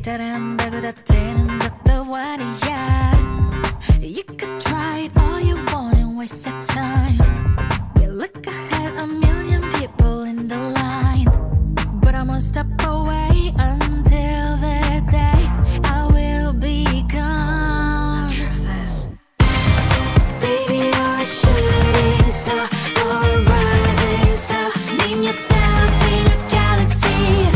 기다린다고 다 되는 것도 아니야. You could try it all you want and waste your time. You look ahead, a million people in the line, but I'm one step away until the day I will be gone. Baby, you're a shooting star, you're a rising star. Name yourself in a galaxy.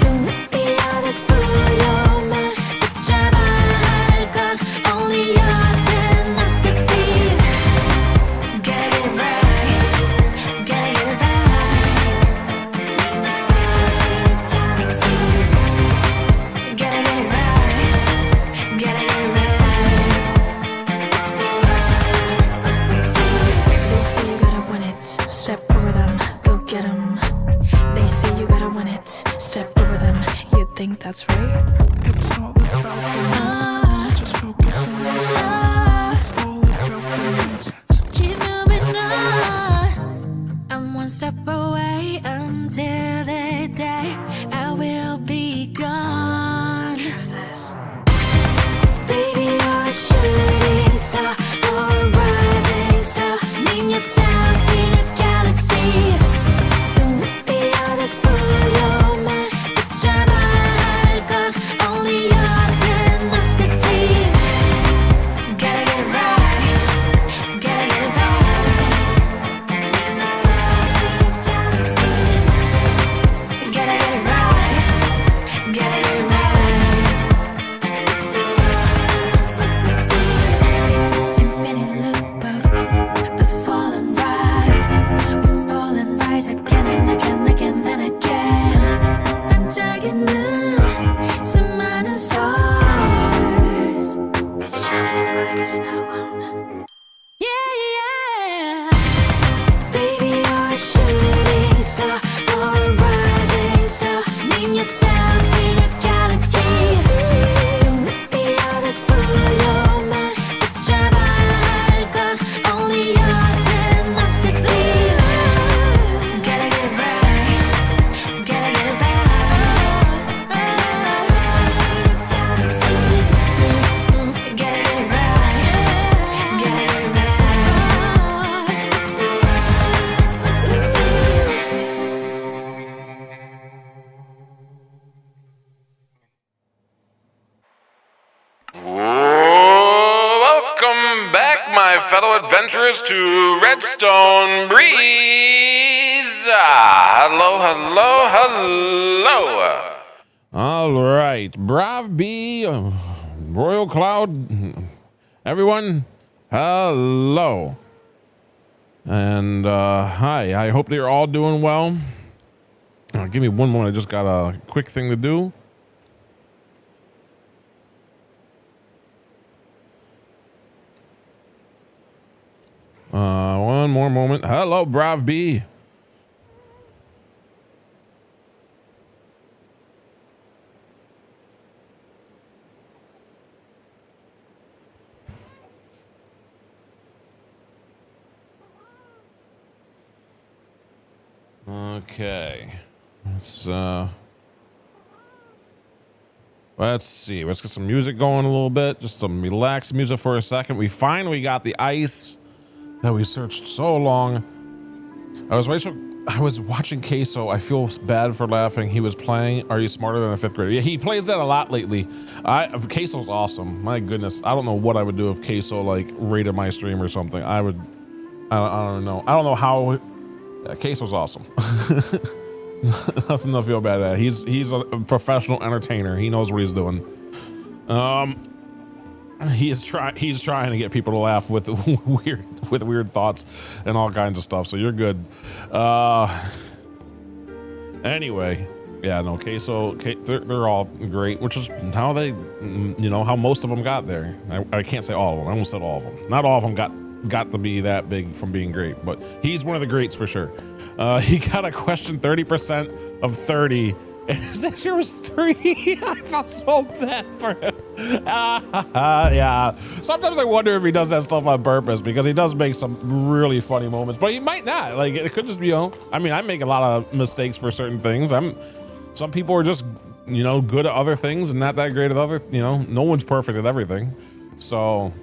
Don't let the others fool your mind. 붙잡아 할 건 only your tenacity. Gotta get it right, gotta get it right. Name yourself in a galaxy. Gotta get it right, gotta get it right. It's the necessity. They say you gotta win it, step over them, go get 'em. They say you gotta win it, step over them. You think that's right? It's all about the mindset. Just focus on yourself. It's all about the mindset. Keep moving on. I'm one step away until the day I will be gone. Baby, you're a shooting star, you're a rising star. Name yourself in a galaxy. Don't let the others fool your mind. 붙잡아 할 건 only your tenacity. Gotta get it right, gotta get it right. Name yourself in a galaxy. Gotta get it right, gotta get it right. It's the necessity. Infinite loop of fall and rise. We fall and rise again and again, again, then again. 반짝이는 수많은 stars. Yeah, yeah. Baby, you're a shooting star, you're a rising star. Name yourself in a galaxy. Don't let the others fool your mind. 붙잡아 할 건 only your tenacity. Gotta get it right, gotta get it right. Name yourself in a galaxy. Gotta get it right, gotta get it right. It's the necessity. Welcome back, my fellow adventurers, to RedStoneBreeze. Hello, hello, hello. All right, Brav B, Royal Cloud, everyone, hello. And hi, I hope that you're all doing well. Give me one moment, I just got a quick thing to do. One more moment. Hello, Brav B. Okay. Let's see. Let's get some music going a little bit. Just some relaxed music for a second. We finally got the ice that we searched so long. I was watching Queso. I feel bad for laughing. He was playing Are You Smarter Than a Fifth Grader? Yeah, he plays that a lot lately. Queso's awesome. My goodness. I don't know what I would do if Queso like rated my stream or something. I don't know. I don't know how. Queso's awesome. Nothing to feel bad at. He's a professional entertainer. He knows what he's doing. He's trying to get people to laugh with weird thoughts and all kinds of stuff. So you're good. Anyway, yeah, no, Queso, they're all great, which is how they, how most of them got there. I can't say all of them. I almost said all of them. Not all of them got to be that big from being great, but he's one of the greats for sure. He got a question 30% of 30, and his answer was 3. I felt so bad for him. Yeah. Sometimes I wonder if he does that stuff on purpose, because he does make some really funny moments, but he might not. Like, it could just be, I mean, I make a lot of mistakes for certain things. Some people are just you know, good at other things and not that great at other, you know, no one's perfect at everything. So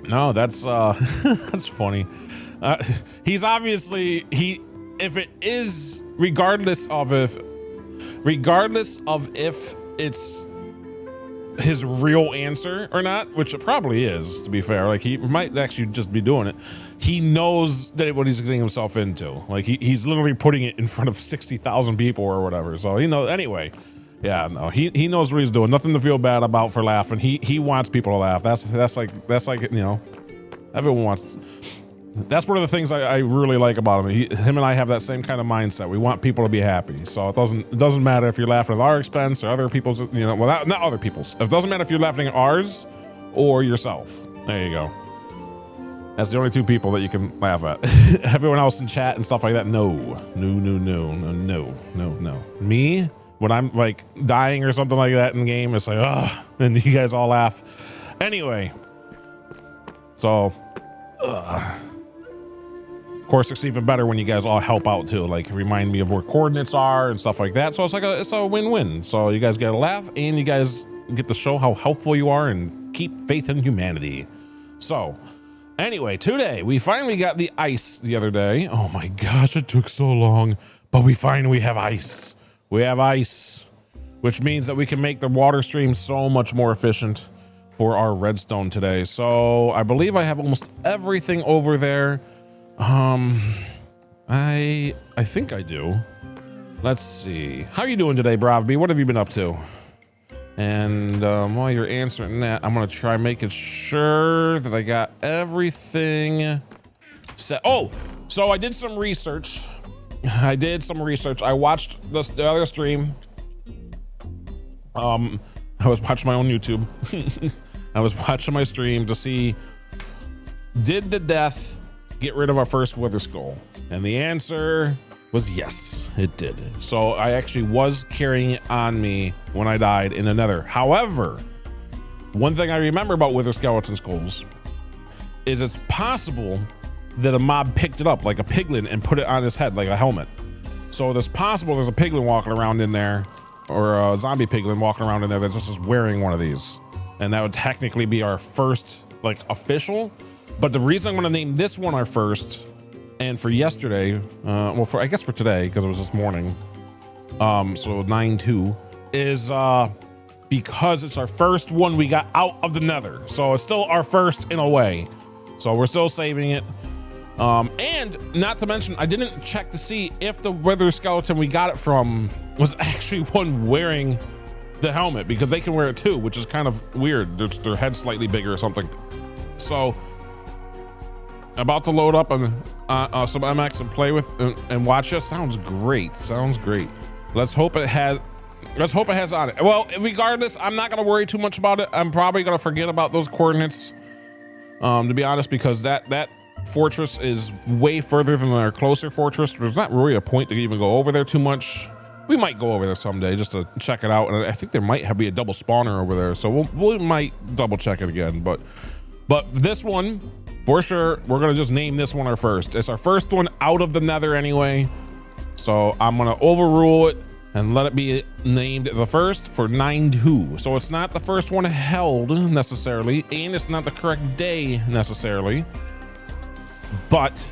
no, that's that's funny. He's obviously, if it is, regardless of if it's his real answer or not, which it probably is, to be fair, like he might actually just be doing it. He knows that what he's getting himself into. Like he's literally putting it in front of 60,000 people or whatever. So he knows anyway. Yeah, no, he knows what he's doing. Nothing to feel bad about for laughing. He wants people to laugh. That's like, you know, everyone wants. That's one of the things I really like about him. Him and I have that same kind of mindset. We want people to be happy. So it doesn't matter if you're laughing at our expense or other people's, you know, well, not other people's. It doesn't matter if you're laughing at ours or yourself. There you go. That's the only two people that you can laugh at. Everyone else in chat and stuff like that, no. Me, when I'm like dying or something like that in the game, it's like, ugh, and you guys all laugh. Anyway, so, of course, it's even better when you guys all help out too, like remind me of where coordinates are and stuff like that. So it's like it's a win-win. So you guys get a laugh and you guys get to show how helpful you are and keep faith in humanity. So anyway, today we finally got the ice the other day. Oh my gosh, it took so long, but we finally have ice. We have ice, which means that we can make the water stream so much more efficient for our redstone today. So I believe I have almost everything over there. I think I do. Let's see. How are you doing today, Bravby? What have you been up to? And while you're answering that, I'm gonna try making sure that I got everything set. Oh, so I did some research. I watched the other stream. I was watching my own YouTube. I was watching my stream to see, did the death get rid of our first wither skull? And the answer was yes, it did. So I actually was carrying it on me when I died in the nether. However, one thing I remember about wither skeleton skulls is it's possible that a mob picked it up like a piglin and put it on his head like a helmet. So it's possible there's a piglin walking around in there, or a zombie piglin walking around in there that just is wearing one of these. And that would technically be our first like official. But the reason I'm gonna name this one our first, and for yesterday, well, I guess for today, because it was this morning, so 9/2, is because it's our first one we got out of the nether. So it's still our first in a way. So we're still saving it. And not to mention, I didn't check to see if the wither skeleton we got it from was actually one wearing the helmet, because they can wear it too, which is kind of weird. Their head's slightly bigger or something. So about to load up on some MX and play with and watch this. Sounds great. Let's hope it has on it. Well, regardless, I'm not gonna worry too much about it. I'm probably gonna forget about those coordinates, to be honest, because that fortress is way further than our closer fortress. There's not really a point to even go over there too much. We might go over there someday just to check it out, and I think there might be a double spawner over there, so we might double check it again. But this one, for sure, we're gonna just name this one our first. It's our first one out of the nether anyway, so I'm gonna overrule it and let it be named the first for 9/2. So it's not the first one held necessarily, and it's not the correct day necessarily, but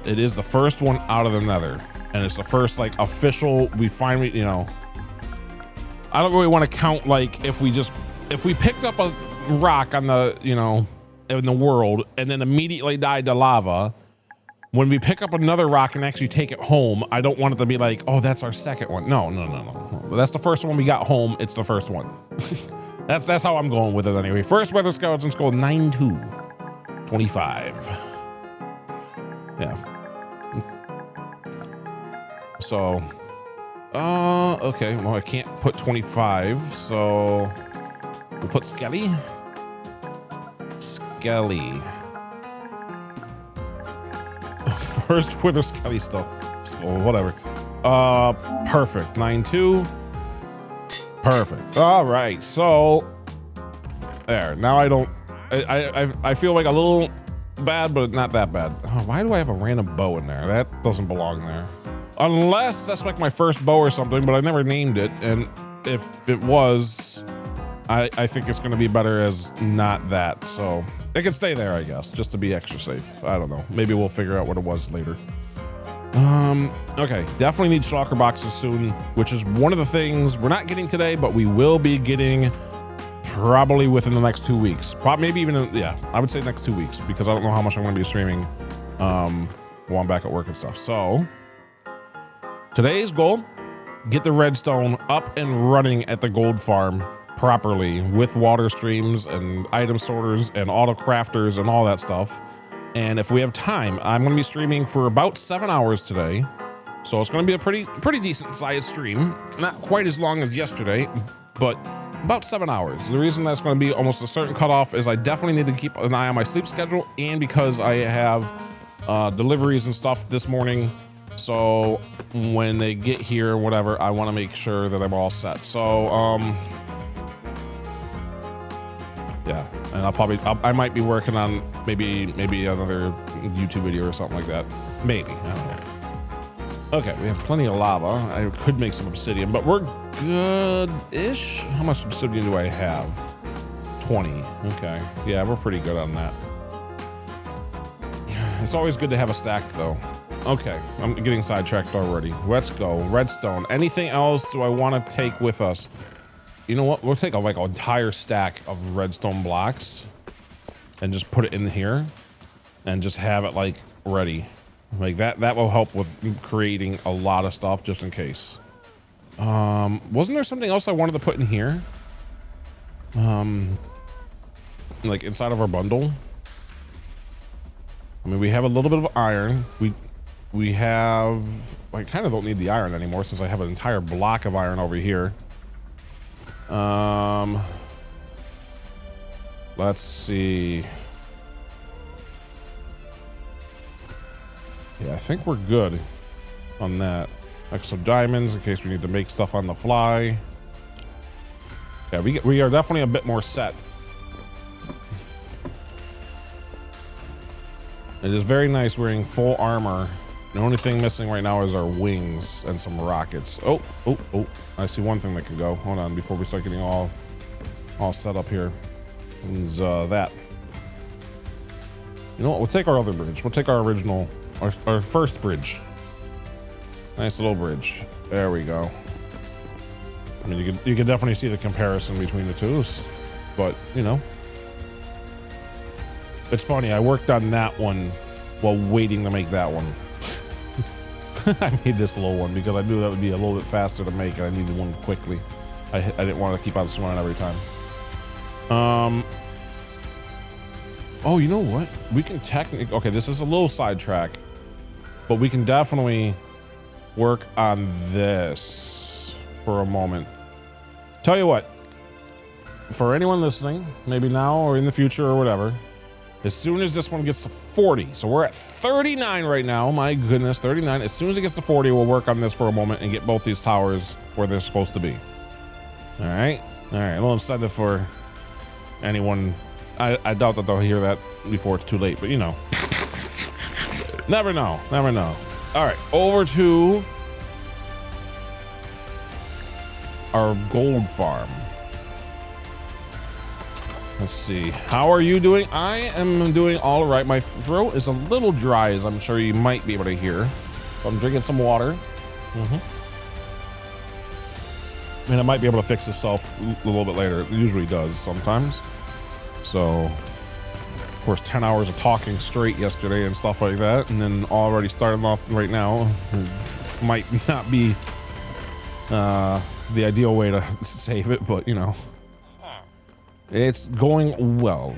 it is the first one out of the nether, and it's the first like official. We finally, you know, I don't really want to count like if we picked up a rock on the, you know, in the world and then immediately died to lava. When we pick up another rock and actually take it home, I don't want it to be like, oh, that's our second one. No. That's the first one we got home. It's the first one. That's how I'm going with it anyway. First wither skeleton skull 9/2/25. Yeah. So, okay. Well, I can't put 25, so we'll put Skelly. First wither Skelly skull, whatever. Perfect. 9/2. Perfect. All right. So there. Now I feel like a little bad, but not that bad. Oh, why do I have a random bow in there? That doesn't belong there. unless that's like my first bow or something, but I never named it. And if it was, I think it's going to be better as not that. So it can stay there, I guess, just to be extra safe. I don't know. Maybe we'll figure out what it was later. Okay, definitely need shulker boxes soon, which is one of the things we're not getting today, but we will be getting probably within the next 2 weeks. Probably maybe even, yeah, I would say next 2 weeks, because I don't know how much I'm going to be streaming while I'm back at work and stuff. So today's goal, get the redstone up and running at the gold farm properly with water streams and item sorters and auto crafters and all that stuff. And if we have time, I'm going to be streaming for about 7 hours today. So it's going to be a pretty decent sized stream. Not quite as long as yesterday, but about 7 hours. The reason that's going to be almost a certain cutoff is I definitely need to keep an eye on my sleep schedule, and because I have deliveries and stuff this morning. So when they get here or whatever, I want to make sure that I'm all set. So, yeah, and I might be working on maybe another YouTube video or something like that. Maybe, I don't know. Okay, we have plenty of lava. I could make some obsidian, but we're good-ish. How much obsidian do I have? 20. Okay, yeah, we're pretty good on that. It's always good to have a stack, though. Okay, I'm getting sidetracked already. Let's go. Redstone. Anything else do I want to take with us? You know what? We'll take like an entire stack of redstone blocks and just put it in here and just have it like ready. Like that will help with creating a lot of stuff just in case. Wasn't there something else I wanted to put in here? Like inside of our bundle? I mean, we have a little bit of iron. We have, I kind of don't need the iron anymore since I have an entire block of iron over here. Let's see. Yeah, I think we're good on that. Extra diamonds in case we need to make stuff on the fly. Yeah, we are definitely a bit more set. It is very nice wearing full armor. The only thing missing right now is our wings and some rockets. Oh, I see one thing that can go. Hold on, before we start getting all set up here. Is that. You know what, we'll take our other bridge. We'll take our original, our first bridge. Nice little bridge. There we go. I mean, you can definitely see the comparison between the two, but you know. It's funny, I worked on that one while waiting to make that one. I made this little one because I knew that would be a little bit faster to make, and I needed one quickly. I didn't want to keep on swimming every time. Oh, you know what? We can technically... Okay, this is a little sidetrack, but we can definitely work on this for a moment. Tell you what, for anyone listening, maybe now or in the future or whatever, as soon as this one gets to 40, so we're at 39 right now, my goodness, 39. As soon as it gets to 40, we'll work on this for a moment and get both these towers where they're supposed to be. All right, a little incentive for anyone. I doubt that they'll hear that before it's too late, but you know. Never know. All right, over to our gold farm. Let's see. How are you doing? I am doing all right. My throat is a little dry, as I'm sure you might be able to hear. So I'm drinking some water. I mean, it might be able to fix itself a little bit later. It usually does sometimes. So, of course, 10 hours of talking straight yesterday and stuff like that. And then already starting off right now might not be the ideal way to save it, but you know. It's going well.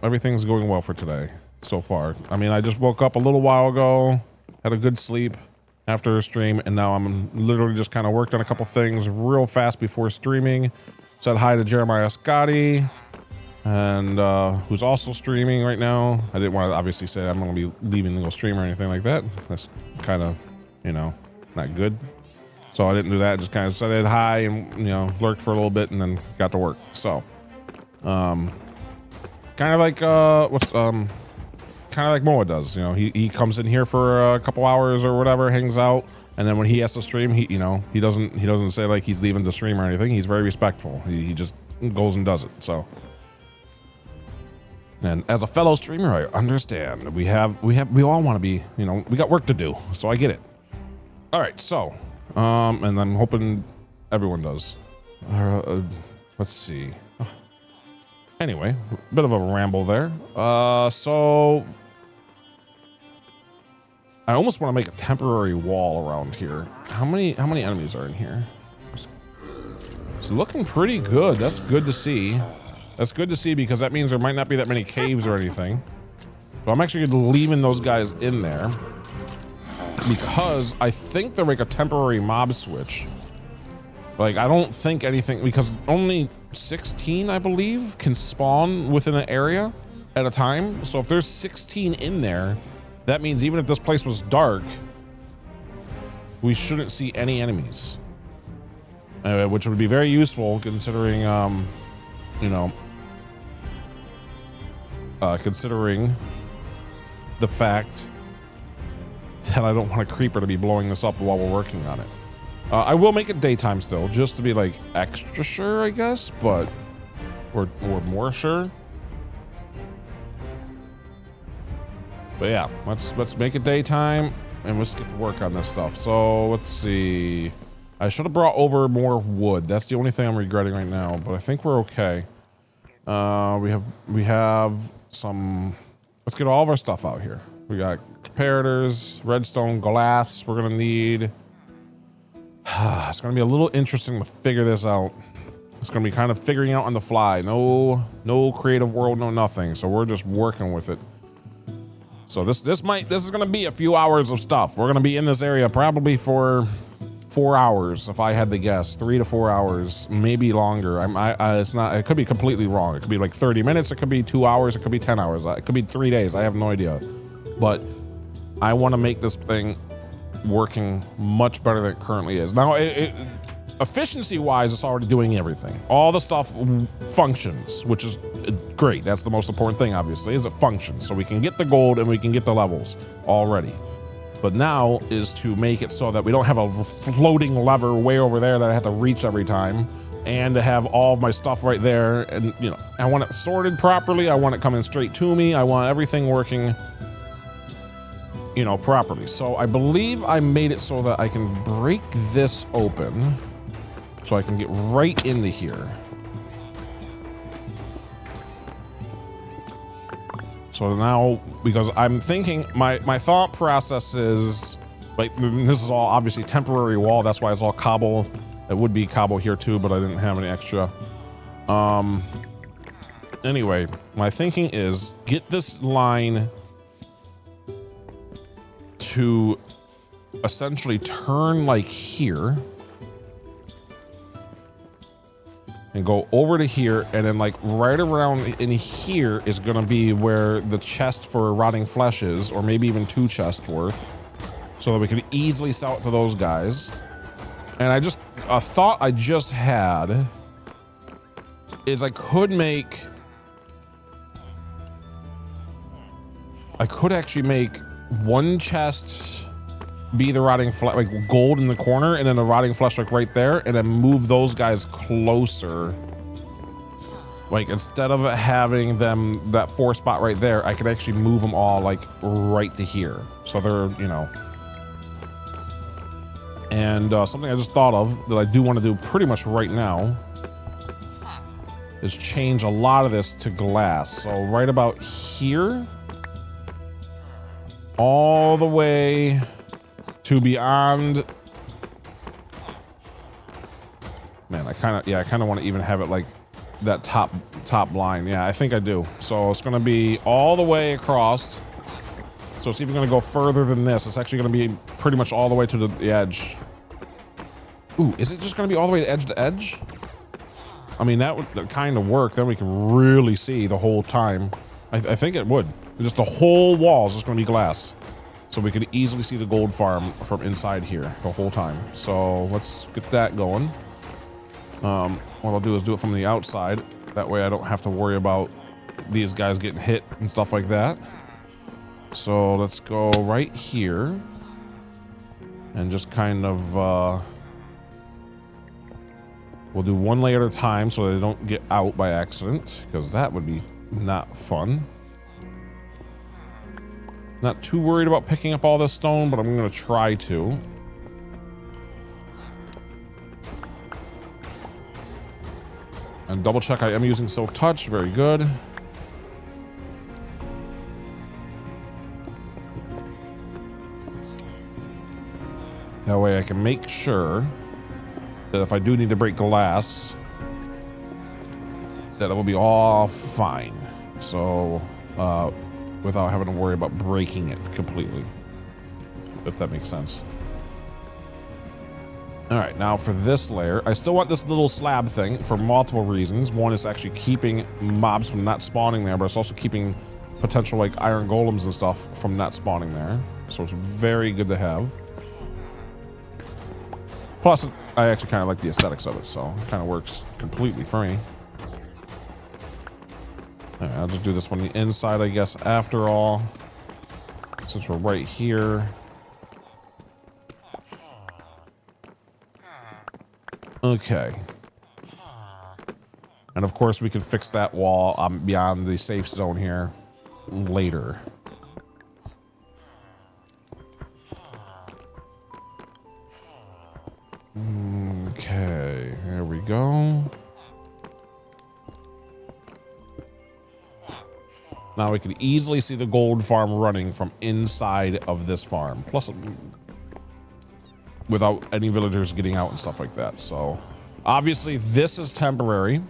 Everything's going well for today so far. I mean, I just woke up a little while ago, had a good sleep after a stream, and now I'm literally just kind of worked on a couple things real fast before streaming. Said hi to Jeremiah Scotty, and who's also streaming right now. I didn't want to obviously say I'm going to be leaving to go stream or anything like that. That's kind of, you know, not good. So I didn't do that. Just kind of said hi and, you know, lurked for a little bit and then got to work. So kind of like kind kind of like Moa does. You know, he comes in here for a couple hours or whatever, hangs out, and then when he has to stream, he doesn't say like he's leaving the stream or anything. He's very respectful. He just goes and does it. So, and as a fellow streamer, I understand. We all want to be, you know, we got work to do, so I get it. All right, so, and I'm hoping everyone does. Let's see. Anyway, bit of a ramble there. So I almost want to make a temporary wall around here. How many enemies are in here? It's looking pretty good. That's good to see. That's good to see because that means there might not be that many caves or anything. So I'm actually leaving those guys in there because I think they're like a temporary mob switch. Like, I don't think anything, because only 16, I believe, can spawn within an area at a time. So if there's 16 in there, that means even if this place was dark, we shouldn't see any enemies. Which would be very useful considering, you know, considering the fact that I don't want a creeper to be blowing this up while we're working on it. I will make it daytime still, just to be like extra sure, I guess, but or more sure. But yeah, let's make it daytime and let's get to work on this stuff. So let's see. I should have brought over more wood. That's the only thing I'm regretting right now, but I think we're okay. We have some. Let's get all of our stuff out here. We got comparators, redstone, glass. We're gonna need. It's gonna be a little interesting to figure this out. It's gonna be kind of figuring out on the fly. No creative world, no nothing. So we're just working with it. So this is gonna be a few hours of stuff. We're gonna be in this area probably for 4 hours, if I had to guess. 3 to 4 hours, maybe longer. It's not. It could be completely wrong. It could be like 30 minutes. It could be 2 hours. It could be 10 hours. It could be 3 days. I have no idea. But I want to make this thing working much better than it currently is. Now, efficiency-wise, it's already doing everything. All the stuff functions, which is great. That's the most important thing, obviously, is it functions. So we can get the gold and we can get the levels already. But now is to make it so that we don't have a floating lever way over there that I have to reach every time, and to have all of my stuff right there. And, you know, I want it sorted properly. I want it coming straight to me. I want everything working, you know, properly. So I believe I made it so that I can break this open so I can get right into here. So now, because I'm thinking, my thought process is, like, this is all obviously temporary wall. That's why it's all cobble. It would be cobble here too, but I didn't have any extra. Anyway, my thinking is get this line to essentially turn like here and go over to here, and then like right around in here is gonna be where the chest for rotting flesh is, or maybe even 2 chests worth, so that we can easily sell it to those guys. And a thought I just had is I could actually make 1 chest be the rotting flesh, like gold in the corner, and then the rotting flesh like right there, and then move those guys closer. Like, instead of having them that 4 spot right there, I could actually move them all like right to here. So they're, you know. And something I just thought of that I do want to do pretty much right now is change a lot of this to glass. So right about here, all the way to beyond. Man, I kind of want to even have it like that top line. Yeah, I think I do. So it's going to be all the way across. So it's even going to go further than this. It's actually going to be pretty much all the way to the edge. Ooh, is it just going to be all the way edge to edge? I mean, that would kind of work. Then we can really see the whole time. I think it would. Just the whole wall is just going to be glass. So we could easily see the gold farm from inside here the whole time. So let's get that going. What I'll do is do it from the outside. That way I don't have to worry about these guys getting hit and stuff like that. So let's go right here and just kind of, we'll do one layer at a time so they don't get out by accident, because that would be not fun. Not too worried about picking up all this stone, but I'm going to try to. And double check I am using Silk Touch. Very good. That way I can make sure that if I do need to break glass, that it will be all fine. So, without having to worry about breaking it completely, if that makes sense. All right, now for this layer, I still want this little slab thing for multiple reasons. One is actually keeping mobs from not spawning there, but it's also keeping potential like iron golems and stuff from not spawning there. So it's very good to have. Plus, I actually kind of like the aesthetics of it, so it kind of works completely for me. All right, I'll just do this from the inside, I guess, after all, since we're right here. Okay. And of course, we can fix that wall beyond the safe zone here later. Okay, there we go. Now we can easily see the gold farm running from inside of this farm. Plus, without any villagers getting out and stuff like that. So obviously this is temporary.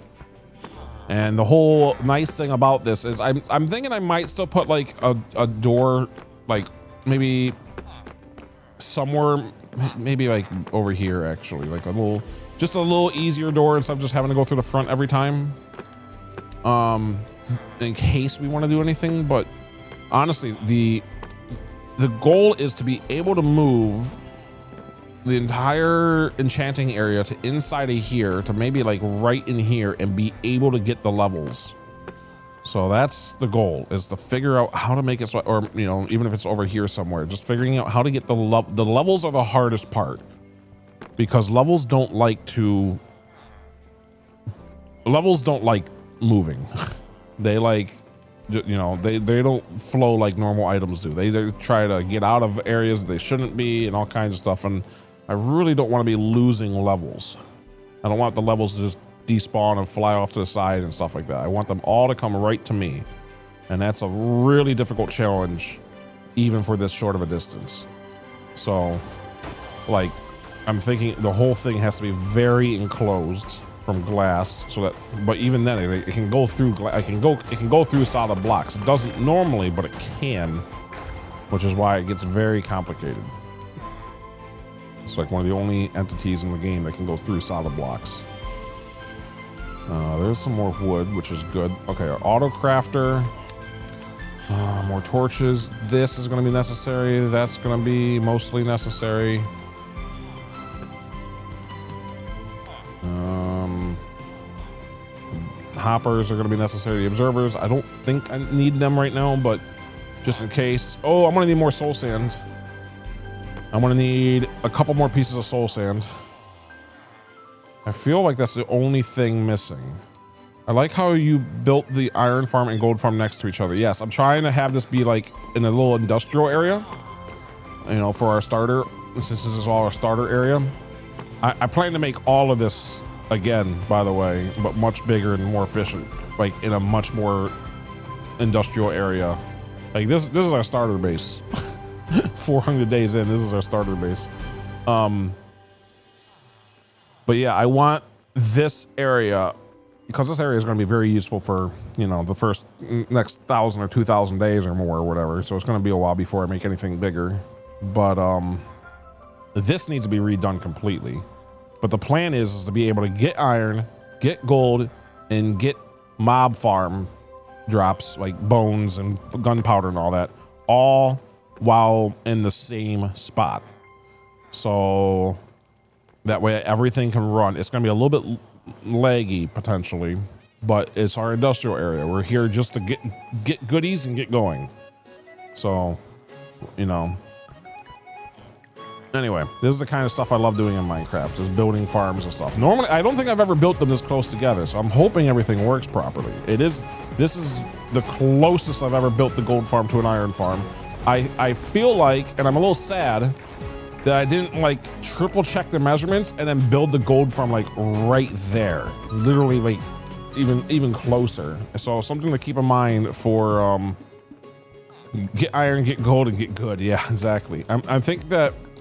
And the whole nice thing about this is I'm thinking I might still put like a door, like maybe somewhere, maybe like over here actually, like just a little easier door instead of just having to go through the front every time. In case we want to do anything, but honestly, the goal is to be able to move the entire enchanting area to inside of here, to maybe like right in here, and be able to get the levels. So that's the goal, is to figure out how to make it so, or you know, even if it's over here somewhere, just figuring out how to get the levels are the hardest part, because levels don't like moving. They like, you know, they don't flow like normal items do. They try to get out of areas they shouldn't be and all kinds of stuff. And I really don't want to be losing levels. I don't want the levels to just despawn and fly off to the side and stuff like that. I want them all to come right to me. And that's a really difficult challenge, even for this short of a distance. So, like, I'm thinking the whole thing has to be very enclosed from glass, so that, but even then it can go through it can go through solid blocks. It doesn't normally, but it can, which is why it gets very complicated. It's like one of the only entities in the game that can go through solid blocks. There's some more wood, which is good. Okay, our auto crafter, more torches. This is going to be necessary. That's going to be mostly necessary. Hoppers are going to be necessary. The observers, I don't think I need them right now, but just in case. Oh, I'm going to need more soul sand. I'm going to need a couple more pieces of soul sand. I feel like that's the only thing missing. I like how you built the iron farm and gold farm next to each other. Yes, I'm trying to have this be like in a little industrial area, you know, for our starter, since this is all our starter area. I plan to make all of this again, by the way, but much bigger and more efficient, like in a much more industrial area. Like this is our starter base. 400 days in, this is our starter base. But yeah, I want this area, because this area is going to be very useful for, you know, the first next 1,000 or 2,000 days or more or whatever. So it's going to be a while before I make anything bigger. But this needs to be redone completely. But the plan is to be able to get iron, get gold, and get mob farm drops like bones and gunpowder and all that, all while in the same spot. So that way everything can run. It's going to be a little bit laggy potentially, but it's our industrial area. We're here just to get goodies and get going. So, you know. Anyway, this is the kind of stuff I love doing in Minecraft, is building farms and stuff. Normally, I don't think I've ever built them this close together, so I'm hoping everything works properly. This is the closest I've ever built the gold farm to an iron farm. I feel like, and I'm a little sad, that I didn't like triple check the measurements and then build the gold farm like right there. Literally like even closer. So something to keep in mind for get iron, get gold, and get good. Yeah, exactly. I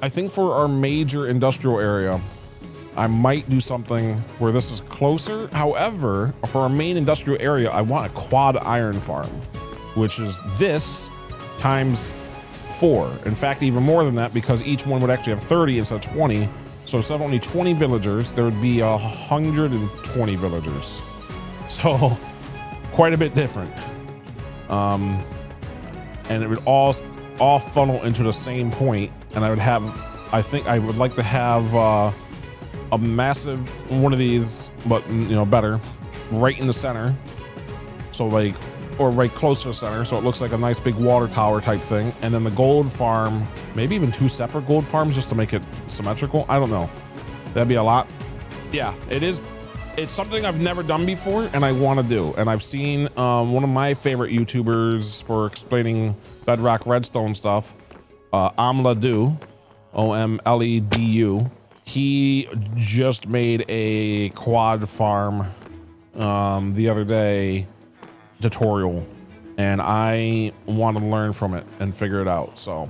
think for our major industrial area, I might do something where this is closer. However, for our main industrial area, I want a quad iron farm, which is this times 4. In fact, even more than that, because each one would actually have 30 instead of 20. So instead of only 20 villagers, there would be 120 villagers. So quite a bit different. And it would all funnel into the same point. And I think I would like to have a massive one of these, but better, right in the center. So like, or right close to the center, so it looks like a nice big water tower type thing. And then the gold farm, maybe even 2 separate gold farms just to make it symmetrical. I don't know. That'd be a lot. Yeah, it is. It's something I've never done before and I want to do. And I've seen one of my favorite YouTubers for explaining Bedrock RedStone stuff, Omledu, OMLEDU. He just made a quad farm the other day tutorial, and I want to learn from it and figure it out. So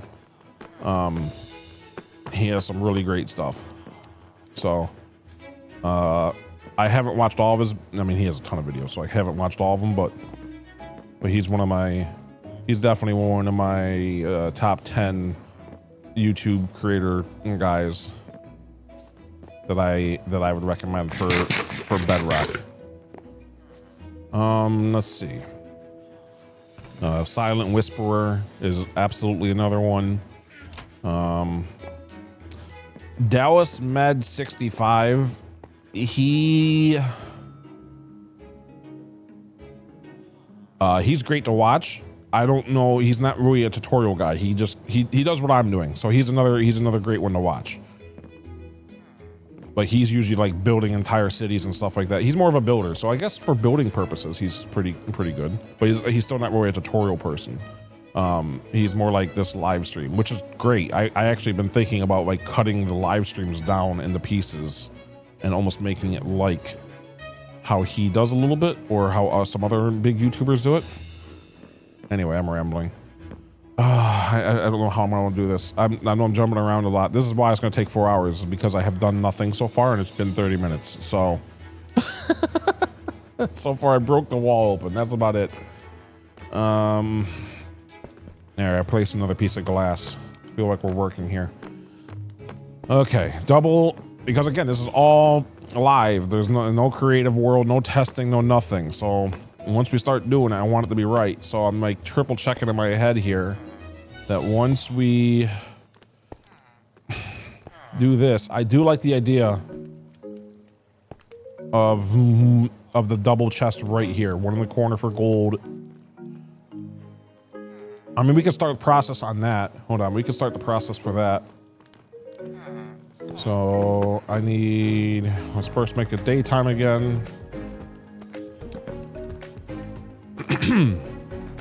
he has some really great stuff. So I haven't watched all of his, I mean, he has a ton of videos, so I haven't watched all of them, but he's definitely one of my top 10 YouTube creator guys that I would recommend for Bedrock. Let's see. Silent Whisperer is absolutely another one. Dallas Med 65. He's great to watch. I don't know. He's not really a tutorial guy. He does what I'm doing. So he's another great one to watch. But he's usually like building entire cities and stuff like that. He's more of a builder. So I guess for building purposes, he's pretty good. But he's still not really a tutorial person. He's more like this live stream, which is great. I actually been thinking about like cutting the live streams down into pieces and almost making it like how he does a little bit, or how some other big YouTubers do it. Anyway, I'm rambling. I don't know how I'm gonna do this. I know I'm jumping around a lot. This is why it's gonna take 4 hours, because I have done nothing so far and it's been 30 minutes. So, so far I broke the wall open. That's about it. There, I placed another piece of glass. I feel like we're working here. Okay, double, because again, this is all live. There's no creative world, no testing, no nothing. So once we start doing it, I want it to be right. So I'm like triple checking in my head here that once we do this, I do like the idea of the double chest right here, one in the corner for gold. I mean, we can start the process on that. Hold on, we can start the process for that. So I need, let's first make it daytime again.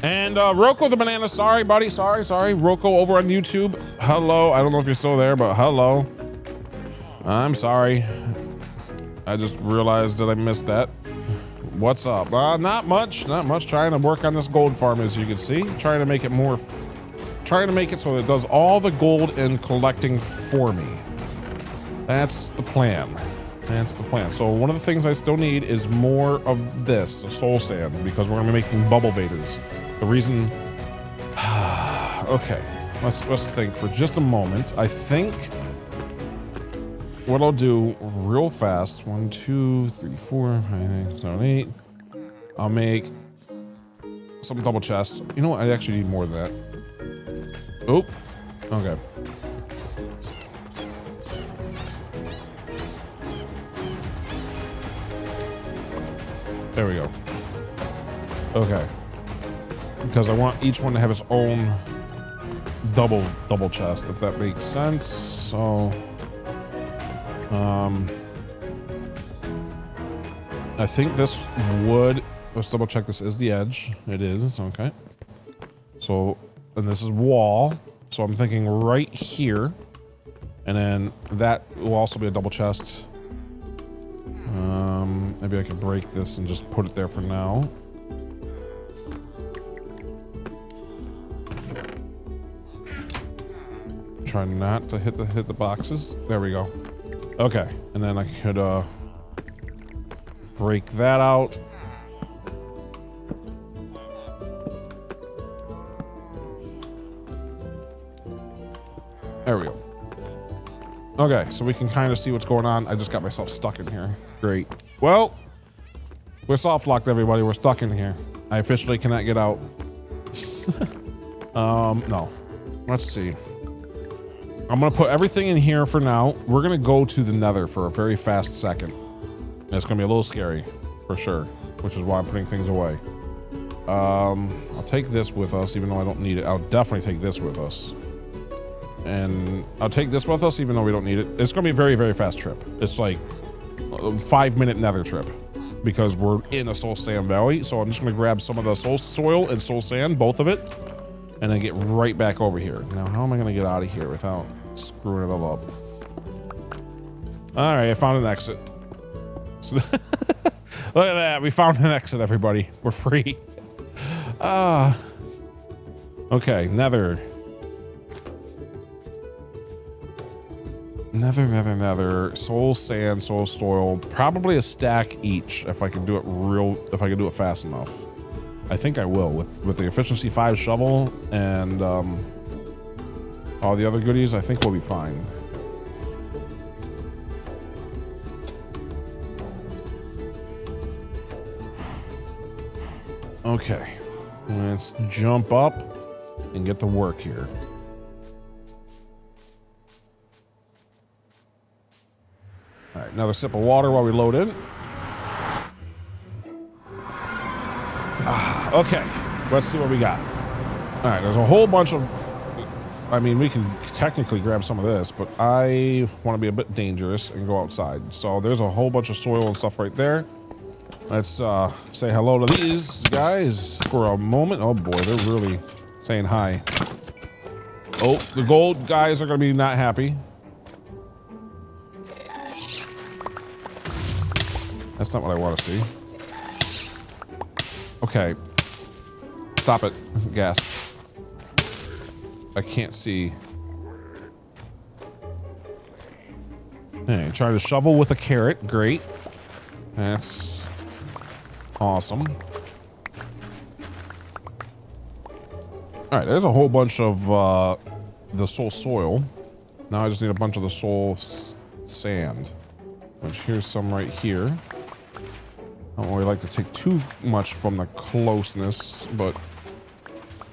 And Rocco the Banana, sorry buddy, sorry. Rocco over on YouTube, hello. I don't know if you're still there, but hello. I'm sorry. I just realized that I missed that. What's up? Not much. Trying to work on this gold farm, as you can see. Trying to make it so it does all the gold and collecting for me. That's the plan. So one of the things I still need is more of this, the soul sand, because we're gonna be making bubble vaders. The reason, okay, let's think for just a moment. I think what I'll do real fast, 1, 2, 3, 4, 5, 6, 7, 8. I'll make some double chests. You know what? I actually need more than that. Oop. Okay. There we go. Okay. Because I want each one to have its own double chest, if that makes sense. So I think this would, let's double check, this is the edge. It is, okay. So, and this is wall. So I'm thinking right here, and then that will also be a double chest. Maybe I can break this and just put it there for now. Try not to hit the boxes. There we go. Okay, and then I could break that out. There we go. Okay, so we can kind of see what's going on. I just got myself stuck in here. Great. Well, we're soft locked, everybody. We're stuck in here. I officially cannot get out. No. Let's see. I'm gonna put everything in here for now. We're gonna go to the nether for a very fast second. And it's gonna be a little scary, for sure, which is why I'm putting things away. I'll take this with us, even though I don't need it. I'll definitely take this with us. And I'll take this with us, even though we don't need it. It's gonna be a very, very fast trip. It's like a 5-minute nether trip because we're in a soul sand valley. So I'm just gonna grab some of the soul soil and soul sand, both of it, and then get right back over here. Now, how am I gonna get out of here without screwing it all up? All right, I found an exit. So look at that, we found an exit, everybody. We're free. Okay, nether. Nether, soul sand, soul soil, probably a stack each if I can do it fast enough. I think I will with the efficiency 5 shovel and all the other goodies. I think we'll be fine. Okay, let's jump up and get to work here. All right, another sip of water while we load in. Okay, let's see what we got. All right, there's a whole bunch of, I mean, we can technically grab some of this, but I want to be a bit dangerous and go outside. So there's a whole bunch of soil and stuff right there. Let's say hello to these guys for a moment. Oh boy, they're really saying hi. Oh, the gold guys are going to be not happy. That's not what I want to see. Okay. Stop it. Gas. I can't see. Hey, try to shovel with a carrot. Great. That's awesome. Alright, there's a whole bunch of the soul soil. Now I just need a bunch of the soul sand. Which here's some right here. I don't really like to take too much from the closeness, but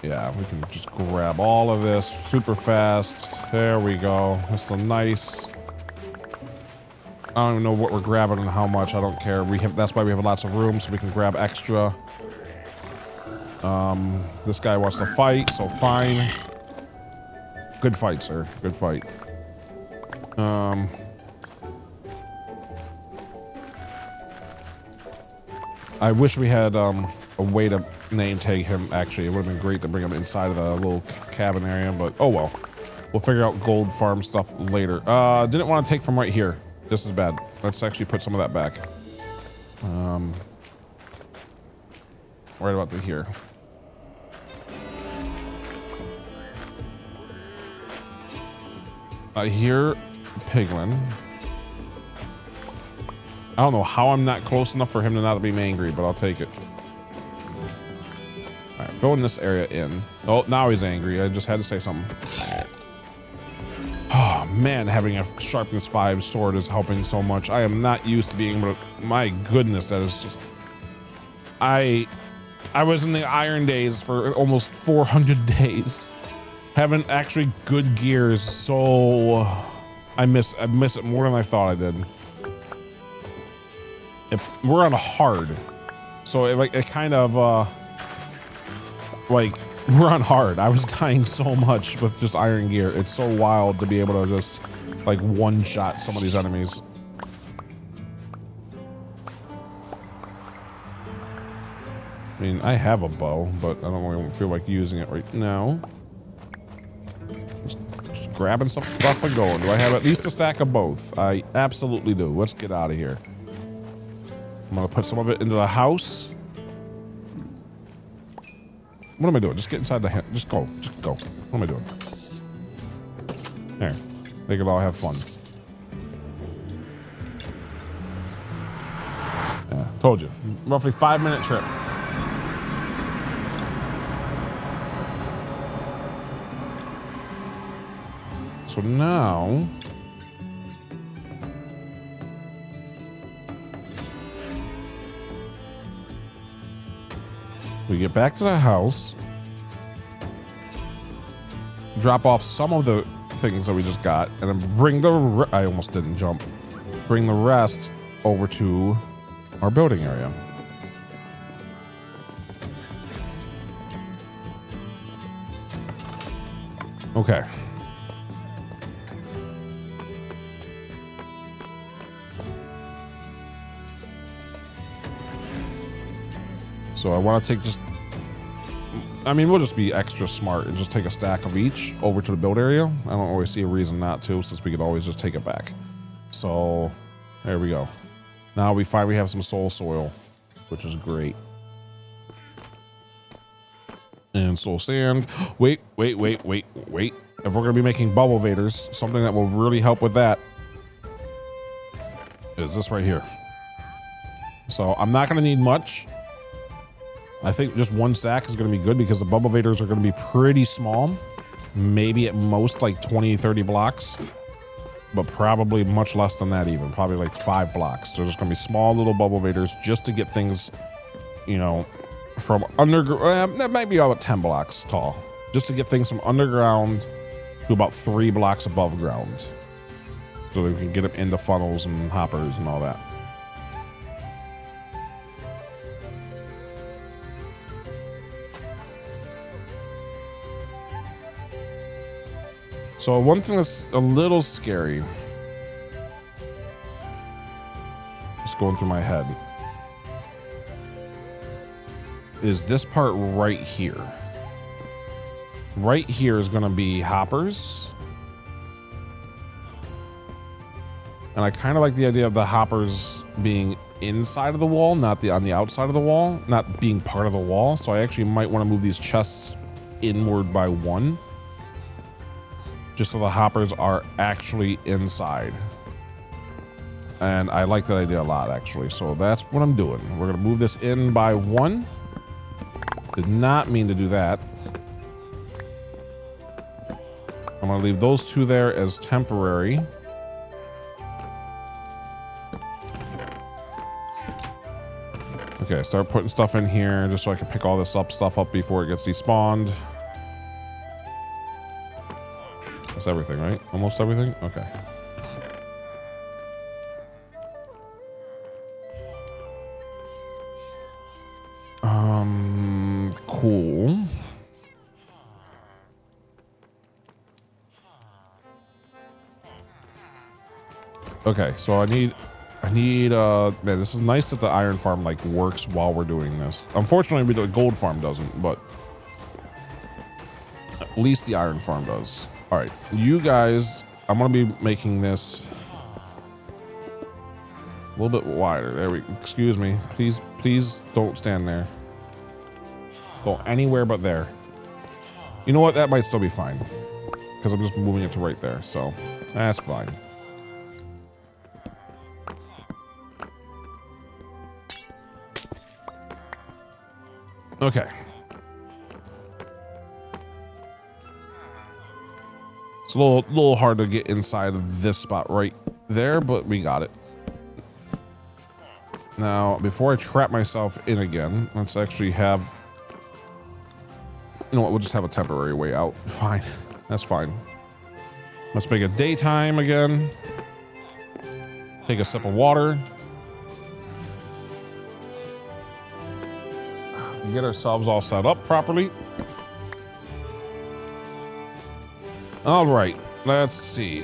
yeah, we can just grab all of this super fast. There we go. That's the nice. I don't even know what we're grabbing and how much. I don't care. That's why we have lots of room, so we can grab extra. This guy wants to fight, so fine. Good fight, sir. Good fight. I wish we had a way to name tag him. Actually, it would have been great to bring him inside of the little cabin area, but oh well. We'll figure out gold farm stuff later. Didn't want to take from right here. This is bad. Let's actually put some of that back. Right about here. I hear piglin. I don't know how I'm not close enough for him to not be angry, but I'll take it. All right, filling this area in. Oh, now he's angry. I just had to say something. Oh man, having a sharpness 5 sword is helping so much. I am not used to being able to. My goodness, that is just. I was in the iron days for almost 400 days. Having actually good gears, so I miss it more than I thought I did. We're on a hard, so it kind of like We're on hard. I was dying so much with just iron gear. It's so wild to be able to just like one-shot some of these enemies. I mean, I have a bow, but I don't really feel like using it right now. Just grabbing stuff and going. Do I have at least a stack of both? I absolutely do. Let's get out of here. I'm gonna put some of it into the house. What am I doing? Just get inside the house. Just go. Just go. What am I doing? There. They could all have fun. Yeah, told you. Roughly 5-minute trip. So now we get back to the house, drop off some of the things that we just got, and then bring the I almost didn't jump. Bring the rest over to our building area. Okay. So I want to take just, I mean, we'll just be extra smart and just take a stack of each over to the build area. I don't always see a reason not to, since we could always just take it back. So there we go. Now we finally have some soul soil, which is great. And soul sand. Wait. If we're going to be making bubble vaders, something that will really help with that is this right here. So I'm not going to need much. I think just one stack is going to be good because the bubble vaders are going to be pretty small. Maybe at most like 20, 30 blocks. But probably much less than that even. Probably like 5 blocks. So there's going to be small little bubble vaders just to get things, you know, from underground. That might be about 10 blocks tall. Just to get things from underground to about 3 blocks above ground. So that we can get them into funnels and hoppers and all that. So one thing that's a little scary, just going through my head, is this part right here. Right here is going to be hoppers. And I kind of like the idea of the hoppers being inside of the wall, not on the outside of the wall, not being part of the wall. So I actually might want to move these chests inward by 1. Just so the hoppers are actually inside. And I like that idea a lot, actually. So that's what I'm doing. We're going to move this in by 1. Did not mean to do that. I'm going to leave those 2 there as temporary. Okay, start putting stuff in here just so I can pick all this stuff up before it gets despawned. That's everything, right? Almost everything? Okay. Cool. Okay, so I need, man, this is nice that the iron farm, like, works while we're doing this. Unfortunately, the gold farm doesn't, but at least the iron farm does. All right, you guys, I'm gonna be making this a little bit wider. There we go. Excuse me. Please don't stand there. Go anywhere but there. You know what? That might still be fine because I'm just moving it to right there. So that's fine. Okay. It's a little hard to get inside of this spot right there, but we got it. Now, before I trap myself in again, let's actually have, you know what, we'll just have a temporary way out. Fine, that's fine. Let's make it daytime again. Take a sip of water. Get ourselves all set up properly. All right, let's see.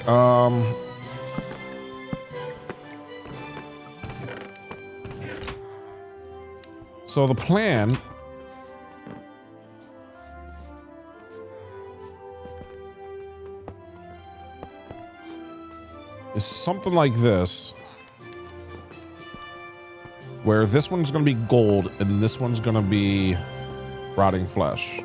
So the plan is something like this, where this one's going to be gold and this one's going to be rotting flesh.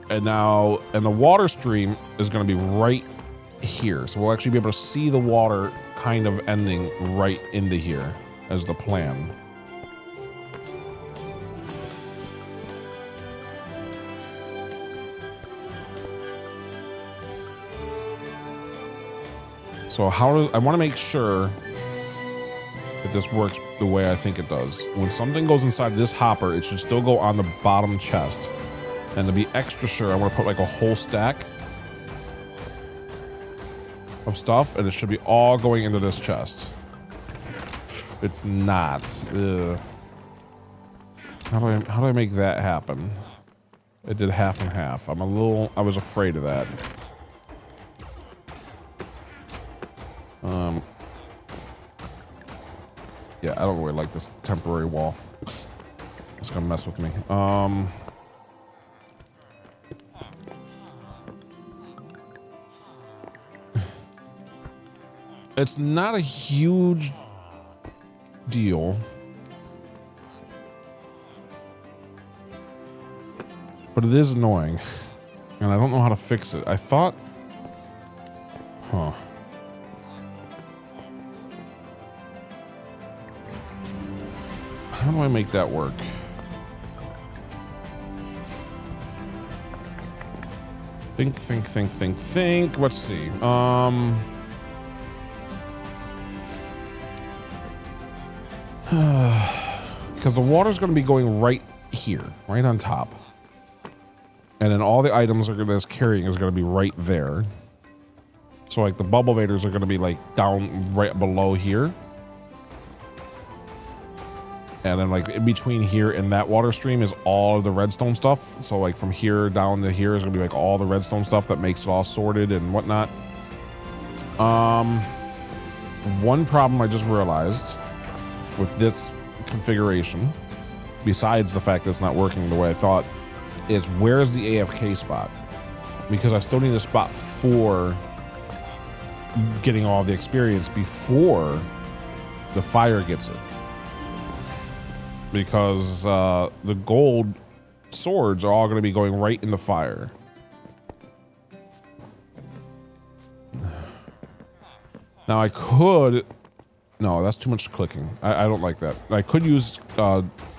And the water stream is going to be right here. So we'll actually be able to see the water kind of ending right into here as the plan. So I want to make sure that this works the way I think it does. When something goes inside this hopper, it should still go on the bottom chest. And to be extra sure, I want to put like a whole stack of stuff, and it should be all going into this chest. It's not. Ugh. How do I make that happen? It did half and half. I was afraid of that. Yeah, I don't really like this temporary wall. It's gonna mess with me. It's not a huge deal, but it is annoying, and I don't know how to fix it. I thought, how do I make that work? Think. Let's see. Because the water's going to be going right here, right on top. And then all the items that it's carrying is going to be right there. So like the bubble vators are going to be like down right below here. And then like in between here and that water stream is all of the redstone stuff. So like from here down to here is going to be like all the redstone stuff that makes it all sorted and whatnot. One problem I just realized with this configuration, besides the fact that it's not working the way I thought, is where's the AFK spot? Because I still need a spot for getting all the experience before the fire gets it. Because the gold swords are all going to be going right in the fire. Now I could... No, that's too much clicking. I don't like that. I could use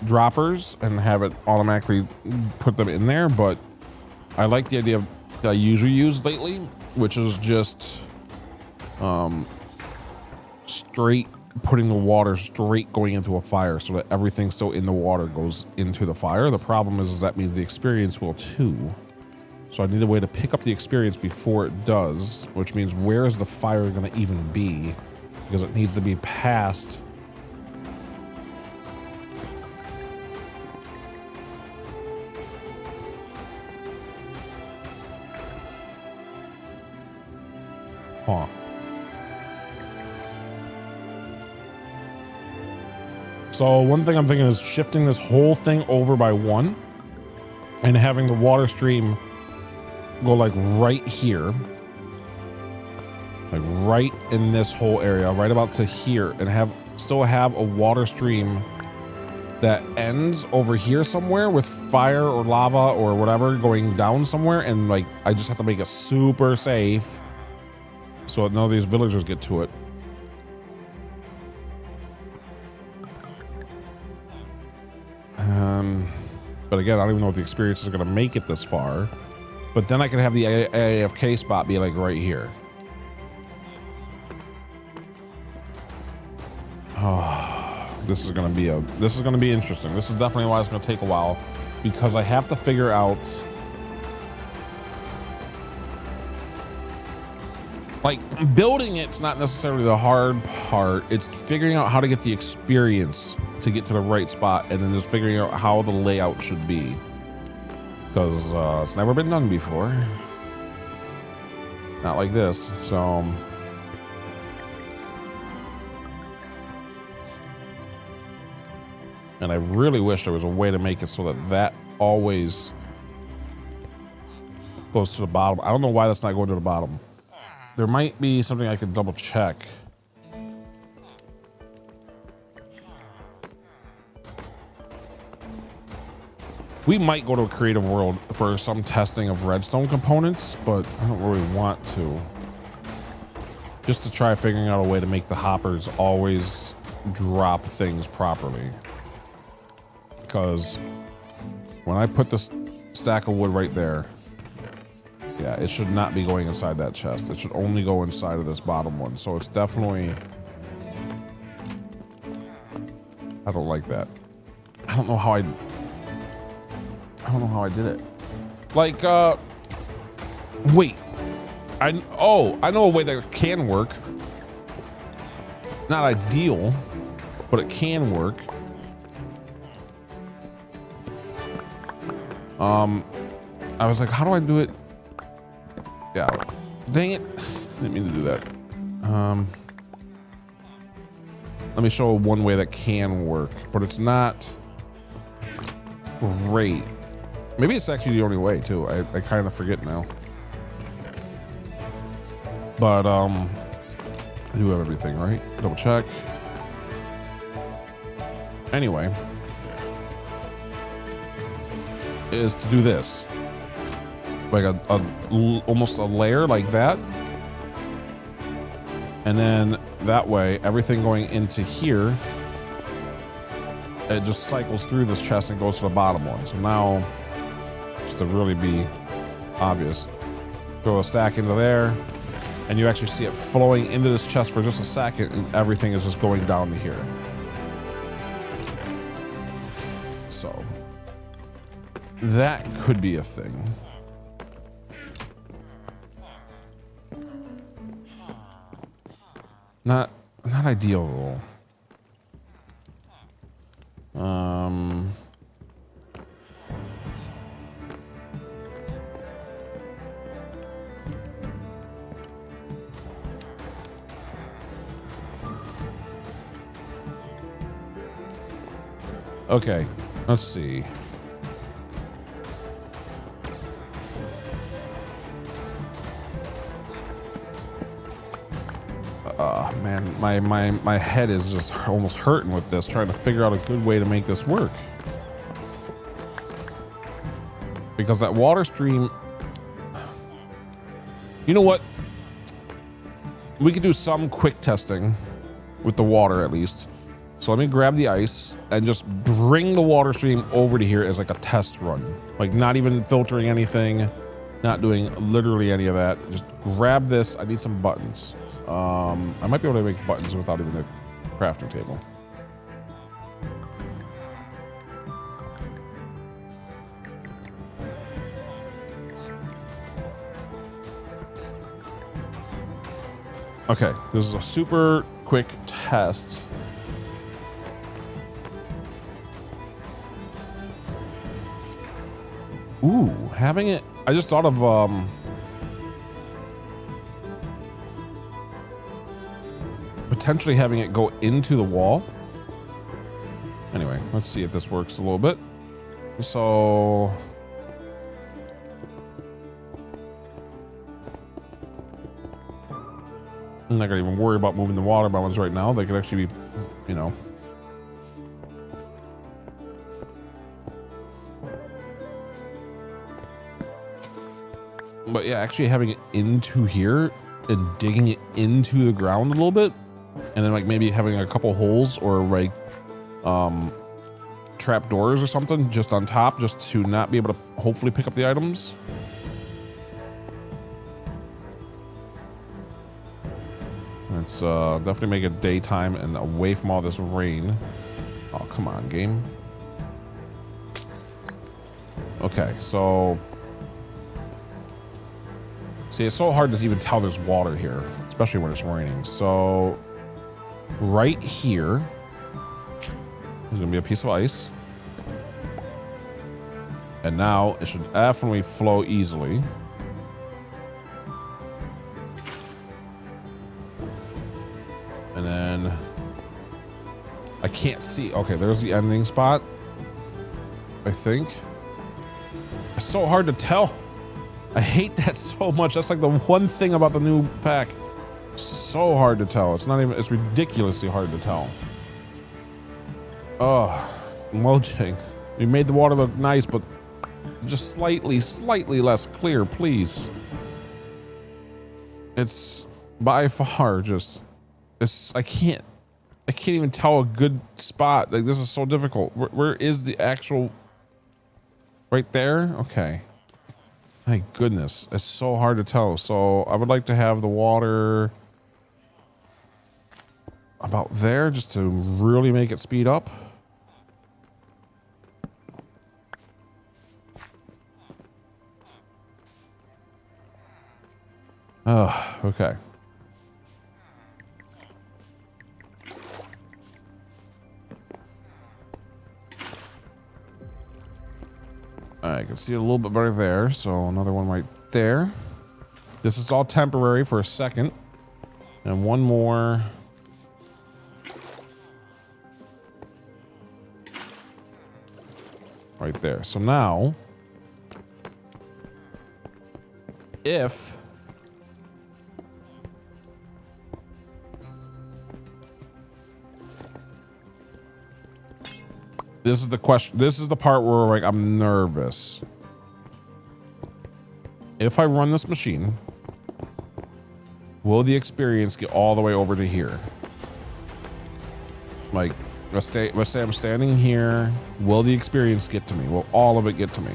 droppers and have it automatically put them in there, but I like the idea that I usually use lately, which is just straight putting the water straight going into a fire so that everything still in the water goes into the fire. The problem is that means the experience will too. So I need a way to pick up the experience before it does, which means where is the fire going to even be? Because it needs to be past. Huh. So one thing I'm thinking is shifting this whole thing over by one and having the water stream go like right here. Like right in this whole area, right about to here, and still have a water stream that ends over here somewhere with fire or lava or whatever going down somewhere, and like I just have to make it super safe so that none of these villagers get to it. But again, I don't even know if the experience is going to make it this far. But then I can have the AFK spot be like right here. Oh, this is gonna be interesting. This is definitely why it's gonna take a while, because I have to figure out, like, building it's not necessarily the hard part. It's figuring out how to get the experience to get to the right spot, and then just figuring out how the layout should be. because it's never been done before. Not like this. So and I really wish there was a way to make it so that that always goes to the bottom. I don't know why that's not going to the bottom. There might be something I could double check. We might go to a creative world for some testing of redstone components, but I don't really want to. Just to try figuring out a way to make the hoppers always drop things properly. Because when I put this stack of wood right there, yeah, it should not be going inside that chest. It should only go inside of this bottom one. So it's definitely, I don't like that. I don't know how I did it. Like, wait, I know a way that can work. Not ideal, but it can work. I was like, how do I do it? Yeah, dang it. Didn't mean to do that. Let me show one way that can work, but it's not great. Maybe it's actually the only way too. I kind of forget now. But I do have everything, right? Double check. Anyway, is to do this. Like almost a layer like that. And then that way, everything going into here, it just cycles through this chest and goes to the bottom one. So now, just to really be obvious, throw a stack into there, and you actually see it flowing into this chest for just a second, and everything is just going down to here. So that could be a thing. Not ideal at all. Okay, let's see. Man, my head is just almost hurting with this, trying to figure out a good way to make this work. Because that water stream, you know what? We could do some quick testing with the water at least. So let me grab the ice and just bring the water stream over to here as like a test run. Like not even filtering anything, not doing literally any of that. Just grab this. I need some buttons. I might be able to make buttons without even a crafting table. Okay, this is a super quick test. Ooh, having it, I just thought of, potentially having it go into the wall. Anyway, let's see if this works a little bit. So I'm not gonna even worry about moving the water bottles right now. They could actually be, you know. But yeah, actually having it into here and digging it into the ground a little bit, and then like maybe having a couple holes or like trap doors or something just on top, just to not be able to hopefully pick up the items. Let's definitely make it daytime and away from all this rain. Oh, come on, game. Okay, so see, it's so hard to even tell there's water here, especially when it's raining. So right here, there's gonna be a piece of ice. And now it should definitely flow easily. And then I can't see. Okay, there's the ending spot, I think. It's so hard to tell. I hate that so much. That's like the one thing about the new pack. So hard to tell. It's not even, it's ridiculously hard to tell. Oh, Mojang. You made the water look nice, but just slightly less clear, please. It's by far just, I can't even tell a good spot. Like, this is so difficult. Where is the actual, right there? Okay. Thank goodness. It's so hard to tell. So I would like to have the water about there just to really make it speed up. Oh, okay. I can see it a little bit better there. So another one right there. This is all temporary for a second. And one more. Right there. So now, if this is the question, this is the part where like I'm nervous. If I run this machine, will the experience get all the way over to here? Like, let's say I'm standing here. Will the experience get to me? Will all of it get to me?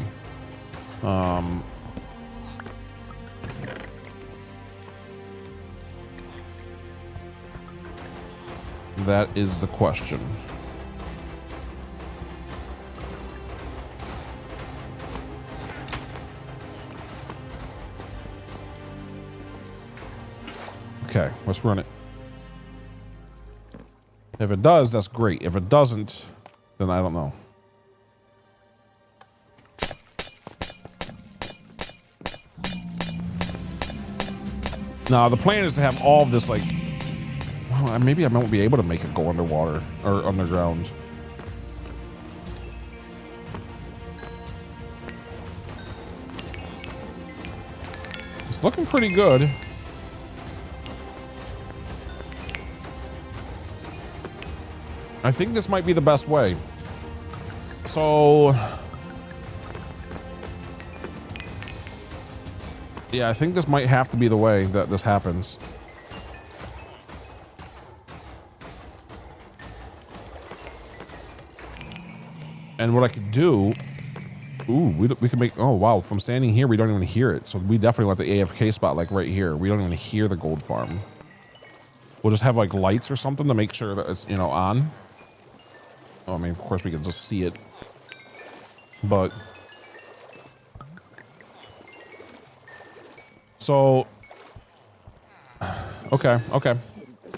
That is the question. Okay, let's run it. If it does, that's great. If it doesn't, then I don't know. Now, the plan is to have all of this, like, well, maybe I won't be able to make it go underwater or underground. It's looking pretty good. I think this might be the best way. So, yeah, I think this might have to be the way that this happens. And what I could do, ooh, we can make, oh wow, from standing here, we don't even hear it. So we definitely want the AFK spot like right here. We don't even hear the gold farm. We'll just have like lights or something to make sure that it's, you know, on. Oh, I mean, of course we can just see it, but so, okay.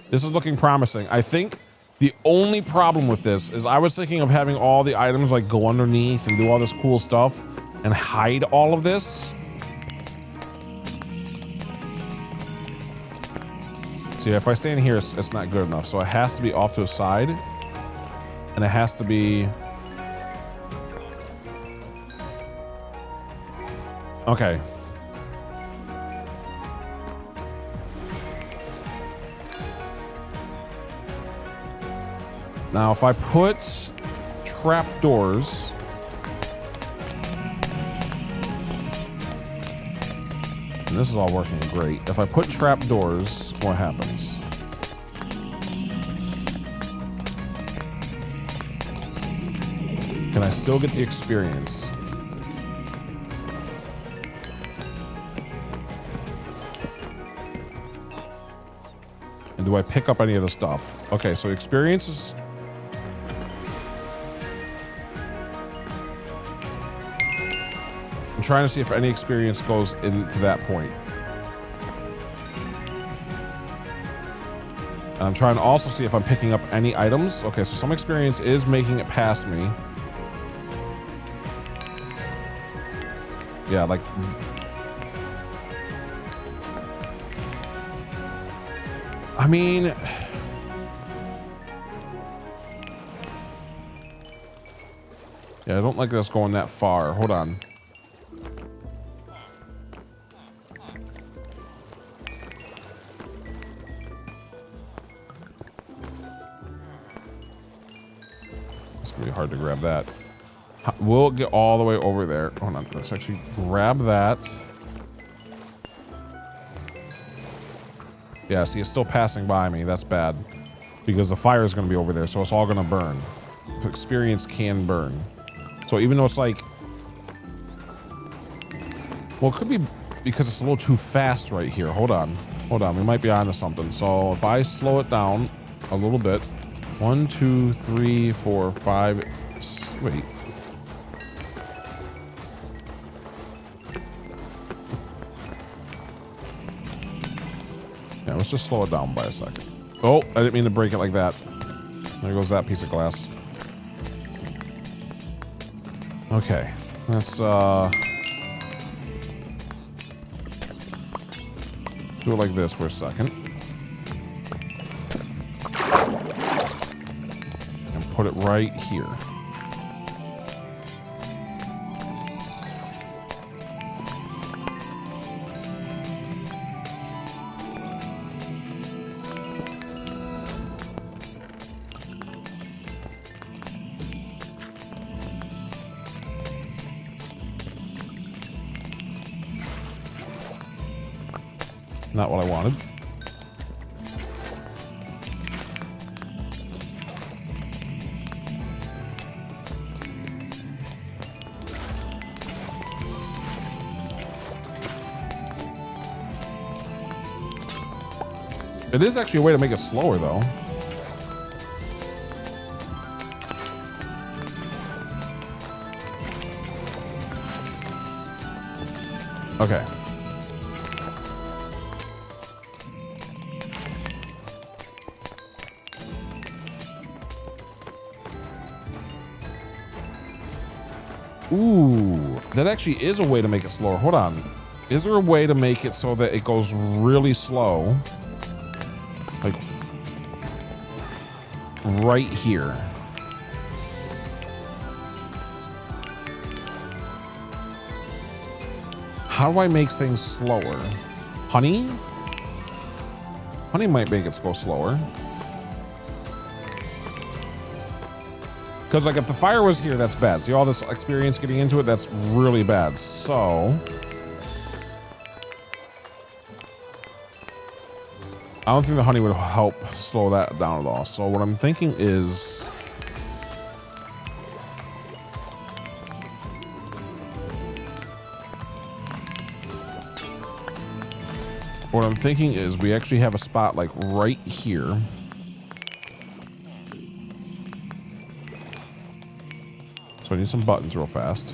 This is looking promising. I think the only problem with this is I was thinking of having all the items like go underneath and do all this cool stuff and hide all of this. See, if I stand here, it's not good enough. So it has to be off to the side. And it has to be... Okay. Now, if I put trapdoors... And this is all working great. If I put trapdoors, what happens? Can I still get the experience? And do I pick up any of the stuff? Okay, so experience is... I'm trying to see if any experience goes into that point. And I'm trying to also see if I'm picking up any items. Okay, so some experience is making it past me. Yeah, like. I mean. Yeah, I don't like us going that far. Hold on. It's gonna be hard to grab that. We'll get all the way over there. Hold on, let's actually grab that. Yeah, see, it's still passing by me. That's bad. Because the fire is gonna be over there, so it's all gonna burn. Experience can burn. So even though it's like, well, it could be because it's a little too fast right here. Hold on, we might be onto something. So if I slow it down a little bit, 1, 2, 3, 4, 5, wait. Yeah, let's just slow it down by a second. Oh, I didn't mean to break it like that. There goes that piece of glass. Okay, let's do it like this for a second. And put it right here. Not what I wanted. It is actually a way to make it slower, though. Okay. Ooh, that actually is a way to make it slower. Hold on. Is there a way to make it so that it goes really slow? Like right here. How do I make things slower? Honey? Honey might make it go slower. Because like if the fire was here, that's bad. See all this experience getting into it? That's really bad. So I don't think the honey would help slow that down at all. So what I'm thinking is we actually have a spot like right here. So I need some buttons real fast.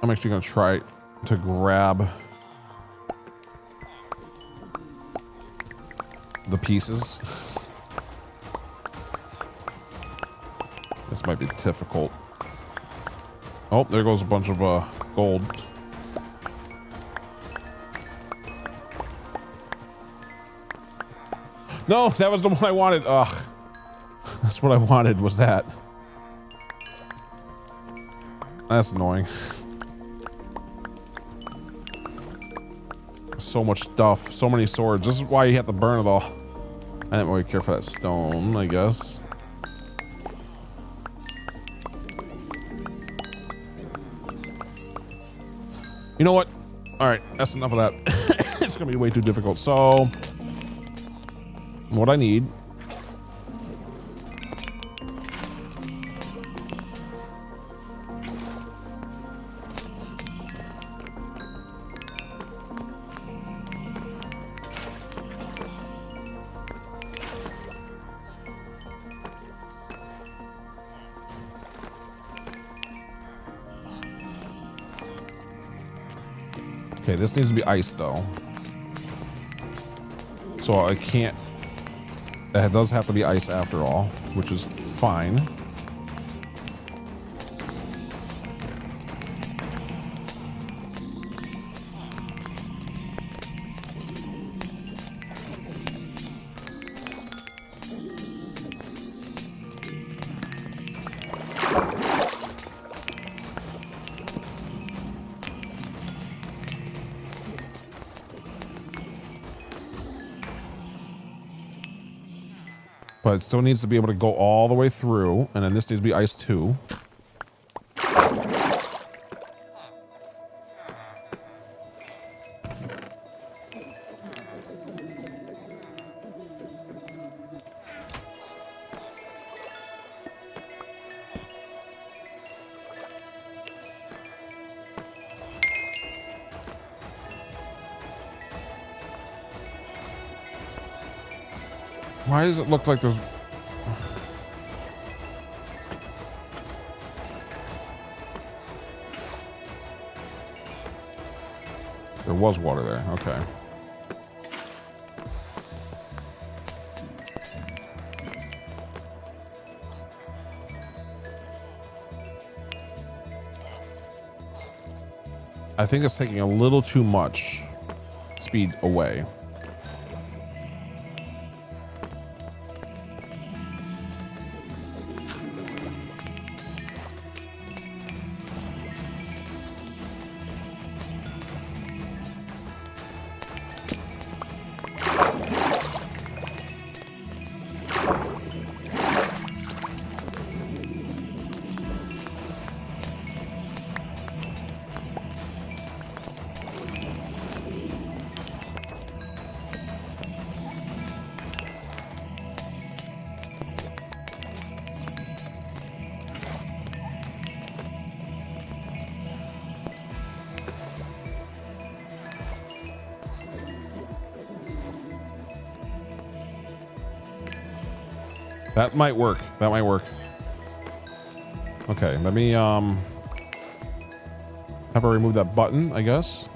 I'm actually going to try to grab the pieces. This might be difficult. Oh, there goes a bunch of gold. No, that was the one I wanted. Ugh. That's what I wanted, was that. That's annoying. So much stuff, so many swords. This is why you have to burn it all. I didn't really care for that stone, I guess. You know what? All right, that's enough of that. It's gonna be way too difficult. So, what I need. Okay, this needs to be iced though. So I can't, it does have to be ice after all, which is fine. But it still needs to be able to go all the way through, and then this needs to be iced too. Why does it look like there's... There was water there, okay. I think it's taking a little too much speed away. That might work. That might work. Okay, let me have her remove that button, I guess.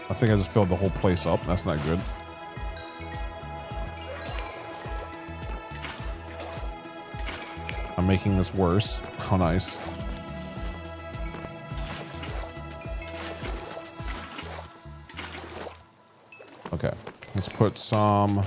I think I just filled the whole place up. That's not good. I'm making this worse. How nice. Okay, let's put some...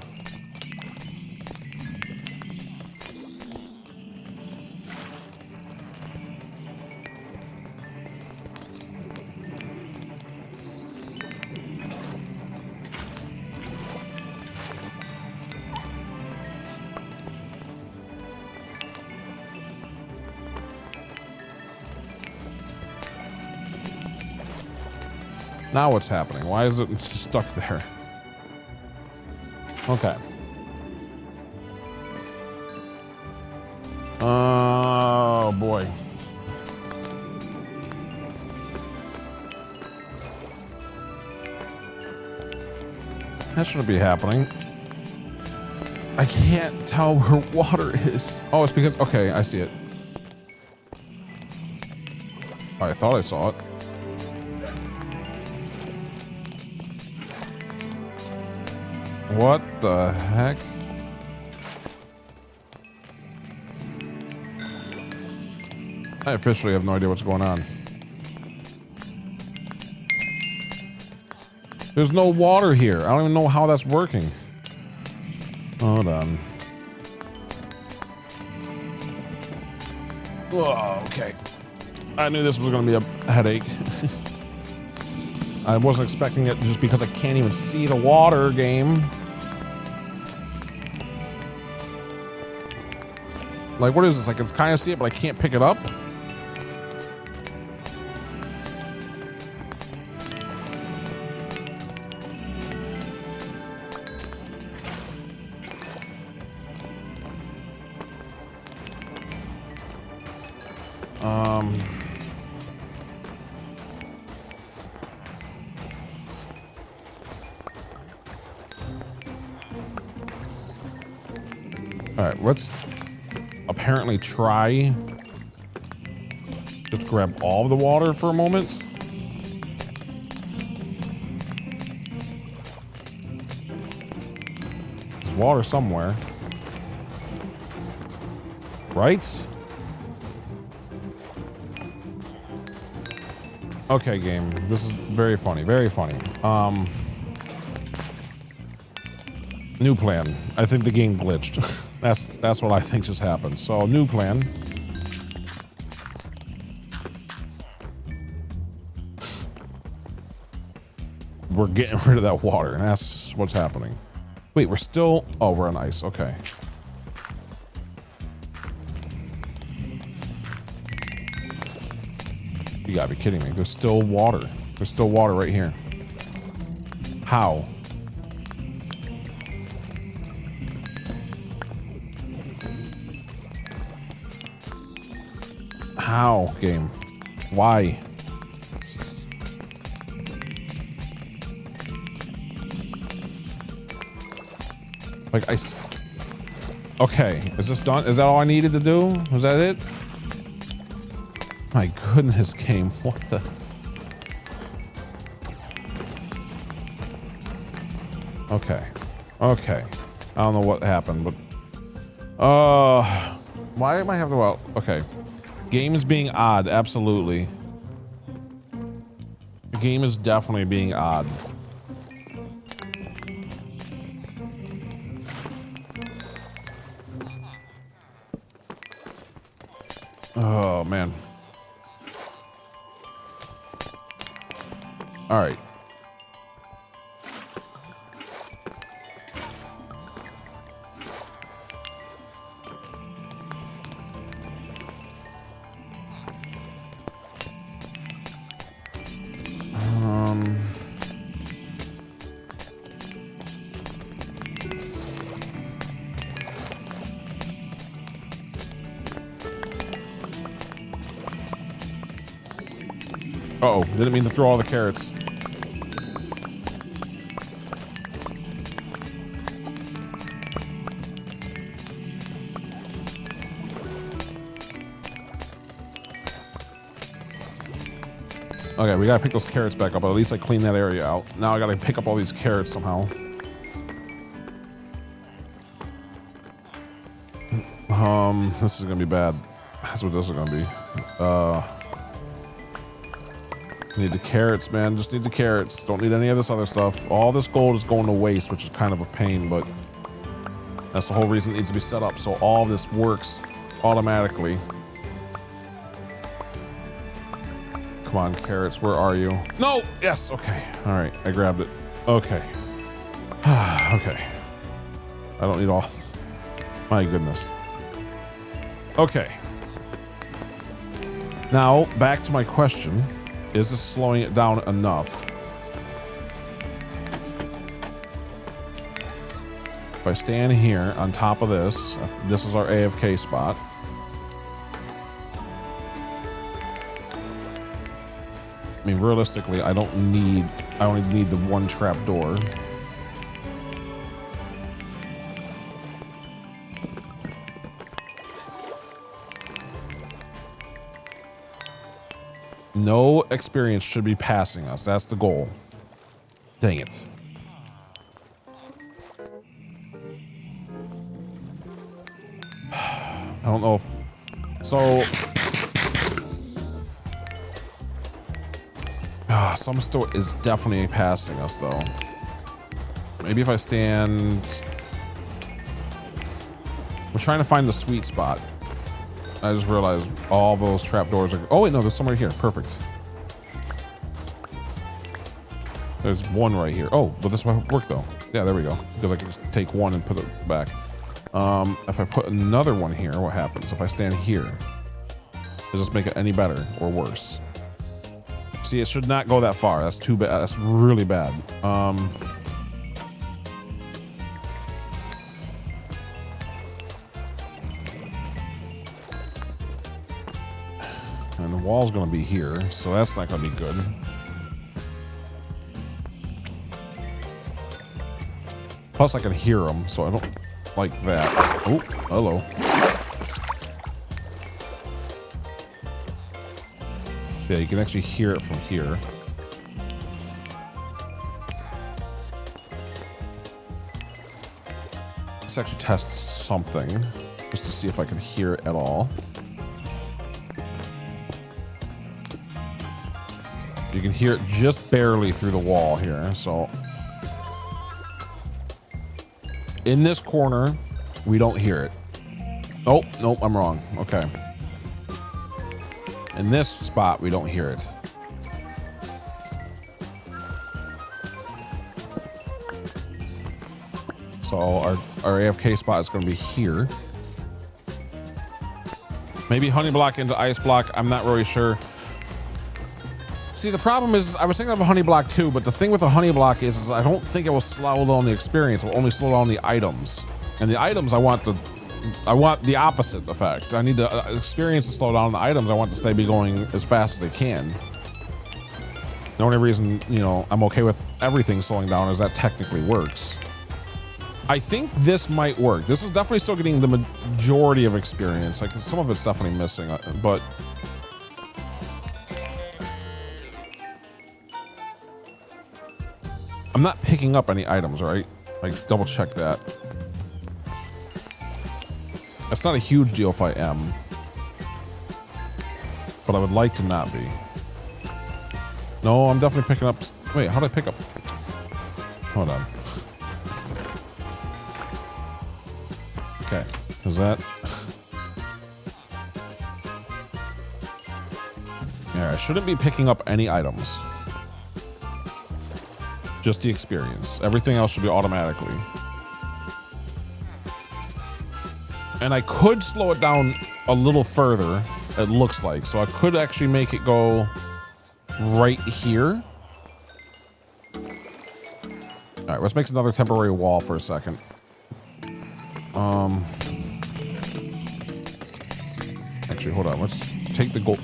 Now what's happening? Why is it stuck there? Okay. Oh boy. That shouldn't be happening. I can't tell where water is. Oh, it's because, okay, I see it. I thought I saw it. What the heck? I officially have no idea what's going on. There's no water here. I don't even know how that's working. Hold on. Oh, okay. I knew this was going to be a headache. I wasn't expecting it just because I can't even see the water game. Like, what is this? Like, it's kind of see it, but I can't pick it up. All right, let's apparently try grab all of the water for a moment. There's water somewhere. Right? Okay, game. This is very funny. Very funny. New plan. I think the game glitched. That's what I think just happened. So, new plan. We're getting rid of that water. That's what's happening. Wait, we're still... Oh, we're on ice. Okay. You gotta be kidding me. There's still water. There's still water right here. How? How, game? Why? Like, okay, is this done? Is that all I needed to do? Was that it? My goodness, game. What the? Okay. Okay. I don't know what happened, but... why am I having to... Well, okay. Game is being odd, absolutely. The game is definitely being odd. Oh, man. All right. Uh-oh, didn't mean to throw all the carrots. Okay, we gotta pick those carrots back up, but at least I cleaned that area out. Now I gotta pick up all these carrots somehow. This is gonna be bad. That's what this is gonna be. Need the carrots, man. Just need the carrots. Don't need any of this other stuff. All this gold is going to waste, which is kind of a pain, but that's the whole reason it needs to be set up, so all of this works automatically. Come on, carrots, where are you? No! Yes, okay. All right, I grabbed it. Okay. Okay. I don't need all... My goodness. Okay. Now, back to my question. Is this slowing it down enough? If I stand here on top of this, this is our AFK spot. I mean, realistically, I only need the one trap door. No experience should be passing us. That's the goal. Dang it. I don't know if... So... some store is definitely passing us, though. Maybe if I stand... I'm trying to find the sweet spot. I just realized all those trapdoors are... Oh, wait, no, there's some right here. Perfect. There's one right here. Oh, but this might work, though. Yeah, there we go. Because I can just take one and put it back. If I put another one here, what happens? If I stand here, does this make it any better or worse? See, it should not go that far. That's too bad. That's really bad. And the wall's going to be here, so that's not going to be good. Plus, I can hear them, so I don't like that. Oh, hello. Yeah, you can actually hear it from here. Let's actually test something just to see if I can hear it at all. You can hear it just barely through the wall here. So in this corner, we don't hear it. Oh, nope, I'm wrong. Okay. In this spot, we don't hear it. So our AFK spot is going to be here. Maybe honey block into ice block. I'm not really sure. See, the problem is I was thinking of a honey block too, but the thing with the honey block is I don't think it will slow down the experience. It will only slow down the items. And the items, I want the opposite effect. I need the experience to slow down. The items, I want to stay be going as fast as they can. The only reason, you know, I'm okay with everything slowing down is that technically works. I think this might work. This is definitely still getting the majority of experience. Like some of it's definitely missing, but I'm not picking up any items, right? Like double check that. It's not a huge deal if I am, but I would like to not be. No, I'm definitely picking up. Wait, how do I pick up? Hold on. Okay, is that? Yeah, I shouldn't be picking up any items. Just the experience. Everything else should be automatically. And I could slow it down a little further, it looks like. So I could actually make it go right here. All right, let's make another temporary wall for a second. Actually, hold on. Let's take the gold.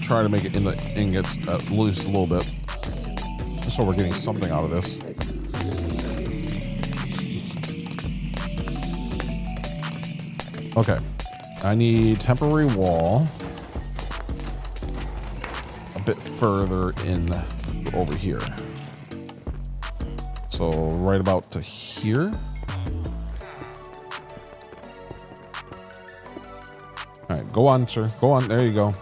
Try to make it in the ingots at least a little bit. Just so we're getting something out of this. Okay. I need temporary wall. A bit further in over here. So right about to here. All right, go on, sir. Go on. There you go.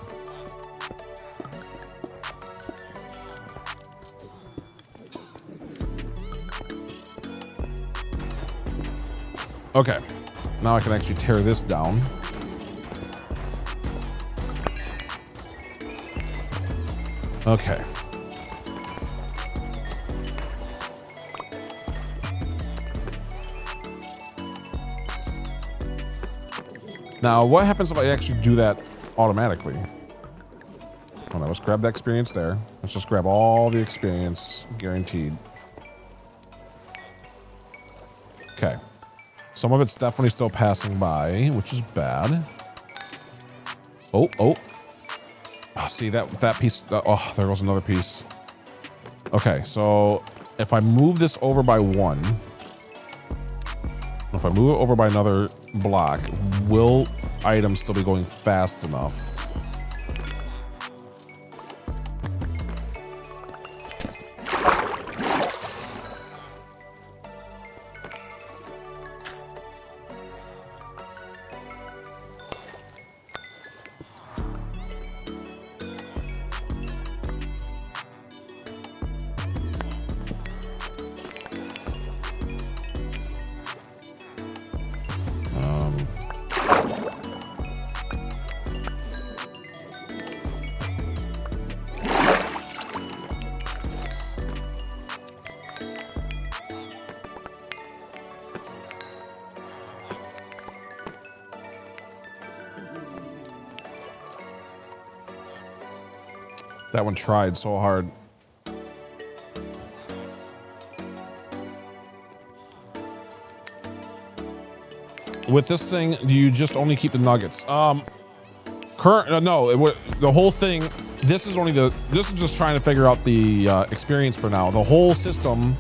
Okay. Now I can actually tear this down. Okay. Now, what happens if I actually do that automatically? Hold on, let's grab that experience there. Let's just grab all the experience, guaranteed. Okay. Some of it's definitely still passing by, which is bad. Oh. Oh, see that piece. Oh, there goes another piece. Okay, so if I move this over by one, if I move it over by another block, will items still be going fast enough? That one tried so hard. With this thing, do you just only keep the nuggets? No, the whole thing. This is just trying to figure out the experience for now. The whole system,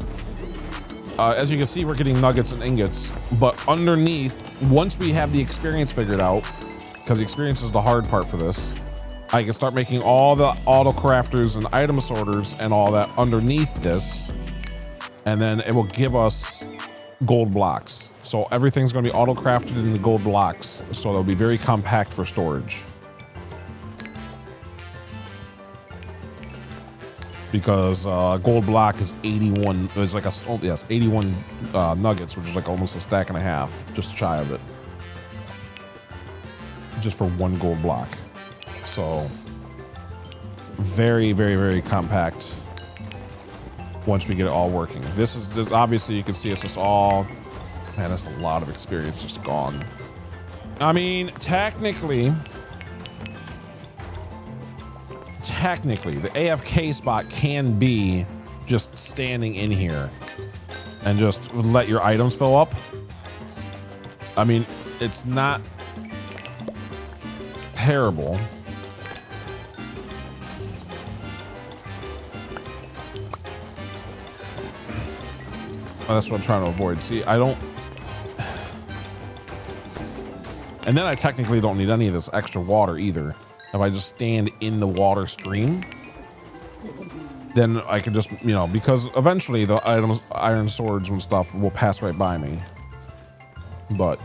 as you can see, we're getting nuggets and ingots. But underneath, once we have the experience figured out, because the experience is the hard part for this. I can start making all the auto crafters and item sorters and all that underneath this, and then it will give us gold blocks. So everything's going to be auto crafted into gold blocks, so they'll be very compact for storage. Because gold block is 81. It's like 81 nuggets, which is like almost a stack and a half, just shy of it, just for one gold block. So very, very, very compact once we get it all working. This obviously, you can see it's just all, man, that's a lot of experience just gone. I mean, technically, the AFK spot can be just standing in here and just let your items fill up. I mean, it's not terrible. Oh, that's what I'm trying to avoid. See, I don't... And then I technically don't need any of this extra water either. If I just stand in the water stream, then I can just, you know, because eventually the items, iron swords and stuff will pass right by me. But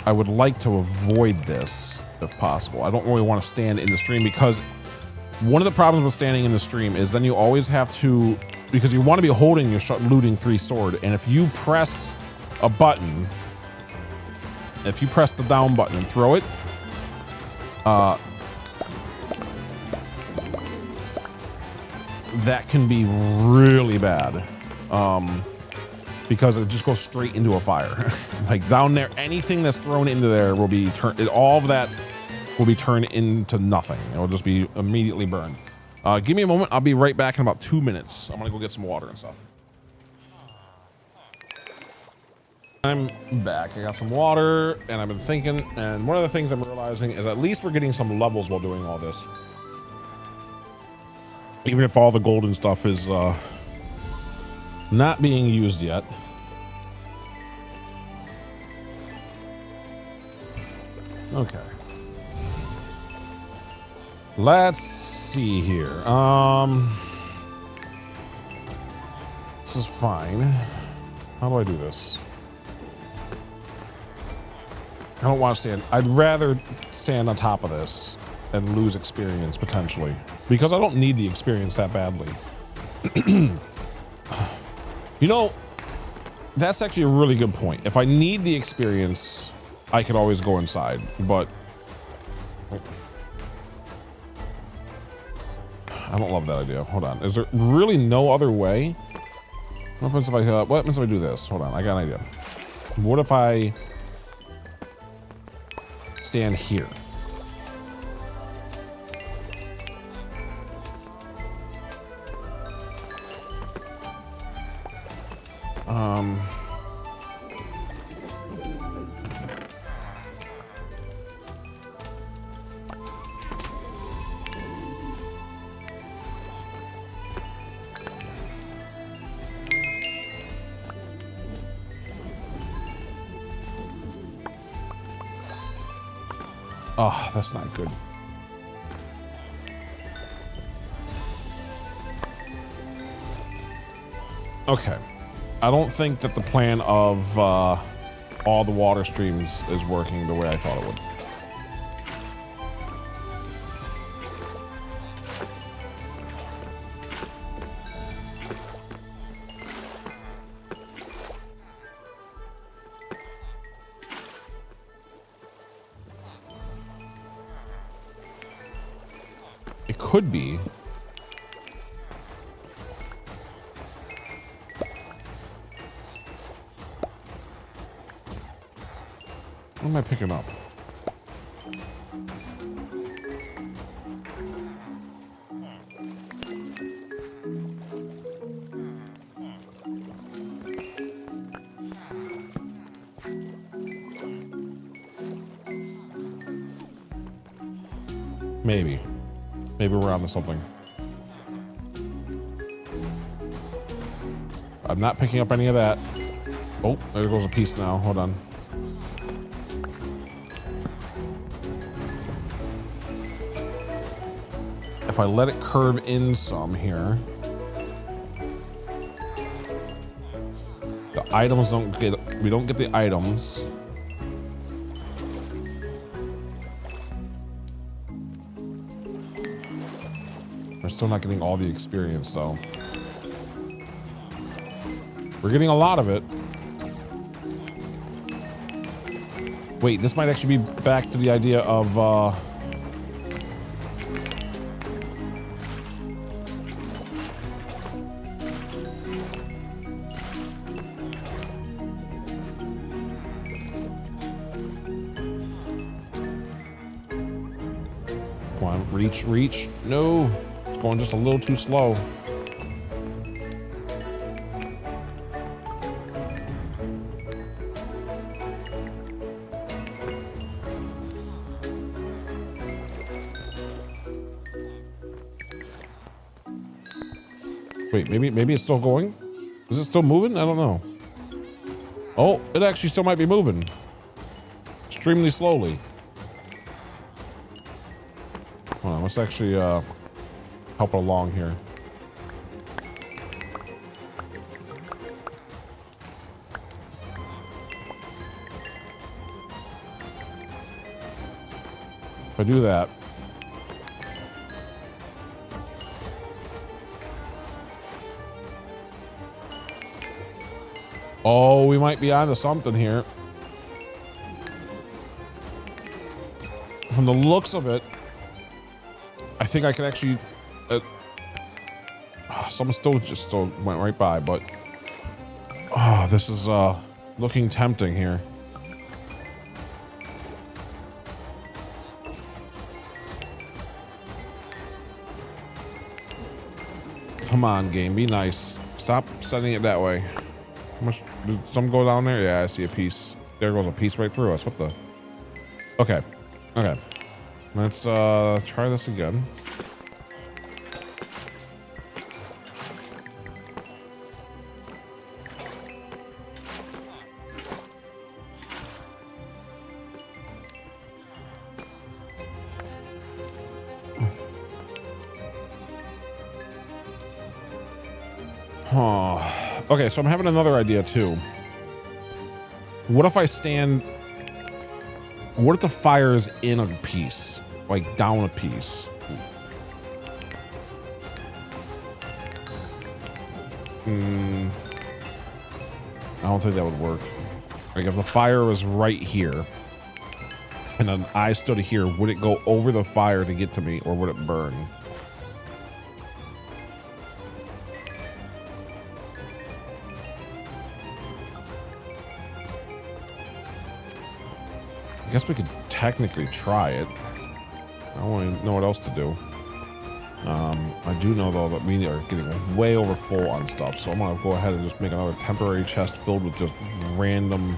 I would like to avoid this if possible. I don't really want to stand in the stream, because one of the problems with standing in the stream is then you always have to, because you want to be holding your looting 3 sword, and if you press a button, if you press the down button and throw it, that can be really bad, because it just goes straight into a fire. Like down there, anything that's thrown into there will be turned. All of that will be turned into nothing. It will just be immediately burned. Give me a moment. I'll be right back in about 2 minutes. I'm gonna go get some water and stuff. I'm back. I got some water, and I've been thinking, and one of the things I'm realizing is at least we're getting some levels while doing all this. Even if all the golden stuff is not being used yet. Okay. Let's see here. This is fine. How do I do this? I don't want to stand. I'd rather stand on top of this and lose experience potentially, because I don't need the experience that badly. You know, that's actually a really good point. If I need the experience, I could always go inside, but I don't love that idea. Hold on. Is there really no other way? What happens if I do this? Hold on. I got an idea. What if I stand here? Oh, that's not good. Okay. I don't think that the plan of all the water streams is working the way I thought it would. It could be. What am I picking up? Maybe. Maybe we're onto something. I'm not picking up any of that. Oh, there goes a piece now. Hold on. if I let it curve in some here, the items we don't get the items. We're still not getting all the experience though. We're getting a lot of it. Wait, this might actually be back to the idea of come on, reach. No, it's going just a little too slow. Wait, maybe it's still going? Is it still moving? I don't know. Oh, it actually still might be moving. Extremely slowly. Hold on, let's actually help it along here. If I do that, oh, we might be onto something here. From the looks of it, I think I can actually. Someone still went right by, but this is looking tempting here. Come on, game, be nice. Stop setting it that way. How much did some go down there? Yeah, I see a piece. There goes a piece right through us. What the? Okay. Let's try this again. Okay, so I'm having another idea too. What if I stand... What if the fire is in a piece? Like down a piece? I don't think that would work. Like if the fire was right here and then I stood here, would it go over the fire to get to me or would it burn? I guess we could technically try it. I don't really know what else to do. I do know though that we are getting way over full on stuff, so I'm gonna go ahead and just make another temporary chest filled with just random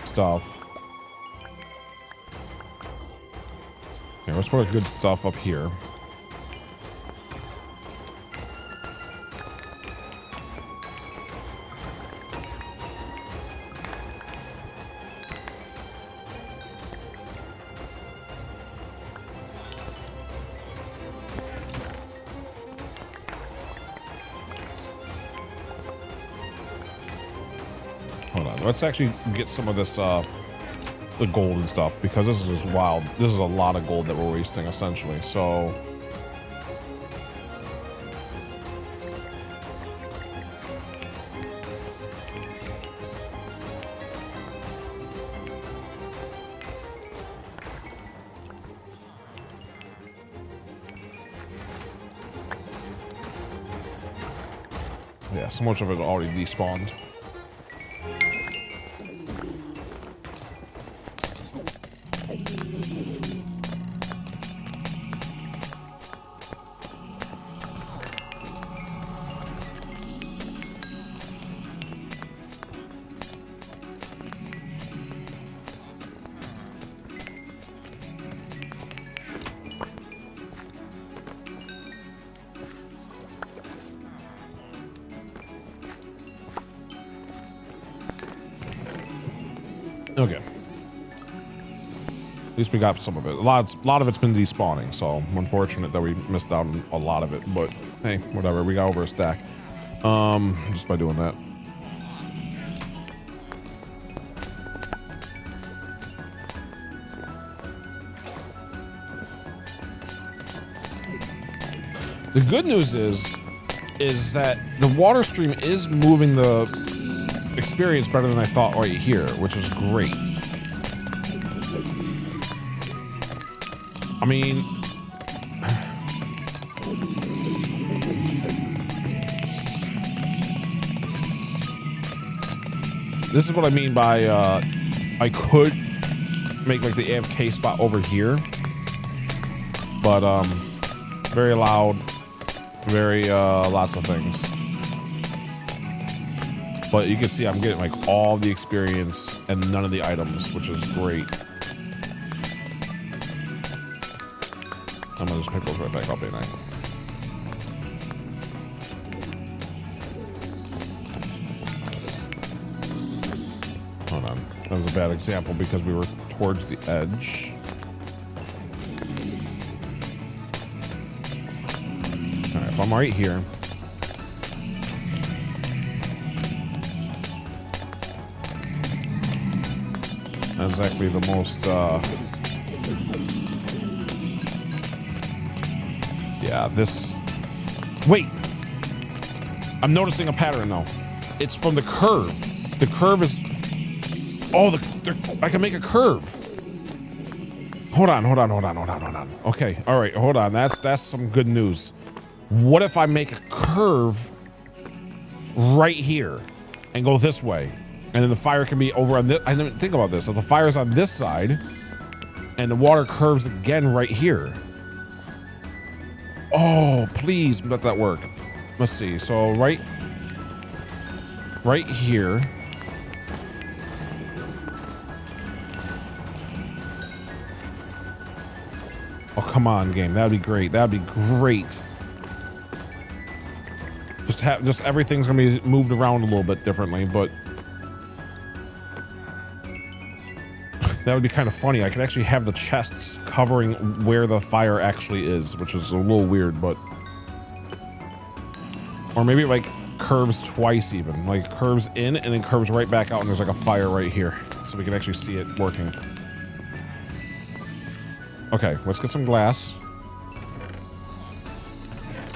stuff. Okay, let's put our good stuff up here. Let's actually get some of this, the gold and stuff, because this is just wild. This is a lot of gold that we're wasting, essentially, so... Yeah, so much of it already despawned. Okay. At least we got some of it. A lot of it's been despawning, so I'm unfortunate that we missed out on a lot of it. But hey, whatever. We got over a stack just by doing that. The good news is that the water stream is moving the experience better than I thought right here, which is great. I mean, this is what I mean by I could make like the AFK spot over here, but very loud, very lots of things. But you can see I'm getting like all the experience and none of the items, which is great. I'm gonna just pick those right back up, ain't I? Hold on. That was a bad example because we were towards the edge. Alright, if I'm right here. That's exactly the most yeah, this... Wait! I'm noticing a pattern now. It's from the curve. The curve is... Oh, I can make a curve. Hold on. Okay, all right, hold on. That's some good news. What if I make a curve right here and go this way? And then the fire can be over on this... I didn't think about this. If the fire's on this side and the water curves again right here. Oh, please let that work. Let's see. So right here. Oh, come on, game. That'd be great. That'd be great. Just everything's gonna be moved around a little bit differently, but that would be kind of funny. I could actually have the chests covering where the fire actually is, which is a little weird, but... Or maybe it like curves twice even. Like curves in and then curves right back out and there's like a fire right here. So we can actually see it working. Okay, let's get some glass.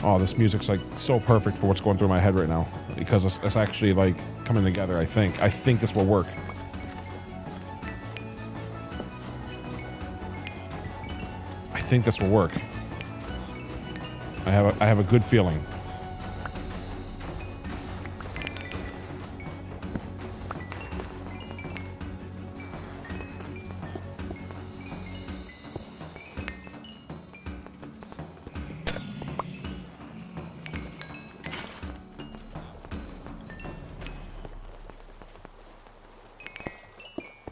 Oh, this music's like so perfect for what's going through my head right now. Because it's actually like coming together, I think. I think this will work. I think this will work. I have a good feeling.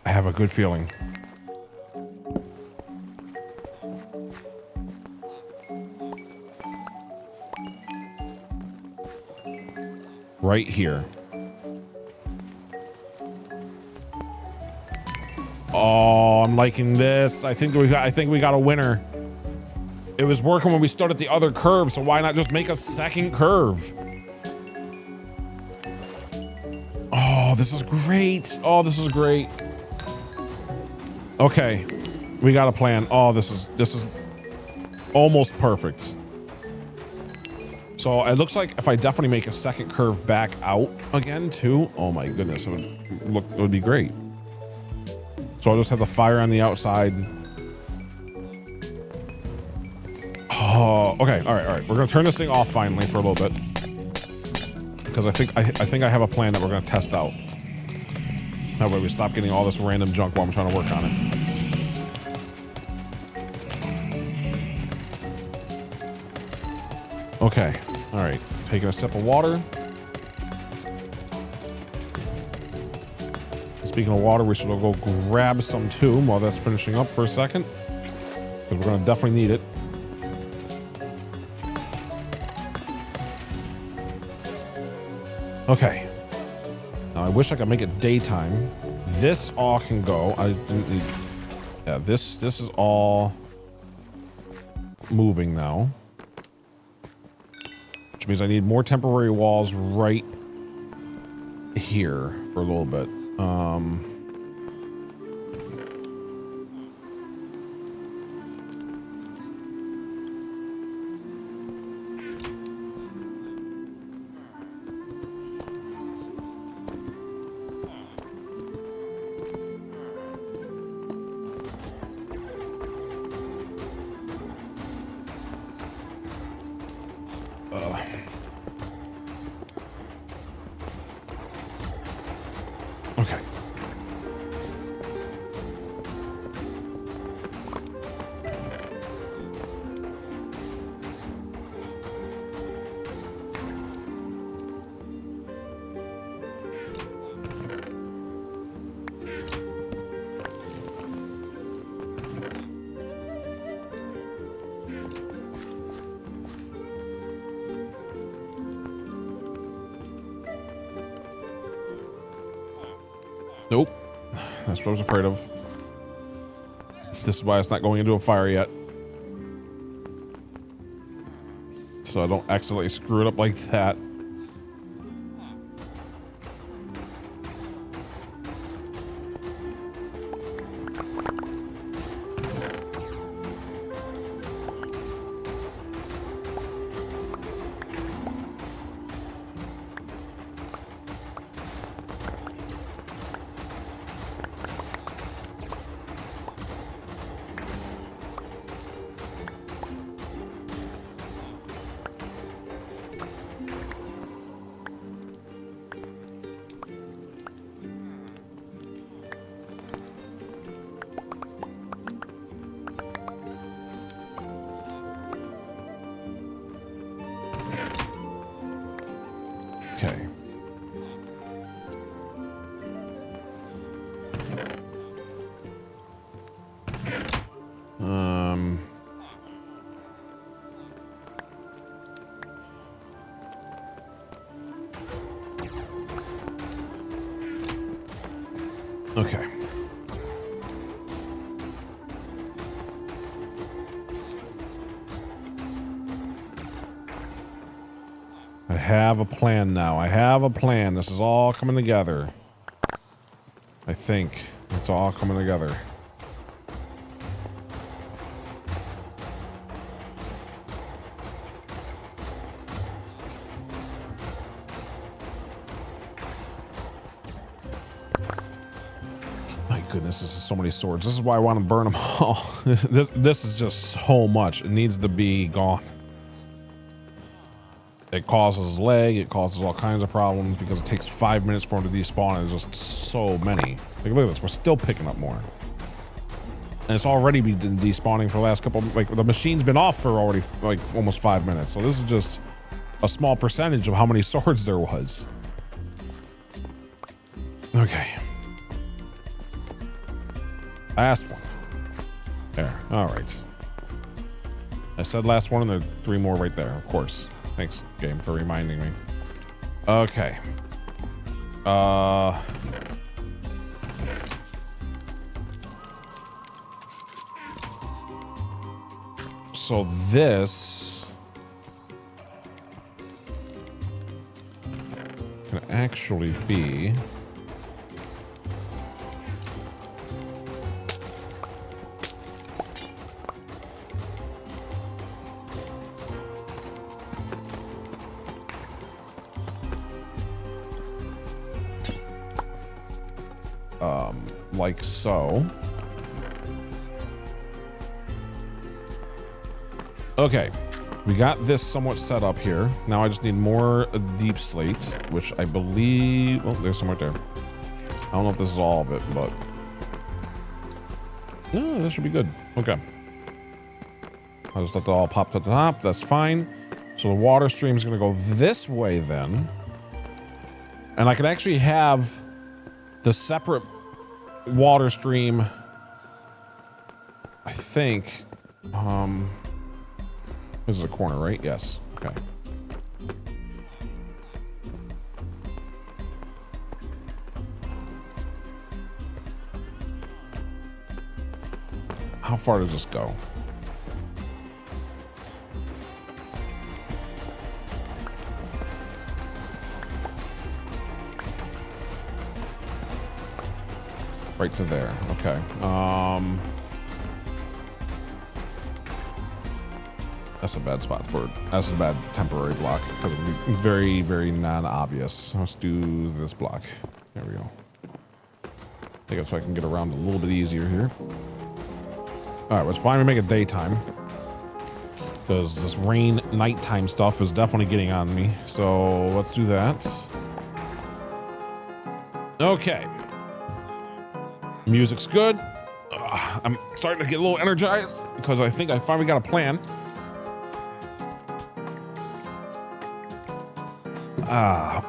I have a good feeling. Right here. Oh, I'm liking this. I think we got a winner. It was working when we started the other curve, so why not just make a second curve? Oh, this is great. Oh, this is great. Okay, we got a plan. Oh, this is almost perfect. So it looks like if I definitely make a second curve back out again too, oh my goodness, it would be great. So I'll just have the fire on the outside. Oh, okay, all right. We're gonna turn this thing off finally for a little bit because I think I have a plan that we're gonna test out. That way we stop getting all this random junk while I'm trying to work on it. Okay, all right. Taking a sip of water. Speaking of water, we should go grab some too while that's finishing up for a second. Because we're gonna definitely need it. Okay. Now I wish I could make it daytime. This all can go. I didn't need... Yeah, yeah, this is all moving now. Which means I need more temporary walls right here for a little bit. Okay. Nope. That's what I was afraid of. This is why it's not going into a fire yet. So I don't accidentally screw it up like that. Okay. Okay. I have a plan now. I have a plan. This is all coming together. I think it's all coming together. My goodness, this is so many swords. This is why I want to burn them all. This is just so much. It needs to be gone. It causes lag, it causes all kinds of problems because it takes 5 minutes for them to despawn, and there's just so many. Like, look at this, we're still picking up more. And it's already been despawning for the last couple, like, the machine's been off for already, like, almost 5 minutes. So this is just a small percentage of how many swords there was. Okay. Last one. There, all right. I said last one, and there are 3 more right there, of course. Thanks, game, for reminding me. Okay. So this can actually be like so. Okay, we got this somewhat set up here. Now I just need more deep slate, which I believe, oh, there's some right there. I don't know if this is all of it, but no, that should be good. Okay, I'll just let it all pop to the top. That's fine. So the water stream is going to go this way then, and I can actually have the separate water stream, I think. This is a corner, right? Yes. Okay. how far does this go? Right to there. Okay. That's a bad spot for, that's a bad temporary block because it would be very, very non-obvious. Let's do this block. There we go. I think that's so I can get around a little bit easier here. All right, let's finally make it daytime because this rain nighttime stuff is definitely getting on me. So let's do that. Okay. Music's good. I'm starting to get a little energized because I think I finally got a plan.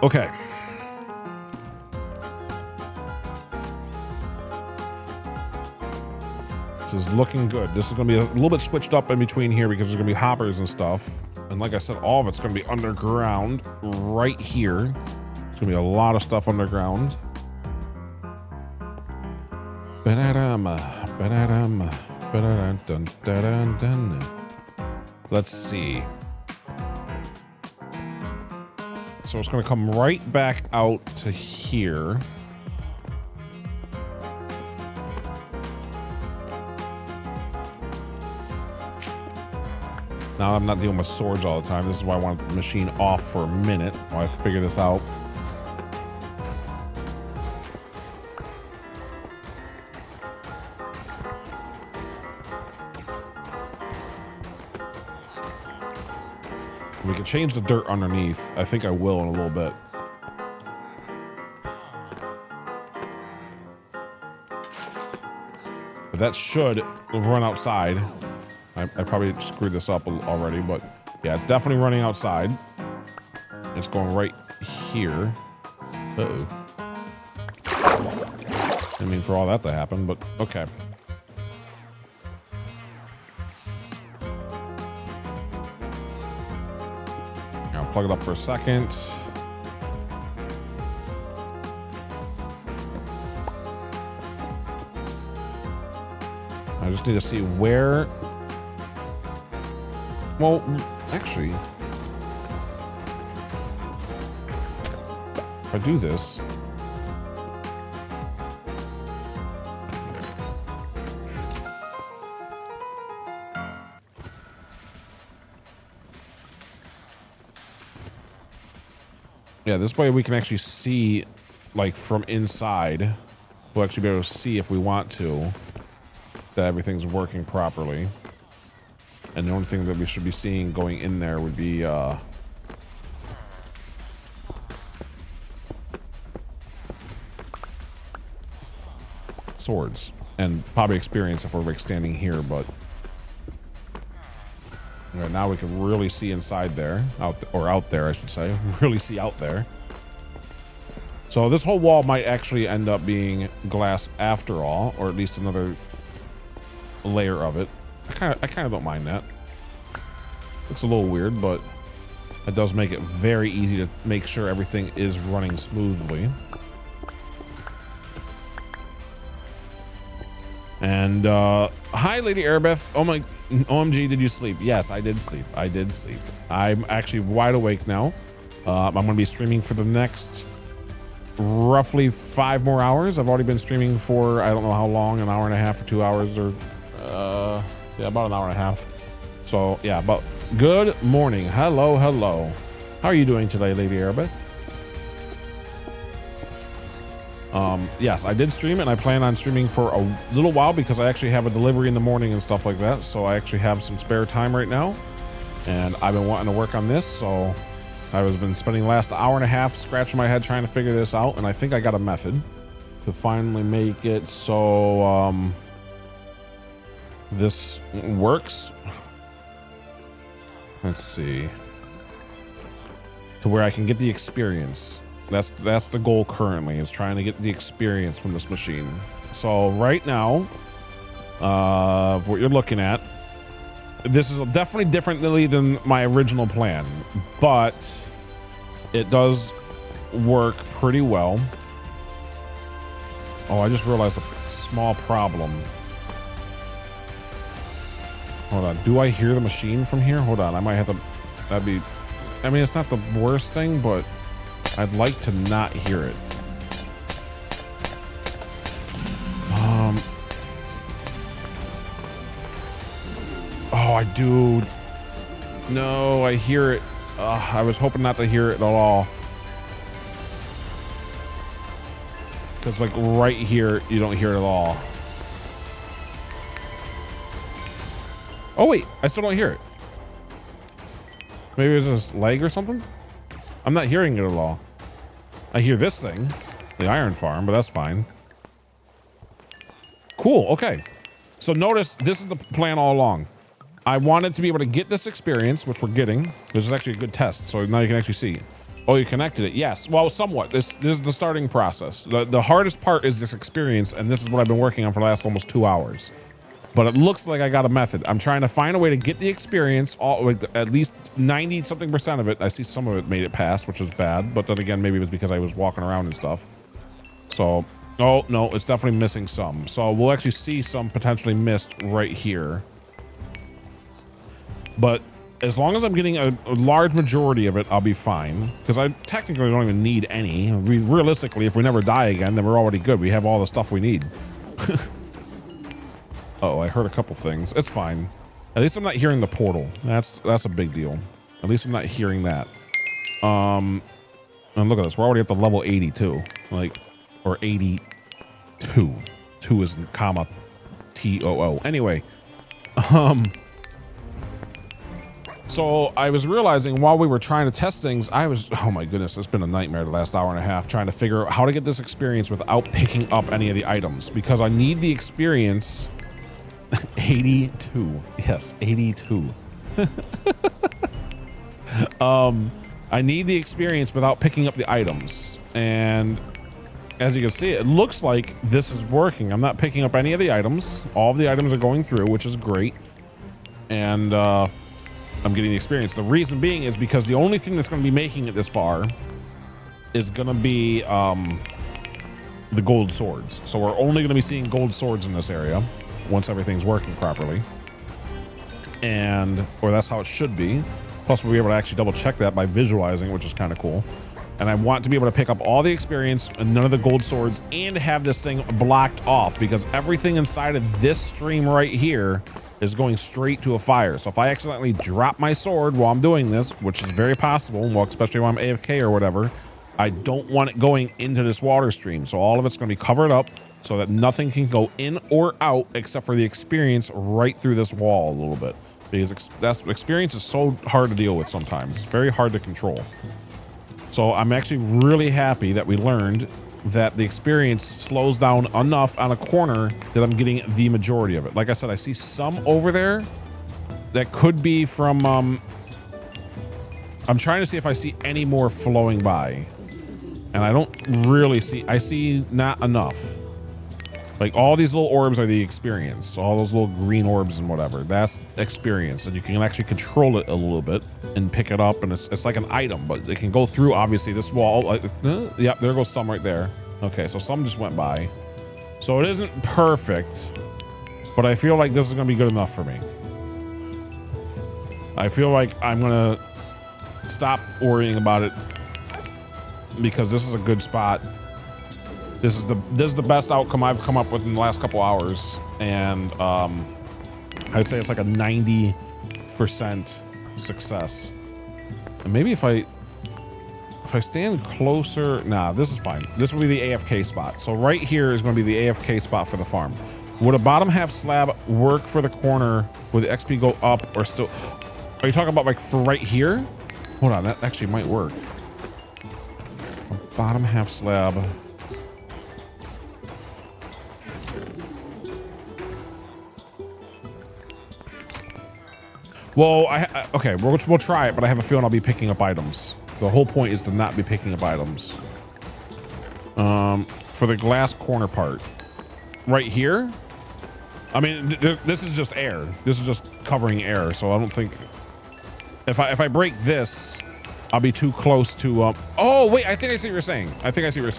Okay. This is looking good. This is going to be a little bit switched up in between here because there's going to be hoppers and stuff. And like I said, all of it's going to be underground right here. There's going to be a lot of stuff underground. Let's see. So it's going to come right back out to here. Now I'm not dealing with swords all the time. This is why I want the machine off for a minute while I figure this out. We can change the dirt underneath. I think I will in a little bit. But that should run outside. I probably screwed this up already, but yeah, it's definitely running outside. It's going right here. Uh-oh. I mean, for all that to happen, but okay. I'll plug it up for a second. I just need to see where. Well, actually, if I do this, yeah, this way we can actually see, like, from inside. We'll actually be able to see if we want to that everything's working properly. And the only thing that we should be seeing going in there would be swords and probably experience if we're like standing here, but right now we can really see inside there, out there I should say, really see out there. So this whole wall might actually end up being glass after all, or at least another layer of it. I kind of don't mind that. Looks a little weird, but it does make it very easy to make sure everything is running smoothly. And hi, Lady Airbeth. Oh my, OMG, did you sleep? Yes, I did sleep. I did sleep. I'm actually wide awake now. I'm going to be streaming for the next roughly 5 more hours. I've already been streaming for I don't know how long, an hour and a half or 2 hours, or yeah, about an hour and a half. So yeah, but good morning. Hello, hello. How are you doing today, Lady Airbeth? Yes, I did stream, and I plan on streaming for a little while because I actually have a delivery in the morning and stuff like that. So I actually have some spare time right now, and I've been wanting to work on this. So I've been spending the last hour and a half scratching my head trying to figure this out, and I think I got a method to finally make it so this works. Let's see. To where I can get the experience. That's the goal currently, is trying to get the experience from this machine. So right now, what you're looking at, this is definitely differently than my original plan, but it does work pretty well. Oh, I just realized a small problem. Hold on. Do I hear the machine from here? Hold on. I might have to. That'd be. I mean, it's not the worst thing, but I'd like to not hear it. Oh, I do. No, I hear it. I was hoping not to hear it at all. Because like right here, you don't hear it at all. Oh wait, I still don't hear it. Maybe it's just lag or something? I'm not hearing it at all. I hear this thing, the iron farm, but that's fine. Cool, okay. So notice this is the plan all along. I wanted to be able to get this experience, which we're getting. This is actually a good test, so now you can actually see. Oh, you connected it. Yes, well, somewhat. This is the starting process. The hardest part is this experience, and this is what I've been working on for the last almost 2 hours. But it looks like I got a method. I'm trying to find a way to get the experience, like at least 90-something% of it. I see some of it made it past, which is bad. But then again, maybe it was because I was walking around and stuff. So, oh, no, it's definitely missing some. So we'll actually see some potentially missed right here. But as long as I'm getting a large majority of it, I'll be fine. Because I technically don't even need any. Realistically, if we never die again, then we're already good. We have all the stuff we need. Oh, I heard a couple things. It's fine. At least I'm not hearing the portal. That's a big deal. At least I'm not hearing that. And look at this. We're already at the level 82. Like, or 82. 2 is comma T-O-O. Anyway. So I was realizing while we were trying to test things, oh my goodness, it's been a nightmare the last hour and a half trying to figure out how to get this experience without picking up any of the items. Because I need the experience. 82. Yes, 82. I need the experience without picking up the items. And as you can see, it looks like this is working. I'm not picking up any of the items. All of the items are going through, which is great. And I'm getting the experience. The reason being is because the only thing that's going to be making it this far is going to be the gold swords. So we're only going to be seeing gold swords in this area once everything's working properly. Or that's how it should be. Plus we'll be able to actually double check that by visualizing, which is kind of cool. And I want to be able to pick up all the experience and none of the gold swords and have this thing blocked off, because everything inside of this stream right here is going straight to a fire. So if I accidentally drop my sword while I'm doing this, which is very possible, well, especially when I'm AFK or whatever, I don't want it going into this water stream. So all of it's going to be covered up so that nothing can go in or out except for the experience right through this wall a little bit. Because experience is so hard to deal with sometimes. It's very hard to control. So I'm actually really happy that we learned that the experience slows down enough on a corner that I'm getting the majority of it. Like I said, I see some over there that could be from, I'm trying to see if I see any more flowing by. And I don't really see, I see not enough. Like all these little orbs are the experience. All those little green orbs and whatever, that's experience. And you can actually control it a little bit and pick it up. And it's like an item, but it can go through obviously this wall. Like, yeah, there goes some right there. Okay, so some just went by. So it isn't perfect, but I feel like this is gonna be good enough for me. I feel like I'm gonna stop worrying about it because this is a good spot. This is the best outcome I've come up with in the last couple hours, and I'd say it's like a 90% success. And maybe if I stand closer, nah, this is fine. This will be the AFK spot. So right here is going to be the AFK spot for the farm. Would a bottom half slab work for the corner? Would the XP go up or still? Are you talking about like for right here? Hold on, that actually might work. A bottom half slab. Well, okay, we'll try it, but I have a feeling I'll be picking up items. The whole point is to not be picking up items. For the glass corner part, right here. I mean, this is just air. This is just covering air, so I don't think. If I break this, I'll be too close to. Oh wait, I think I see what you're saying. I see what you're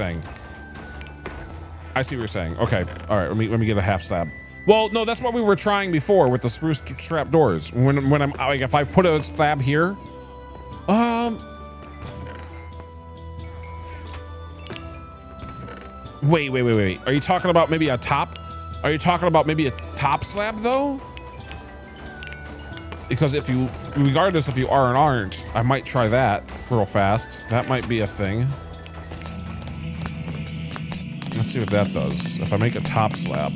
saying. Okay, all right. Let me get a half slab. Well, no, that's what we were trying before with the spruce trap doors. When I'm like, if I put a slab here, wait. Are you talking about maybe a top? Are you talking about maybe a top slab though? Because if you, regardless if you are and aren't, I might try that real fast. That might be a thing. Let's see what that does. If I make a top slab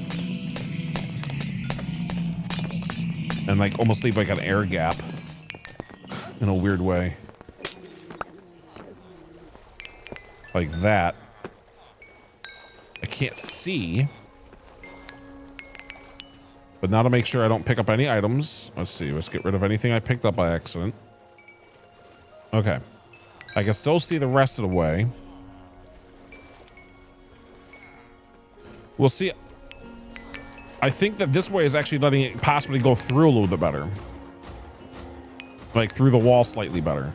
and like almost leave like an air gap in a weird way. Like that. I can't see. But now to make sure I don't pick up any items. Let's see. Let's get rid of anything I picked up by accident. Okay. I can still see the rest of the way. We'll see. I think that this way is actually letting it possibly go through a little bit better. Like through the wall slightly better.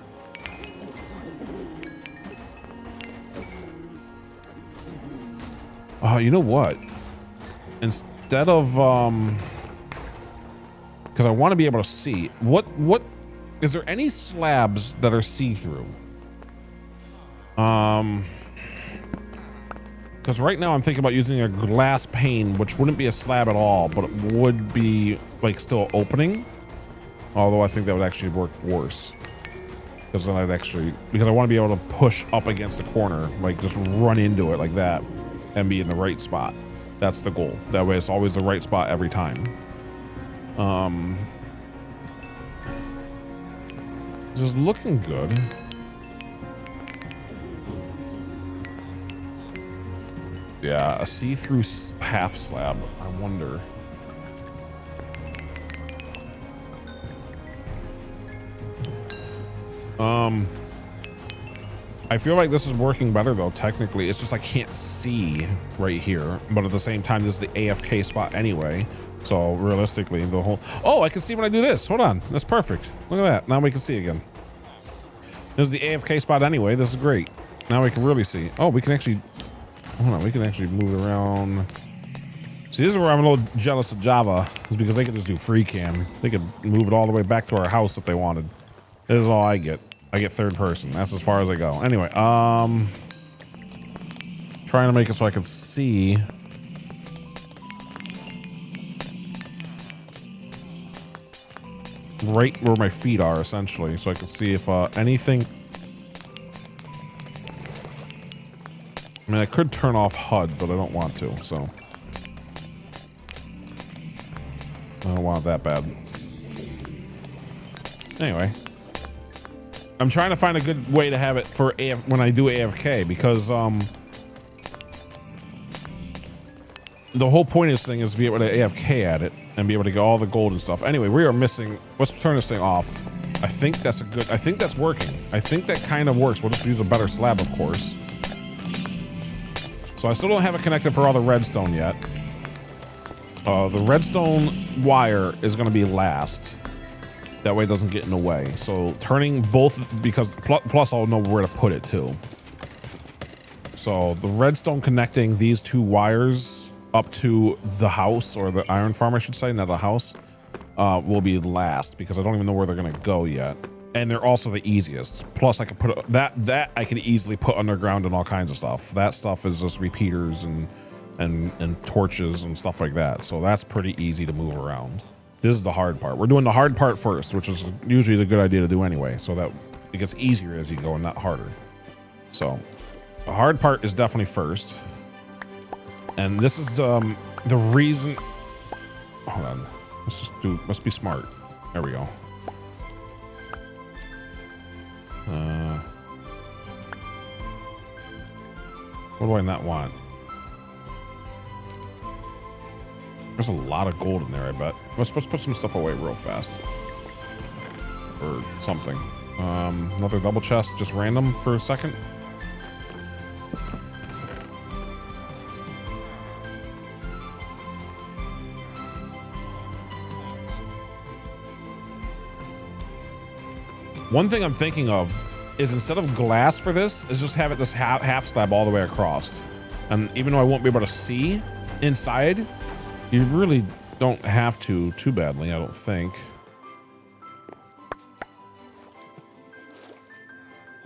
Oh, you know what? Instead of, because I want to be able to see. What, is there any slabs that are see-through? Because right now I'm thinking about using a glass pane, which wouldn't be a slab at all, but it would be like still opening. Although I think that would actually work worse. Because then I'd actually, because I want to be able to push up against the corner, like just run into it like that and be in the right spot. That's the goal. That way it's always the right spot every time. This is looking good. Yeah, a see-through half slab. I wonder. I feel like this is working better though, technically. It's just I can't see right here, but at the same time, this is the AFK spot anyway. So realistically, the whole, oh, I can see when I do this. Hold on, that's perfect. Look at that. Now we can see again. This is the AFK spot anyway. This is great. Now we can really see. Oh, we can actually, hold on, we can actually move it around. See, this is where I'm a little jealous of Java, is because they could just do free cam. They could move it all the way back to our house if they wanted. This is all I get. I get third person. That's as far as I go. Anyway, trying to make it so I can see. Right where my feet are, essentially, so I can see if anything. I mean, I could turn off HUD, but I don't want to, so. I don't want it that bad. Anyway. I'm trying to find a good way to have it for when I do AFK, because the whole point of this thing is to be able to AFK at it and be able to get all the gold and stuff. Anyway, we are missing. Let's turn this thing off. I think that's a good. I think that's working. I think that kind of works. We'll just use a better slab, of course. So I still don't have it connected for all the redstone yet. The redstone wire is going to be last. That way it doesn't get in the way. So turning both, because plus I'll know where to put it too. So the redstone connecting these two wires up to the house, or the iron farm, I should say, not the house, will be last, because I don't even know where they're gonna go yet. And they're also the easiest. Plus I could put that I could easily put underground and all kinds of stuff. That stuff is just repeaters and torches and stuff like that. So that's pretty easy to move around. This is the hard part. We're doing the hard part first, which is usually the good idea to do anyway, so that it gets easier as you go and not harder. So the hard part is definitely first. And this is the reason. Hold on. Let's be smart. There we go. What do I not want? There's a lot of gold in there, I bet. Let's put some stuff away real fast. Or something. Another double chest, just random for a second. One thing I'm thinking of is, instead of glass for this, is just have it this half slab all the way across. And even though I won't be able to see inside, you really don't have to too badly, I don't think.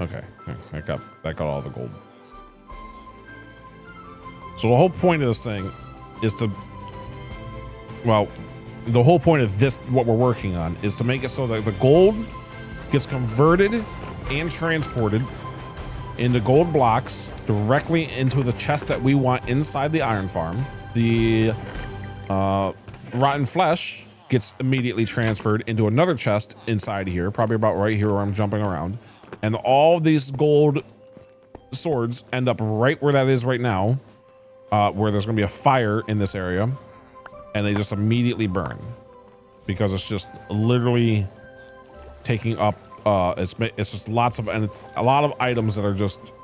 Okay, I got all the gold. So the whole point of this thing is to, well, the whole point of this, what we're working on, is to make it so that the gold gets converted and transported into gold blocks directly into the chest that we want inside the iron farm. The rotten flesh gets immediately transferred into another chest inside here, probably about right here where I'm jumping around. And all these gold swords end up right where that is right now, where there's going to be a fire in this area, and they just immediately burn because it's just literally taking up. It's just lots of, and it's a lot of items that are just,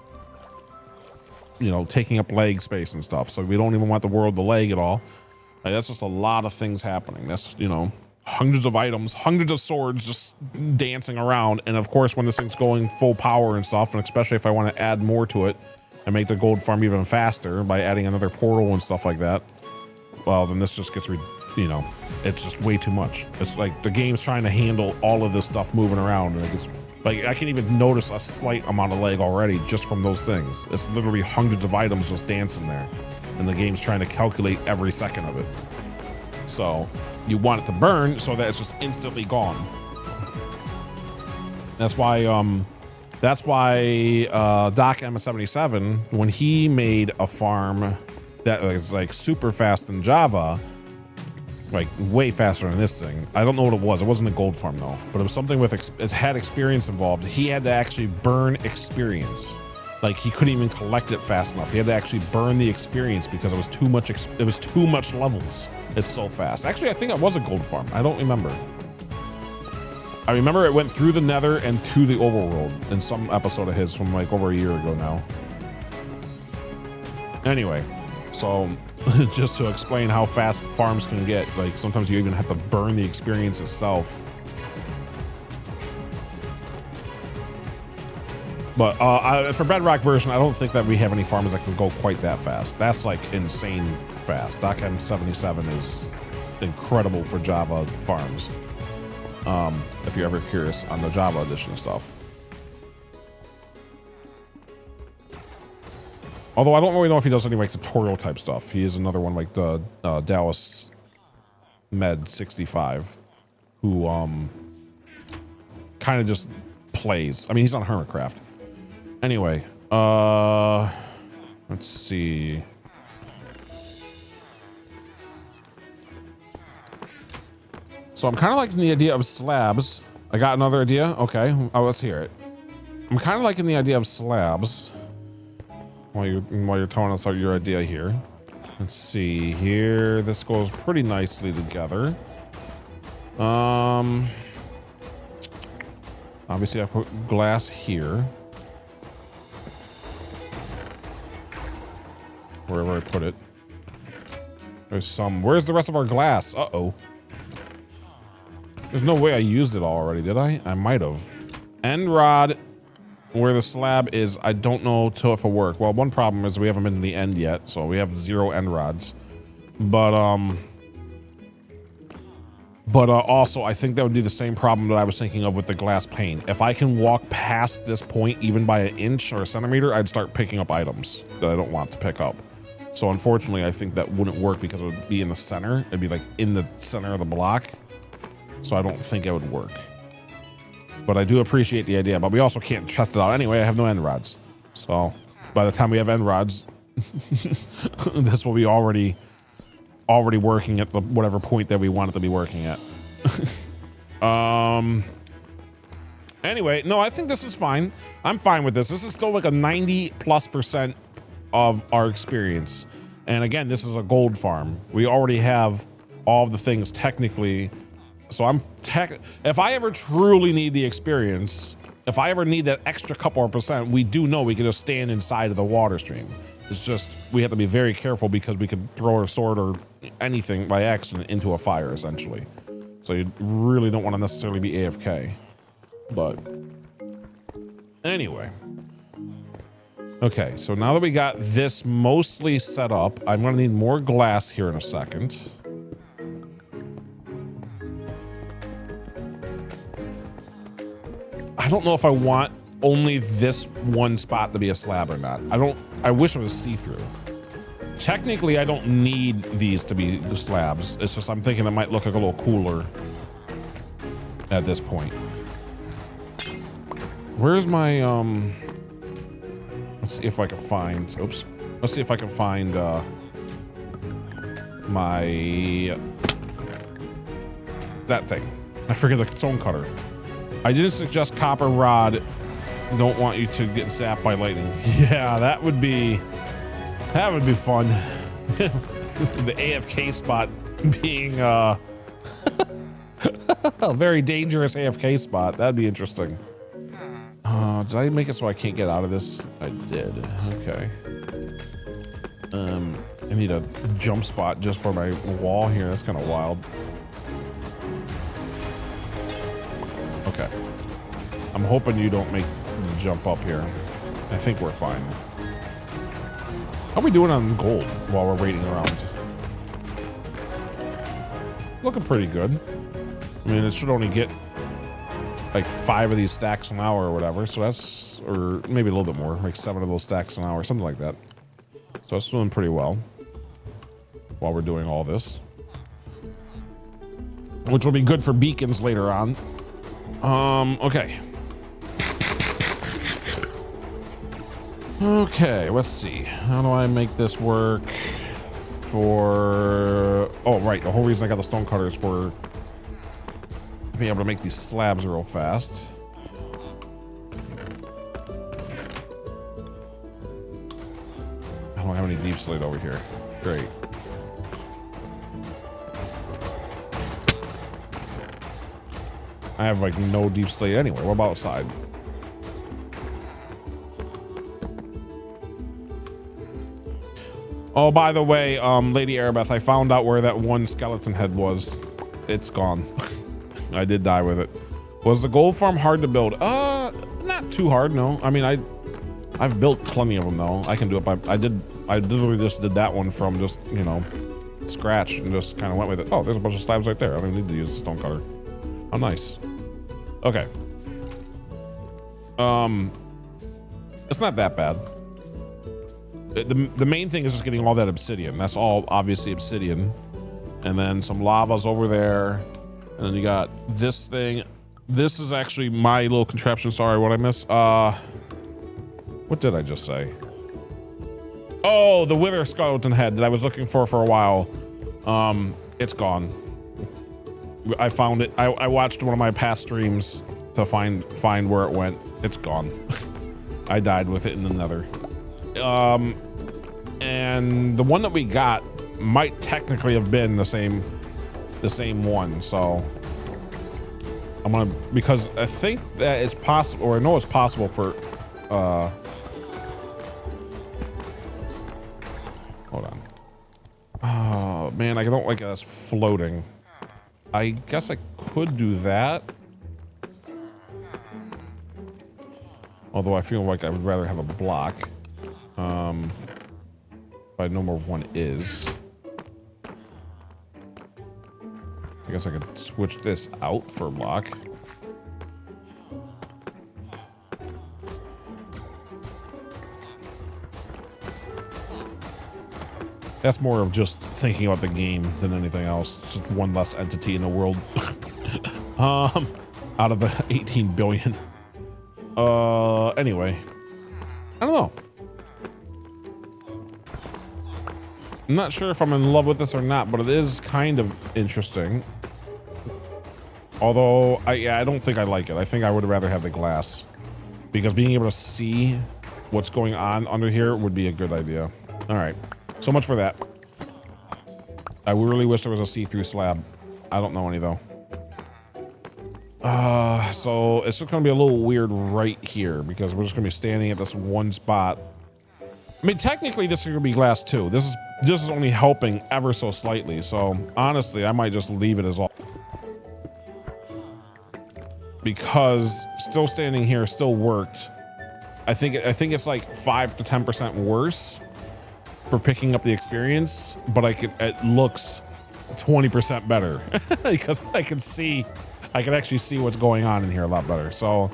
you know, taking up leg space and stuff. So we don't even want the world to lag at all. Like, that's just a lot of things happening. That's, you know, hundreds of items, hundreds of swords just dancing around. And of course, when this thing's going full power and stuff, and especially if I want to add more to it and make the gold farm even faster by adding another portal and stuff like that, well, then this just gets, you know, it's just way too much. It's like the game's trying to handle all of this stuff moving around, and it's like I can even notice a slight amount of lag already just from those things. It's literally hundreds of items just dancing there, and the game's trying to calculate every second of it. So you want it to burn so that it's just instantly gone. That's why Doc M77, when he made a farm that was like super fast in Java, like way faster than this thing. I don't know what it was. It wasn't a gold farm though, but it was something with, it had experience involved. He had to actually burn experience. Like he couldn't even collect it fast enough. He had to actually burn the experience because it was too much. It was too much levels. It's so fast. Actually, I think it was a gold farm. I don't remember. I remember it went through the Nether and to the overworld in some episode of his from like over a year ago now. Anyway, so just to explain how fast farms can get, like sometimes you even have to burn the experience itself. But for Bedrock version, I don't think that we have any farms that can go quite that fast. That's like insane fast. Doc M77 is incredible for Java farms. If you're ever curious on the Java edition stuff. Although I don't really know if he does any like tutorial type stuff. He is another one like the Dallas Med 65, who kind of just plays. I mean, he's on Hermitcraft. Anyway, let's see. So I'm kind of liking the idea of slabs. I got another idea. Okay, let's hear it. I'm kind of liking the idea of slabs. While you're telling us your idea here. Let's see here. This goes pretty nicely together. Obviously I put glass here. Wherever I put it. There's some. Where's the rest of our glass? Uh-oh. There's no way I used it all already, did I? I might have. End rod. Where the slab is, I don't know till if it'll work. Well, one problem is we haven't been to the end yet, so we have 0 end rods. But also I think that would be the same problem that I was thinking of with the glass pane. If I can walk past this point even by an inch or a centimeter, I'd start picking up items that I don't want to pick up. So unfortunately, I think that wouldn't work because it would be in the center. It'd be like in the center of the block. So I don't think it would work. But I do appreciate the idea, but we also can't test it out anyway. I have no end rods. So by the time we have end rods, this will be already working at the whatever point that we want it to be working at. Anyway, no, I think this is fine. I'm fine with this. This is still like a 90+% of our experience. And again, this is a gold farm. We already have all of the things technically. So if I ever truly need the experience, if I ever need that extra couple of percent, we do know we can just stand inside of the water stream. It's just, we have to be very careful because we could throw our sword or anything by accident into a fire, essentially. So you really don't want to necessarily be AFK. But anyway. Okay, so now that we got this mostly set up, I'm going to need more glass here in a second. I don't know if I want only this one spot to be a slab or not. I wish it was see-through. Technically, I don't need these to be slabs. It's just I'm thinking it might look like a little cooler at this point. Where's my, let's see if I can find, oops. Let's see if I can find, that thing. I forget the stone cutter. I didn't suggest copper rod. Don't want you to get zapped by lightning. Yeah, that would be fun. The AFK spot being a very dangerous AFK spot. That'd be interesting. Did I make it so I can't get out of this? I did. Okay. I need a jump spot just for my wall here. That's kind of wild. Okay. I'm hoping you don't make the jump up here. I think we're fine. How are we doing on gold while we're waiting around? Looking pretty good. I mean, it should only get like 5 of these stacks an hour or whatever. So that's, or maybe a little bit more, like 7 of those stacks an hour, something like that. So it's doing pretty well while we're doing all this, which will be good for beacons later on. Okay. Okay, let's see. How do I make this work for... Oh, right. The whole reason I got the stone cutter is for being able to make these slabs real fast. I don't have any deep slate over here. Great. I have like no deep slate anywhere. What about outside? Oh, by the way, Lady Arabeth, I found out where that one skeleton head was. It's gone. I did die with it. Was the gold farm hard to build? Not too hard, no. I mean, I've built plenty of them though. I can do it by, I literally just did that one from just, you know, scratch and just kind of went with it. Oh, there's a bunch of slabs right there. I don't even need to use the stone cutter. How nice. Okay. It's not that bad. The main thing is just getting all that obsidian. That's all obviously obsidian. And then some lavas over there. And then you got this thing. This is actually my little contraption. Sorry, what I missed? What did I just say? Oh, the wither skeleton head that I was looking for a while. It's gone. I found it. I watched one of my past streams to find where it went. It's gone. I died with it in the nether. And the one that we got might technically have been the same one. So I'm gonna, because I think that it's possible, or I know it's possible for, hold on. Oh man, I don't like it as floating. I guess I could do that. Although I feel like I would rather have a block. If I know where one is. I guess I could switch this out for a block. That's more of just thinking about the game than anything else. It's just one less entity in the world. Out of the 18 billion. Anyway. I don't know. I'm not sure if I'm in love with this or not, but it is kind of interesting. Although, I don't think I like it. I think I would rather have the glass. Because being able to see what's going on under here would be a good idea. Alright, so much for that. I really wish there was a see-through slab. I don't know any though. So it's just gonna be a little weird right here because we're just gonna be standing at this one spot. I mean, technically this is gonna be glass too. This is only helping ever so slightly. So honestly, I might just leave it as all. Because still standing here still worked. I think it's like 5 to 10% worse for picking up the experience, but it looks 20% better because I can actually see what's going on in here a lot better. So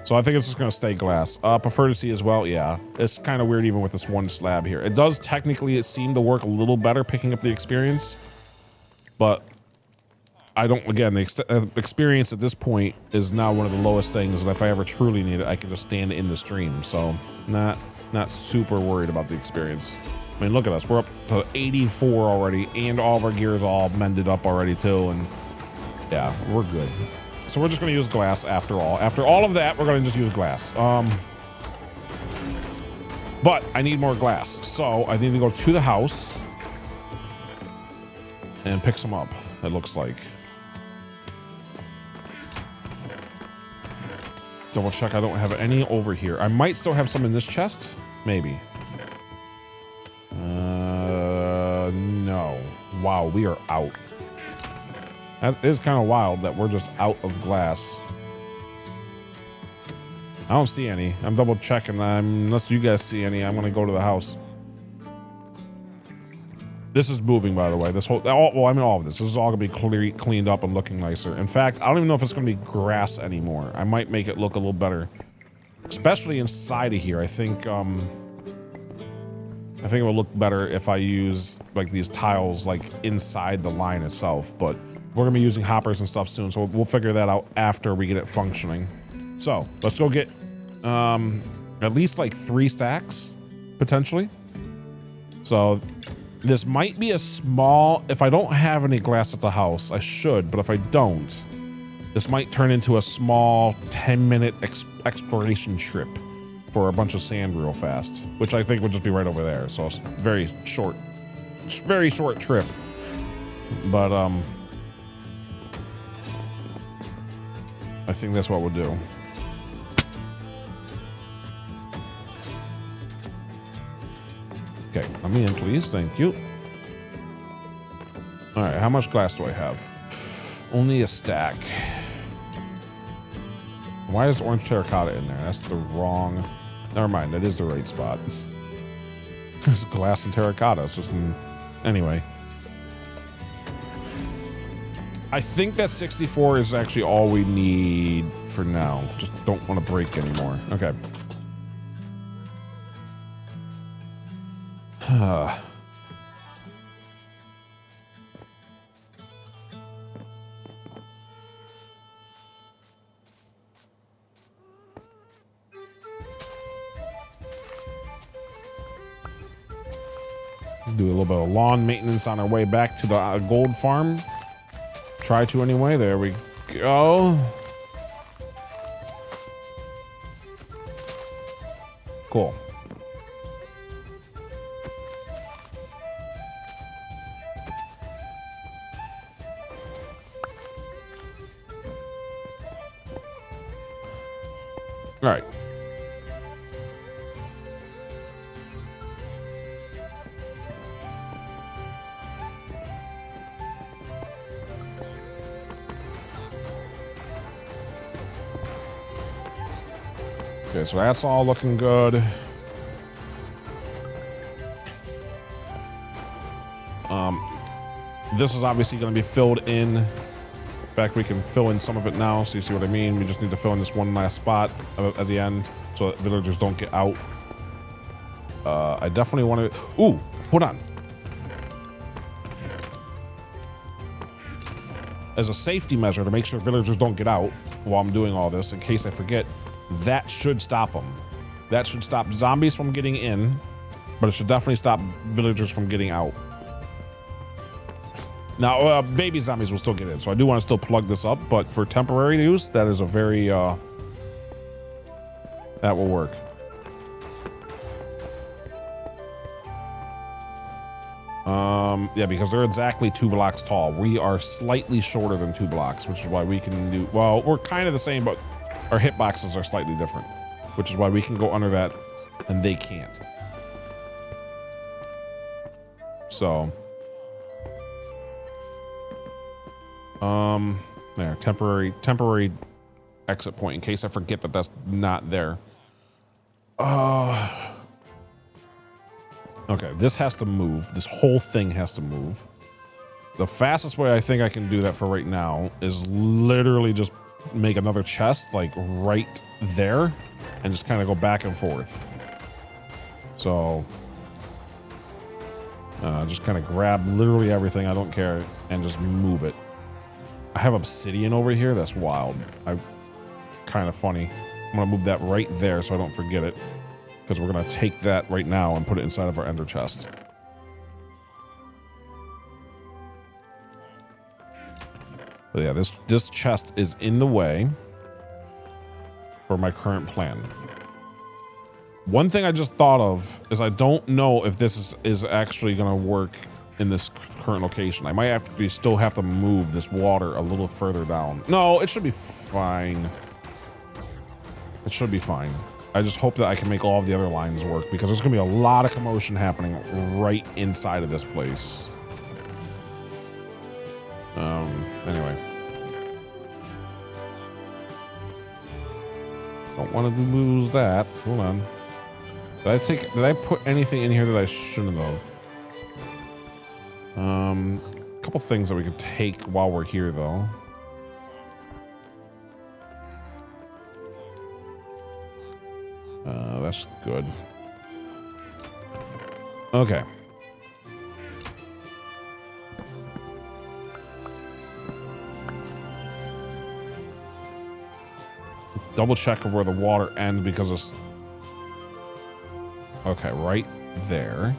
So I think it's just gonna stay glass. Prefer to see as well. Yeah, it's kind of weird even with this one slab here. It does technically seem to work a little better picking up the experience, but I don't. Again, the experience at this point is now one of the lowest things, and if I ever truly need it, I can just stand in the stream. So not super worried about the experience. I mean, look at us. We're up to 84 already, and all of our gear is all mended up already too, and yeah, we're good. So we're just going to use glass after all. After all of that, we're going to just use glass. But I need more glass. So I need to go to the house and pick some up, it looks like. Double check I don't have any over here. I might still have some in this chest. Maybe. No. Wow, we are out. That is kind of wild that we're just out of glass. I don't see any. I'm double checking. Unless you guys see any, I'm gonna go to the house. This is moving, by the way. This whole, well, I mean all of this. This is all gonna be cleaned up and looking nicer. In fact, I don't even know if it's gonna be grass anymore. I might make it look a little better, especially inside of here. I think it will look better if I use like these tiles like inside the line itself, but we're gonna be using hoppers and stuff soon, so we'll figure that out after we get it functioning. So let's go get at least like 3 stacks potentially. So this might be a small, if I don't have any glass at the house, I should, but if I don't, this might turn into a small 10-minute exploration trip for a bunch of sand real fast, which I think would just be right over there. So it's very short trip, but I think that's what we'll do. Okay, let me in, please. Thank you. All right, how much glass do I have? Only a stack. Why is orange terracotta in there? That's the wrong... Never mind, that is the right spot. There's glass and terracotta. It's just... Anyway. I think that 64 is actually all we need for now. Just don't want to break anymore. Okay. Do a little bit of lawn maintenance on our way back to the gold farm. Try to anyway. There we go. Cool. All right. Okay, so that's all looking good. This is obviously going to be filled in. In fact, we can fill in some of it now, so you see what I mean. We just need to fill in this one last spot at the end so that villagers don't get out. I definitely want to... Ooh, hold on. As a safety measure to make sure villagers don't get out while I'm doing all this, in case I forget, that should stop them. That should stop zombies from getting in, but it should definitely stop villagers from getting out. Now, baby zombies will still get in, so I do want to still plug this up, but for temporary use, that is a very, that will work. Yeah, because they're exactly 2 blocks tall. We are slightly shorter than 2 blocks, which is why we can do, well, we're kind of the same, but our hitboxes are slightly different, which is why we can go under that and they can't. So, there, temporary exit point in case I forget that that's not there. Okay, this has to move. This whole thing has to move. The fastest way I think I can do that for right now is literally just make another chest like right there and just kind of go back and forth. So just kind of grab literally everything, I don't care, and just move it. I have obsidian over here. That's wild. Kind of funny. I'm gonna move that right there so I don't forget it, because we're gonna take that right now and put it inside of our ender chest. But yeah, this chest is in the way for my current plan. One thing I just thought of is I don't know if this is actually gonna work in this current location. I might still have to move this water a little further down. No, it should be fine. It should be fine. I just hope that I can make all of the other lines work, because there's gonna be a lot of commotion happening right inside of this place. Anyway. Don't want to lose that. Hold on. Did I put anything in here that I shouldn't have? A couple things that we could take while we're here, though. That's good. Okay. Double check of where the water ends, because it's okay right there.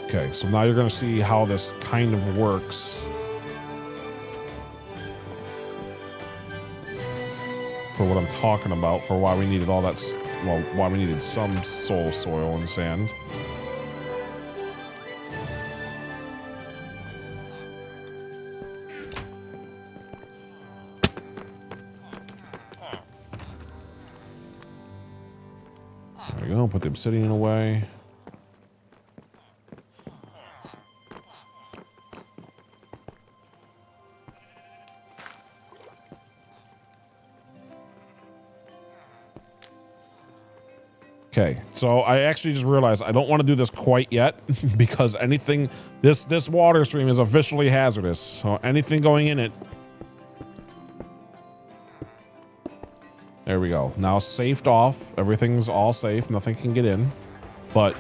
Okay, so now you're going to see how this kind of works for what I'm talking about, for why we needed all that, well, why we needed some soil and sand. There we go, put the obsidian away. Okay, so I actually just realized I don't want to do this quite yet because anything, this water stream is officially hazardous. So anything going in it. There we go. Now safed off. Everything's all safe. Nothing can get in. But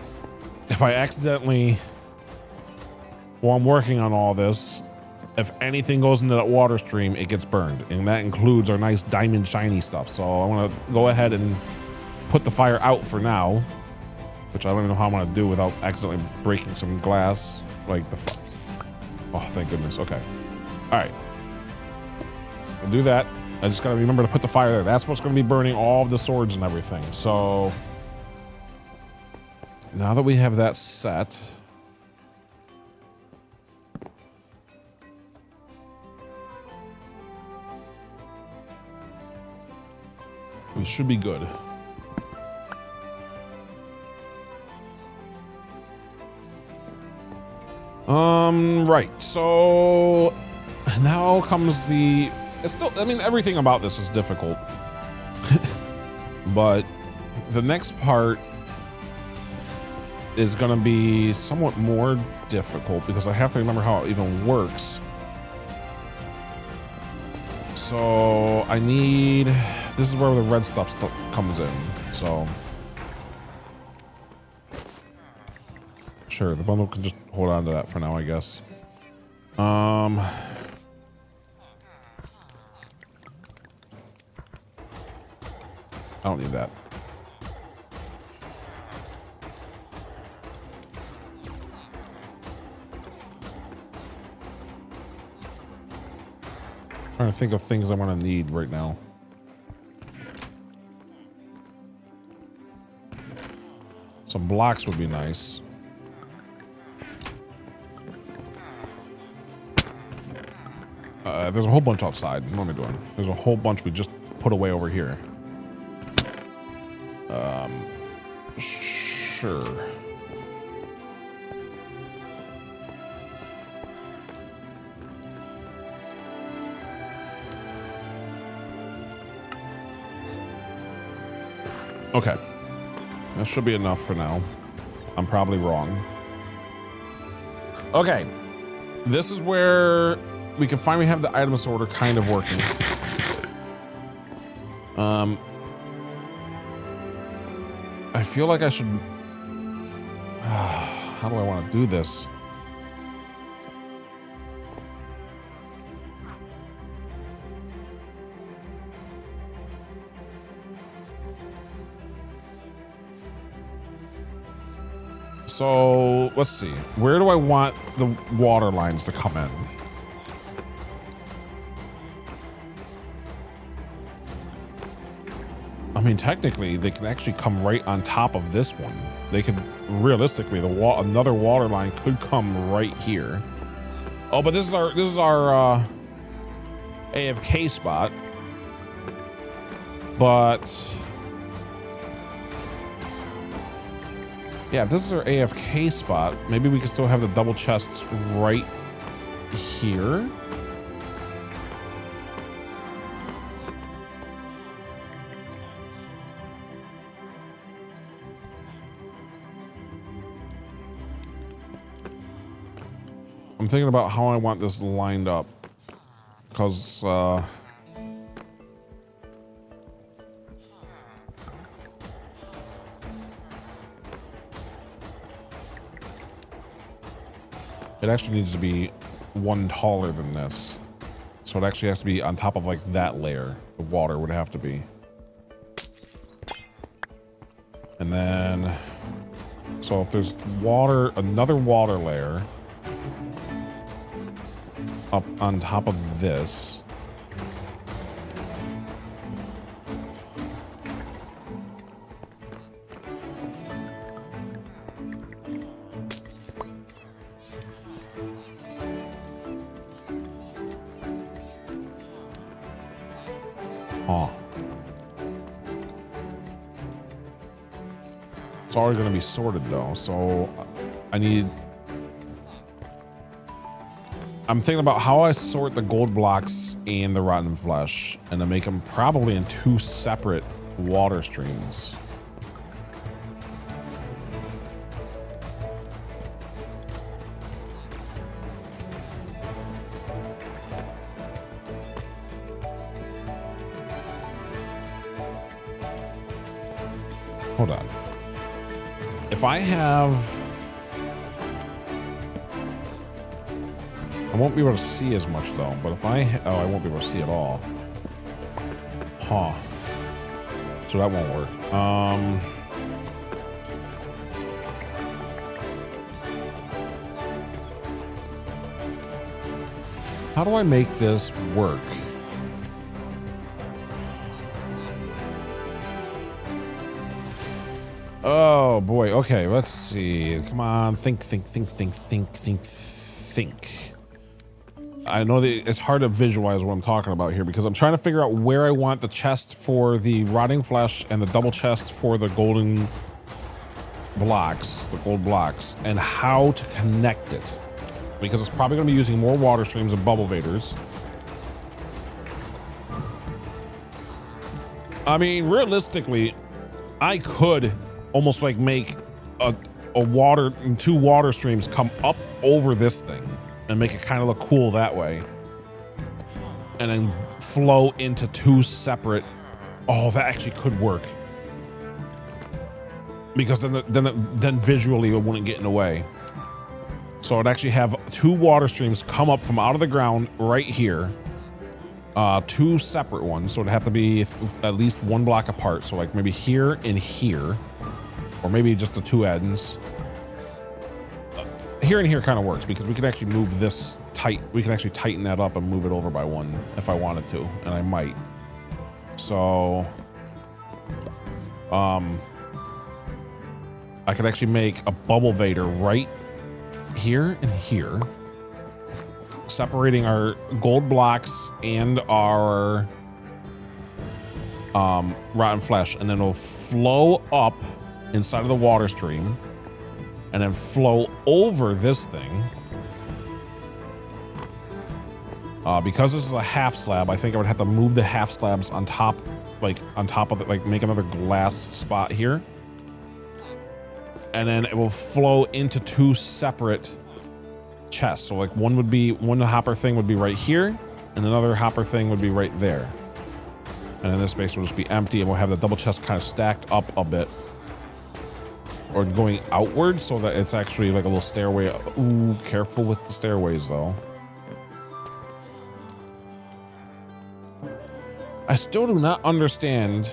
if I accidentally, while I'm working on all this, if anything goes into that water stream, it gets burned. And that includes our nice diamond shiny stuff. So I want to go ahead and put the fire out for now, which I don't even know how I'm gonna do without accidentally breaking some glass. Like oh, thank goodness. Okay. All right. I'll do that. I just gotta remember to put the fire there. That's what's gonna be burning all of the swords and everything. So now that we have that set, we should be good. Right, so now comes the, it's still, I mean, everything about this is difficult, but the next part is going to be somewhat more difficult because I have to remember how it even works. So I need, this is where the red stuff comes in, so. Sure, the bundle can just hold on to that for now, I guess. I don't need that. Trying to think of things I'm gonna need right now. Some blocks would be nice. There's a whole bunch outside. What am I doing? There's a whole bunch we just put away over here. Sure. Okay. That should be enough for now. I'm probably wrong. Okay. This is where we can finally have the item sorter kind of working. I feel like I should... How do I want to do this? So let's see. Where do I want the water lines to come in? I mean, technically, they can actually come right on top of this one. They could, realistically, another water line could come right here. Oh, but this is our AFK spot. But yeah, if this is our AFK spot, maybe we can still have the double chests right here. I'm thinking about how I want this lined up, because it actually needs to be one taller than this. So it actually has to be on top of like that layer. The water would have to be. And then, so if there's water, another water layer up on top of this. Huh. It's already going to be sorted though, so I'm thinking about how I sort the gold blocks and the rotten flesh, and to make them probably in two separate water streams. Hold on. If I have... I won't be able to see as much though, but if I won't be able to see at all. Huh. So that won't work. How do I make this work? Oh boy. Okay, let's see. Come on, think. I know that it's hard to visualize what I'm talking about here because I'm trying to figure out where I want the chest for the rotting flesh and the double chest for the golden blocks, the gold blocks, and how to connect it. Because it's probably going to be using more water streams and bubble vaders. I mean, realistically, I could almost like make two water streams come up over this thing and make it kind of look cool that way, and then flow into two separate. Oh, that actually could work, because then visually it wouldn't get in the way. So I'd actually have two water streams come up from out of the ground right here, two separate ones. So it'd have to be at least one block apart. So like maybe here and here, or maybe just the two ends. Here and here kind of works because we can actually move this tight. We can actually tighten that up and move it over by one if I wanted to, and I might. So, I could actually make a bubble vader right here and here, separating our gold blocks and our rotten flesh, and then it'll flow up inside of the water stream and then flow over this thing. Because this is a half slab, I think I would have to move the half slabs on top, like on top of it, like make another glass spot here. and then it will flow into two separate chests. So like one hopper thing would be right here, and another hopper thing would be right there. And then this space will just be empty, and we'll have the double chest kind of stacked up a bit, or going outward, so that it's actually like a little stairway. Ooh, careful with the stairways though. I still do not understand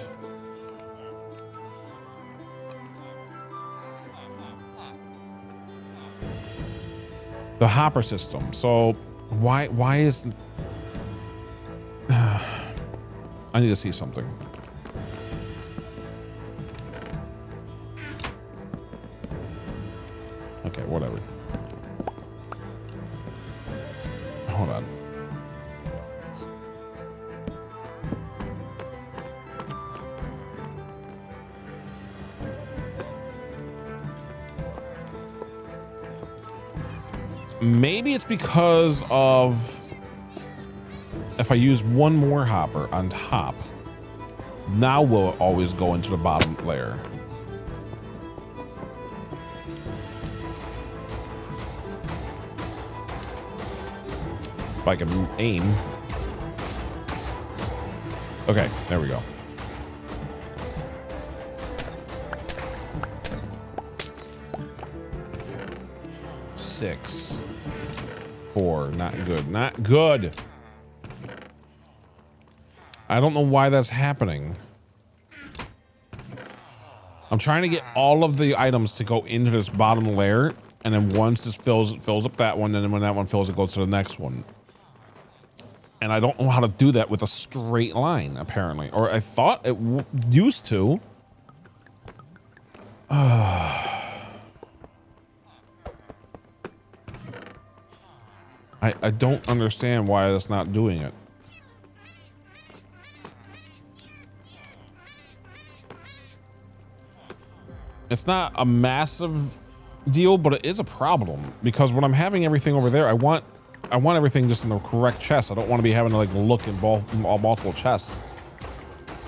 the hopper system. So why is I need to see something. Okay, whatever. Hold on. Maybe it's because of if I use one more hopper on top, now will it always go into the bottom layer. If I can aim. Okay, there we go. Six, 4, not good, not good. I don't know why that's happening. I'm trying to get all of the items to go into this bottom layer, and then once this fills up that one, and then when that one fills, it goes to the next one. And I don't know how to do that with a straight line, apparently. Or I thought it used to. I don't understand why it's not doing it. It's not a massive deal, but it is a problem because when I'm having everything over there, I want everything just in the correct chest. I don't want to be having to like look in multiple chests.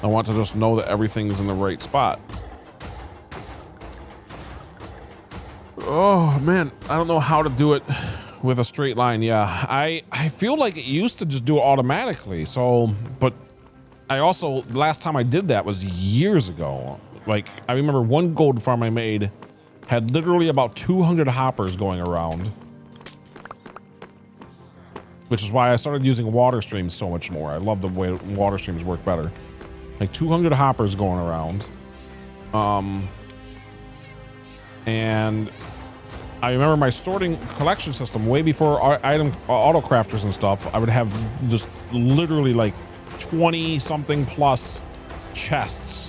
I want to just know that everything's in the right spot. Oh man, I don't know how to do it with a straight line. Yeah, I feel like it used to just do it automatically. So, but I also, last time I did that was years ago. Like, I remember one gold farm I made had literally about 200 hoppers going around, which is why I started using water streams so much more. I love the way water streams work better. Like 200 hoppers going around. And I remember my sorting collection system way before our item auto crafters and stuff. I would have just literally like 20 something plus chests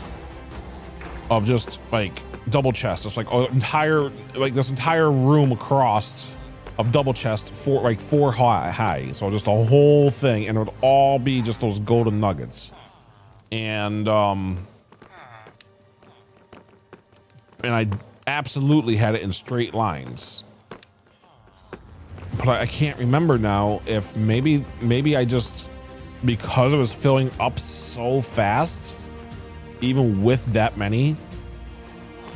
of just like double chests. It's like this entire room across of double chests, four high. So just a whole thing, and it would all be just those golden nuggets. And I absolutely had it in straight lines. But I can't remember now if maybe I just, because it was filling up so fast, even with that many,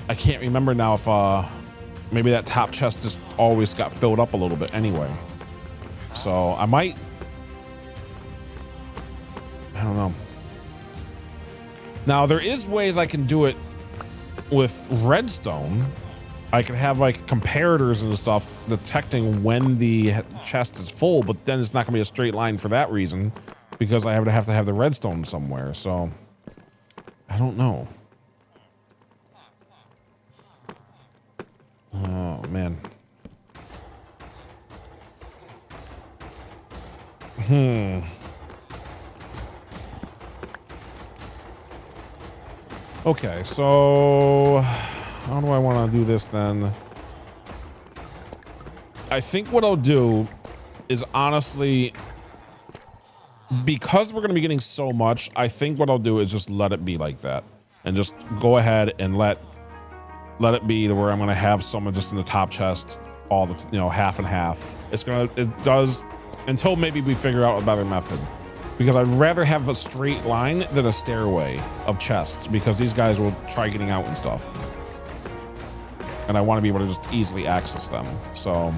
I can't remember now if maybe that top chest just always got filled up a little bit anyway. So I don't know. Now there is ways I can do it with redstone. I could have like comparators and stuff detecting when the chest is full, but then it's not gonna be a straight line for that reason, because I have to have the redstone somewhere. So I don't know. Oh man. Okay, so how do I want to do this then? I think what I'll do is, honestly, because we're going to be getting so much, I think what I'll do is just let it be like that, and just go ahead and let it be to where I'm going to have someone just in the top chest, all the, you know, half and half. It does until maybe we figure out a better method, because I'd rather have a straight line than a stairway of chests, because these guys will try getting out and stuff. and I want to be able to just easily access them. So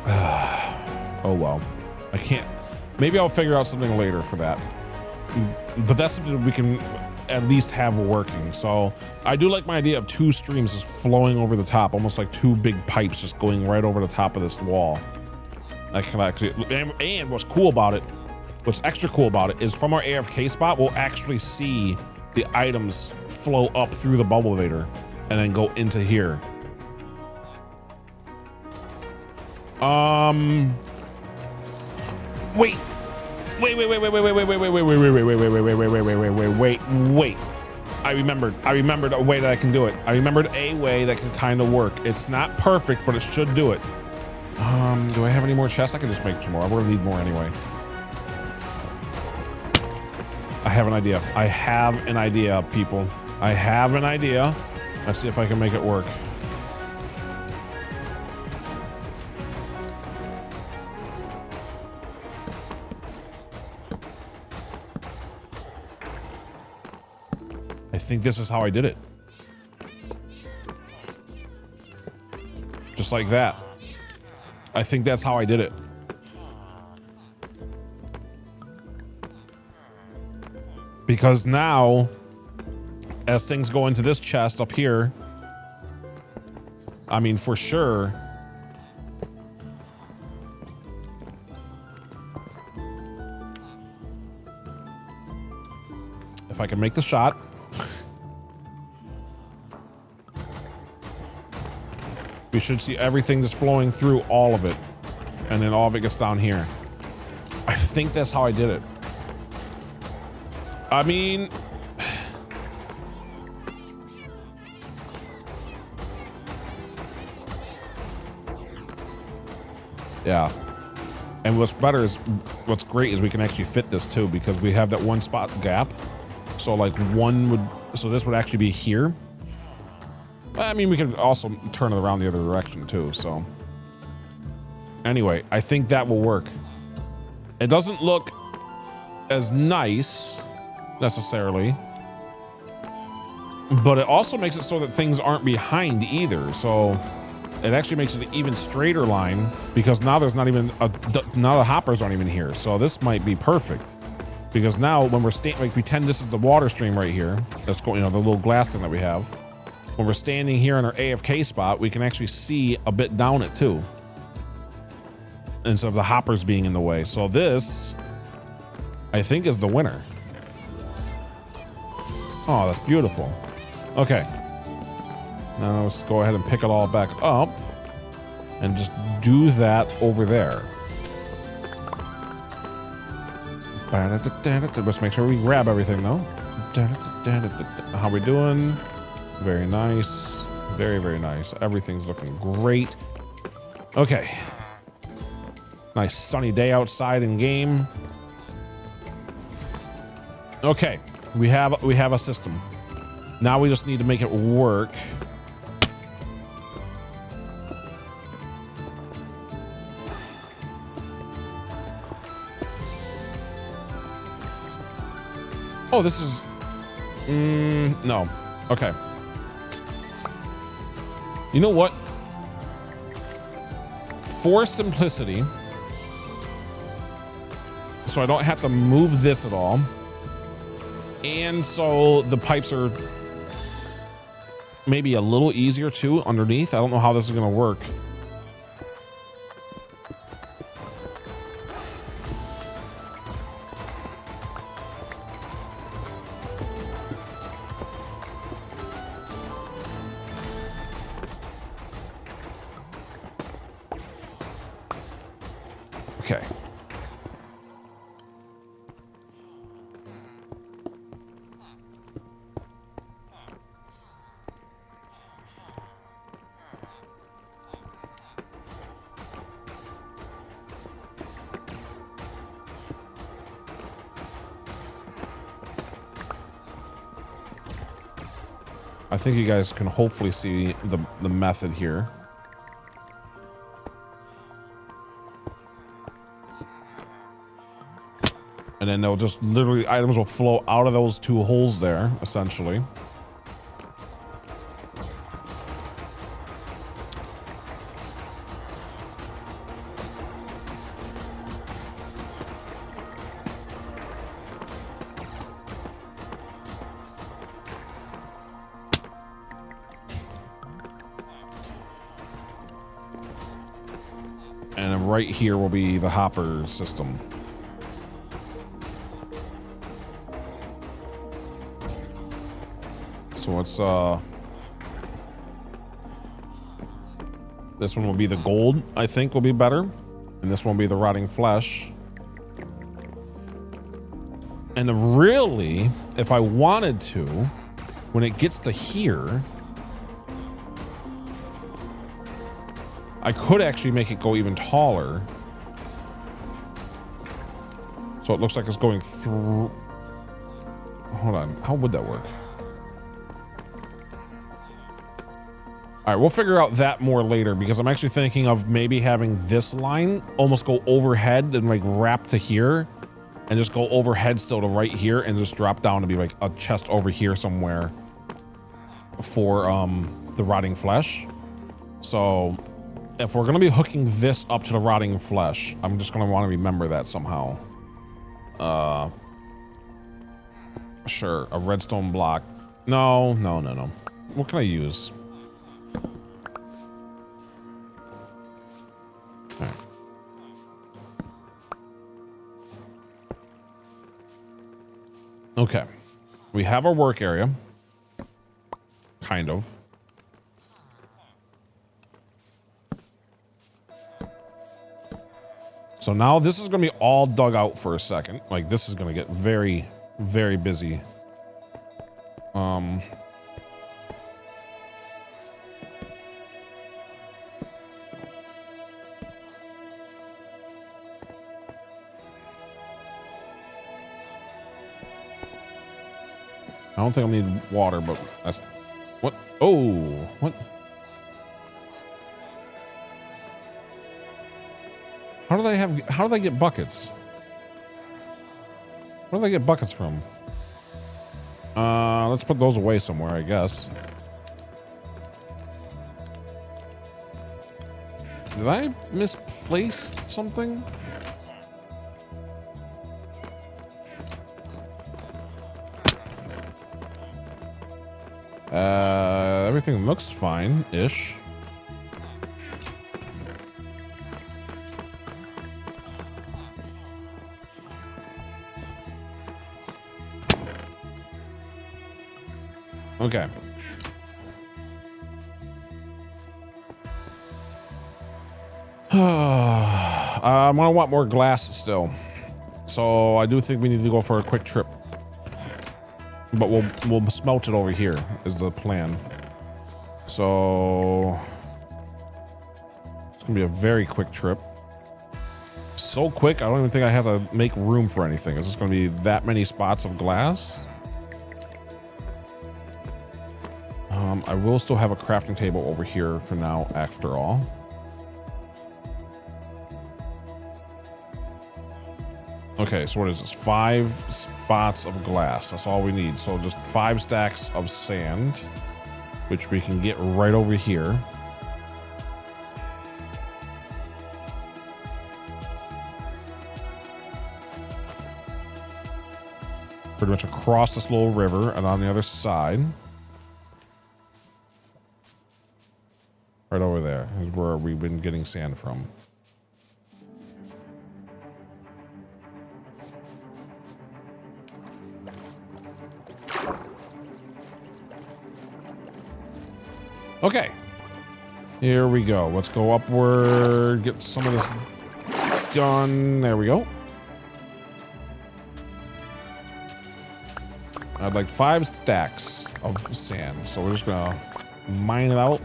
oh well, I can't. Maybe I'll figure out something later for that, but that's something we can at least have working. So I do like my idea of 2 streams just flowing over the top, almost like 2 big pipes just going right over the top of this wall. I can actually, and what's cool about it, what's extra cool about it is from our AFK spot, we'll actually see the items flow up through the bubble elevator and then go into here. Wait. I remembered a way that I can do it. I remembered a way that can kind of work. It's not perfect, but it should do it. Do I have any more chests? I can just make some more. We're gonna need more anyway. I have an idea. I have an idea, people. I have an idea. Let's see if I can make it work. I think this is how I did it. Just like that. I think that's how I did it. Because now, as things go into this chest up here, I mean, for sure, if I can make the shot, we should see everything just flowing through all of it, and then all of it gets down here. I think that's how I did it. I mean, yeah. And what's better is, what's great is we can actually fit this too, because we have that 1 spot gap. So like so this would actually be here. I mean, we could also turn it around the other direction too, so. Anyway, I think that will work. It doesn't look as nice, necessarily, but it also makes it so that things aren't behind either, so it actually makes it an even straighter line, because now there's not even, now the hoppers aren't even here, so this might be perfect. Because now when we're like, pretend this is the water stream right here, that's going, the little glass thing that we have. When we're standing here in our AFK spot, we can actually see a bit down it too, instead of the hoppers being in the way. So this, I think, is the winner. Oh, that's beautiful. Okay. Now let's go ahead and pick it all back up and just do that over there. Let's make sure we grab everything though. How we doing? Very nice. Very, very nice. Everything's looking great. Okay. Nice sunny day outside in game. Okay. We have a system. Now we just need to make it work. Oh, this is no. Okay. You know what? For simplicity, so I don't have to move this at all, and so the pipes are maybe a little easier too underneath. I don't know how this is going to work. Okay. I think you guys can hopefully see the method here. And then they'll just literally, items will flow out of those 2 holes there, essentially. And then right here will be the hopper system. So it's this one will be the gold, I think will be better. And this one will be the rotting flesh. And really, if I wanted to, when it gets to here, I could actually make it go even taller. So it looks like it's going through. Hold on, how would that work? All right, we'll figure out that more later because I'm actually thinking of maybe having this line almost go overhead and like wrap to here and just go overhead still to right here and just drop down to be like a chest over here somewhere for the rotting flesh. So if we're gonna be hooking this up to the rotting flesh, I'm just gonna want to remember that somehow. Sure, a redstone block. No. What can I use? All right. Okay, we have our work area, kind of. So now this is going to be all dug out for a second. Like this is going to get very, very busy. I don't think I need water, but that's what. Oh, what? How do they get buckets? Where do they get buckets from? Let's put those away somewhere, I guess. Did I misplace something? Everything looks fine-ish. Okay. I'm gonna want more glass still. So I do think we need to go for a quick trip. But we'll smelt it over here is the plan. So it's gonna be a very quick trip. So quick, I don't even think I have to make room for anything. It's just gonna be that many spots of glass. I will still have a crafting table over here for now, after all. Okay, so what is this? 5 spots of glass. That's all we need. So just 5 stacks of sand, which we can get right over here. Pretty much across this little river and on the other side. Right over there is where we've been getting sand from. Okay, here we go. Let's go upward, get some of this done. There we go. I'd like 5 stacks of sand, so we're just gonna mine it out.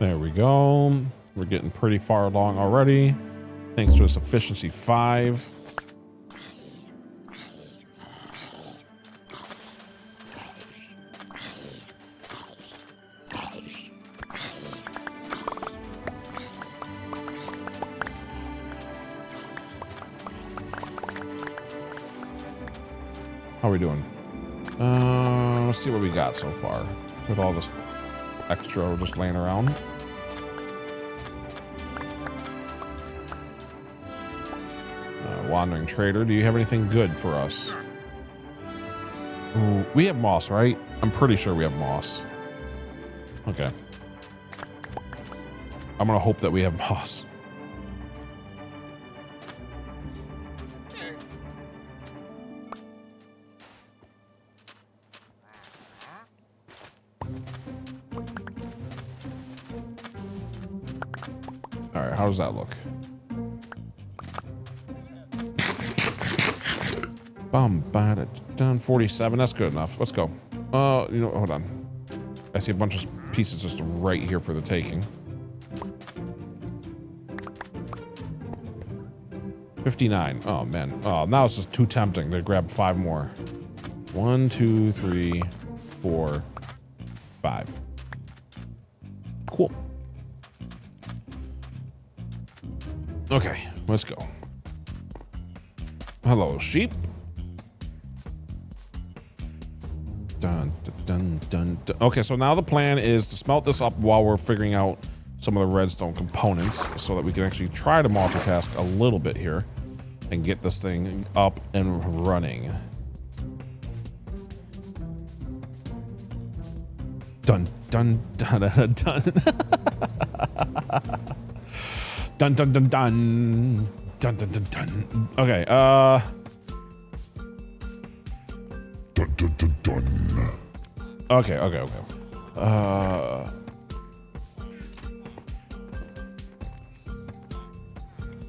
There we go. We're getting pretty far along already. Thanks to this efficiency 5. How are we doing? Let's see what we got so far with all this extra just laying around. Wandering trader, do you have anything good for us? Ooh, we have moss, right? I'm pretty sure we have moss. Okay. I'm gonna hope that we have moss. All right, how does that look? Down 47. That's good enough. Let's go. You know, hold on. I see a bunch of pieces just right here for the taking. 59. Oh man. Oh, now it's just too tempting to grab 5 more. 1, 2, 3, 4, 5. Cool. Okay, let's go. Hello, sheep. Dun, dun, dun, dun. Okay, so now the plan is to smelt this up while we're figuring out some of the redstone components so that we can actually try to multitask a little bit here and get this thing up and running. Dun, dun, dun, dun, dun. Dun, dun, dun, dun. Dun, dun, dun, dun. Okay, Dun, dun, dun, dun. Okay.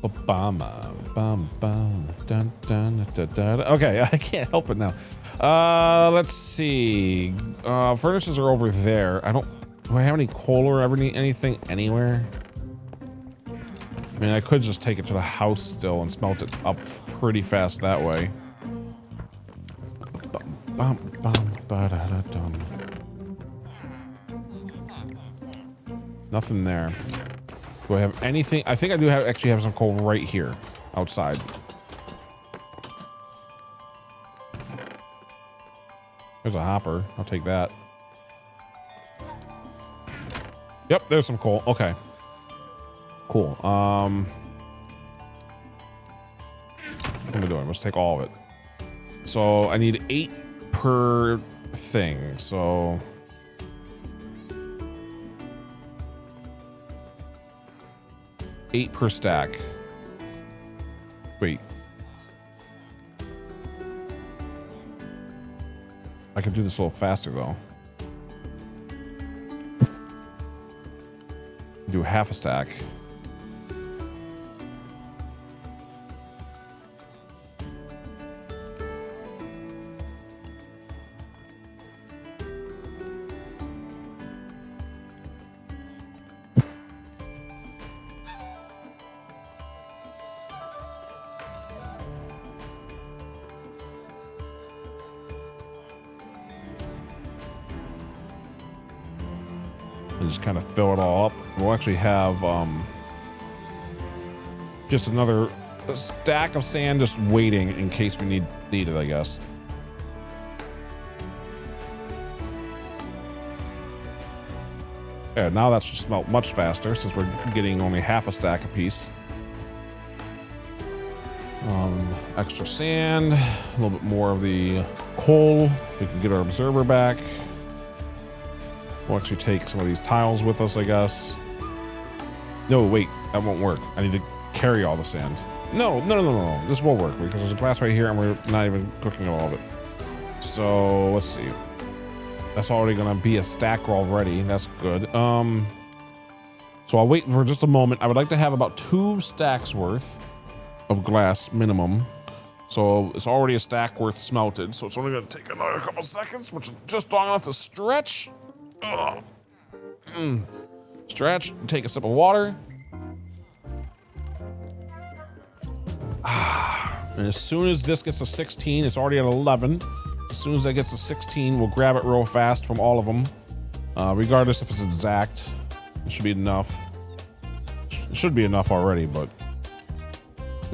Obama. Bum, bum, dun, dun, dun, dun. Okay, I can't help it now. Let's see. Furnaces are over there. Do I have any coal or anything anywhere? I mean, I could just take it to the house still and smelt it up pretty fast that way. Nothing there. Do I have anything? I think I do actually have some coal right here outside. There's a hopper. I'll take that. Yep, there's some coal. Okay. Cool. What am I doing? Let's take all of it. So I need 8 per thing. So 8 per stack. Wait. I can do this a little faster though. Do half a stack. And just kind of fill it all up. We'll actually have just another stack of sand just waiting in case we need it, I guess. Yeah, now that's just smelt much faster since we're getting only half a stack apiece. Extra sand, a little bit more of the coal. We can get our observer back. We'll actually take some of these tiles with us, I guess. No, wait, that won't work. I need to carry all the sand. No. This will work because there's a glass right here and we're not even cooking all of it. So let's see. That's already gonna be a stack already. That's good. So I'll wait for just a moment. I would like to have about 2 stacks worth of glass minimum. So it's already a stack worth smelted. So it's only gonna take another couple seconds, which is just long enough to stretch. Stretch, take a sip of water. And as soon as this gets to 16, it's already at 11. As soon as that gets to 16, we'll grab it real fast from all of them. Regardless if it's exact, it should be enough. It should be enough already, but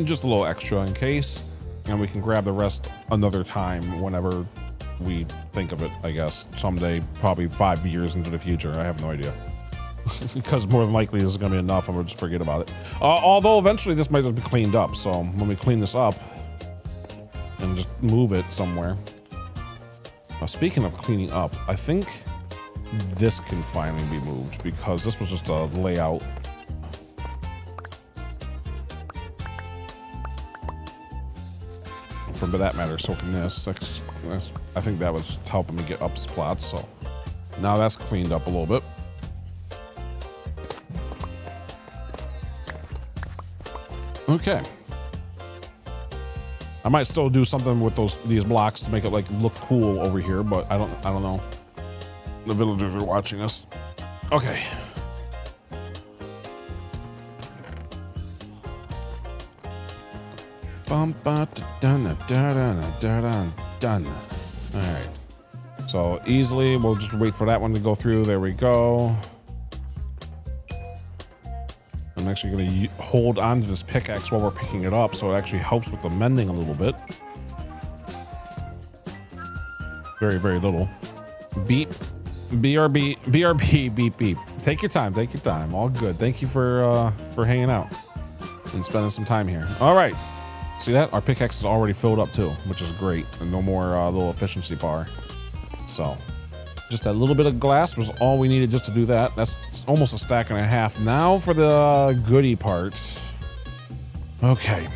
just a little extra in case. And we can grab the rest another time whenever we think of it, I guess. Someday, probably 5 years into the future. I have no idea. Because more than likely this is going to be enough and we'll just forget about it. Although eventually this might just be cleaned up. So when we clean this up and just move it somewhere. Speaking of cleaning up, I think this can finally be moved because this was just a layout. For that matter, so can this. I think that was helping me get up spots. So now that's cleaned up a little bit. Okay. I might still do something with these blocks to make it like look cool over here, but I don't know. The villagers are watching us. Okay. Done. All right. So easily, we'll just wait for that one to go through. There we go. I'm actually going to hold on to this pickaxe while we're picking it up, so it actually helps with the mending a little bit. Very, very little. Beep. BRB. BRB. Beep, beep. Take your time. Take your time. All good. Thank you for hanging out and spending some time here. All right. See that? Our pickaxe is already filled up too, which is great. And no more little efficiency bar. So just that little bit of glass was all we needed just to do that. That's almost a stack and a half. Now for the goodie part. Okay.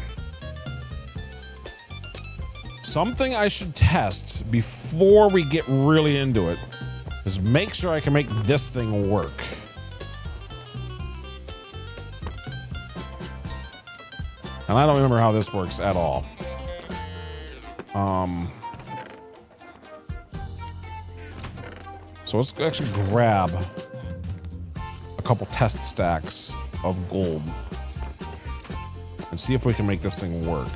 Something I should test before we get really into it is make sure I can make this thing work. And I don't remember how this works at all. So let's actually grab a couple test stacks of gold and see if we can make this thing work.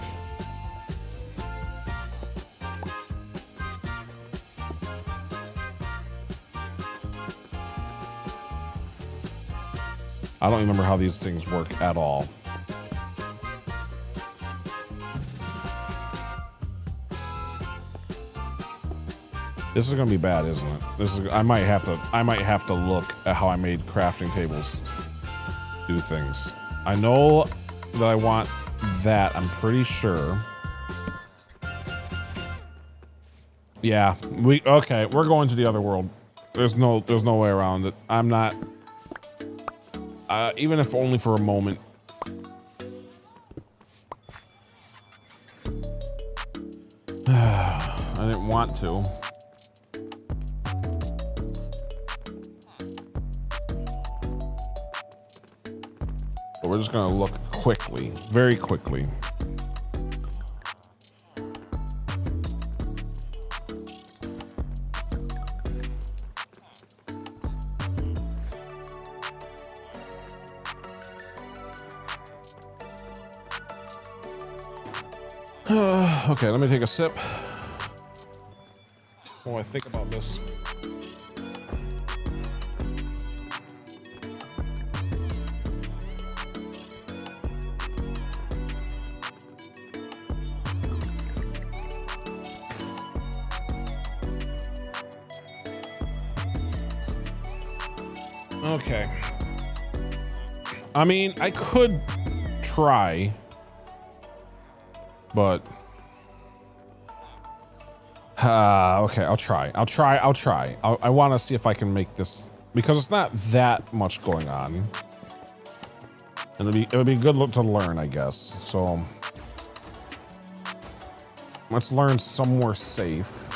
I don't remember how these things work at all. This is gonna be bad, isn't it? This is. I might have to look at how I made crafting tables do things. I know that I want that. I'm pretty sure. Yeah. Okay. We're going to the other world. There's no way around it. I'm not. Even if only for a moment. I didn't want to. But we're just gonna look quickly, very quickly. Okay, let me take a sip. While I think about this. Okay. I mean, I could try, but okay, I'll try. I want to see if I can make this, because it's not that much going on, and it would be good to learn, I guess. So let's learn somewhere safe.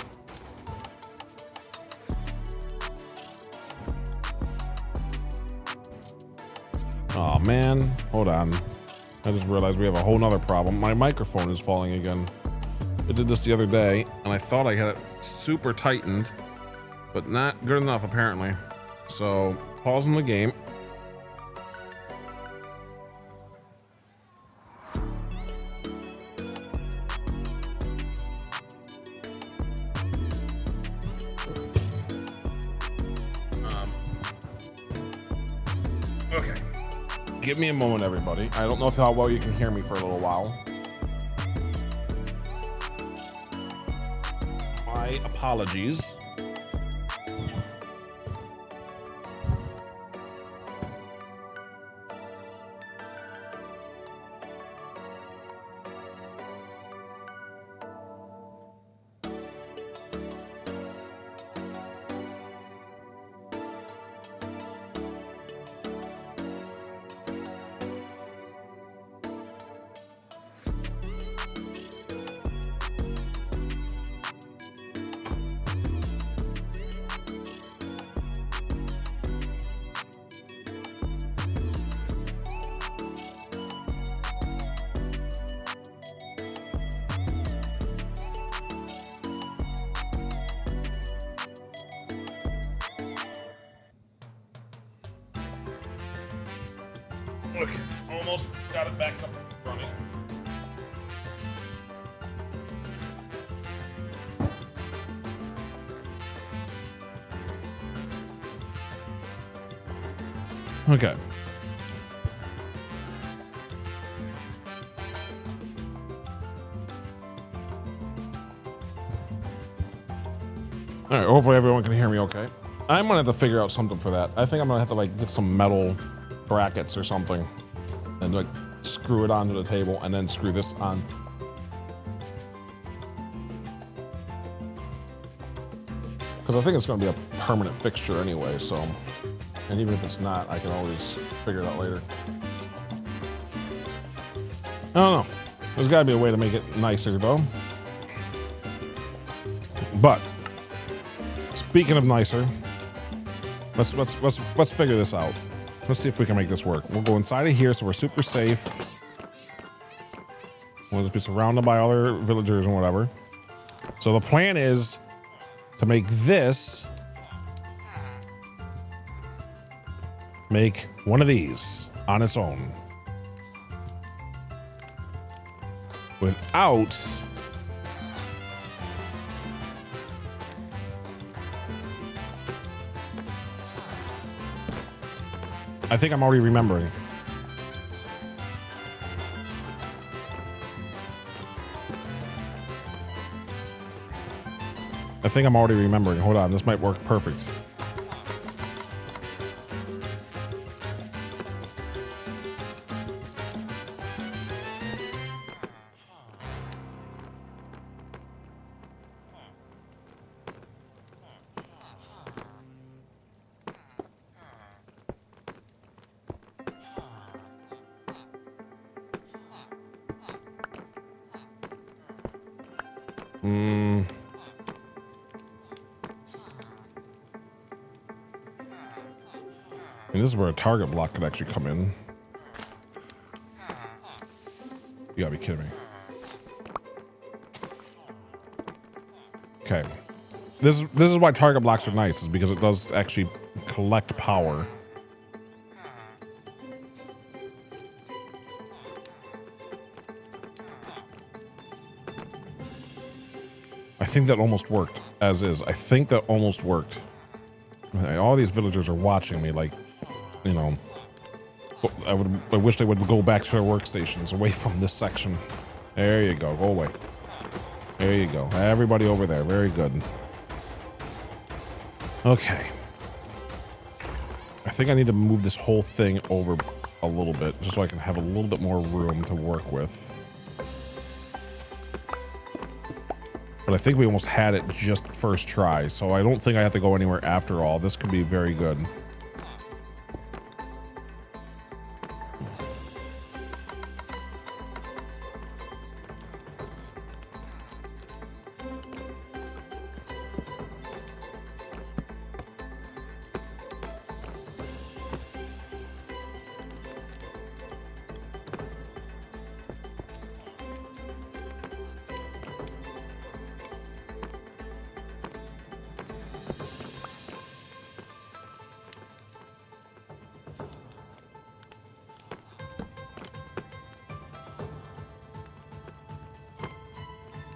Oh man, hold on. I just realized we have a whole nother problem. My microphone is falling again. I did this the other day, and I thought I had it super tightened, but not good enough apparently. So, pausing the game. Okay. Give me a moment, everybody. I don't know how well you can hear me for a little while. My apologies. Okay, almost got it back up and running. Okay. All right, hopefully everyone can hear me okay. I'm gonna have to figure out something for that. I think I'm gonna have to like get some metal brackets or something and like screw it onto the table and then screw this on. Because I think it's gonna be a permanent fixture anyway, so, and even if it's not, I can always figure it out later. I don't know. There's gotta be a way to make it nicer though. But speaking of nicer, let's figure this out. Let's see if we can make this work. We'll go inside of here so we're super safe. We'll just be surrounded by other villagers and whatever. So the plan is to make this, make one of these on its own. Without I think I'm already remembering. Hold on, this might work perfect. And this is where a target block could actually come in. You gotta be kidding me. Okay. This is why target blocks are nice, is because it does actually collect power. I think that almost worked, as is. I think that almost worked. All these villagers are watching me like, you know, I wish they would go back to their workstations away from this section. There you go, go away. There you go, everybody over there, very good. Okay. I think I need to move this whole thing over a little bit, just so I can have a little bit more room to work with. But I think we almost had it just first try, so I don't think I have to go anywhere after all. This could be very good.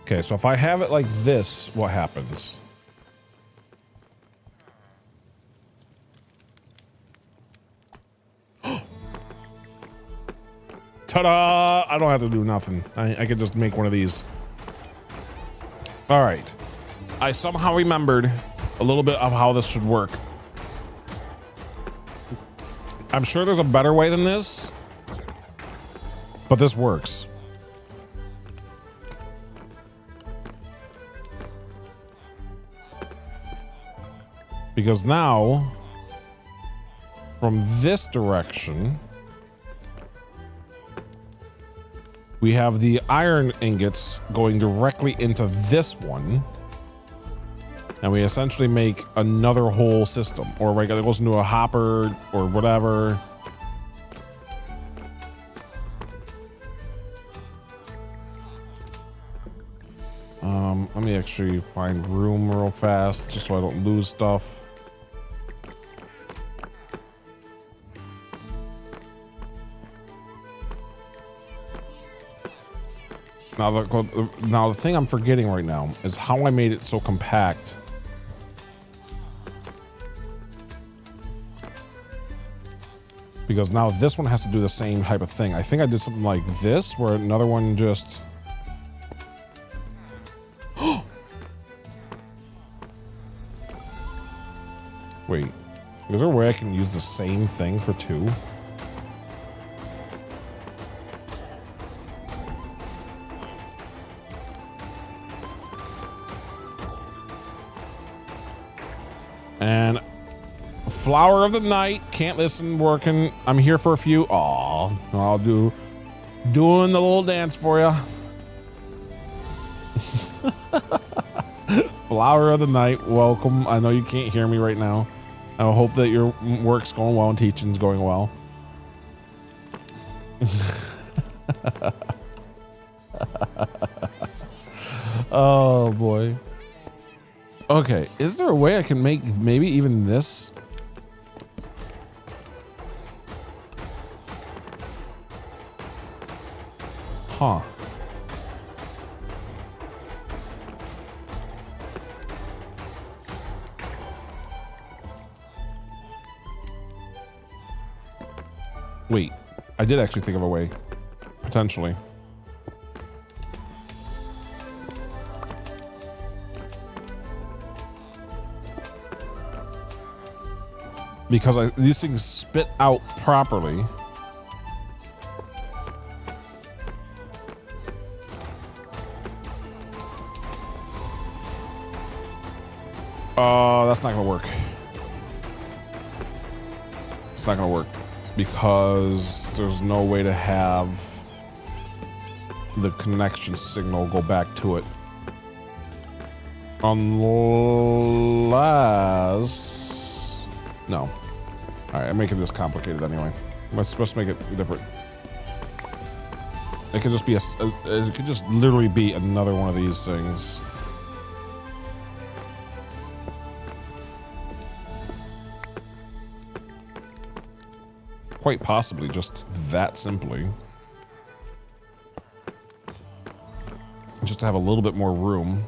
Okay, so if I have it like this, what happens? Ta-da! I don't have to do nothing. I could just make one of these. All right. I somehow remembered a little bit of how this should work. I'm sure there's a better way than this, but this works. Because now, from this direction, we have the iron ingots going directly into this one. And we essentially make another whole system. Or it goes into a hopper or whatever. Let me actually find room real fast just so I don't lose stuff. Now the thing I'm forgetting right now is how I made it so compact. Because now this one has to do the same type of thing. I think I did something like this, where another one just... Wait, is there a way I can use the same thing for two? And flower of the night, can't listen, working. I'm here for a few. Aw, I'll doing the little dance for you. Flower of the night, welcome. I know you can't hear me right now. I hope that your work's going well and teaching's going well. Oh boy. Okay, is there a way I can make maybe even this? Huh. Wait, I did actually think of a way, potentially. Because these things spit out properly. That's not gonna work. It's not gonna work because there's no way to have the connection signal go back to it. Unless... No. All right, I'm making this complicated anyway. Let's make it different. It could just be it could just literally be another one of these things. Quite possibly just that simply. Just to have a little bit more room.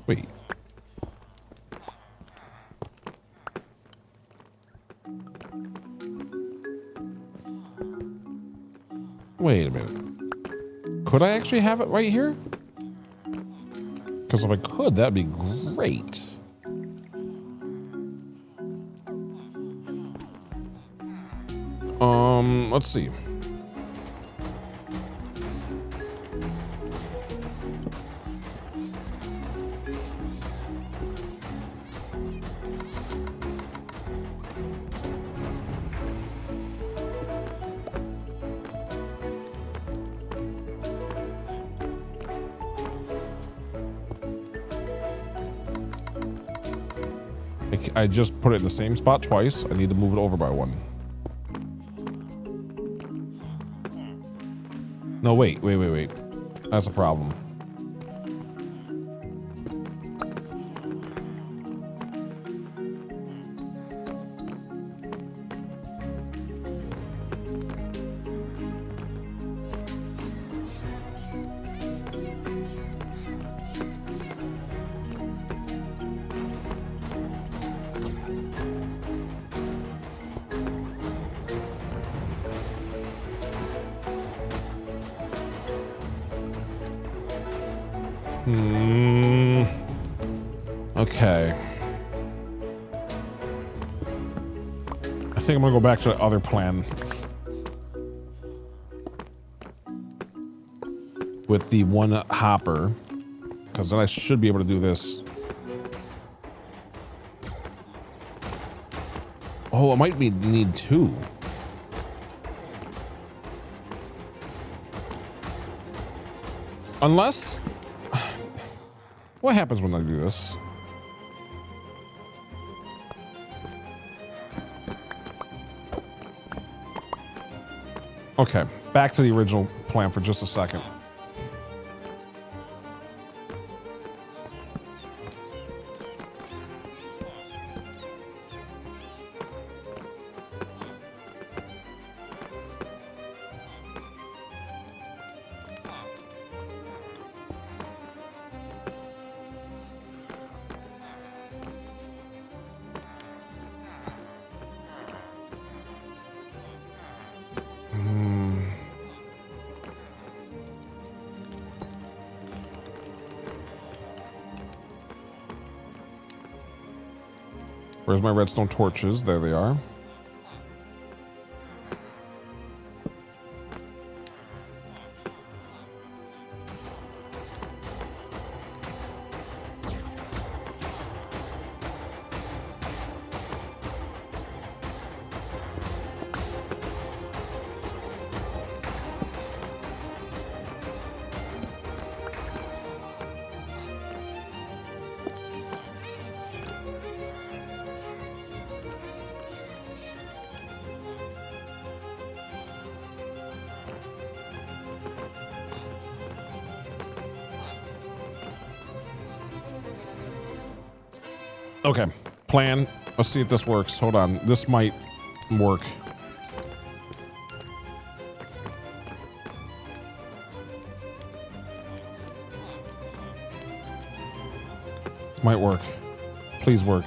Wait. Wait a minute. Could I actually have it right here? Because if I could, that'd be great. Let's see. I just put it in the same spot twice. I need to move it over by one. No, wait. That's a problem. Okay. I think I'm gonna go back to the other plan. With the one hopper. Because then I should be able to do this. Oh, it might need two. Unless... What happens when I do this? Okay, back to the original plan for just a second. Where's my redstone torches? There they are. Okay, plan. Let's see if this works. Hold on. This might work. This might work. Please work.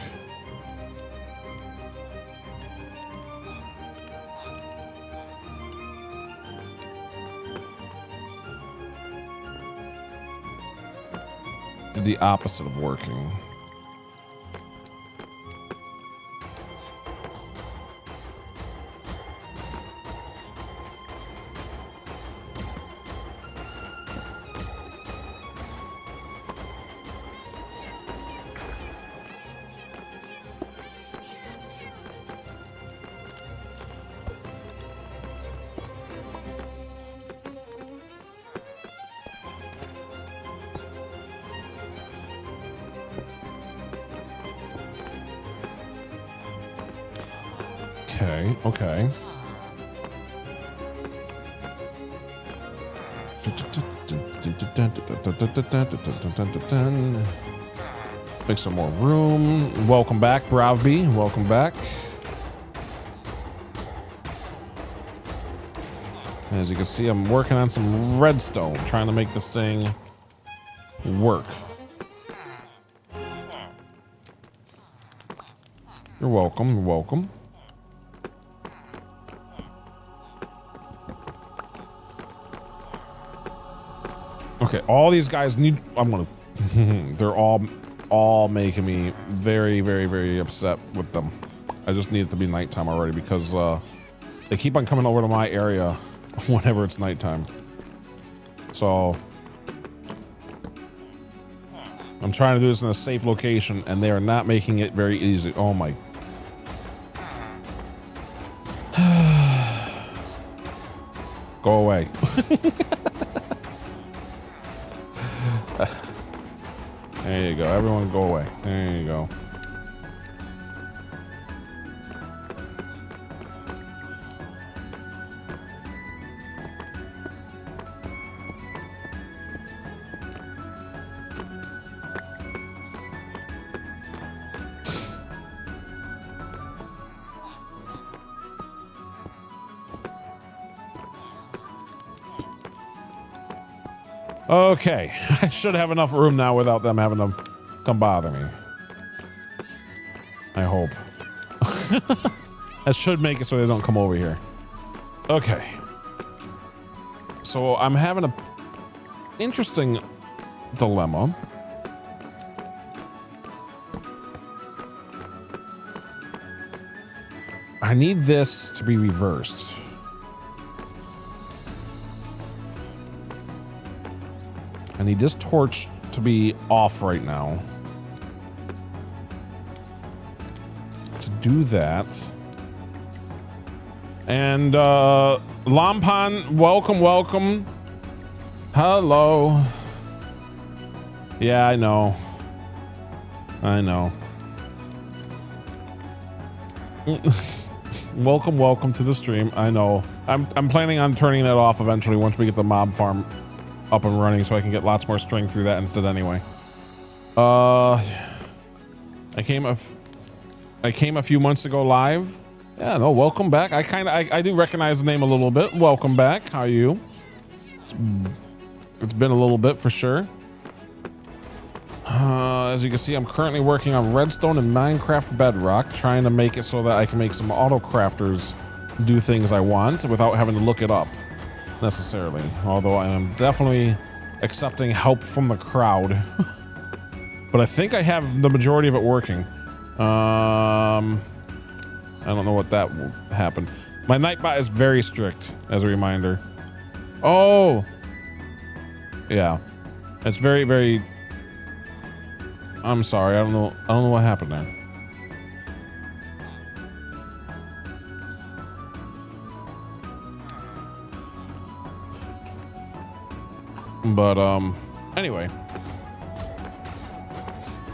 Did the opposite of working. Okay. Let's make some more room. Welcome back, Bravby. Welcome back. As you can see, I'm working on some redstone, trying to make this thing work. You're welcome. You're welcome. Okay, all these guys need. I'm gonna. They're all making me very, very, very upset with them. I just need it to be nighttime already because they keep on coming over to my area whenever it's nighttime. So I'm trying to do this in a safe location, and they are not making it very easy. Oh my. Go away. There you go. Everyone go away. There you go. Okay, I should have enough room now without them having to come bother me. I hope. That should make it so they don't come over here. Okay. So I'm having a interesting dilemma. I need this to be reversed. I need this torch to be off right now. To do that. And Lampan, welcome, welcome. Hello. Yeah, I know. I know. Welcome, welcome to the stream. I know. I'm planning on turning that off eventually once we get the mob farm up and running, so I can get lots more strength through that instead anyway. I came a few months ago live. Yeah, no, welcome back. I do recognize the name a little bit. Welcome back. How are you? It's been a little bit for sure. As you can see, I'm currently working on Redstone and Minecraft Bedrock, trying to make it so that I can make some auto crafters do things I want without having to look it up necessarily. Although I am definitely accepting help from the crowd. But I think I have the majority of it working. I don't know what that will happen. My Nightbot is very strict, as a reminder. Oh, yeah, it's very, very. I'm sorry. I don't know what happened there. But anyway.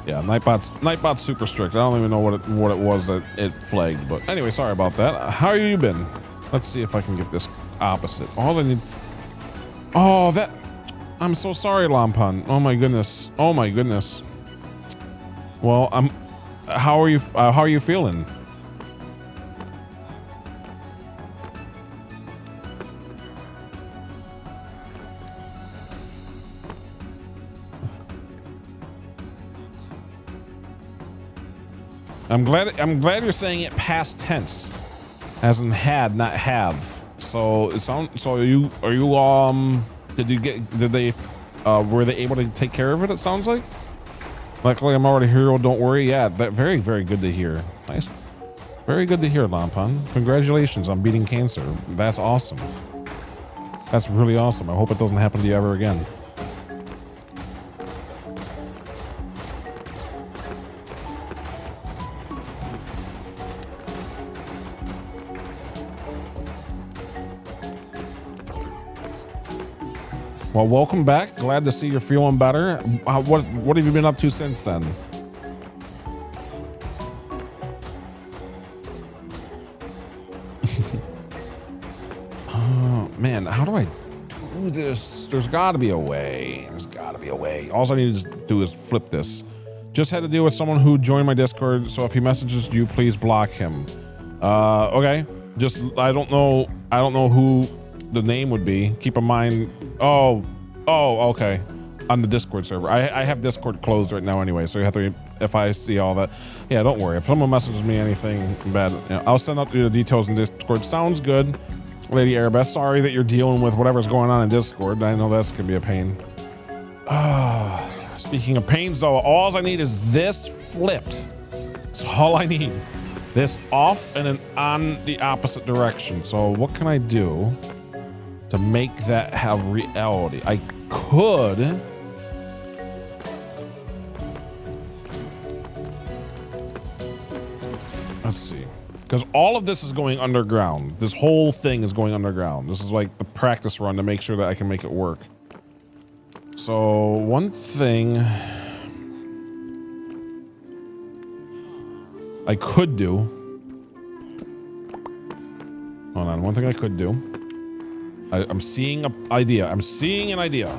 Yeah, Nightbot's super strict. I don't even know what it was that it flagged, but anyway, sorry about that. How have you been? Let's see if I can get this opposite. All I need. Oh, that. I'm so sorry, Lampan. Oh my goodness. Oh my goodness. Well, how are you feeling? I'm glad you're saying it past tense, as in had, not have. So it sounds. So are you did they were they able to take care of it? It sounds like. Luckily, I'm already here. Don't worry. Yeah, that very, very good to hear. Nice, very good to hear, Lampan. Congratulations on beating cancer. That's awesome. That's really awesome. I hope it doesn't happen to you ever again. Well, welcome back. Glad to see you're feeling better. What have you been up to since then? Oh, man, how do I do this? There's got to be a way. There's got to be a way. All I need to do is flip this. Just had to deal with someone who joined my Discord, so if he messages you, please block him. Okay. Just I don't know who the name would be. Keep in mind. Oh, okay. On the Discord server. I have Discord closed right now anyway, so you have to, if I see all that. Yeah, don't worry. If someone messages me anything bad, I'll send out the details in Discord. Sounds good, Lady Arabeth. Sorry that you're dealing with whatever's going on in Discord. I know that's gonna be a pain. Speaking of pains though, all I need is this flipped. That's all I need. This off and then on the opposite direction. So what can I do to make that have reality? I could. Let's see. Because all of this is going underground. This whole thing is going underground. This is like the practice run to make sure that I can make it work. So one thing I could do. Hold on. One thing I could do. I'm seeing an idea. I'm seeing an idea.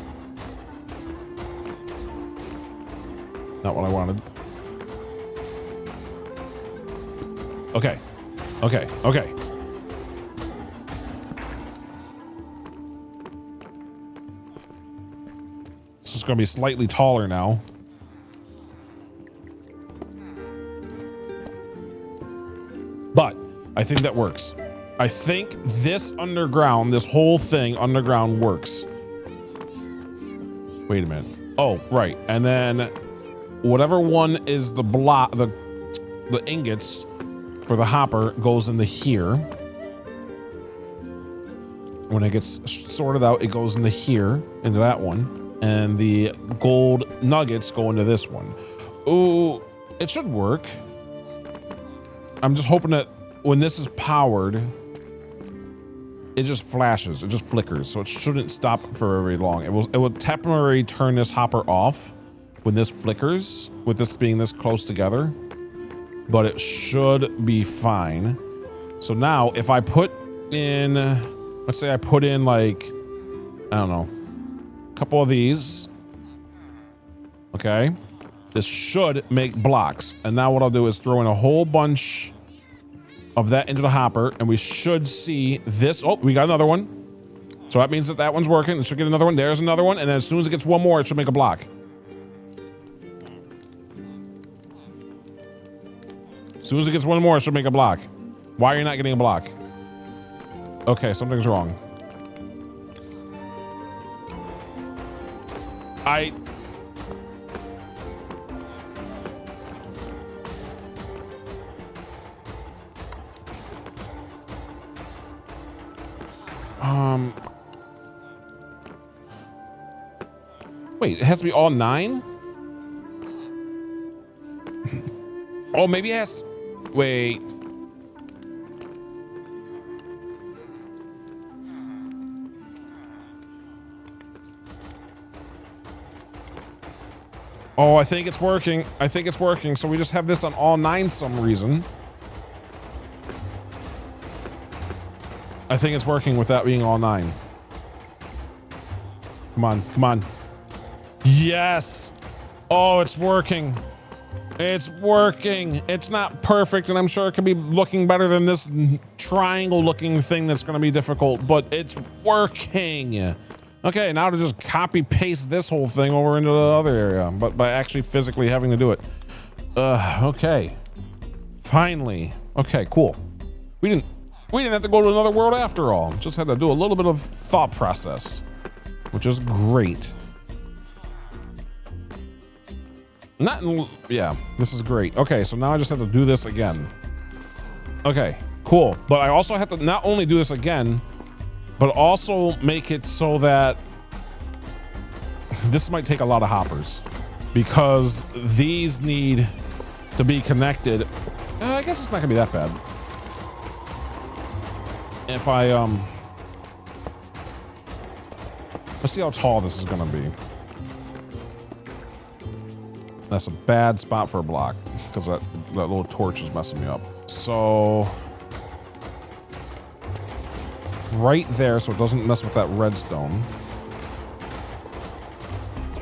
Not what I wanted. Okay. Okay. Okay. This is going to be slightly taller now. But I think that works. I think this underground, this whole thing underground works. Wait a minute. Oh, right. And then whatever one is the block, the ingots for the hopper goes into here. When it gets sorted out, it goes into here, into that one. And the gold nuggets go into this one. Ooh, it should work. I'm just hoping that when this is powered, it just flashes, it just flickers, so it shouldn't stop for very long. It will temporarily turn this hopper off when this flickers, with this being this close together, but it should be fine. So now if I put in, let's say I put in like, I don't know, a couple of these, okay? This should make blocks. And now what I'll do is throw in a whole bunch of that into the hopper, and we should see this. Oh, we got another one. So that means that that one's working. It should get another one. There's another one. And then as soon as it gets one more, it should make a block. As soon as it gets one more, it should make a block. Why are you not getting a block? Okay, something's wrong. Wait, it has to be all 9? Oh, maybe it has to, wait. Oh, I think it's working. I think it's working. So we just have this on all 9 some reason. I think it's working with that being all 9. Come on, come on. Yes. Oh, it's working. It's working. It's not perfect, and I'm sure it could be looking better than this triangle looking thing that's going to be difficult, but it's working. Okay, now to just copy paste this whole thing over into the other area, but by actually physically having to do it. Okay. Finally. Okay, cool. We didn't have to go to another world after all. Just had to do a little bit of thought process, which is great. Yeah, this is great. Okay, so now I just have to do this again. Okay, cool. But I also have to not only do this again, but also make it so that this might take a lot of hoppers, because these need to be connected. I guess it's not gonna be that bad. If I, let's see how tall this is gonna be. That's a bad spot for a block, because that little torch is messing me up. So right there, so it doesn't mess with that redstone.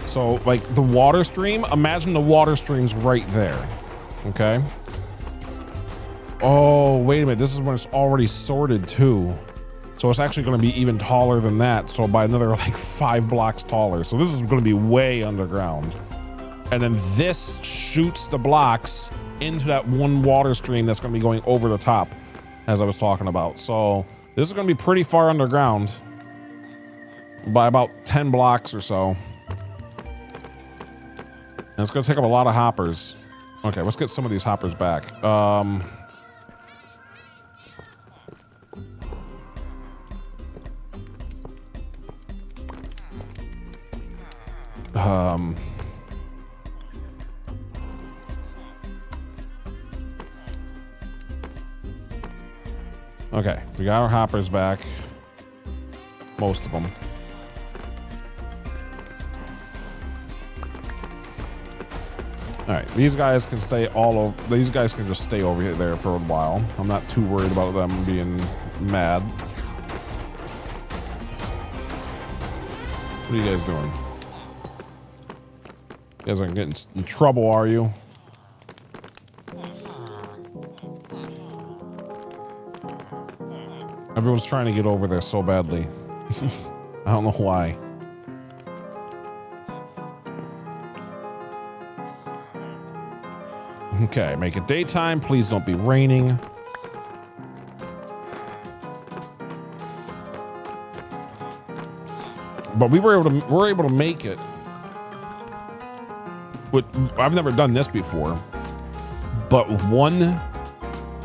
So like the water stream, imagine the water stream's right there. Okay. Oh, wait a minute. This is when it's already sorted too. So it's actually going to be even taller than that. So by another like 5 blocks taller. So this is going to be way underground. And then this shoots the blocks into that one water stream that's going to be going over the top, as I was talking about. So this is going to be pretty far underground by about 10 blocks or so. And it's going to take up a lot of hoppers. Okay, let's get some of these hoppers back. Okay, we got our hoppers back. Most of them. All right, these guys can stay all over. These guys can just stay over there for a while. I'm not too worried about them being mad. What are you guys doing? You guys aren't getting in trouble, are you? Everyone's trying to get over there so badly. I don't know why. Okay, make it daytime. Please don't be raining. But we're able to make it I've never done this before, but one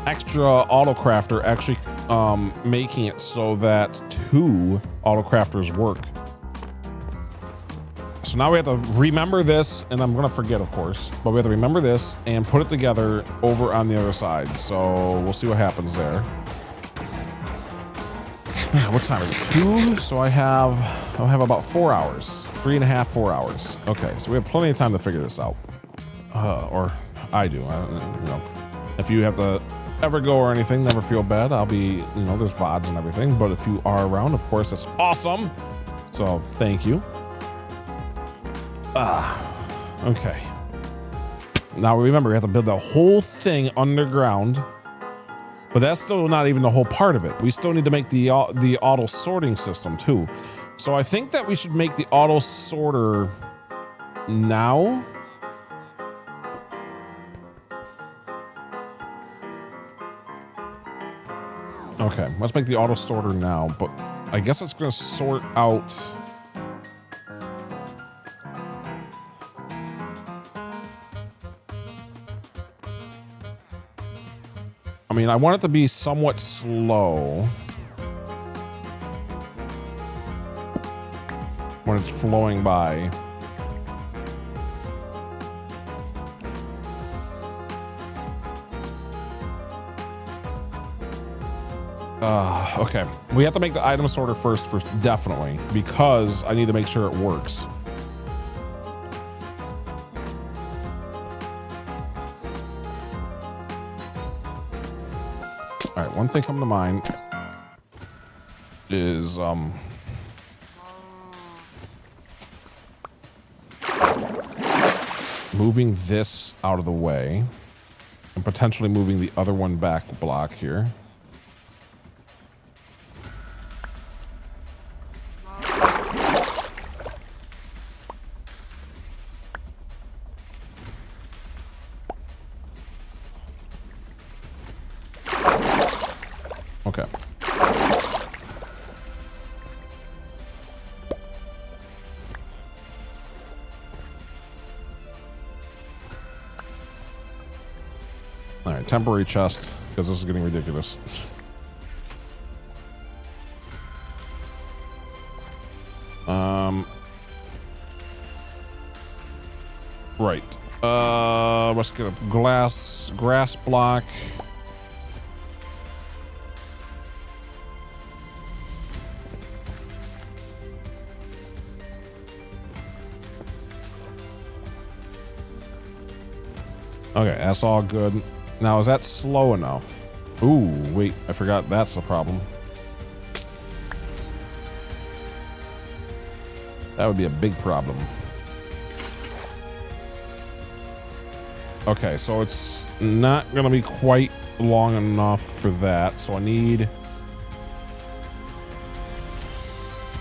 extra auto crafter actually making it so that 2 auto crafters work. So now we have to remember this, and I'm gonna forget, of course, but we have to remember this and put it together over on the other side. So we'll see what happens there. What time is it? 2. So I'll have about 4 hours, 3.5, 4 hours. Okay, so we have plenty of time to figure this out. Or I do. You know, if you have to ever go or anything, never feel bad. I'll be, you know, there's VODs and everything. But if you are around, of course, that's awesome. So thank you. Okay. Now remember, we have to build the whole thing underground, but that's still not even the whole part of it. We still need to make the auto sorting system too. So I think that we should make the auto sorter now. Okay, let's make the auto sorter now, but I guess it's gonna sort out. I mean, I want it to be somewhat slow when it's flowing by. Okay, we have to make the item sorter first, definitely, because I need to make sure it works. All right, one thing coming to mind is moving this out of the way and potentially moving the other one back a block here. Okay. All right, temporary chest, because this is getting ridiculous. Right. Let's get a grass block. Okay, that's all good. Now, is that slow enough? Ooh, wait, I forgot that's the problem. That would be a big problem. Okay, so it's not gonna be quite long enough for that, so I need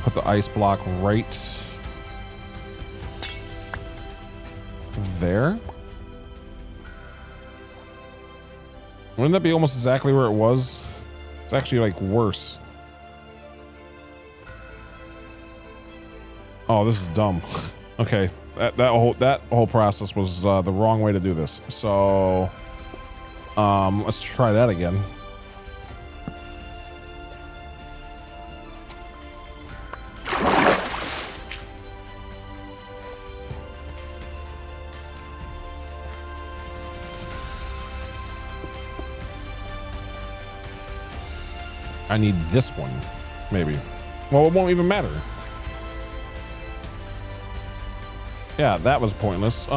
put the ice block right there. Wouldn't that be almost exactly where it was? It's actually like worse. Oh, this is dumb. Okay, that whole process was the wrong way to do this. So, let's try that again. I need this one, maybe. Well, it won't even matter. Yeah, that was pointless.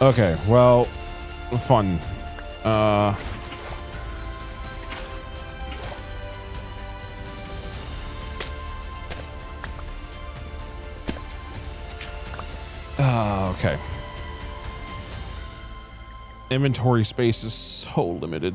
Okay, well, fun. Okay. Inventory space is so limited.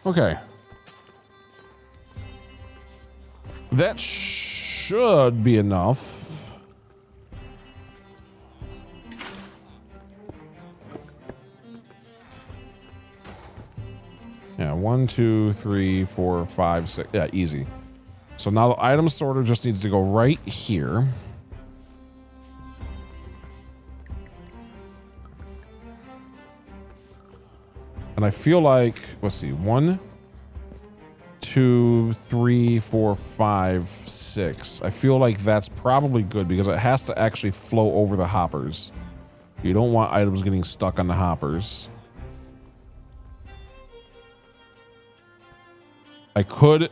Okay. That should be enough. 1, 2, 3, 4, 5, 6. Yeah, easy. So now the item sorter just needs to go right here. And I feel like, let's see, 1, 2, 3, 4, 5, 6. I feel like that's probably good because it has to actually flow over the hoppers. You don't want items getting stuck on the hoppers. I could...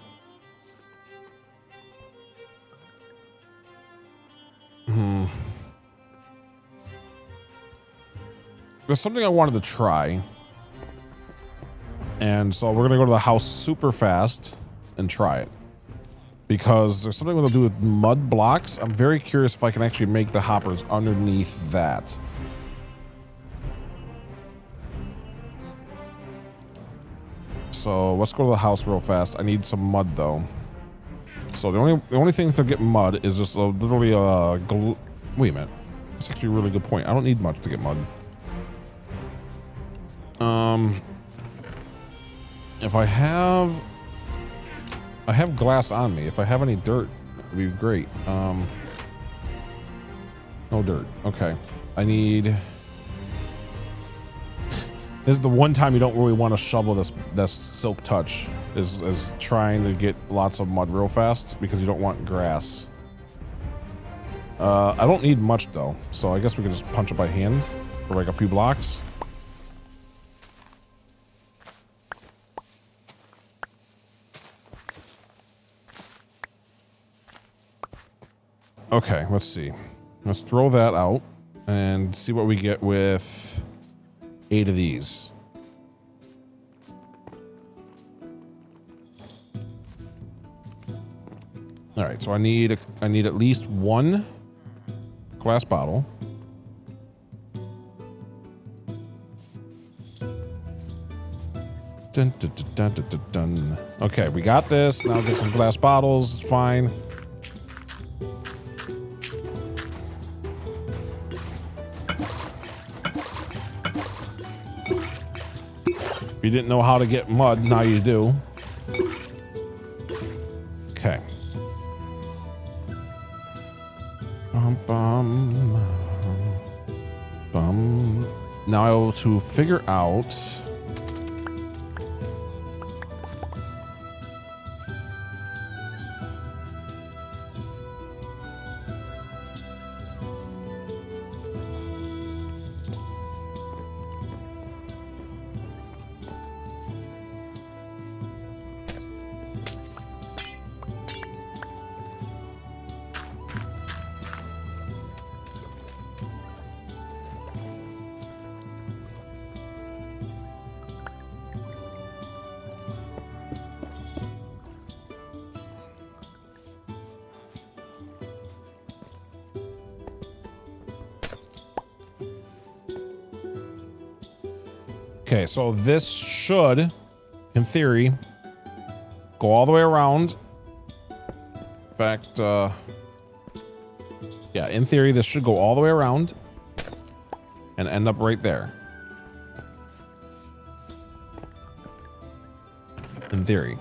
There's something I wanted to try. And so we're going to go to the house super fast and try it. Because there's something we'll do with mud blocks. I'm very curious if I can actually make the hoppers underneath that. So let's go to the house real fast. I need some mud though. So the only thing to get mud is just literally wait a minute. That's actually a really good point. I don't need much to get mud. If I have glass on me. If I have any dirt, it'd be great. No dirt. Okay. I need... This is the one time you don't really want to shovel this silk touch is trying to get lots of mud real fast because you don't want grass. I don't need much though, so I guess we can just punch it by hand for like a few blocks. Okay, let's see. Let's throw that out and see what we get with 8 of these. All right, so I need at least 1 glass bottle. Dun, dun, dun, dun, dun, dun, dun. Okay, we got this. Now get some glass bottles. It's fine. If you didn't know how to get mud, now you do. Okay. Now to figure out... Okay, so this should, in theory, go all the way around. In fact, yeah, in theory, this should go all the way around and end up right there. In theory.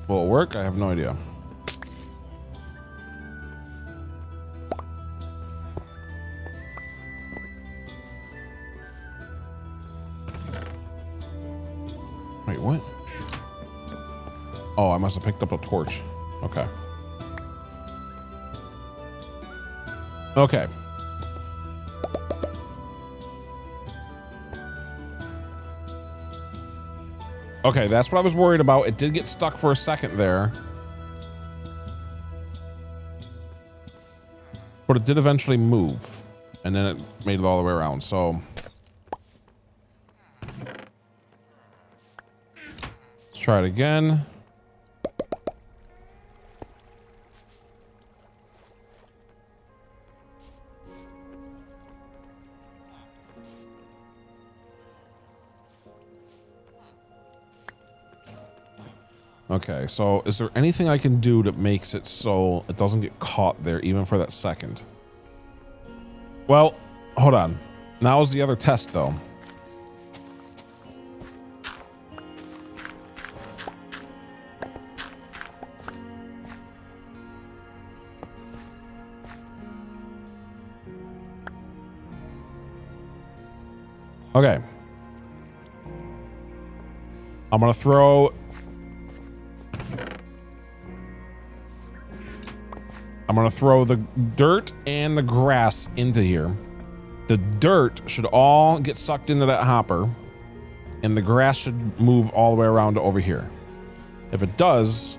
Will it work? I have no idea. Wait, what? Oh, I must have picked up a torch. Okay. Okay. Okay, that's what I was worried about. It did get stuck for a second there. But it did eventually move. And then it made it all the way around, so... Let's try it again. Okay, so is there anything I can do that makes it so it doesn't get caught there even for that second? Well, hold on. Now is the other test though. Okay. I'm gonna throw... I'm gonna throw the dirt and the grass into here. The dirt should all get sucked into that hopper, and the grass should move all the way around to over here. If it does,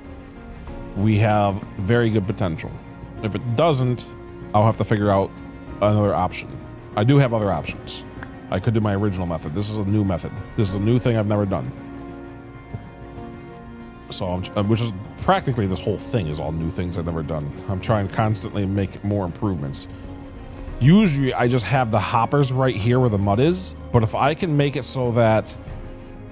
we have very good potential. If it doesn't, I'll have to figure out another option. I do have other options. I could do my original method. This is a new method. This is a new thing I've never done. So, which is practically this whole thing is all new things I've never done. I'm trying to constantly make more improvements. Usually I just have the hoppers right here where the mud is, but if I can make it so that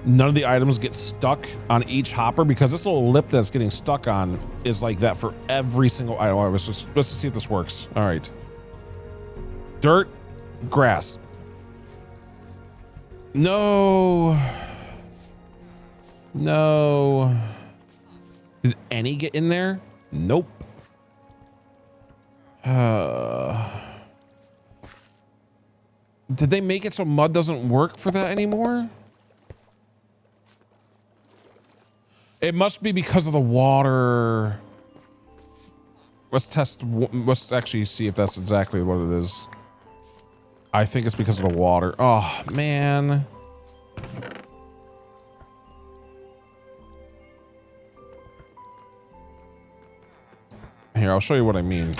none of the items get stuck on each hopper, because this little lip that's getting stuck on is like that for every single item. All right, let's see if this works. All right. Dirt, grass. No. No. Did any get in there? Nope. Did they make it so mud doesn't work for that anymore? It must be because of the water. Let's actually see if that's exactly what it is. I think it's because of the water. Oh, man. Here, I'll show you what I mean.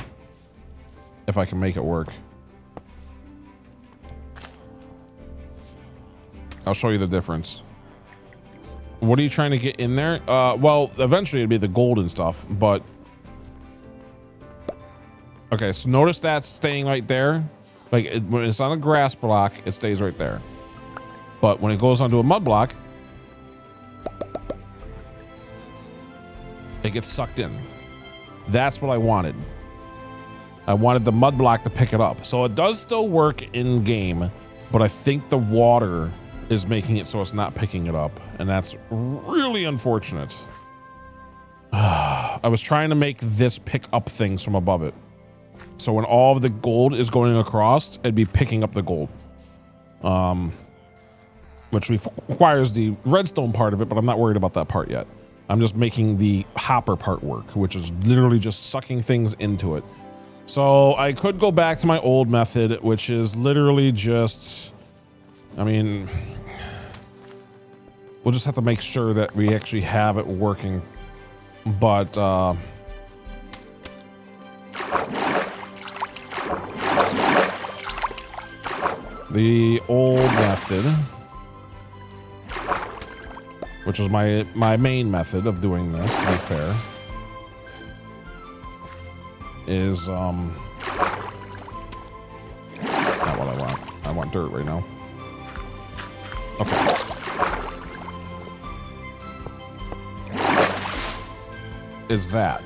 If I can make it work. I'll show you the difference. What are you trying to get in there? Well, eventually it'd be the golden stuff, but... Okay, so notice that's staying right there. Like, when it's on a grass block, it stays right there. But when it goes onto a mud block, it gets sucked in. That's what I wanted. I wanted the mud block to pick it up. So it does still work in game, but I think the water is making it so it's not picking it up. And that's really unfortunate. I was trying to make this pick up things from above it. So when all of the gold is going across, it'd be picking up the gold. Which requires the redstone part of it, but I'm not worried about that part yet. I'm just making the hopper part work, which is literally just sucking things into it. So I could go back to my old method, which is literally just, I mean, we'll just have to make sure that we actually have it working. But, the old method, which is my main method of doing this, to be fair, is not what I want. I want dirt right now. Okay. Is that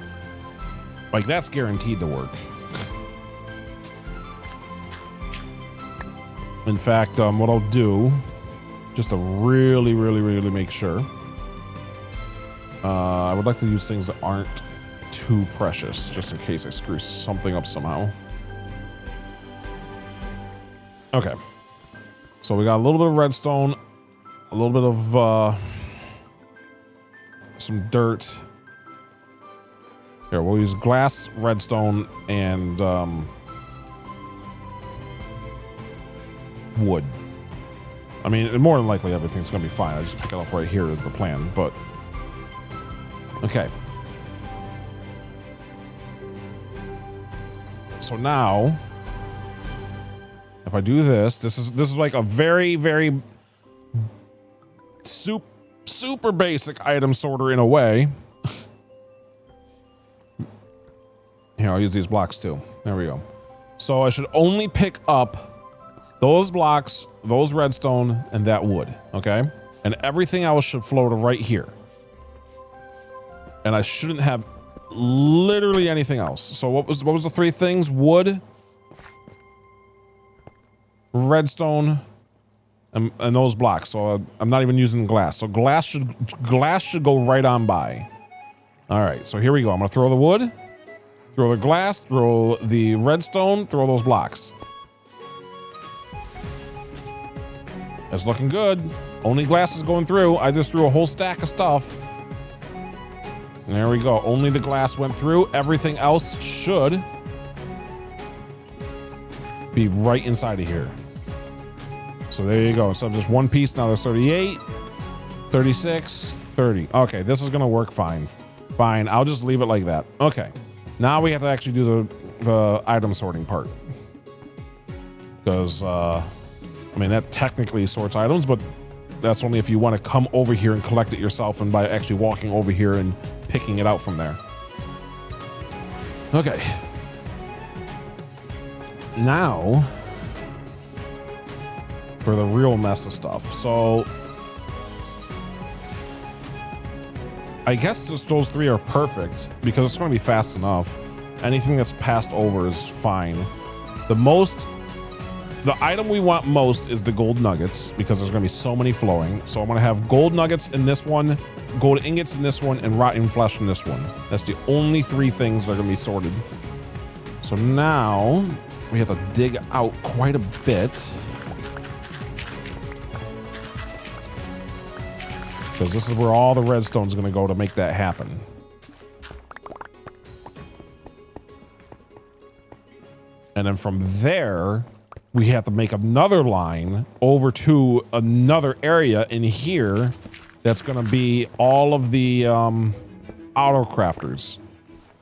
like that's guaranteed to work? In fact, what I'll do, just to really make sure, I would like to use things that aren't too precious, just in case I screw something up somehow. Okay. So we got a little bit of redstone, a little bit of some dirt. Here, we'll use glass, redstone, and wood. I mean, more than likely everything's gonna be fine. I just pick it up right here is the plan, but okay. So now, if I do this is like a very super basic item sorter in a way. Here, I'll use these blocks too. There we go. So I should only pick up those blocks, those redstone, and that wood, okay? And everything else should flow to right here. And I shouldn't have literally anything else. So what was the three things? Wood, redstone, and those blocks. So I'm not even using glass. So glass should go right on by. All right, so here we go. I'm gonna throw the wood, throw the glass, throw the redstone, throw those blocks. It's looking good. Only glass is going through. I just threw a whole stack of stuff. And there we go. Only the glass went through. Everything else should be right inside of here. So there you go. Instead of just one piece, now there's 38, 36, 30. Okay, this is gonna work fine. Fine, I'll just leave it like that. Okay, now we have to actually do the item sorting part. Because, I mean, that technically sorts items, but that's only if you want to come over here and collect it yourself and by actually walking over here and picking it out from there. Okay. Now, for the real mess of stuff. So, I guess just those three are perfect because it's going to be fast enough. Anything that's passed over is fine. The item we want most is the gold nuggets because there's going to be so many flowing. So I'm going to have gold nuggets in this one, gold ingots in this one, and rotten flesh in this one. That's the only three things that are going to be sorted. So now we have to dig out quite a bit. Because this is where all the redstone is going to go to make that happen. And then from there, we have to make another line over to another area in here that's going to be all of the auto crafters.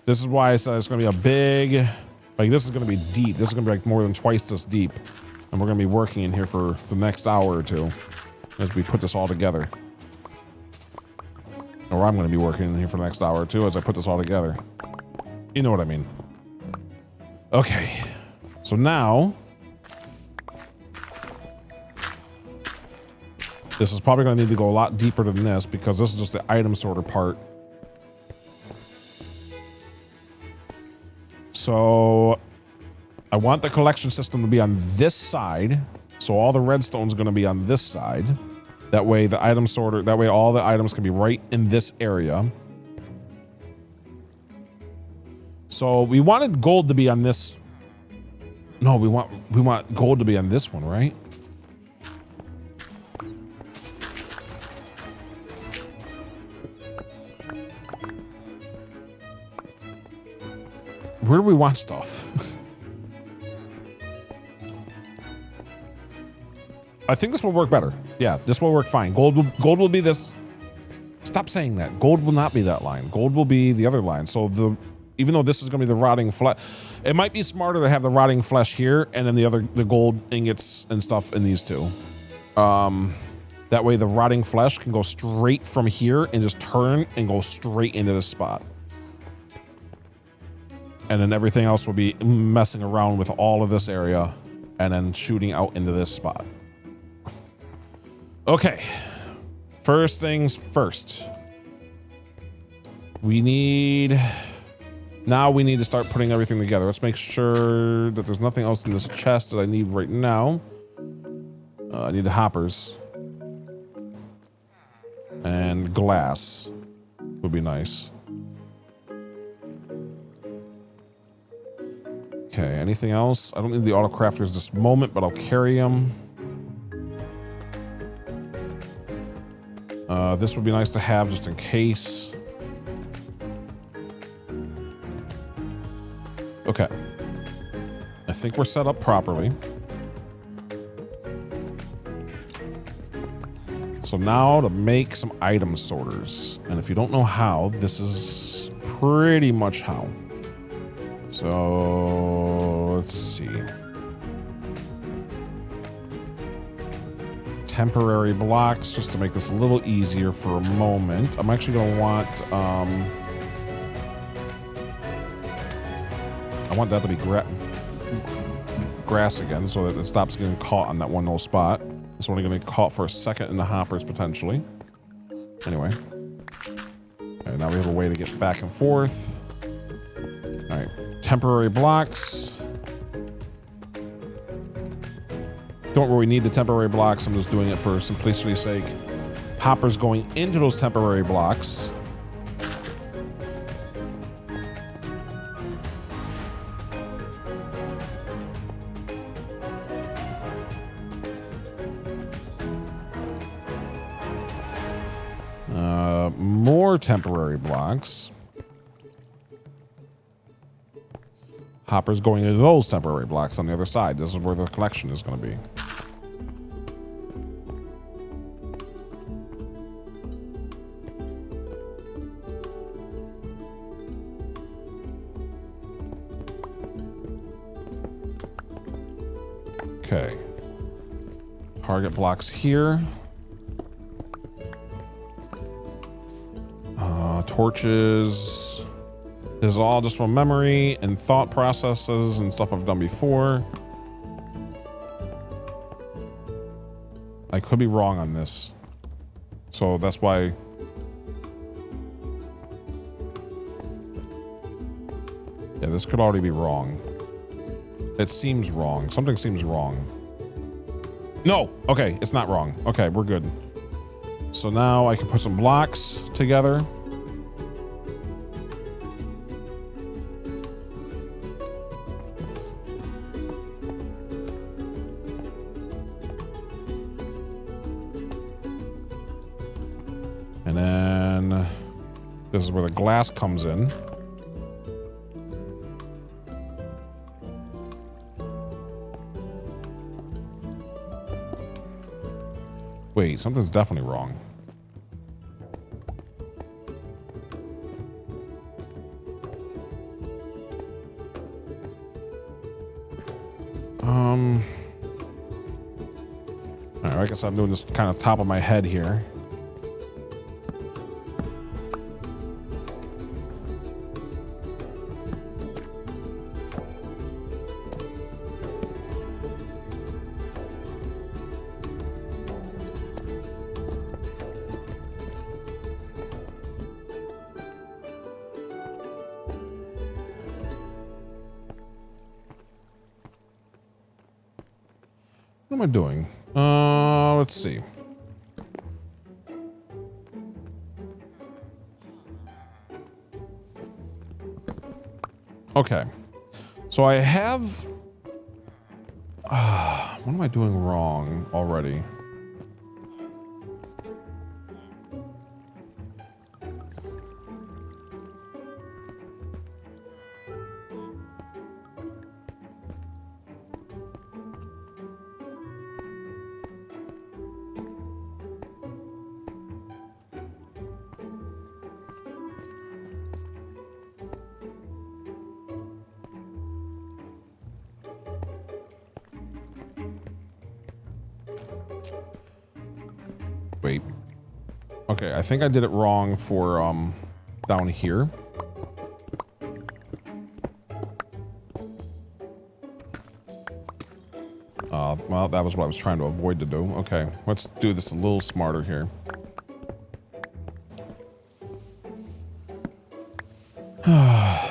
This is why I said it's going to be a big, like this is going to be deep. This is going to be like more than twice this deep. And we're going to be working in here for the next hour or two as we put this all together. Or I'm going to be working in here for the next hour or two as I put this all together. You know what I mean. Okay. So now, this is probably going to need to go a lot deeper than this because this is just the item sorter part. So I want the collection system to be on this side. So all the redstone is going to be on this side. That way the item sorter, that way all the items can be right in this area. So we wanted gold to be on this. No, we want gold to be on this one, right? Where do we want stuff? I think this will work better. Yeah, this will work fine. Gold will be this. Stop saying that. Gold will not be that line. Gold will be the other line. So even though this is going to be the rotting flesh, it might be smarter to have the rotting flesh here and then the gold ingots and stuff in these two. That way the rotting flesh can go straight from here and just turn and go straight into this spot. And then everything else will be messing around with all of this area and then shooting out into this spot. Okay. First things first. Now we need to start putting everything together. Let's make sure that there's nothing else in this chest that I need right now. I need the hoppers. And glass would be nice. Okay, anything else? I don't need the auto crafters this moment, but I'll carry them. This would be nice to have just in case. Okay. I think we're set up properly. So now to make some item sorters. And if you don't know how, this is pretty much how. So let's see. Temporary blocks just to make this a little easier for a moment. I'm actually going to want I want that to be grass again so that it stops getting caught on that one little spot. It's only going to get caught for a second in the hoppers potentially. Anyway. Okay, now we have a way to get back and forth. All right. Temporary blocks. Don't really need the temporary blocks. I'm just doing it for simplicity's sake. Hoppers going into those temporary blocks. more temporary blocks. Hopper's going into those temporary blocks on the other side. This is where the collection is going to be. Okay. Target blocks here. Torches. This is all just from memory and thought processes and stuff I've done before. I could be wrong on this. So that's why. Yeah, this could already be wrong. It seems wrong. Something seems wrong. No! Okay, it's not wrong. Okay, we're good. So now I can put some blocks together. And then this is where the glass comes in. Wait, something's definitely wrong. All right, I guess I'm doing this kind of top of my head here. What am I doing? Let's see. Okay. So I have... what am I doing wrong already? Wait. Okay, I think I did it wrong for down here. Well, that was what I was trying to avoid to do. Okay, let's do this a little smarter here. I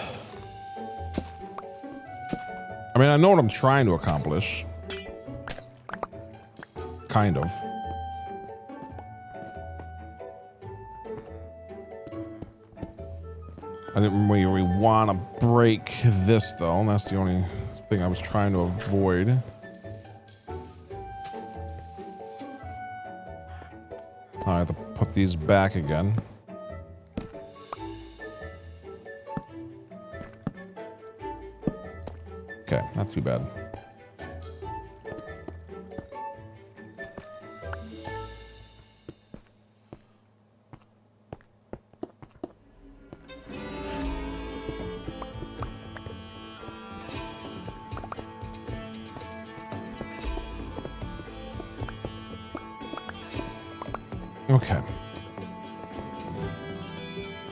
mean, I know what I'm trying to accomplish. Kind of. I didn't really want to break this, though. And that's the only thing I was trying to avoid. I have to put these back again. Okay, not too bad. Okay.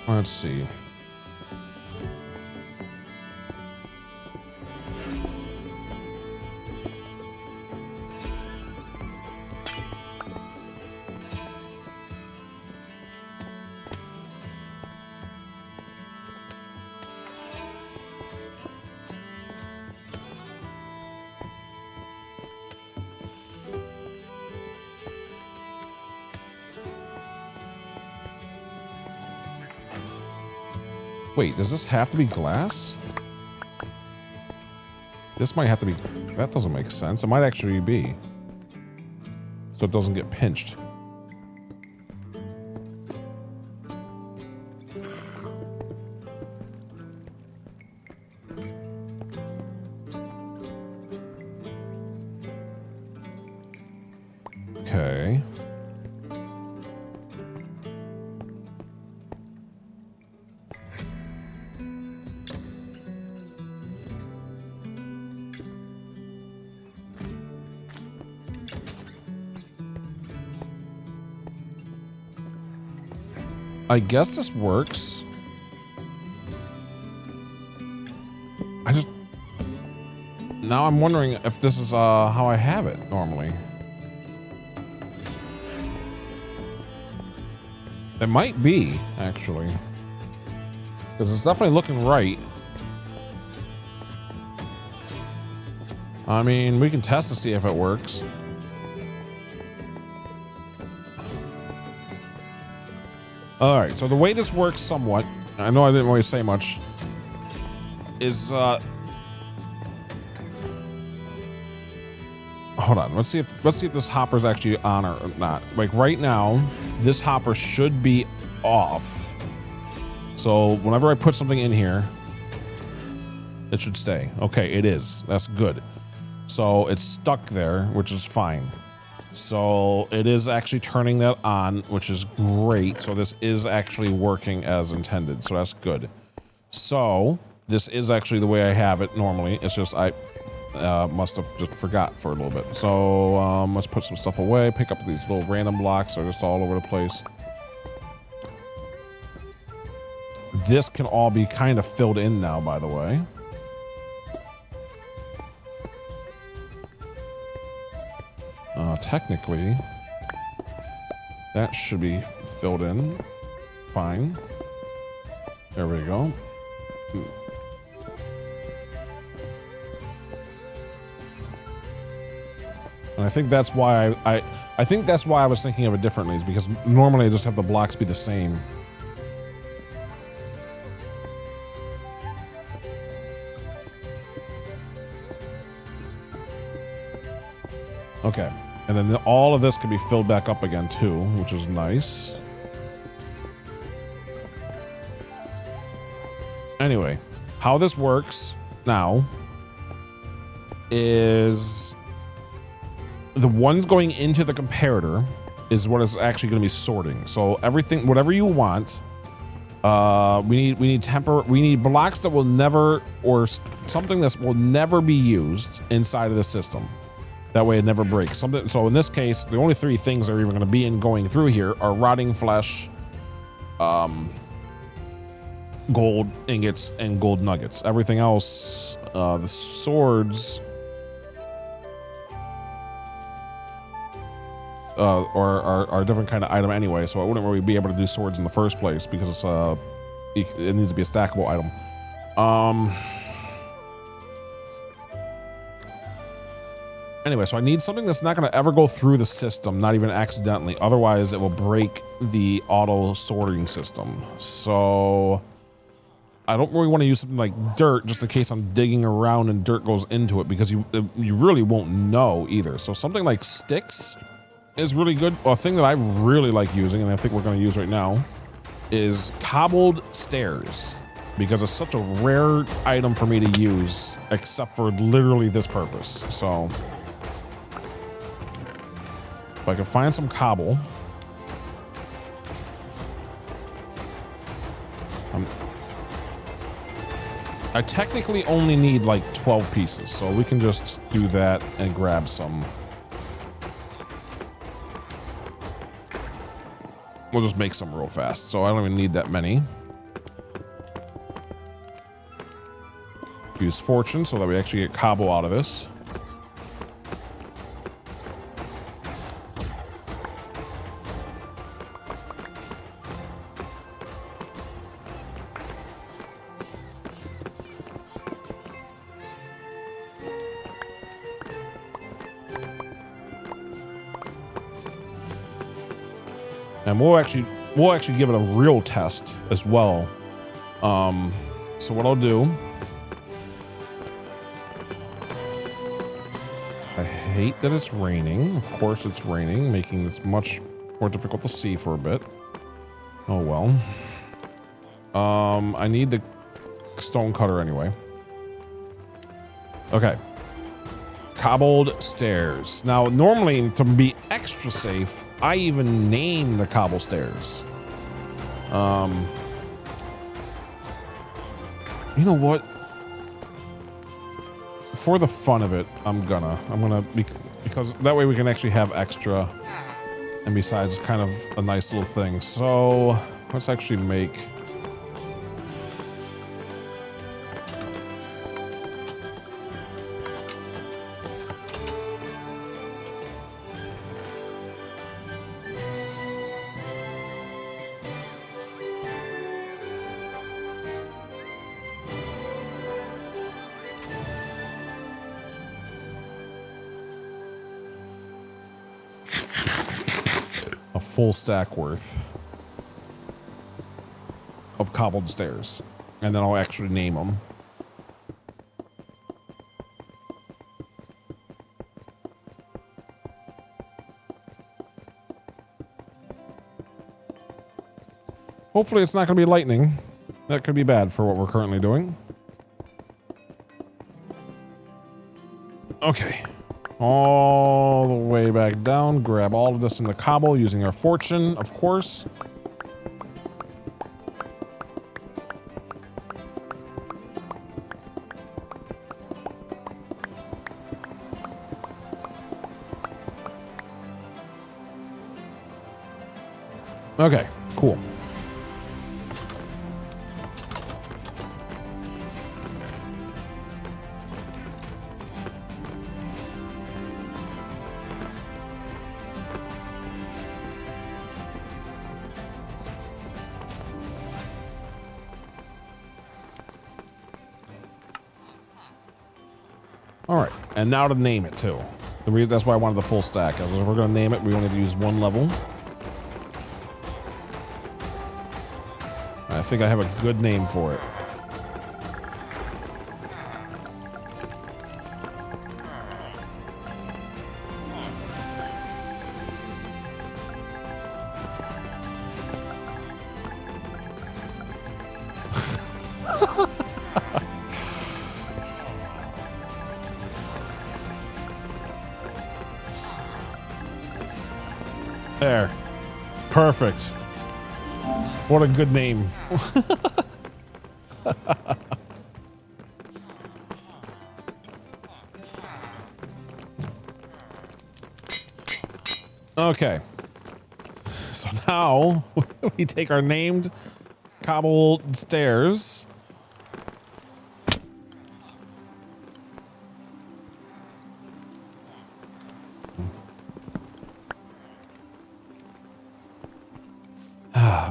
Let's see. Wait, does this have to be glass? This might have to be... That doesn't make sense. It might actually be. So it doesn't get pinched. I guess this works. Now I'm wondering if this is how I have it normally. It might be, actually. Because it's definitely looking right. I mean, we can test to see if it works. All right, so the way this works somewhat, I know I didn't really say much, is hold on, let's see if this hopper's actually on or not. Like right now, this hopper should be off. So whenever I put something in here, it should stay. Okay, it is. That's good. So it's stuck there, which is fine. So it is actually turning that on, which is great. So this is actually working as intended. So that's good. So this is actually the way I have it normally. It's just I must have just forgot for a little bit. So let's put some stuff away. Pick up these little random blocks. They're just all over the place. This can all be kind of filled in now, by the way. Technically, that should be filled in fine. There we go. And I think that's why I think that's why I was thinking of it differently, is because normally I just have the blocks be the same. Okay. And then all of this can be filled back up again too, which is nice. Anyway, how this works now is the ones going into the comparator is what is actually going to be sorting. So everything, whatever you want, we need blocks that will never, or something that will never be used inside of the system. That way it never breaks. So in this case, the only three things that are even going to be in going through here are rotting flesh, gold ingots, and gold nuggets. Everything else, the swords, are a different kind of item anyway. So I wouldn't really be able to do swords in the first place because it's it needs to be a stackable item. Anyway, so I need something that's not going to ever go through the system, not even accidentally. Otherwise, it will break the auto sorting system. So I don't really want to use something like dirt just in case I'm digging around and dirt goes into it, because you really won't know either. So something like sticks is really good. A thing that I really like using, and I think we're going to use right now, is cobbled stairs, because it's such a rare item for me to use, except for literally this purpose. So if I can find some cobble. I technically only need like 12 pieces, so we can just do that and grab some. We'll just make some real fast, so I don't even need that many. Use fortune so that we actually get cobble out of this. And we'll actually give it a real test as well. So what I'll do, I hate that it's raining. Of course it's raining, making this much more difficult to see for a bit. Oh well. I need the stone cutter anyway. Okay. Cobbled stairs. Now, normally, to be extra safe, I even name the cobble stairs. You know what? For the fun of it, I'm gonna because that way we can actually have extra, and besides, it's kind of a nice little thing. So Let's actually make... a full stack worth of cobbled stairs, and then I'll actually name them. Hopefully it's not going to be lightning. That could be bad for what we're currently doing. Okay. All the way back down. Grab all of this in the cobble using our fortune, of course. Okay, cool. All right, and now to name it too. The reason that's why I wanted the full stack. If we're going to name it, we only have to use one level. I think I have a good name for it. There. Perfect. What a good name. Okay. So now we take our named cobbled stairs.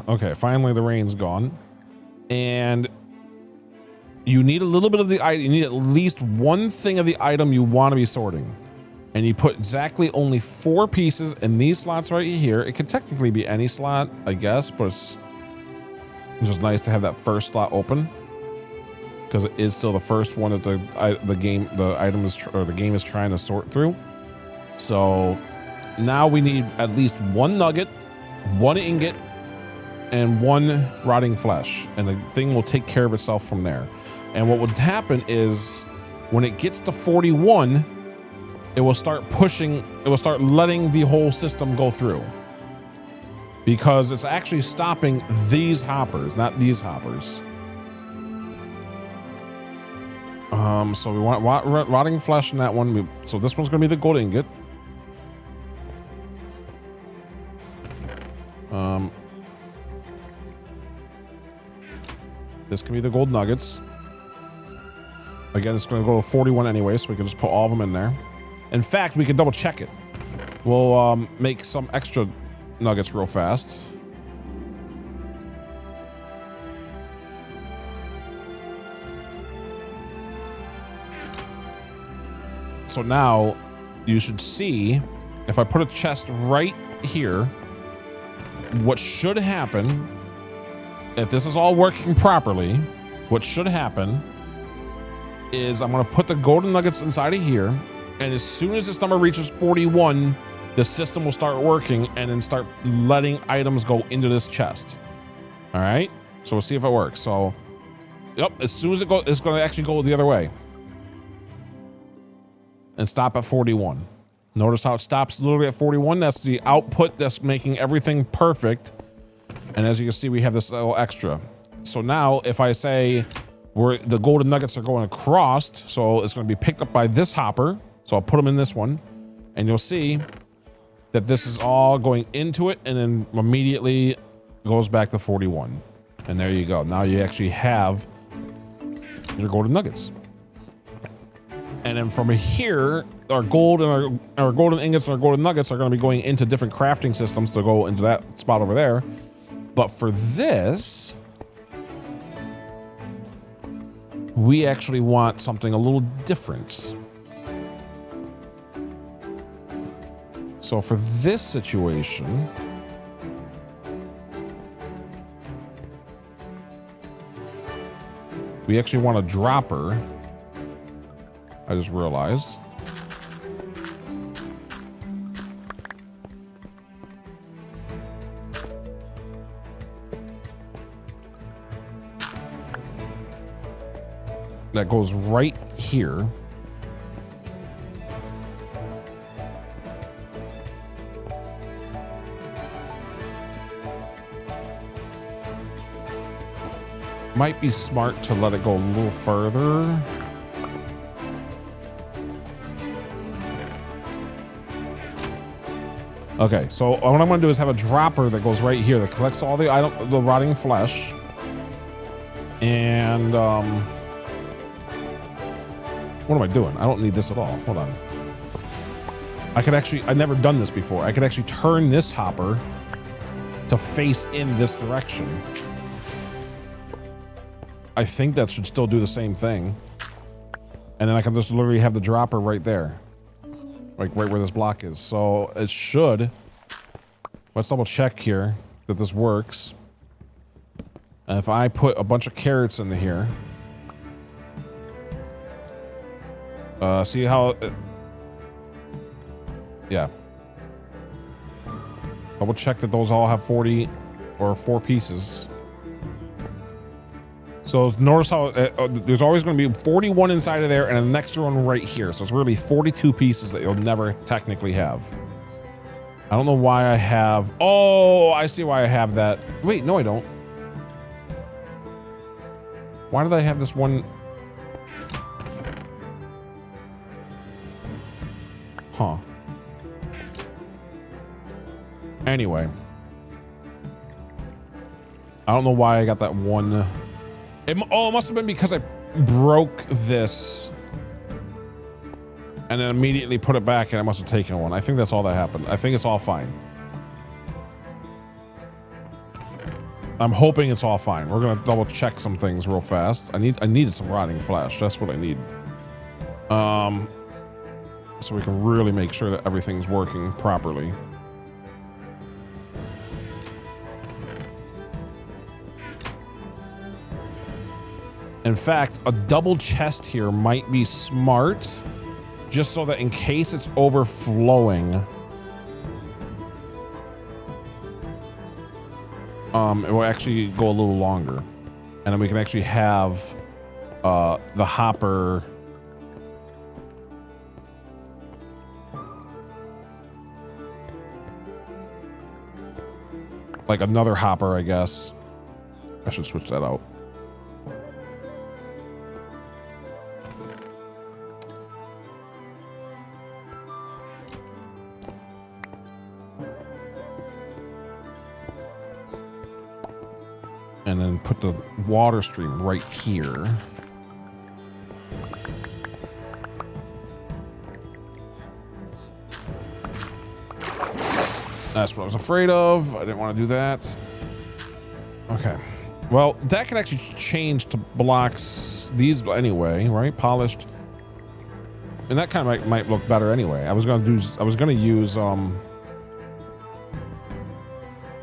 Okay, finally the rain's gone. And you need a little bit of the item. You need at least one thing of the item you want to be sorting. And you put exactly only 4 pieces in these slots right here. It could technically be any slot, I guess, but it's just nice to have that first slot open, because it is still the first one that the game is trying to sort through. So now we need at least 1 nugget, 1 ingot, and 1 rotting flesh, and the thing will take care of itself from there. And what would happen is when it gets to 41, it will start pushing, it will start letting the whole system go through, because it's actually stopping these hoppers, not these hoppers. So we want rotting flesh in that one. So this one's gonna be the gold ingot. This can be the gold nuggets. Again, it's going to go to 41 anyway, so we can just put all of them in there. In fact, we can double check it. We'll make some extra nuggets real fast. So now you should see, if I put a chest right here, what should happen, if this is all working properly, what should happen is I'm going to put the golden nuggets inside of here, and as soon as this number reaches 41, the system will start working and then start letting items go into this chest. All right, so we'll see if it works. So yep, as soon as it goes, it's going to actually go the other way and stop at 41. Notice how it stops literally at 41. That's the output that's making everything perfect. And as you can see, we have this little extra. So now if I say the golden nuggets are going across, so it's going to be picked up by this hopper. So I'll put them in this one, and you'll see that this is all going into it, and then immediately goes back to 41. And there you go. Now you actually have your golden nuggets. And then from here, our gold and our golden ingots and our golden nuggets are going to be going into different crafting systems to go into that spot over there. But for this, we actually want something a little different. So for this situation, we actually want a dropper. I just realized. That goes right here. Might be smart to let it go a little further. Okay, so what I'm gonna do is have a dropper that goes right here that collects all the rotting flesh. And what am I doing? I don't need this at all. Hold on. I've never done this before. I could actually turn this hopper to face in this direction. I think that should still do the same thing. And then I can just literally have the dropper right there. Like right where this block is. So it should. Let's double check here that this works. And if I put a bunch of carrots into here. See how... yeah. Double check that those all have 40 or 4 pieces. So notice how there's always going to be 41 inside of there and a next one right here. So it's really 42 pieces that you'll never technically have. I don't know why I have... oh, I see why I have that. Wait, no, I don't. Why did I have this one? Huh. Anyway. I don't know why I got that one... it must have been because I broke this and then immediately put it back and I must have taken one. I think that's all that happened. I think it's all fine. I'm hoping it's all fine. We're gonna double check some things real fast. I needed some rotting flesh. That's what I need. So we can really make sure that everything's working properly. In fact, a double chest here might be smart, just so that in case it's overflowing, it will actually go a little longer. And then we can actually have the hopper like another hopper, I guess. I should switch that out. And then put the water stream right here. That's what I was afraid of. I didn't want to do that. Okay. Well, that can actually change to blocks these anyway, right? Polished. And that kind of might look better anyway. I was gonna use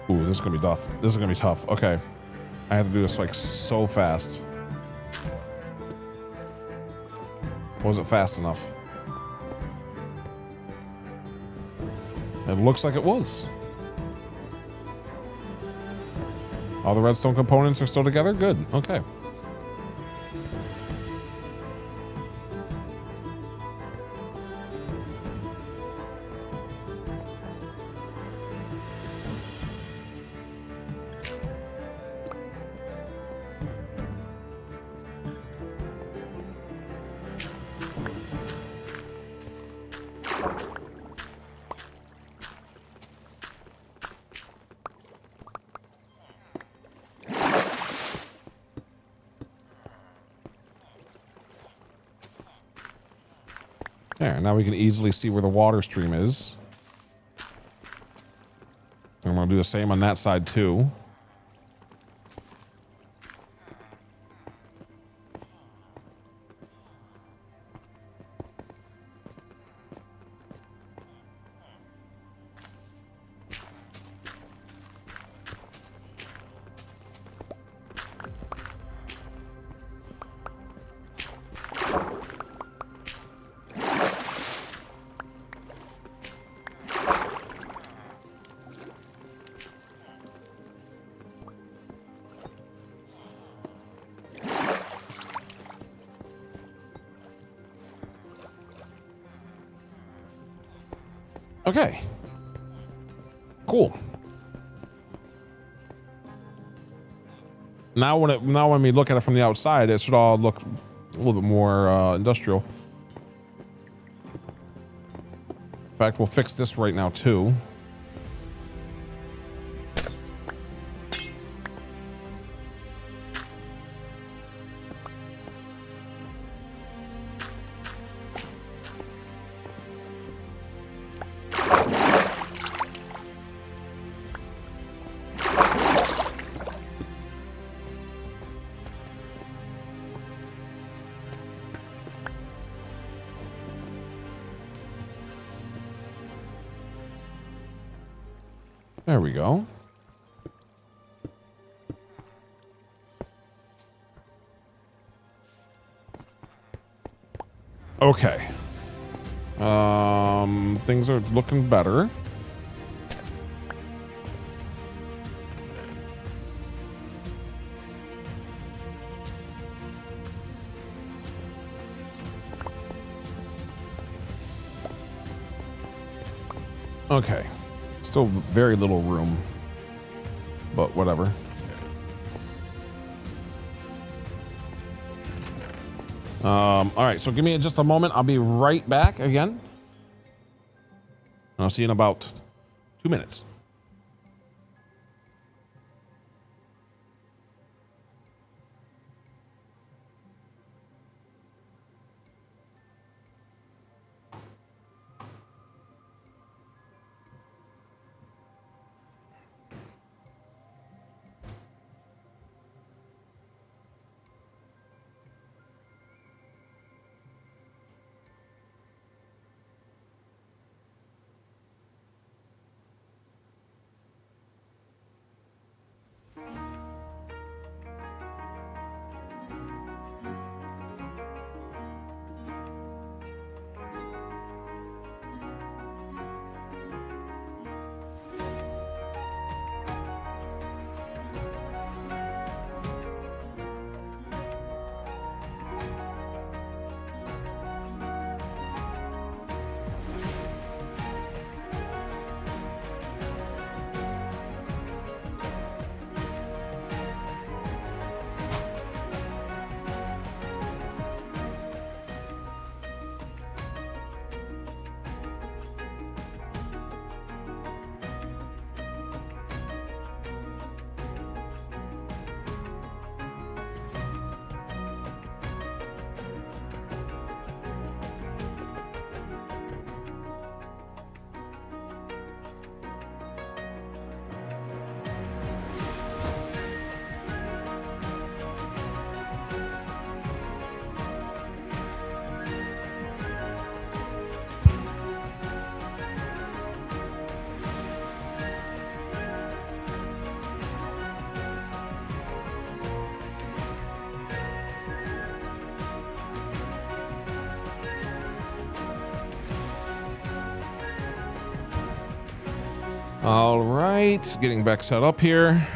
ooh, this is gonna be tough. This is gonna be tough. Okay. I have to do this like so fast. Wasn't fast enough. It looks like it was. All the redstone components are still together? Good. Okay. There, now we can easily see where the water stream is. I'm going to do the same on that side too. Okay. Cool. Now when we look at it from the outside, it should all look a little bit more industrial. In fact, we'll fix this right now too. There we go. Okay. Things are looking better. Okay. Still very little room, but whatever. All right, so give me just a moment. I'll be right back again. I'll see you in about 2 minutes. All right, getting back set up here.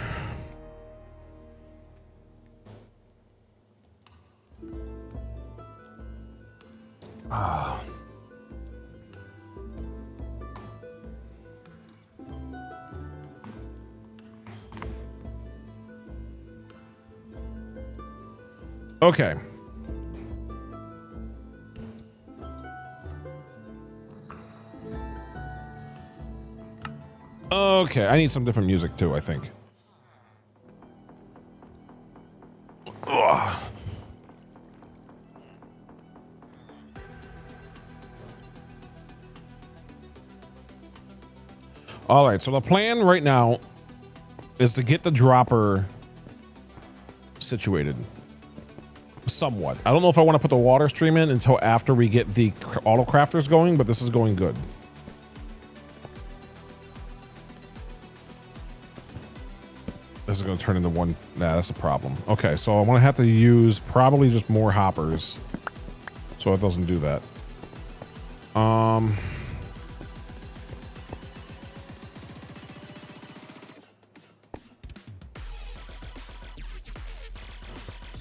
Okay. Okay, I need some different music too, I think. Ugh. All right, so the plan right now is to get the dropper situated somewhat. I don't know if I want to put the water stream in until after we get the auto crafters going, but this is going good. This is going to turn into one. Nah, that's a problem. Okay, so I'm going to have to use probably just more hoppers so it doesn't do that.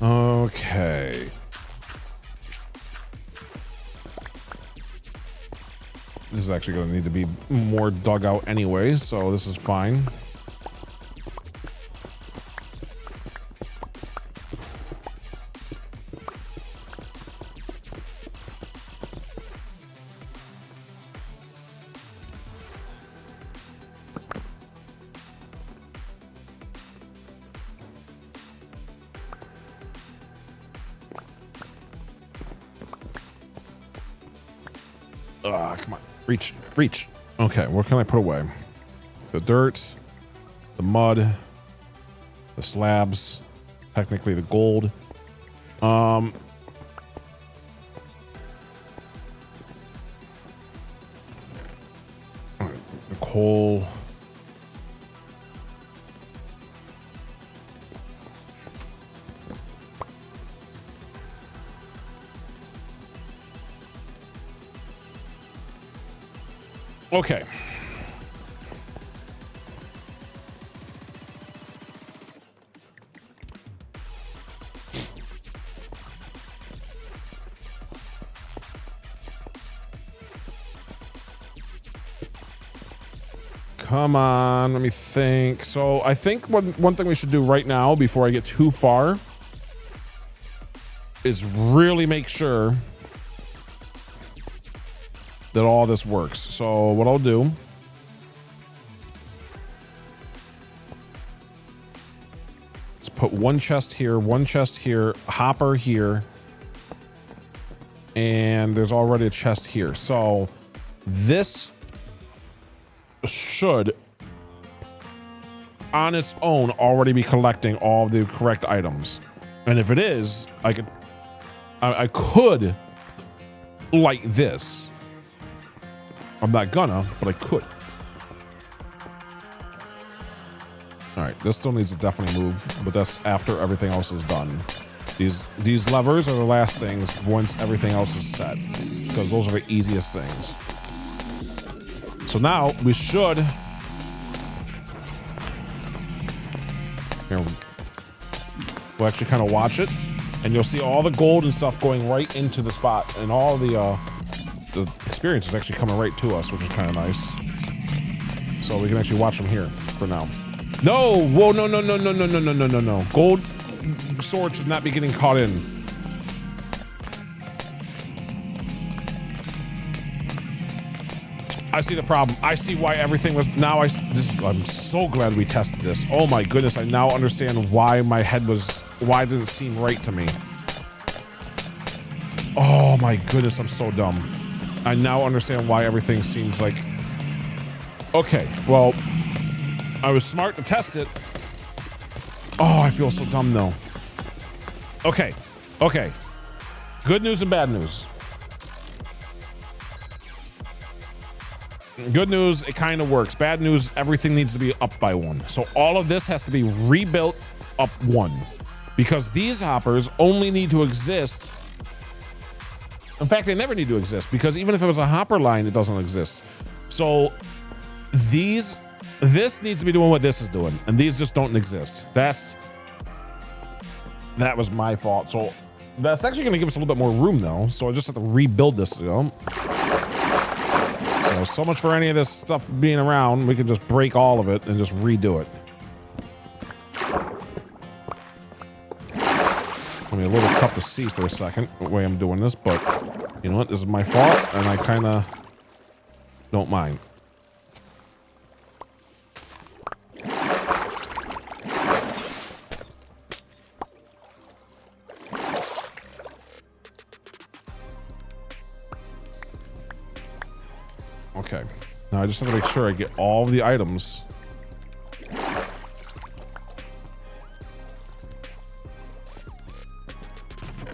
Okay. This is actually going to need to be more dug out anyway, so this is fine. Come on. Reach. Reach. Okay, what can I put away? The dirt, the mud, the slabs, technically the gold. The coal. Okay. Come on, let me think. So I think one thing we should do right now before I get too far is really make sure that all this works. So what I'll do is put one chest here, hopper here, and there's already a chest here. So this should on its own already be collecting all the correct items. And if it is, I could like this. I'm not gonna, but I could. All right, this still needs to definitely move, but that's after everything else is done. These levers are the last things once everything else is set, because those are the easiest things. So now we should. Here, we'll actually kind of watch it, and you'll see all the gold and stuff going right into the spot, and all the experience is actually coming right to us, which is kind of nice. So we can actually watch them here for now. No! Whoa, no, no, no, no, no, no, no, no, no, no. Gold sword should not be getting caught in. I see the problem. I see why everything was... Now I'm so glad we tested this. Oh my goodness, I now understand why my head was... Why it didn't seem right to me. Oh my goodness, I'm so dumb. I now understand why everything seems like... Okay, well, I was smart to test it. Oh, I feel so dumb though. Okay, okay. Good news and bad news. Good news, it kind of works. Bad news, everything needs to be up by one. So all of this has to be rebuilt up one. Because these hoppers only need to exist... In fact, they never need to exist, because even if it was a hopper line, it doesn't exist. So this needs to be doing what this is doing, and these just don't exist. That was my fault. So that's actually going to give us a little bit more room, though. So I just have to rebuild this, you know. So much for any of this stuff being around. We can just break all of it and just redo it. I mean, a little tough to see for a second the way I'm doing this, but you know what? This is my fault, and I kind of don't mind. Okay. Now I just have to make sure I get all of the items.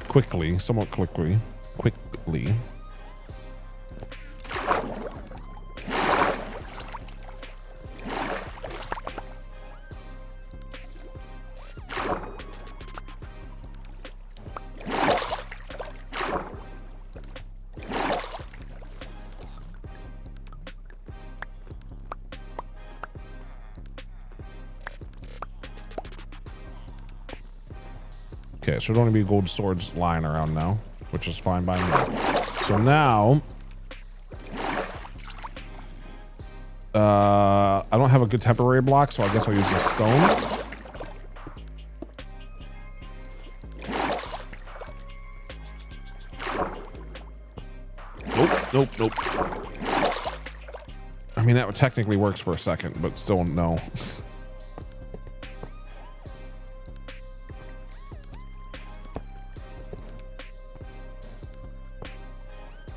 Quickly, somewhat quickly. Okay, should only be gold swords lying around now, which is fine by me. So now, I don't have a good temporary block, so I guess I'll use the stone. Nope. I mean, that technically works for a second, but still no.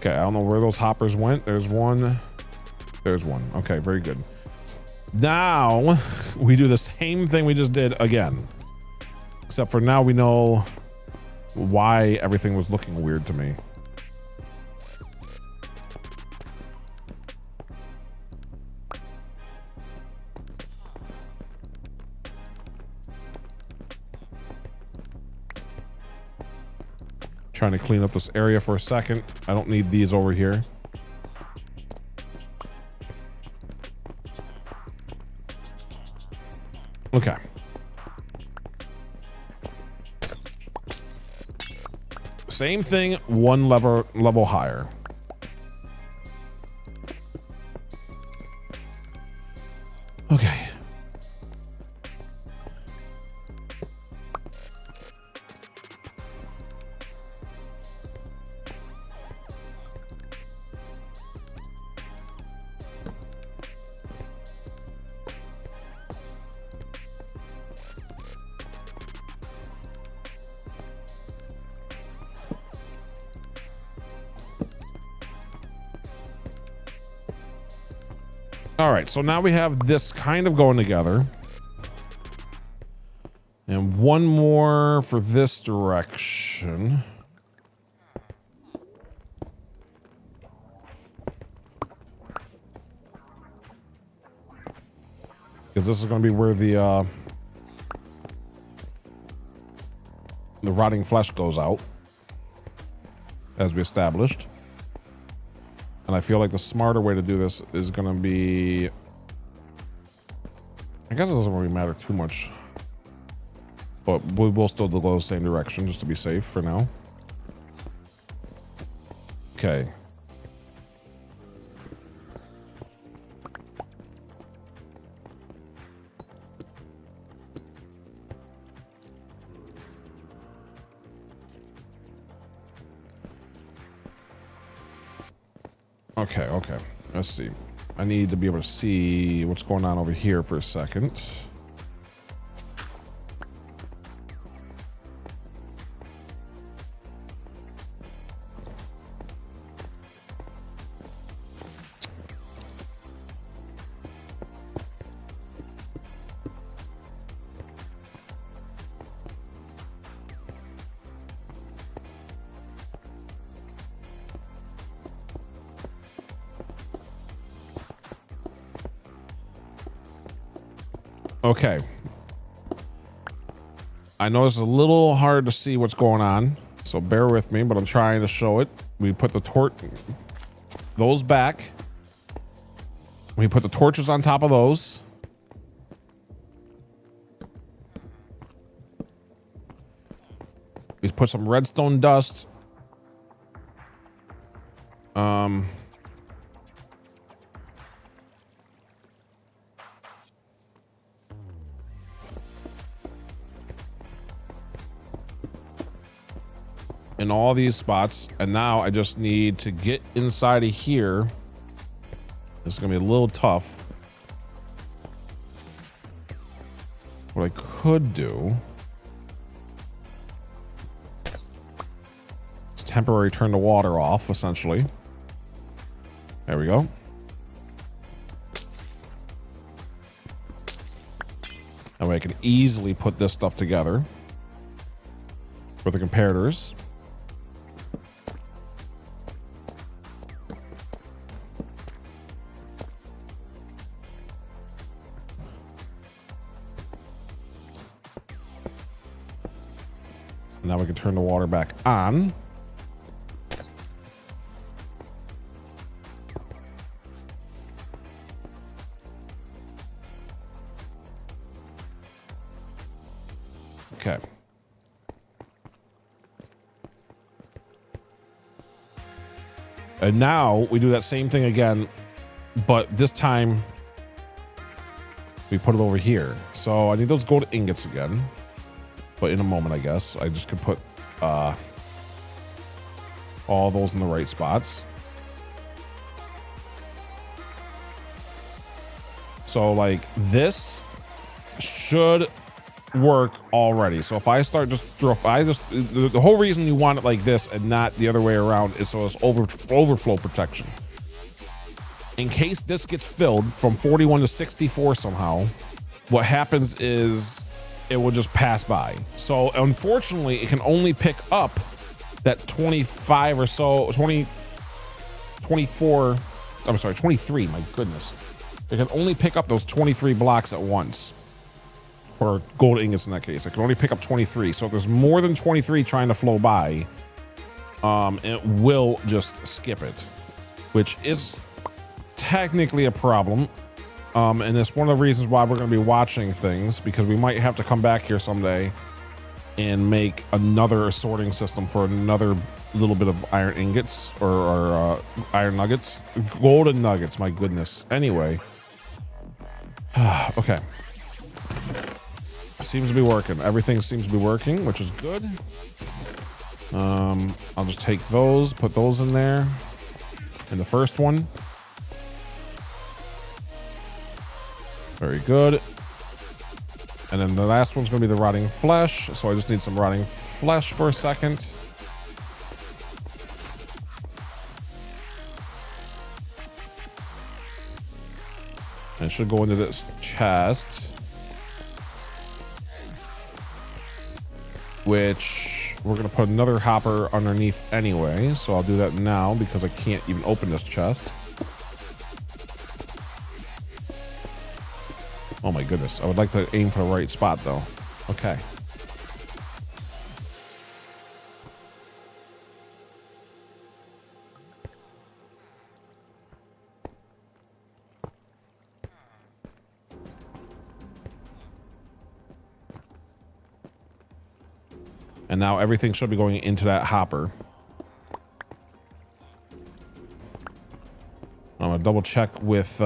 Okay, I don't know where those hoppers went. There's one. There's one. Okay, very good. Now we do the same thing we just did again. Except for now we know why everything was looking weird to me. Trying to clean up this area for a second. I don't need these over here. Okay. Same thing, one level higher. Okay. All right, so now we have this kind of going together. And one more for this direction. Because this is going to be where the rotting flesh goes out, as we established. And I feel like the smarter way to do this is going to be... I guess it doesn't really matter too much. But we will still go the same direction just to be safe for now. Okay. Okay. Let's see. I need to be able to see what's going on over here for a second. Okay. I know it's a little hard to see what's going on, so bear with me, but I'm trying to show it. We put the those back. We put the torches on top of those. We put some redstone dust. In all these spots, and now I just need to get inside of here. This is gonna be a little tough. What I could do is temporarily turn the water off, essentially. There we go. That way I can easily put this stuff together for the comparators. Now we can turn the water back on. Okay. And now we do that same thing again, but this time we put it over here. So I need those gold ingots again, but in a moment, I guess. I just could put all those in the right spots. So like this should work already. So if I start the whole reason you want it like this and not the other way around is so it's overflow protection. In case this gets filled from 41 to 64 somehow, what happens is it will just pass by. So unfortunately, it can only pick up that 25 or so, 24, I'm sorry, 23, my goodness. It can only pick up those 23 blocks at once. Or gold ingots in that case. I can only pick up 23. So if there's more than 23 trying to flow by, it will just skip it, which is technically a problem. And it's one of the reasons why we're going to be watching things, because we might have to come back here someday and make another sorting system for another little bit of iron ingots or iron nuggets, golden nuggets. My goodness. Anyway. Okay. Seems to be working. Everything seems to be working, which is good. I'll just take those, put those in there. In the first one. Very good. And then the last one's going to be the rotting flesh. So I just need some rotting flesh for a second. And it should go into this chest, which we're going to put another hopper underneath anyway. So I'll do that now because I can't even open this chest. Oh my goodness. I would like to aim for the right spot though. Okay. And now everything should be going into that hopper. I'm gonna double check with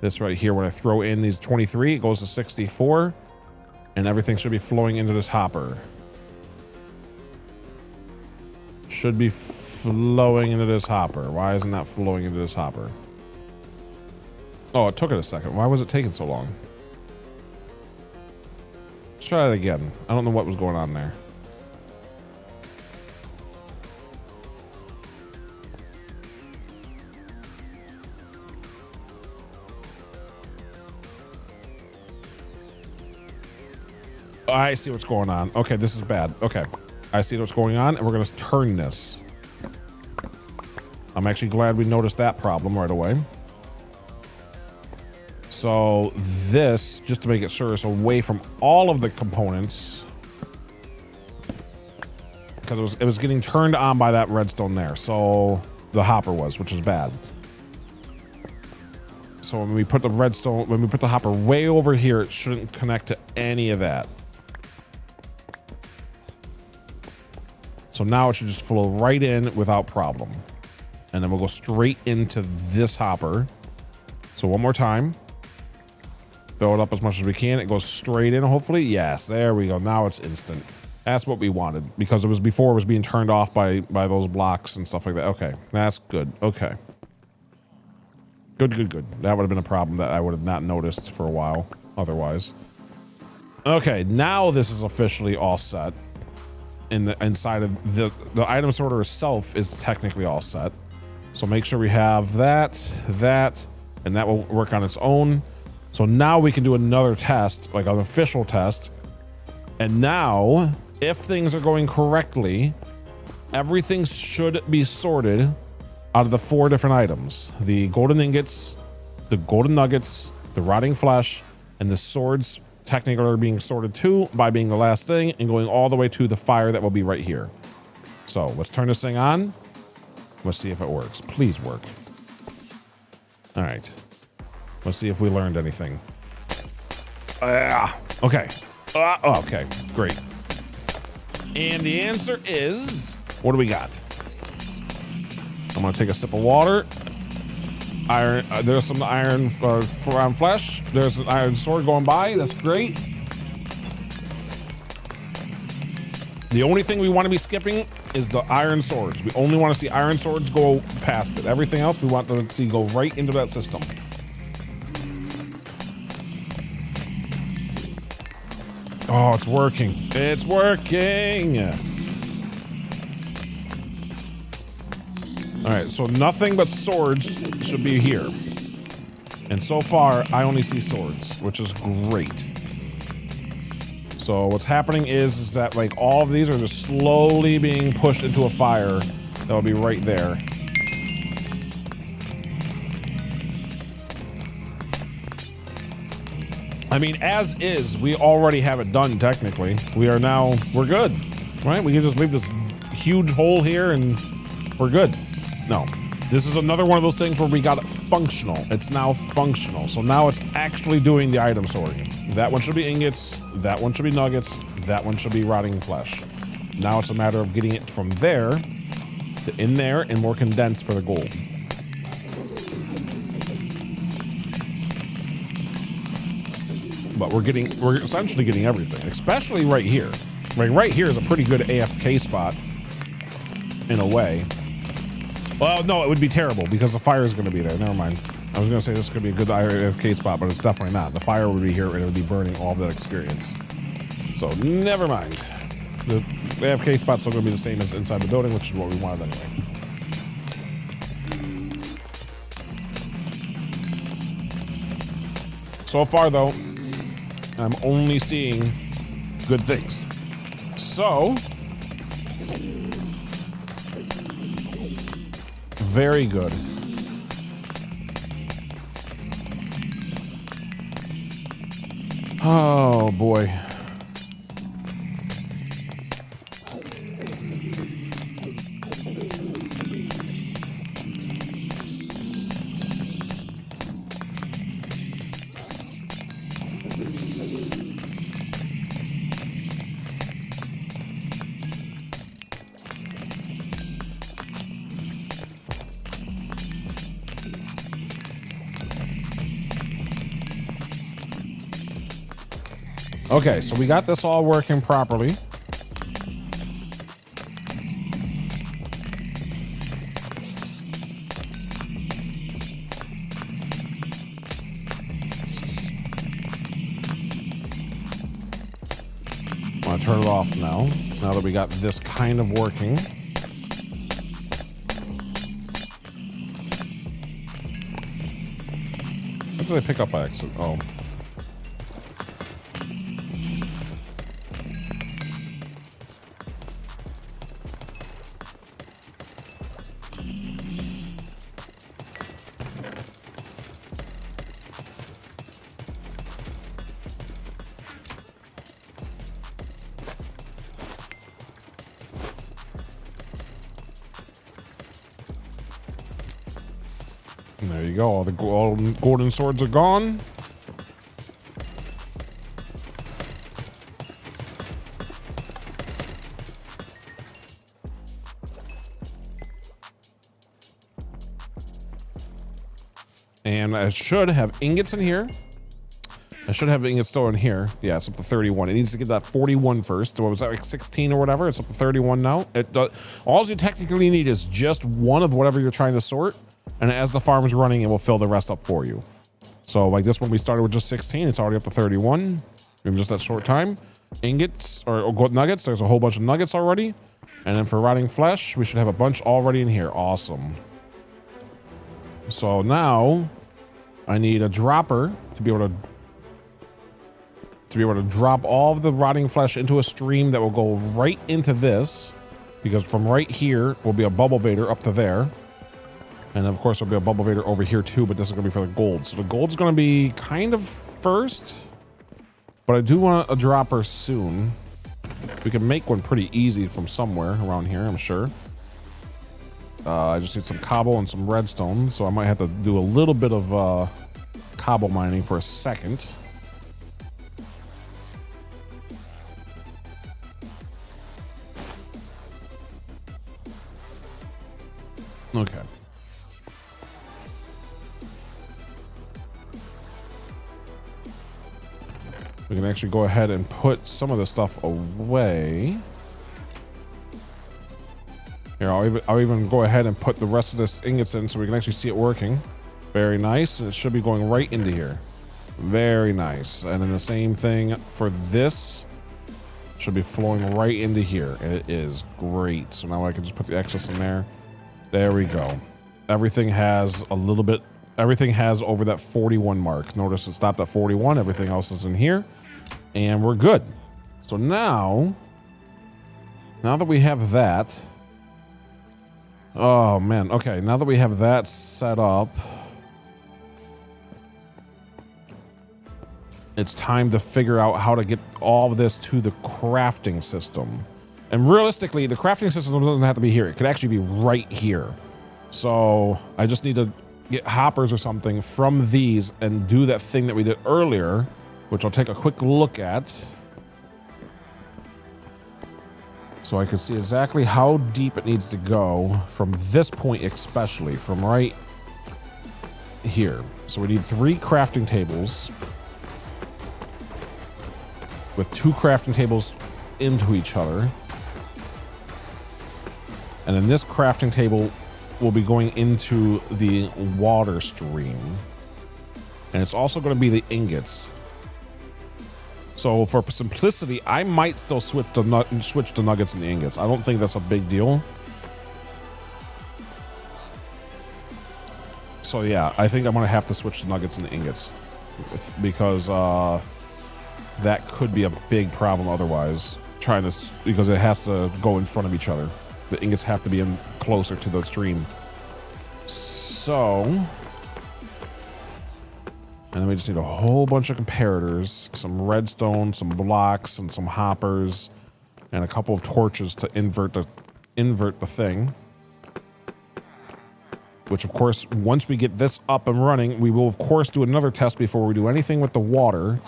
this right here. When I throw in these 23, it goes to 64, and everything should be flowing into this hopper. Should be flowing into this hopper. Why isn't that flowing into this hopper? Oh, it took it a second. Why was it taking so long? Let's try it again. I don't know what was going on there. I see what's going on. Okay, this is bad. Okay, I see what's going on, and we're going to turn this. I'm actually glad we noticed that problem right away. So this, just to make it sure it's away from all of the components, because it was getting turned on by that redstone there. So the hopper was, which is bad. So when we put the redstone, when we put the hopper way over here, it shouldn't connect to any of that. So now it should just flow right in without problem. And then we'll go straight into this hopper. So one more time. Fill it up as much as we can. It goes straight in, hopefully. Yes, there we go. Now it's instant. That's what we wanted, because it was before it was being turned off by those blocks and stuff like that. Okay, that's good. Okay. Good, good, good. That would have been a problem that I would have not noticed for a while otherwise. Okay, now this is officially all set. Inside of the item sorter itself is technically all set. So make sure we have that, and that will work on its own. So now we can do another test, like an official test. And now, if things are going correctly, everything should be sorted out of the 4 different items. The golden ingots, the golden nuggets, the rotting flesh, and the swords technically are being sorted too by being the last thing and going all the way to the fire that will be right here. So let's turn this thing on. Let's see if it works. Please work. All right. Let's see if we learned anything. Okay. Okay, great. And the answer is, what do we got? I'm gonna take a sip of water. Iron. There's some iron flesh. There's an iron sword going by. That's great. The only thing we want to be skipping is the iron swords. We only want to see iron swords go past it. Everything else we want to see go right into that system. Oh, it's working. It's working. All right, so nothing but swords should be here. And so far, I only see swords, which is great. So what's happening is that like all of these are just slowly being pushed into a fire that'll be right there. I mean, as is, we already have it done technically. We're good, right? We can just leave this huge hole here and we're good. No, this is another one of those things where we got it functional. It's now functional. So now it's actually doing the item sorting. That one should be ingots. That one should be nuggets. That one should be rotting flesh. Now it's a matter of getting it from there to in there and more condensed for the gold. But we're essentially getting everything, especially right here. Like right here is a pretty good AFK spot in a way. Well, no, it would be terrible because the fire is going to be there. Never mind. I was going to say this could be a good AFK spot, but it's definitely not. The fire would be here and it would be burning all of that experience. So never mind. The AFK spot's still going to be the same as inside the building, which is what we wanted anyway. So far, though, I'm only seeing good things. So, very good. Oh boy. Okay, so we got this all working properly. I'm gonna turn it off now that we got this kind of working. What did I pick up by accident? Oh. There you go. All the golden swords are gone. And I should have ingots in here. I should have ingots still in here. Yeah, it's up to 31. It needs to get that 41 first. So what was that, like 16 or whatever? It's up to 31 now. It does. All you technically need is just one of whatever you're trying to sort. And as the farm is running, it will fill the rest up for you. So like this one, we started with just 16. It's already up to 31 in just that short time. Ingots or gold nuggets. There's a whole bunch of nuggets already. And then for rotting flesh, we should have a bunch already in here. Awesome. So now I need a dropper to be able to drop all of the rotting flesh into a stream that will go right into this, because from right here will be a bubble vader up to there. And of course there'll be a bubble vader over here too, but this is gonna be for the gold. So the gold's gonna be kind of first, but I do want a dropper soon. We can make one pretty easy from somewhere around here, I'm sure. I just need some cobble and some redstone, so I might have to do a little bit of cobble mining for a second. Okay. We can actually go ahead and put some of this stuff away. Here, I'll even go ahead and put the rest of this ingots in so we can actually see it working. Very nice. And it should be going right into here. Very nice. And then the same thing for this. Should be flowing right into here. It is great. So now I can just put the excess in there. There we go. Everything has a little bit. Everything has over that 41 mark. Notice it stopped at 41. Everything else is in here. And we're good. So now that we have that. Oh, man. Okay, now that we have that set up, it's time to figure out how to get all of this to the crafting system. And realistically, the crafting system doesn't have to be here. It could actually be right here. So I just need to get hoppers or something from these and do that thing that we did earlier, which I'll take a quick look at. So I can see exactly how deep it needs to go from this point, especially from right here. So we need 3 crafting tables with 2 crafting tables into each other. And then this crafting table will be going into the water stream. And it's also going to be the ingots. So for simplicity, I might still switch to nuggets and the ingots. I don't think that's a big deal. So yeah, I think I'm going to have to switch to nuggets and the ingots. Because that could be a big problem otherwise. Because it has to go in front of each other. The ingots have to be in closer to the stream. So, and then we just need a whole bunch of comparators, some redstone, some blocks, and some hoppers, and a couple of torches to invert the thing. Which, of course, once we get this up and running, we will, of course, do another test before we do anything with the water.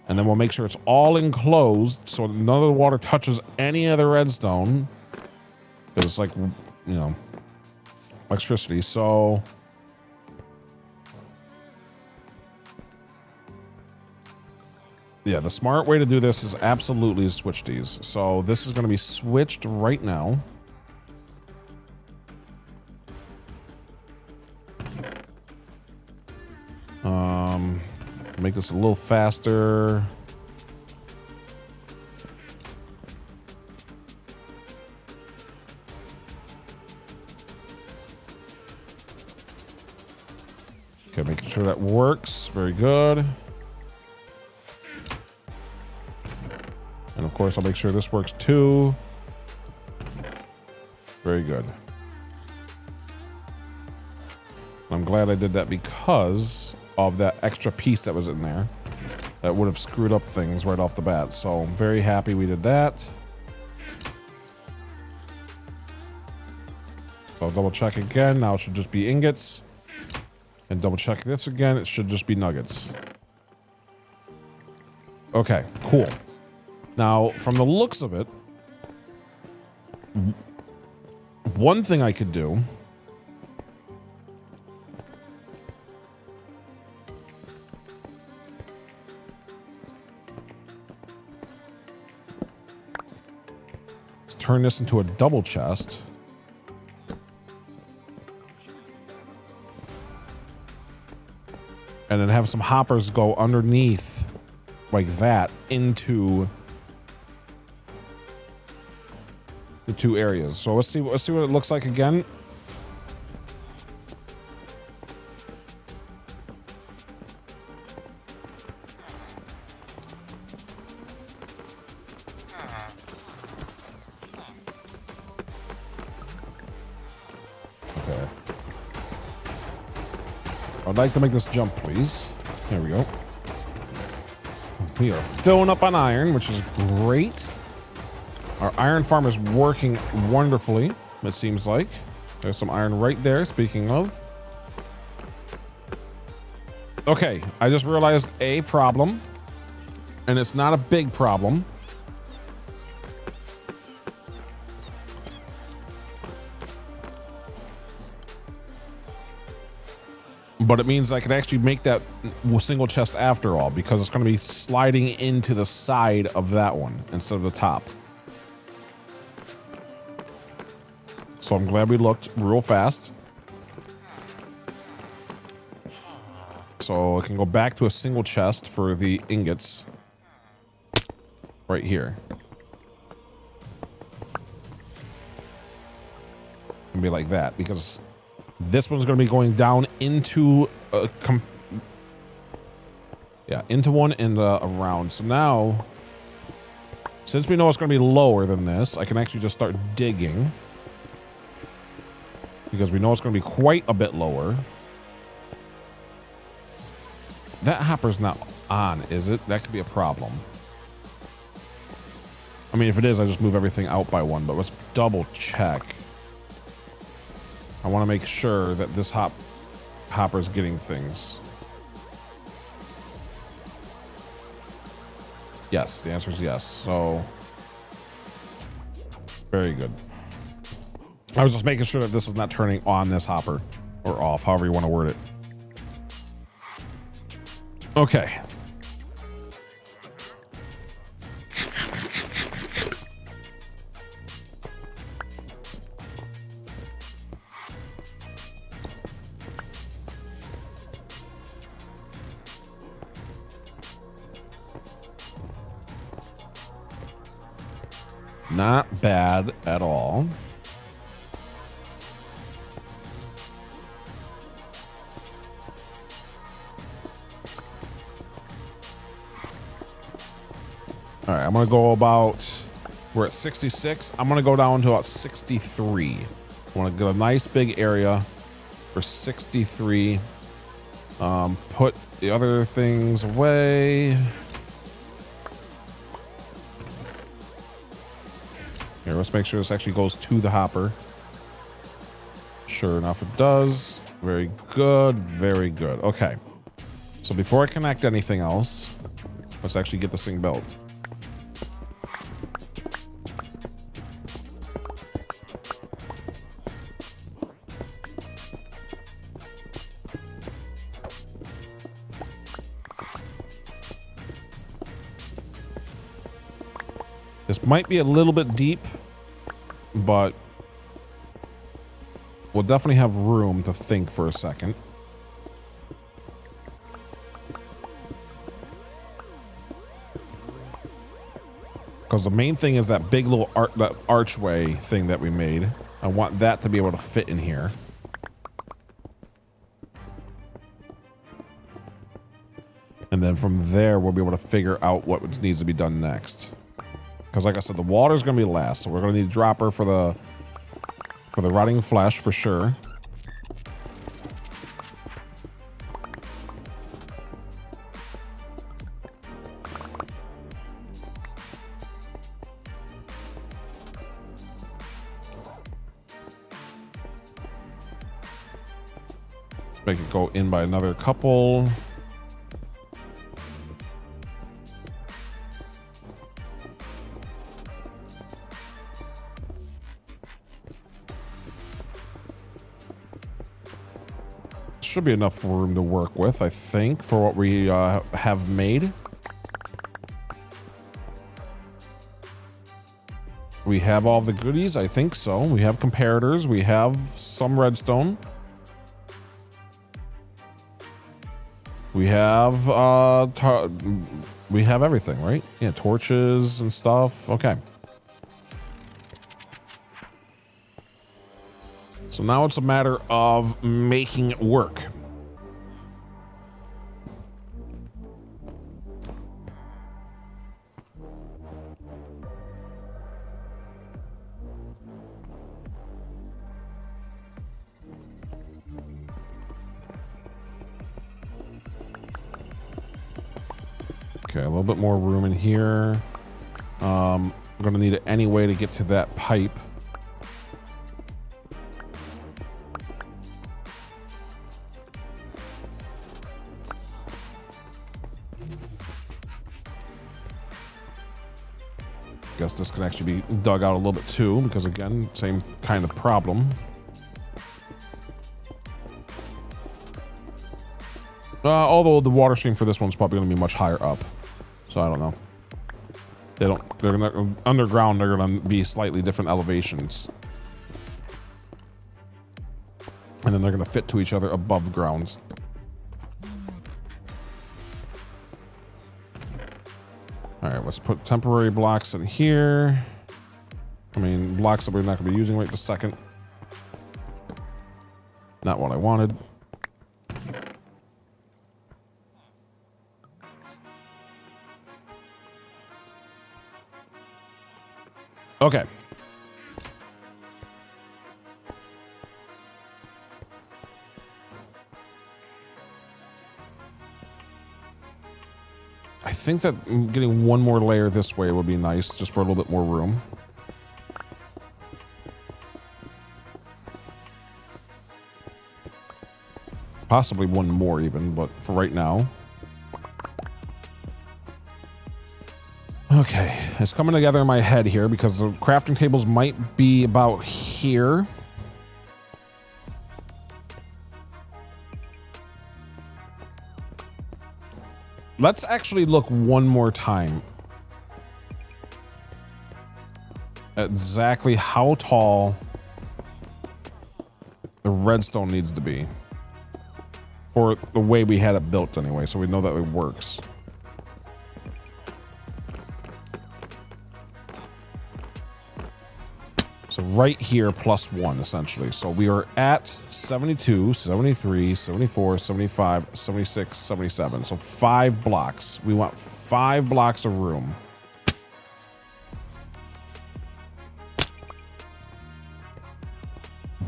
And then we'll make sure it's all enclosed so none of the water touches any of the redstone. Because it's like, you know, electricity. So yeah, the smart way to do this is absolutely to switch these. So this is going to be switched right now. Make this a little faster. Okay, making sure that works. Very good. And of course, I'll make sure this works too. Very good. I'm glad I did that because of that extra piece that was in there. That would have screwed up things right off the bat. So I'm very happy we did that. So I'll double check again. Now it should just be ingots. And double check this again. It should just be nuggets. Okay, cool. Now, from the looks of it, one thing I could do is turn this into a double chest. And then have some hoppers go underneath like that into the 2 areas. So let's see what it looks like again. I'd like to make this jump, please. There we go. We are filling up on iron, which is great. Our iron farm is working wonderfully, it seems like. There's some iron right there, speaking of. Okay, I just realized a problem, and it's not a big problem. But it means I can actually make that single chest after all, because it's going to be sliding into the side of that one instead of the top. So I'm glad we looked real fast. So I can go back to a single chest for the ingots right here. And be like that, because this one's going to be going down into into one and around. So now, since we know it's going to be lower than this, I can actually just start digging, because we know it's going to be quite a bit lower. That hopper's not on, is it? That could be a problem. I mean, if it is, I just move everything out by one, but let's double check. I want to make sure that this hopper's getting things. Yes, the answer is yes. So, very good. I was just making sure that this is not turning on this hopper or off, however you want to word it. Okay. Not bad at all. All right, I'm going to go about, we're at 66. I'm going to go down to about 63. I want to get a nice big area for 63. Put the other things away. Here, let's make sure this actually goes to the hopper. Sure enough, it does. Very good, very good. Okay. So before I connect anything else, let's actually get this thing built. This might be a little bit deep, but we'll definitely have room to think for a second. Because the main thing is that big little that archway thing that we made. I want that to be able to fit in here. And then from there, we'll be able to figure out what needs to be done next. Because like I said, the water's going to be last. So we're going to need a dropper for the rotting flesh for sure. Let's make it go in by another couple. Should be enough room to work with, I think, for what we have made. We have all the goodies, I think so. We have comparators, we have some redstone. We have everything, right? Yeah, torches and stuff. Okay. So now it's a matter of making it work. Okay, a little bit more room in here. I'm gonna need it anyway to get to that pipe. Guess this can actually be dug out a little bit too, because again, same kind of problem. Although the water stream for this one's probably going to be much higher up, so I don't know. They're gonna underground. They're gonna be slightly different elevations, and then they're gonna fit to each other above ground. All right, let's put temporary blocks in here. I mean, blocks that we're not gonna be using right this second. Not what I wanted. Okay. I think that getting one more layer this way would be nice, just for a little bit more room. Possibly one more even, but for right now. Okay, it's coming together in my head here because the crafting tables might be about here. Let's actually look one more time at exactly how tall the redstone needs to be for the way we had it built anyway, so we know that it works. So right here plus 1 essentially. So we are at 72, 73, 74, 75, 76, 77. So 5 blocks. We want 5 blocks of room.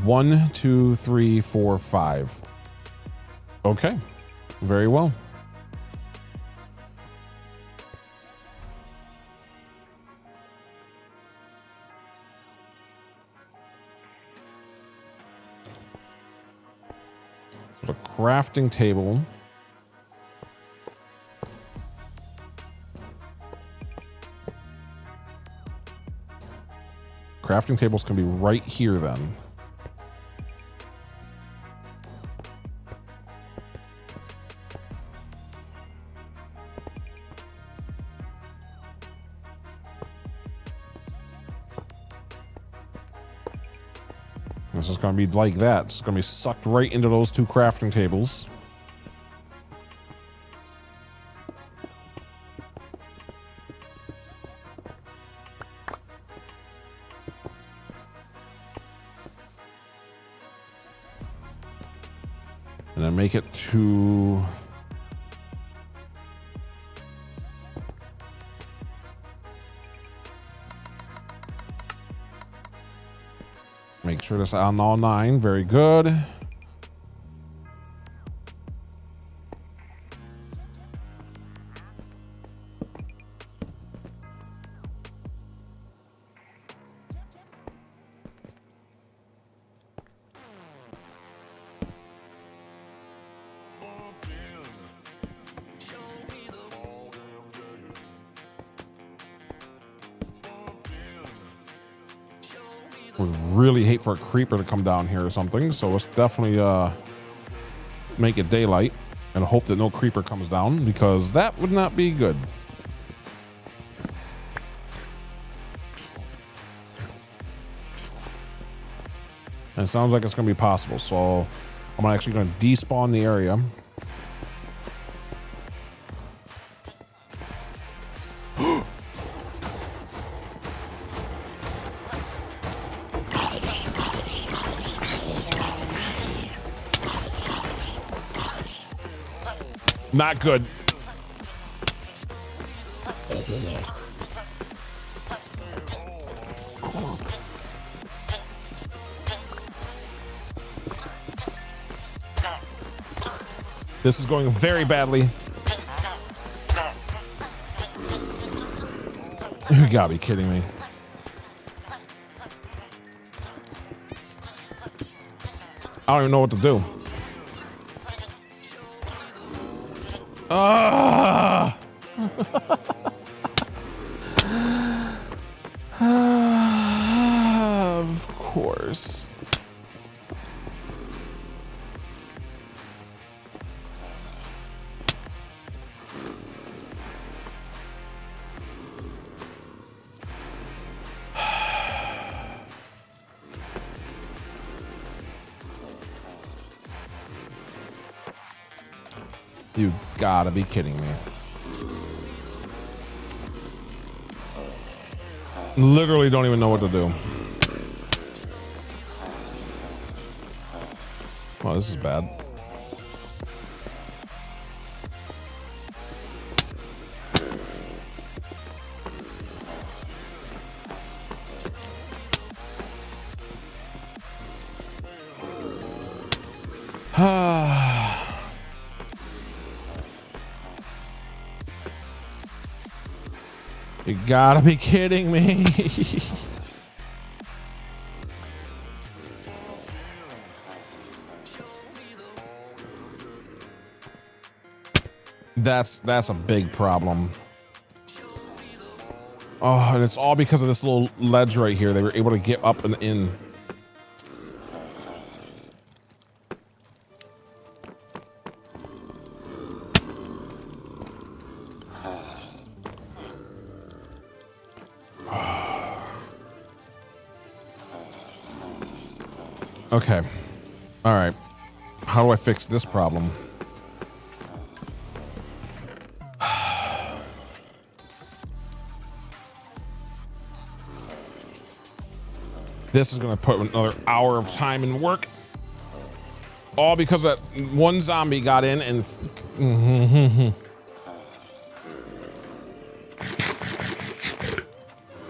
One, 2, 3, 4, 5. Okay, very well. The crafting table. Crafting tables can be right here then. This is going to be like that. It's going to be sucked right into those 2 crafting tables. And then make it to... Make sure that's on all 9. Very good. Would really hate for a creeper to come down here or something, so let's definitely make it daylight and hope that no creeper comes down, because that would not be good. And it sounds like it's going to be possible, so I'm actually going to despawn the area. Not good. This is going very badly. gotta be kidding me. I don't even know what to do. Ah! Of course. You gotta be kidding me. Literally don't even know what to do. Oh, this is bad. You gotta be kidding me. That's a big problem. Oh, and it's all because of this little ledge right here. They were able to get up and in. Okay. All right. How do I fix this problem? This is going to put another hour of time and work. All because that one zombie got in and...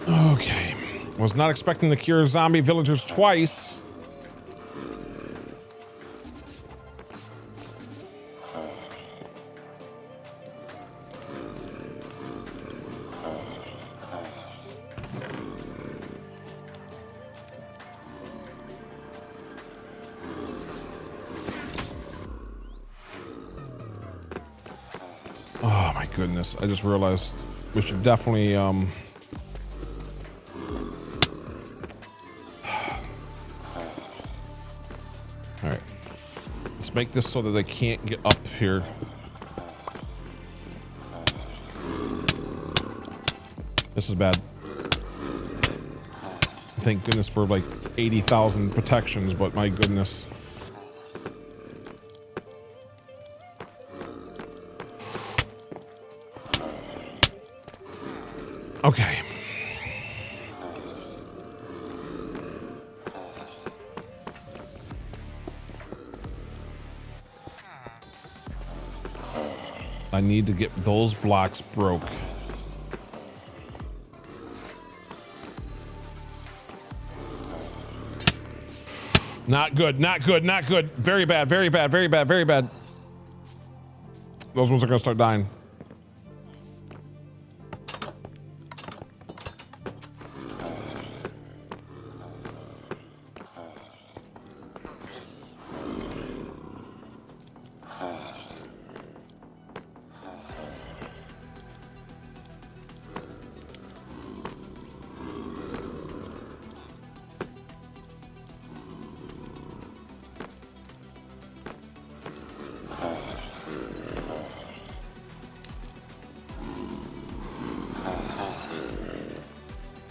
Okay. Was not expecting to cure zombie villagers twice. Oh my goodness, I just realized we should definitely all right, let's make this so that they can't get up here. This is bad. Thank goodness for like 80,000 protections, but my goodness. Okay. I need to get those blocks broke. Not good, not good, not good. Very bad, very bad, very bad, very bad. Those ones are gonna start dying.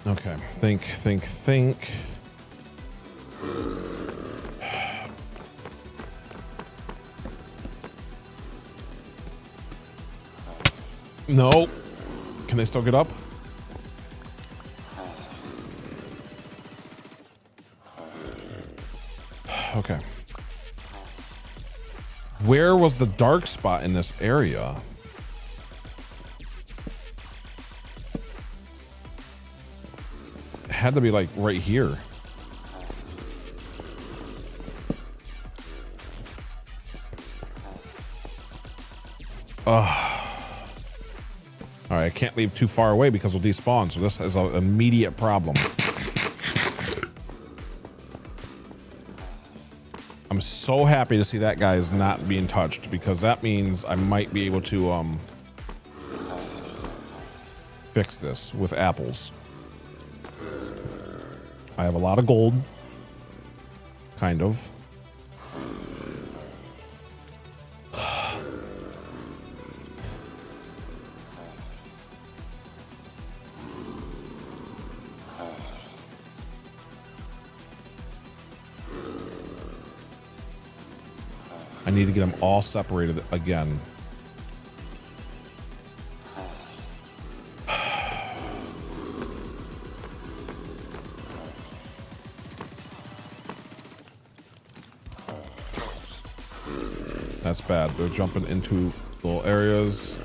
Okay, think. No. Can they still get up? Okay. Where was the dark spot in this area? It had to be like right here. All right, can't leave too far away because we'll despawn. So this is an immediate problem. I'm so happy to see that guy is not being touched, because that means I might be able to fix this with apples. I have a lot of gold, kind of. I need to get them all separated again. That's bad. They're jumping into little areas.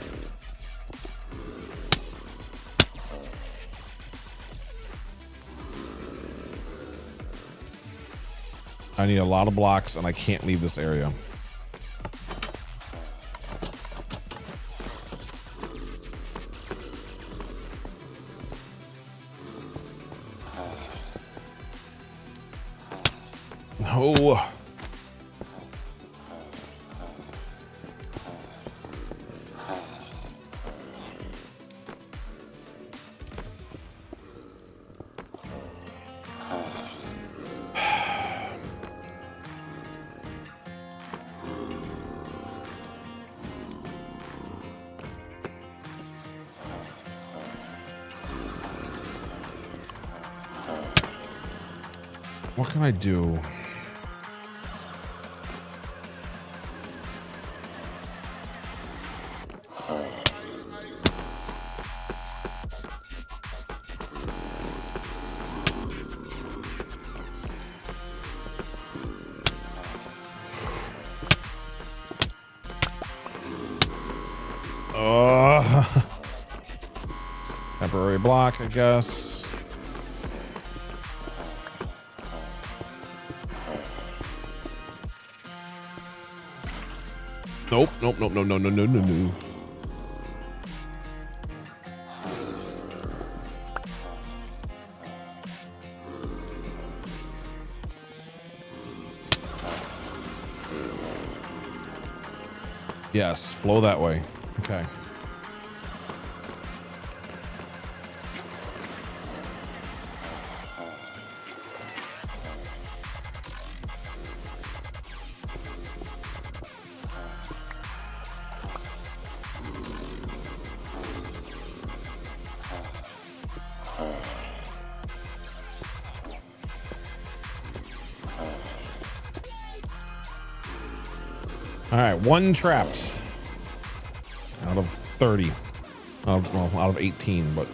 I need a lot of blocks, and I can't leave this area. No. What can I do? Temporary block, I guess. Nope, nope, nope, no, no, no, no, no, no. Yes, flow that way. Okay. All right, one trapped out of 30. Well, out of 18, but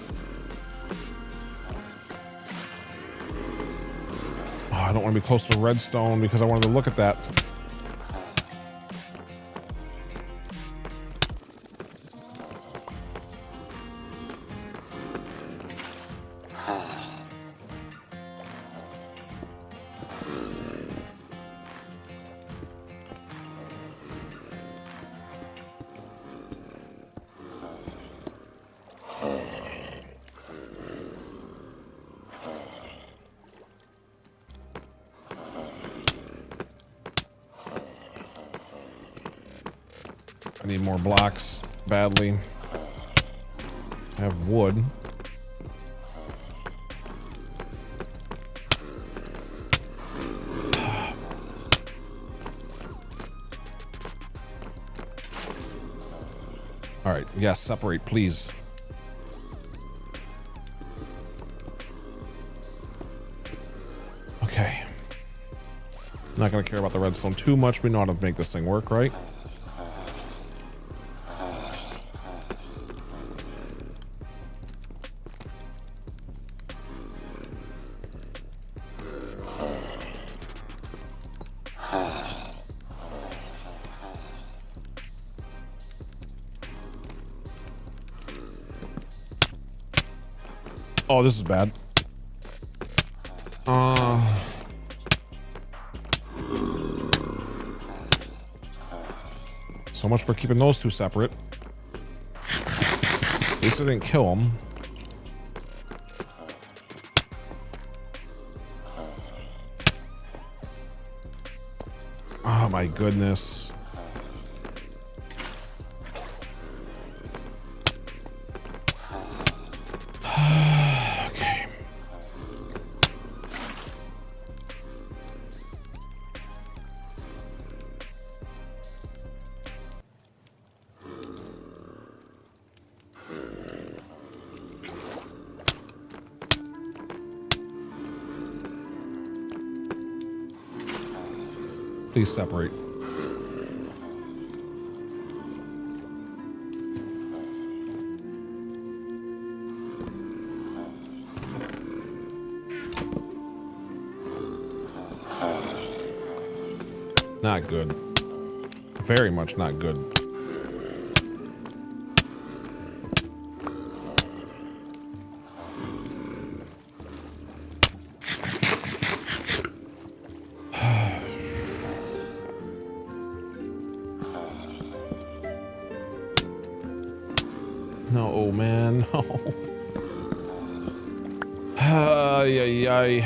oh, I don't want to be close to redstone because I wanted to look at that. I need more blocks badly. I have wood. All right, yes, separate, please. Okay. Not gonna care about the redstone too much. We know how to make this thing work, right? Oh, this is bad. So much for keeping those two separate. At least I didn't kill him. Oh my goodness. Okay. Please separate. Not good. Very much not good. No, man, no. Ay, ay, ay.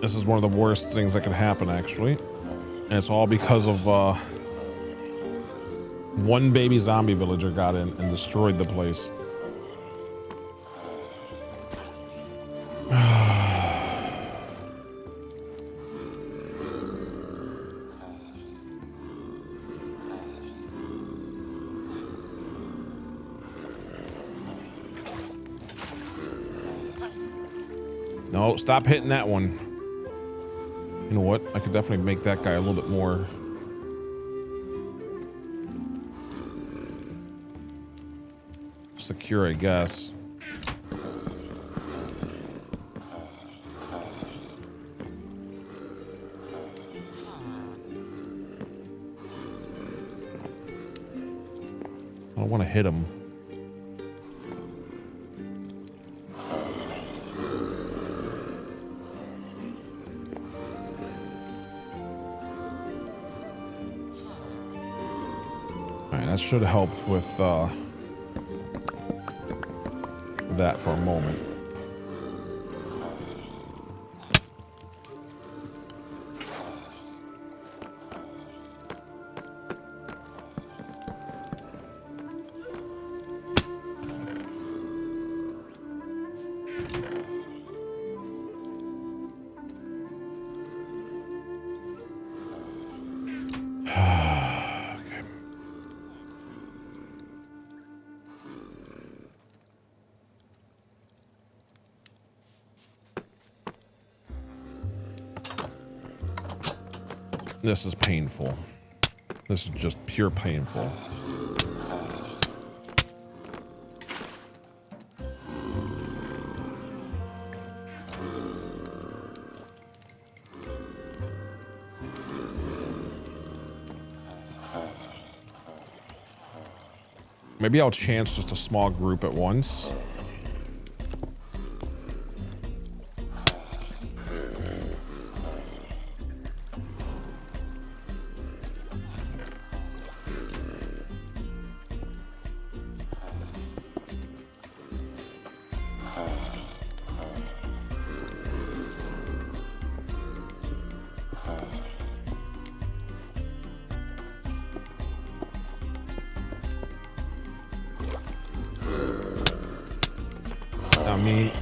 This is one of the worst things that could happen, actually. And it's all because of one baby zombie villager got in and destroyed the place. No, stop hitting that one. You know what? I could definitely make that guy a little bit more secure, I guess. I don't want to hit him. That should help with that for a moment. This is painful. This is just pure painful. Maybe I'll chance just a small group at once.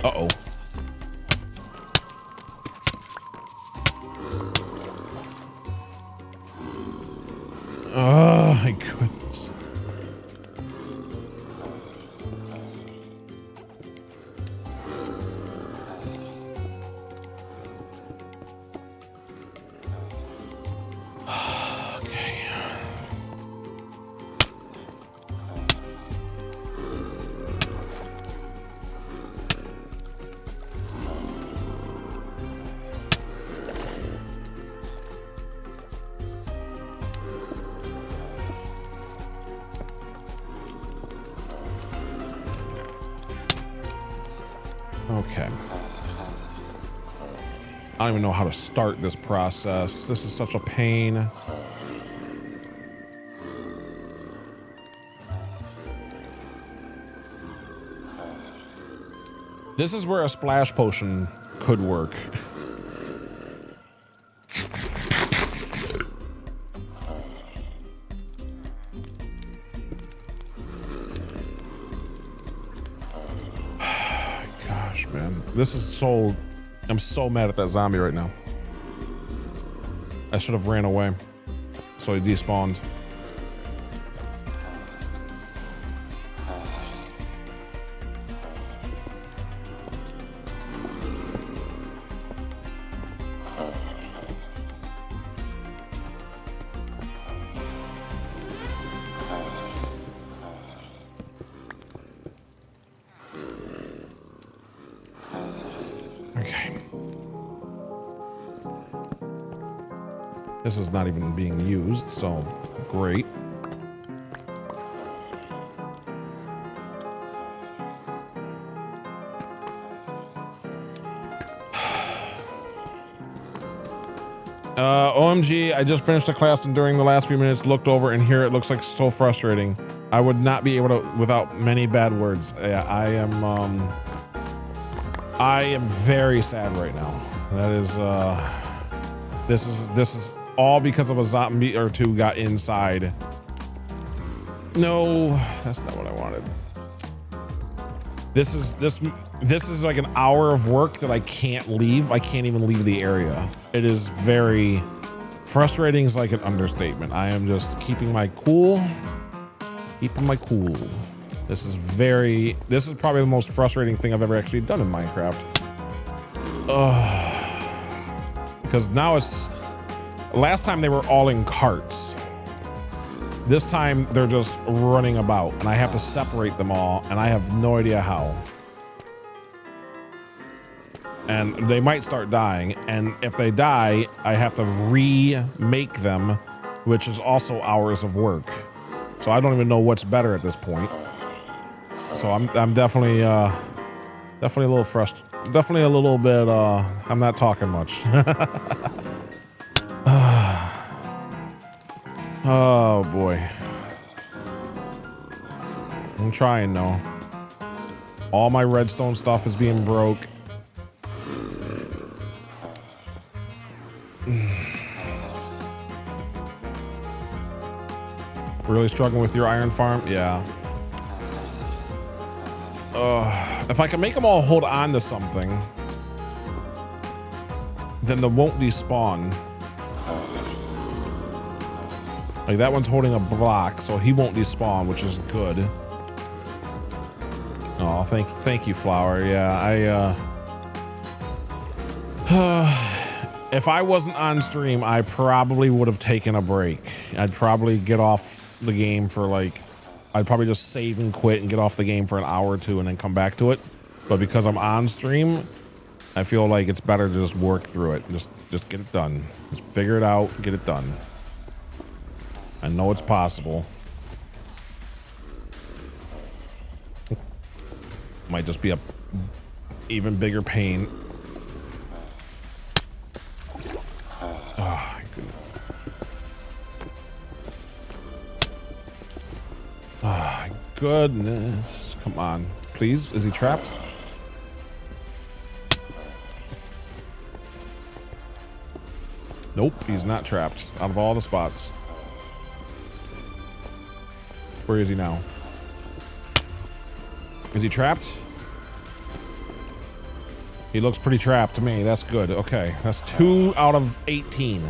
Uh-oh. Oh, my goodness. Okay. I don't even know how to start this process. This is such a pain. This is where a splash potion could work. Gosh, man. This is so... I'm so mad at that zombie right now. I should have ran away. So he despawned. This is not even being used, so great. OMG, I just finished a class and during the last few minutes looked over and here it looks like so frustrating. I would not be able to without many bad words. Yeah, I am very sad right now. That is this is all because of a zombie or two got inside. No, that's not what I wanted. This is like an hour of work that I can't leave. I can't even leave the area. It is very frustrating is like an understatement. I am just keeping my cool. Keeping my cool. This is probably the most frustrating thing I've ever actually done in Minecraft. Because now last time they were all in carts. This time they're just running about and I have to separate them all and I have no idea how. And they might start dying, and if they die, I have to remake them, which is also hours of work. So I don't even know what's better at this point. So I'm definitely definitely a little frustrated. Definitely a little bit I'm not talking much. Oh boy. I'm trying though. All my redstone stuff is being broke. Really struggling with your iron farm? Yeah. If I can make them all hold on to something, then they won't despawn. Like that one's holding a block, so he won't despawn, which is good. Oh, thank you, Flower. Yeah, if I wasn't on stream, I probably would have taken a break. I'd probably get off the game for like, I'd probably just save and quit and get off the game for an hour or two and then come back to it. But because I'm on stream, I feel like it's better to just work through it. Just get it done. Just figure it out, get it done. I know it's possible. Might just be a even bigger pain. Oh, goodness. Oh, goodness. Come on. Please? Is he trapped? Nope, he's not trapped. Out of all the spots. Where is he now? Is he trapped? He looks pretty trapped to me. That's good. Okay, that's 2 out of 18.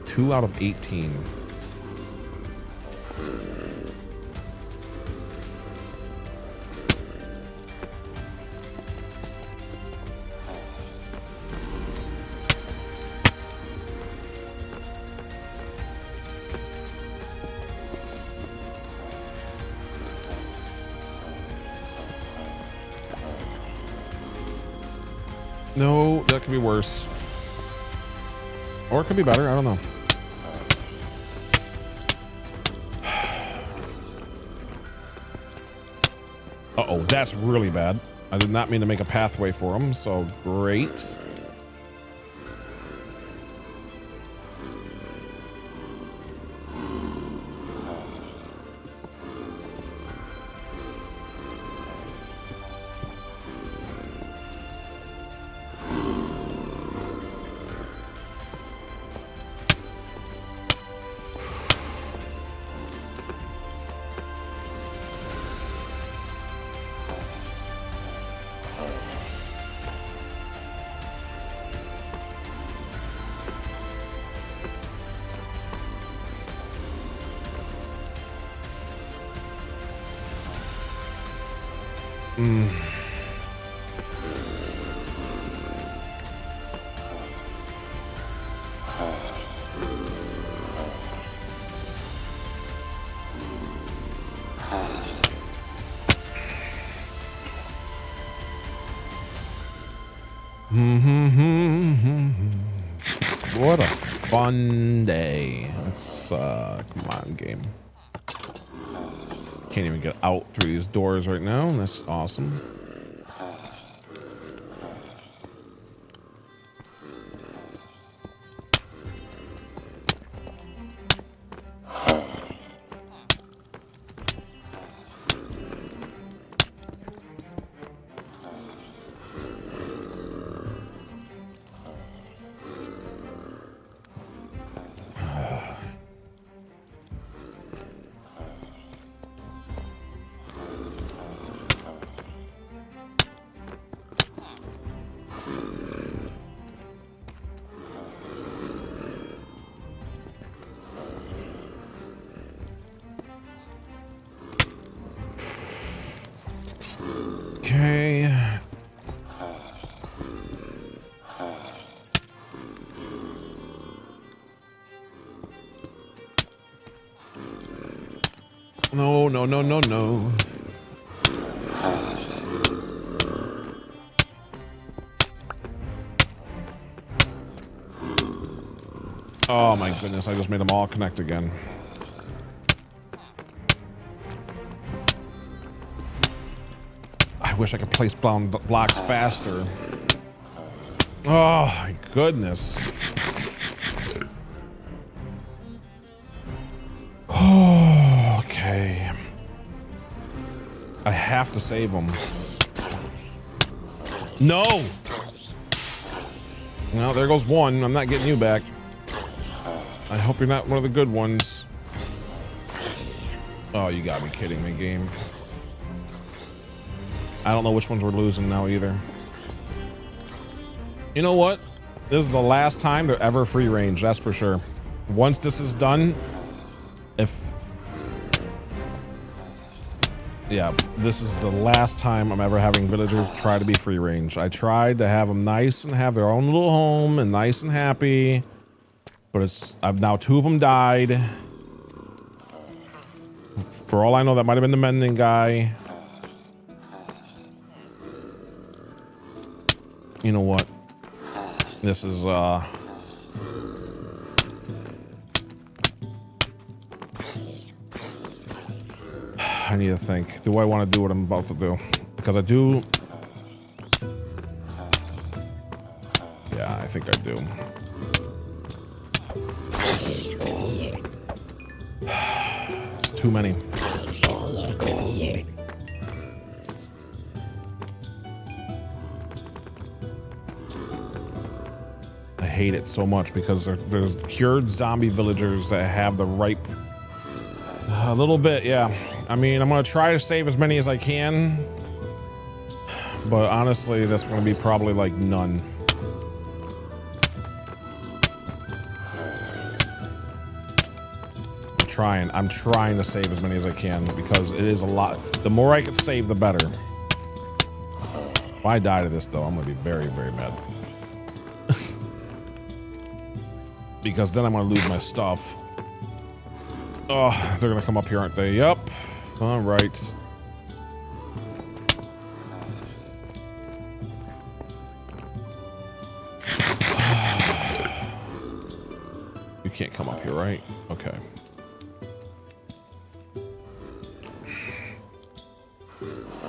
2 out of 18. No, that could be worse. Or it could be better, I don't know. Uh-oh, that's really bad. I did not mean to make a pathway for him, so great. What a fun day. Let's come on, game. Can't even get out through these doors right now. That's awesome. Okay. No, no, no, no, no. Oh my goodness, I just made them all connect again. I wish I could place blocks faster. Oh my goodness. Oh, okay. I have to save them. No! Well, there goes one. I'm not getting you back. I hope you're not one of the good ones. Oh, you gotta be kidding me, game. I don't know which ones we're losing now either. You know what? This is the last time they're ever free range, that's for sure. Once this is done, yeah, this is the last time I'm ever having villagers try to be free range. I tried to have them nice and have their own little home and nice and happy, but I've now 2 of them died. For all I know, that might have been the mending guy. You know what? This is I need to think. Do I want to do what I'm about to do? Because I do. Yeah, I think I do. It's too many. I hate it so much because there's cured zombie villagers that have the right a little bit. Yeah, I mean, I'm gonna try to save as many as I can, but honestly, that's gonna be probably like none. I'm trying to save as many as I can because it is a lot. The more I can save, the better. If I die to this, though, I'm gonna be very, very mad. Because then I'm gonna lose my stuff. Oh, they're gonna come up here, aren't they? Yep. All right. You can't come up here, right? Okay.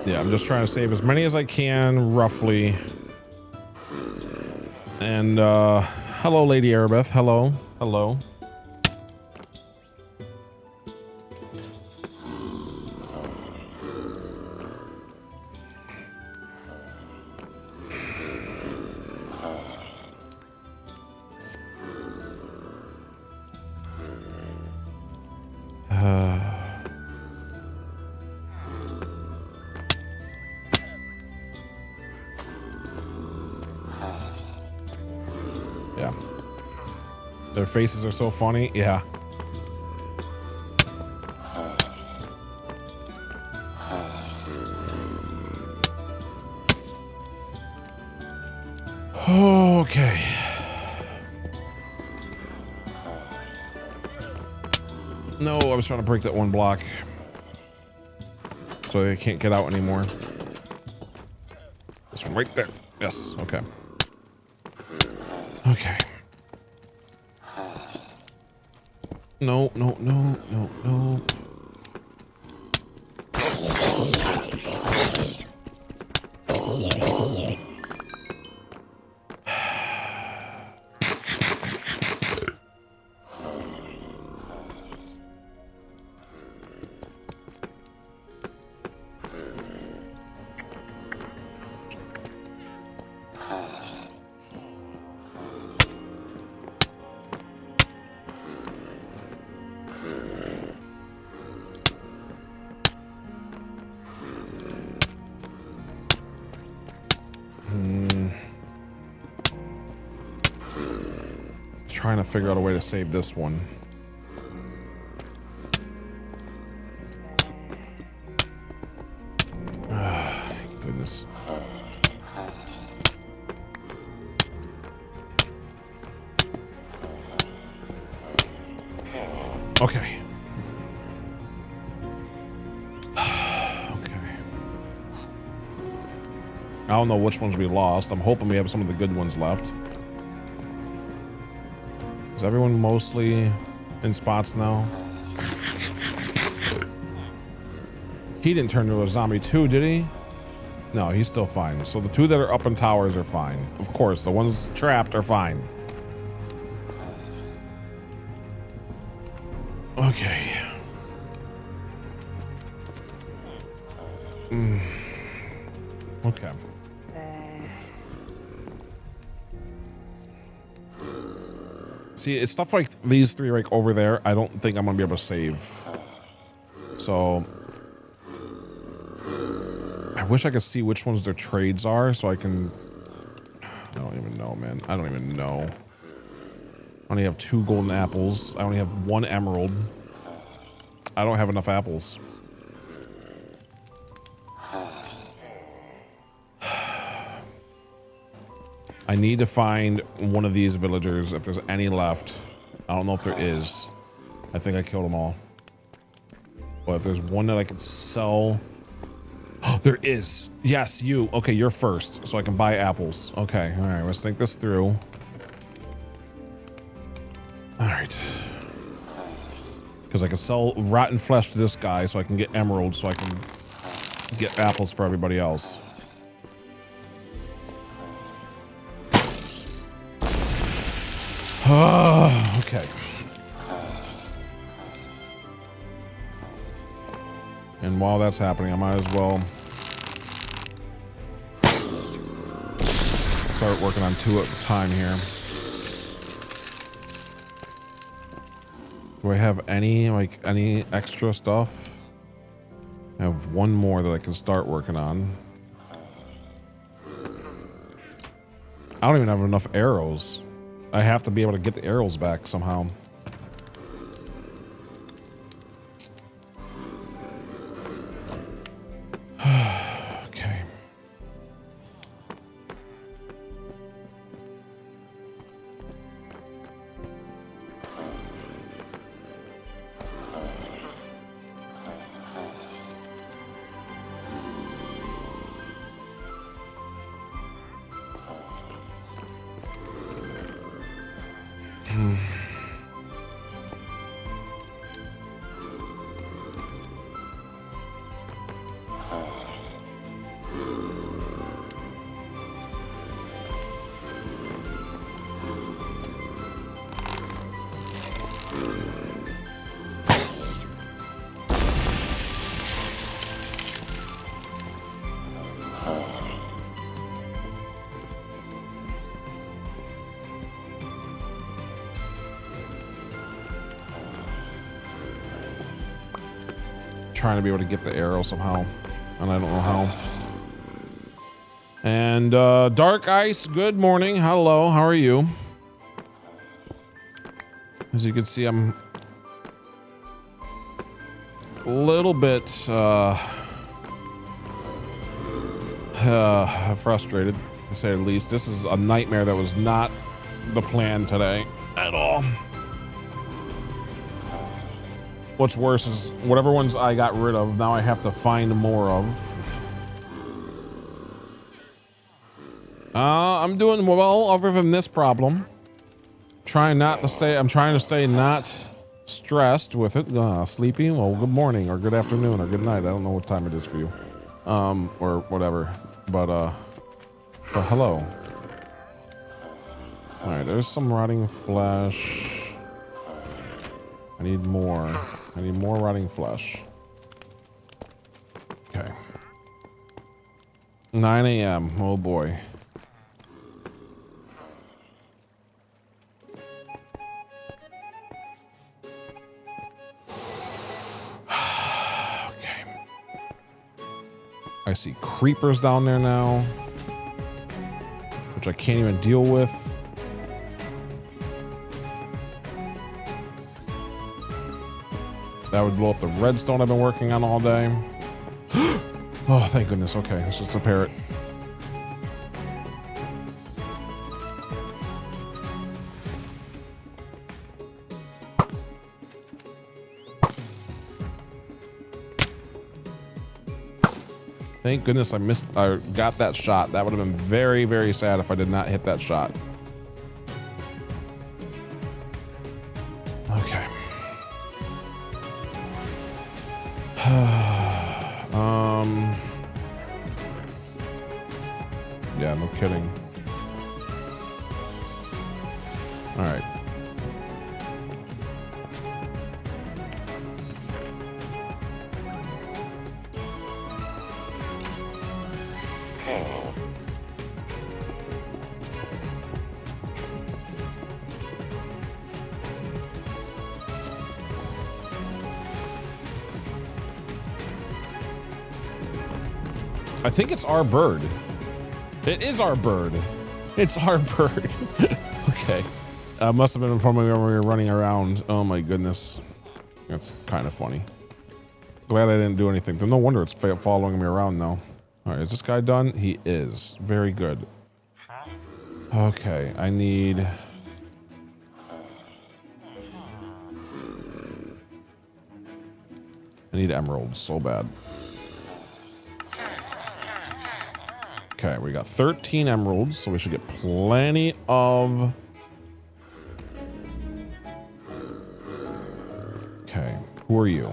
Yeah, I'm just trying to save as many as I can, roughly. And, hello, Lady Arabeth. Hello. Hello. Yeah. Their faces are so funny. Yeah. Okay. No, I was trying to break that one block. So they can't get out anymore. This one right there. Yes, okay. Okay. No, no, no, no, no. Trying to figure out a way to save this one. Goodness. Okay. Okay. I don't know which ones we lost. I'm hoping we have some of the good ones left. Is everyone mostly in spots now? He didn't turn into a zombie too, did he? No, he's still fine. So the two that are up in towers are fine. Of course, the ones trapped are fine. Okay. Okay. See, it's stuff like these three like over there. I don't think I'm gonna be able to save. So I wish I could see which ones their trades are so I can. I don't even know, man. I don't even know. I only have 2 golden apples. I only have 1 emerald. I don't have enough apples. I need to find one of these villagers if there's any left. I don't know if there is. I think I killed them all. But if there's one that I could sell. Oh, there is. Yes, you. Okay, you're first. So I can buy apples. Okay, all right. Let's think this through. All right. Because I can sell rotten flesh to this guy so I can get emeralds so I can get apples for everybody else. Okay. And while that's happening, I might as well start working on 2 at a time here. Do I have any extra stuff? I have 1 more that I can start working on. I don't even have enough arrows. I have to be able to get the arrows back somehow. Okay. Trying to be able to get the arrow somehow, and I don't know how. And Dark Ice, good morning. Hello, how are you? As you can see, I'm a little bit frustrated. to say the least. This is a nightmare that was not the plan today at all. What's worse is whatever ones I got rid of, now I have to find more of. I'm doing well other than this problem. I'm trying to stay not stressed with it. Sleepy? Well, good morning or good afternoon or good night. I don't know what time it is for you. Or whatever. But hello. All right, there's some rotting flesh. I need more. I need more rotting flesh. Okay. 9 a.m. Oh boy. Okay. I see creepers down there now, which I can't even deal with. That would blow up the redstone I've been working on all day. Oh, thank goodness. Okay, it's just a parrot. Thank goodness I got that shot. That would have been very, very sad if I did not hit that shot. Okay. Yeah, no kidding. All right. I think it's our bird. It is our bird. It's our bird. Okay. Must have been from when we were running around. Oh my goodness. That's kind of funny. Glad I didn't do anything. No wonder it's following me around now. All right, is this guy done? He is. Very good. Okay, I need... emeralds so bad. Okay, we got 13 emeralds, so we should get plenty of... Okay, who are you?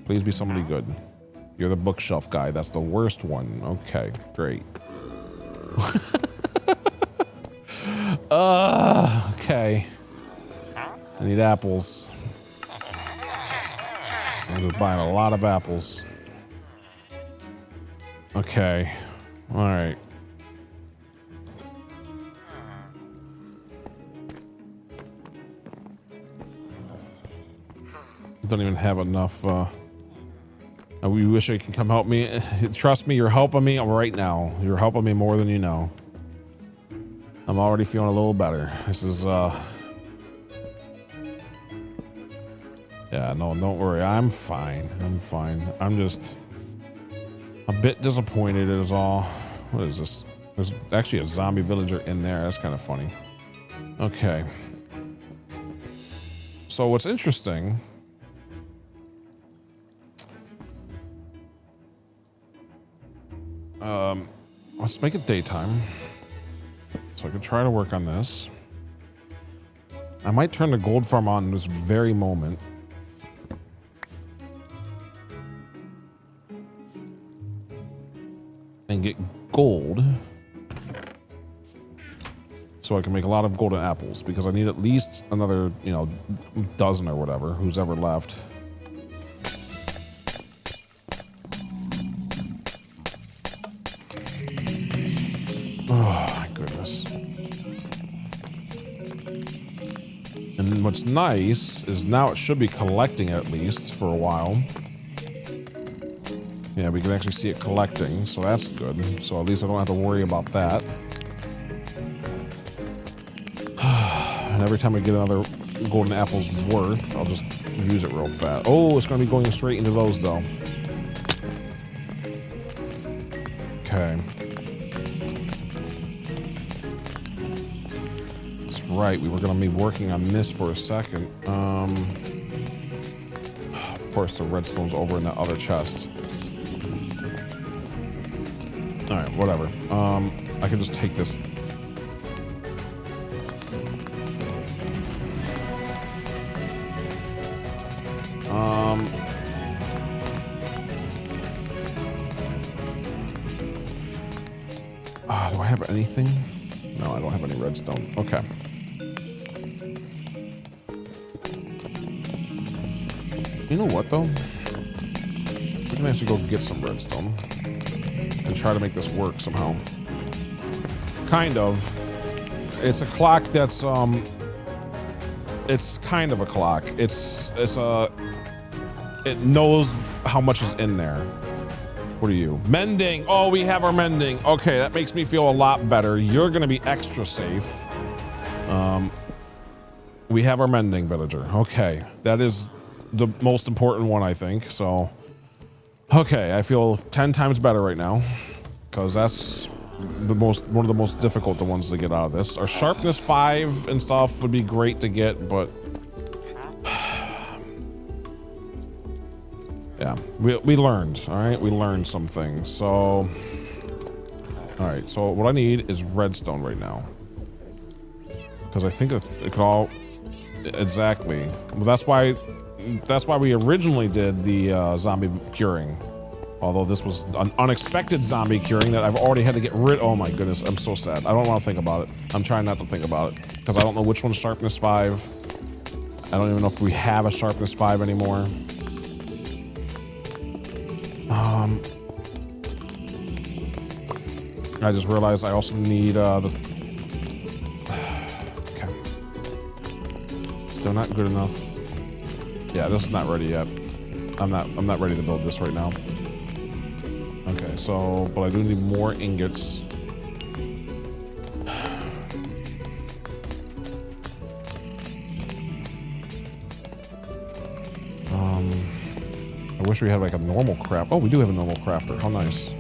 Please be somebody good. You're the bookshelf guy. That's the worst one. Okay, great. Okay. I need apples. I'm just buying a lot of apples. Okay. All right. Don't even have enough. We wish you can come help me. Trust me, you're helping me right now. You're helping me more than you know. I'm already feeling a little better. This is yeah, no, don't worry. I'm fine. I'm fine. I'm just a bit disappointed is all. What is this? There's actually a zombie villager in there. That's kind of funny. Okay. So what's interesting... let's make it daytime. So I can try to work on this. I might turn the gold farm on in this very moment. And get gold. So I can make a lot of golden apples because I need at least another, you know, dozen or whatever, who's ever left. Oh my goodness. And what's nice is now it should be collecting at least for a while. Yeah, we can actually see it collecting, so that's good. So at least I don't have to worry about that. And every time I get another golden apple's worth, I'll just use it real fast. Oh, it's going to be going straight into those, though. Okay. right. We were going to be working on this for a second. Of course, the redstone's over in that other chest. All right, whatever. I can just take this. Do I have anything? No, I don't have any redstone. Okay. You know what, though? We can actually go get some redstone and try to make this work somehow. Kind of. It's a clock that's, it's kind of a clock. It knows how much is in there. What are you? Mending. Oh, we have our mending. Okay, that makes me feel a lot better. You're going to be extra safe. We have our mending villager. Okay, that is the most important one, I think. So, okay, I feel 10 times better right now because that's one of the most difficult ones to get out of this. Our sharpness 5 and stuff would be great to get, but yeah, we learned, all right? We learned some things. So, all right, so what I need is redstone right now. Because I think it could all, exactly. Well, that's why we originally did the zombie curing. Although this was an unexpected zombie curing that I've already had to get rid. Oh my goodness, I'm so sad. I don't want to think about it. I'm trying not to think about it. Because I don't know which one's sharpness 5. I don't even know if we have a sharpness 5 anymore. I just realized I also need the. Okay. Still not good enough. Yeah, this is not ready yet. I'm not ready to build this right now. Okay, so but I do need more ingots. I wish we had like a normal craft. Oh, we do have a normal crafter. How nice.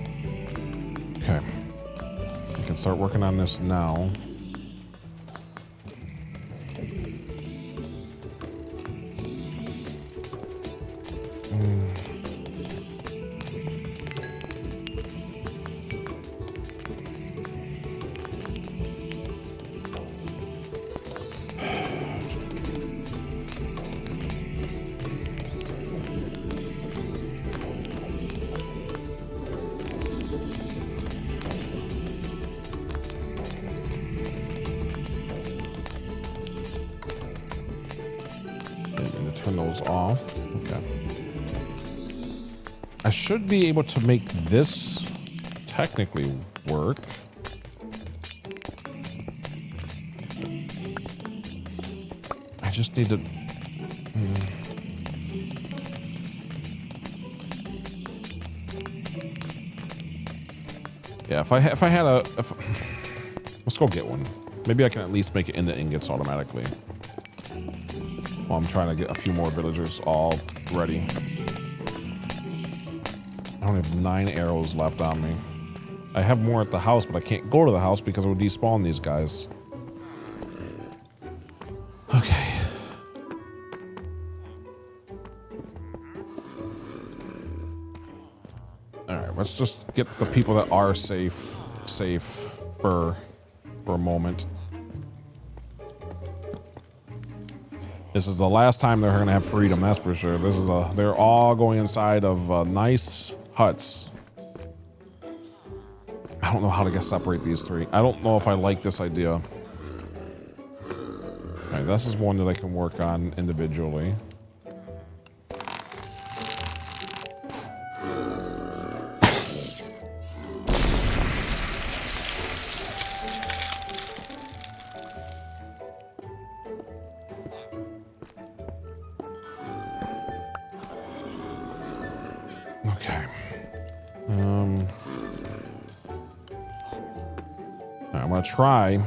Okay. We can start working on this now. Turn those off. Okay. I should be able to make this technically work. I just need to. Yeah, if I had a. Let's go get one. Maybe I can at least make it into ingots automatically. Well, I'm trying to get a few more villagers all ready. I only have 9 arrows left on me. I have more at the house, but I can't go to the house because it would despawn these guys. Okay. All right, let's just get the people that are safe for a moment. This is the last time they're going to have freedom, that's for sure. They're all going inside of nice huts. I don't know how to separate these 3. I don't know if I like this idea. All right, this is one that I can work on individually. Okay. I'm gonna try.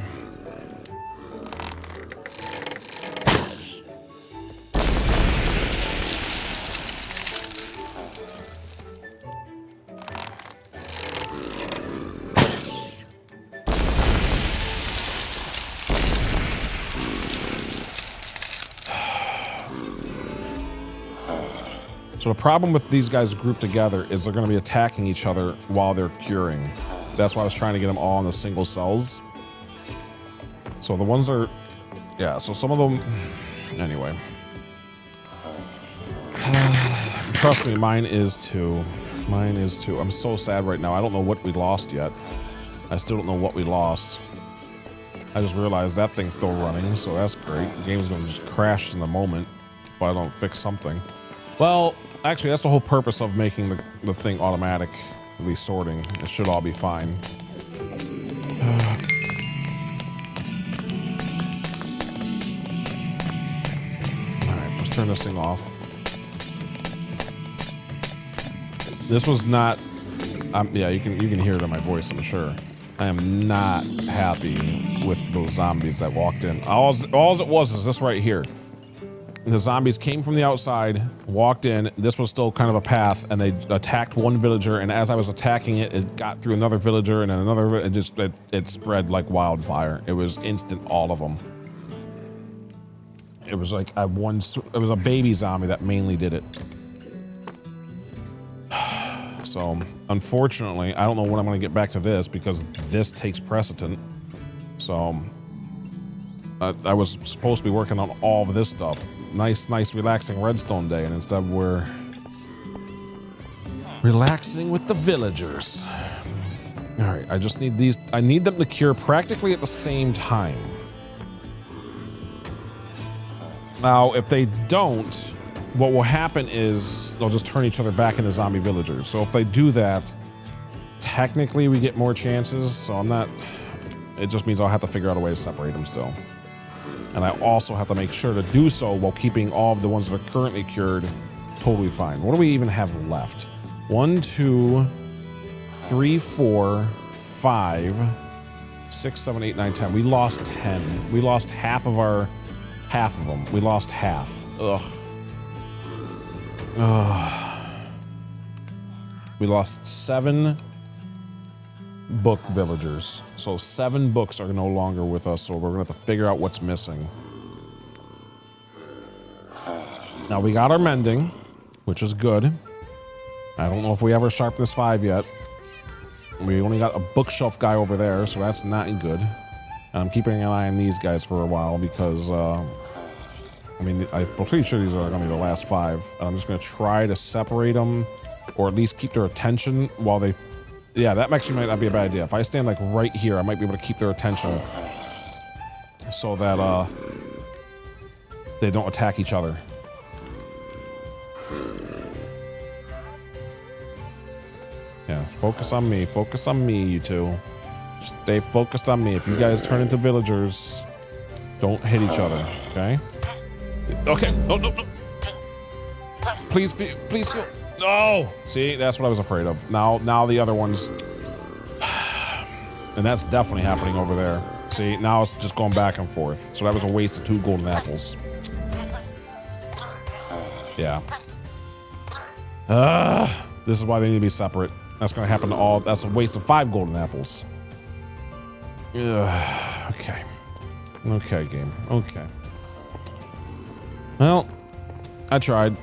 So the problem with these guys grouped together is they're going to be attacking each other while they're curing. That's why I was trying to get them all in the single cells. So the ones are, yeah, so some of them, anyway. Trust me, mine is too. Mine is too. I'm so sad right now. I don't know what we lost yet. I still don't know what we lost. I just realized that thing's still running, so that's great. The game's gonna just crash in the moment if I don't fix something. Well, actually, that's the whole purpose of making the thing automatically sorting. It should all be fine. Alright, let's turn this thing off. This was not... yeah, you can hear it in my voice, I'm sure. I am not happy with those zombies that walked in. All it was is this right here. The zombies came from the outside, walked in. This was still kind of a path, and they attacked one villager. And as I was attacking it, it got through another villager and another. It spread like wildfire. It was instant, all of them. It was like it was a baby zombie that mainly did it. So, unfortunately, I don't know when I'm going to get back to this because this takes precedent. So, I was supposed to be working on all of this stuff. Nice, relaxing redstone day, and instead we're relaxing with the villagers. All right, I just need these. I need them to cure practically at the same time. Now, if they don't, what will happen is they'll just turn each other back into zombie villagers. So if they do that, technically we get more chances. So I'm not, it just means I'll have to figure out a way to separate them still. And I also have to make sure to do so while keeping all of the ones that are currently cured totally fine. What do we even have left? 1, 2, 3, 4, 5, 6, 7, 8, 9, 10. We lost 10. We lost half of them. We lost half. Ugh. We lost 7 book villagers. So 7 books are no longer with us, so we're gonna have to figure out what's missing. Now we got our mending, which is good. I don't know if we ever sharpened this 5 yet. We only got a bookshelf guy over there, so that's not good. And I'm keeping an eye on these guys for a while because I mean, I'm pretty sure these are going to be the last 5. I'm just going to try to separate them, or at least keep their attention while they... Yeah, that actually might not be a bad idea. If I stand like right here, I might be able to keep their attention so that they don't attack each other. Yeah, focus on me. Focus on me, you two. Stay focused on me. If you guys turn into villagers, don't hit each other, okay? Okay, no. Please feel. No! See, that's what I was afraid of. Now the other ones. And that's definitely happening over there. See, now it's just going back and forth. So that was a waste of 2 golden apples. Yeah. This is why they need to be separate. That's going to happen to all. That's a waste of 5 golden apples. Okay. Okay, game. Okay. Well, I tried.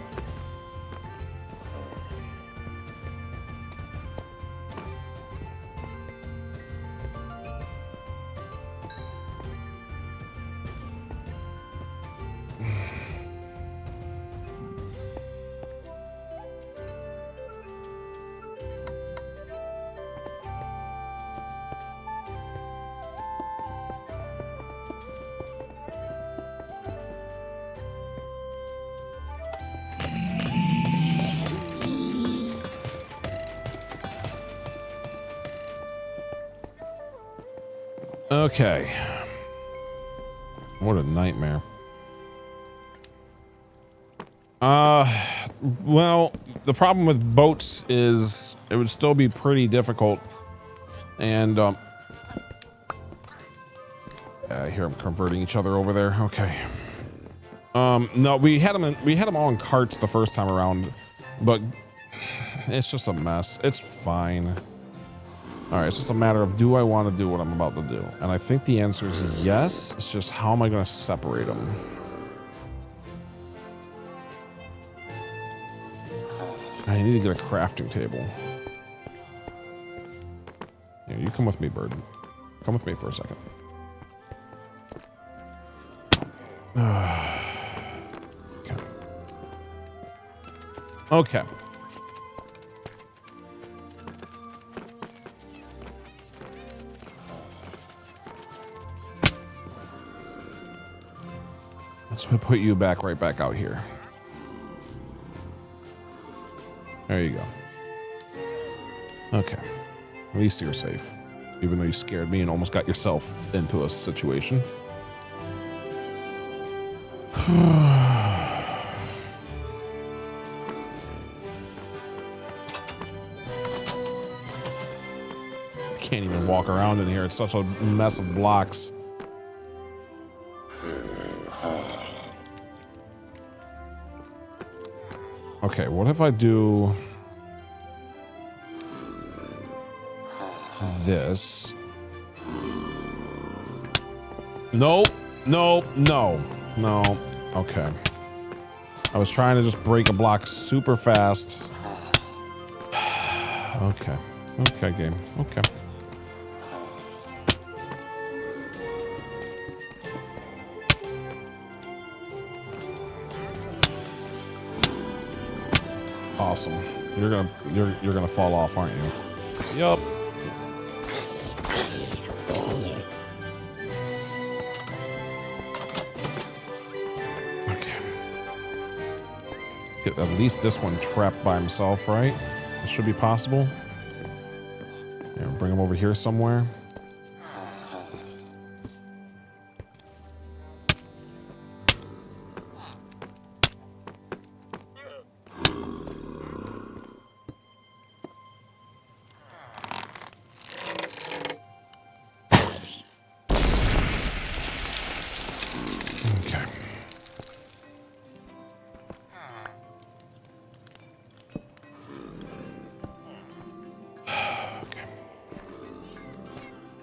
Okay. What a nightmare. Well, the problem with boats is it would still be pretty difficult. And, I hear them converting each other over there. Okay. No, we had them all in carts the first time around, but it's just a mess. It's fine. All right, it's just a matter of, do I want to do what I'm about to do? And I think the answer is yes. It's just, how am I going to separate them? I need to get a crafting table. Yeah, you come with me, bird. Come with me for a second. Okay. Okay. Let's put you right back out here. There you go. Okay. At least you're safe. Even though you scared me and almost got yourself into a situation. Can't even walk around in here. It's such a mess of blocks. Okay, what if I do this? No, no, no, no. Okay. I was trying to just break a block super fast. Okay. Okay, game. Okay. Awesome. You're gonna fall off, aren't you? Yup. Okay. Get at least this one trapped by himself, right? This should be possible. Yeah, bring him over here somewhere.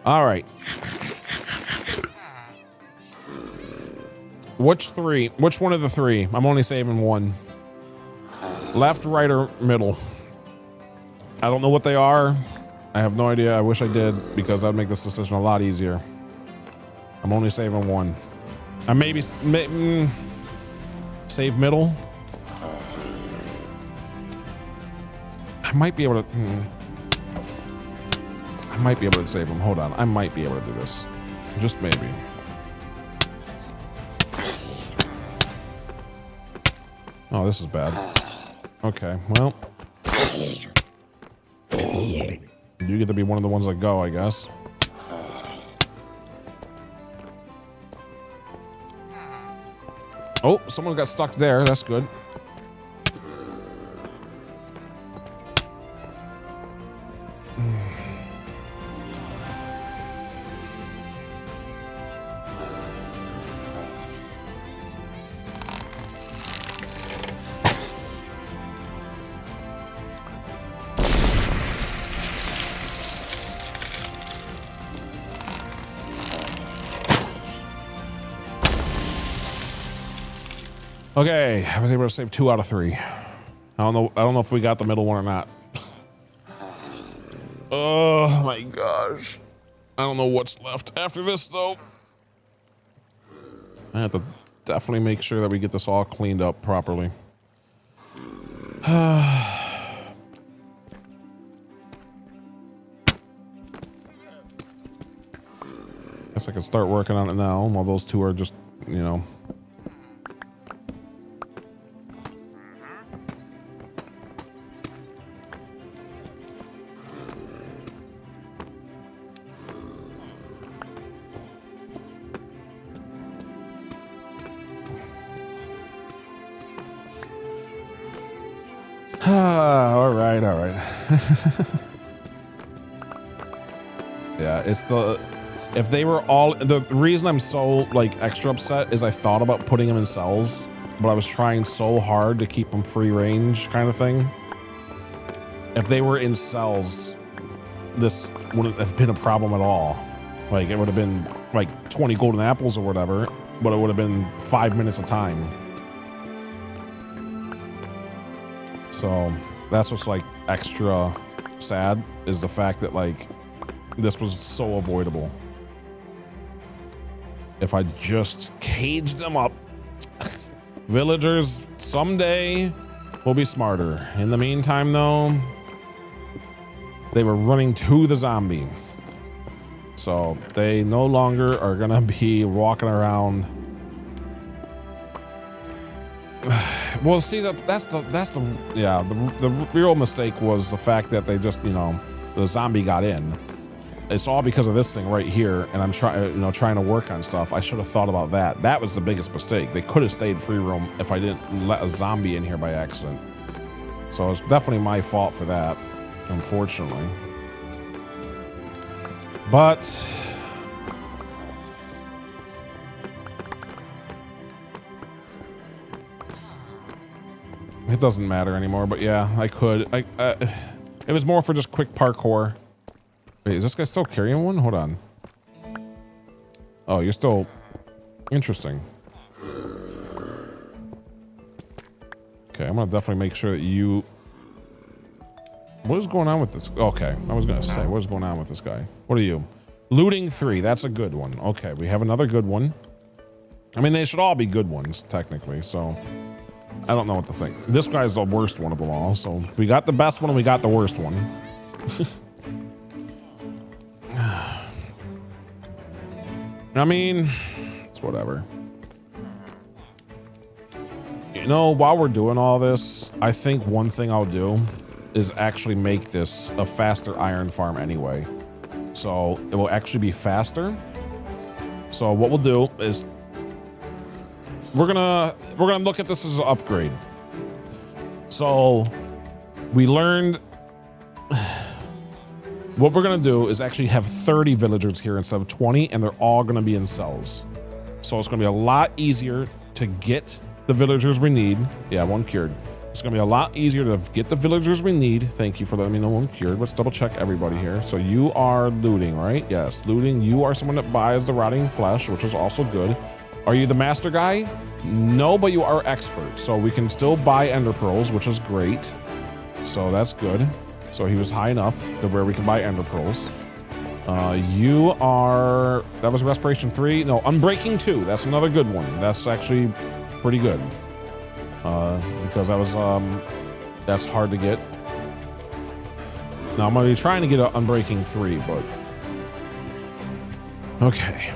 All right. Which one of the three? I'm only saving one. Left, right, or middle? I don't know what they are. I have no idea. I wish I did because that'd make this decision a lot easier. I'm only saving one. I maybe save middle. I might be able to. I might be able to save him. Hold on. I might be able to do this. Just maybe. Oh, this is bad. Okay, well. You get to be one of the ones that go, I guess. Oh, someone got stuck there. That's good. Okay, I was able to save 2 out of 3. I don't know if we got the middle one or not. Oh my gosh. I don't know what's left after this though. I have to definitely make sure that we get this all cleaned up properly. Guess I can start working on it now while those 2 are just, you know. All right. Yeah, it's if they were all, the reason I'm so like extra upset is I thought about putting them in cells, but I was trying so hard to keep them free range kind of thing. If they were in cells, this wouldn't have been a problem at all. Like it would have been like 20 golden apples or whatever, but it would have been 5 minutes of time. So That's what's like extra sad, is the fact that like this was so avoidable. If I just caged them up. Villagers someday will be smarter. In the meantime though, they were running to the zombie. So they no longer are gonna be walking around. Well, see, that's the real mistake was the fact that they just, you know, the zombie got in. It's all because of this thing right here, and I'm trying to work on stuff. I should have thought about that. That was the biggest mistake. They could have stayed free roam if I didn't let a zombie in here by accident. So it's definitely my fault for that, unfortunately. But it doesn't matter anymore. But yeah, I could. It was more for just quick parkour. Wait, is this guy still carrying one? Hold on. Oh, you're still... Interesting. Okay, I'm gonna definitely make sure that you... What is going on with this? Okay, I was gonna say, what is going on with this guy? What are you? Looting 3, that's a good one. Okay, we have another good one. I mean, they should all be good ones, technically, so... I don't know what to think. This guy's the worst one of them all, so... We got the best one and we got the worst one. I mean, it's whatever. You know, while we're doing all this, I think one thing I'll do is actually make this a faster iron farm anyway. So it will actually be faster. So what we'll do is we're gonna look at this as an upgrade. So we learned what we're gonna do is actually have 30 villagers here instead of 20, and they're all gonna be in cells. So it's gonna be a lot easier to get the villagers we need. Yeah, one cured. It's gonna be a lot easier to get the villagers we need. Thank you for letting me know one cured. Let's double check everybody here. So you are looting, right? Yes, looting. You are someone that buys the rotting flesh, which is also good. Are you the master guy? No, but you are expert. So we can still buy ender pearls, which is great. So that's good. So he was high enough to where we can buy ender pearls. You are, that was respiration 3. No, unbreaking 2. That's another good one. That's actually pretty good. Because that was, that's hard to get. Now I'm gonna be trying to get an unbreaking 3, but okay.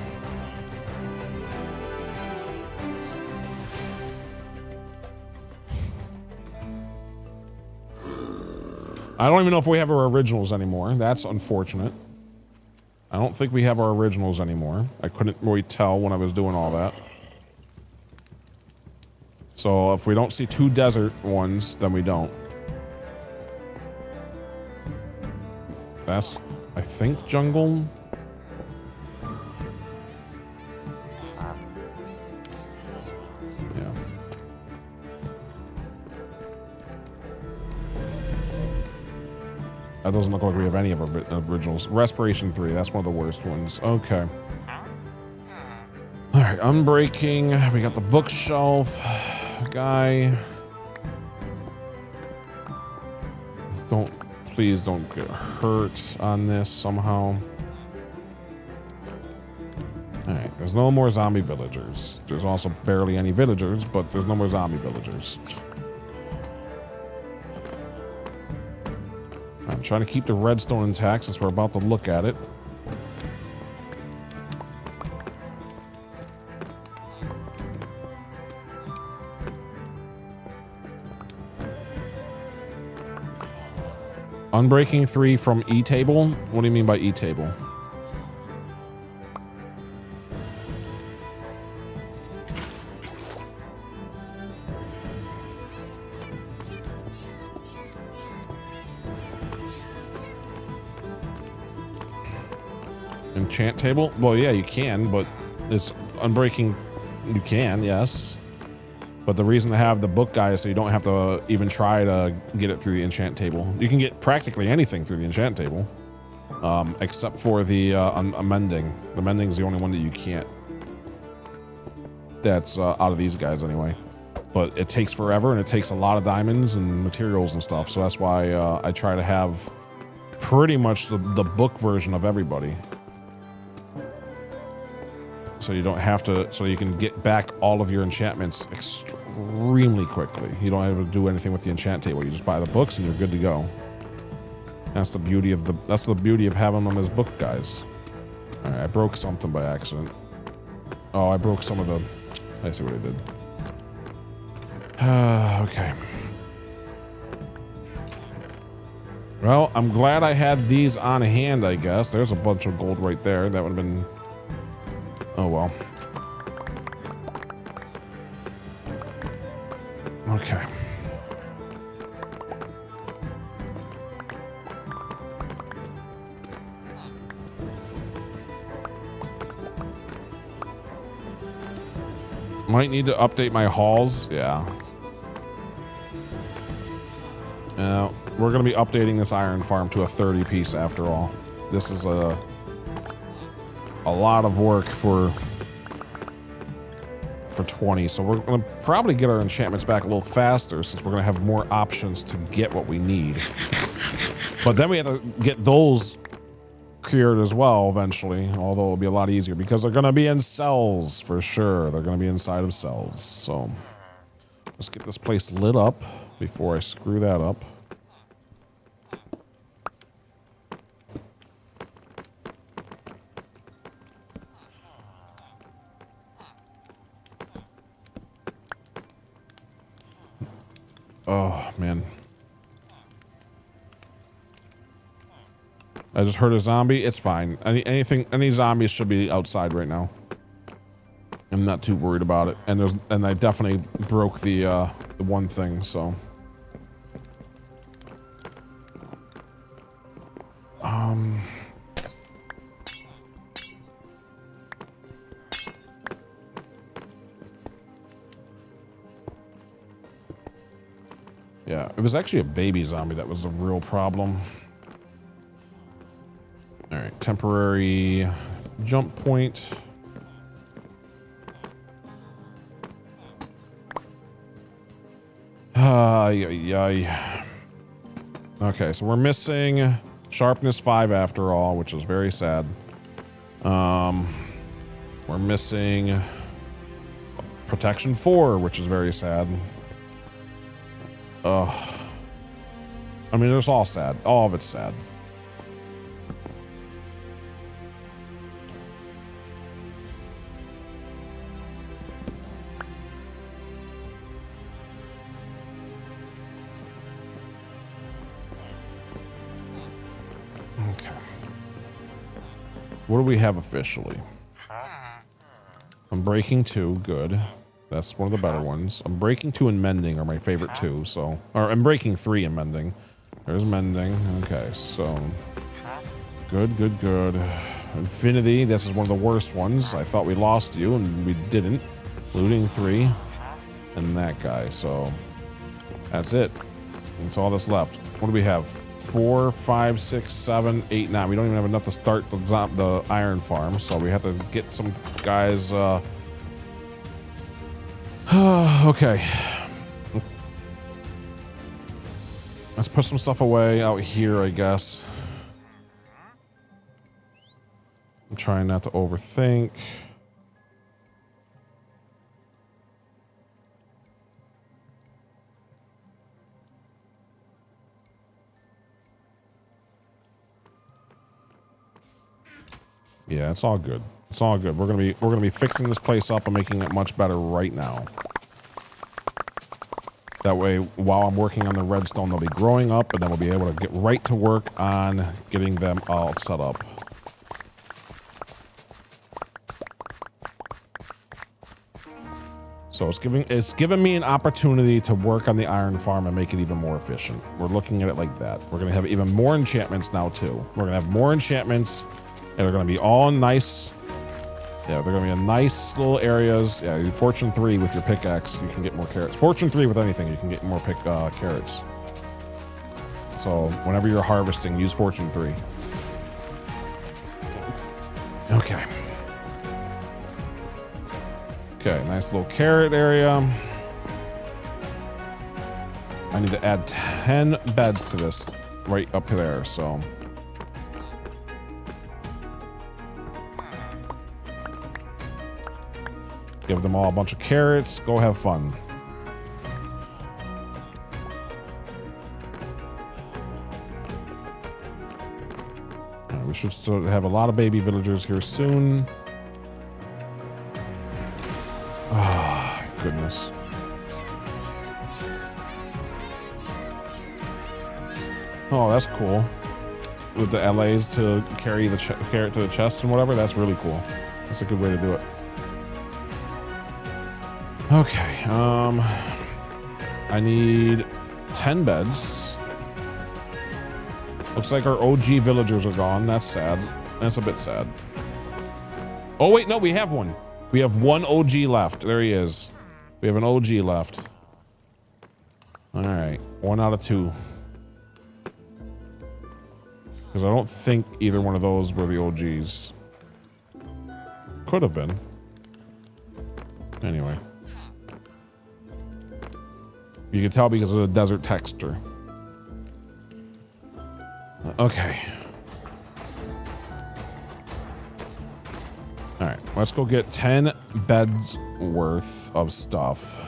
I don't even know if we have our originals anymore. That's unfortunate. I don't think we have our originals anymore. I couldn't really tell when I was doing all that. So if we don't see 2 desert ones, then we don't. That's, I think, jungle. Yeah. That doesn't look like we have any of our originals. Respiration 3, that's one of the worst ones. Okay. All right, unbreaking. We got the bookshelf guy. Please don't get hurt on this somehow. All right, there's no more zombie villagers. There's also barely any villagers, but there's no more zombie villagers. I'm trying to keep the redstone intact since we're about to look at it. Unbreaking 3 from E-table? What do you mean by E-table? Enchant table? Well, yeah, you can, but it's unbreaking. You can, yes. But the reason to have the book guy is so you don't have to even try to get it through the enchant table. You can get practically anything through the enchant table, except for the mending. The mending is the only one that you can't. That's out of these guys anyway. but it takes forever and it takes a lot of diamonds and materials and stuff. So that's why I try to have pretty much the book version of everybody. So you don't have to, so you can get back all of your enchantments extremely quickly. You don't have to do anything with the enchant table. You just buy the books and you're good to go. That's the beauty of having them as book guys. All right, I broke something by accident. Oh, I broke some of the, I see what I did. Okay. Well, I'm glad I had these on hand, I guess. There's a bunch of gold right there. That would have been, oh well. Okay. Might need to update my hauls. Yeah. We're going to be updating this iron farm to a 30 piece after all. This is a lot of work for 20. So we're going to probably get our enchantments back a little faster since we're going to have more options to get what we need. But then we have to get those cured as well eventually, although it'll be a lot easier because they're going to be in cells for sure. They're going to be inside of cells. So let's get this place lit up before I screw that up. Oh man. I just heard a zombie. It's fine. Any zombies should be outside right now. I'm not too worried about it. And I definitely broke the one thing, so. Yeah, it was actually a baby zombie that was the real problem. All right, temporary jump point. Okay, so we're missing sharpness 5 after all, which is very sad. We're missing protection 4, which is very sad. Ugh. I mean, it's all sad. All of it's sad. Okay. What do we have officially? I'm breaking 2. Good. That's one of the better ones. I'm breaking 2 and mending are my favorite 2, so... Or I'm breaking 3 and mending. There's mending. Okay, so... Good, good, good. Infinity, this is one of the worst ones. I thought we lost you, and we didn't. Looting 3. And that guy, so... That's it. That's all that's left. What do we have? 4, 5, 6, 7, 8, 9. We don't even have enough to start the iron farm, so we have to get some guys, okay. Let's put some stuff away out here, I guess. I'm trying not to overthink. Yeah, it's all good. It's all good. We're gonna be fixing this place up and making it much better right now. That way, while I'm working on the redstone, they'll be growing up, and then we'll be able to get right to work on getting them all set up. So it's giving me an opportunity to work on the iron farm and make it even more efficient. We're looking at it like that. We're gonna have even more enchantments now too. We're gonna have more enchantments, and they're gonna be all nice. Yeah, they're gonna be in nice little areas. Yeah, you fortune 3 with your pickaxe, you can get more carrots. Fortune 3 with anything, you can get more carrots. So whenever you're harvesting, use fortune 3. Okay. Okay, nice little carrot area. I need to add 10 beds to this right up there, so. Give them all a bunch of carrots. Go have fun. We should still have a lot of baby villagers here soon. Oh, goodness. Oh, that's cool. With the LAs to carry the carrot to the chest and whatever. That's really cool. That's a good way to do it. Okay, I need 10 beds. Looks like our OG villagers are gone. That's sad. That's a bit sad. Oh, wait, no, we have one. We have one OG left. There he is. We have an OG left. All right, 1 out of 2. Because I don't think either one of those were the OGs. Could have been. Anyway. You can tell because of the desert texture. Okay. All right, let's go get 10 beds worth of stuff.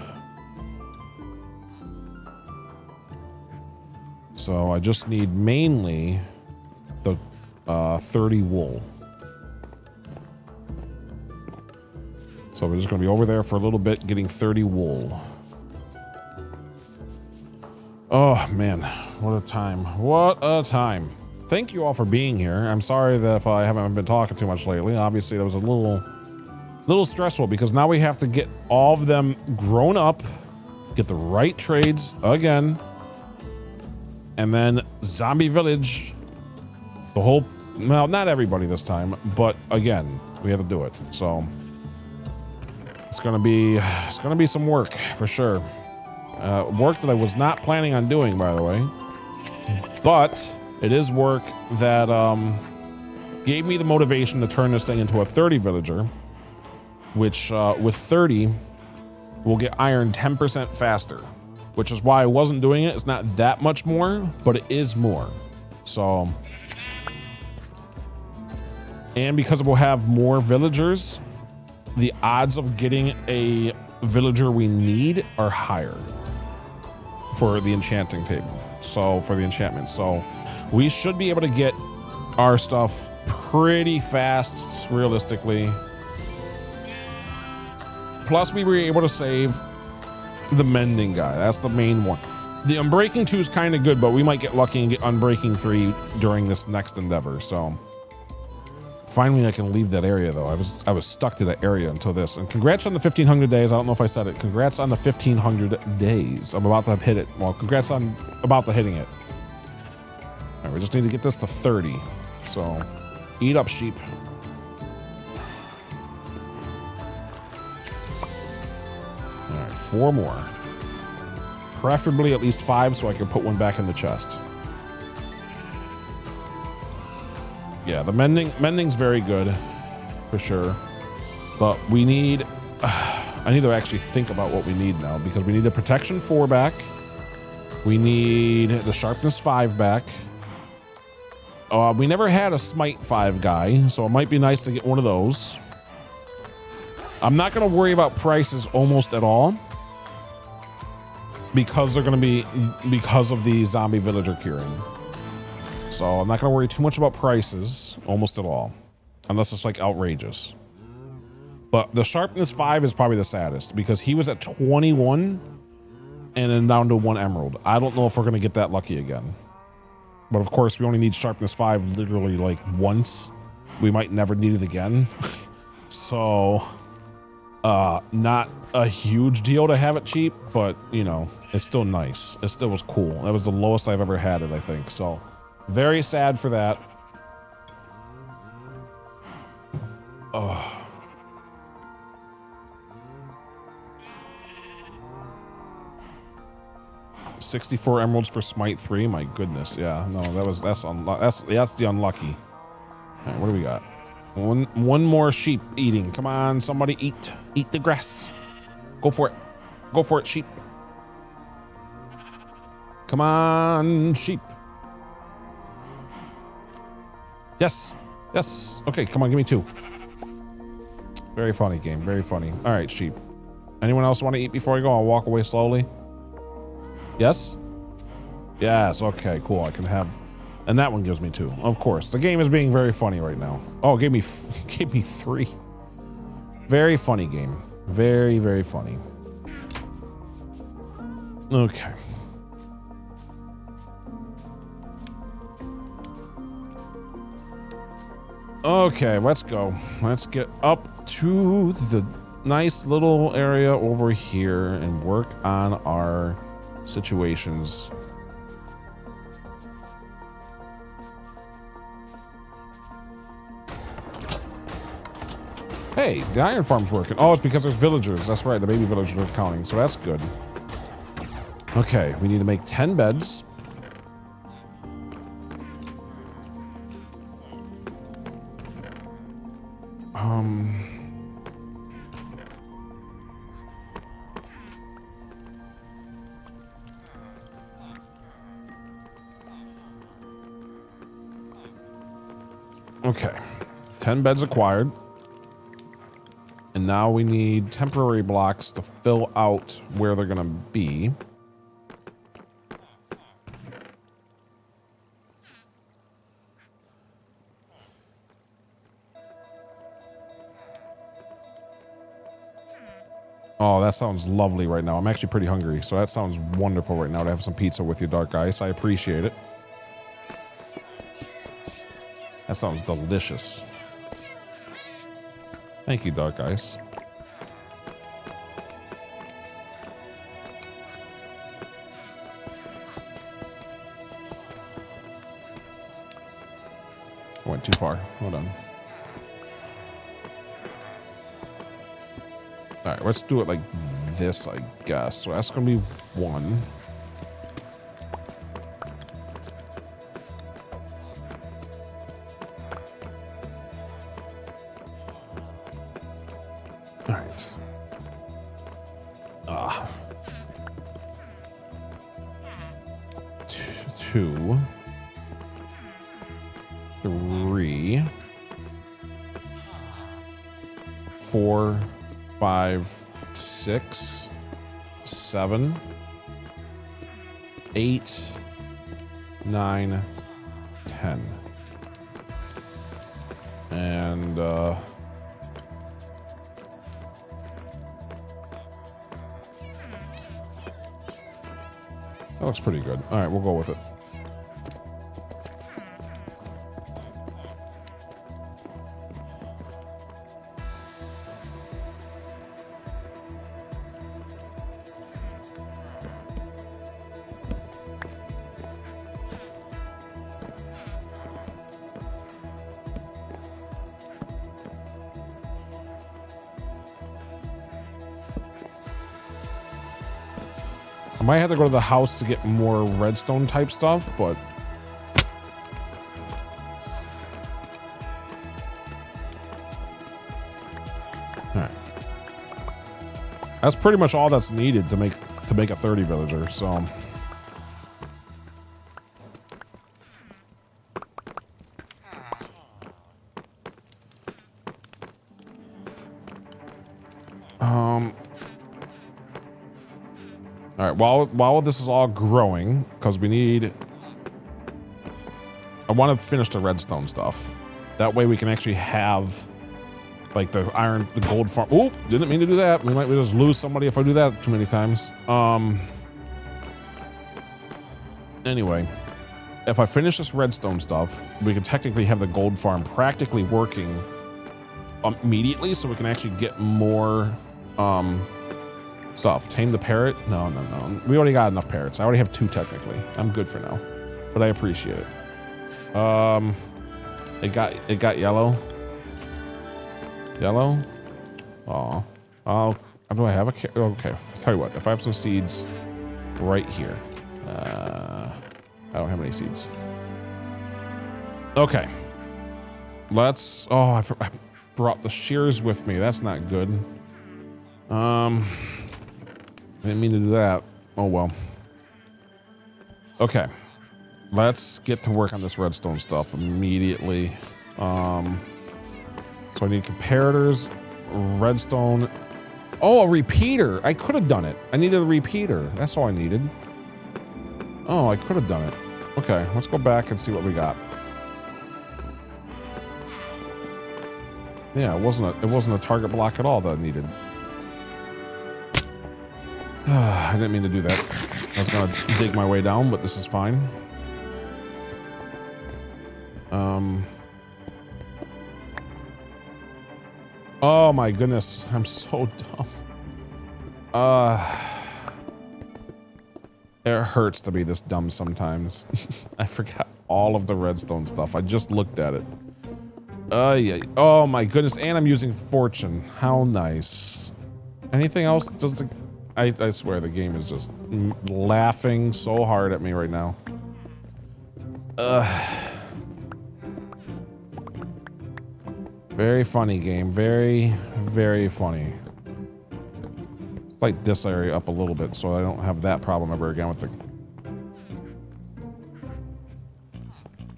So I just need mainly the 30 wool. So we're just gonna be over there for a little bit getting 30 wool. Oh man, what a time. What a time. Thank you all for being here. I'm sorry that if I haven't been talking too much lately. Obviously that was a little stressful because now we have to get all of them grown up, get the right trades again, and then zombie village, the whole, well, not everybody this time, but again, we have to do it. So it's gonna be some work for sure. Work that I was not planning on doing, by the way, but it is work that gave me the motivation to turn this thing into a 30 villager, which with 30 will get iron 10% faster, which is why I wasn't doing it. It's not that much more, but it is more. So, and because we'll have more villagers, the odds of getting a villager we need are higher for the enchanting table. So for the enchantment. So we should be able to get our stuff pretty fast, realistically. Plus we were able to save the mending guy. That's the main one. The Unbreaking 2 is kind of good, but we might get lucky and get Unbreaking 3 during this next endeavor. So finally I can leave that area though. I was stuck to that area until this. And congrats on the 1500 days. I don't know if I said it. Congrats on the 1500 days. I'm about to hit it. Well, congrats on about to hitting it. All right, we just need to get this to 30. So eat up, sheep. All right, 4 more. Preferably at least 5 so I can put one back in the chest. Yeah, the mending's very good for sure, but we need I need to actually think about what we need now, because we need the protection 4 back, we need the sharpness 5 back. We never had a smite 5 guy, so it might be nice to get one of those. I'm not going to worry about prices almost at all, because they're going to be because of the zombie villager curing. So I'm not going to worry too much about prices, almost at all, unless it's like outrageous. But the sharpness 5 is probably the saddest, because he was at 21 and then down to 1 emerald. I don't know if we're going to get that lucky again. But of course, we only need sharpness 5 literally like once. We might never need it again. So not a huge deal to have it cheap, but you know, it's still nice. It still was cool. That was the lowest I've ever had it, I think. So very sad for that. Oh. $64 emeralds for Smite 3. My goodness. Yeah, no, that's the unlucky. All right, what do we got? One more sheep eating. Come on, somebody eat the grass. Go for it. Go for it, sheep. Come on, sheep. Yes. Yes. Okay, come on, give me 2. Very funny game. Very funny. All right, sheep. Anyone else want to eat before I go? I'll walk away slowly. Yes? Yes. Okay, cool. I can have... And that one gives me 2. Of course. The game is being very funny right now. Oh, gave me 3. Very funny game. Very, very funny. Okay. Okay, let's go. Let's get up to the nice little area over here and work on our situations. Hey, the iron farm's working. Oh, it's because there's villagers. That's right, the baby villagers are counting, so that's good. Okay, we need to make 10 beds. Okay, 10 beds acquired. And now we need temporary blocks to fill out where they're gonna be. Oh, that sounds lovely right now. I'm actually pretty hungry, so that sounds wonderful right now to have some pizza with you, Dark Ice. I appreciate it. That sounds delicious. Thank you, Dark Ice. I went too far. Hold on. All right, let's do it like this, I guess. So that's gonna be 1. All right. 2, 3, 4, 5, 6, 7, 8, 9, 10. And that looks pretty good. All right, we'll go with it. I might have to go to the house to get more redstone type stuff, but all right. That's pretty much all that's needed to make a 30 villager, so all right, while this is all growing, because we need... I want to finish the redstone stuff. That way we can actually have, like, the gold farm. Oop, didn't mean to do that. We might just lose somebody if I do that too many times. Anyway, if I finish this redstone stuff, we can technically have the gold farm practically working immediately, so we can actually get more, stuff. Tame the parrot? No. We already got enough parrots. I already have 2 technically. I'm good for now, but I appreciate it. It got yellow. Yellow? Oh, do I have a carrot? Okay, I'll tell you what. If I have some seeds right here. I don't have any seeds. Okay. Let's... Oh, I brought the shears with me. That's not good. I didn't mean to do that. Oh, well. Okay. Let's get to work on this redstone stuff immediately. So I need comparators, redstone. Oh, a repeater. I could have done it. I needed a repeater. That's all I needed. Oh, I could have done it. Okay, let's go back and see what we got. Yeah, it wasn't a target block at all that I needed. I didn't mean to do that. I was gonna dig my way down, but this is fine. Oh my goodness, I'm so dumb. It hurts to be this dumb sometimes. I forgot all of the redstone stuff. I just looked at it. Yeah. Oh my goodness, and I'm using fortune. How nice. Anything else? Does I swear the game is just laughing so hard at me right now. Very funny game. Very, very funny. Let's light this area up a little bit so I don't have that problem ever again with the...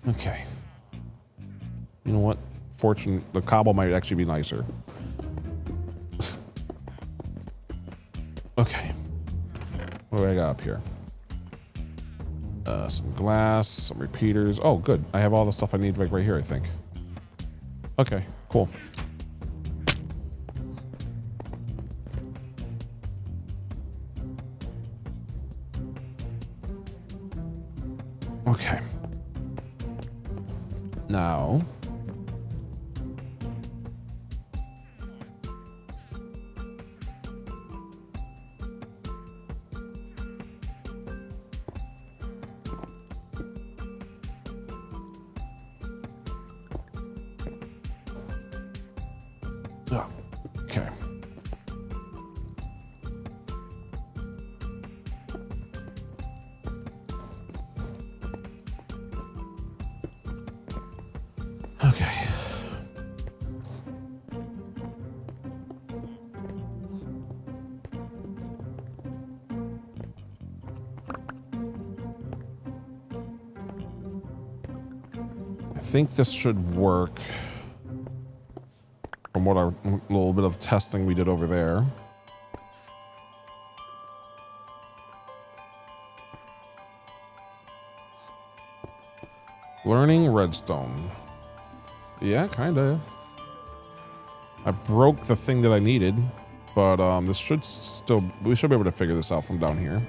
Okay. You know what? Fortune, the cobble might actually be nicer. Okay. What do I got up here? Some glass, some repeaters. Oh, good. I have all the stuff I need right here, I think. Okay, cool. Okay. Now... Okay. Okay. I think this should work. From what our little bit of testing we did over there. Learning redstone. Yeah, kinda. I broke the thing that I needed, but this should still, we should be able to figure this out from down here.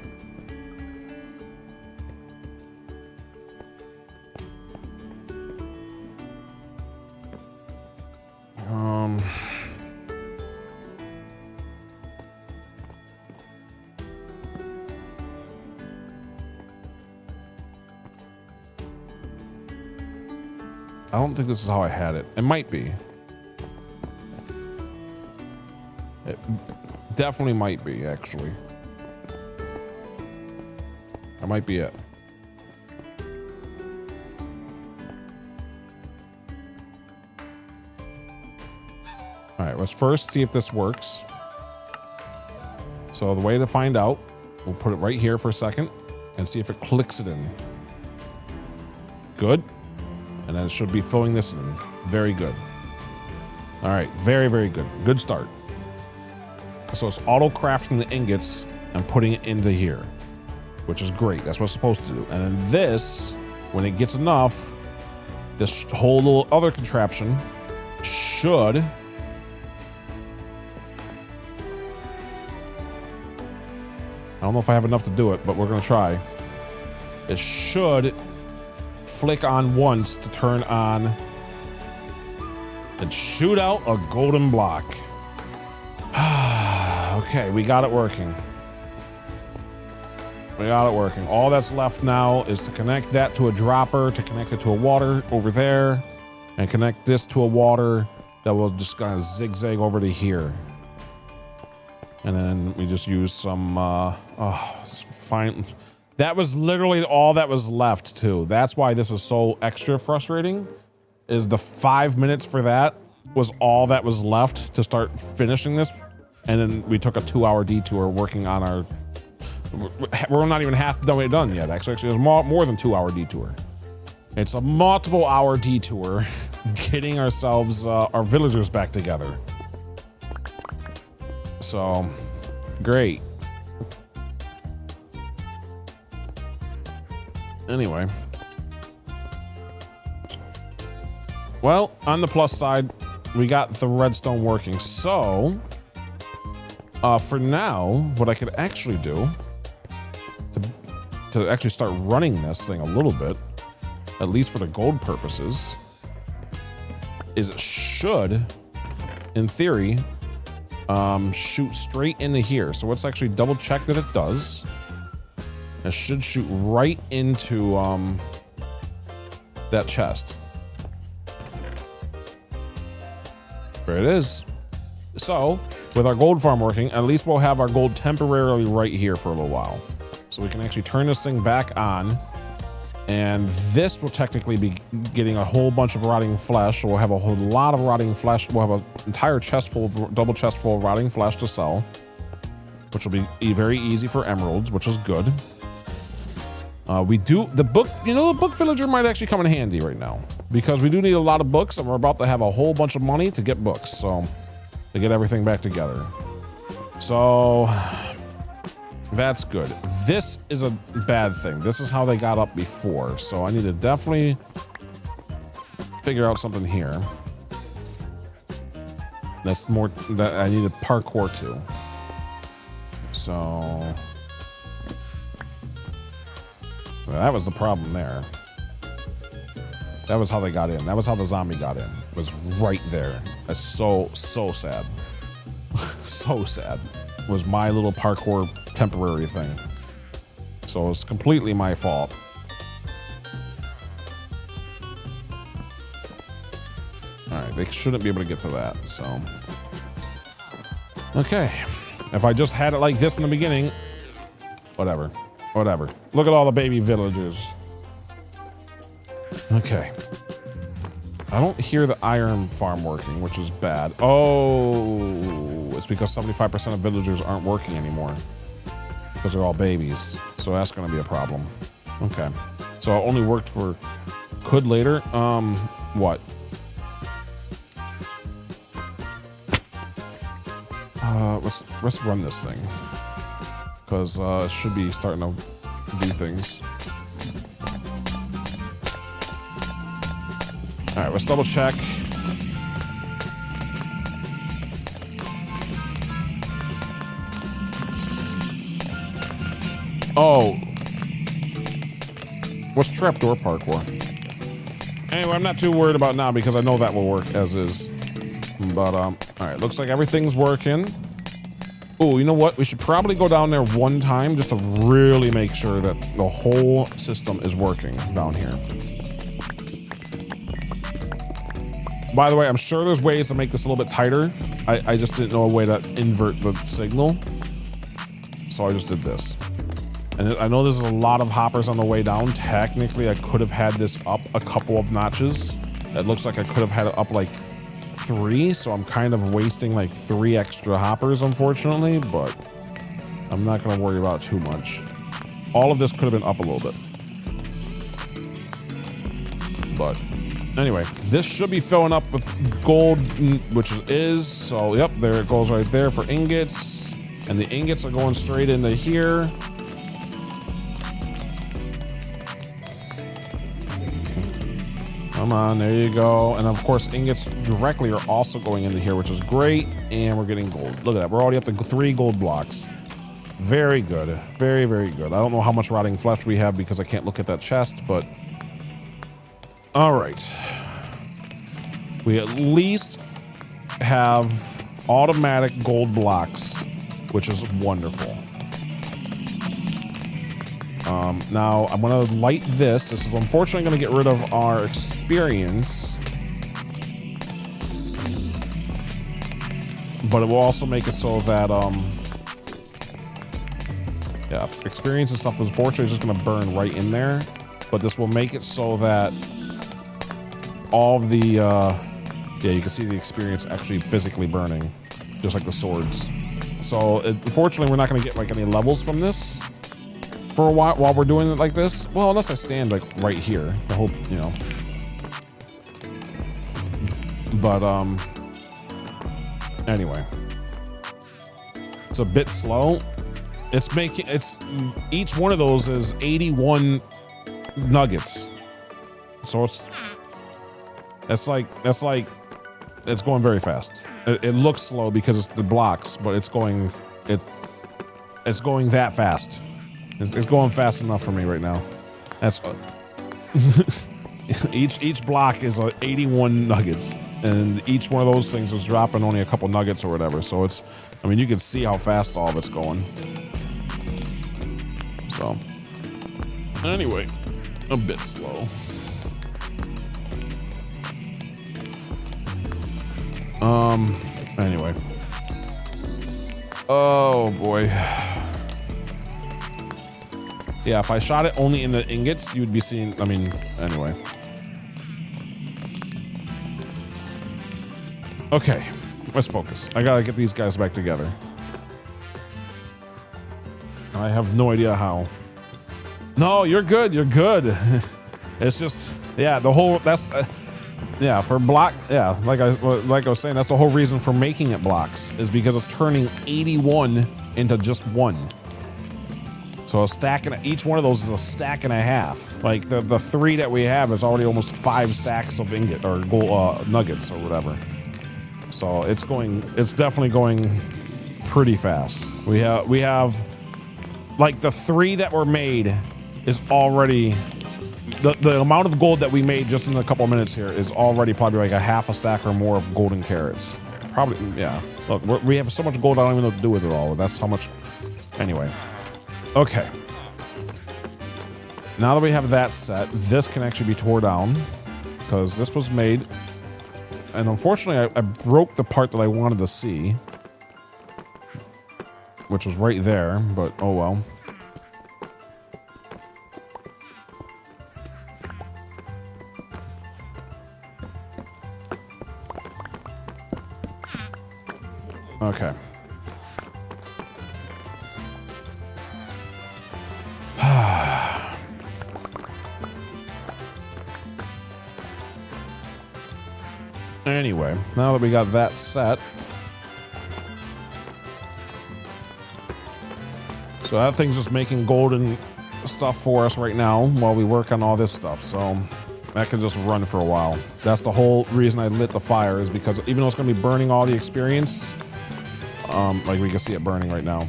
I don't think this is how I had it. It might be. It definitely might be, actually. That might be it. All right, let's first see if this works. So the way to find out, we'll put it right here for a second and see if it clicks it in. Good. And then it should be filling this in. Very good. All right, very, very good. Good start. So it's auto crafting the ingots and putting it into here, which is great. That's what it's supposed to do. And then this, when it gets enough, this whole little other contraption should... I don't know if I have enough to do it, but we're gonna try. It should flick on once to turn on and shoot out a golden block. Okay, we got it working. We got it working. All that's left now is to connect that to a dropper, to connect it to a water over there, and connect this to a water that will just kind of zigzag over to here. And then we just use some, it's fine. That was literally all that was left too. That's why this is so extra frustrating, is the 5 minutes for that was all that was left to start finishing this. And then we took a 2-hour detour working on our We're not even half the way done yet. Actually, it's more than 2 hour detour. It's a multiple hour detour getting ourselves, our villagers back together. So, great. Anyway. Well, on the plus side, we got the redstone working. So, for now, what I could actually do to actually start running this thing a little bit, at least for the gold purposes, is it should, in theory, shoot straight into here. So let's actually double check that it does. It should shoot right into that chest. There it is. So with our gold farm working, at least we'll have our gold temporarily right here for a little while. So we can actually turn this thing back on. And this will technically be getting a whole bunch of rotting flesh. So we'll have a whole lot of rotting flesh. We'll have an entire chest full of, double chest full of rotting flesh to sell, which will be very easy for emeralds, which is good. We do the book, the book villager might actually come in handy right now because we do need a lot of books and we're about to have a whole bunch of money to get books. So to get everything back together. So that's good. This is a bad thing. This is how they got up before. So I need to definitely figure out something here. That's more that I need to parkour to. So well, that was the problem there. That was how they got in. That was how the zombie got in. It was right there. That's so sad. So sad. It was my little parkour temporary thing. So it's completely my fault. All right, they shouldn't be able to get to that, so. Okay, if I just had it like this in the beginning, whatever. Look at all the baby villagers. Okay. I don't hear the iron farm working, which is bad. Oh, it's because 75% of villagers aren't working anymore. Because they're all babies. So that's gonna be a problem. Okay. So it only worked for, could later. What? Let's run this thing. Because it should be starting to do things. All right, let's double check. Oh. What's trapdoor parkour? Anyway, I'm not too worried about now because I know that will work as is. But, all right, looks like everything's working. Oh, you know what? We should probably go down there one time just to really make sure that the whole system is working down here. By the way, I'm sure there's ways to make this a little bit tighter. I just didn't know a way to invert the signal. So I just did this. And I know there's a lot of hoppers on the way down. Technically, I could have had this up a couple of notches. It looks like I could have had it up like 3. So I'm kind of wasting like 3 extra hoppers, unfortunately. But I'm not going to worry about it too much. All of this could have been up a little bit. But anyway, this should be filling up with gold, which it is. So, yep, there it goes right there for ingots. And the ingots are going straight into here. Come on, there you go. And of course, ingots directly are also going into here, which is great. And we're getting gold. Look at that. We're already up to 3 gold blocks. Very good. Very, very good. I don't know how much rotting flesh we have because I can't look at that chest, but all right. We at least have automatic gold blocks, which is wonderful. Now I'm gonna light this. This is unfortunately gonna get rid of our experience, but it will also make it so that yeah, experience and stuff is unfortunately just gonna burn right in there. But this will make it so that all of the yeah, you can see the experience actually physically burning, just like the swords. So unfortunately, we're not going to get like any levels from this, for a while we're doing it like this. Well, unless I stand like right here, the whole, you know. But anyway, it's a bit slow. It's each one of those is 81 nuggets. So that's like it's going very fast. It looks slow because it's the blocks, but it's going that fast. It's going fast enough for me right now. That's each block is 81 nuggets, and each one of those things is dropping only a couple nuggets or whatever. So it's, I mean, you can see how fast all of it's going. So anyway, a bit slow. Anyway. Oh boy. Yeah, if I shot it only in the ingots, you'd be seeing, I mean, anyway. Okay, let's focus. I gotta get these guys back together. I have no idea how. No, you're good, you're good. It's just, yeah, the whole, that's, yeah, for block, yeah, like I was saying, that's the whole reason for making it blocks, is because it's turning 81 into just one. So a stack, and each one of those is a stack and a half. Like the three that we have is already almost 5 stacks of ingot or gold nuggets or whatever. So it's definitely going pretty fast. We have like the 3 that were made is already, the amount of gold that we made just in a couple minutes here is already probably like a half a stack or more of golden carrots. Probably, yeah. Look, we have so much gold, I don't even know what to do with it all. That's how much, anyway. Okay. Now that we have that set, this can actually be tore down because this was made, and unfortunately I broke the part that I wanted to see, which was right there, but oh well. Okay. Anyway, now that we got that set, so that thing's just making golden stuff for us right now while we work on all this stuff. So that can just run for a while. That's the whole reason I lit the fire, is because even though it's going to be burning all the experience, like we can see it burning right now.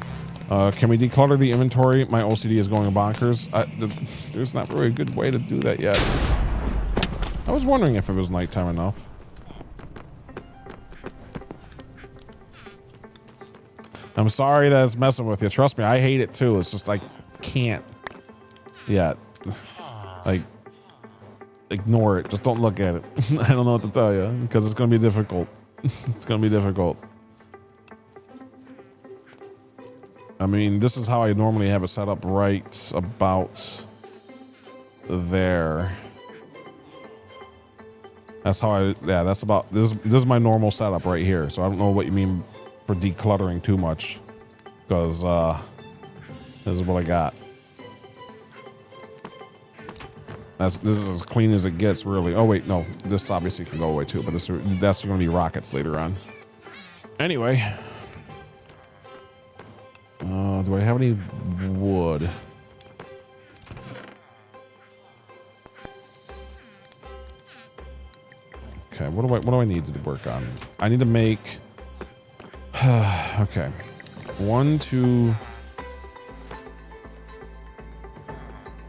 Can we declutter the inventory? My OCD is going bonkers. There's not really a good way to do that yet. I was wondering if it was nighttime enough. I'm sorry that it's messing with you. Trust me, I hate it too. It's just I can't yet. Like, ignore it. Just don't look at it. I don't know what to tell you because it's going to be difficult. It's going to be difficult. I mean, this is how I normally have it set up, right about there. That's how that's about, this is my normal setup right here. So I don't know what you mean for decluttering too much, because this is what I got. This is as clean as it gets, really. Oh wait, no, this obviously can go away too, but that's going to be rockets later on. Anyway, do I have any wood? Okay, what do I need to work on? I need to make. Okay, 1, 2.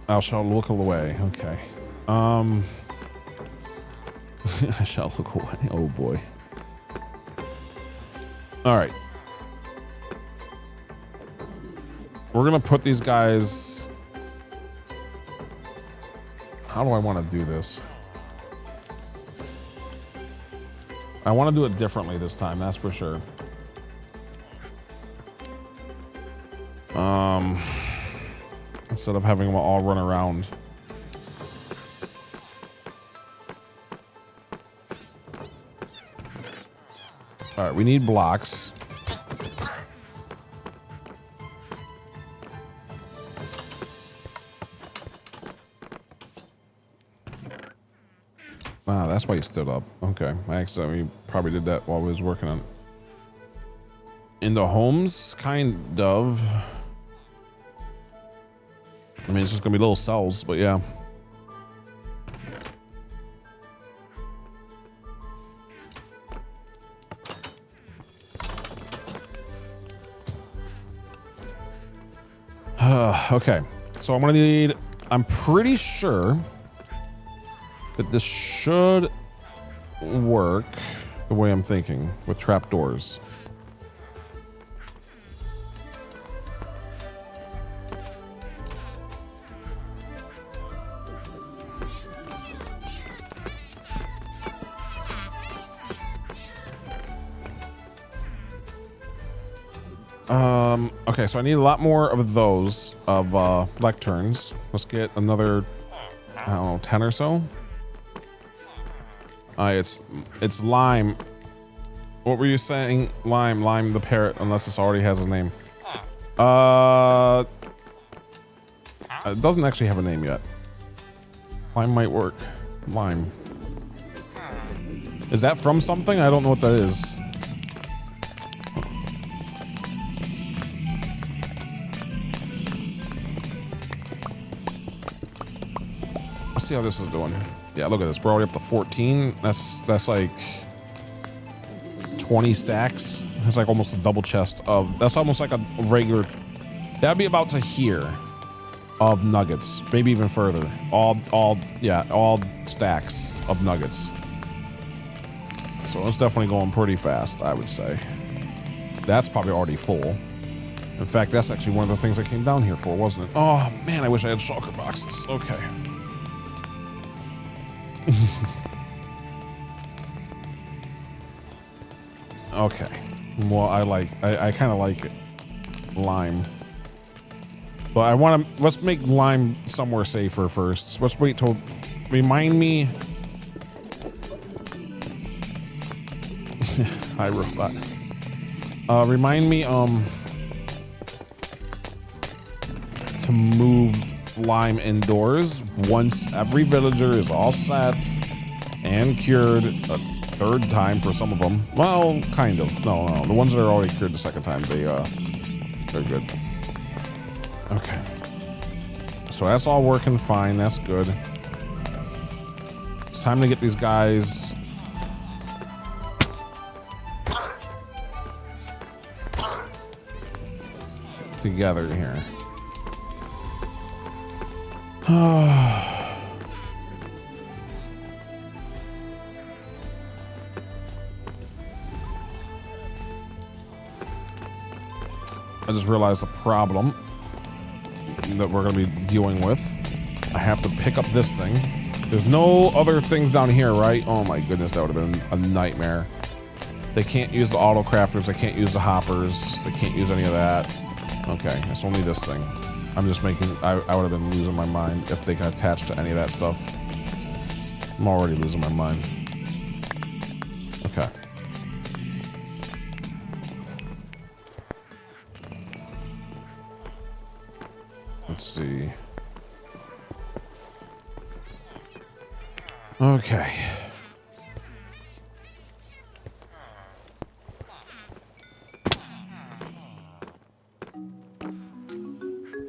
I shall look away. Okay. I shall look away. Oh boy. All right. We're gonna put these guys. How do I want to do this? I want to do it differently this time, that's for sure. Instead of having them all run around. All right, we need blocks. Ah, that's why he stood up. Okay. I accidentally probably did that while we was working on it. In the homes, kind of. I mean, it's just gonna be little cells, but yeah. Okay, so I'm gonna need, I'm pretty sure that this should work the way I'm thinking with trapdoors. Okay, so I need a lot more of those of lecterns. Let's get another, I don't know, 10 or so. It's Lime. What were you saying? Lime the parrot, unless this already has a name. It doesn't actually have a name yet. Lime might work. Lime. Is that from something? I don't know what that is. Let's see how this is doing. Yeah, look at this. We're already up to 14. That's like 20 stacks. That's like almost a double chest of. That's almost like a regular. That'd be about to here of nuggets, maybe even further. All stacks of nuggets. So it's definitely going pretty fast, I would say. That's probably already full. In fact, that's actually one of the things I came down here for, wasn't it? Oh man, I wish I had shulker boxes. Okay. Okay. Well, I kind of like it. Lime. But I want to, let's make Lime somewhere safer first. Let's wait till, remind me. Hi, robot. Remind me, to move Lime indoors once every villager is all set and cured a third time for some of them. Well, kind of. No. The ones that are already cured the second time, they're good. Okay. So that's all working fine. That's good. It's time to get these guys together here. I just realized the problem that we're going to be dealing with. I have to pick up this thing. There's no other things down here, right? Oh my goodness, that would have been a nightmare. They can't use the auto crafters. They can't use the hoppers. They can't use any of that. Okay, it's only this thing. I'm just making, I would have been losing my mind if they can attach to any of that stuff. I'm already losing my mind. Okay. Let's see. Okay.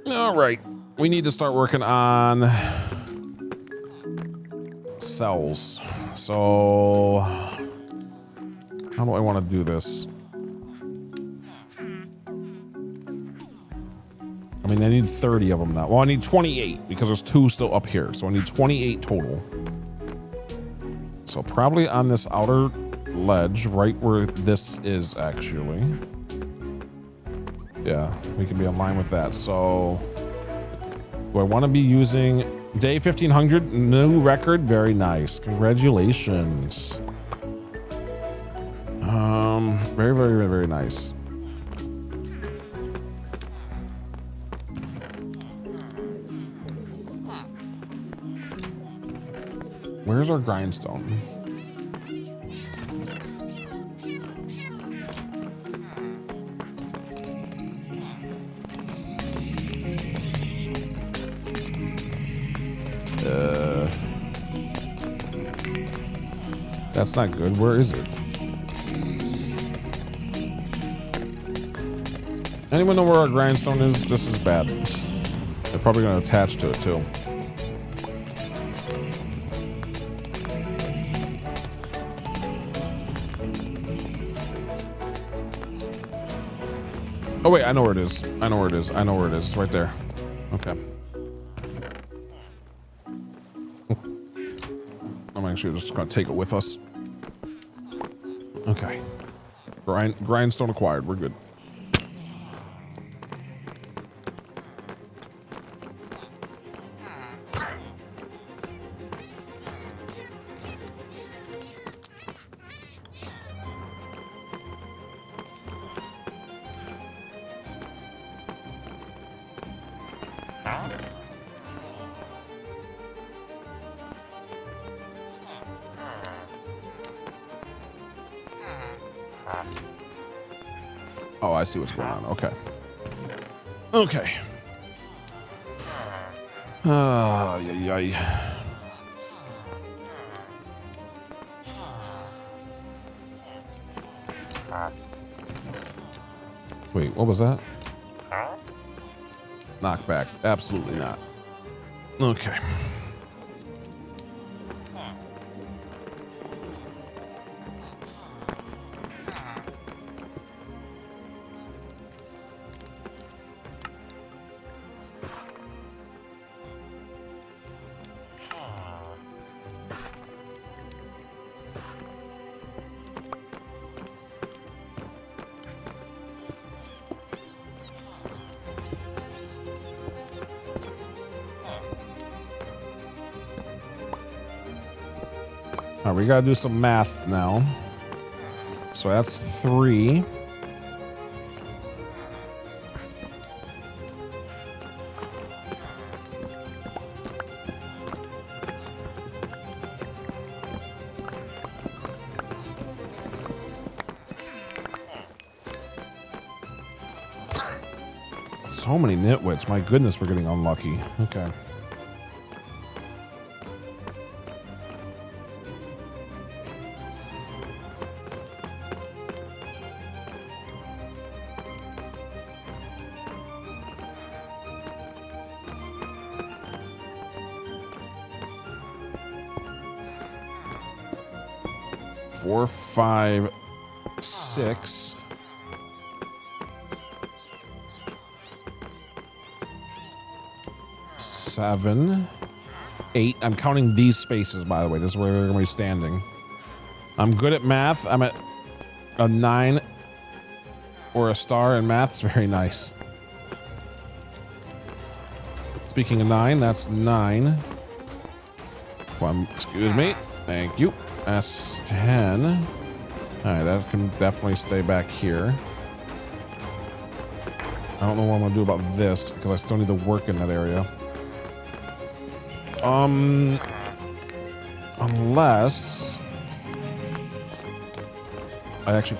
All right. We need to start working on cells. So how do I want to do this? I mean, I need 30 of them now. Well, I need 28 because there's 2 still up here. So I need 28 total. So probably on this outer ledge, right where this is actually. Yeah, we can be in line with that. So do I want to be using day 1500, new record? Very nice. Congratulations. Very, very, very nice. Where's our grindstone? That's not good. Where is it? Anyone know where our grindstone is? This is bad. They're probably going to attach to it too. Oh wait, I know where it is. I know where it is. I know where it is. It's right there. Okay. I'm actually just gonna take it with us. Okay. Grindstone acquired. We're good. Oh, I see what's going on. Okay. Okay. Yeah. Wait, what was that? Knockback. Absolutely not. Okay. All right, we gotta do some math now. So that's 3. So many nitwits. My goodness, we're getting unlucky. Okay. Four, 5, 6. Seven, 8. I'm counting these spaces, by the way. This is where they're going to be standing. I'm good at math. I'm at a 9 or a star in math. It's very nice. Speaking of 9, that's 9. Excuse me. Thank you. That's 10. All right, that can definitely stay back here. I don't know what I'm going to do about this because I still need to work in that area. Unless I actually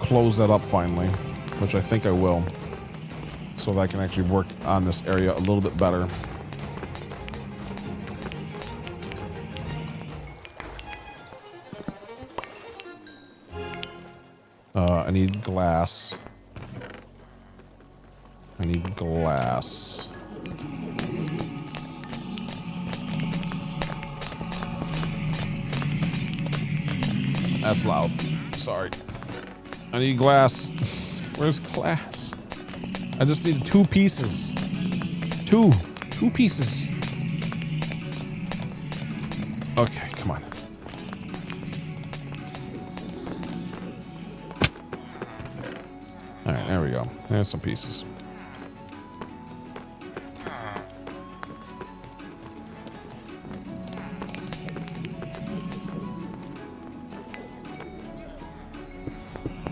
close that up finally, which I think I will, so that I can actually work on this area a little bit better. I need glass. I need glass. That's loud. Sorry. I need glass. Where's glass? I just need 2 pieces. 2 pieces. Okay, come on. All right, there we go. There's some pieces.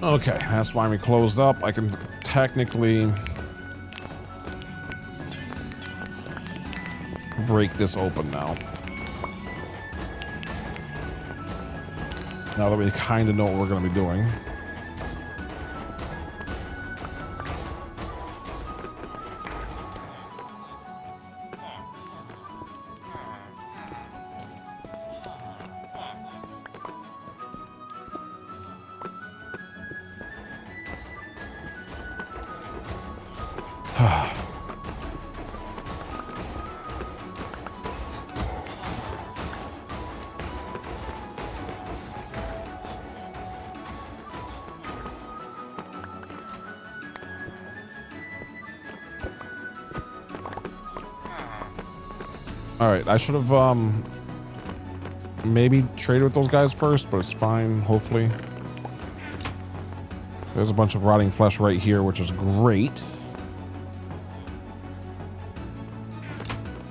Okay, that's why we closed up. I can technically break this open now. Now that we kind of know what we're going to be doing. All right, I should have maybe traded with those guys first, but it's fine, hopefully. There's a bunch of rotting flesh right here, which is great.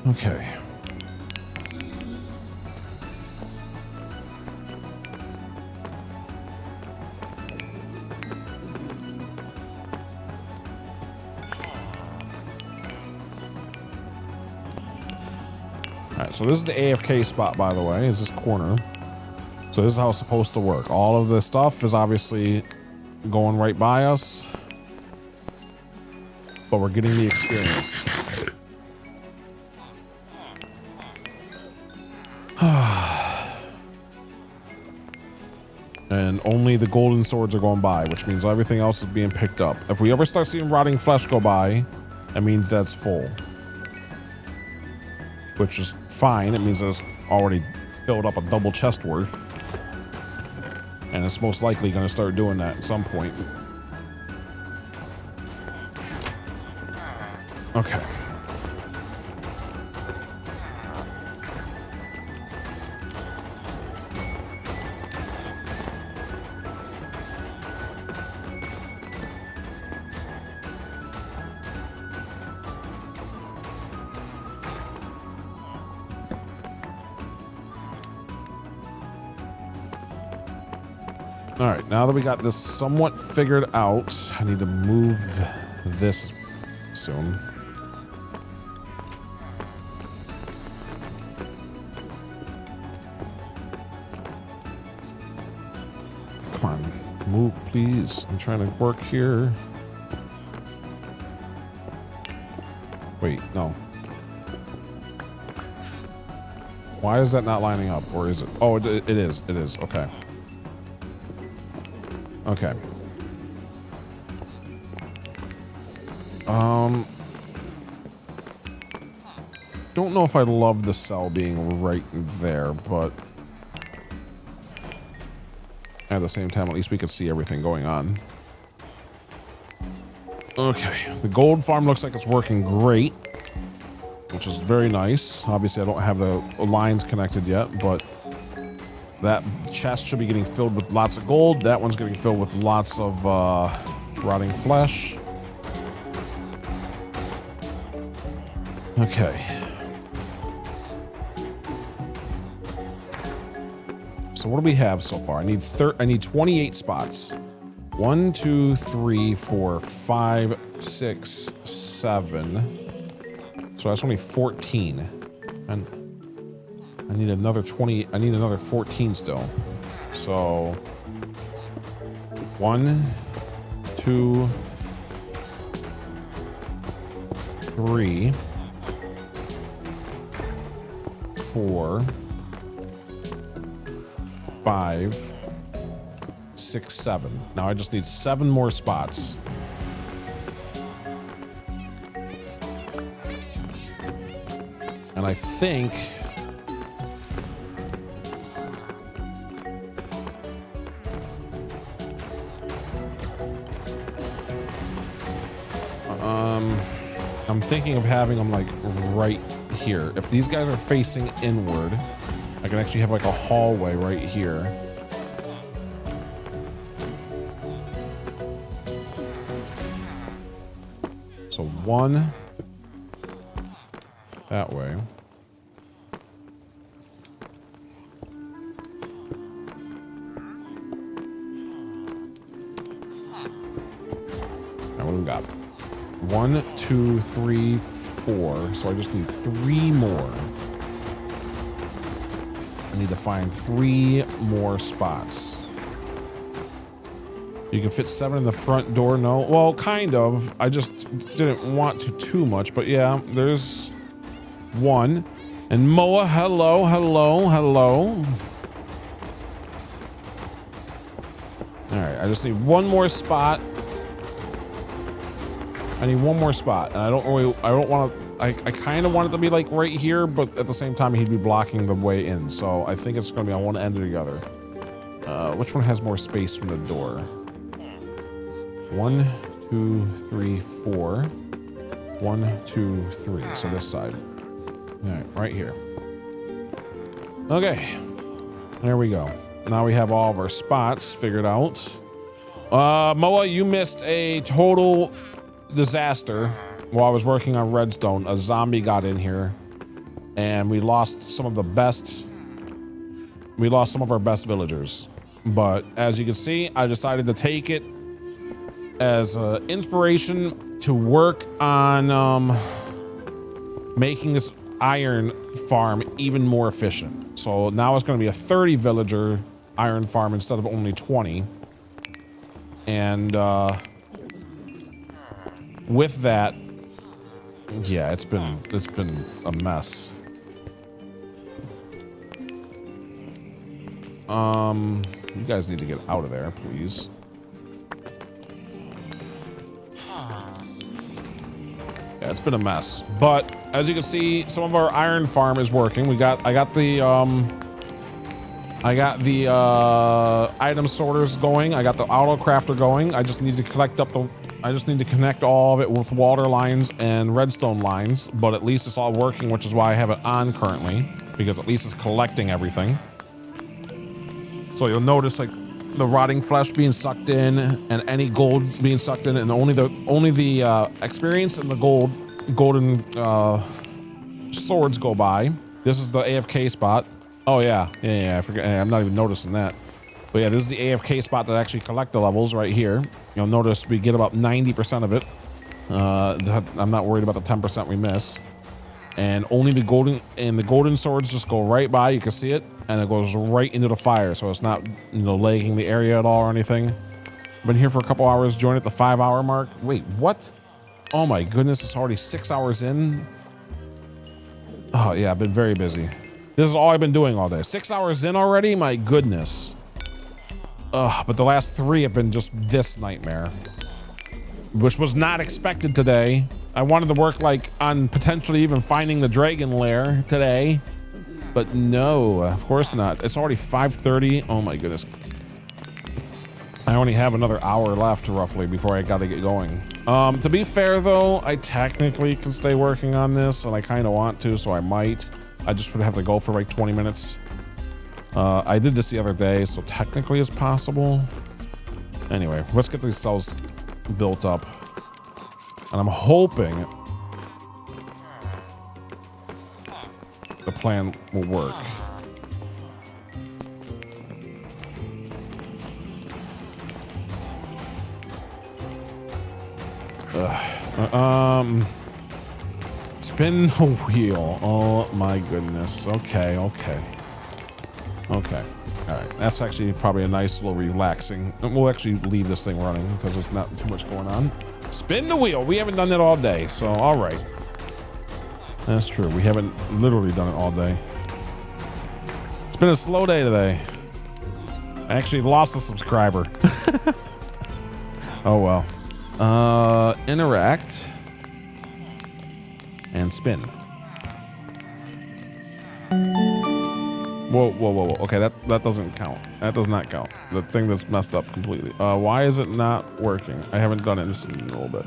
Okay. Alright, so this is the AFK spot, by the way, is this corner. So this is how it's supposed to work. All of this stuff is obviously going right by us, but we're getting the experience. And only the golden swords are going by, which means everything else is being picked up. If we ever start seeing rotting flesh go by, that means that's full. Which is fine. It means it's already filled up a double chest worth. And it's most likely going to start doing that at some point. Okay. All right, now that we got this somewhat figured out, I need to move this soon. Come on, move, please. I'm trying to work here. Wait, no. Why is that not lining up? Or is it? Oh, it is. It is. Okay. Okay. Don't know if I love the cell being right there, but at the same time, at least we could see everything going on. Okay. The gold farm looks like it's working great, which is very nice. Obviously, I don't have the lines connected yet, but that chest should be getting filled with lots of gold. That one's getting filled with lots of rotting flesh. Okay. So what do we have so far? I need 28 spots. 1, 2, 3, 4, 5, 6, 7. So that's only 14. And I need another 20. I need another 14 still. So 1, 2, 3, 4, 5, 6, 7. Now I just need 7 more spots. And I think I'm thinking of having them like right here. If these guys are facing inward, I can actually have like a hallway right here. So 1 that way. Now what do we got? 1, 2, 3, 4. So I just need 3 more. I need to find 3 more spots. You can fit 7 in the front door. No, well, kind of. I just didn't want to too much, but yeah, there's 1. And Moa, hello, hello, hello. All right, I just need 1 more spot. I need one more spot, and I don't want to, I kind of want it to be like right here, but at the same time, he'd be blocking the way in. So I think it's going to be on one end or the other. Which one has more space from the door? 1, 2, 3, 4. 1, 2, 3. So this side. All right, right here. Okay, there we go. Now we have all of our spots figured out. Moa, you missed a total disaster while I was working on Redstone. A zombie got in here, and we lost some of the best. We lost some of our best villagers. But as you can see, I decided to take it as inspiration to work on making this iron farm even more efficient. So now it's going to be a 30 villager iron farm instead of only 20. And with that, yeah, it's been a mess. You guys need to get out of there, please. Yeah, it's been a mess. But as you can see, some of our iron farm is working. I got the item sorters going. I got the auto crafter going. I just need to connect all of it with water lines and redstone lines, but at least it's all working, which is why I have it on currently, because at least it's collecting everything. So you'll notice like the rotting flesh being sucked in and any gold being sucked in, and only the experience and the golden swords go by. This is the AFK spot. Oh yeah, I forget. I'm not even noticing that. But yeah, this is the AFK spot that actually collect the levels right here. You'll notice we get about 90% of it. I'm not worried about the 10% we miss. And only the golden swords just go right by. You can see it, and it goes right into the fire. So it's not, lagging the area at all or anything. Been here for a couple hours. Joined at the 5-hour mark. Wait, what? Oh my goodness, it's already 6 hours in. Oh yeah, I've been very busy. This is all I've been doing all day. 6 hours in already? My goodness. Ugh, but the last 3 have been just this nightmare, which was not expected today. I wanted to work like on potentially even finding the dragon lair today, but no, of course not. It's already 5:30. Oh my goodness. I only have another hour left roughly before I gotta get going. To be fair though, I technically can stay working on this, and I kind of want to, so I might. I just would have to go for like 20 minutes. I did this the other day, so technically it's possible. Anyway, let's get these cells built up. And I'm hoping the plan will work. Spin the wheel. Oh my goodness. Okay. All right. That's actually probably a nice little relaxing. We'll actually leave this thing running because there's not too much going on. Spin the wheel. We haven't done it all day, so all right. That's true. We haven't literally done it all day. It's been a slow day today. I actually lost a subscriber. Oh well. Interact and spin. Whoa. Okay, that doesn't count. That does not count. The thing that's messed up completely. Why is it not working? I haven't done it just in a little bit.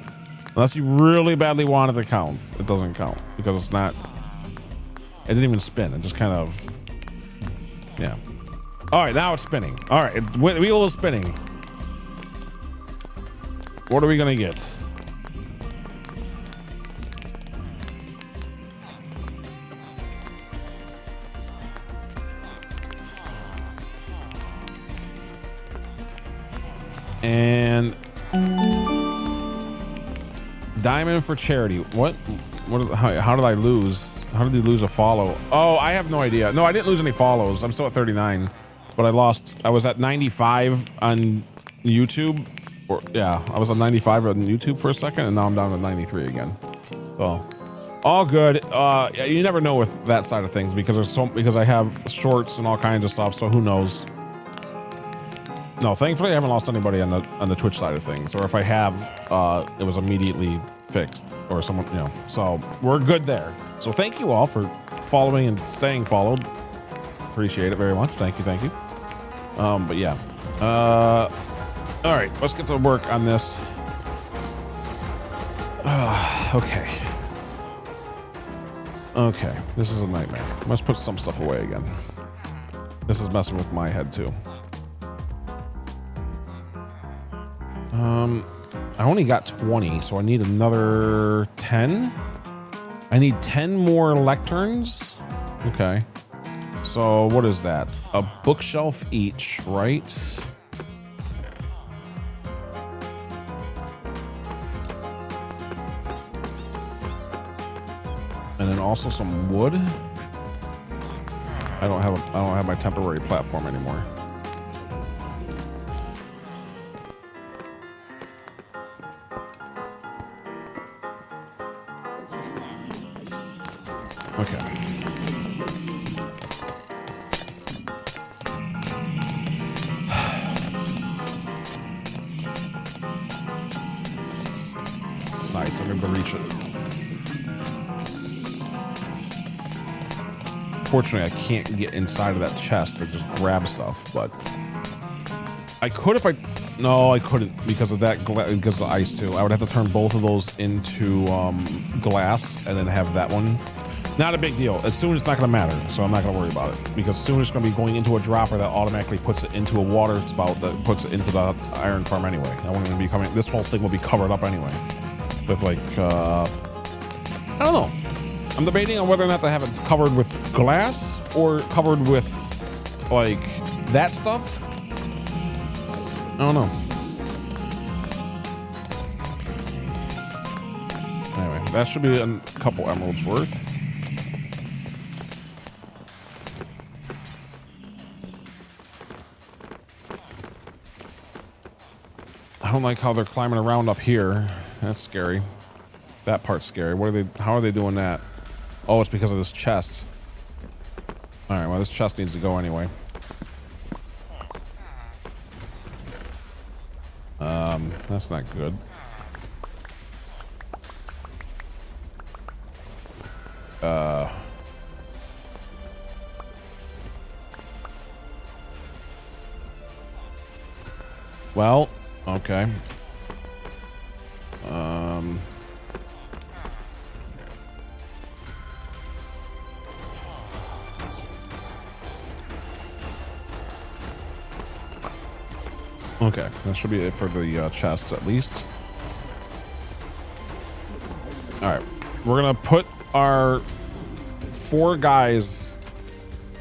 Unless you really badly wanted to count, it doesn't count because it's not. It didn't even spin. It just kind of. Yeah. All right, now it's spinning. All right, wheel is spinning. What are we gonna get? And diamond for charity. What how did I lose? How did you lose a follow? Oh, I have no idea. No, I didn't lose any follows. I'm still at 39, but I was at 95 on YouTube. Yeah, I was on 95 on YouTube for a second, and now I'm down to 93 again. So all good. You never know with that side of things because I have shorts and all kinds of stuff, so who knows. No, thankfully I haven't lost anybody on the Twitch side of things, or if I have, it was immediately fixed, or someone, you know, so we're good there. So thank you all for following and staying followed. Appreciate it very much. Thank you. But yeah. All right, let's get to work on this. Okay. Okay, this is a nightmare. Let's put some stuff away again. This is messing with my head too. I only got 20, so I need another 10. I need 10 more lecterns. Okay. So what is that? A bookshelf each, right? And then also some wood. I don't have my temporary platform anymore. Okay. Nice, I'm able to reach it. Fortunately, I can't get inside of that chest to just grab stuff, but I could if I... No, I couldn't because of that, because of the ice too. I would have to turn both of those into glass and then have that one. Not a big deal. As soon as it's not going to matter, so I'm not going to worry about it. Because soon it's going to be going into a dropper that automatically puts it into a water spout that puts it into the iron farm anyway. I won't even be coming. This whole thing will be covered up anyway. With like, I don't know. I'm debating on whether or not to have it covered with glass or covered with like that stuff. I don't know. Anyway, that should be a couple emeralds worth. I don't like how they're climbing around up here. That's scary. That part's scary. What are they? How are they doing that? Oh, it's because of this chest. All right. Well, this chest needs to go anyway. That's not good. Well, okay. Okay, that should be it for the chests at least. All right, we're gonna put our 4 guys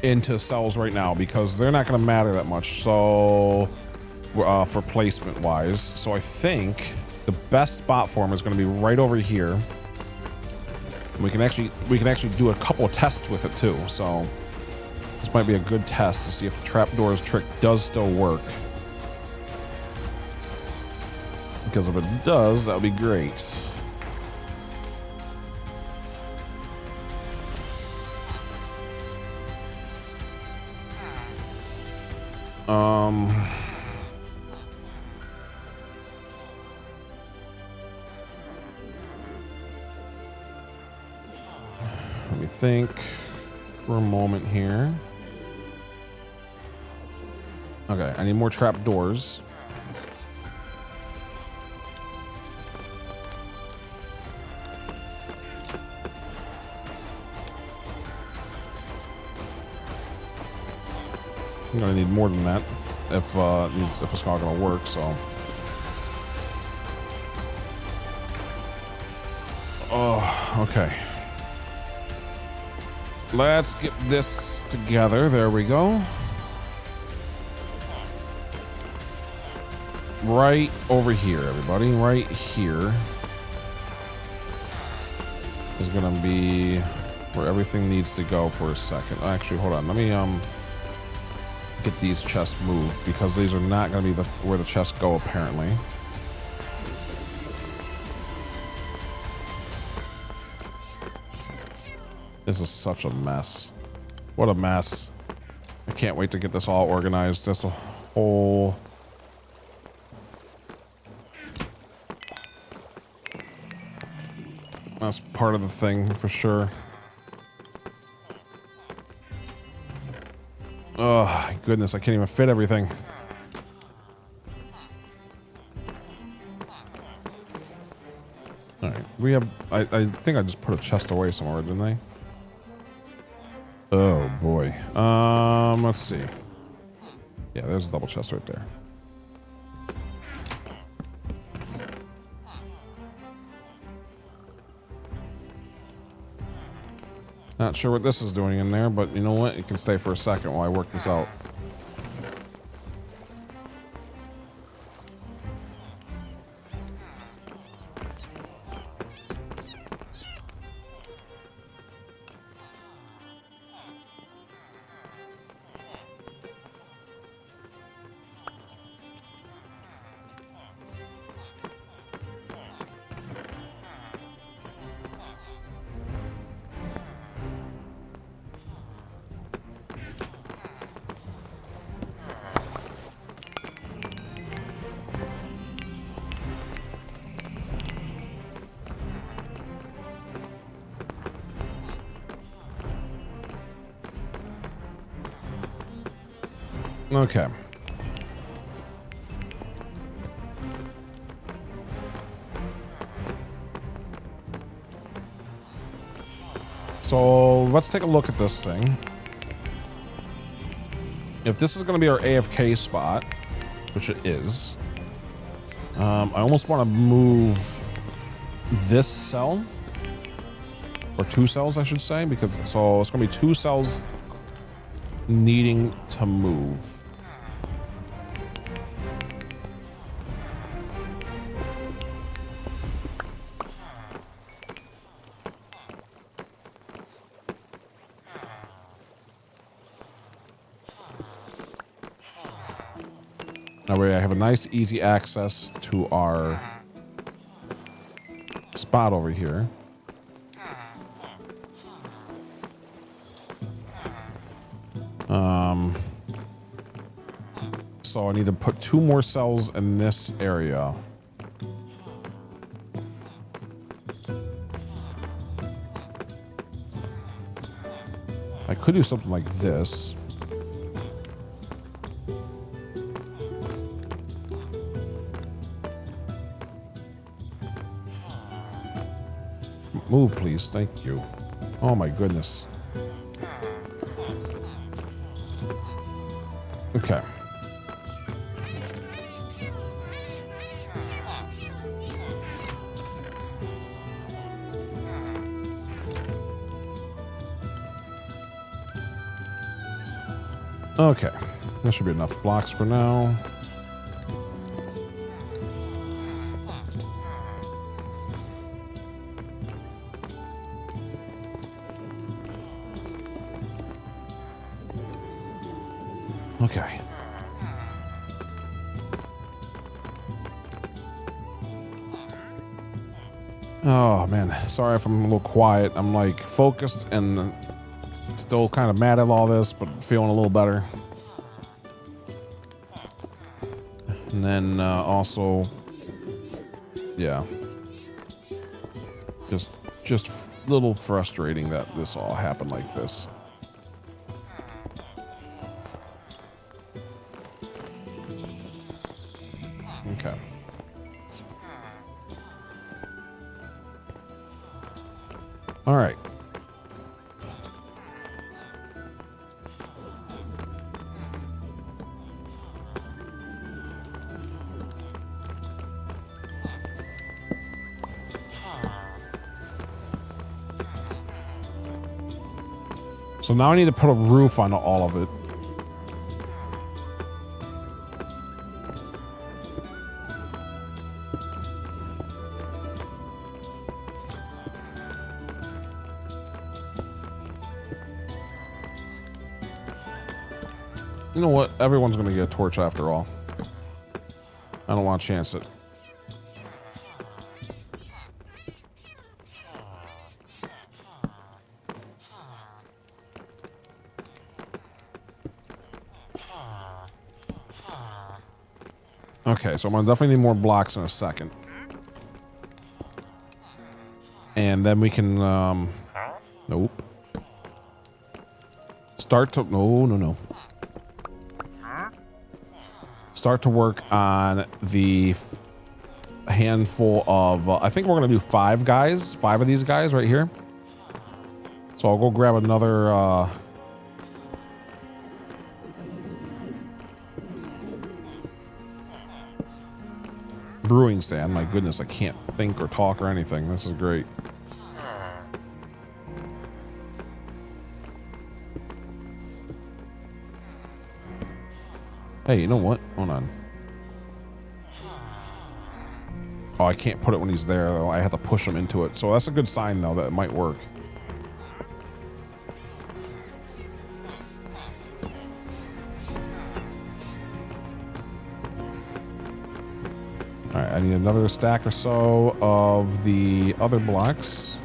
into cells right now because they're not gonna matter that much. So, for placement wise, so I think the best spot for them is gonna be right over here. We can actually do a couple of tests with it too. So this might be a good test to see if the trapdoors trick does still work. Because if it does, that would be great. Let me think for a moment here. Okay, I need more trapdoors. I'm gonna need more than that if it's not gonna work. So, oh, okay. Let's get this together. There we go. Right over here, everybody. Right here is gonna be where everything needs to go for a second. Actually, hold on. Let me get these chests moved because these are not going to be where the chests go apparently. This is such a mess. What a mess. I can't wait to get this all organized. That's a whole... That's part of the thing for sure. Oh, my goodness, I can't even fit everything. All right, we have, I think I just put a chest away somewhere, didn't I? Oh boy. Let's see. Yeah, there's a double chest right there. Not sure what this is doing in there, but you know what? It can stay for a second while I work this out. Okay. So let's take a look at this thing. If this is going to be our AFK spot, which it is, I almost want to move this cell, or 2 cells, I should say, because so it's going to be 2 cells needing to move. That way I have a nice easy access to our spot over here. So I need to put 2 more cells in this area. I could do something like this. Move, please. Thank you. Oh my goodness. Okay. Okay. That should be enough blocks for now. Okay. Oh man, sorry if I'm a little quiet. I'm like focused and still kind of mad at all this, but feeling a little better. And then also, yeah, just a little frustrating that this all happened like this. Okay. All right. So now I need to put a roof on all of it. You know what? Everyone's going to get a torch after all. I don't want to chance it. Okay, so I'm going to definitely need more blocks in a second. And And then we can, nope. Start to, no. Start to work on the handful of, I think we're going to do 5 of these guys right here. So I'll go grab another, brewing stand. My goodness, I can't think or talk or anything. This is great. Hey, you know what? Hold on. Oh, I can't put it when he's there, though. I have to push him into it. So that's a good sign, though, that it might work. All right, I need another stack or so of the other blocks.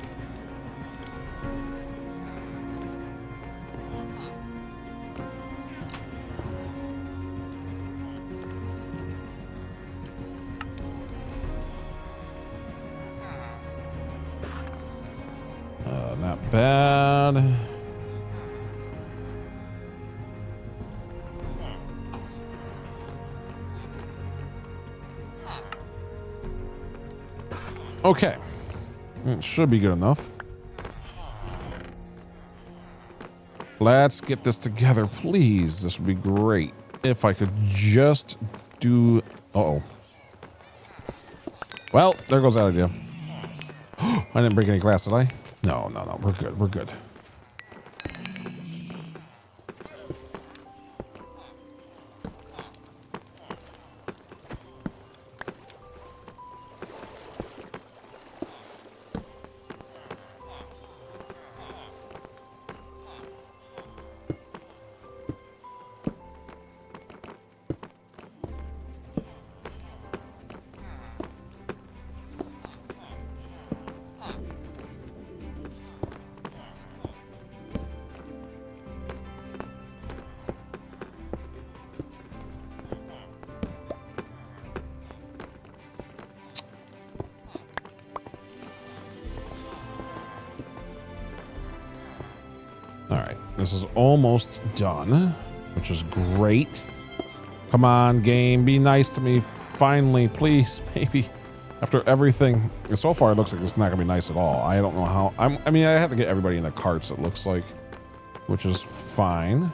Not bad. Okay. It should be good enough. Let's get this together, please. This would be great. If I could just do... Uh-oh. Well, there goes that idea. I didn't break any glass, did I? No. We're good. We're good. This is almost done, which is great. Come on, game. Be nice to me. Finally, please, maybe. After everything. So far, it looks like it's not going to be nice at all. I don't know how. I mean, I have to get everybody in the carts, it looks like, which is fine.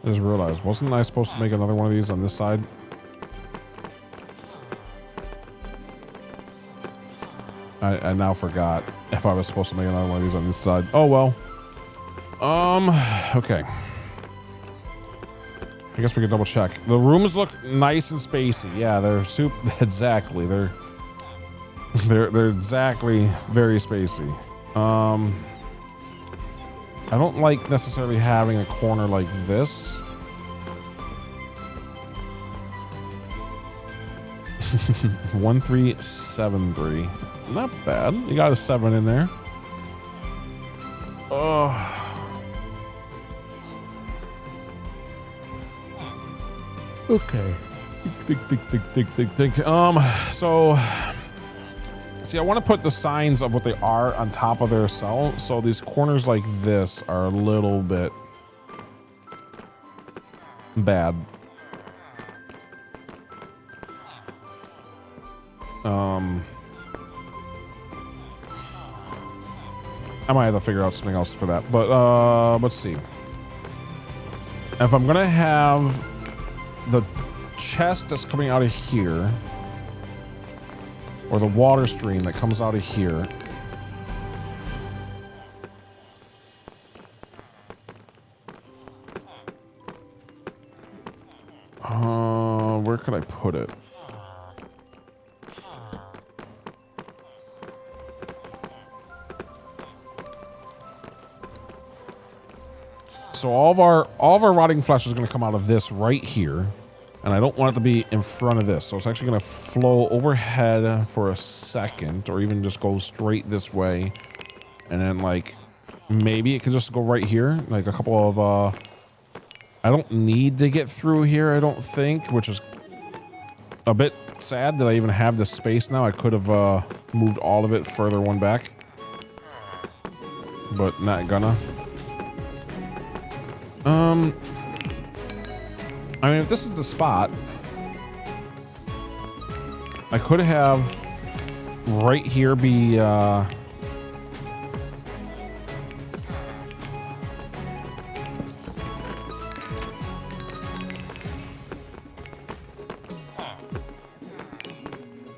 I just realized, wasn't I supposed to make another one of these on this side? I now forgot if I was supposed to make another one of these on this side. Oh well. Okay. I guess we can double check. The rooms look nice and spacey. Yeah, they're exactly. They're exactly very spacey. I don't like necessarily having a corner like this. 1373. Not bad. You got a 7 in there. Oh. Okay. Think. So see, I want to put the signs of what they are on top of their cell. So these corners like this are a little bit bad. I might have to figure out something else for that, but let's see. If I'm gonna have the chest that's coming out of here, or the water stream that comes out of here, where could I put it? So all of our rotting flesh is going to come out of this right here, and I don't want it to be in front of this. So it's actually going to flow overhead for a second, or even just go straight this way, and then like maybe it could just go right here, like a couple of. I don't need to get through here, I don't think, which is a bit sad that I even have this space now. I could have moved all of it further one back, but not gonna. I mean, if this is the spot, I could have right here be well,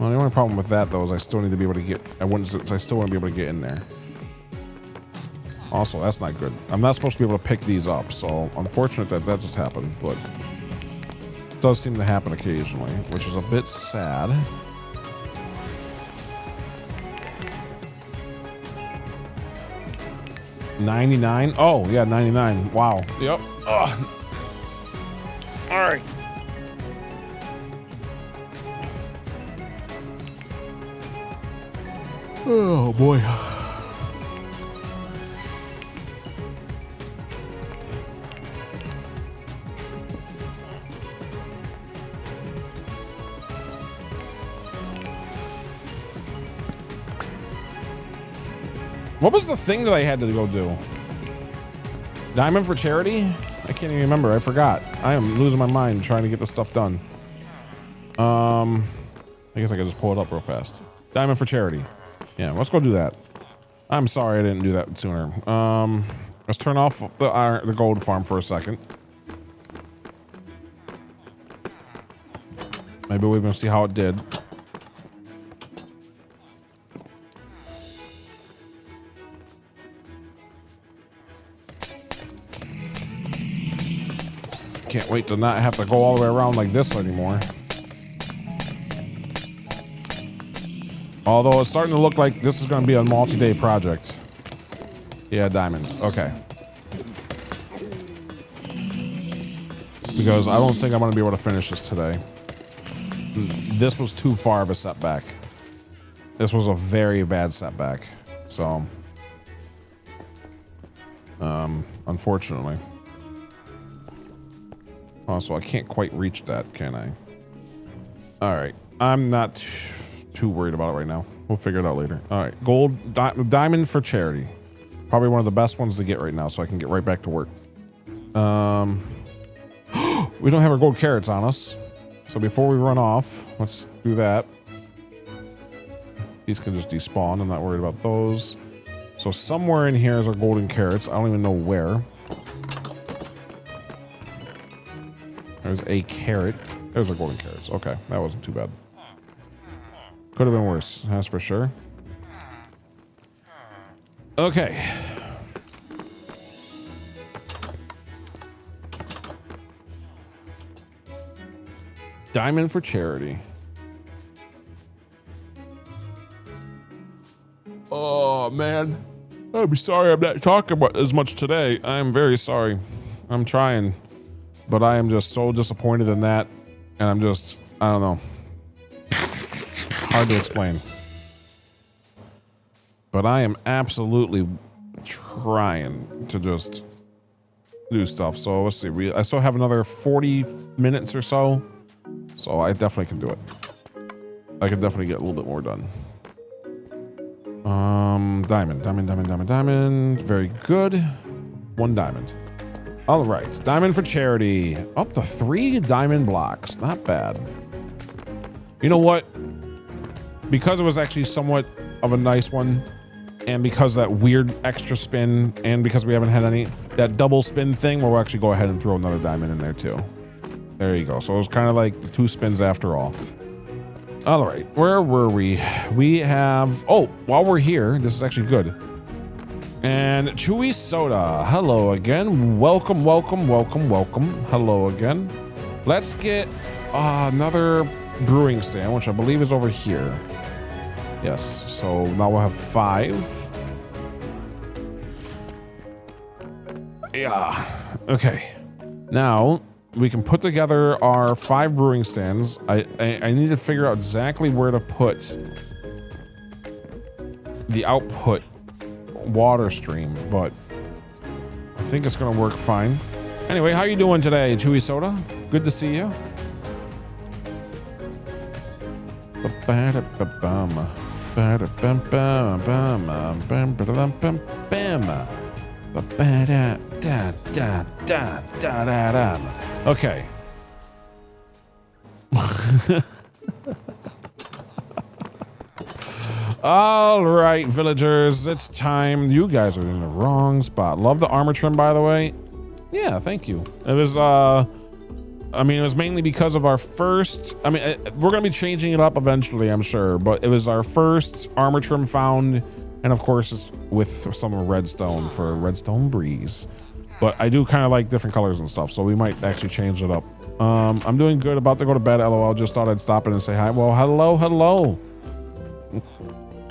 the only problem with that though is I still need to be able to get. I still want to be able to get in there. Also, that's not good. I'm not supposed to be able to pick these up, so unfortunate that that just happened, but it does seem to happen occasionally, which is a bit sad. $99. Oh yeah, 99. Wow. Yep. Ugh. All right. Oh boy. What was the thing that I had to go do? Diamond for charity? I can't even remember. I forgot. I am losing my mind trying to get this stuff done. I guess I could just pull it up real fast. Diamond for charity. Yeah, let's go do that. I'm sorry I didn't do that sooner. Let's turn off the gold farm for a second. Maybe we'll even see how it did. Can't wait to not have to go all the way around like this anymore. Although it's starting to look like this is going to be a multi-day project. Yeah, diamond. Okay. Because I don't think I'm going to be able to finish this today. This was too far of a setback. This was a very bad setback. So, unfortunately. Also, I can't quite reach that, can I? All right. I'm not too worried about it right now. We'll figure it out later. All right. Gold diamond for charity. Probably one of the best ones to get right now, so I can get right back to work. We don't have our gold carrots on us. So before we run off, let's do that. These can just despawn. I'm not worried about those. So somewhere in here is our golden carrots. I don't even know where. There's a carrot. There's our golden carrots. Okay, that wasn't too bad. Could have been worse, that's for sure. Okay. Diamond for charity. Oh, man. I'm sorry I'm not talking about as much today. I'm very sorry. I'm trying. But I am just so disappointed in that. And I'm just, I don't know. Hard to explain. But I am absolutely trying to just do stuff. So let's see. I still have another 40 minutes or so. So I definitely can do it. I can definitely get a little bit more done. Diamond. Very good. 1 diamond. All right. Diamond for charity. Up to 3 diamond blocks. Not bad. You know what? Because it was actually somewhat of a nice one, and because that weird extra spin, and because we haven't had that double spin thing, we'll actually go ahead and throw another diamond in there too. There you go. So it was kind of like 2 spins after all. All right, where were we? We have, oh, while we're here, this is actually good. And Chewy Soda, hello again. Welcome. Hello again. Let's get another brewing stand, which I believe is over here. Yes, so now we'll have 5. Yeah, Okay. Now we can put together our 5 brewing stands. I need to figure out exactly where to put the output water stream, but I think it's gonna work fine. Anyway, how you doing today, Chewy Soda? Good to see you. Okay. All right, villagers, it's time. You guys are in the wrong spot. Love the armor trim, by the way. Yeah, thank you. It was, I mean, it was mainly because of our first, I mean, we're going to be changing it up eventually, I'm sure, but it was our first armor trim found, and of course, it's with some redstone for RedStoneBreeze. But I do kind of like different colors and stuff, so we might actually change it up. I'm doing good, about to go to bed, LOL. Just thought I'd stop in and say hi. Well, hello.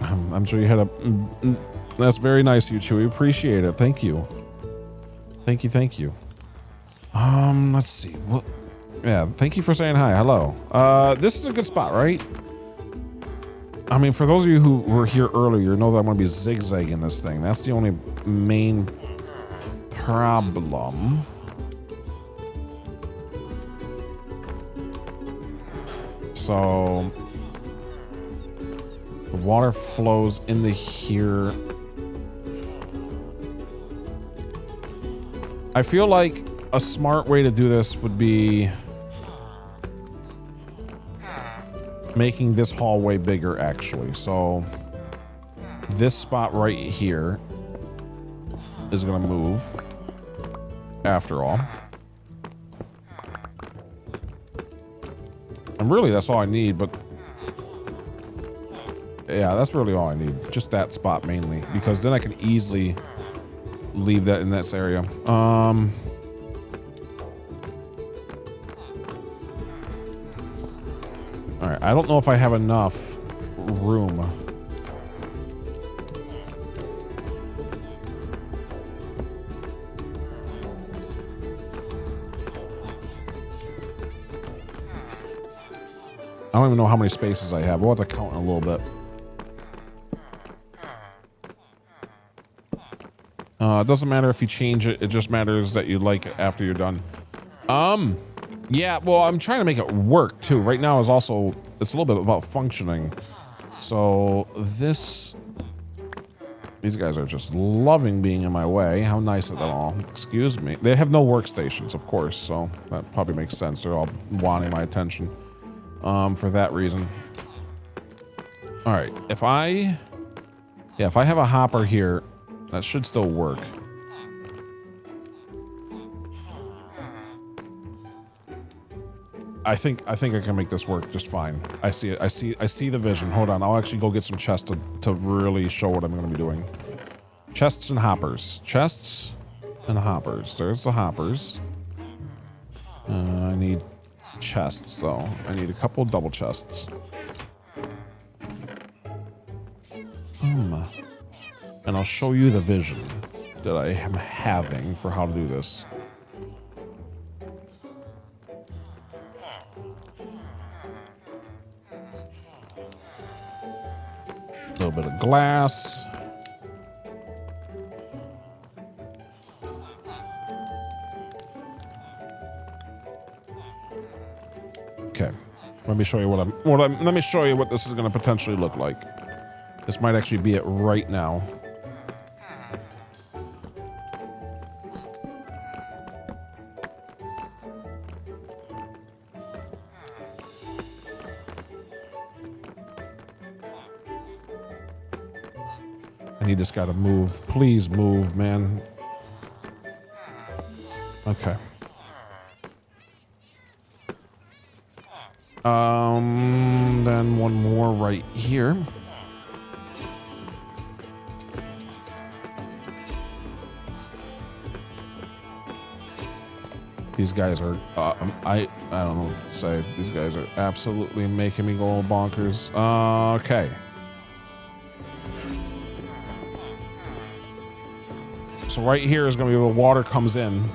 I'm sure you had a... That's very nice of you, Chewy. Appreciate it. Thank you. Thank you. Let's see. What? Yeah, thank you for saying hi. Hello. This is a good spot, right? I mean, for those of you who were here earlier, you know that I'm going to be zigzagging this thing. That's the only main problem. So... the water flows into here. I feel like a smart way to do this would be making this hallway bigger, actually. So this spot right here is gonna move after all. And really, that's all I need, but yeah, that's really all I need. Just that spot mainly, because then I can easily leave that in this area. All right, I don't know if I have enough room. I don't even know how many spaces I have. We'll have to count in a little bit. It doesn't matter if you change it. It just matters that you like it after you're done. Yeah, well, I'm trying to make it work too. Right now is also, it's a little bit about functioning. So these guys are just loving being in my way. How nice of them all. Excuse me. They have no workstations, of course, so that probably makes sense. They're all wanting my attention for that reason. All right, if I have a hopper here, that should still work. I think I can make this work just fine. I see it. I see the vision. Hold on. I'll actually go get some chests to really show what I'm going to be doing. Chests and hoppers. Chests and hoppers. There's the hoppers. I need chests though. I need a couple double chests. And I'll show you the vision that I am having for how to do this. A little bit of glass. Okay. Let me show you let me show you what this is going to potentially look like. This might actually be it right now. And he just got to move. Please move, man. Okay. Then one more right here. These guys are, I don't know what to say. These guys are absolutely making me go bonkers. Okay. So right here is going to be where the water comes in.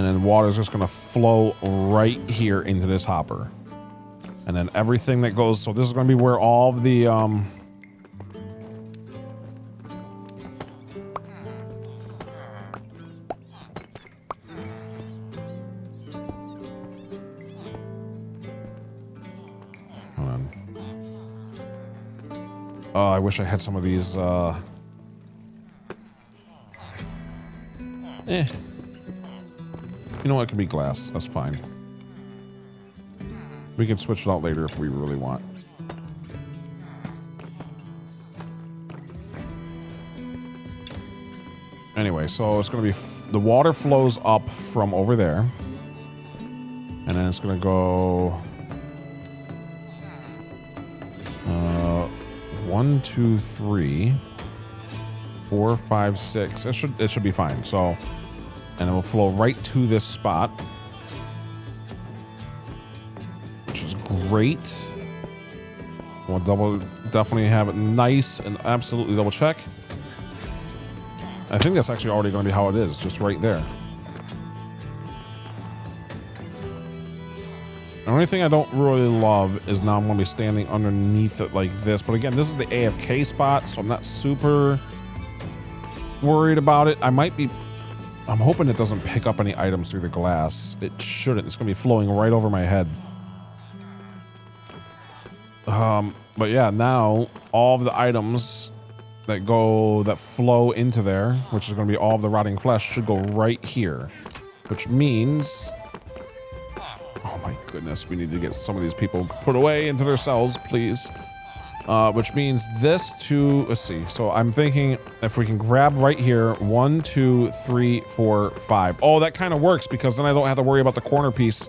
And then water's just gonna flow right here into this hopper. And then everything that goes, so this is gonna be where all of the hold on. Oh, I wish I had some of these You know what? It can be glass. That's fine. We can switch it out later if we really want. Anyway, so it's going to be... the water flows up from over there. And then it's going to go... 1, 2, 3, 4, 5, 6. It should be fine. So... and it will flow right to this spot, which is great. We'll definitely have it nice and absolutely double check. I think that's actually already going to be how it is, just right there. The only thing I don't really love is now I'm going to be standing underneath it like this. But again, this is the AFK spot, so I'm not super worried about it. I'm hoping it doesn't pick up any items through the glass. It shouldn't. It's going to be flowing right over my head. But yeah, now all of the items that flow into there, which is going to be all of the rotting flesh, should go right here. Which means... oh my goodness, we need to get some of these people put away into their cells, please. Which means this to, let's see. So I'm thinking if we can grab right here, 1, 2, 3, 4, 5. Oh, that kind of works because then I don't have to worry about the corner piece,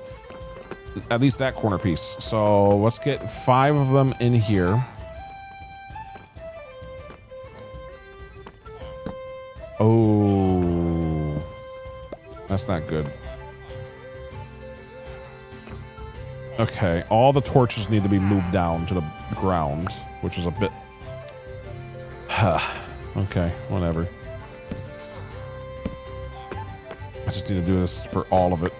at least that corner piece. So let's get 5 of them in here. Oh, that's not good. Okay, all the torches need to be moved down to the ground, which is a bit... okay, whatever. I just need to do this for all of it.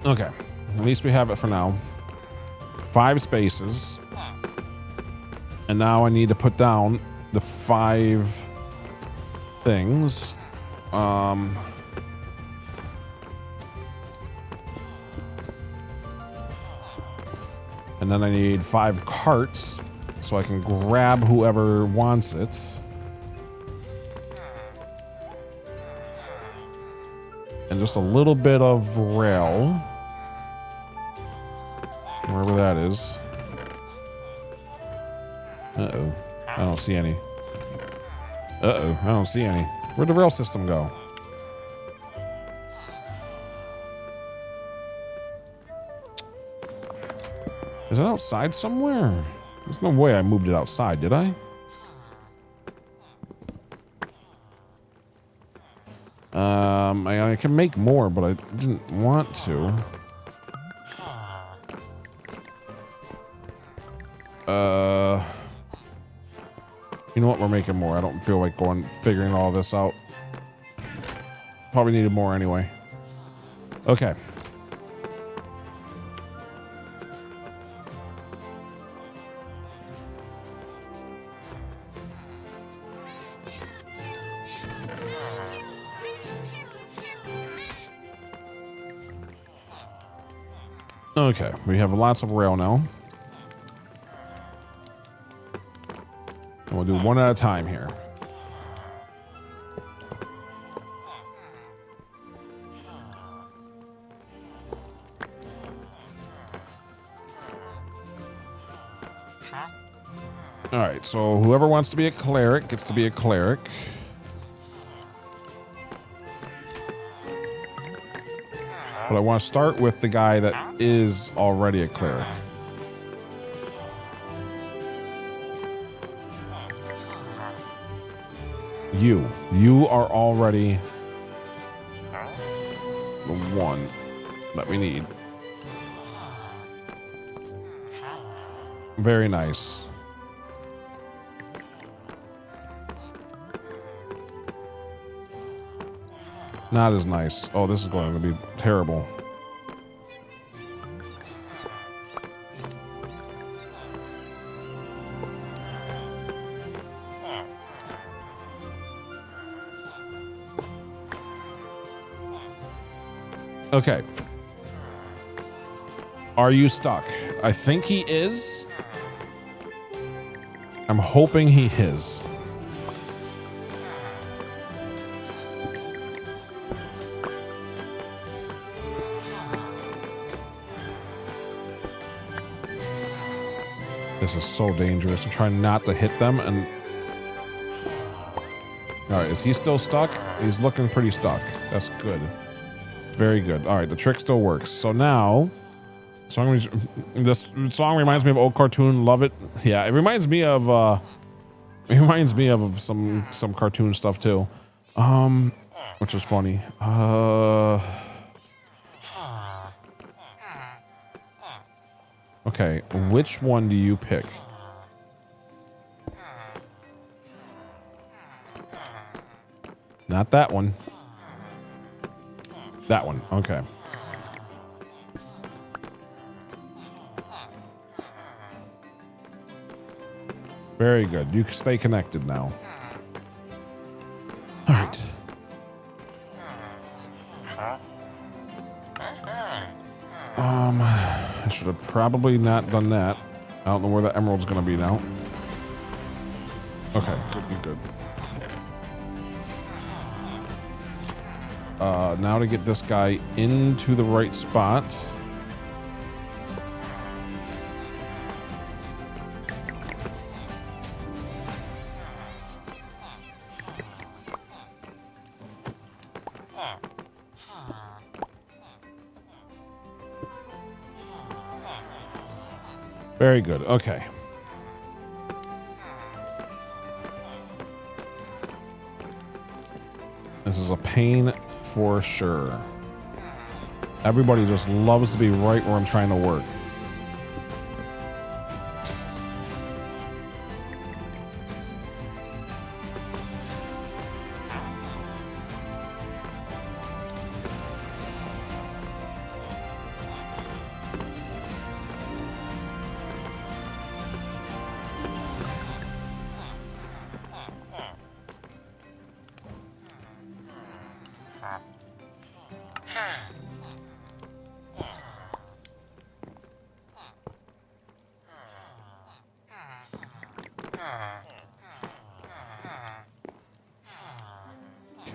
Okay, at least we have it for now. 5 spaces. And now I need to put down the 5 things. And then I need 5 carts so I can grab whoever wants it. And just a little bit of rail. Wherever that is. Uh-oh. I don't see any. Uh-oh. I don't see any. Where'd the rail system go? Is it outside somewhere? There's no way I moved it outside, did I? I can make more, but I didn't want to. You know what? We're making more. I don't feel like figuring all this out. Probably needed more anyway. Okay. Okay, we have lots of rail now. And we'll do one at a time here. All right, so whoever wants to be a cleric gets to be a cleric. But I want to start with the guy that is already a cleric. You are already the one that we need. Very nice. Not as nice. Oh, this is going to be terrible. Okay. Are you stuck? I think he is. I'm hoping he is. This is so dangerous. I'm trying not to hit them and... All right, is he still stuck? He's looking pretty stuck. That's good. Very good. All right, the trick still works. So now, this song reminds me of old cartoon. Love it. Yeah, it reminds me of some cartoon stuff too, which is funny. Okay, which one do you pick? Not that one. That one. Okay. Very good. You can stay connected now. All right. I should have probably not done that. I don't know where the emerald's gonna be now. Okay, could be good. Now to get this guy into the right spot. Very good. Okay. This is a pain for sure. Everybody just loves to be right where I'm trying to work.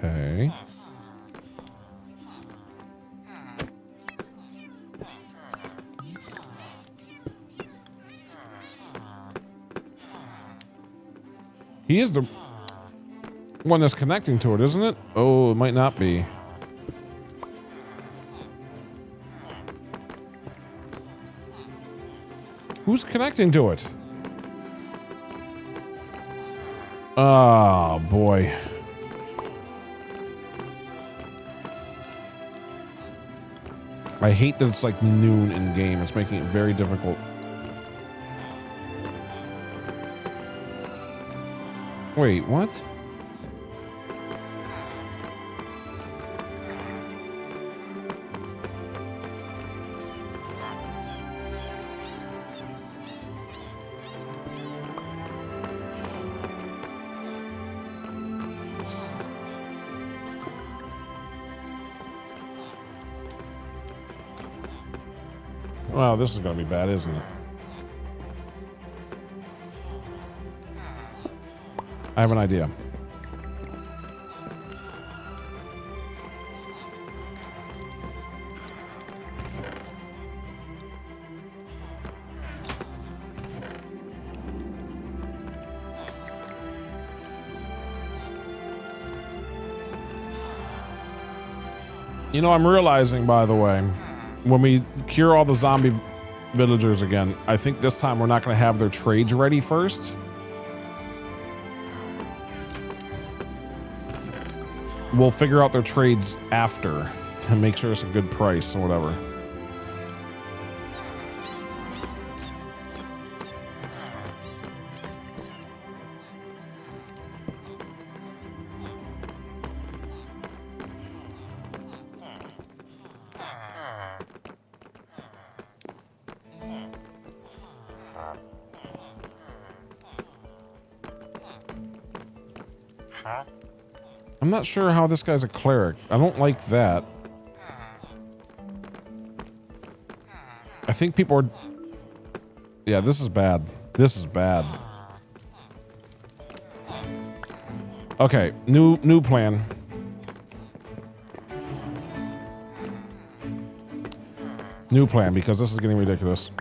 Okay. He is the one that's connecting to it, isn't it? Oh, it might not be. Who's connecting to it? Oh, boy. I hate that it's like noon in game. It's making it very difficult. Wait, what? Wow, this is going to be bad, isn't it? I have an idea. You know, I'm realizing, by the way, when we cure all the zombie villagers again, I think this time we're not going to have their trades ready first. We'll figure out their trades after. and make sure it's a good price or whatever. I'm not sure how this guy's a cleric. I don't like that. I think people are... Yeah, this is bad. This is bad. Okay, new plan. New plan, because this is getting ridiculous.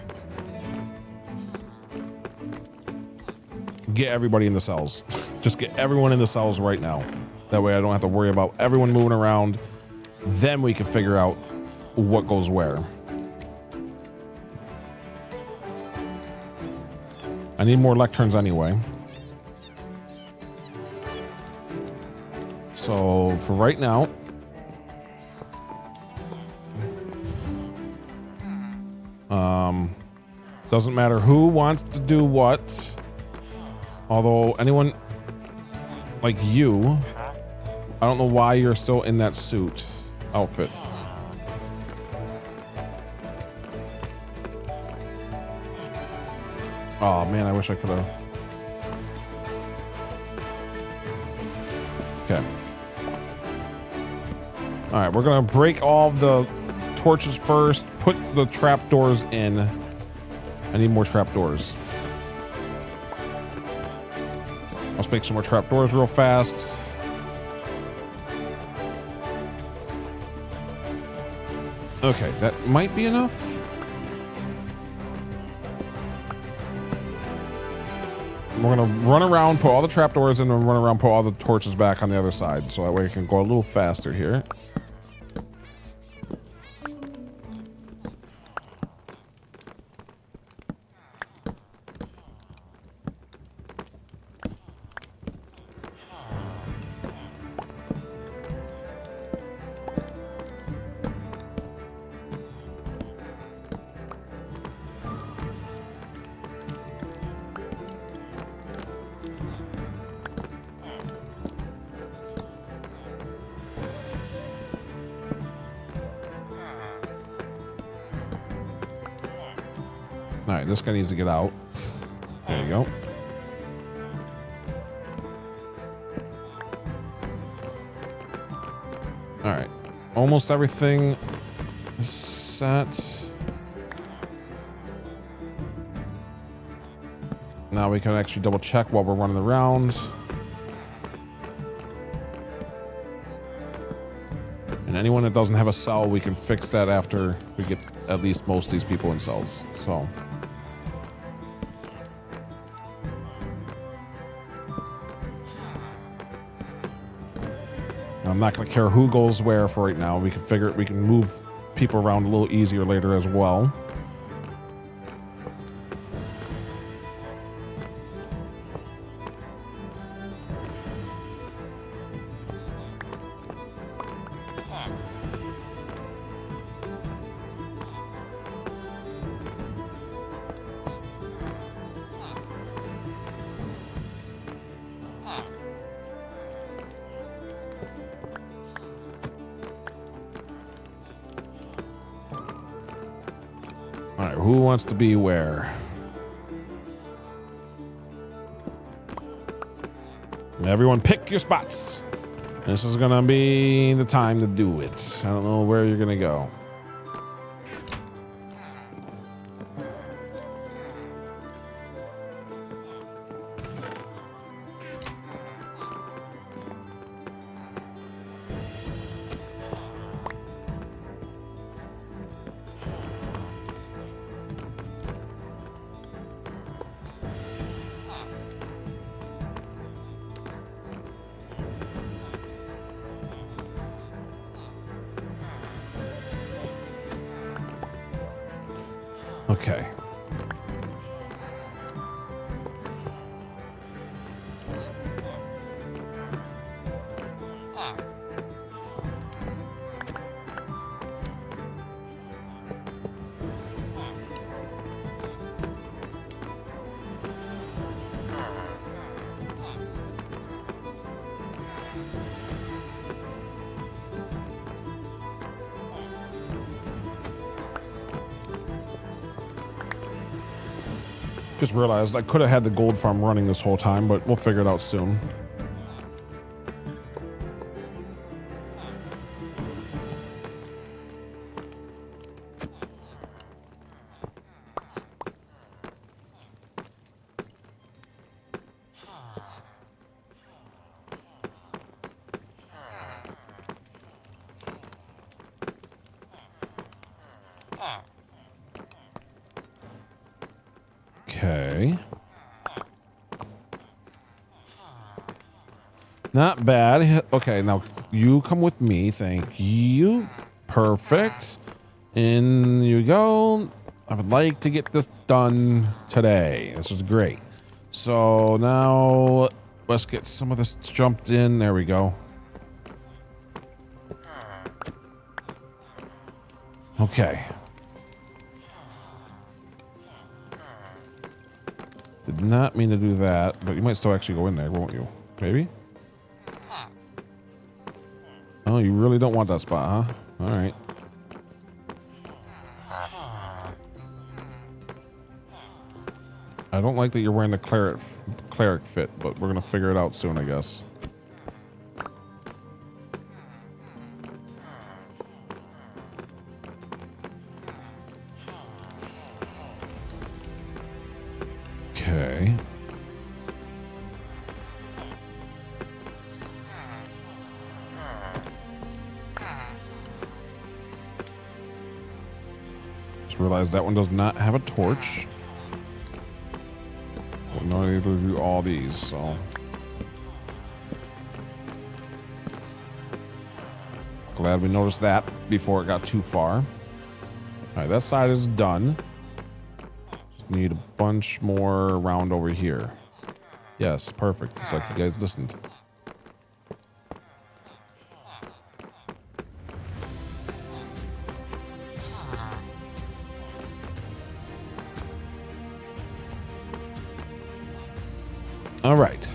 Get everybody in the cells. Just get everyone in the cells right now. That way I don't have to worry about everyone moving around. Then we can figure out what goes where. I need more lecterns anyway. So for right now, doesn't matter who wants to do what. Although anyone like you, I don't know why you're still in that suit outfit. Oh man, I wish I could have. Okay. All right, we're gonna break all of the torches first. Put the trapdoors in. I need more trapdoors. Let's make some more trapdoors real fast. Okay, that might be enough. We're gonna run around, put all the trapdoors in, and run around, put all the torches back on the other side, so that way we can go a little faster here. All right, this guy needs to get out. There you go. All right, almost everything is set. Now we can actually double check while we're running around. And anyone that doesn't have a cell, we can fix that after we get at least most of these people in cells. So. I'm not going to care who goes where for right now. We can move people around a little easier later as well. All right, who wants to be where? Everyone pick your spots. This is gonna be the time to do it. I don't know where you're gonna go. Okay. Just realized I could have had the gold farm running this whole time, but we'll figure it out soon. Okay. Not bad. Okay, now you come with me. Thank you. Perfect. In you go. I would like to get this done today. This is great. So now let's get some of this jumped in. There we go. Okay. Did not mean to do that, but you might still actually go in there, won't you? Maybe? Oh, you really don't want that spot, huh? All right. I don't like that you're wearing the cleric fit, but we're gonna figure it out soon, I guess. Okay. Just realized that one does not have a torch. We're not able to do all these, so. Glad we noticed that before it got too far. All right, that side is done. Just need a bunch more around over here. Yes, perfect. It's like you guys listened. All right.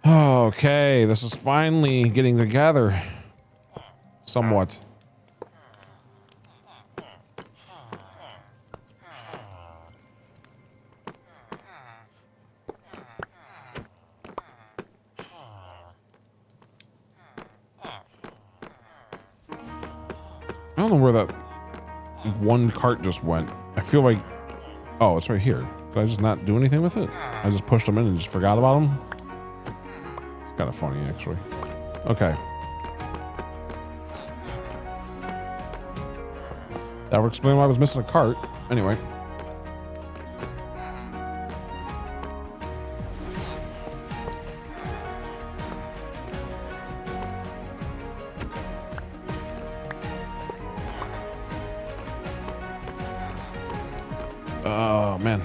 Okay, this is finally getting together. Somewhat. I don't know where that one cart just went. I feel like... Oh, it's right here. Did I just not do anything with it? I just pushed them in and just forgot about them? It's kind of funny, actually. Okay. That would explain why I was missing a cart. Anyway. Oh, man.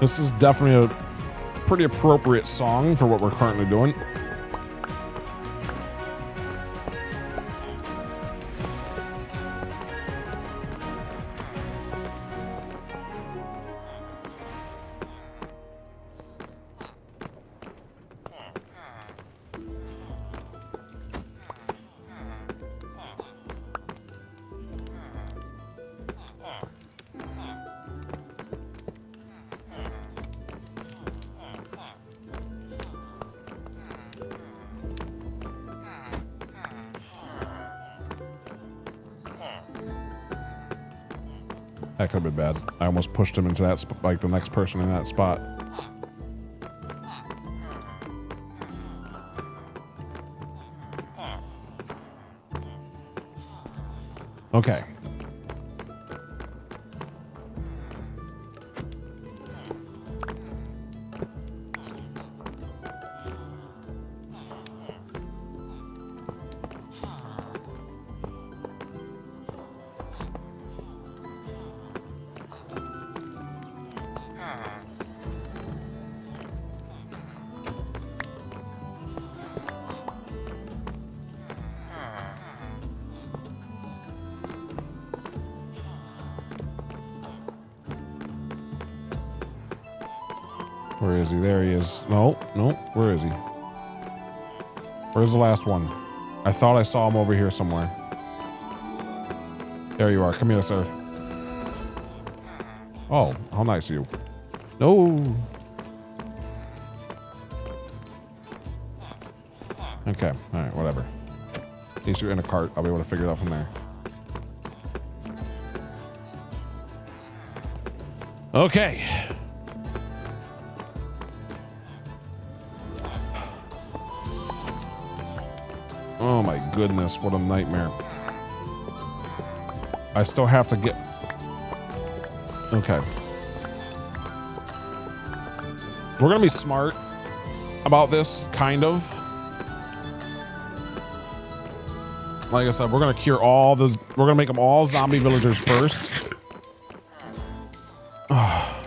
This is definitely a pretty appropriate song for what we're currently doing. That could have been bad. I almost pushed him into that, like the next person in that spot. Okay. Where is he? There he is. No, no. Where is he? Where's the last one? I thought I saw him over here somewhere. There you are. Come here, sir. Oh, how nice of you. No. Okay. All right. Whatever. At least you're in a cart. I'll be able to figure it out from there. Okay. Oh my goodness, what a nightmare. I still have to get... Okay. We're gonna be smart about this, kind of. Like I said, we're gonna cure all the... We're gonna make them all zombie villagers first.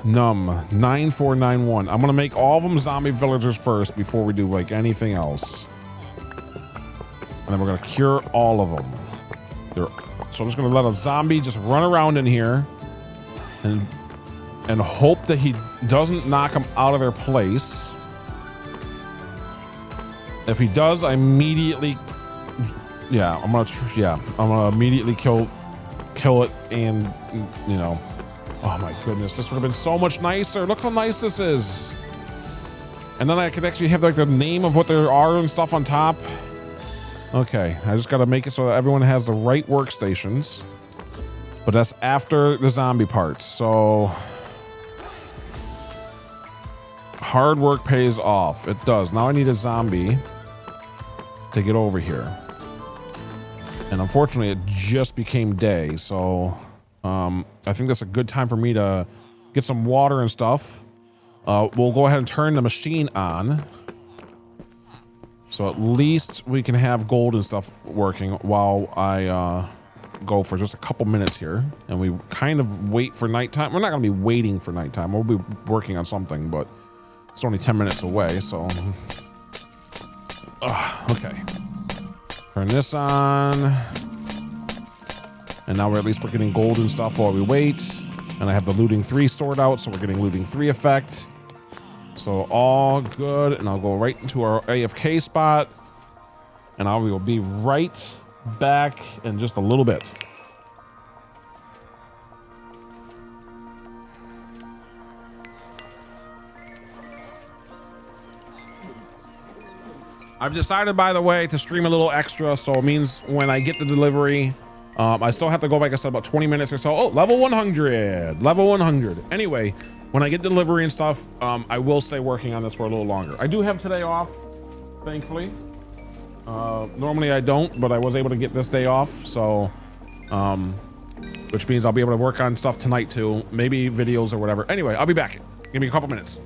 Num 9491. I'm gonna make all of them zombie villagers first before we do like anything else. And then we're gonna cure all of them. So I'm just gonna let a zombie just run around in here and hope that he doesn't knock them out of their place. If he does, I immediately, I'm gonna immediately kill it, and you know, oh my goodness, this would have been so much nicer. Look how nice this is. And then I could actually have like the name of what there are and stuff on top. Okay, I just gotta make it so that everyone has the right workstations. But that's after the zombie part, so... Hard work pays off. It does. Now I need a zombie to get over here. And unfortunately, it just became day, so... I think that's a good time for me to get some water and stuff. We'll go ahead and turn the machine on. So at least we can have gold and stuff working while I go for just a couple minutes here. And we kind of wait for nighttime. We're not going to be waiting for nighttime. We'll be working on something, but it's only 10 minutes away, so... okay. Turn this on. And now at least we're getting gold and stuff while we wait. And I have the looting 3 stored out, so we're getting looting 3 effect. So all good, and I'll go right into our AFK spot, and I will be right back in just a little bit. I've decided, by the way, to stream a little extra, so it means when I get the delivery, I still have to go, like I said, about 20 minutes or so. Oh, level 100, level 100. Anyway, when I get delivery and stuff, I will stay working on this for a little longer. I do have today off, thankfully. Normally I don't, but I was able to get this day off, so, which means I'll be able to work on stuff tonight too, maybe videos or whatever. Anyway, I'll be back. Give me a couple minutes.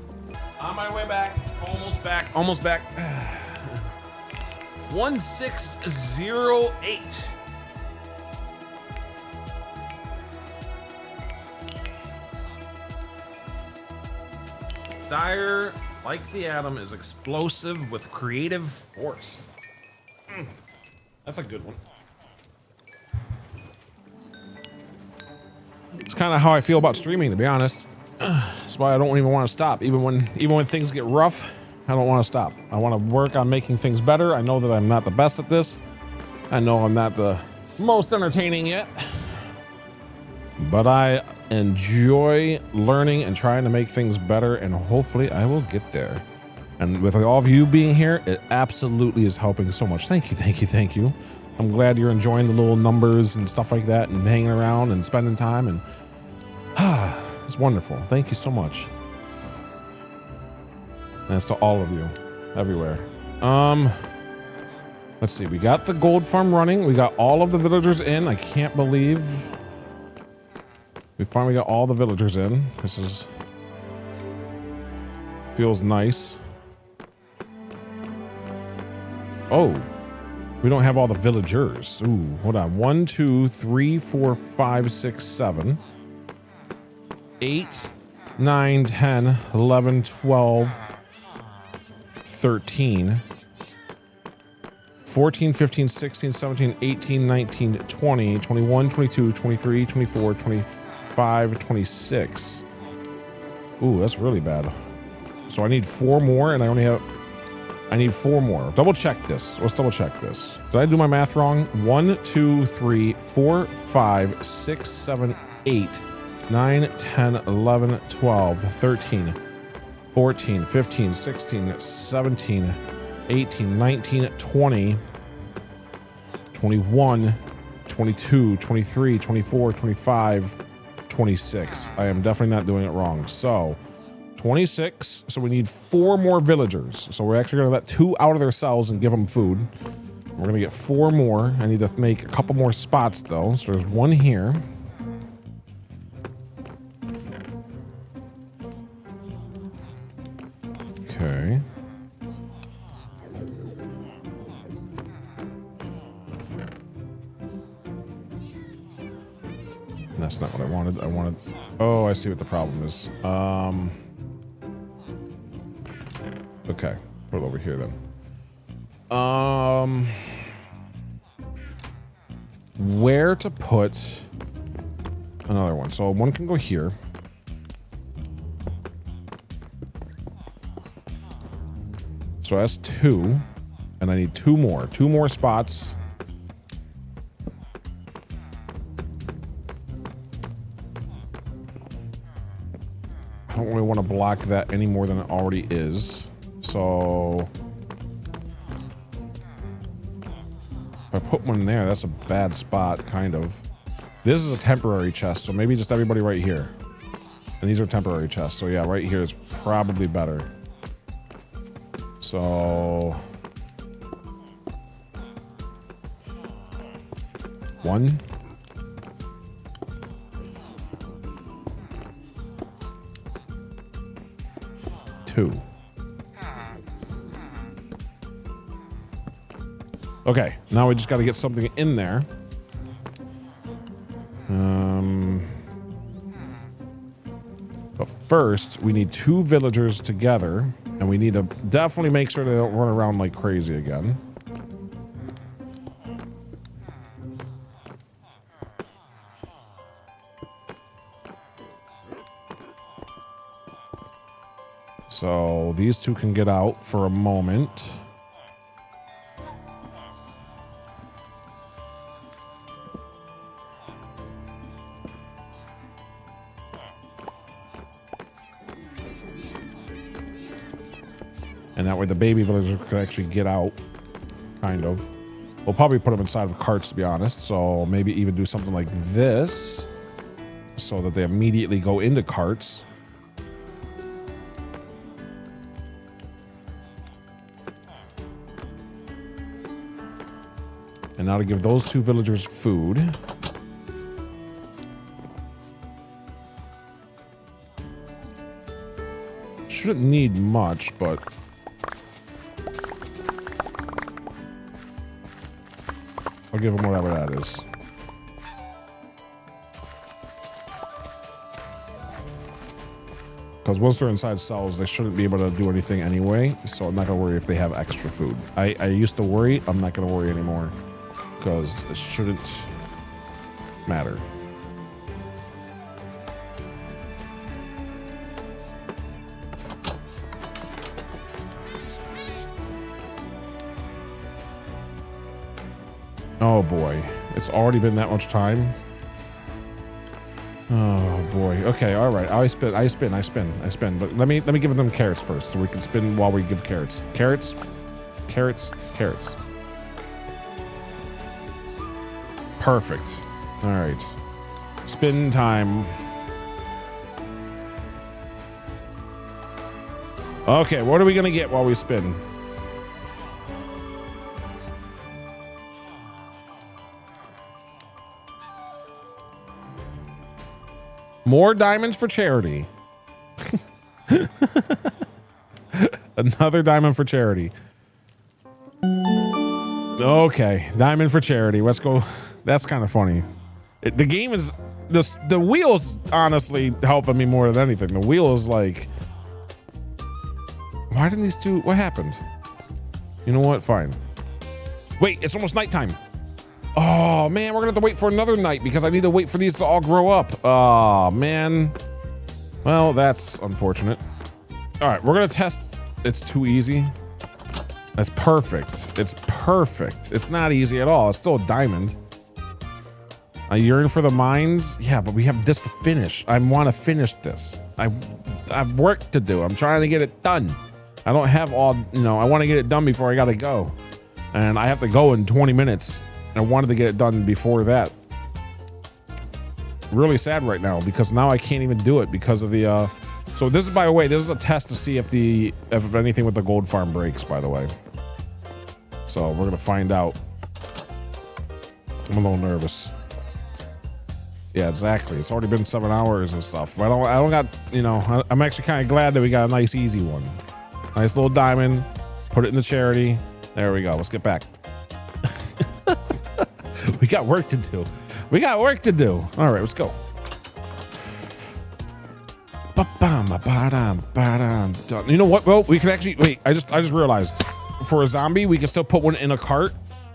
On my way back, almost back. 1608. Dire, like the atom, is explosive with creative force. That's a good one. It's kind of how I feel about streaming, to be honest. That's why I don't even want to stop. Even when things get rough, I don't want to stop. I want to work on making things better. I know that I'm not the best at this. I know I'm not the most entertaining yet. But I enjoy learning and trying to make things better, and hopefully I will get there. And with all of you being here, it absolutely is helping so much. Thank you, thank you, thank you. I'm glad you're enjoying the little numbers and stuff like that, and hanging around and spending time. And That's wonderful. Thank you so much. And that's to all of you, everywhere. Let's see. We got the gold farm running. We got all of the villagers in. I can't believe we finally got all the villagers in. This is feels nice. Oh, we don't have all the villagers. Ooh, hold on. 1, 2, 3, 4, 5, 6, 7, 8, 9, 10, 11, 12, 13, 14, 15, 16, 17, 18, 19, 20, 21, 22, 23, 24, 25, 26. Ooh, that's really bad. So I need 4 more, and I need 4 more. Double check this. Let's double check this. Did I do my math wrong? 1, 2, 3, 4, 5, 6, 7, 8, 9, 10, 11, 12, 13, 14, 15, 16, 17, 18, 19, 20, 21, 22, 23, 24, 25, 26. I am definitely not doing it wrong. So 26. So we need 4 more villagers. So we're actually going to let 2 out of their cells and give them food. We're going to get 4 more. I need to make a couple more spots though. So there's 1 here. Okay. That's not what I wanted. I wanted... Oh, I see what the problem is. Okay. Put it over here then. Where to put another one? So 1 can go here. So that's 2. And I need 2 more. 2 more spots. I don't really want to block that any more than it already is. So if I put one there, that's a bad spot, kind of. This is a temporary chest, so maybe just everybody right here. And these are temporary chests, so yeah, right here is probably better. So 1. 2. Okay, now we just got to get something in there. But first, we need 2 villagers together, and we need to definitely make sure they don't run around like crazy again. So these 2 can get out for a moment. And that way the baby villagers could actually get out, kind of. We'll probably put them inside of carts, to be honest. So maybe even do something like this so that they immediately go into carts. And now to give those 2 villagers food. Shouldn't need much, but I'll give them whatever that is. Because once they're inside cells, they shouldn't be able to do anything anyway. So I'm not going to worry if they have extra food. I used to worry. I'm not going to worry anymore. Because it shouldn't matter. Oh boy, it's already been that much time. Oh boy. Okay, all right. I spin. But let me give them carrots first, so we can spin while we give carrots. Carrots. Perfect. All right. Spin time. Okay, what are we gonna get while we spin? More diamonds for charity. Another diamond for charity. Okay, diamond for charity. Let's go. That's kind of funny. The game is the wheels honestly helping me more than anything. The wheel is like, why didn't these two? What happened? You know what? Fine. Wait, it's almost nighttime. Oh man, we're gonna have to wait for another night because I need to wait for these to all grow up. Oh man. Well, that's unfortunate. All right, we're gonna test. It's too easy. That's perfect. It's perfect. It's not easy at all. It's still a diamond. I yearn for the mines. Yeah, but we have this to finish. I want to finish this. I've work to do. I'm trying to get it done. I don't have all, you know, I want to get it done before I got to go. And I have to go in 20 minutes. I wanted to get it done before that. Really sad right now because now I can't even do it because of the, so this is, by the way, this is a test to see if anything with the gold farm breaks, by the way. So we're going to find out. I'm a little nervous. Yeah, exactly. It's already been 7 hours and stuff. I don't got, you know, I'm actually kind of glad that we got a nice, easy one. Nice little diamond. Put it in the charity. There we go. Let's get back. We got work to do. We got work to do. All right, let's go. You know what? Well, we can actually wait. I just realized for a zombie, we can still put one in a cart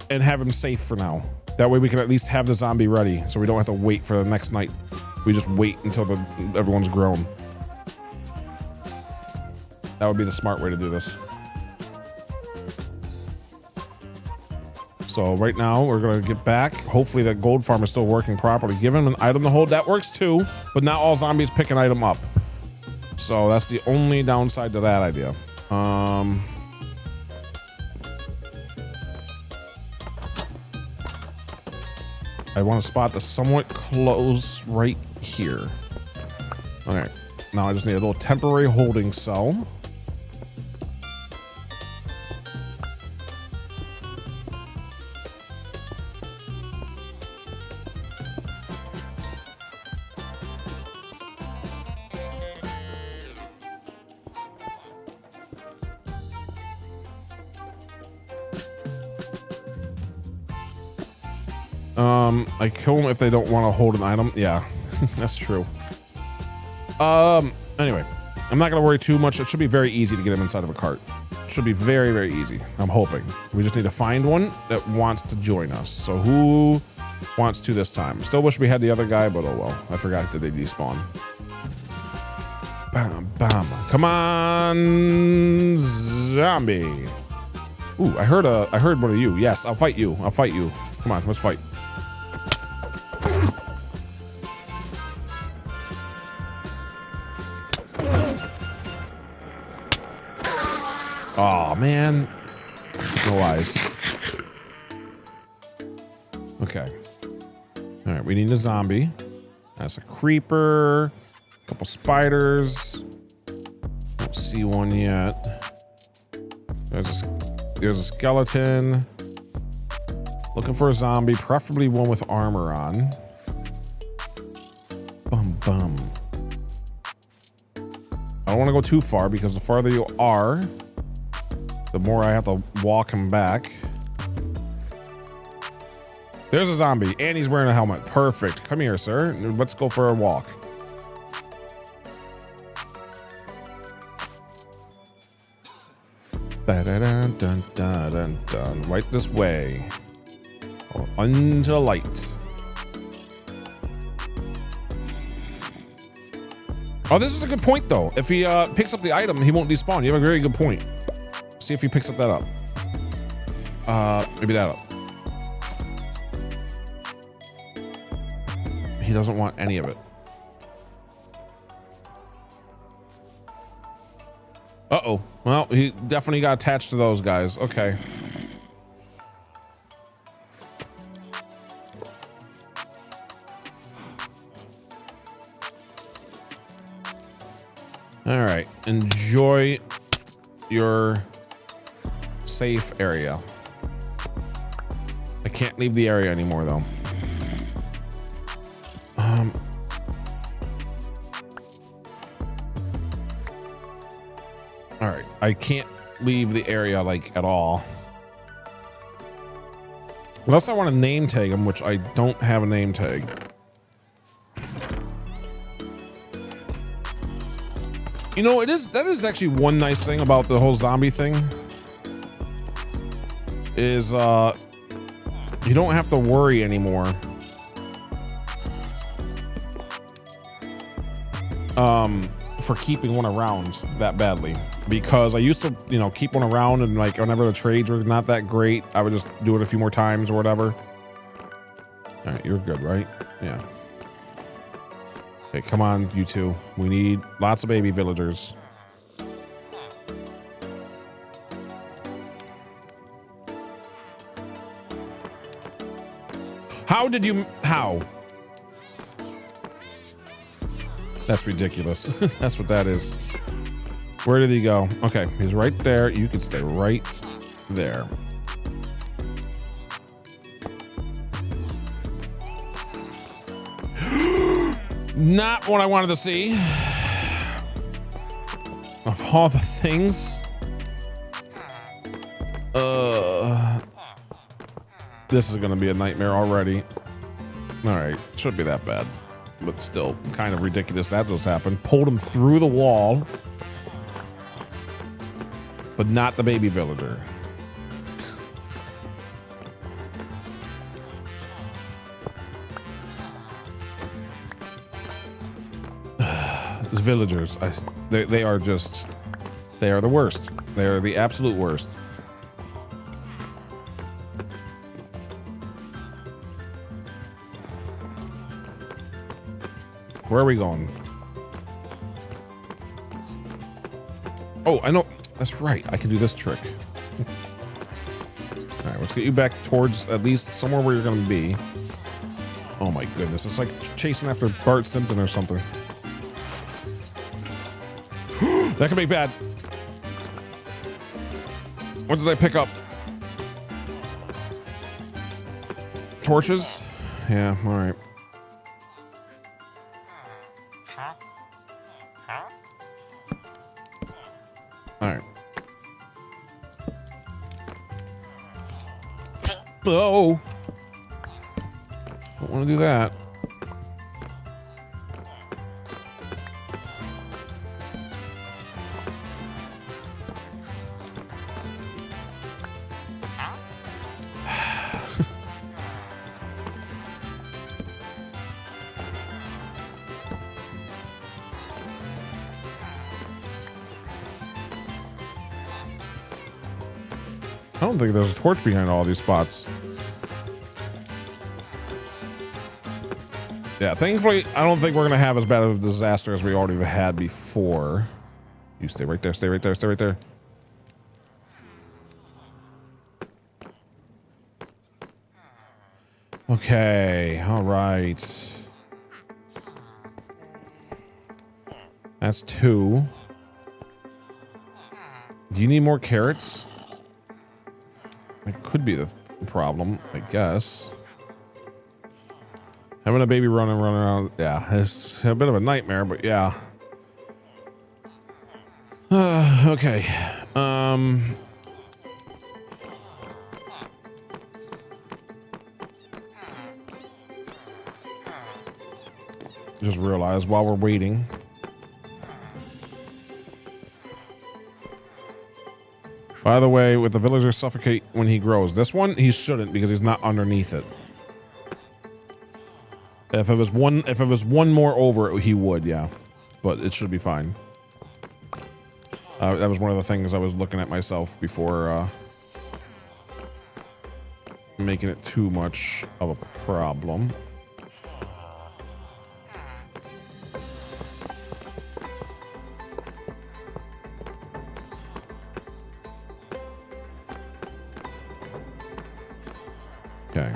and have him safe for now. That way we can at least have the zombie ready so we don't have to wait for the next night. We just wait until everyone's grown. That would be the smart way to do this. So right now we're gonna get back. Hopefully that gold farm is still working properly. Give him an item to hold. That works too, but not all zombies pick an item up. So that's the only downside to that idea. I want to spot the somewhat close right here. All right, now I just need a little temporary holding cell. I kill them if they don't want to hold an item. Yeah, that's true. Anyway, I'm not gonna worry too much. It should be very easy to get him inside of a cart. It should be very, very easy. I'm hoping. We just need to find one that wants to join us. So who wants to this time? Still wish we had the other guy, but oh well. I forgot that they despawn. Bam, bam. Come on, zombie. Ooh, I heard one of you. Yes, I'll fight you. I'll fight you. Come on, let's fight. Oh man, no eyes. Okay. All right, we need a zombie. That's a creeper. A couple spiders. Don't see one yet. There's a skeleton. Looking for a zombie, preferably one with armor on. Bum bum. I don't want to go too far because the farther you are, the more I have to walk him back. There's a zombie and he's wearing a helmet. Perfect. Come here, sir. Let's go for a walk. Dun, dun, dun, dun. Right this way. Or into light. Oh, this is a good point though. If he picks up the item, he won't despawn. You have a very good point. See if he picks up that up. Maybe that up. He doesn't want any of it. Uh-oh. Well, he definitely got attached to those guys. Okay. All right. Enjoy your safe area. I can't leave the area anymore though. All right, I can't leave the area like at all. Unless I want to name tag them, which I don't have a name tag. You know, that is actually one nice thing about the whole zombie thing is you don't have to worry anymore. For keeping one around that badly, because I used to, you know, keep one around and like whenever the trades were not that great, I would just do it a few more times or whatever. All right, you're good, right? Yeah. Okay, come on, you two. We need lots of baby villagers. How? That's ridiculous. That's what that is. Where did he go? Okay, he's right there. You can stay right there. Not what I wanted to see. Of all the things. This is gonna be a nightmare already. All right, shouldn't be that bad, but still kind of ridiculous that just happened. Pulled him through the wall, but not the baby villager. These villagers, they are the worst. They are the absolute worst. Where are we going? Oh, I know. That's right. I can do this trick. All right, let's get you back towards at least somewhere where you're going to be. Oh my goodness. It's like chasing after Bart Simpson or something. That could be bad. What did I pick up? Torches? Yeah, all right. All right. Oh. Don't want to do that. I don't think there's a torch behind all these spots. Yeah, thankfully, I don't think we're going to have as bad of a disaster as we already had before. You stay right there, stay right there, stay right there. Okay, all right. That's 2. Do you need more carrots? It could be the problem, I guess. Having a baby running around, yeah, it's a bit of a nightmare, but yeah. Okay. Just realized while we're waiting. By the way, with the villager suffocate when he grows, this one he shouldn't because he's not underneath it. If it was one more over, he would, yeah, but it should be fine. That was one of the things I was looking at myself before making it too much of a problem. Okay.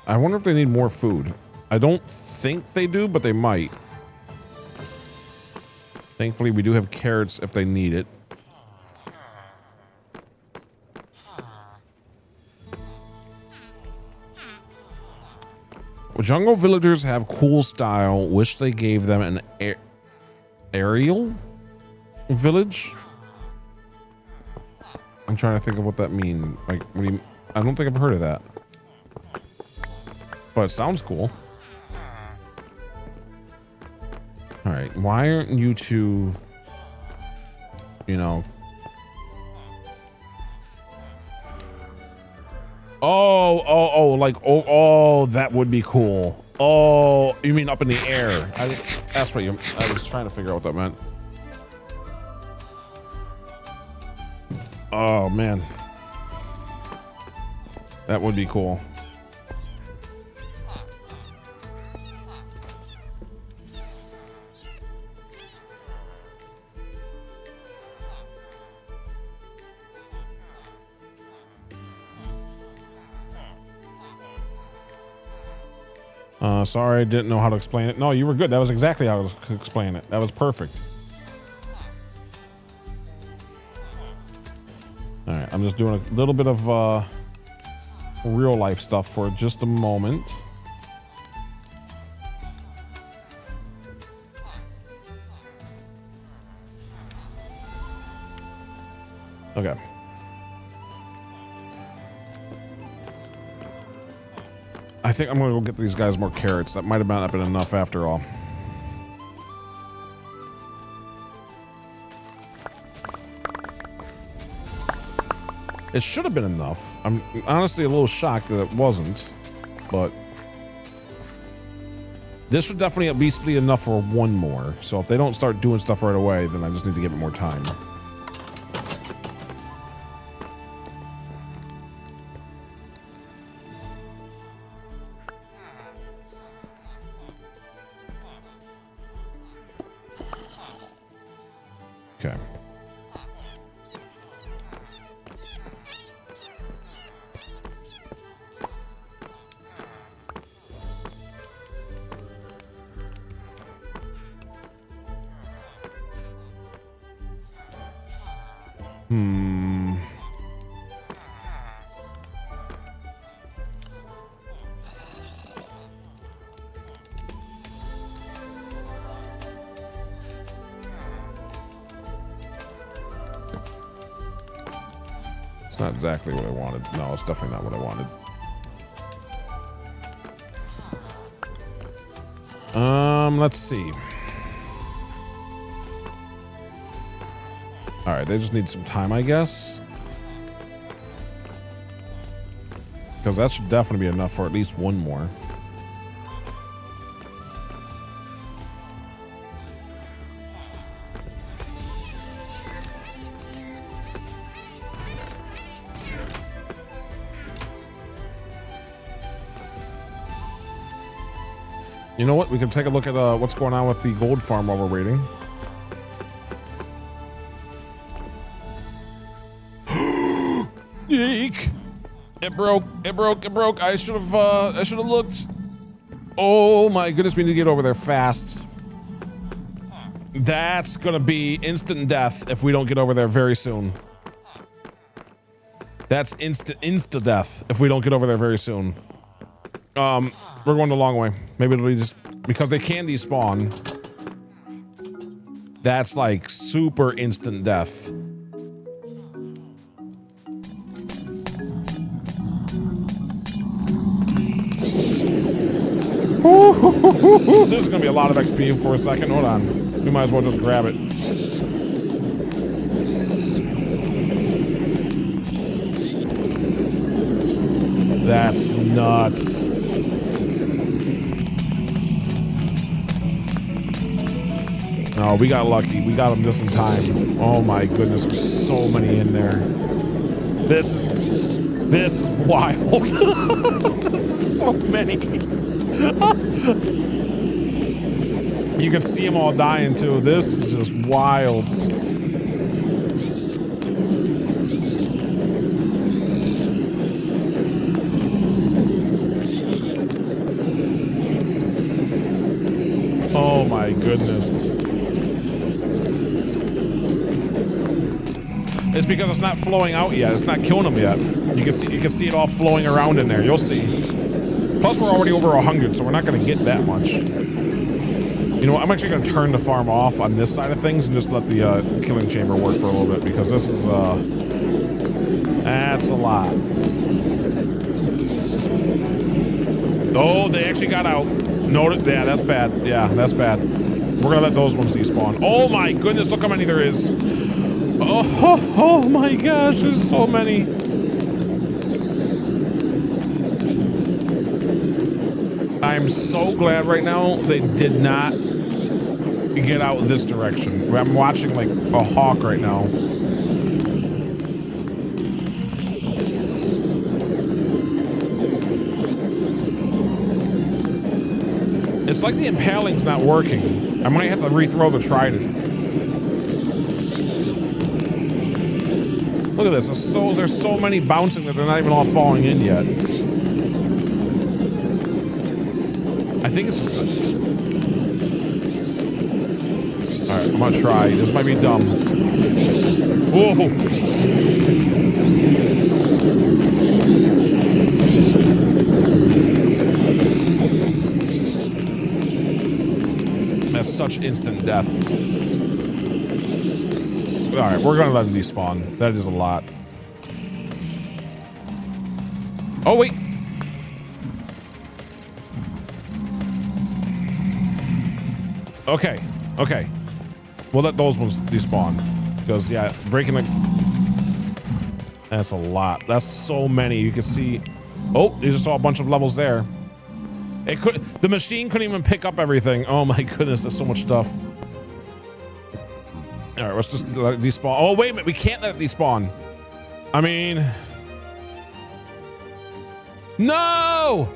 I wonder if they need more food. I don't think they do, but they might. Thankfully, we do have carrots if they need it. Jungle villagers have cool style. Wish they gave them an aerial village. I'm trying to think of what that means. Like, what do you, I don't think I've heard of that. But it sounds cool. All right, why aren't you two, you know? Oh, that would be cool. Oh, you mean up in the air? That's what I was trying to figure out what that meant. Oh man, that would be cool. Sorry, I didn't know how to explain it. No, you were good. That was exactly how I was explaining it. That was perfect. All right, I'm just doing a little bit of real life stuff for just a moment. Okay. I think I'm gonna go get these guys more carrots. That might have not been enough after all. It should have been enough. I'm honestly a little shocked that it wasn't, but this should definitely at least be enough for one more. So if they don't start doing stuff right away, then I just need to give it more time. Okay. It's not exactly what I wanted. No, it's definitely not what I wanted. Let's see. All right, they just need some time, I guess. Because that should definitely be enough for at least one more. You know what? We can take a look at what's going on with the gold farm while we're waiting. Yeek! It broke. It broke. It broke. I should have looked. Oh my goodness! We need to get over there fast. That's gonna be instant death if we don't get over there very soon. That's insta death if we don't get over there very soon. We're going the long way. Maybe it'll be just because they can despawn. That's like super instant death. This is gonna be a lot of XP for a second. Hold on. We might as well just grab it. That's nuts. Oh, we got lucky. We got them just in time. Oh my goodness, there's so many in there. This is wild. This is so many. You can see them all dying too. This is just wild. my goodness. It's because it's not flowing out yet. It's not killing them yet. You can see it all flowing around in there. You'll see. Plus, we're already over 100, so we're not going to get that much. You know what? I'm actually going to turn the farm off on this side of things and just let the killing chamber work for a little bit, because this is that's a lot. Oh, they actually got out. Noted. Yeah, that's bad. Yeah, that's bad. We're going to let those ones despawn. Oh my goodness, look how many there is. Oh my gosh, there's so many. I'm so glad right now they did not get out this direction. I'm watching like a hawk right now. It's like the impaling's not working. I might have to rethrow the trident. Look at this. There's so many bouncing that they're not even all falling in yet. I think it's just... Alright, I'm gonna try. This might be dumb. Whoa! That's such instant death. Alright, we're gonna let them despawn. That is a lot. Oh, wait. Okay, okay. We'll let those ones despawn. Because, yeah, breaking the... That's a lot. That's so many. You can see... Oh, you just saw a bunch of levels there. It could... The machine couldn't even pick up everything. Oh my goodness, that's so much stuff. All right, let's just let it despawn. Oh, wait a minute. We can't let it despawn. I mean... No!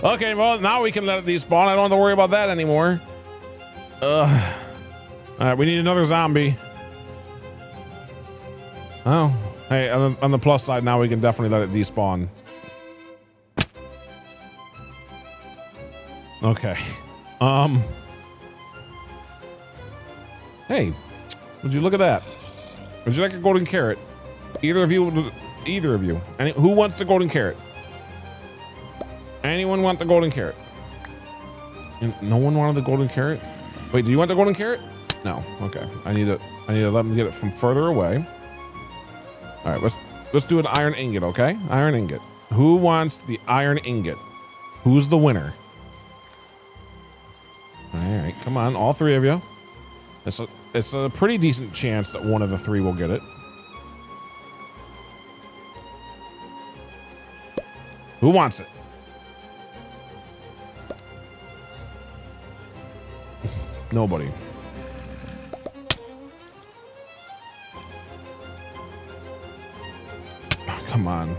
Okay, well, now we can let it despawn. I don't have to worry about that anymore. All right, we need another zombie. Oh, hey, on the plus side, now we can definitely let it despawn. Okay. Hey, would you look at that? Would you like a golden carrot? Either of you. Who wants the golden carrot? Anyone want the golden carrot? No one wanted the golden carrot? Wait, do you want the golden carrot? No. Okay. I need to let them get it from further away. All right, let's do an iron ingot, okay? Iron ingot. Who wants the iron ingot? Who's the winner? All right, come on, all three of you. It's a pretty decent chance that one of the three will get it. Who wants it? Nobody. Oh, come on.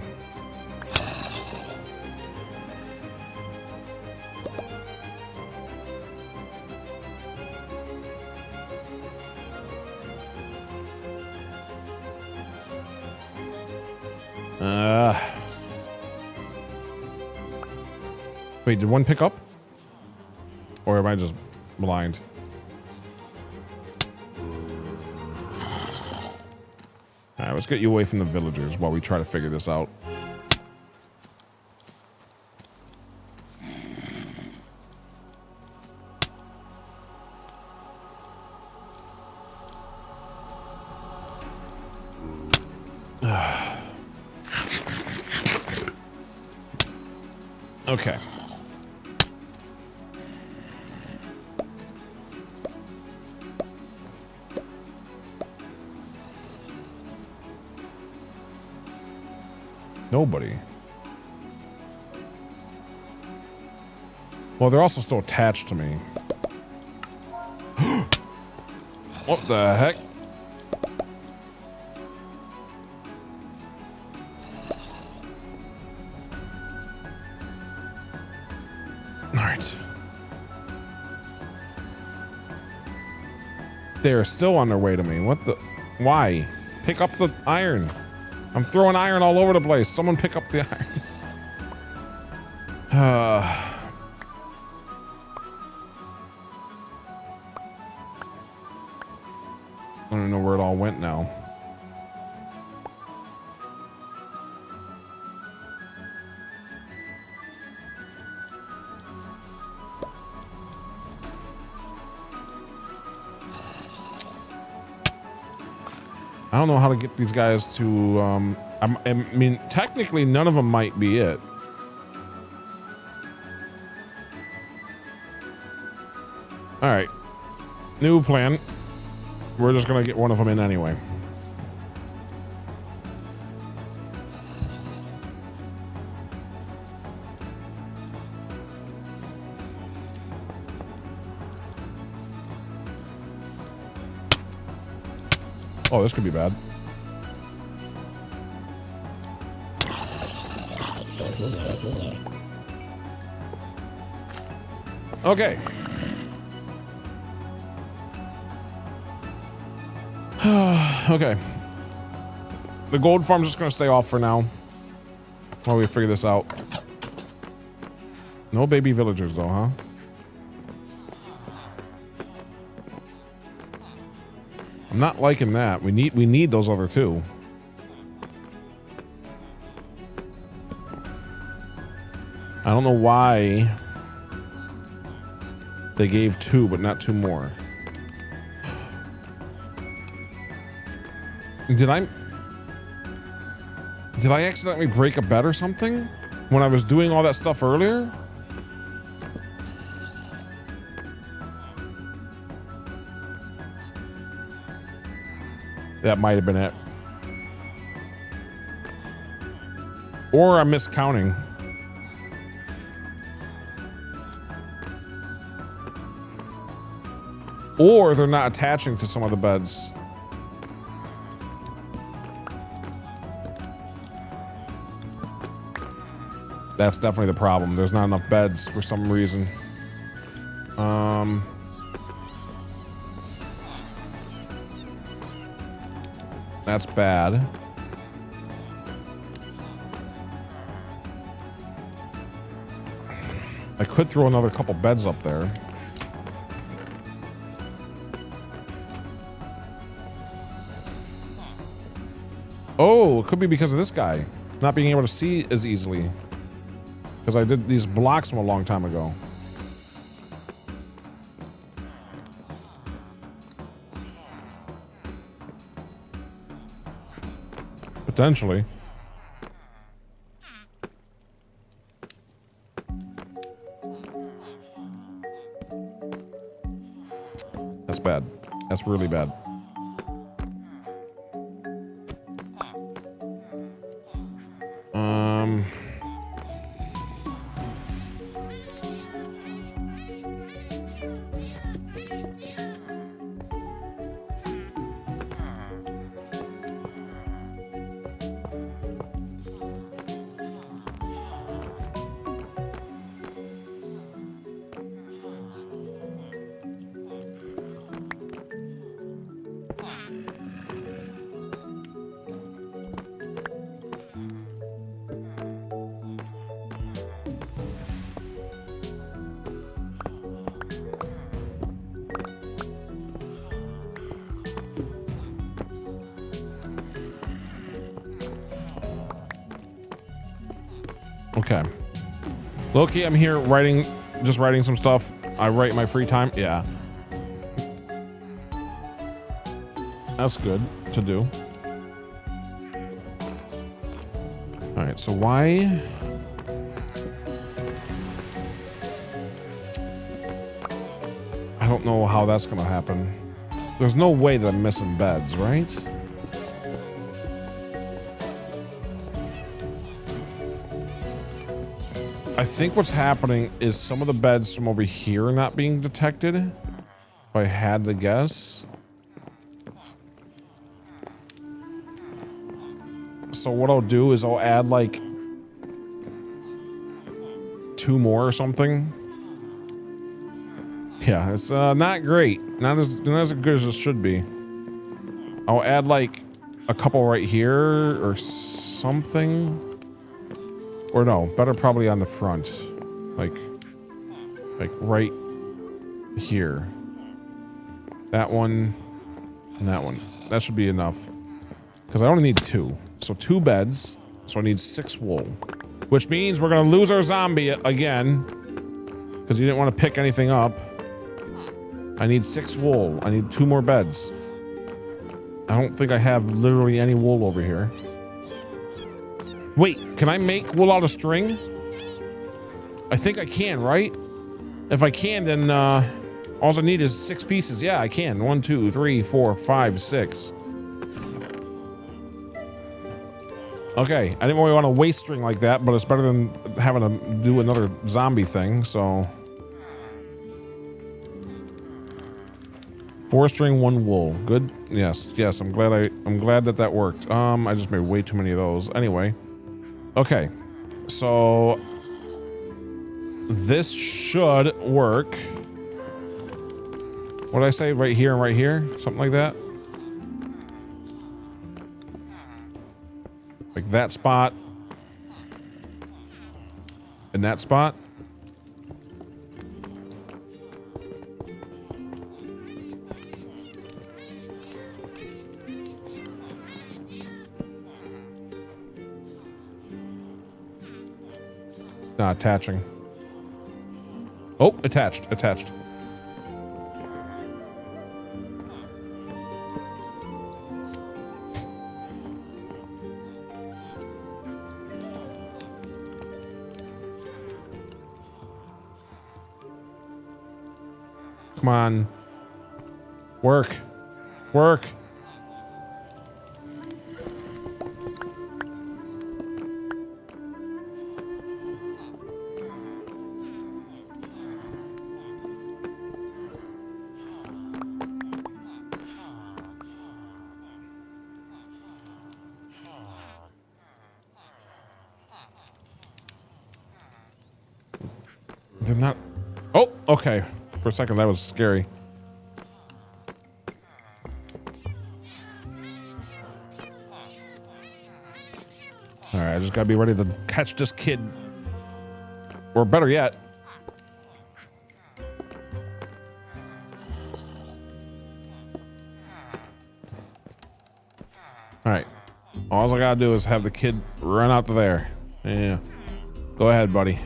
Wait, did one pick up? Or am I just blind? All right, let's get you away from the villagers while we try to figure this out. Okay. Nobody. Well, they're also still attached to me. What the heck? All right. They're still on their way to me. What the? Why? Pick up the iron. I'm throwing iron all over the place. Someone pick up the iron. I don't know where it all went now. I don't know how to get these guys to, I mean, technically none of them might be it. All right, new plan. We're just gonna get one of them in anyway. Oh, this could be bad. Okay. Okay. The gold farm's just gonna stay off for now while we figure this out. No baby villagers though, huh? I'm not liking that. We need those other two. I don't know why they gave two, but not two more. Did I accidentally break a bed or something when I was doing all that stuff earlier? That might have been it. Or I'm miscounting. Or they're not attaching to some of the beds. That's definitely the problem. There's not enough beds for some reason. That's bad. I could throw another couple beds up there. Oh, it could be because of this guy not being able to see as easily. Because I did these blocks from a long time ago. Potentially. That's bad. That's really bad. Okay. Loki, I'm here just writing some stuff. I write in my free time. Yeah. That's good to do. All right, so why? I don't know how that's gonna happen. There's no way that I'm missing beds, right? I think what's happening is some of the beds from over here are not being detected. If I had to guess. So what I'll do is I'll add like 2 more or something. Yeah, it's not great. Not as good as it should be. I'll add like a couple right here or something. Or no, better probably on the front. Like right here. That one. And that one. That should be enough. Because I only need 2. So 2 beds. So I need 6 wool. Which means we're going to lose our zombie again. Because he didn't want to pick anything up. I need 6 wool. I need 2 more beds. I don't think I have literally any wool over here. Wait, can I make wool out of string? I think I can, right? If I can, then all I need is 6 pieces. Yeah, I can. 1, 2, 3, 4, 5, 6. Okay, I didn't really want to waste string like that, but it's better than having to do another zombie thing, so. 4 string, 1 wool. Good. Yes, yes. I'm glad that worked. I just made way too many of those. Anyway. Okay. So this should work. What did I say? Right here and right here? Something like that? Like that spot. And that spot. Not attaching. Oh, attached. Come on. Work. They're not. Oh, okay. For a second, that was scary. All right, I just gotta be ready to catch this kid. Or better yet. All right. All I gotta do is have the kid run out to there. Yeah. Go ahead, buddy.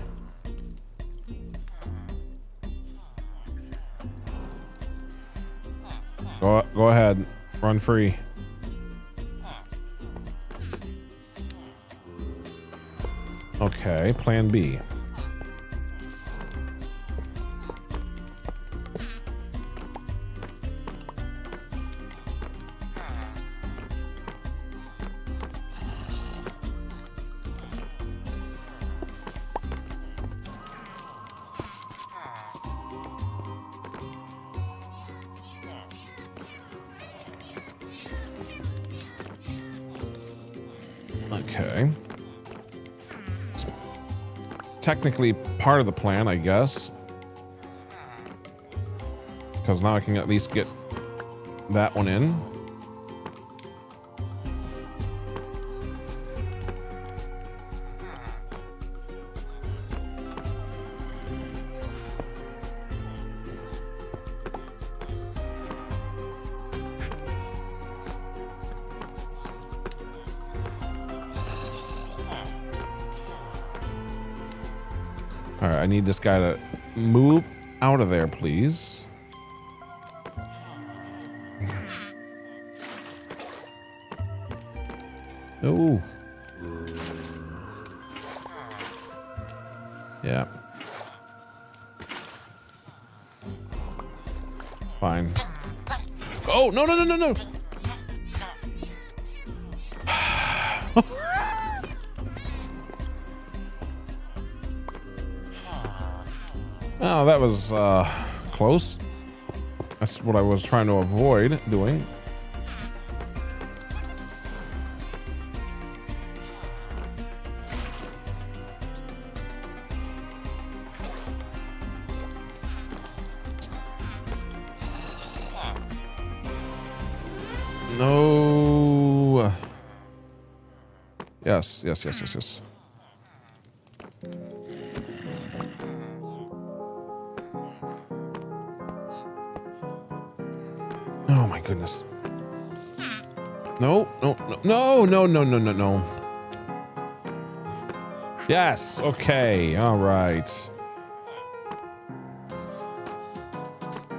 Go ahead. Run free. Okay, plan B. Okay. It's technically part of the plan, I guess. Because now I can at least get that one in. All right, I need this guy to move out of there, please. Oh. Yeah. Fine. Oh, no, no, no, no, no. Oh, that was close. That's what I was trying to avoid doing. No. Yes, yes, yes, yes, yes. Oh my goodness. No, no, no, no, no, no, no, no. Yes. Okay. All right.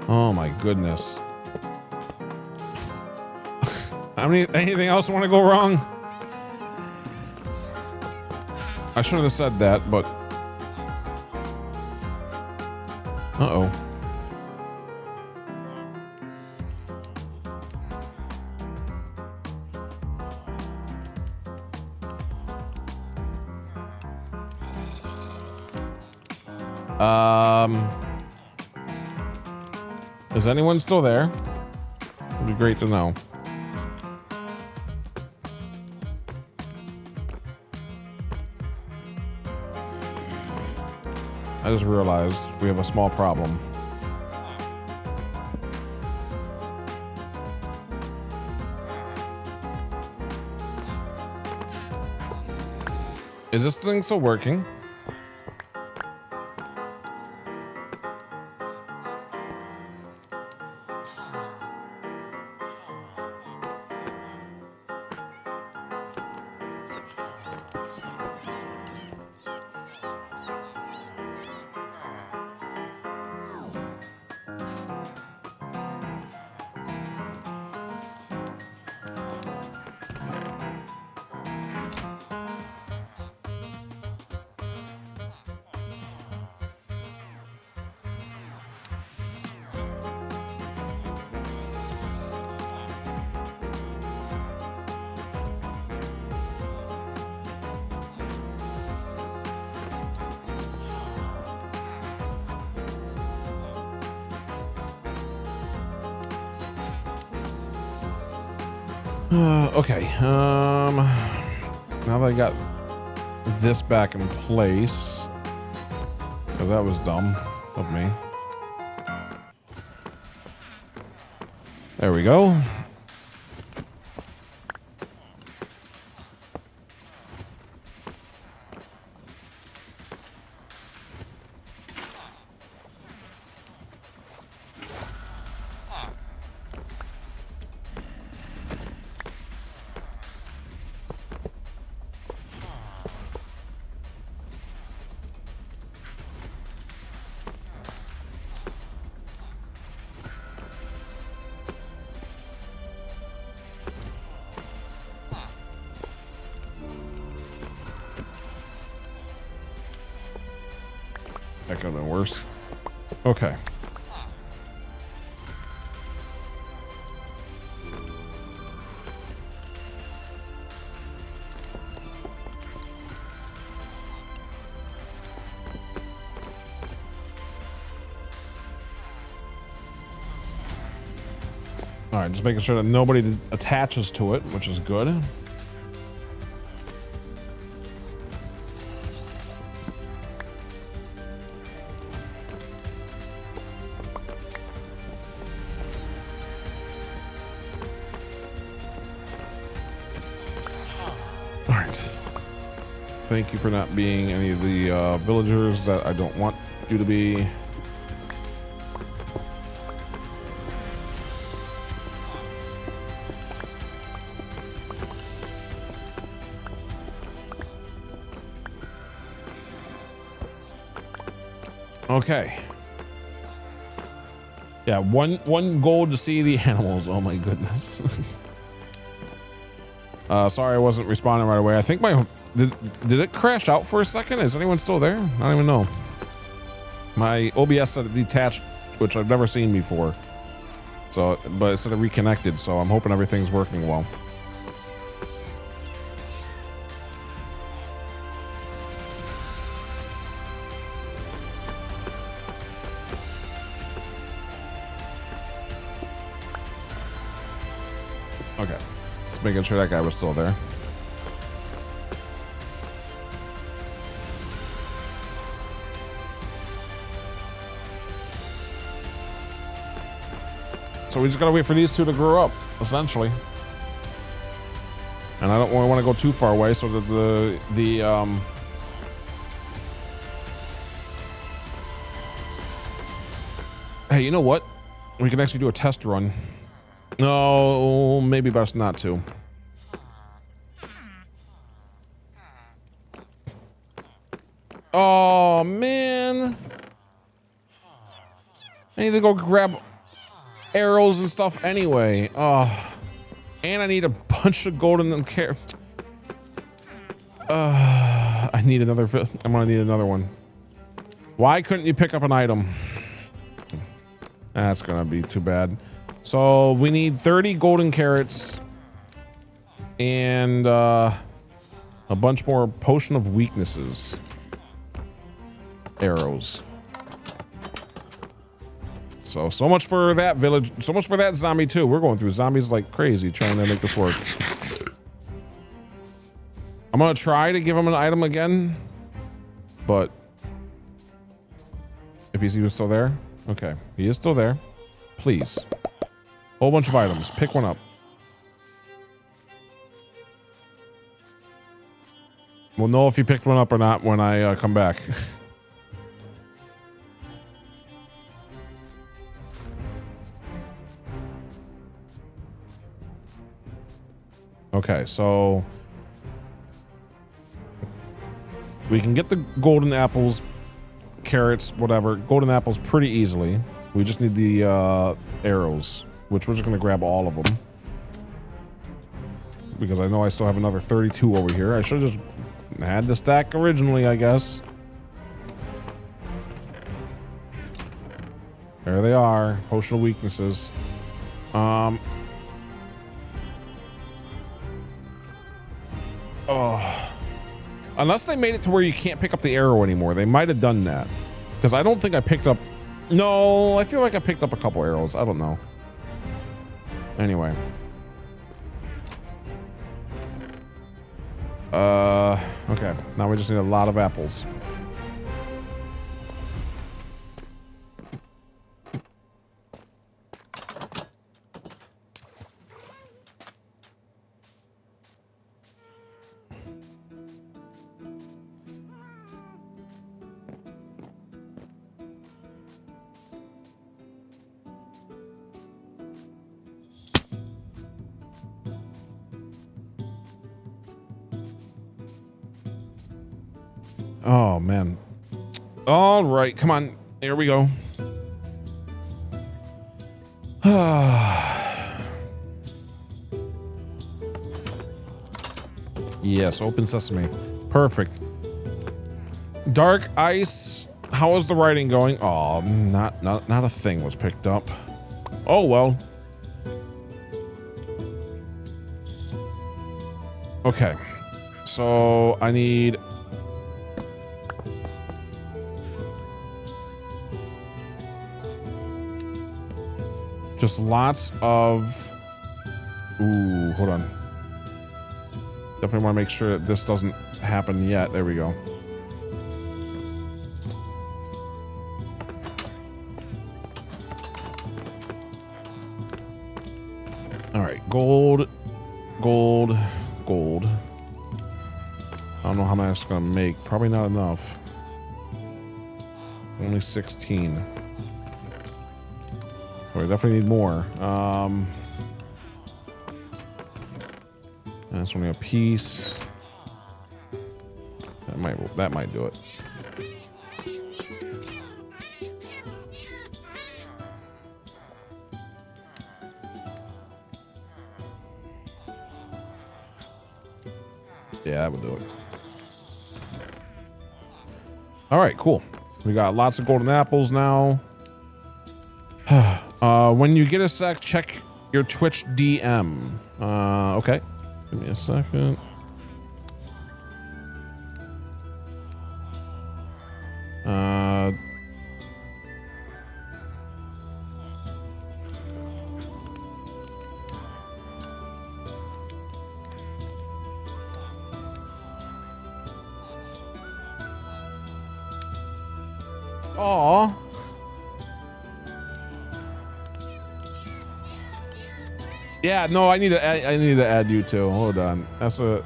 Oh my goodness. Anything else want to go wrong? I should have said that, but uh-oh. Is anyone still there? It'd be great to know. I just realized we have a small problem. Is this thing still working? Okay, now that I got this back in place, because that was dumb of me. There we go. That could have been worse. Okay. All right, just making sure that nobody attaches to it, which is good. Thank you for not being any of the villagers that I don't want you to be. Okay. Yeah, one goal to see the animals. Oh my goodness. Sorry I wasn't responding right away. I think my did it crash out for a second? Is anyone still there? I don't even know. My OBS said it detached, which I've never seen before. So, but it said it reconnected, so I'm hoping everything's working well. Okay, just making sure that guy was still there. So we just gotta wait for these two to grow up, essentially. And I don't want to go too far away, so that hey, you know what? We can actually do a test run. No, maybe best not to. Oh, man. I need to go grab arrows and stuff anyway. Oh. And I need a bunch of golden carrots. I need another. I'm gonna need another one. Why couldn't you pick up an item? That's gonna be too bad. So we need 30 golden carrots and a bunch more potion of weaknesses. Arrows. So much for that village. So much for that zombie too. We're going through zombies like crazy trying to make this work. I'm gonna try to give him an item again, but if he's even still there, okay, he is still there. Please, whole bunch of items. Pick one up. We'll know if you picked one up or not when I come back. Okay, so we can get the golden apples, carrots, whatever. Golden apples pretty easily. We just need the arrows, which we're just gonna grab all of them. Because I know I still have another 32 over here. I should have just had the stack originally, I guess. There they are, potion of weaknesses. Oh, unless they made it to where you can't pick up the arrow anymore. They might have done that, because I don't think I picked up. No, I feel like I picked up a couple arrows. I don't know. Anyway. Okay. Now we just need a lot of apples. Oh, man. All right. Come on. Here we go. Yes. Open sesame. Perfect. Dark ice. How is the writing going? Oh, not a thing was picked up. Oh, well. Okay. So I need... just lots of... Ooh, hold on. Definitely want to make sure that this doesn't happen yet. There we go. All right, gold, gold, gold. I don't know how much it's gonna make. Probably not enough. Only 16. We definitely need more. That's only a piece. That might do it. Yeah, that would do it. All right, cool. We got lots of golden apples now. When you get a sec, check your Twitch DM. Okay. Give me a second. Aw. Yeah, no, I need to add you too. Hold on. That's a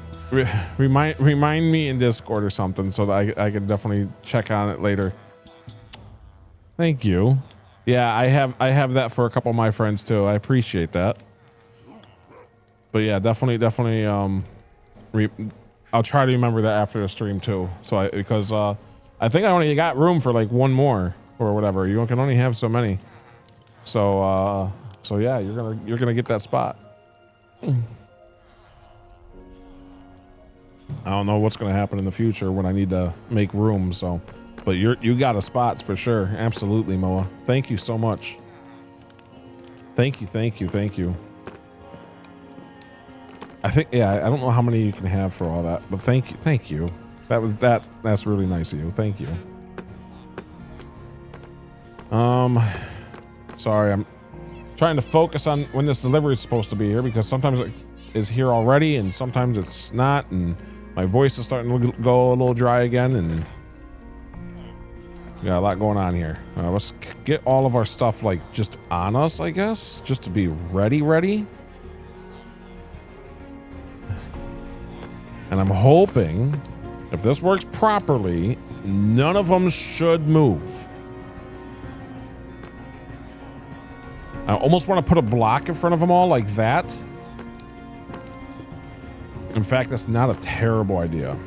remind me in Discord or something so that I can definitely check on it later. Thank you. Yeah, I have that for a couple of my friends too. I appreciate that. But yeah, definitely I'll try to remember that after the stream too. So because I think I only got room for like one more or whatever. You can only have so many. So yeah, you're gonna get that spot. I don't know what's gonna happen in the future when I need to make room. So, but you got a spot for sure. Absolutely, Moa. Thank you so much. Thank you. I think, yeah, I don't know how many you can have for all that, but thank you. That's really nice of you. Thank you. Sorry, I'm trying to focus on when this delivery is supposed to be here because sometimes it is here already and sometimes it's not, and my voice is starting to go a little dry again, and got a lot going on here. Let's get all of our stuff like just on us, I guess, just to be ready. And I'm hoping if this works properly, none of them should move. I almost want to put a block in front of them all like that. In fact, that's not a terrible idea.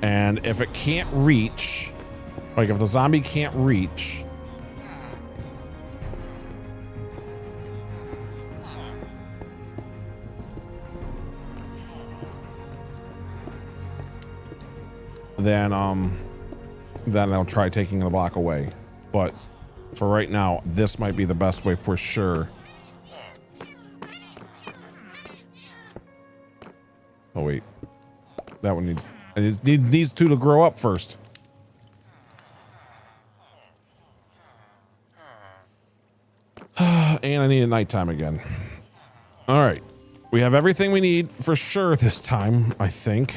And if it can't reach, like if the zombie can't reach, then I'll try taking the block away. But for right now, this might be the best way for sure. Oh wait, that one needs two to grow up first. And I need a nighttime again. All right, we have everything we need for sure this time, I think.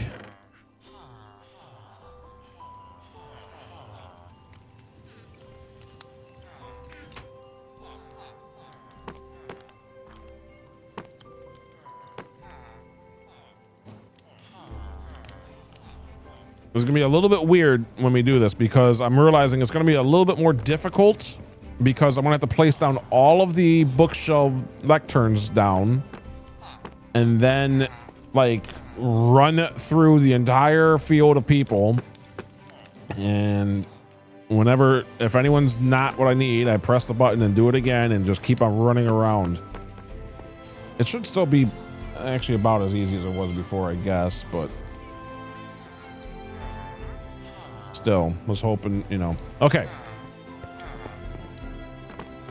It's gonna be a little bit weird when we do this because I'm realizing it's gonna be a little bit more difficult because I'm gonna have to place down all of the bookshelf lecterns down and then like run through the entire field of people. And if anyone's not what I need, I press the button and do it again and just keep on running around. It should still be actually about as easy as it was before, I guess, but still was hoping, you know. Okay.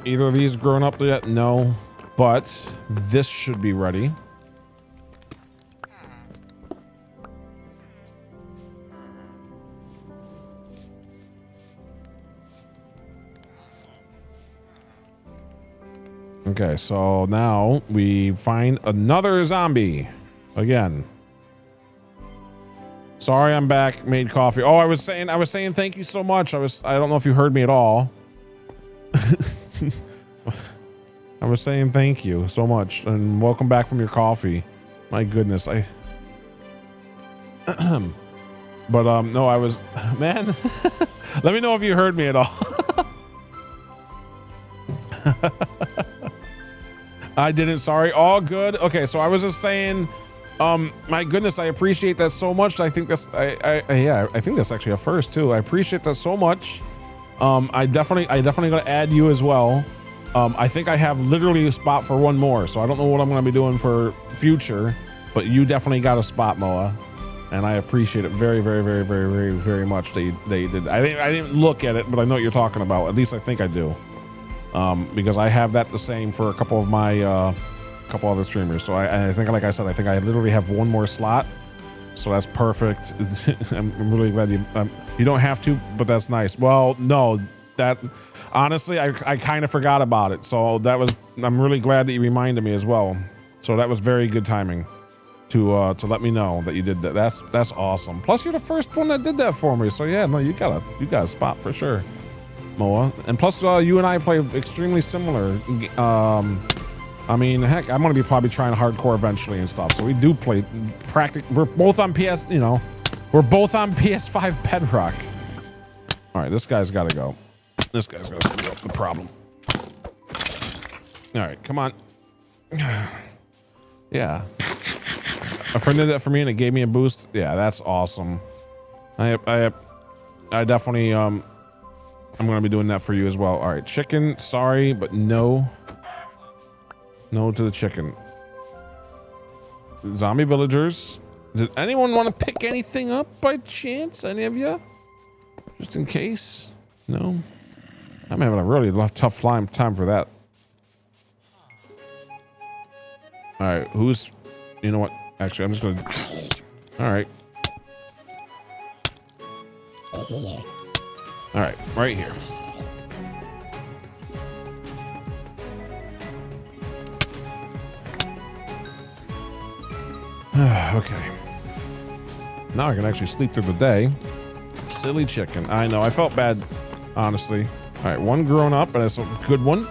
Either of these grown up yet? No, but this should be ready. Okay, so now we find another zombie again. Sorry, I'm back. Made coffee. Oh, I was saying thank you so much. I don't know if you heard me at all. I was saying thank you so much and welcome back from your coffee. My goodness, but no, I was, man. Let me know if you heard me at all. I didn't. Sorry. All good. Okay, so I was just saying. My goodness, I appreciate that so much. I think that's, I think that's actually a first too. I appreciate that so much. I definitely gonna add you as well. I think I have literally a spot for one more, so I don't know what I'm gonna be doing for future, but you definitely got a spot, Moa, and I appreciate it very, very, very, very, very, very much that you did. I didn't look at it, but I know what you're talking about. At least I think I do, because I have that the same for a couple of my couple other streamers. So I think, like I said, I think I literally have one more slot, so that's perfect. I'm really glad you don't have to, but that's nice. Well, no, that honestly, I kind of forgot about it, so I'm really glad that you reminded me as well. So that was very good timing to let me know that you did that. That's awesome. Plus, you're the first one that did that for me, so yeah, no, you got a spot for sure, Moa. And plus, you and I play extremely similar. I mean, heck, I'm gonna be probably trying hardcore eventually and stuff. So we do play we're both on PS, you know, we're both on PS5 Bedrock. All right, this guy's gotta go. This guy's gotta screw up the problem. All right, come on. Yeah. A friend did that for me and it gave me a boost. Yeah, that's awesome. I I definitely I'm gonna be doing that for you as well. All right, chicken. Sorry, but no. No to the chicken. Zombie villagers. Did anyone want to pick anything up by chance? Any of you? Just in case? No? I'm having a really tough time for that. All right, who's... You know what? Actually, I'm just gonna... All right. All right, right here. Okay. Now I can actually sleep through the day. Silly chicken. I know. I felt bad, honestly. All right, one grown up, and it's a good one.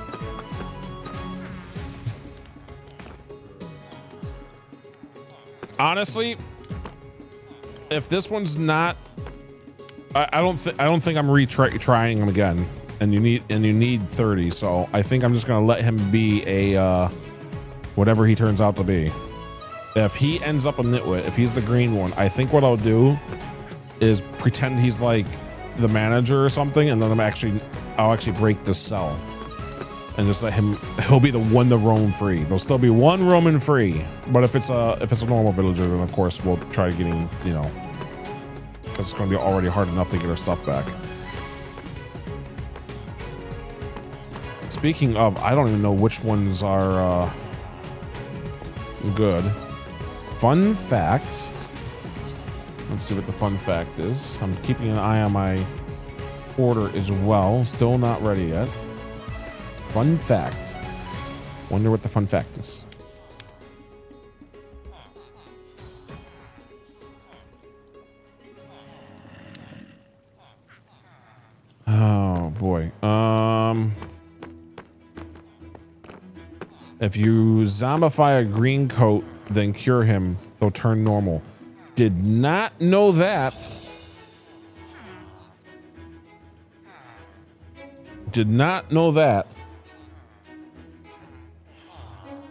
Honestly, if this one's not, I don't think I'm retrying him again. And you need 30, so I think I'm just gonna let him be a whatever he turns out to be. If he ends up a nitwit, if he's the green one, I think what I'll do is pretend he's like the manager or something, and then I'll actually break this cell and just let him. He'll be the one to roam free. There'll still be one roaming free, but if it's a normal villager, then of course we'll try getting, you know, because it's going to be already hard enough to get our stuff back. Speaking of, I don't even know which ones are good. Fun fact. Let's see what the fun fact is. I'm keeping an eye on my order as well. Still not ready yet. Fun fact. Wonder what the fun fact is. Oh boy. If you zombify a green coat, then cure him, they'll turn normal. Did not know that. Did not know that.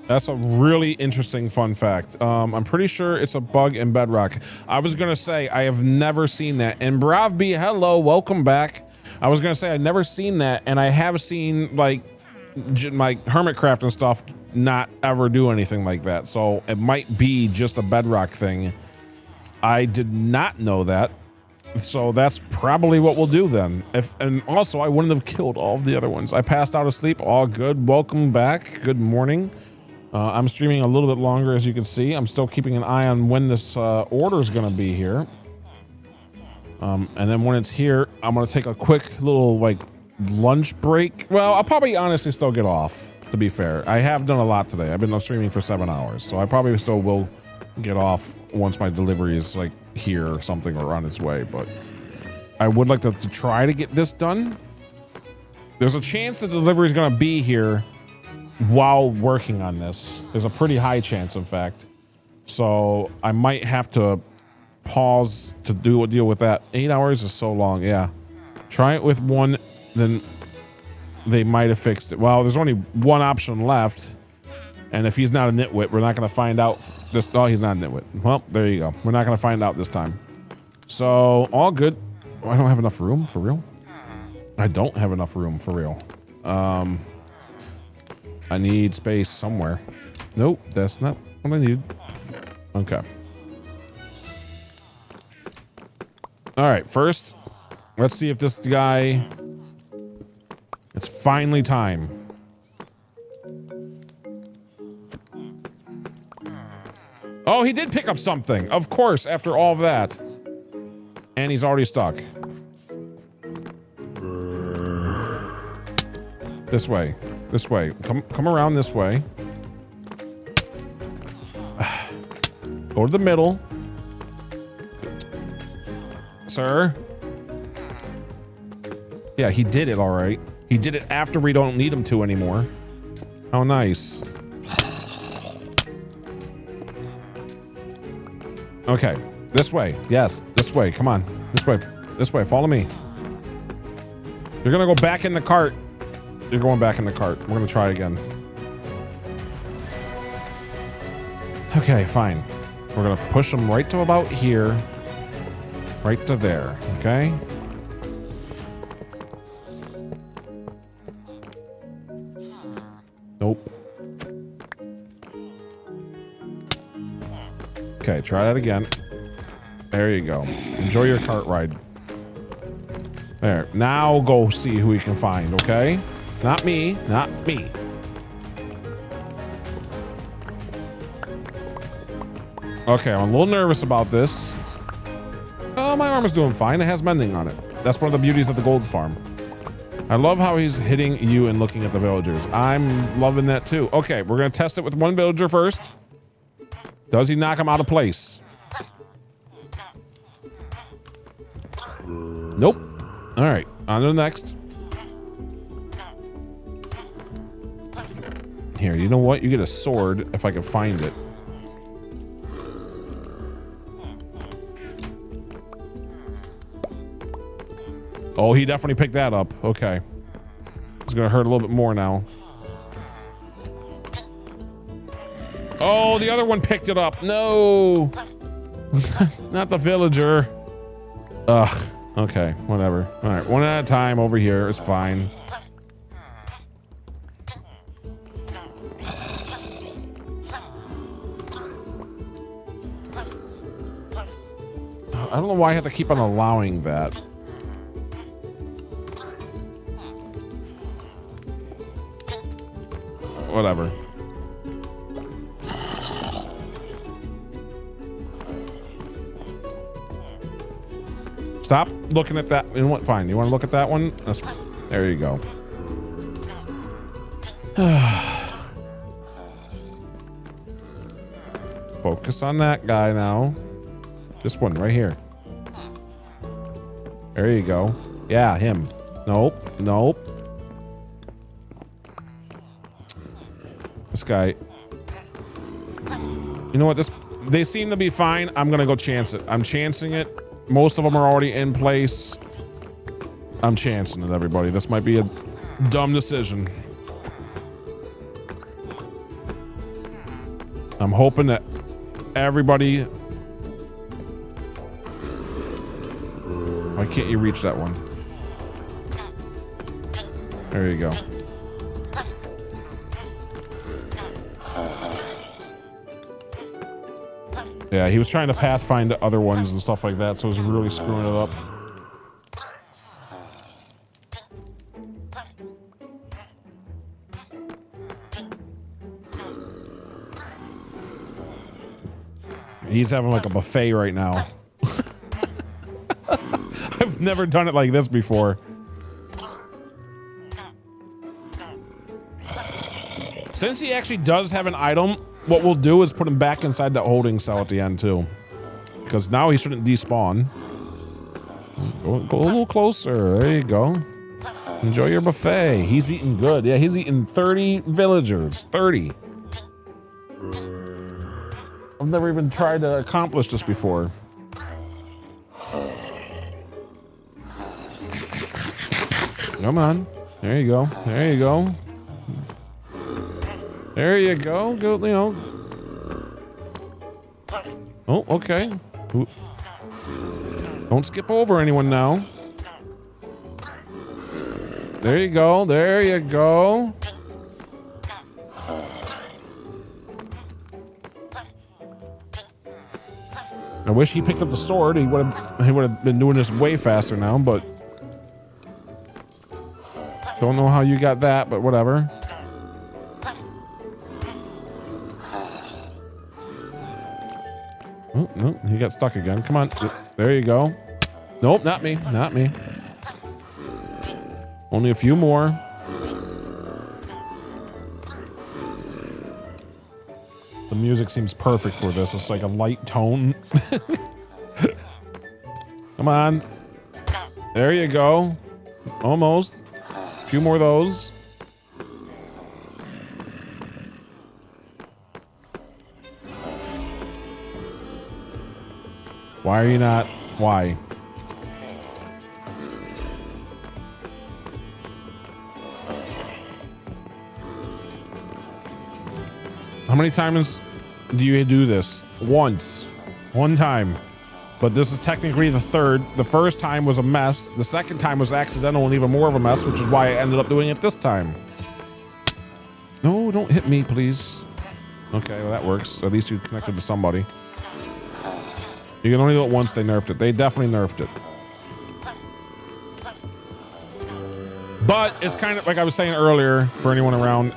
That's a really interesting fun fact. I'm pretty sure it's a bug in Bedrock. I was gonna say I have never seen that. And Bravby, hello, welcome back. I was gonna say I've never seen that, and I have seen like my Hermitcraft and stuff not ever do anything like that. So it might be just a Bedrock thing. I did not know that. So that's probably what we'll do then. And also I wouldn't have killed all of the other ones. I passed out of sleep. All good. Welcome back. Good morning. I'm streaming a little bit longer, as you can see. I'm still keeping an eye on when this order is going to be here. And then when it's here, I'm going to take a quick little like lunch break. Well, I'll probably honestly still get off, to be fair. I have done a lot today. I've been streaming for 7 hours, so I probably still will get off once my delivery is like here or something, or on its way. But I would like to try to get this done. There's a chance the delivery is going to be here while working on this. There's a pretty high chance, in fact. So I might have to pause to deal with that. 8 hours is so long. Yeah. Try it with one, then they might have fixed it. Well, there's only one option left. And if he's not a nitwit, we're not going to find out this. Oh, he's not a nitwit. Well, there you go. We're not going to find out this time. So all good. Oh, I don't have enough room for real. I don't have enough room for real. I need space somewhere. Nope, that's not what I need. Okay. All right, first, let's see if this guy... It's finally time. Oh, he did pick up something. Of course, after all of that. And he's already stuck. This way. This way. Come around this way. Go to the middle. Sir. Yeah, he did it all right. He did it after we don't need him to anymore. How nice. Okay. This way. Yes. This way. Come on. This way. This way. Follow me. You're gonna go back in the cart. You're going back in the cart. We're gonna try again. Okay, fine. We're gonna push them right to about here. Right to there, okay? Okay, try that again. There you go. Enjoy your cart ride. There. Now go see who you can find, okay? Not me. Not me. Okay, I'm a little nervous about this. Oh, my arm is doing fine. It has mending on it. That's one of the beauties of the gold farm. I love how he's hitting you and looking at the villagers. I'm loving that too. Okay, we're going to test it with one villager first. Does he knock him out of place? Nope. All right, on to the next. Here, you know what? You get a sword if I can find it. Oh, he definitely picked that up. Okay. It's gonna hurt a little bit more now. Oh, the other one picked it up. No. Not the villager. Ugh. Okay, whatever. All right, one at a time over here is fine. I don't know why I have to keep on allowing that. Whatever. Stop looking at that. You know what? Fine. You want to look at that one? That's, there you go. Focus on that guy now. This one right here. There you go. Yeah, him. Nope. Nope. This guy. You know what? They seem to be fine. I'm gonna go chance it. I'm chancing it. Most of them are already in place. I'm chancing it, everybody. This might be a dumb decision. I'm hoping that everybody... Why can't you reach that one? There you go. Yeah, he was trying to pathfind the other ones and stuff like that, so it was really screwing it up. He's having like a buffet right now. I've never done it like this before. Since he actually does have an item, what we'll do is put him back inside that holding cell at the end too. Because now he shouldn't despawn. Go a little closer. There you go. Enjoy your buffet. He's eating good. Yeah, he's eating 30 villagers. 30. I've never even tried to accomplish this before. Come on. There you go. There you go. There you go. Go, you know. Oh, okay. Ooh. Don't skip over anyone now. There you go. There you go. I wish he picked up the sword. He would have been doing this way faster now, but don't know how you got that, but whatever. Oh, no, he got stuck again. Come on. There you go. Nope, not me. Not me. Only a few more. The music seems perfect for this. It's like a light tone. Come on. There you go. Almost. A few more of those. Why are you not? Why? How many times do you do this? Once. One time. But this is technically the third. The first time was a mess. The second time was accidental and even more of a mess, which is why I ended up doing it this time. No, don't hit me, please. Okay, well, that works. At least you connected to somebody. You can only do it once. They nerfed it. They definitely nerfed it. But it's kind of like I was saying earlier for anyone around.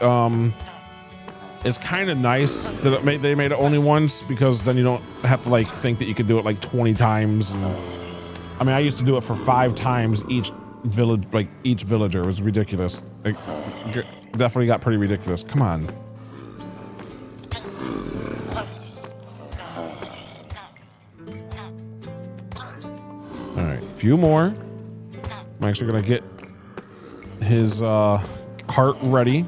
It's kind of nice that they made it only once, because then you don't have to like think that you could do it like 20 times. And, I mean, I used to do it for 5 times each village, like each villager. It was ridiculous. It definitely got pretty ridiculous. Come on. All right, a few more. I'm actually gonna get his cart ready.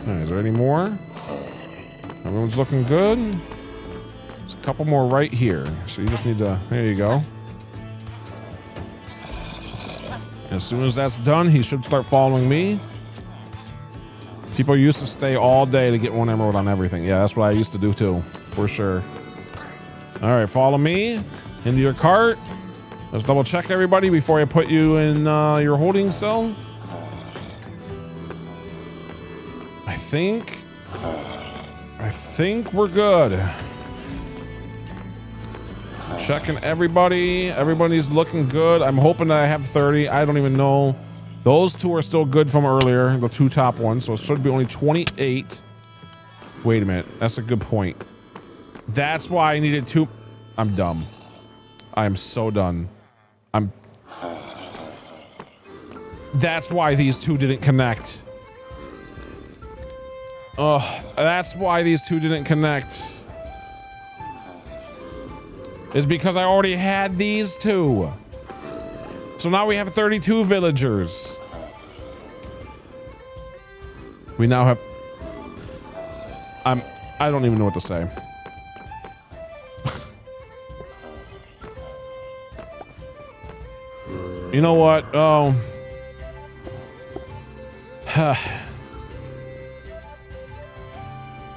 All right, is there any more? Everyone's looking good. There's a couple more right here. So you just need to, there you go. As soon as that's done, he should start following me. People used to stay all day to get 1 emerald on everything. Yeah, that's what I used to do too, for sure. All right, follow me into your cart. Let's double check everybody before I put you in your holding cell. I think we're good. Checking everybody. Everybody's looking good. I'm hoping that I have 30. I don't even know. Those 2 are still good from earlier, the 2 top ones. So it should be only 28. Wait a minute. That's a good point. That's why I needed 2. I'm dumb. I am so done. That's why these 2 didn't connect. Oh, that's why these 2 didn't connect. Is because I already had these 2. So now we have 32 villagers. We now have... I don't even know what to say. You know what? Oh.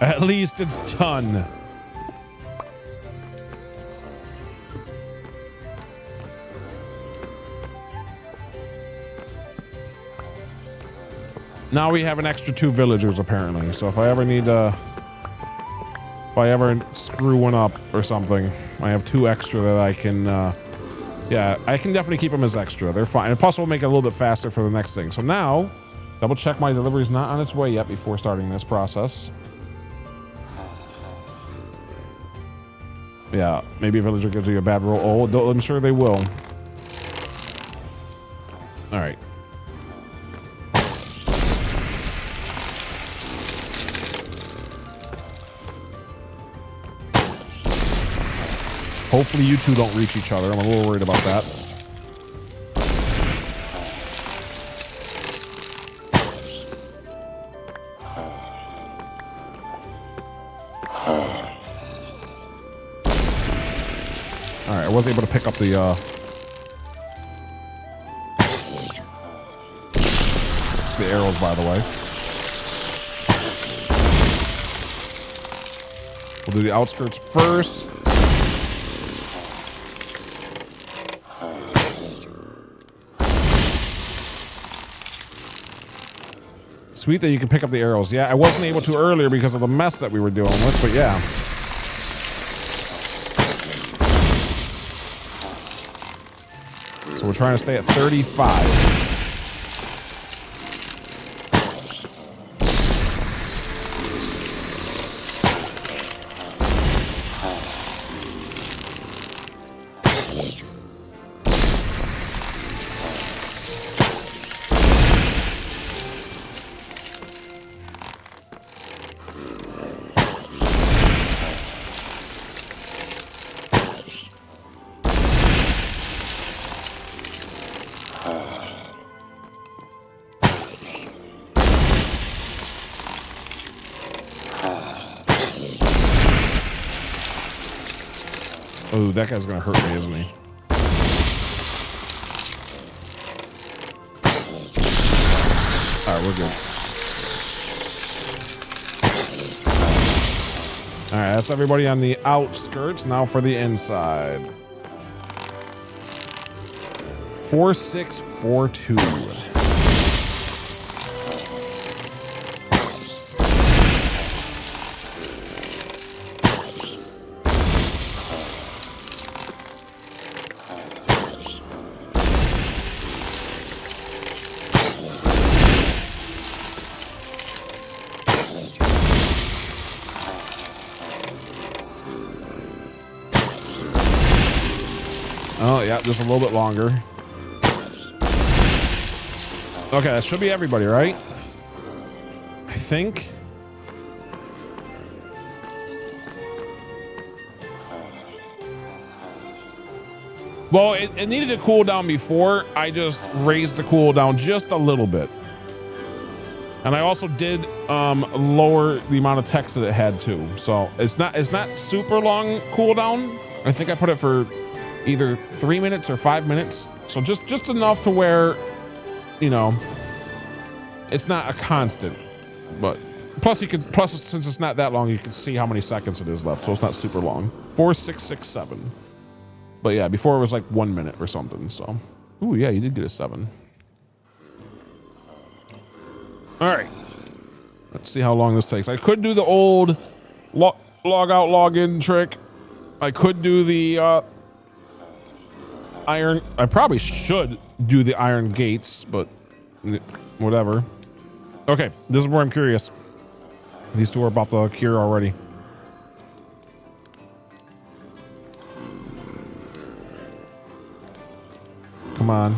At least it's done. Now we have an extra 2 villagers apparently. So if I ever need to, if I ever screw one up or something, I have 2 extra that I can, yeah, I can definitely keep them as extra. They're fine. And plus we'll make it a little bit faster for the next thing. So now, double check my delivery is not on its way yet before starting this process. Yeah, maybe a villager gives you a bad roll. Oh, I'm sure they will. All right. Hopefully you 2 don't reach each other. I'm a little worried about that. I was able to pick up the arrows, by the way. We'll do the outskirts first. Sweet that you can pick up the arrows. Yeah, I wasn't able to earlier because of the mess that we were dealing with, but yeah. So we're trying to stay at 35. Oh, that guy's gonna hurt me, isn't he? Yeah, we're good. All right, that's everybody on the outskirts. Now for the inside. 4642. Oh, yeah, just a little bit longer. Okay, that should be everybody, right? I think. Well, it needed to cool down before. I just raised the cooldown just a little bit. And I also did lower the amount of text that it had too. So it's not super long cooldown. I think I put it for either 3 minutes or 5 minutes. So just enough to where, you know, it's not a constant. But plus since it's not that long, you can see how many seconds it is left. So it's not super long. 4667. But yeah, before it was like 1 minute or something. So, ooh, yeah, you did get a 7. All right, let's see how long this takes. I could do the old log out, log in trick. I could do the iron. I probably should do the iron gates, but whatever. Okay, this is where I'm curious. These two are about to cure already. Come on.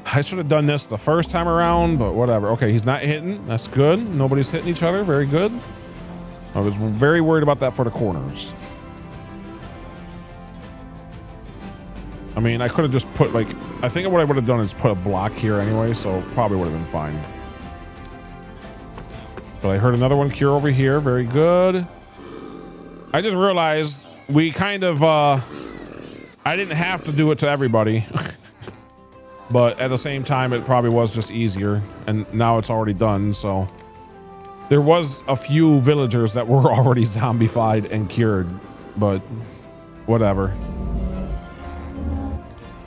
I should have done this the first time around, but whatever. Okay, he's not hitting. That's good. Nobody's hitting each other. Very good. I was very worried about that for the corners. I mean, I could have just put like, I think what I would have done is put a block here anyway, so probably would have been fine. But I heard another one cure over here. Very good. I just realized we kind of, I didn't have to do it to everybody. But at the same time, it probably was just easier. And now it's already done, so. There was a few villagers that were already zombified and cured. But whatever.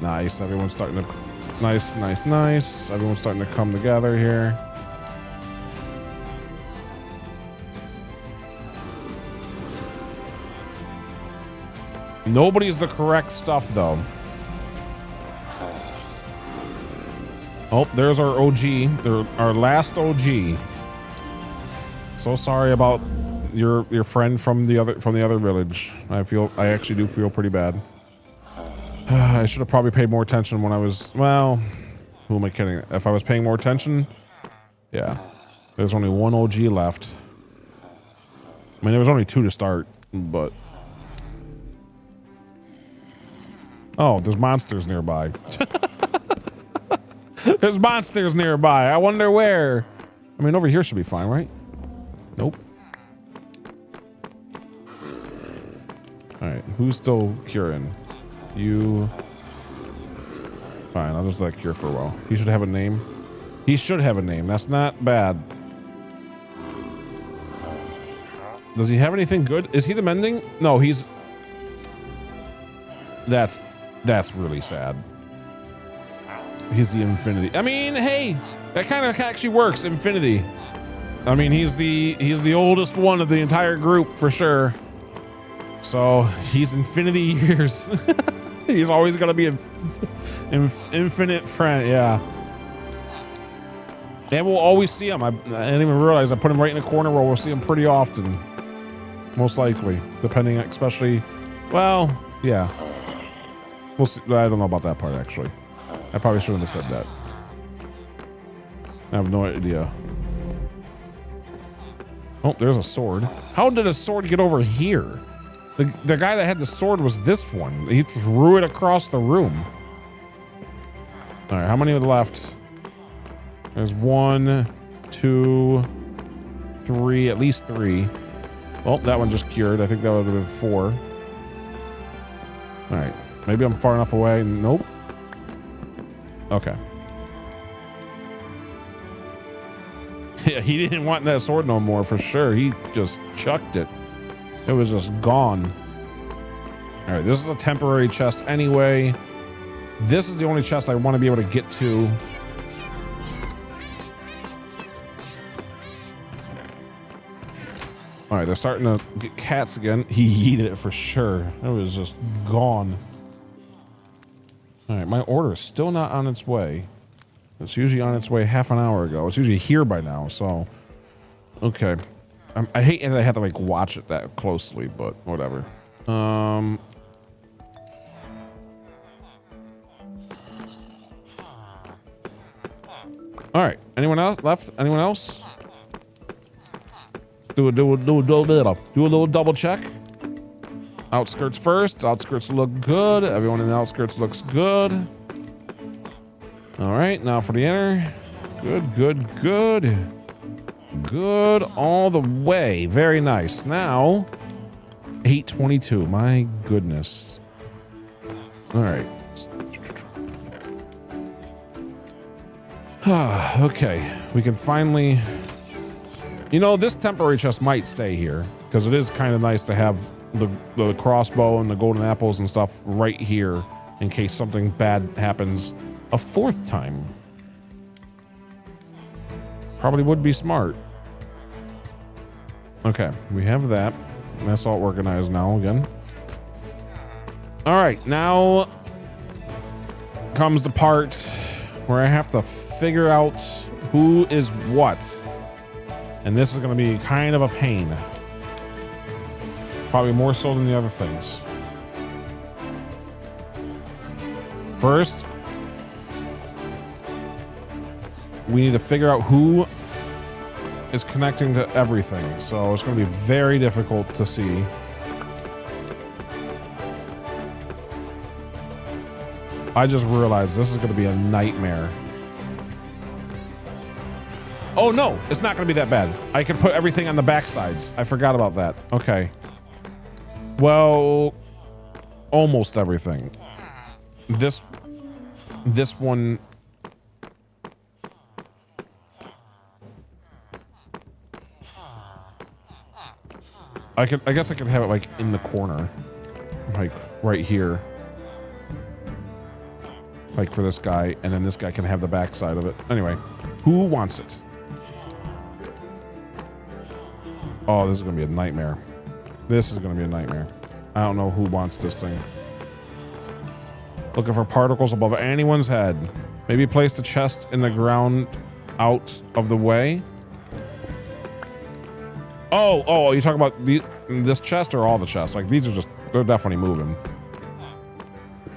Nice, everyone's starting to, nice. Everyone's starting to come together here. Nobody's the correct stuff, though. Oh, there's our OG. Our last OG. So sorry about your friend from the other village. I actually do feel pretty bad. I should have probably paid more attention when I was, well, who am I kidding? If I was paying more attention, yeah. There's only one OG left. I mean, there was only 2 to start, but. Oh, there's monsters nearby. There's monsters nearby. I wonder where. I mean, over here should be fine, right? Nope. All right, who's still curing? You. Fine, I'll just let it cure for a while. He should have a name. He should have a name. That's not bad. Does he have anything good? Is he the mending? No, he's. That's really sad. He's the infinity. I mean, hey, that kind of actually works. Infinity. I mean, he's the oldest one of the entire group for sure. So he's infinity years. He's always gonna be an infinite friend. Yeah. And we'll always see him. I didn't even realize I put him right in the corner where we'll see him pretty often. Most likely, depending, especially. Well, yeah. We'll see. I don't know about that part actually. I probably shouldn't have said that. I have no idea. Oh, there's a sword. How did a sword get over here? The guy that had the sword was this one. He threw it across the room. All right, how many are left? There's 1, 2, 3, at least 3. Well, that one just cured. I think that would have been 4. All right. Maybe I'm far enough away. Nope. Okay. Yeah, he didn't want that sword no more for sure. He just chucked it. It was just gone. All right, this is a temporary chest anyway. This is the only chest I want to be able to get to. All right, they're starting to get cats again. He yeeted it for sure. It was just gone. All right, my order is still not on its way. It's usually on its way half an hour ago. It's usually here by now, so. Okay. I hate that I have to like watch it that closely, but whatever. All right. Anyone else left? Anyone else? Do a little double check. Outskirts first. Outskirts look good. Everyone in the outskirts looks good. All right, now for the inner. Good, good, good. Good all the way. Very nice. Now, 822. My goodness. All right. Okay, we can finally. You know, this temporary chest might stay here because it is kind of nice to have the crossbow and the golden apples and stuff right here in case something bad happens a fourth time. Probably would be smart. Okay, we have that. That's all organized now again. All right, now comes the part where I have to figure out who is what. And this is going to be kind of a pain. Probably more so than the other things. First, we need to figure out who is connecting to everything. So it's going to be very difficult to see. I just realized this is going to be a nightmare. Oh no, it's not going to be that bad. I can put everything on the back sides. I forgot about that. Okay. Well, almost everything. This one. I guess I could have it like in the corner, like right here. Like for this guy, and then this guy can have the back side of it. Anyway, who wants it? Oh, this is gonna be a nightmare. This is gonna be a nightmare. I don't know who wants this thing. Looking for particles above anyone's head. Maybe place the chest in the ground out of the way. Oh, you talking about this chest or all the chests? Like these are just, they're definitely moving.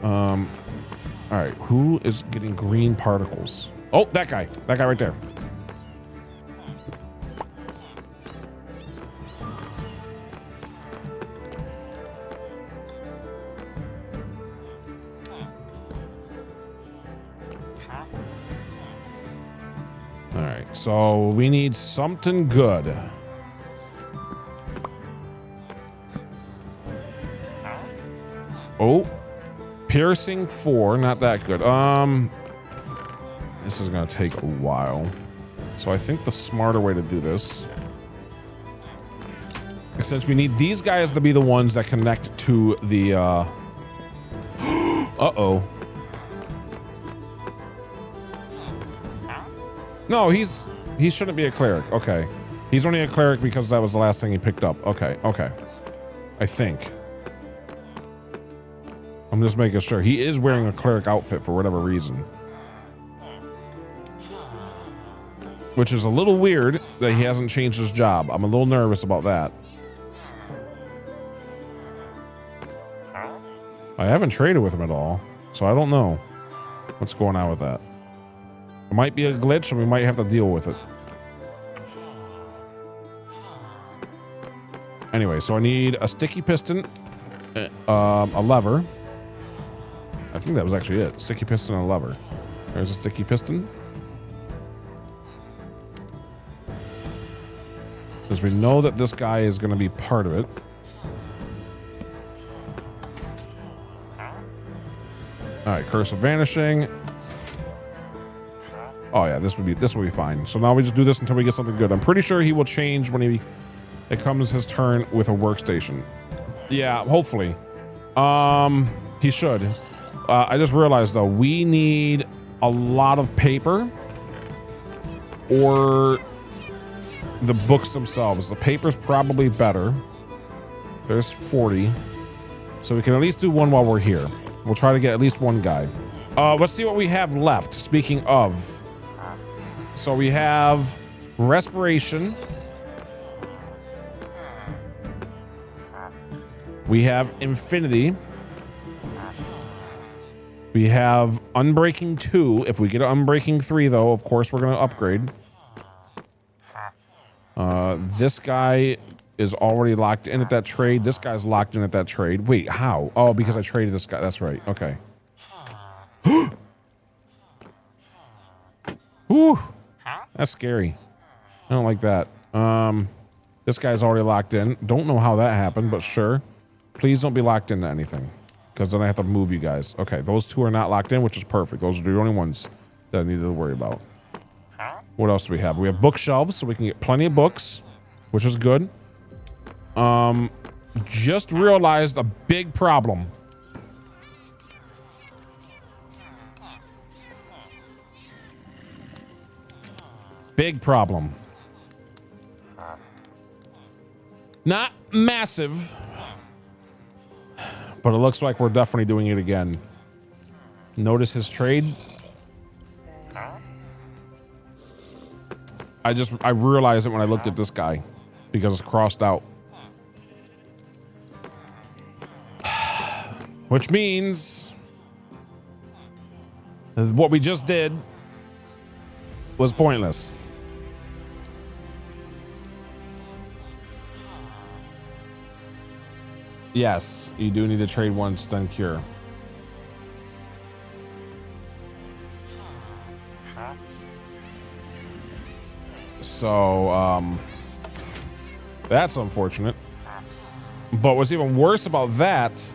All right, who is getting green particles? Oh, that guy right there. All right, so we need something good. Oh, piercing 4, not that good. This is gonna take a while. So I think the smarter way to do this, since we need these guys to be the ones that connect to the, uh-oh. No, he shouldn't be a cleric. Okay. He's only a cleric because that was the last thing he picked up. Okay. I think. I'm just making sure. He is wearing a cleric outfit for whatever reason. Which is a little weird that he hasn't changed his job. I'm a little nervous about that. I haven't traded with him at all, so I don't know what's going on with that. It might be a glitch and we might have to deal with it. Anyway, so I need a sticky piston, a lever. I think that was actually it. Sticky piston and a lever. There's a sticky piston. Because we know that this guy is going to be part of it. All right, Curse of Vanishing. Oh yeah, this will be fine. So now we just do this until we get something good. I'm pretty sure he will change when it comes his turn with a workstation. Yeah, hopefully. He should. I just realized though, we need a lot of paper or the books themselves. The paper's probably better. There's 40. So we can at least do one while we're here. We'll try to get at least one guy. Let's see what we have left. Speaking of. So we have Respiration. We have Infinity. We have Unbreaking 2. If we get Unbreaking 3, though, of course, we're going to upgrade. This guy is already locked in at that trade. This guy's locked in at that trade. Wait, how? Oh, because I traded this guy. That's right. Okay. Whew. That's scary. I don't like that. This guy's already locked in. Don't know how that happened, but sure. Please don't be locked into anything, because then I have to move you guys. Okay, those two are not locked in, which is perfect. Those are the only ones that I need to worry about. What else do we have? We have bookshelves, so we can get plenty of books, which is good. Just realized a big problem. Big problem. Not massive, but it looks like we're definitely doing it again. Notice his trade. I realized it when I looked at this guy because it's crossed out. Which means what we just did was pointless. Yes, you do need to trade one stun cure. So, that's unfortunate. But what's even worse about that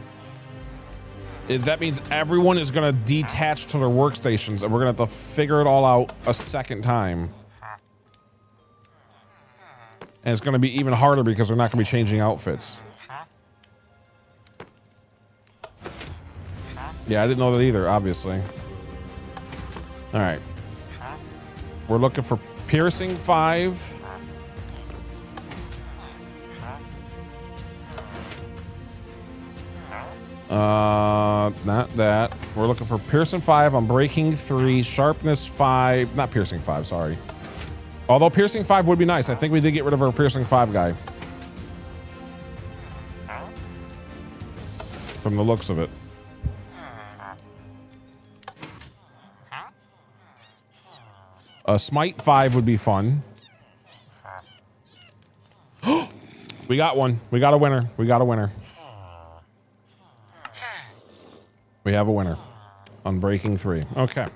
is that means everyone is going to detach to their workstations and we're going to have to figure it all out a second time. And it's going to be even harder because we're not going to be changing outfits. Yeah, I didn't know that either, obviously. All right. We're looking for Piercing 5. Not that. We're looking for Piercing 5 on Breaking 3, Sharpness 5. Not Piercing 5, sorry. Although Piercing 5 would be nice. I think we did get rid of our Piercing 5 guy. From the looks of it. Smite 5 would be fun. We got one. We got a winner. We got a winner. We have a winner on Breaking 3. Okay.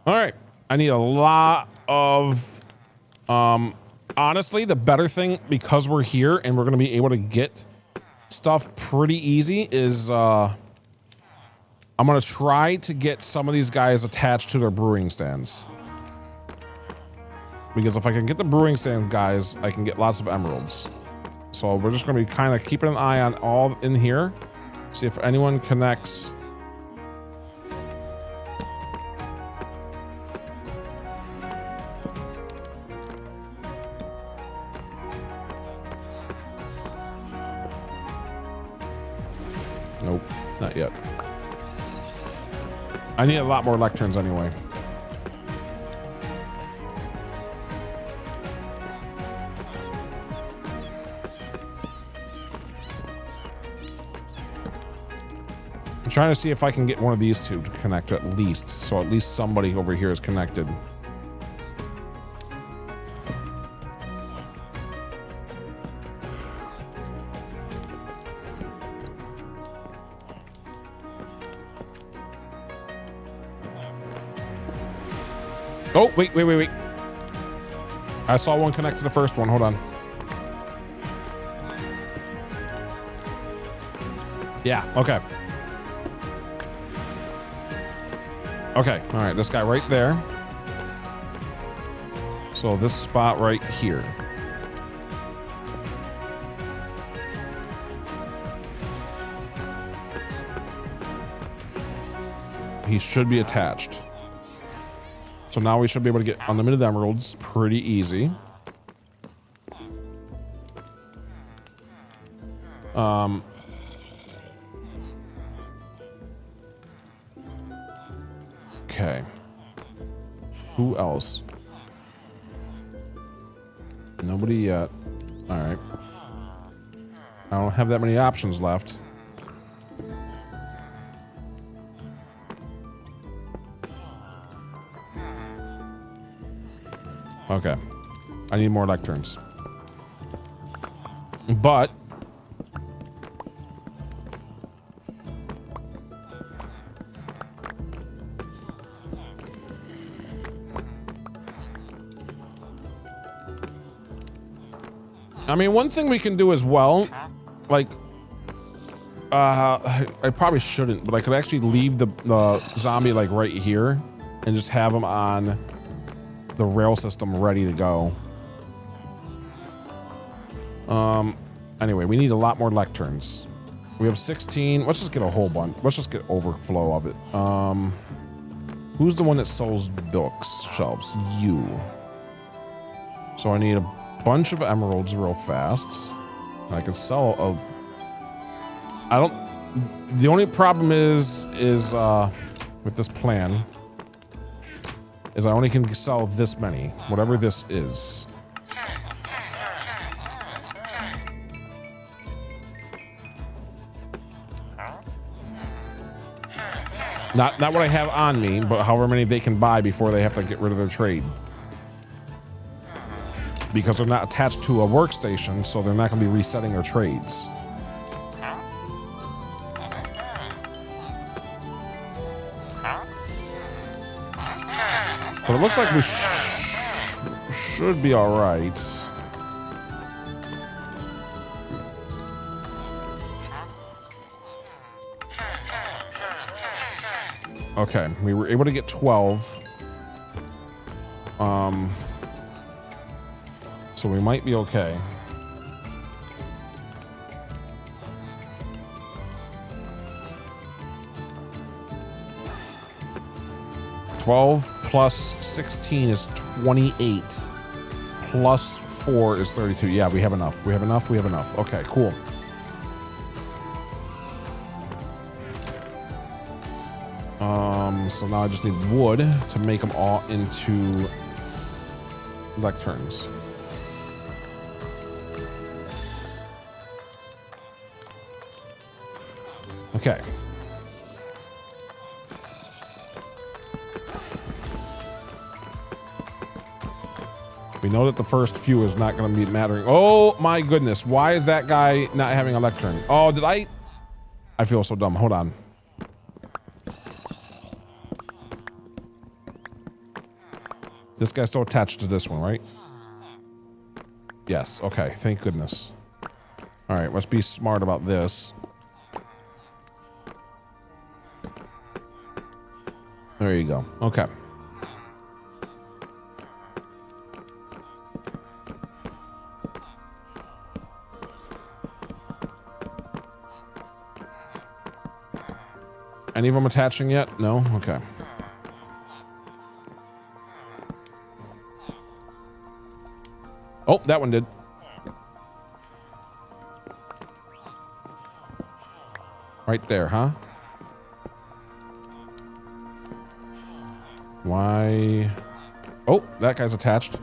All right. I need a lot of... honestly, the better thing, because we're here and we're going to be able to get stuff pretty easy, is... I'm going to try to get some of these guys attached to their brewing stands. Because if I can get the brewing stand guys, I can get lots of emeralds. So we're just going to be kind of keeping an eye on all in here. See if anyone connects. Nope, not yet. I need a lot more lecterns anyway. I'm trying to see if I can get one of these two to connect at least. So at least somebody over here is connected. Oh, wait. I saw one connect to the first one. Hold on. Yeah, okay. Okay, all right, this guy right there. So this spot right here. He should be attached. So now we should be able to get unlimited emeralds pretty easy. Okay. Who else? Nobody yet. All right. I don't have that many options left. Okay. I need more lecterns. But I mean, one thing we can do as well, like, I probably shouldn't, but I could actually leave the zombie like right here and just have him on the rail system ready to go. Anyway, we need a lot more lecterns. We have 16. Let's just get a whole bunch. Let's just get overflow of it. Who's the one that sells books shelves? You. So I need a bunch of emeralds real fast. I can sell a... I don't... The only problem is with this plan is I only can sell this many, whatever this is. Not what I have on me, but however many they can buy before they have to get rid of their trade. Because they're not attached to a workstation, so they're not going to be resetting their trades. But it looks like we should be all right. Okay, we were able to get 12. So we might be okay. $12 plus 16 is 28. Plus 4 is 32. Yeah, we have enough. We have enough. We have enough. Okay, cool. So now I just need wood to make them all into lecterns. Okay. We know that the first few is not going to be mattering. Oh my goodness. Why is that guy not having a lectern? Oh, did I feel so dumb. Hold on. This guy's still attached to this one, right? Yes. Okay. Thank goodness. All right. Let's be smart about this. There you go. Okay. Any of them attaching yet? No? Okay. Oh, that one did. Right there, huh? Why? Oh, that guy's attached.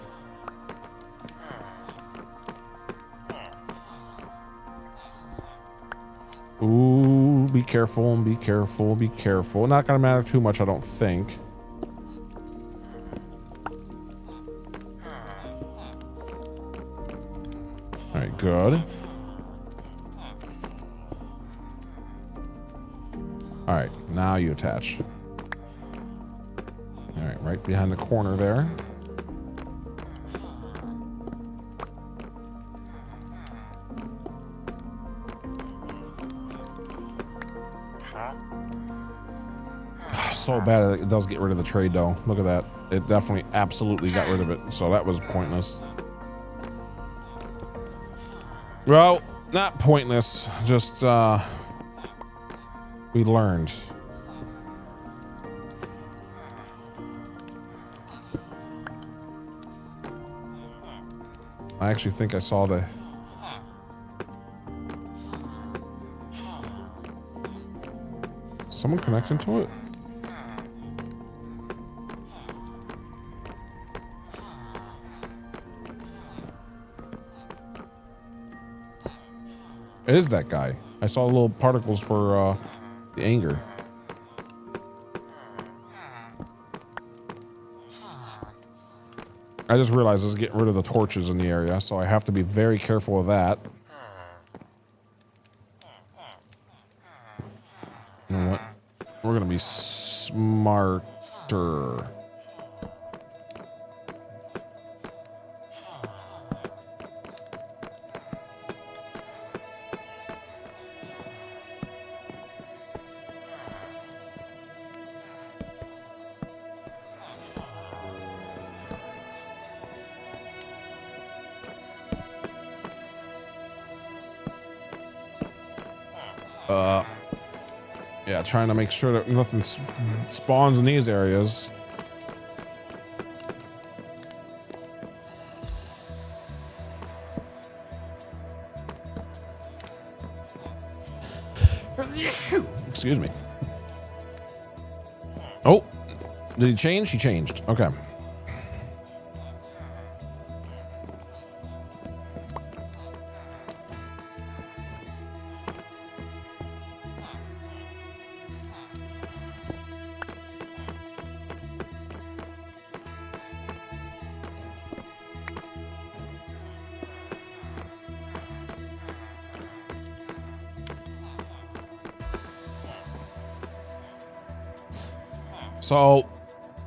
Ooh, be careful, be careful, be careful. Not gonna matter too much, I don't think. All right, good. All right, now you attach. All right, right behind the corner there. So bad it does get rid of the trade though. Look at that. It definitely absolutely got rid of it. So that was pointless. Well, not pointless. Just we learned. I actually think I saw the someone connecting to it. It is that guy. I saw little particles for the anger. I just realized it's getting rid of the torches in the area, so I have to be very careful of that. You know what? We're gonna be smarter. Yeah, trying to make sure that nothing spawns in these areas. Excuse me. Oh, did he change? He changed. Okay. So,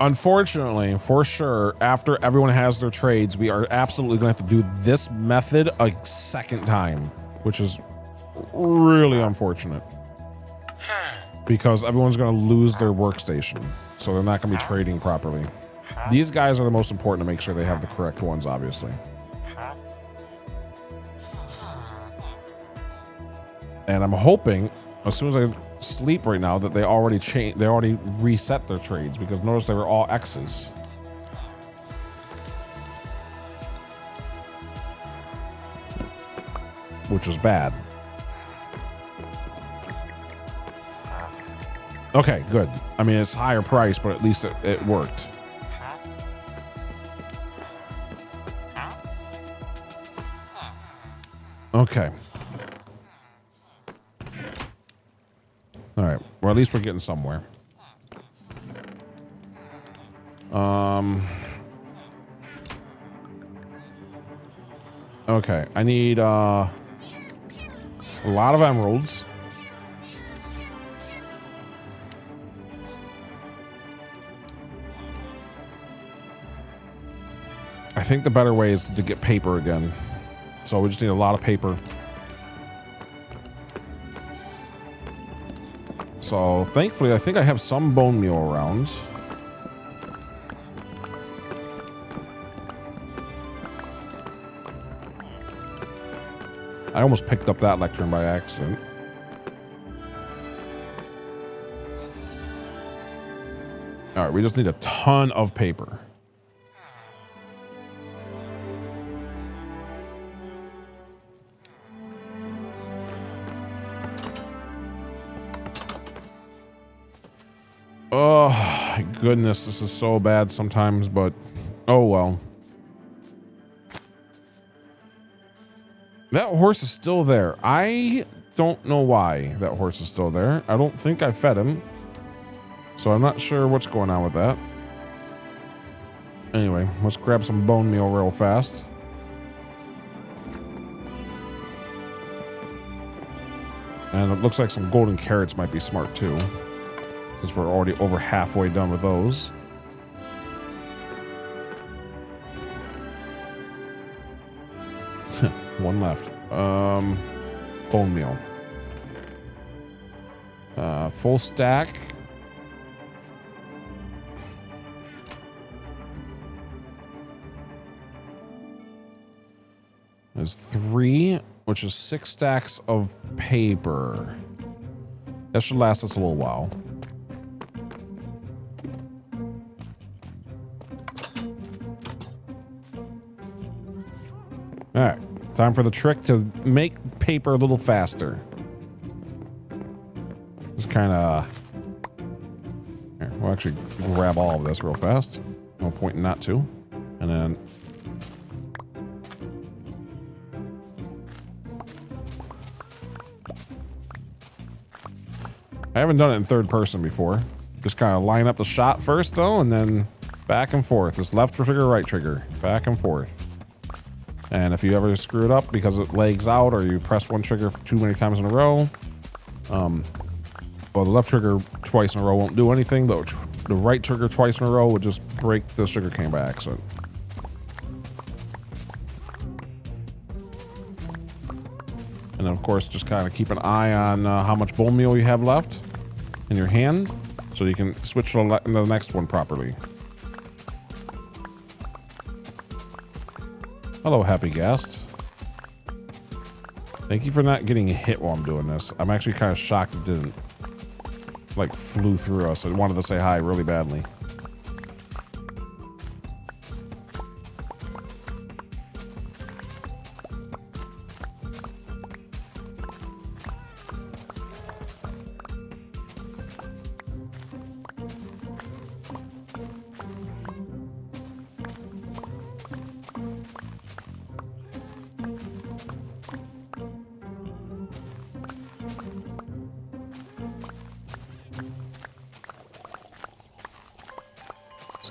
unfortunately, for sure, after everyone has their trades, we are absolutely going to have to do this method a second time, which is really unfortunate. Because everyone's going to lose their workstation, so they're not going to be trading properly. These guys are the most important to make sure they have the correct ones, obviously. And I'm hoping, as soon as I sleep right now, that they already reset their trades, because notice they were all X's. Which is bad. Okay, good. I mean, it's higher price, but at least it worked. Okay. All right. Well, at least we're getting somewhere. Okay. I need a lot of emeralds. I think the better way is to get paper again. So we just need a lot of paper. So thankfully, I think I have some bone meal around. I almost picked up that lectern by accident. All right, we just need a ton of paper. Oh, my goodness, this is so bad sometimes, but oh well. That horse is still there. I don't know why that horse is still there. I don't think I fed him, so I'm not sure what's going on with that. Anyway, let's grab some bone meal real fast. And it looks like some golden carrots might be smart too, because we're already over halfway done with those. One left. Bone meal. Full stack. There's 3, which is 6 stacks of paper. That should last us a little while. All right, time for the trick to make paper a little faster. Just kind of. We'll actually grab all of this real fast. No point not to. And then. I haven't done it in third person before. Just kind of line up the shot first, though, and then back and forth. Just left trigger, right trigger, back and forth. And if you ever screw it up because it lags out or you press one trigger too many times in a row, well, the left trigger twice in a row won't do anything, but the right trigger twice in a row would just break the sugarcane by accident. And then, of course, just kind of keep an eye on how much bone meal you have left in your hand so you can switch to the next one properly. Hello, happy guest. Thank you for not getting hit while I'm doing this. I'm actually kind of shocked it didn't, like, flew through us. I wanted to say hi really badly.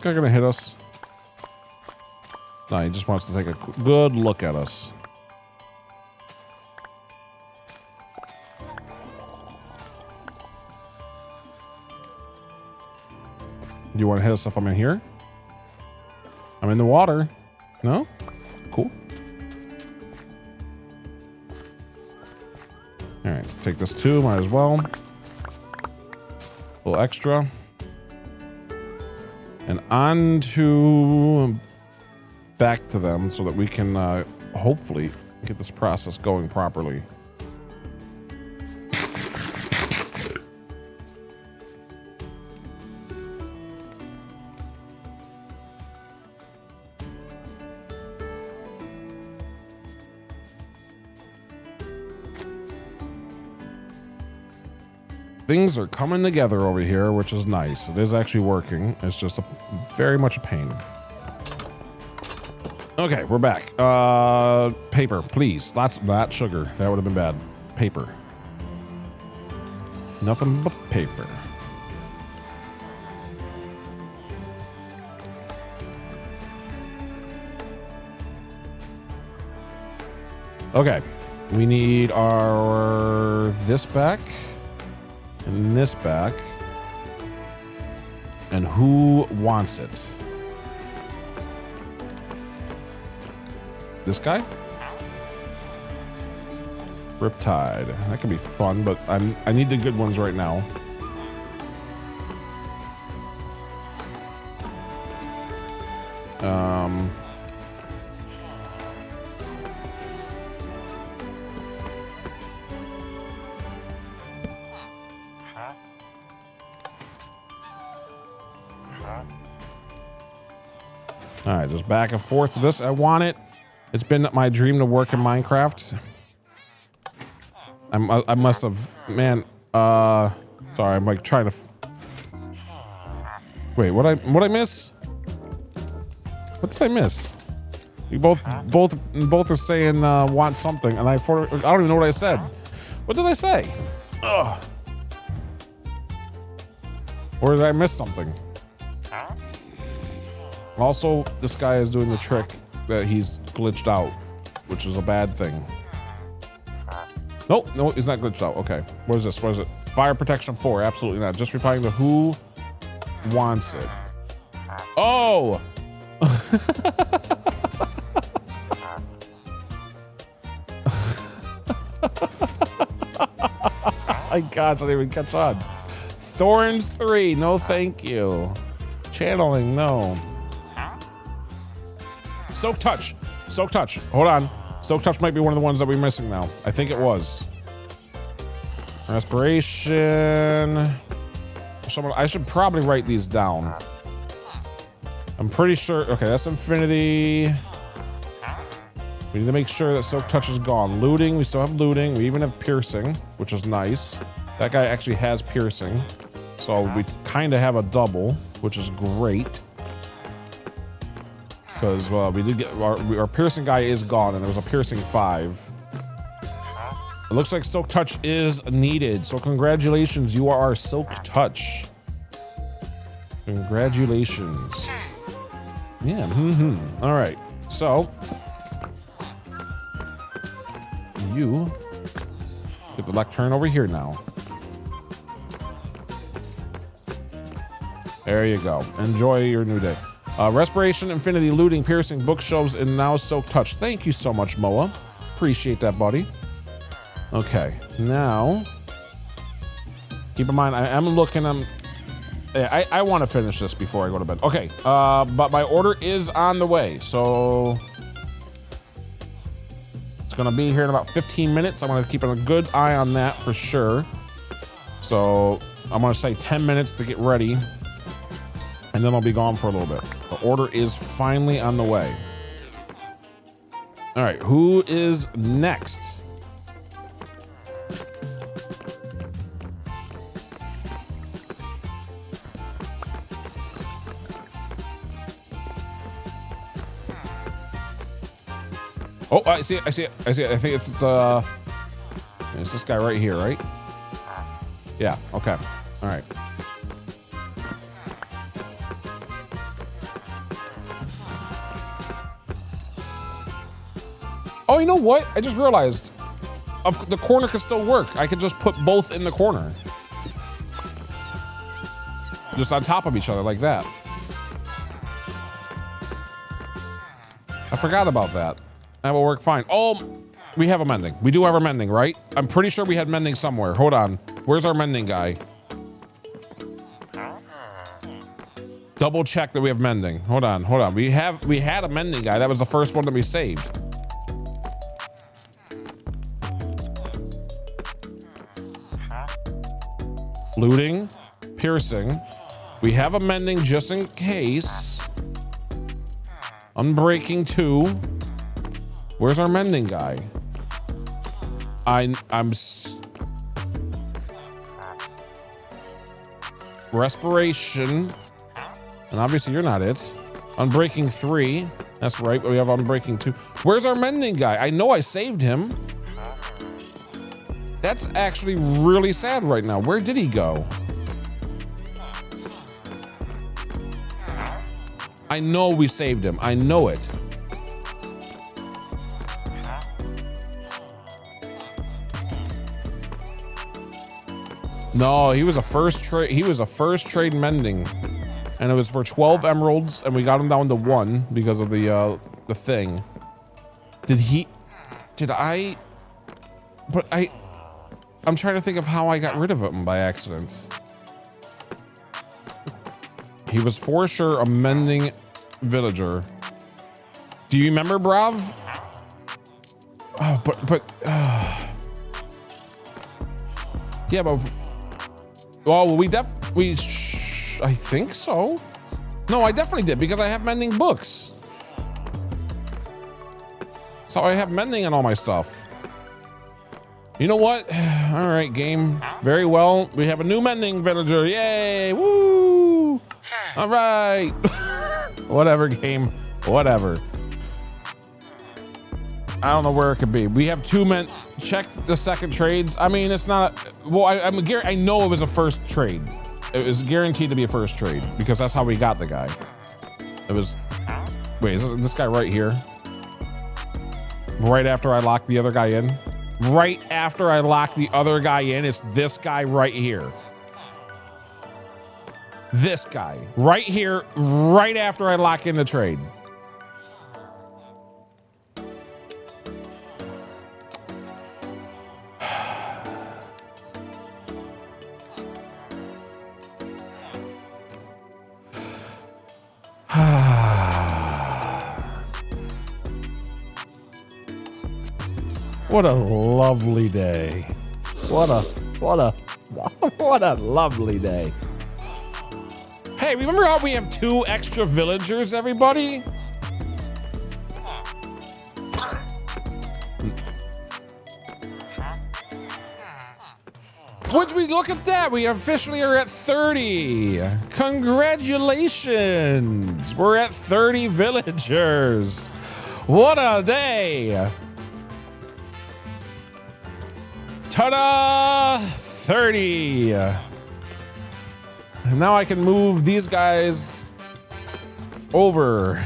Guy gonna hit us? No, he just wants to take a good look at us. Do you want to hit us if I'm in here? I'm in the water. No? Cool. All right, take this too, might as well. A little extra. And on to back to them so that we can hopefully get this process going properly. Things are coming together over here, which is nice. It is actually working. It's just very much a pain. Okay, we're back. Paper, please. Lots of that. Sugar. That would have been bad. Paper. Nothing but paper. Okay. We need our this back. And this back. And who wants it? This guy? Riptide. That could be fun, but I need the good ones right now. All right, just back and forth with this. I want it. It's been my dream to work in Minecraft. I must have, man. Sorry, I'm like trying to. Wait, what I miss? What did I miss? You both are saying want something, and I don't even know what I said. What did I say? Ugh. Or did I miss something? Also, this guy is doing the trick that he's glitched out, which is a bad thing. Nope, no, he's not glitched out. Okay, what is this? What is it? Fire protection 4, absolutely not. Just replying to who wants it. Oh! my gosh, I didn't even catch on. Thorns 3, no thank you. Channeling, no. Soak Touch. Soak Touch. Hold on. Soak Touch might be one of the ones that we're missing now. I think it was. Respiration. I should probably write these down. I'm pretty sure. Okay, that's Infinity. We need to make sure that Soak Touch is gone. Looting. We still have looting. We even have piercing, which is nice. That guy actually has piercing. So we kind of have a double, which is great. Because we did get our piercing guy is gone, and there was a piercing 5. It looks like Soak Touch is needed. So congratulations, you are our Soak Touch. Congratulations. Yeah. All right. So you get the lectern over here now. There you go. Enjoy your new day. Respiration, Infinity, Looting, Piercing, Bookshelves, and now Soak Touch. Thank you so much, Moa. Appreciate that, buddy. Okay, now keep in mind I am looking. I want to finish this before I go to bed. Okay, but my order is on the way, so it's gonna be here in about 15 minutes. I'm gonna keep a good eye on that for sure. So I'm gonna say 10 minutes to get ready, and then I'll be gone for a little bit. The order is finally on the way. All right, who is next? Oh, I see it. I think it's this guy right here, right? Yeah, okay. All right. Oh, you know what? I just realized the corner could still work. I could just put both in the corner. Just on top of each other like that. I forgot about that. That will work fine. Oh, we have a mending. We do have a mending, right? I'm pretty sure we had mending somewhere. Hold on. Where's our mending guy? Double check that we have mending. Hold on. We had a mending guy. That was the first one that we saved. Looting, piercing. We have a mending just in case. Unbreaking 2. Where's our mending guy? Respiration. And obviously you're not it. Unbreaking 3. That's right, but we have Unbreaking 2. Where's our mending guy? I know I saved him. That's actually really sad right now. Where did he go? I know we saved him. I know it. No, he was a first trade. He was a first trade mending, and it was for 12 emeralds, and we got him down to 1 because of the thing. I'm trying to think of how I got rid of him by accident. He was for sure a mending villager. Do you remember, Brav? Oh, yeah, but I think so. No, I definitely did because I have mending books. So I have mending on all my stuff. You know what? All right, game. Very well. We have a new mending villager. Yay! Woo! All right. Whatever, game. Whatever. I don't know where it could be. We have 2 men. Check the second trades. I mean, it's not. Well, I know it was a first trade. It was guaranteed to be a first trade because that's how we got the guy. It was. Wait, is this guy right here? Right after I locked the other guy in. Right after I lock the other guy in, it's this guy right here. This guy right here, right after I lock in the trade. What a lovely day. What a lovely day. Hey, remember how we have 2 extra villagers, everybody? Would we look at that? We officially are at 30. Congratulations. We're at 30 villagers. What a day. Ta-da! 30. And now I can move these guys over.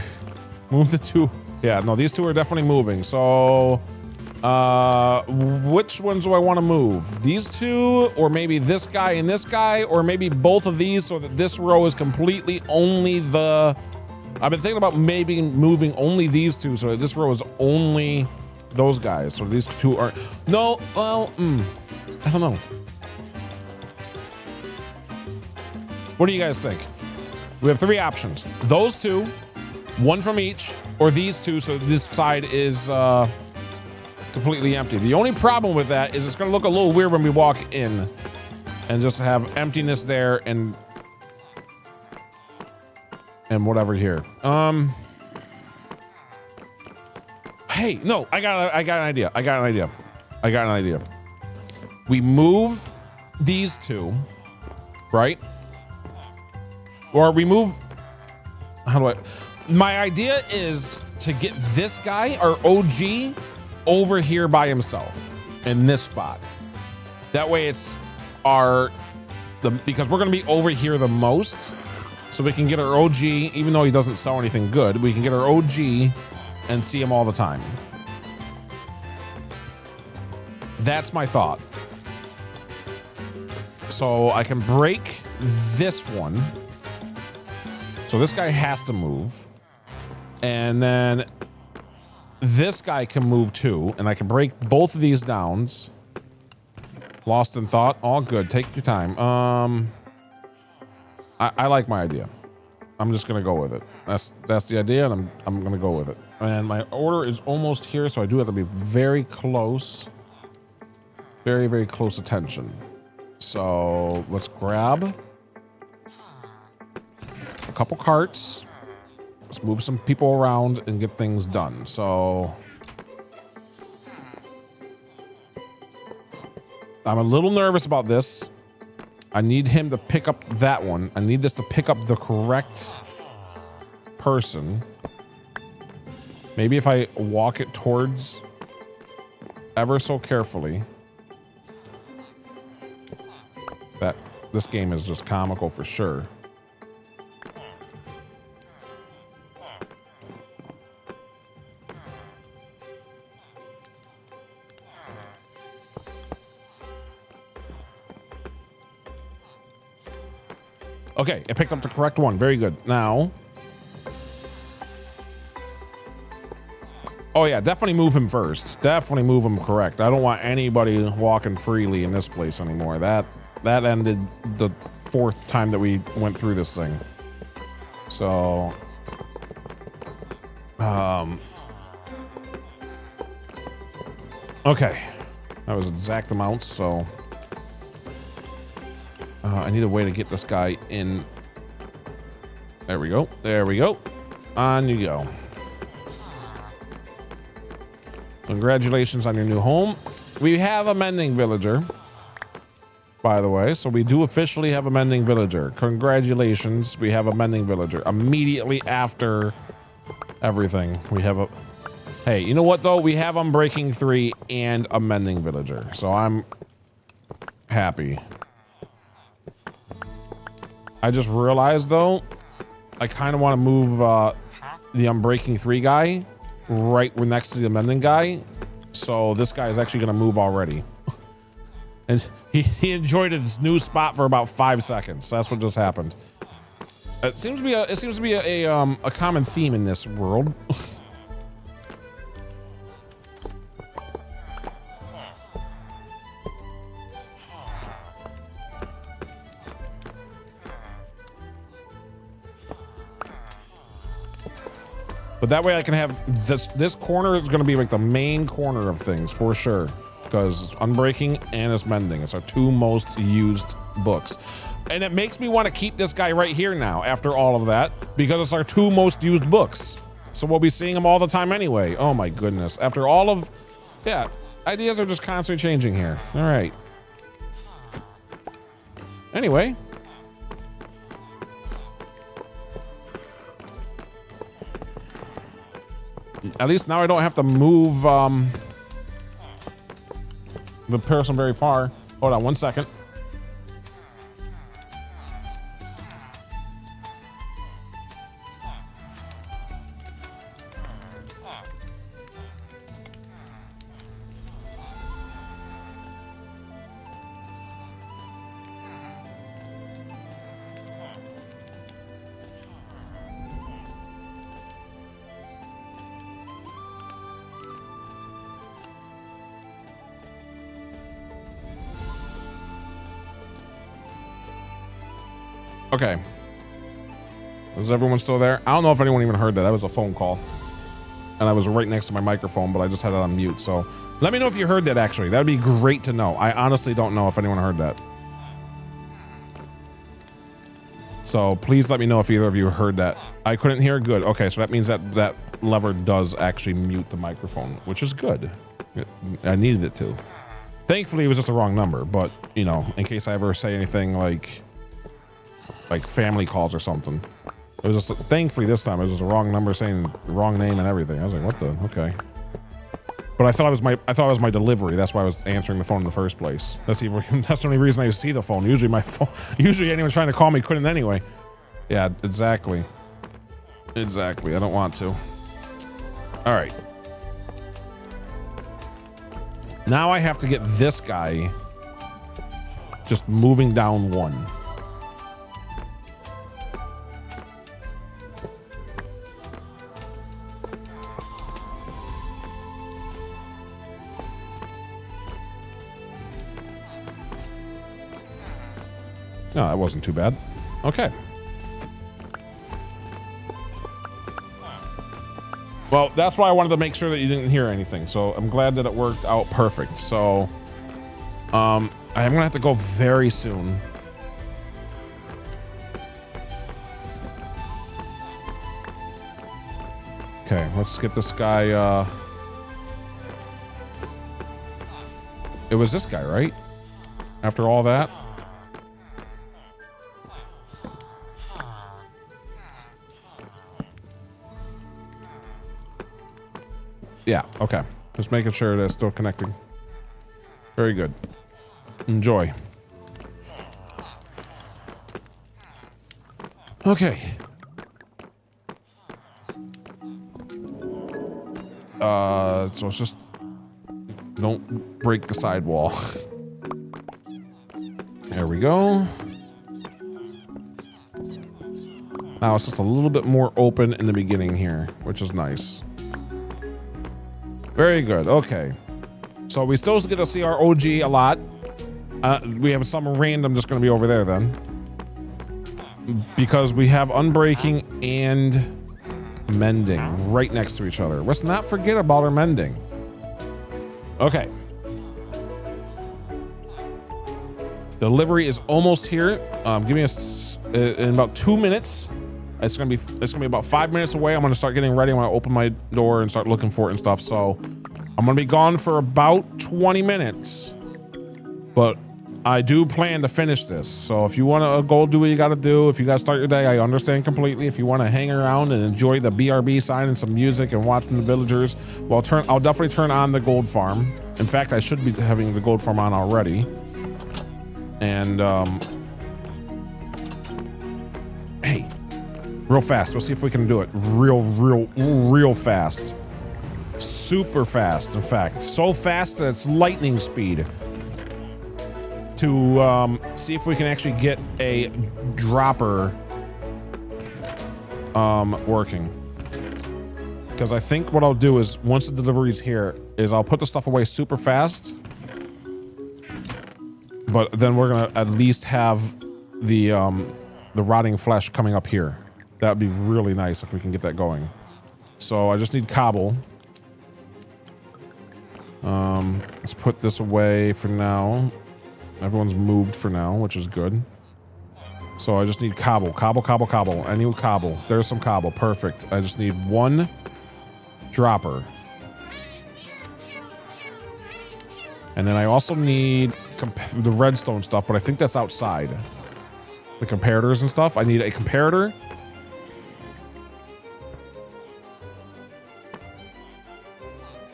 Move the 2. Yeah, no, these 2 are definitely moving. So, which ones do I want to move? These 2, or maybe this guy and this guy, or maybe both of these so that this row is completely only the... I've been thinking about maybe moving only these 2 so that this row is only those guys. So these 2 aren't... No, well, I don't know. What do you guys think? We have 3 options. Those 2, 1 from each, or these 2 so this side is completely empty. The only problem with that is it's going to look a little weird when we walk in and just have emptiness there and whatever here. Hey, no, I got an idea. We move these 2, right? Or we move, my idea is to get this guy, our OG, over here by himself in this spot. That way it's because we're gonna be over here the most, so we can get our OG, even though he doesn't sell anything good, we can get our OG and see him all the time. That's my thought. So I can break this one. So this guy has to move. And then this guy can move too. And I can break both of these downs. Lost in thought. All good. Take your time. I like my idea. I'm just gonna go with it. That's the idea, and I'm gonna go with it. And my order is almost here, so I do have to be very close. Very, very close attention. So let's grab a couple carts. Let's move some people around and get things done. So I'm a little nervous about this. I need him to pick up that one. I need this to pick up the correct person. Maybe if I walk it towards ever so carefully. This game is just comical for sure. Okay, I picked up the correct one. Very good. Now, oh yeah, definitely move him first. Definitely move him correct. I don't want anybody walking freely in this place anymore. That ended the 4th time that we went through this thing. So, okay, that was exact amounts. So, I need a way to get this guy in. There we go. There we go. On you go. Congratulations on your new home. We have a mending villager, by the way. So we do officially have a mending villager. Congratulations. We have a mending villager. Immediately after everything, we have a... Hey, you know what, though? We have Unbreaking 3 and a mending villager. So I'm happy. I just realized, though, I kind of want to move the Unbreaking 3 guy right next to the mending guy. So this guy is actually going to move already. And he enjoyed his new spot for about 5 seconds. That's what just happened. It seems to be a common theme in this world. But that way I can have this corner is going to be like the main corner of things for sure, because it's Unbreaking and it's Mending. It's our 2 most used books. And it makes me want to keep this guy right here now after all of that, because it's our 2 most used books. So we'll be seeing him all the time anyway. Oh my goodness. After all of, yeah, ideas are just constantly changing here. All right. Anyway. At least now I don't have to move the person very far. Hold on 1 second. Okay. Is everyone still there? I don't know if anyone even heard that. That was a phone call. And I was right next to my microphone, but I just had it on mute. So let me know if you heard that, actually. That would be great to know. I honestly don't know if anyone heard that. So please let me know if either of you heard that. I couldn't hear. Good. Okay, so that means that that lever does actually mute the microphone, which is good. I needed it to. Thankfully, it was just the wrong number, but, you know, in case I ever say anything like family calls or something. It was just, thankfully this time it was just a wrong number saying the wrong name and everything. I was like, what the, okay. But I thought it was my delivery. That's why I was answering the phone in the first place. That's the only reason I see the phone. Usually anyone trying to call me couldn't anyway. Yeah, exactly. Exactly, I don't want to. All right. Now I have to get this guy just moving down 1. No, that wasn't too bad. Okay. Well, that's why I wanted to make sure that you didn't hear anything. So I'm glad that it worked out perfect. So I'm gonna have to go very soon. Okay, let's get this guy. It was this guy, right? After all that. Yeah, okay. Just making sure that it's still connecting. Very good. Enjoy. Okay. So it's just don't break the sidewall. There we go. Now it's just a little bit more open in the beginning here, which is nice. Very good. Okay. So we still get to see our OG a lot. We have some random just going to be over there then. Because we have Unbreaking and Mending right next to each other. Let's not forget about our Mending. Okay. Delivery is almost here. Give me in about 2 minutes. It's gonna be about 5 minutes away. I'm gonna start getting ready. I'm gonna open my door and start looking for it and stuff. So I'm gonna be gone for about 20 minutes, but I do plan to finish this. So if you want to go do what you got to do, if you got to start your day, I understand completely. If you want to hang around and enjoy the BRB sign and some music and watching the villagers, well, I'll definitely turn on the gold farm. In fact, I should be having the gold farm on already. And hey. Real fast. Let's see if we can do it. Real fast. Super fast, in fact. So fast that it's lightning speed. To see if we can actually get a dropper working. Because I think what I'll do is, once the delivery's here, is I'll put the stuff away super fast. But then we're gonna at least have the rotting flesh coming up here. That would be really nice if we can get that going. So I just need cobble. Let's put this away for now. Everyone's moved for now, which is good. So I just need cobble. I need cobble. There's some cobble. Perfect. I just need one dropper. And then I also need the redstone stuff, but I think that's outside. The comparators and stuff. I need a comparator.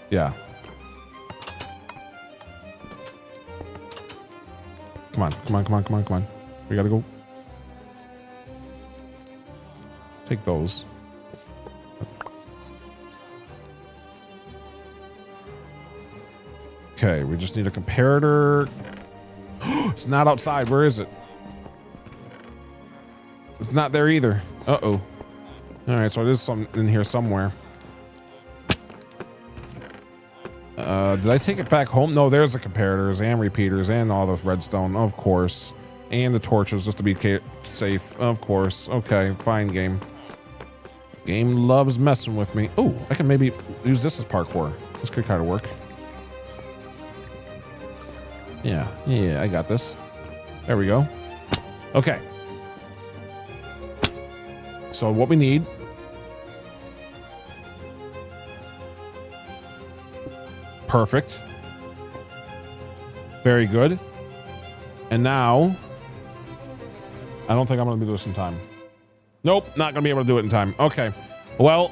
Yeah. Come on. We gotta go. Take those. Okay, we just need a comparator. It's not outside. Where is it? It's not there either. Uh-oh. All right, so it is some in here somewhere. Did I take it back home? No, there's the comparators and repeaters and all the redstone, of course. And the torches, just to be safe, of course. Okay, fine, game. Game loves messing with me. Oh, I can maybe use this as parkour. This could kind of work. Yeah, I got this. There we go. Okay. So what we need... Perfect. Very good. And now... I don't think I'm going to do this in time. Nope, not going to be able to do it in time. Okay. Well,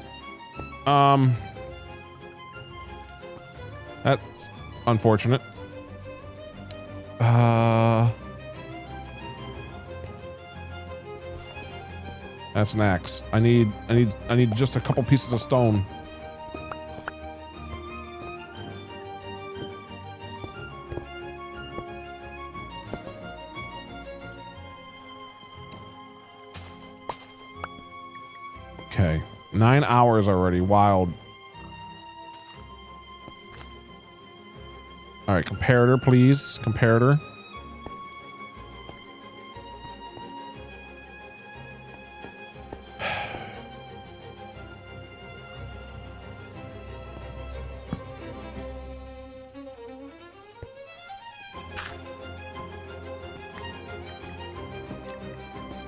that's unfortunate. That's an axe. I need just a couple pieces of stone. Okay, 9 hours already. Wild. All right, comparator, please. Comparator.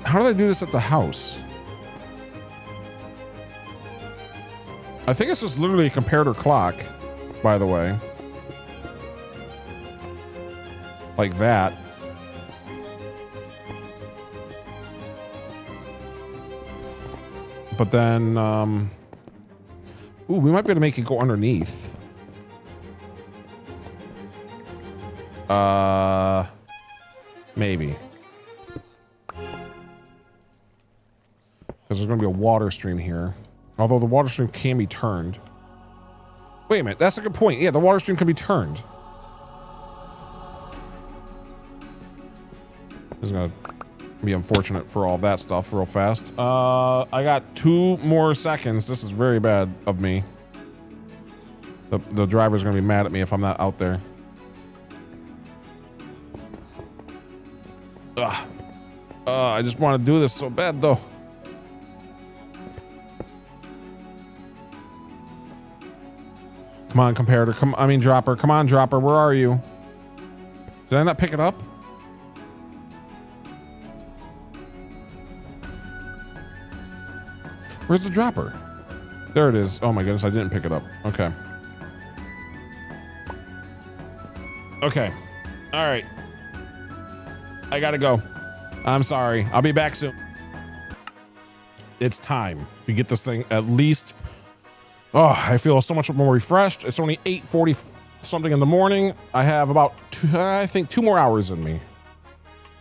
How do I do this at the house? I think it's just literally a comparator clock, by the way. Like that. But then, ooh, we might be able to make it go underneath. Maybe. Because there's going to be a water stream here. Although the water stream can be turned. Wait a minute, that's a good point. Yeah, the water stream can be turned. This is going to be unfortunate for all that stuff real fast. I got 2 more seconds. This is very bad of me. The driver's going to be mad at me if I'm not out there. Ugh. I just want to do this so bad, though. Come on, comparator. Dropper. Come on, dropper. Where are you? Did I not pick it up? Where's the dropper? There it is. Oh my goodness, I didn't pick it up. Okay. Okay. All right. I gotta go. I'm sorry. I'll be back soon. It's time to get this thing at least... Oh, I feel so much more refreshed. It's only 8:40 something in the morning. I have about, I think, 2 more hours in me.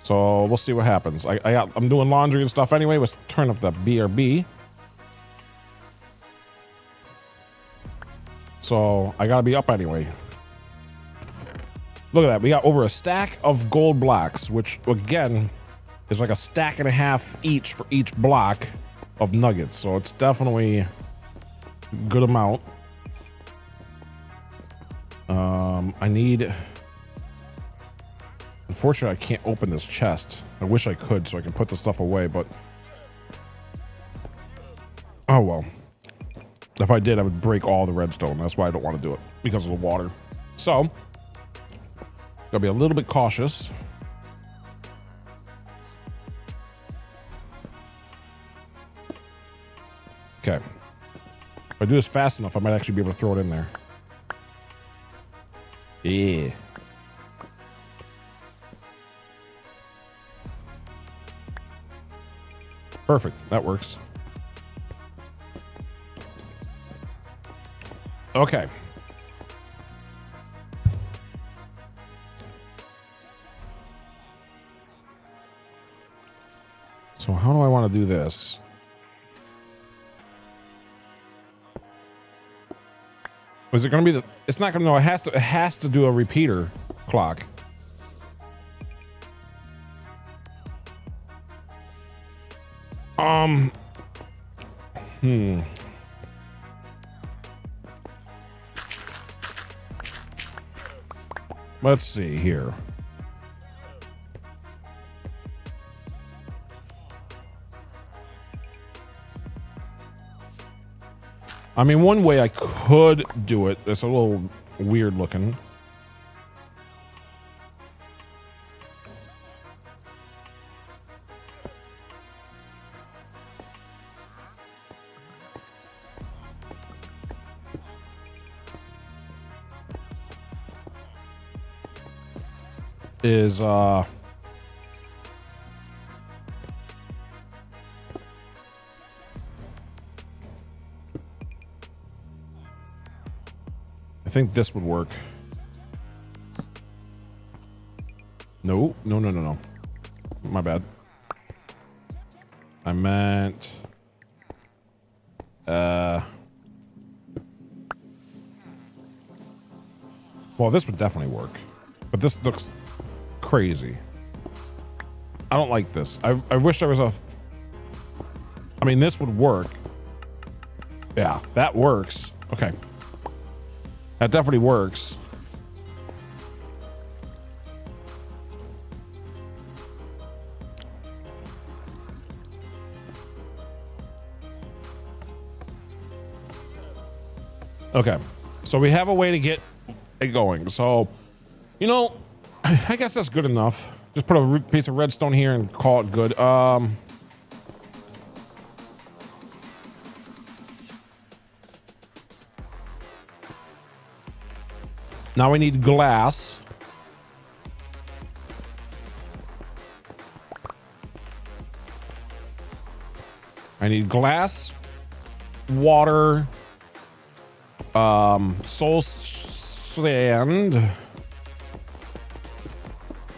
So we'll see what happens. I'm doing laundry and stuff anyway. Let's turn off the BRB. So I gotta be up anyway. Look at that. We got over a stack of gold blocks, which again is like a stack and a half each for each block of nuggets. So it's definitely a good amount. I need... Unfortunately, I can't open this chest. I wish I could so I can put the stuff away, but... Oh, well. If I did, I would break all the redstone. That's why I don't want to do it, because of the water. So, gotta be a little bit cautious. Okay. If I do this fast enough, I might actually be able to throw it in there. Yeah. Perfect. That works. Okay. So how do I want to do this? Is it going to be the... It's not going to... No, it has to do a repeater clock. Let's see here. I mean, one way I could do it, it's a little weird looking. Is I think this would work. No. My bad. I meant well, this would definitely work. But this looks crazy. I don't like this. I wish there was a... I mean, this would work. Yeah, that works. Okay. That definitely works. Okay. So we have a way to get it going. So, you know, I guess that's good enough. Just put a piece of redstone here and call it good. Now we need glass. I need glass, water, soul sand.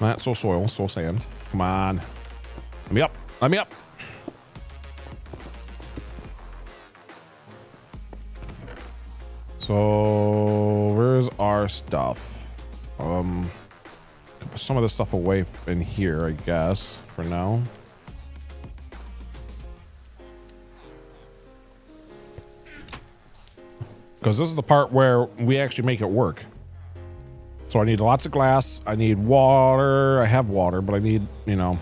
Not soul soil, soul sand. Come on. Let me up. Let me up. So where's our stuff? Put some of this stuff away in here, I guess, for now. Because this is the part where we actually make it work. So I need lots of glass. I need water. I have water, but I need, you know,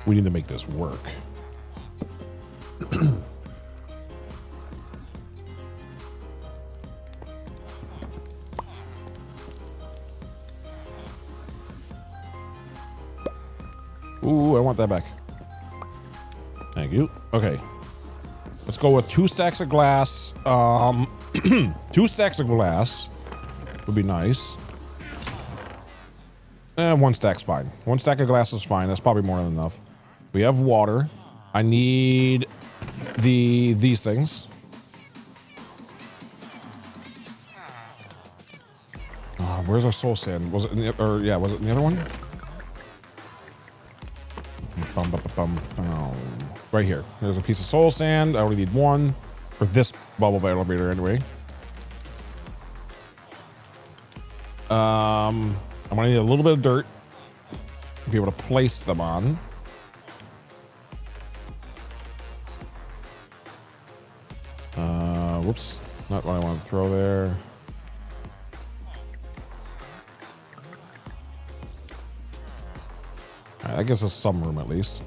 we need to make this work. Ooh, I want that back. Thank you. Okay. Let's go with 2 stacks of glass. 2 stacks of glass would be nice. 1 stack's fine. 1 stack of glass is fine. That's probably more than enough. We have water. I need these things. Where's our soul sand? Was it in the, or yeah, was it in the other one? Right here. There's a piece of soul sand. I only need 1 for this bubble elevator anyway. I'm gonna need a little bit of dirt to be able to place them on. Whoops, not what I want to throw there. All right, that gives us some room at least.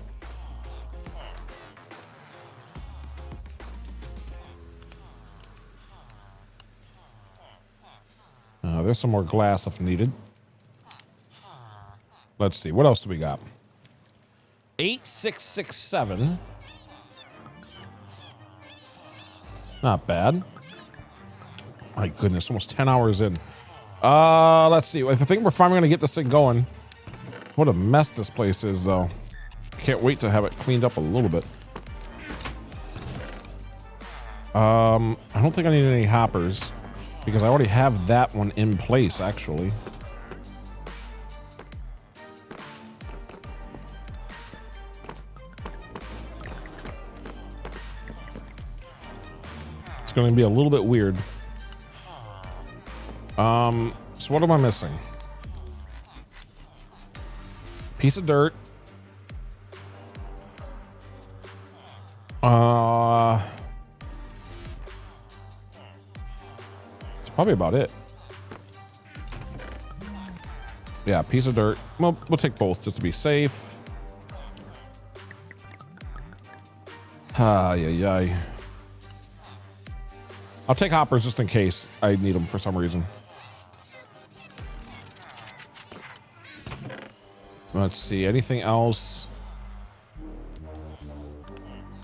there's some more glass if needed. Let's see. What else do we got? 8667. Not bad. My goodness, almost 10 hours in. Let's see. If I think we're finally going to get this thing going. What a mess this place is, though. Can't wait to have it cleaned up a little bit. I don't think I need any hoppers because I already have that one in place, actually. It's going to be a little bit weird. So what am I missing? Piece of dirt. It's probably about it. Yeah, piece of dirt. Well, we'll take both just to be safe. Ay. I'll take hoppers just in case I need them for some reason. Let's see, anything else?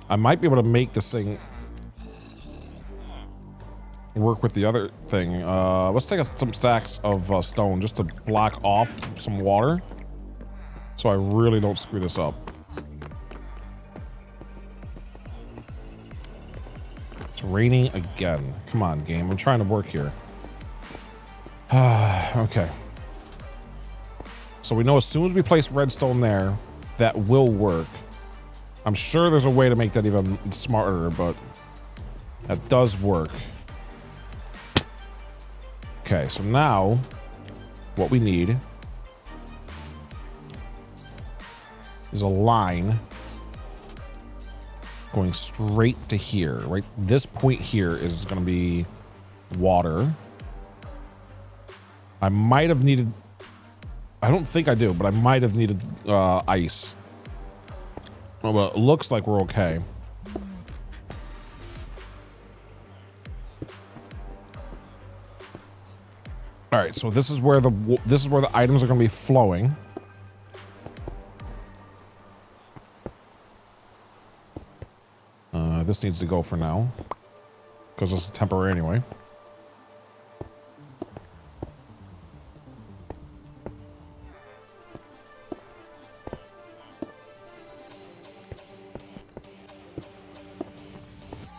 I might be able to make this thing work with the other thing. Let's take some stacks of stone just to block off some water so I really don't screw this up. It's raining again. Come on, game. I'm trying to work here. Okay. So we know as soon as we place redstone there, that will work. I'm sure there's a way to make that even smarter, but that does work. Okay, so now what we need is a line going straight to here, right? This point here is going to be water. I might have needed... I don't think I do, but I might have needed ice. Oh, well, it looks like we're okay. All right, so this is where the items are going to be flowing. This needs to go for now because this is temporary anyway.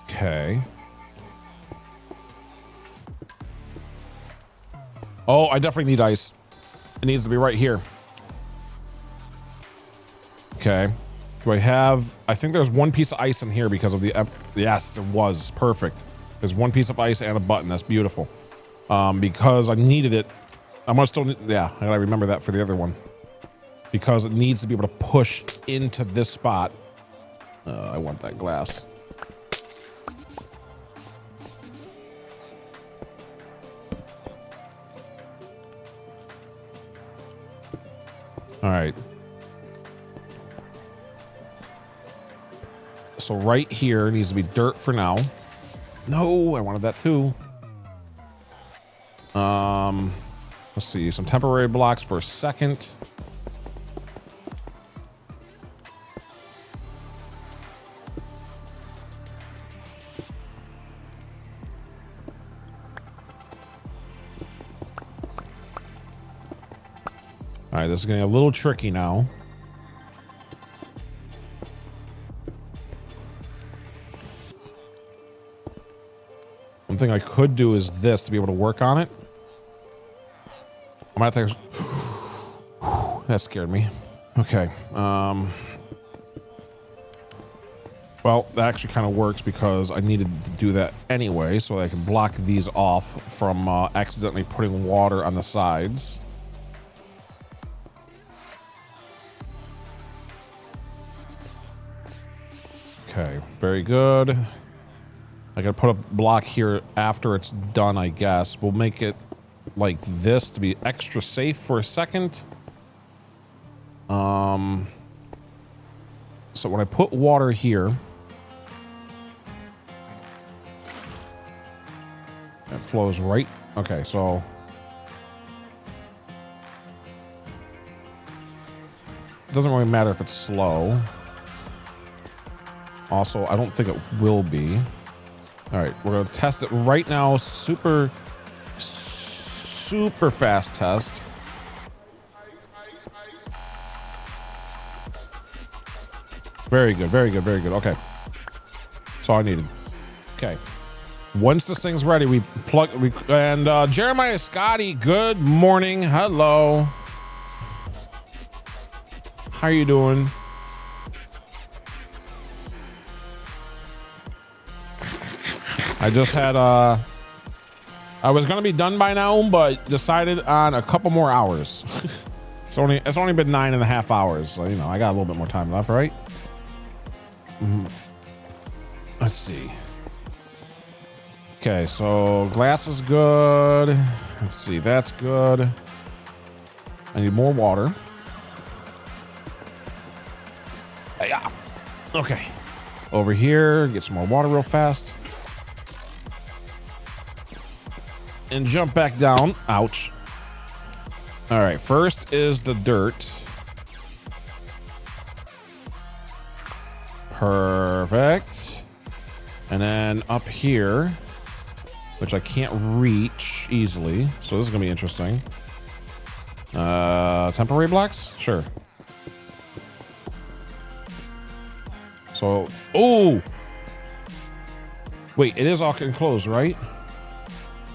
Okay. Oh, I definitely need ice. It needs to be right here. Okay. Do I have... I think there's one piece of ice in here because of the... Yes, there was. Perfect. There's one piece of ice and a button. That's beautiful. Because I needed it. I'm gonna still... Yeah, I gotta remember that for the other one. Because it needs to be able to push into this spot. I want that glass. All right. So right here needs to be dirt for now. No, I wanted that too. Let's see, some temporary blocks for a second. All right, this is getting a little tricky now. One thing I could do is this to be able to work on it. I might have to... That scared me. Okay. Well, that actually kind of works because I needed to do that anyway, so I can block these off from accidentally putting water on the sides. Okay, very good. I gotta put a block here after it's done, I guess. We'll make it like this to be extra safe for a second. So when I put water here, it flows right. Okay, so doesn't really matter if it's slow. Also, I don't think it will be. All right, we're gonna test it right now. Super fast test. Very good, very good, very good. Okay, that's all I needed. Okay, once this thing's ready, we plug. And Jeremiah Scotty, good morning. Hello. How are you doing? I just had I was gonna be done by now, but decided on a couple more hours. it's only been 9.5 hours, so you know I got a little bit more time left, right? Let's see. Okay, so glass is good. Let's see, that's good. I need more water. Yeah. Okay. Over here, get some more water real fast. And jump back down. Ouch. All right, first is the dirt. Perfect. And then up here, which I can't reach easily, so this is gonna be interesting. Temporary blocks? Sure. So, oh! Wait, it is all enclosed, right?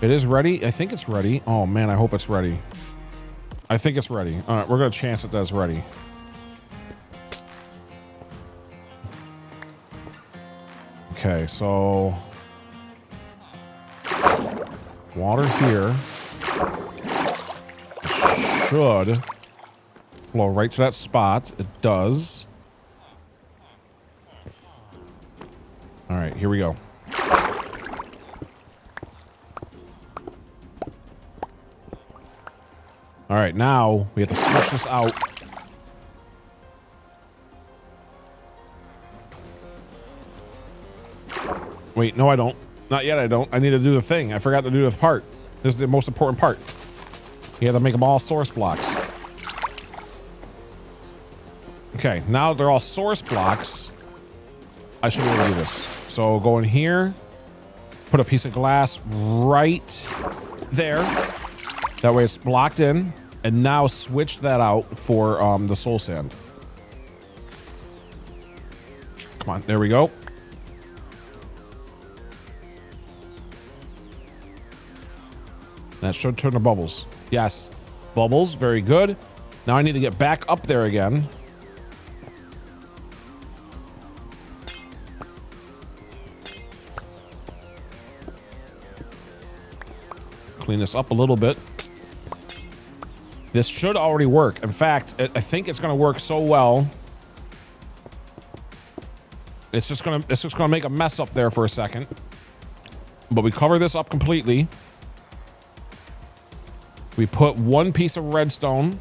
It is ready? I think it's ready. Oh man, I hope it's ready. I think it's ready. All right, we're gonna chance it that's ready. Okay, so water here should flow right to that spot. It does. All right, here we go. All right, now we have to switch this out. Wait, no, I don't. Not yet, I don't. I need to do the thing. I forgot to do the part. This is the most important part. You have to make them all source blocks. Okay, now that they're all source blocks, I should be able to do this. So go in here, put a piece of glass right there. That way it's blocked in, and now switch that out for the soul sand. Come on, there we go. That should turn to bubbles. Yes, bubbles, very good. Now I need to get back up there again. Clean this up a little bit. This should already work. In fact, I think it's going to work so well. It's just going to make a mess up there for a second. But we cover this up completely. We put one piece of redstone.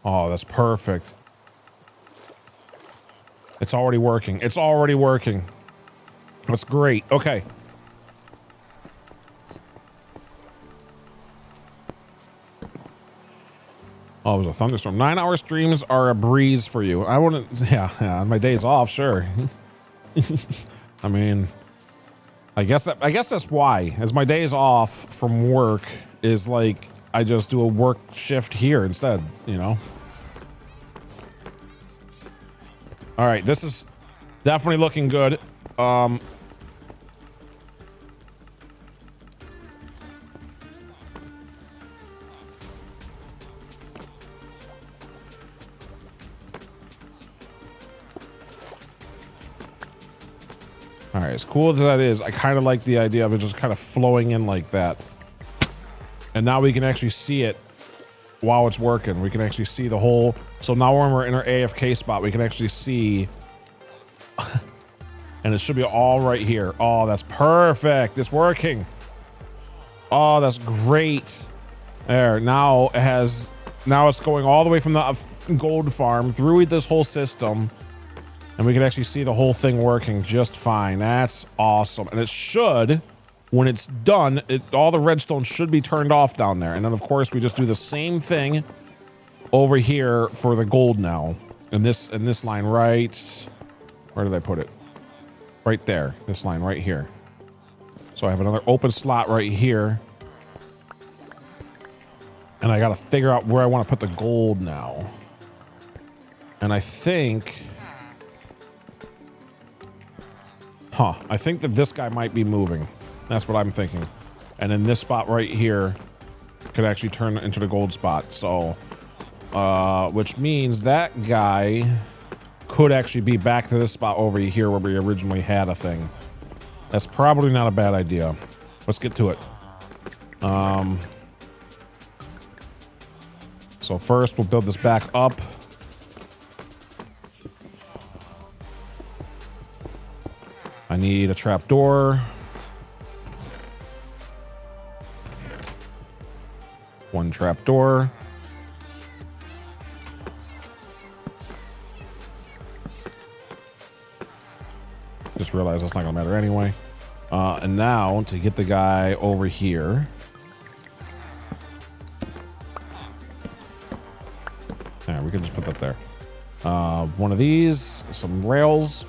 Oh, that's perfect. It's already working. It's already working. That's great. Okay. Oh, it was a thunderstorm. 9-hour streams are a breeze for you. I wouldn't. Yeah, on my days off, sure. I mean, I guess that's why. As my days off from work is like I just do a work shift here instead. You know. All right, this is definitely looking good. All right, as cool as that is, I kind of like the idea of it just kind of flowing in like that. And now we can actually see it while it's working. We can actually see the whole. So now when we're in our AFK spot, we can actually see. And it should be all right here. Oh, that's perfect. It's working. Oh, that's great. There, now it has. Now it's going all the way from the gold farm through this whole system. And we can actually see the whole thing working just fine. That's awesome. And it should When it's done, all the redstone should be turned off down there. And then, of course, we just do the same thing over here for the gold now. And this line right... Where did I put it? Right there. This line right here. So I have another open slot right here. And I got to figure out where I want to put the gold now. And I think... I think that this guy might be moving. That's what I'm thinking. And then this spot right here could actually turn into the gold spot. So, which means that guy could actually be back to this spot over here where we originally had a thing. That's probably not a bad idea. Let's get to it. So first we'll build this back up. I need a trapdoor. One trapdoor. Just realized that's not gonna matter anyway. And now to get the guy over here. Yeah, we can just put that there. One of these, some rails.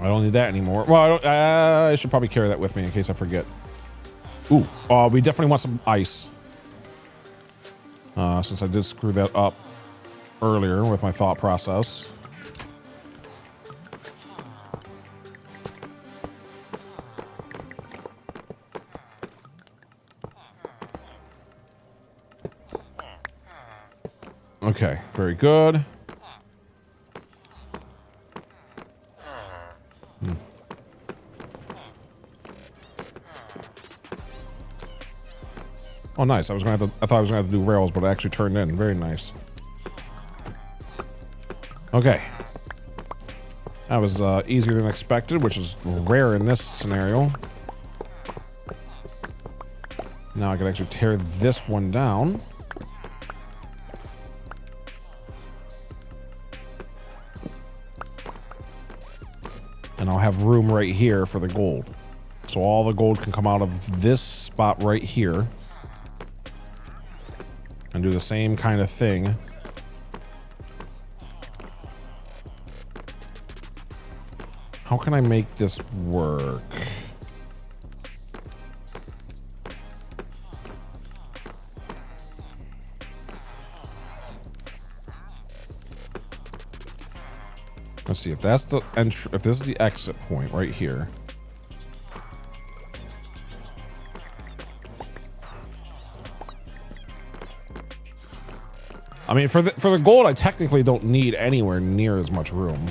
I don't need that anymore. Well, I should probably carry that with me in case I forget. Ooh, we definitely want some ice. Since I did screw that up earlier with my thought process. Okay, very good. Oh, nice. I thought I was gonna have to do rails, but it actually turned in. Very nice. Okay. That was easier than expected, which is rare in this scenario. Now I can actually tear this one down. And I'll have room right here for the gold. So all the gold can come out of this spot right here. And do the same kind of thing. How can I make this work? Let's see if that's the entry. If this is the exit point right here. I mean, for the gold, I technically don't need anywhere near as much room.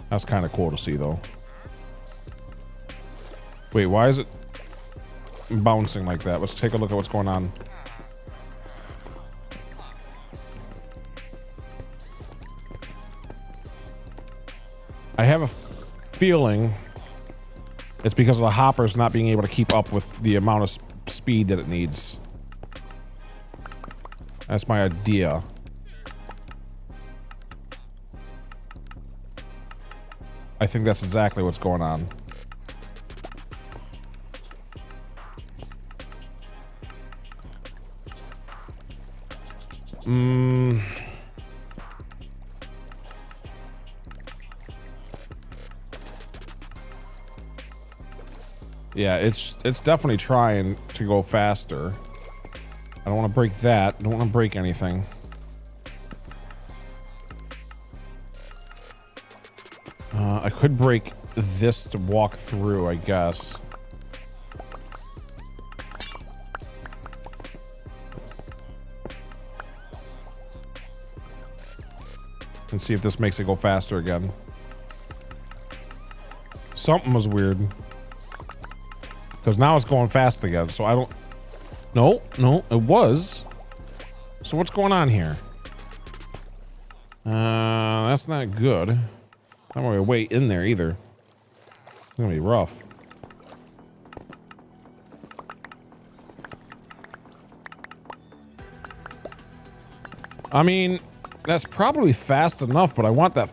That's kind of cool to see, though. Wait, why is it bouncing like that? Let's take a look at what's going on. I have a feeling it's because of the hoppers not being able to keep up with the amount of speed that it needs. That's my idea. I think that's exactly what's going on. Yeah, it's definitely trying to go faster. I don't want to break that. I don't want to break anything. I could break this to walk through, I guess. And see if this makes it go faster again. Something was weird. Because now it's going fast again, so I don't... No, it was. So what's going on here? That's not good. Not gonna wait in there either. It's gonna be rough. I mean, That's probably fast enough, but I want that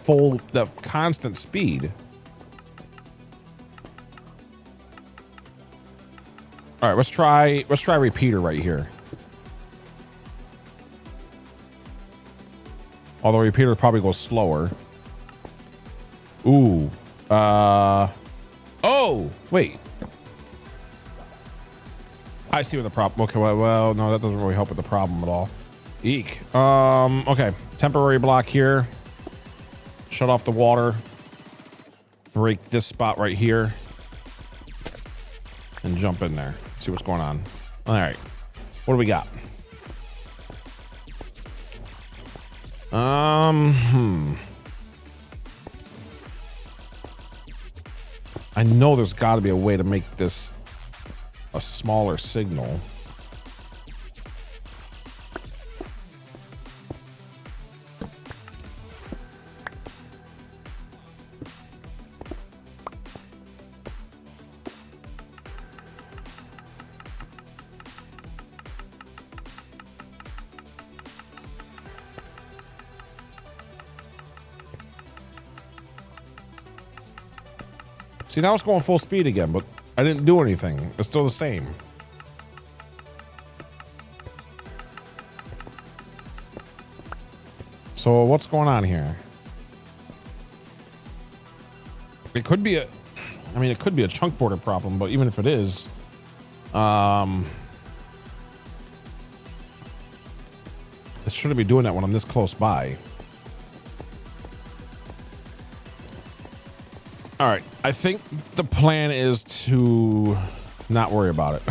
constant speed. All right, let's try repeater right here. Although repeater probably goes slower. Ooh. Oh, wait. I see what the problem. Okay, well, no, that doesn't really help with the problem at all. Eek. Okay. Temporary block here. Shut off the water. Break this spot right here. And jump in there. See what's going on. All right. What do we got? I know there's got to be a way to make this a smaller signal. See, now it's going full speed again, but I didn't do anything. It's still the same. So what's going on here? It could be it could be a chunk border problem, but even if it is, it shouldn't be doing that when I'm this close by. All right, I think the plan is to not worry about it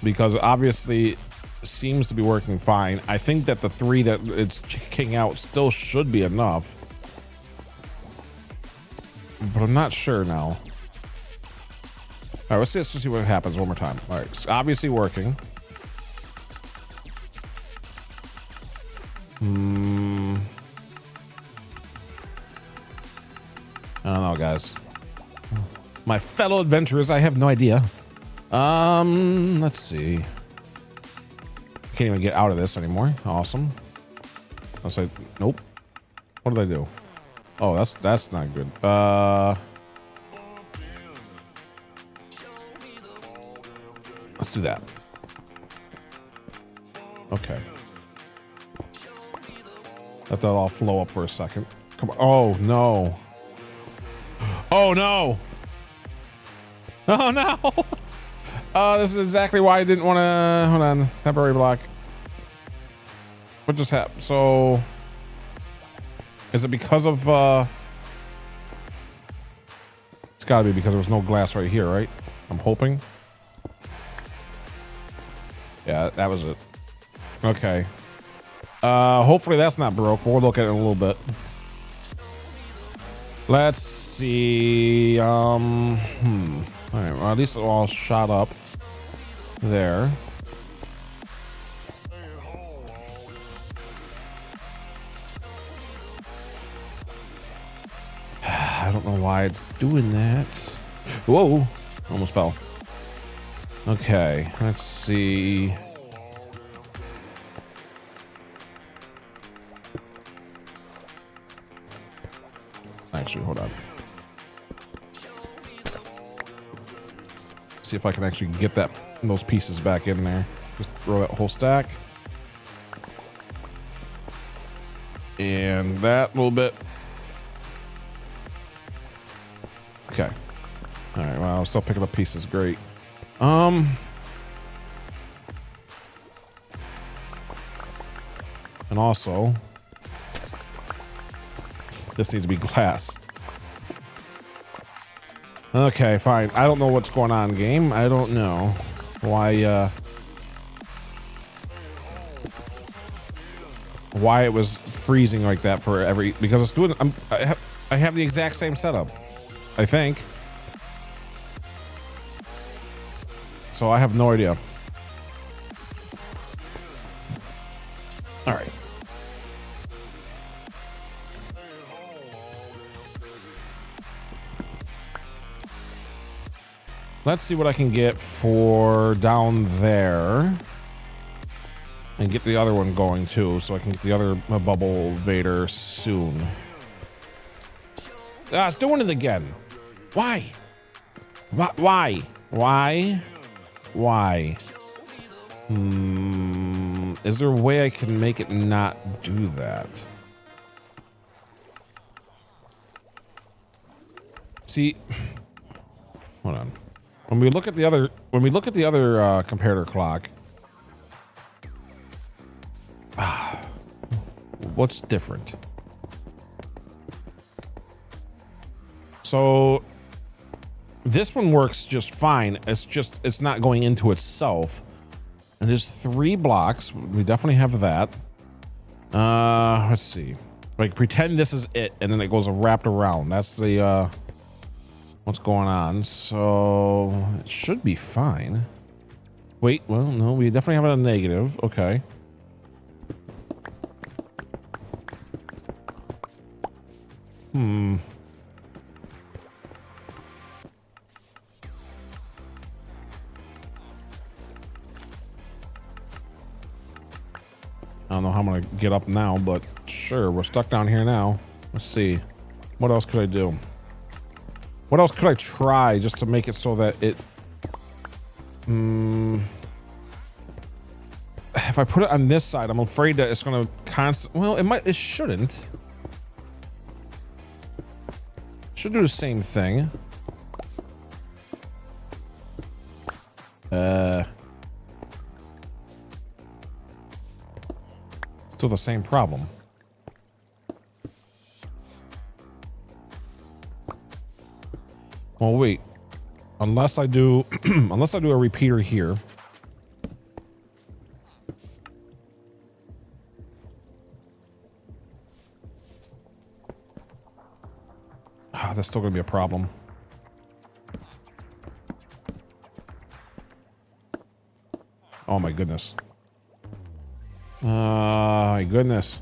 because obviously it seems to be working fine. I think that the 3 that it's kicking out still should be enough, but I'm not sure now. All right, let's see what happens one more time. All right, it's obviously working. I don't know, guys. My fellow adventurers, I have no idea. Let's see. Can't even get out of this anymore. Awesome. I was like, nope. What did I do? Oh, that's not good. Let's do that. Okay. Let that all flow up for a second. Come on. Oh, no. Oh no! Oh no! This is exactly why I didn't want to. Hold on, temporary block. What just happened? So, is it because of? It's got to be because there was no glass right here, right? I'm hoping. Yeah, that was it. Okay. Hopefully that's not broke. We'll look at it in a little bit. Let's see. All right. Well, at least it all shot up there. I don't know why it's doing that. Whoa! Almost fell. Okay. Let's see. Actually, hold on. See if I can actually get those pieces back in there. Just throw that whole stack. And that little bit. Okay. All right, well, I'm still picking up pieces. Great. And also, this needs to be glass. Okay, fine. I don't know what's going on, game. I don't know why it was freezing like that for every, because it's doing. I have the exact same setup, I think. So I have no idea. All right. Let's see what I can get for down there. And get the other one going too, so I can get the other bubble Vader soon. Ah, it's doing it again. Why? Why? Why? Why? Is there a way I can make it not do that? See, hold on. When we look at the other comparator clock, what's different? So this one works just fine. It's not going into itself. And there's 3 blocks. We definitely have that. Let's see. Like pretend this is it, and then it goes wrapped around. That's the what's going on. So it should be fine. Wait, well, no, we definitely have a negative. Okay. I don't know how I'm gonna get up now, but sure, we're stuck down here now. Let's see. What else could I do? What else could I try just to make it so that it... If I put it on this side, I'm afraid that it's gonna well, it shouldn't. Should do the same thing. Still the same problem. Well, wait. Unless I do, unless I do a repeater here. That's still gonna be a problem. Oh my goodness. My goodness.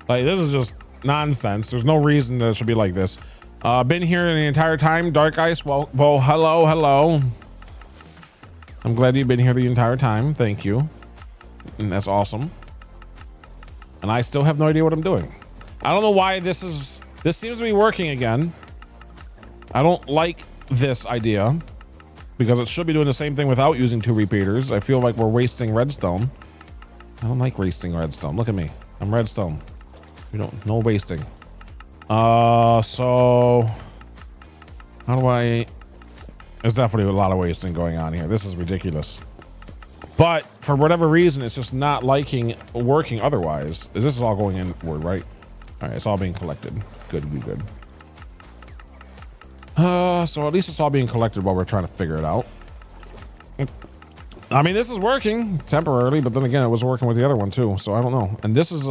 Like, this is just nonsense. There's no reason that it should be like this. Been here the entire time, Dark Ice. Well, hello. I'm glad you've been here the entire time. Thank you. And that's awesome. And I still have no idea what I'm doing. I don't know why this seems to be working again. I don't like this idea because it should be doing the same thing without using 2 repeaters. I feel like we're wasting redstone. I don't like wasting redstone. Look at me. I'm redstone. No wasting. So how do I... There's definitely a lot of wasting going on here. This is ridiculous. But for whatever reason, it's just not working otherwise. This is all going inward, right? All right, it's all being collected. Good. So at least it's all being collected while we're trying to figure it out. I mean, this is working temporarily, but then again, it was working with the other one too. So I don't know. And this is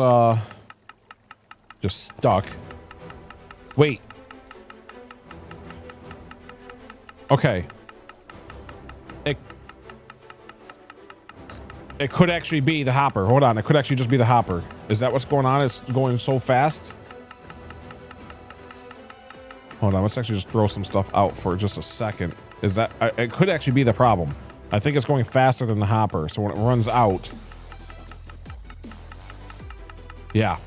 just stuck. Wait. Okay. It could actually be the hopper. Hold on. It could actually just be the hopper. Is that what's going on? It's going so fast. Hold on. Let's actually just throw some stuff out for just a second. Is that... it could actually be the problem. I think it's going faster than the hopper. So when it runs out... Yeah.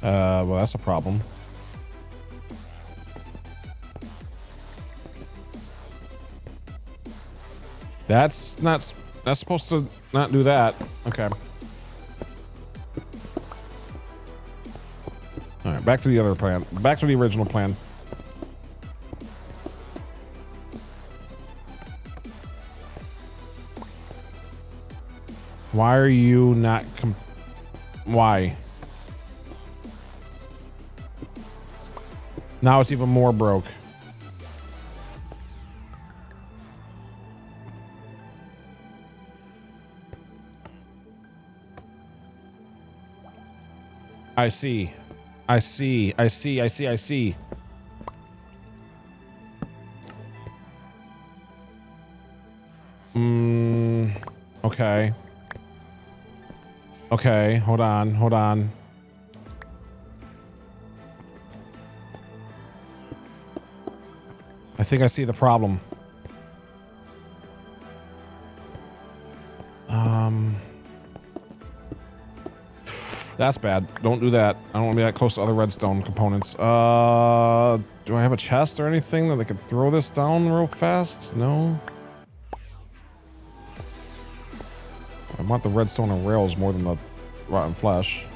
Well, that's a problem. That's supposed to not do that. Okay. All right, back to the other plan. Back to the original plan. Why are you not why? Now it's even more broke. I see. Okay. Okay, hold on. I think I see the problem. That's bad. Don't do that. I don't want to be that close to other redstone components. Do I have a chest or anything that I could throw this down real fast? No. I want the redstone and rails more than the rotten flesh.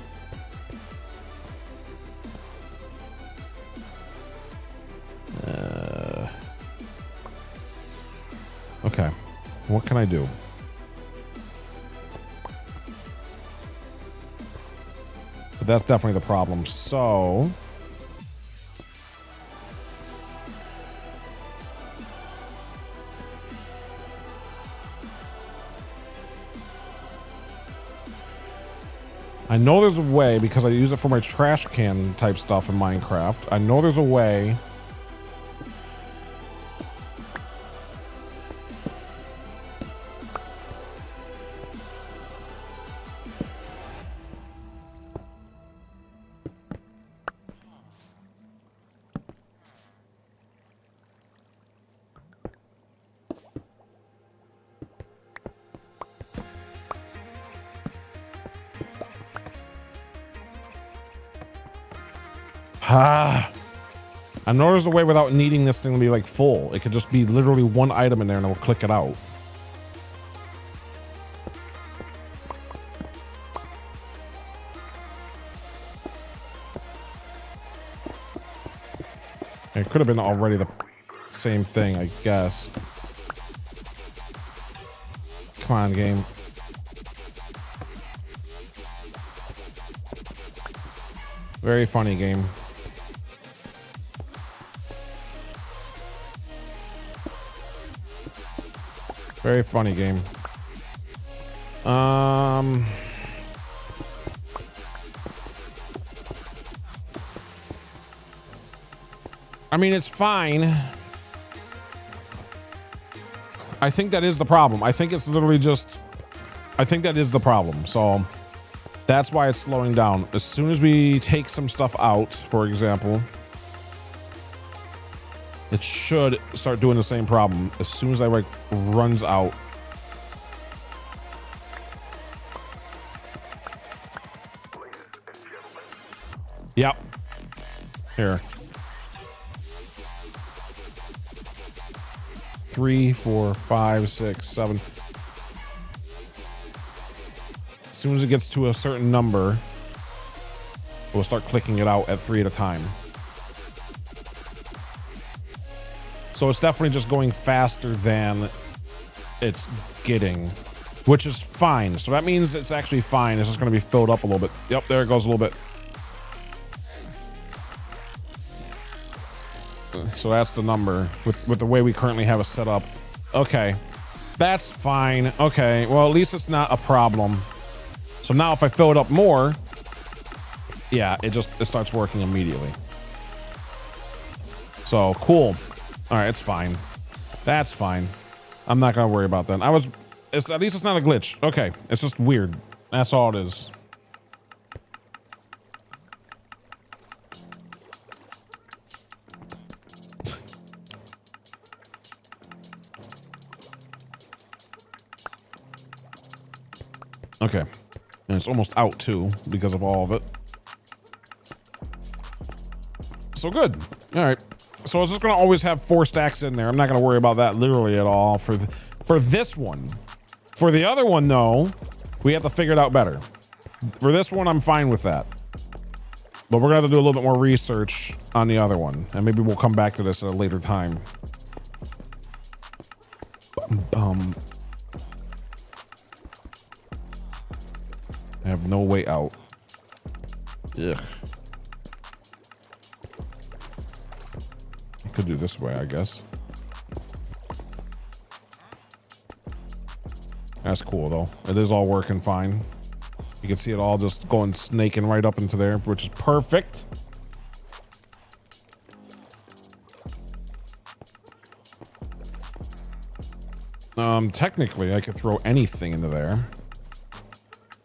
Okay. What can I do? But that's definitely the problem. So I know there's a way, because I use it for my trash can type stuff in Minecraft. I know there's a way. I know there's a way without needing this thing to be like full. It could just be literally one item in there and it'll click it out. It could have been already the same thing, I guess. Come on, game. Very funny game. Very funny game. I mean, it's fine. I think that is the problem. I think it's literally just, I think that is the problem. So that's why it's slowing down. As soon as we take some stuff out, for example, it should start doing the same problem as soon as I like runs out. Yep. Here. 3, 4, 5, 6, 7. As soon as it gets to a certain number, we'll start clicking it out at 3 at a time. So it's definitely just going faster than it's getting, which is fine. So that means it's actually fine. It's just going to be filled up a little bit. Yep, there it goes a little bit. So that's the number with the way we currently have it set up. Okay, that's fine. Okay, well, at least it's not a problem. So now if I fill it up more, yeah, it starts working immediately. So cool. All right, it's fine. That's fine. I'm not gonna worry about that. At least it's not a glitch. Okay, it's just weird. That's all it is. Okay, and it's almost out too because of all of it. So good. All right. So it's just gonna always have 4 stacks in there. I'm not gonna worry about that literally at all for this one. For the other one though, we have to figure it out better. For this one, I'm fine with that. But we're gonna have to do a little bit more research on the other one, and maybe we'll come back to this at a later time. I have no way out. Ugh. Could do this way, I guess. That's cool though. It is all working fine. You can see it all just going snaking right up into there, which is perfect. Technically I could throw anything into there.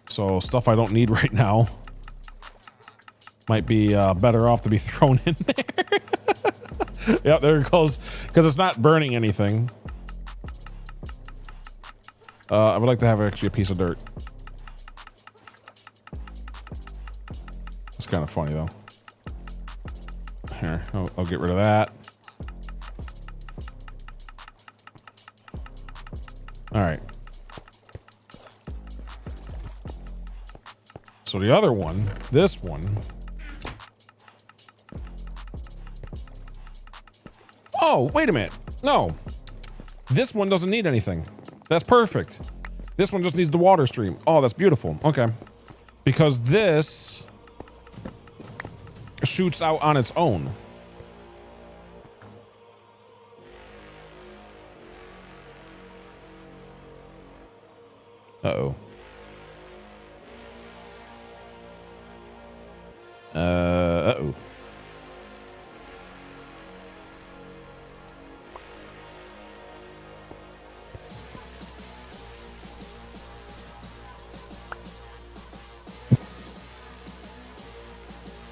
So stuff I don't need right now might be better off to be thrown in there. Yep, there it goes. Because it's not burning anything. I would like to have actually a piece of dirt. It's kind of funny though. Here, I'll get rid of that. All right. So the other one, this one. Oh, wait a minute. No, this one doesn't need anything. That's perfect. This one just needs the water stream. Oh, that's beautiful. Okay. Because this shoots out on its own. Uh-oh. Uh-oh.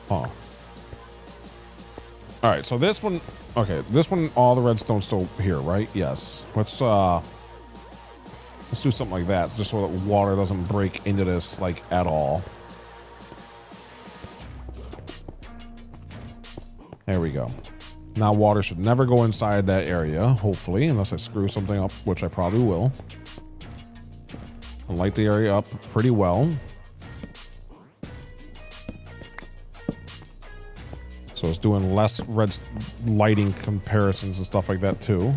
Oh. All right, so this one, okay, this one, all the redstone's still here, right? Yes. Let's do something like that, just so that water doesn't break into this, like, at all. There we go. Now water should never go inside that area, hopefully, unless I screw something up, which I probably will. I'll light the area up pretty well. So it's doing less red lighting comparisons and stuff like that too.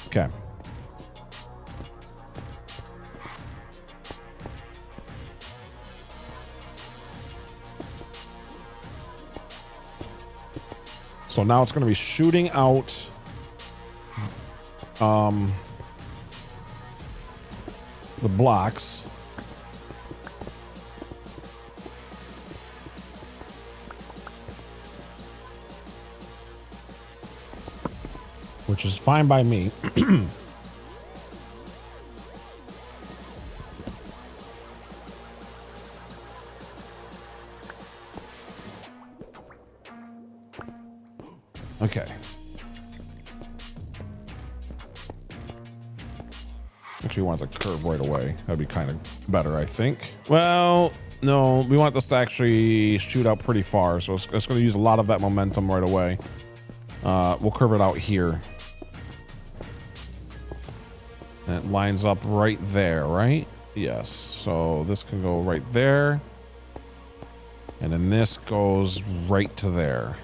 Okay. So now it's going to be shooting out the blocks. Which is fine by me. Okay. Actually, want the curve right away. That'd be kind of better, I think. Well, no, we want this to actually shoot out pretty far, so it's going to use a lot of that momentum right away. We'll curve it out here. And it lines up right there, right? Yes. So this can go right there. And then this goes right to there.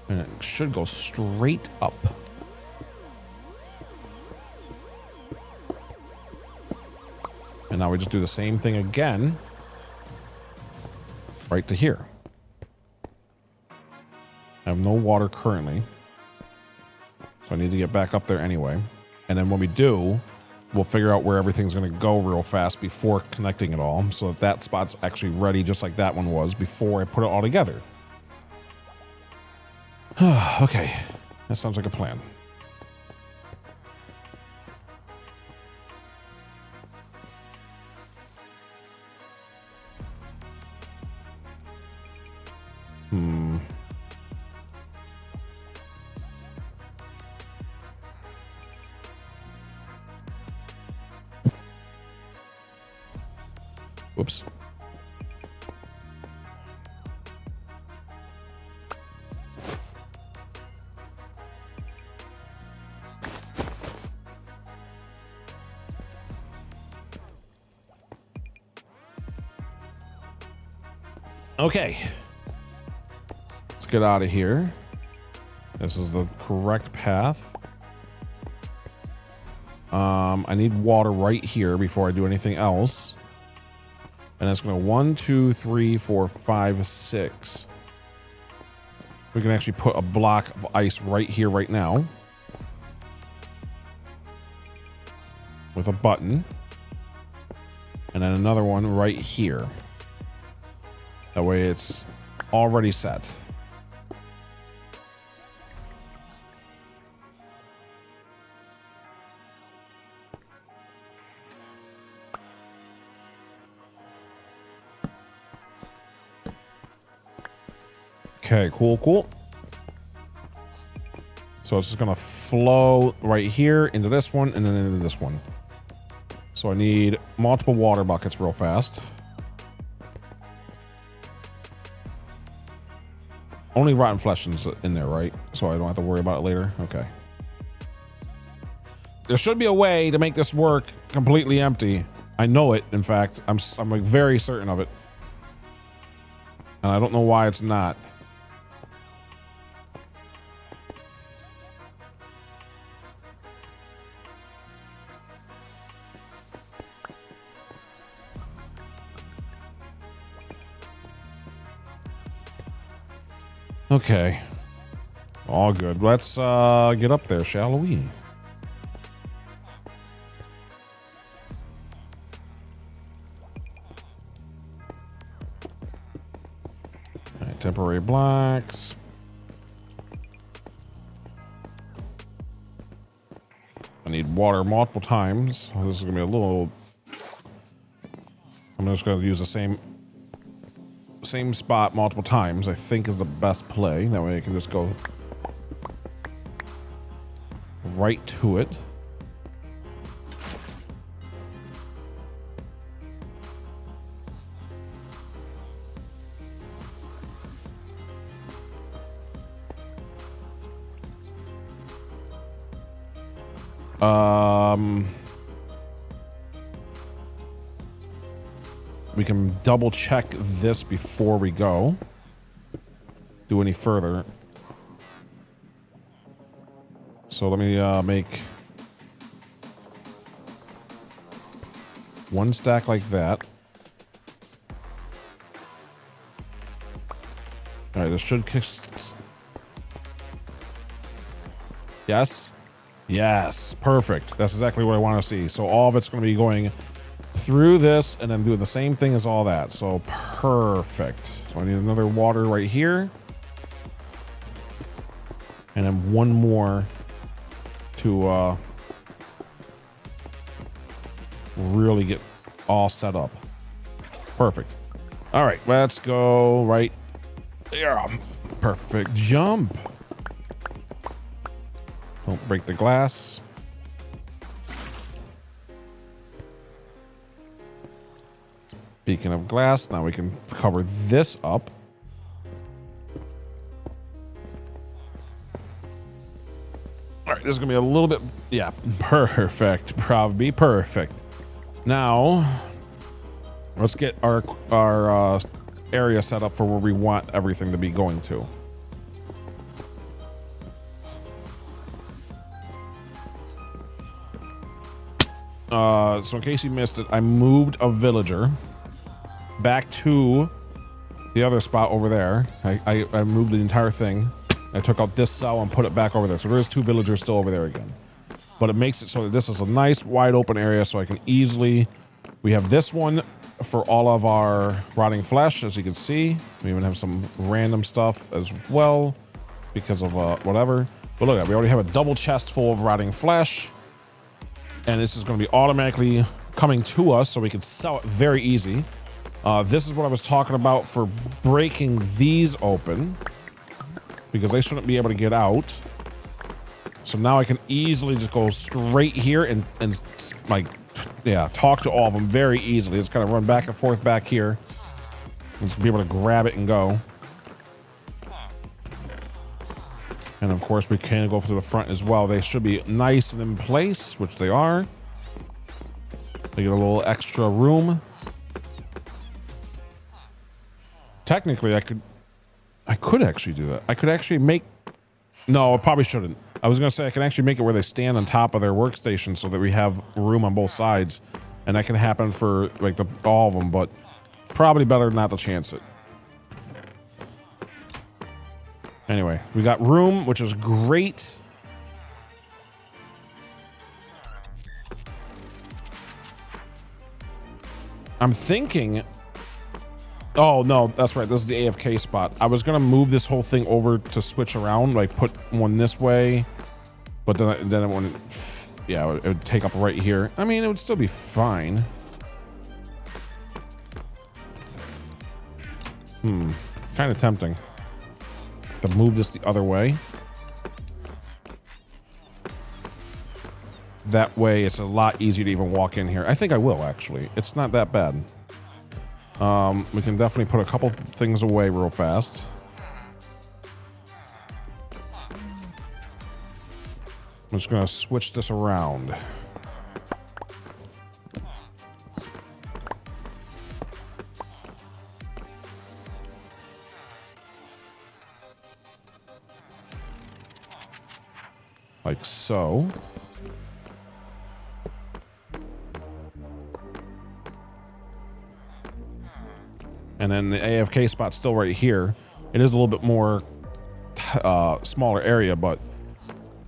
And it should go straight up. And now we just do the same thing again. Right to here. I have no water currently. So I need to get back up there anyway. And then when we do, we'll figure out where everything's going to go real fast before connecting it all. So that spot's actually ready just like that one was before I put it all together. Okay. That sounds like a plan. Whoops. Okay. Let's get out of here. This is the correct path. I need water right here before I do anything else. And it's going to 1, 2, 3, 4, 5, 6. We can actually put a block of ice right here, right now. With a button. And then another one right here. That way it's already set. Okay, cool. So it's just gonna flow right here into this one and then into this one. So I need multiple water buckets real fast. Only rotten flesh is in there, right? So I don't have to worry about it later. Okay. There should be a way to make this work completely empty. I know it, in fact. I'm like very certain of it. And I don't know why it's not. Okay. All good. Let's get up there, shall we? All right, temporary blocks. I need water multiple times. This is gonna be a little. I'm just gonna use the same spot multiple times. I think is the best play. That way I can just go right to it. We can double check this before we do any further. So let me make one stack like that. All right, this should kick. Yes, perfect. That's exactly what I want to see. So all of it's going to be going through this and then doing the same thing as all that. So perfect. So I need another water right here. And then one more to really get all set up. Perfect. All right, let's go right there. Perfect jump. Don't break the glass. Speaking of glass, now we can cover this up. All right, this is gonna be a little bit, yeah, perfect. Probably perfect. Now, let's get our area set up for where we want everything to be going to. So in case you missed it, I moved a villager back to the other spot over there. I moved the entire thing. I took out this cell and put it back over there. So there's 2 villagers still over there again. But it makes it so that this is a nice wide open area so I can easily... We have this one for all of our rotting flesh, as you can see. We even have some random stuff as well because of whatever. But look at it, we already have a double chest full of rotting flesh. And this is going to be automatically coming to us so we can sell it very easy. This is what I was talking about for breaking these open, because they shouldn't be able to get out. So now I can easily just go straight here and like, yeah, talk to all of them very easily. Just kind of run back and forth back here and just be able to grab it and go. And of course we can go to the front as well. They should be nice and in place, which they are. They get a little extra room. Technically I could actually do that. I could actually make, no, I probably shouldn't. I was gonna say I can actually make it where they stand on top of their workstation so that we have room on both sides, and that can happen for like all of them, but probably better not to chance it. Anyway, we got room, which is great. I'm thinking, oh no, that's right, this is the AFK spot. I was gonna move this whole thing over to switch around, like put one this way, but then it wouldn't, yeah, it would take up right here. I mean, it would still be fine. Kind of tempting. to move this the other way. That way it's a lot easier to even walk in here. I think I will, actually. It's not that bad. We can definitely put a couple things away real fast. I'm just gonna switch this around. Like so. And then the AFK spot's still right here. It is a little bit more smaller area, but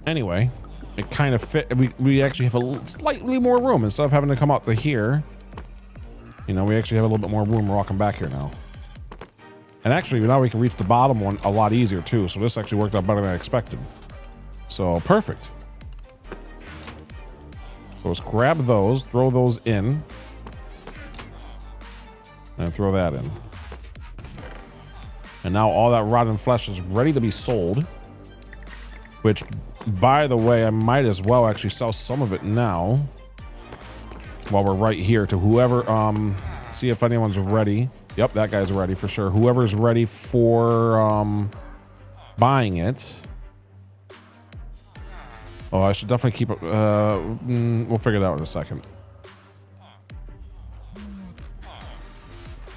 anyway, it kind of fit. We actually have a slightly more room instead of having to come up to here. You know, we actually have a little bit more room walking back here now. And actually, now we can reach the bottom one a lot easier too. So this actually worked out better than I expected. So perfect. So let's grab those, throw those in, and throw that in. And now all that rotten flesh is ready to be sold. Which, by the way, I might as well actually sell some of it now. While we're right here to whoever, see if anyone's ready. Yep, that guy's ready for sure. Whoever's ready for buying it. Oh, I should definitely keep it. We'll figure it out in a second.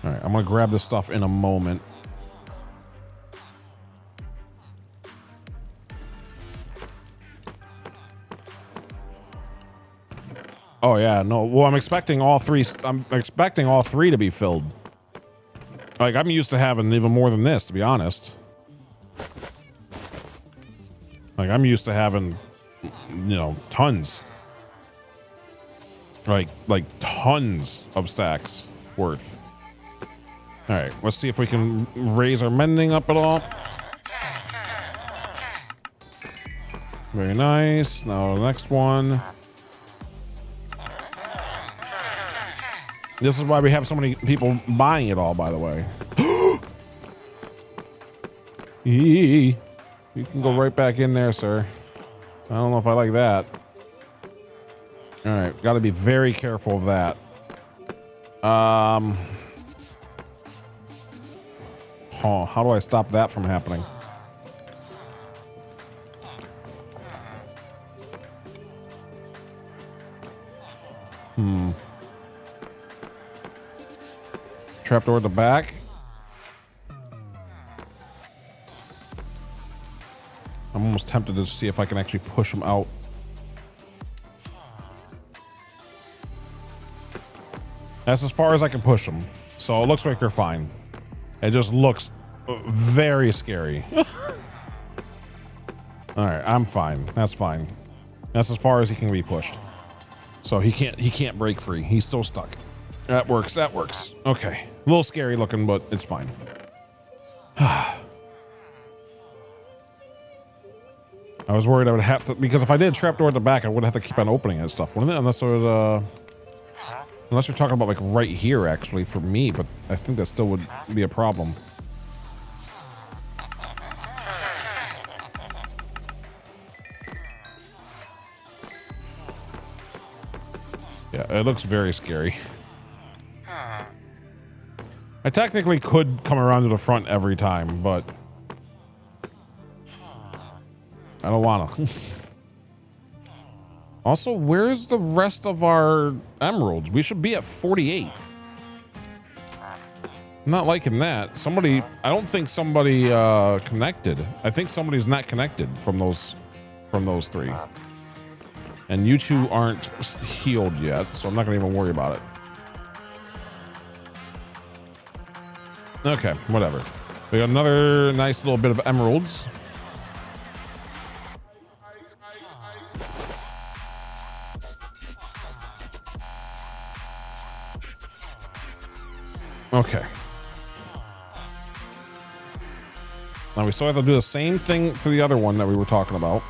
All right, I'm gonna grab this stuff in a moment. Oh yeah, no. Well, I'm expecting all three to be filled. Like, I'm used to having even more than this, to be honest. Like, I'm used to having, you know, tons. Like tons of stacks worth. All right, let's see if we can raise our mending up at all. Very nice. Now the next one. This is why we have so many people buying it all, by the way. You can go right back in there, sir. I don't know if I like that. All right, got to be very careful of that. Oh, how do I stop that from happening? Trapdoor at the back. I'm almost tempted to see if I can actually push them out. That's as far as I can push them. So it looks like they're fine. It just looks very scary. All right, I'm fine. That's fine. That's as far as he can be pushed. So he can't break free. He's still stuck. That works. That works. Okay. A little scary looking, but it's fine. I was worried I would have to, because if I did trapdoor at the back, I would have to keep on opening it and stuff, wouldn't it? Unless it was, unless you're talking about like right here, actually, for me, but I think that still would be a problem. Yeah, it looks very scary. I technically could come around to the front every time, but I don't wanna. Also, where's the rest of our emeralds? We should be at 48. I'm not liking that. Somebody, I don't think somebody connected. I think somebody's not connected from those three. And you two aren't healed yet, so I'm not gonna even worry about it. Okay, whatever. We got another nice little bit of emeralds. Okay. Now we still have to do the same thing to the other one that we were talking about.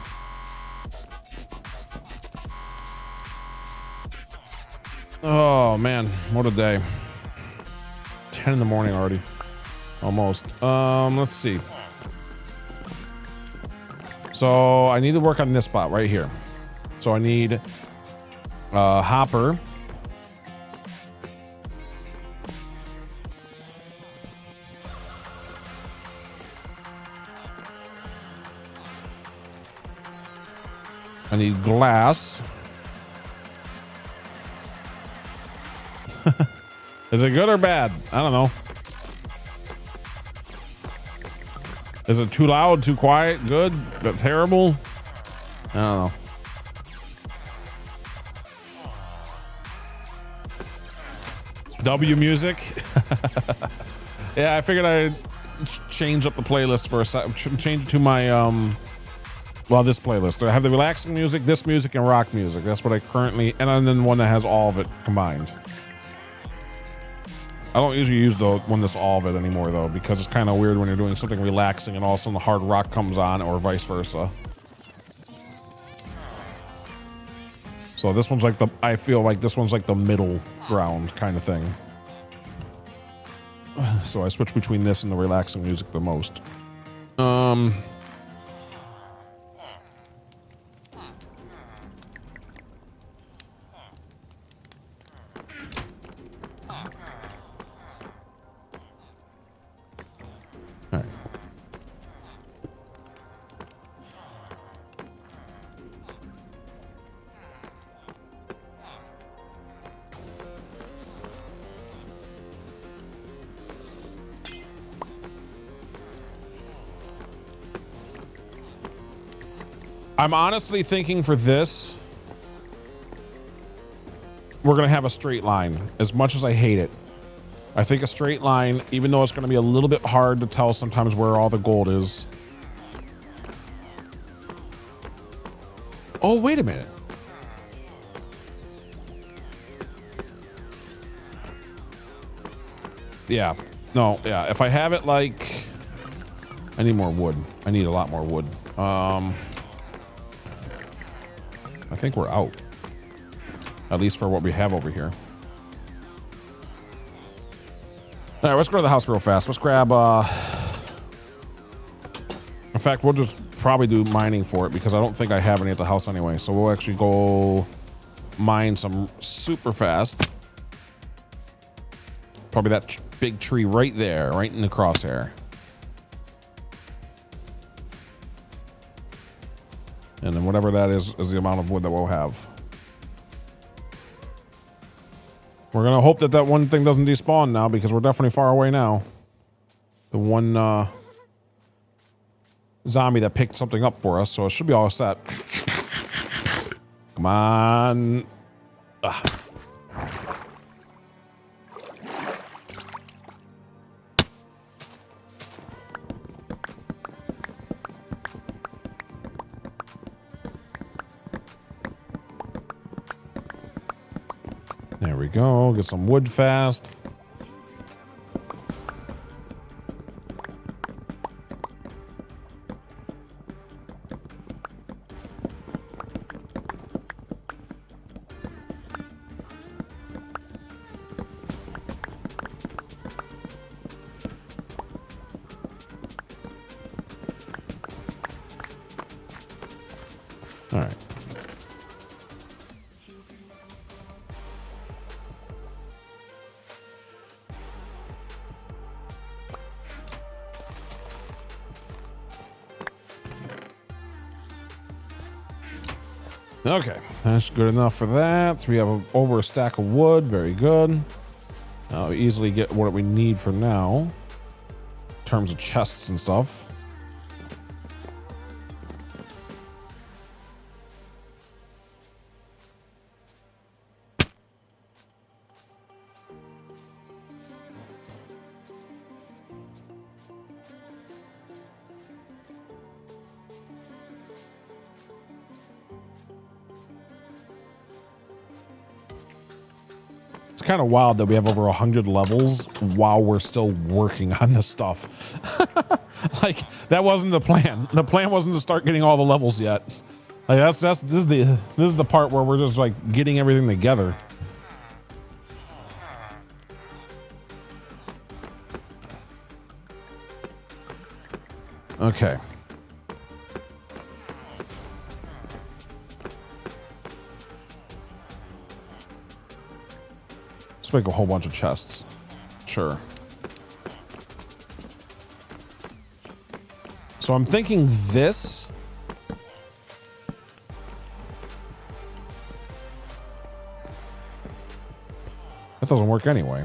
Oh man, what a day. 10 in the morning already. Almost. Let's see. So I need to work on this spot right here. So I need hopper. I need glass. Is it good or bad? I don't know. Is it too loud, too quiet, good, but terrible? I don't know. W music. Yeah, I figured I'd change up the playlist for a second. Change it to my well, this playlist. I have the relaxing music, this music, and rock music. That's what I currently, and then one that has all of it combined. I don't usually use the one that's all of it anymore though, because it's kind of weird when you're doing something relaxing and all of a sudden the hard rock comes on, or vice versa. So this one's like I feel like this one's like the middle ground kind of thing. So I switch between this and the relaxing music the most. I'm honestly thinking for this, we're gonna have a straight line. As much as I hate it, I think a straight line, even though it's gonna be a little bit hard to tell sometimes where all the gold is. Oh, wait a minute. Yeah, no, yeah. If I have it like, I need more wood. I need a lot more wood. I think we're out, at least for what we have over here. All right, let's go to the house real fast. Let's grab, in fact, we'll just probably do mining for it because I don't think I have any at the house anyway. So we'll actually go mine some super fast. Probably that big tree right there, right in the crosshair. And then whatever that is the amount of wood that we'll have. We're gonna hope that that one thing doesn't despawn now because we're definitely far away now. The one zombie that picked something up for us, so it should be all set. Come on. Ugh. There we go. Get some wood fast. All right. Okay, that's good enough for that. We have over a stack of wood. Very good. I'll easily get what we need for now in terms of chests and stuff. Kind of wild that we have over 100 levels while we're still working on this stuff. Like that wasn't the plan. The plan wasn't to start getting all the levels yet. Like this is the part where we're just like getting everything together. Okay. make a whole bunch of chests. Sure. So I'm thinking this. That doesn't work anyway.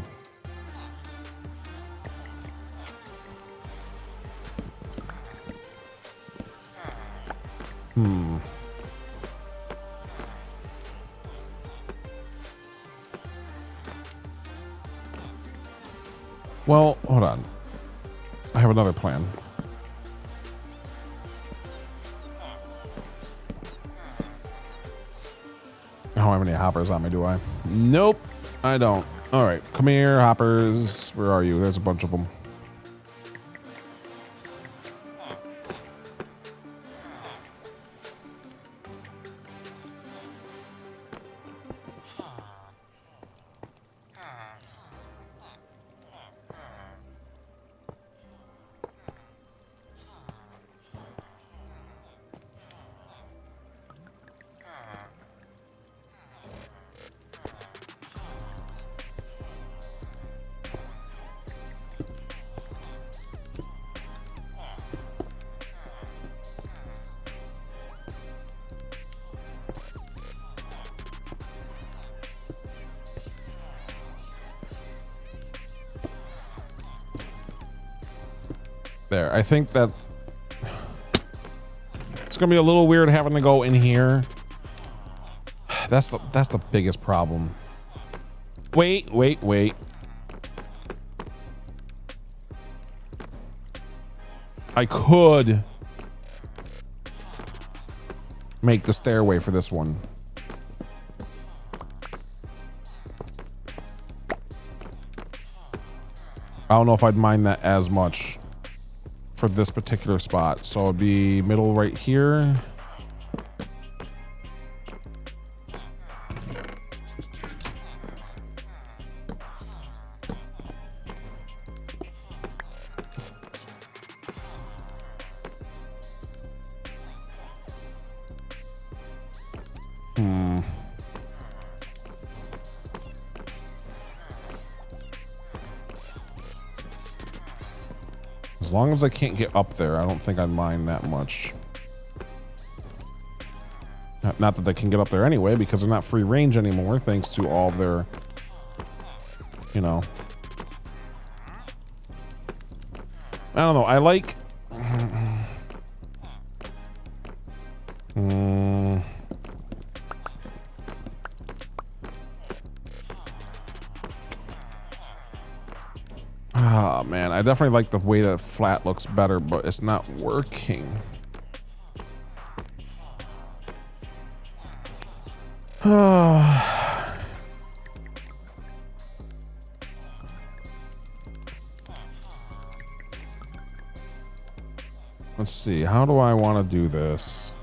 Well, hold on. I have another plan. I don't have any hoppers on me, do I? Nope, I don't. All right, come here, hoppers. Where are you? There's a bunch of them. There, I think that it's gonna be a little weird having to go in here. That's the biggest problem. Wait. I could make the stairway for this one. I don't know if I'd mind that as much for this particular spot. So it'd be middle right here. As long as I can't get up there, I don't think I'd mind that much. Not that they can get up there anyway, because they're not free range anymore, thanks to all their, you know. I don't know. I like. Oh man, I definitely like the way that flat looks better, but it's not working. Let's see, how do I want to do this?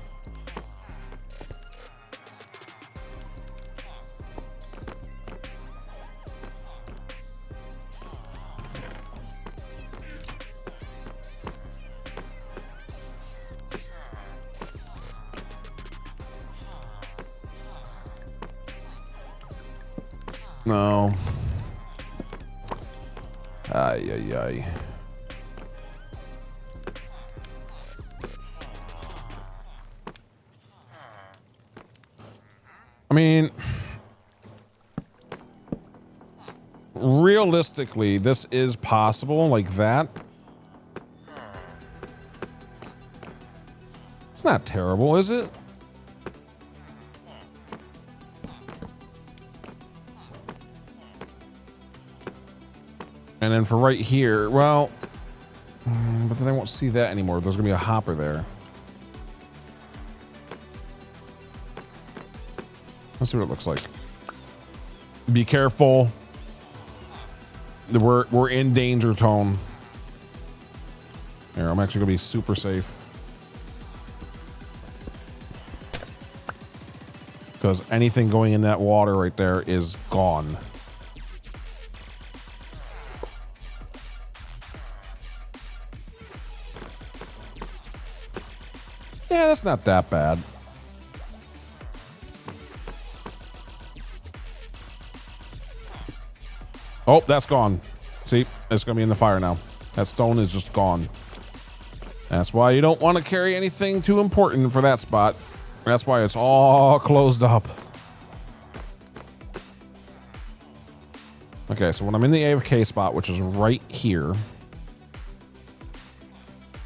No. Ay. I mean, realistically, this is possible like that. It's not terrible, is it? And then for right here, well, but then I won't see that anymore. There's gonna be a hopper there. Let's see what it looks like. Be careful. We're in danger tone. Here, I'm actually gonna be super safe. Because anything going in that water right there is gone. Yeah, that's not that bad. Oh, that's gone. See, it's gonna be in the fire now. That stone is just gone. That's why you don't want to carry anything too important for that spot. That's why it's all closed up. Okay, so when I'm in the AFK spot, which is right here,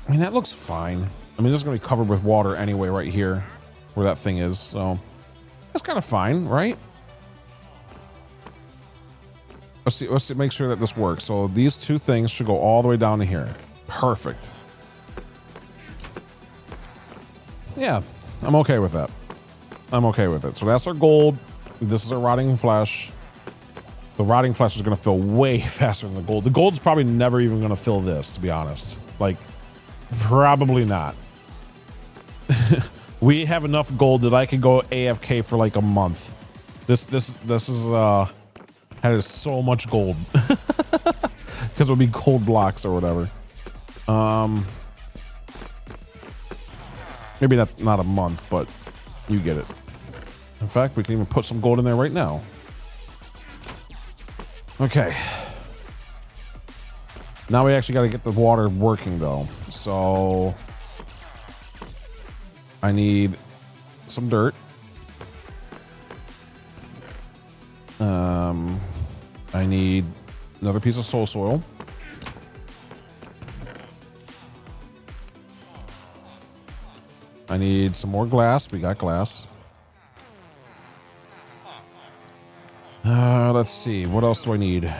I mean, that looks fine. I mean, this is going to be covered with water anyway right here where that thing is, so that's kind of fine, right? Let's see, make sure that this works. So these two things should go all the way down to here. Perfect. Yeah, I'm okay with that. I'm okay with it. So that's our gold. This is our rotting flesh. The rotting flesh is going to fill way faster than the gold. The gold's probably never even going to fill this, to be honest. Like, probably not. We have enough gold that I could go AFK for like a month. This is that is so much gold. Because it would be gold blocks or whatever. Maybe not a month, but you get it. In fact, we can even put some gold in there right now. Okay. Now we actually got to get the water working though. So I need some dirt. I need another piece of soul soil. I need some more glass. We got glass. Let's see. What else do I need?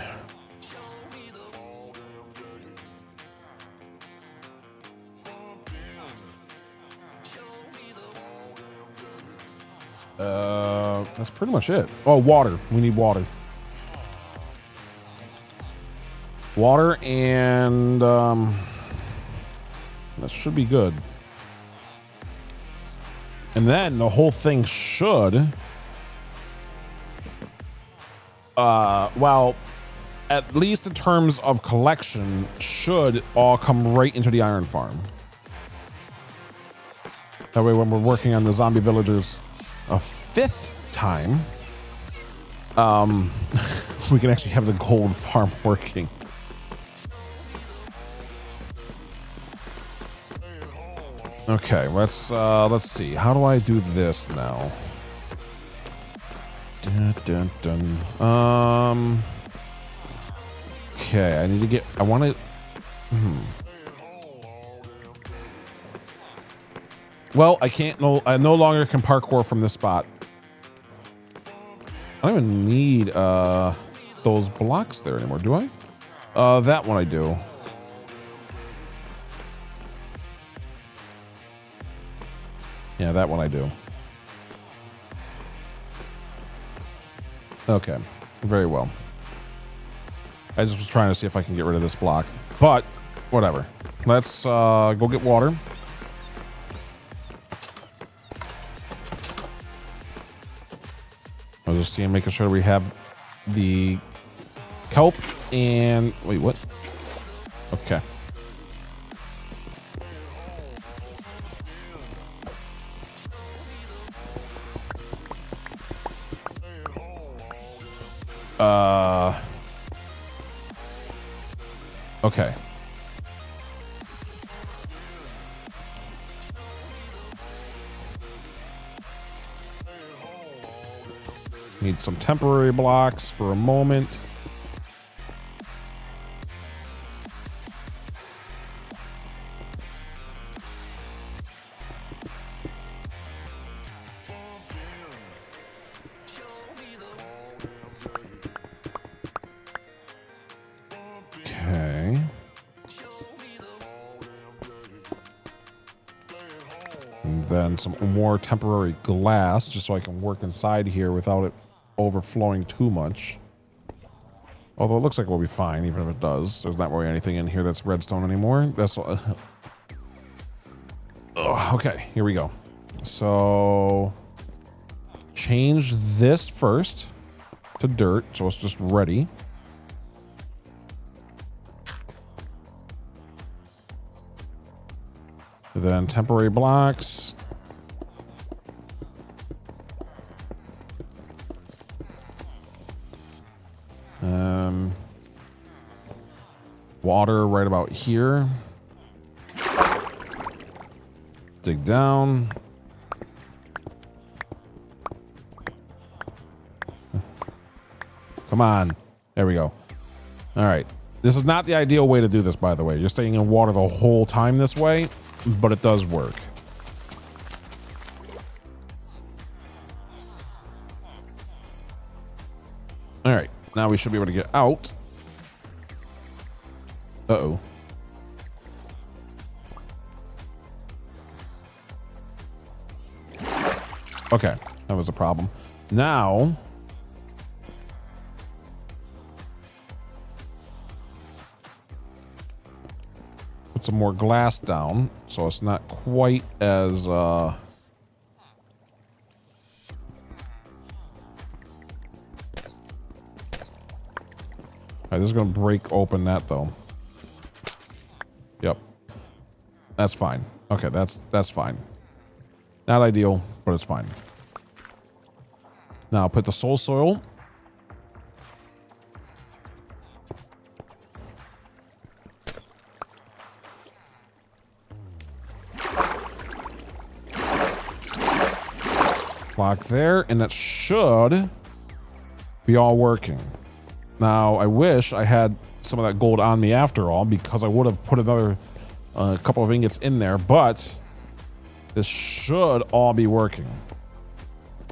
That's pretty much it. Oh, water. We need water. Water and that should be good. And then the whole thing should well, at least in terms of collection, should all come right into the iron farm. That way when we're working on the zombie villagers a 5th time, we can actually have the gold farm working. Okay, let's see. How do I do this now? Dun, dun, dun. Okay, I need to get. I want to. Well, I can't. No, I no longer can parkour from this spot. I don't even need those blocks there anymore, do I? That one I do. Yeah, that one I do. Okay, very well. I just was trying to see if I can get rid of this block, but whatever. Let's go get water. I was just seeing, making sure we have the kelp and wait, what? Okay. Okay. Need some temporary blocks for a moment. Okay. And then some more temporary glass just so I can work inside here without it overflowing too much. Although it looks like we'll be fine even if it does. There's not really anything in here that's redstone anymore. That's okay, here we go. So change this first to dirt so it's just ready. Then temporary blocks. water right about here. Dig down. Come on. There we go. All right. This is not the ideal way to do this, by the way. You're staying in water the whole time this way, but it does work. All right. Now we should be able to get out. Uh-oh. Okay. That was a problem. Now... put some more glass down so it's not quite as I'm just gonna break open that though. Yep, that's fine. Okay, that's fine. Not ideal, but it's fine. Now put the soul soil. Block there, and that should be all working. Now, I wish I had some of that gold on me after all, because I would have put another couple of ingots in there, but this should all be working.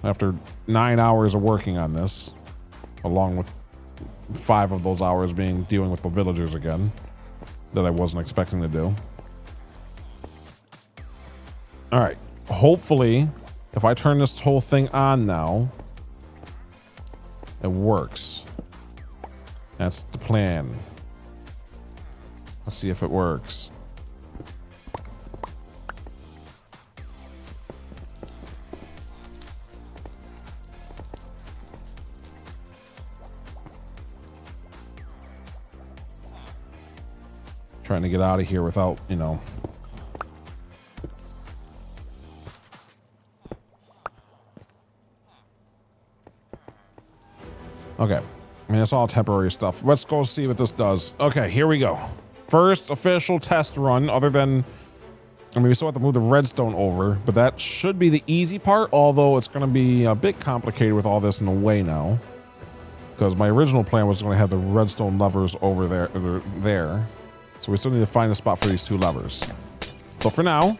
After 9 hours of working on this, along with 5 of those hours being dealing with the villagers again, that I wasn't expecting to do. All right, hopefully... if I turn this whole thing on now, it works. That's the plan. Let's see if it works. Trying to get out of here without, you know... Okay, I mean, it's all temporary stuff. Let's go see what this does. Okay, here we go. First official test run, other than, I mean, we still have to move the redstone over, but that should be the easy part, although it's going to be a bit complicated with all this in the way now. Because my original plan was going to have the redstone levers over there. So we still need to find a spot for these 2 levers. So for now,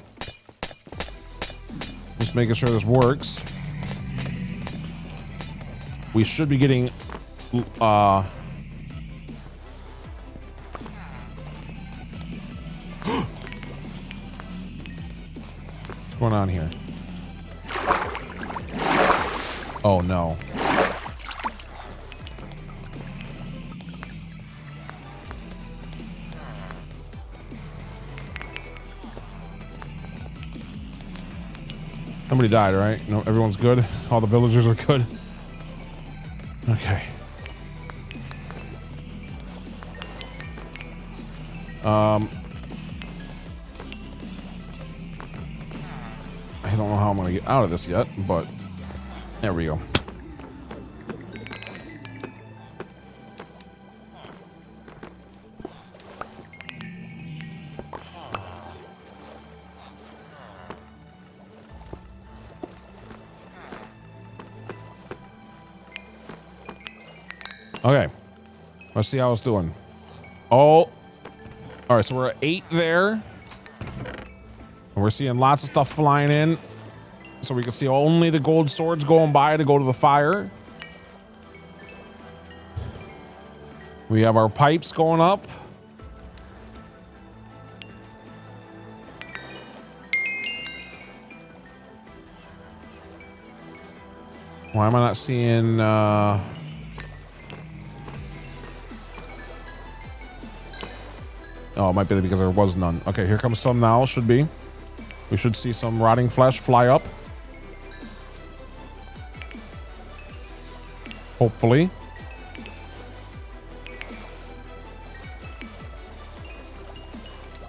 just making sure this works. We should be getting what's going on here? Oh no. Somebody died, right? No, everyone's good. All the villagers are good. Okay. I don't know how I'm gonna get out of this yet, but there we go. Okay, let's see how it's doing. Oh, all right, so we're at 8 there. And we're seeing lots of stuff flying in. So we can see only the gold swords going by to go to the fire. We have our pipes going up. Why am I not seeing... Oh, it might be because there was none. Okay, here comes some now, should be. We should see some rotting flesh fly up. Hopefully.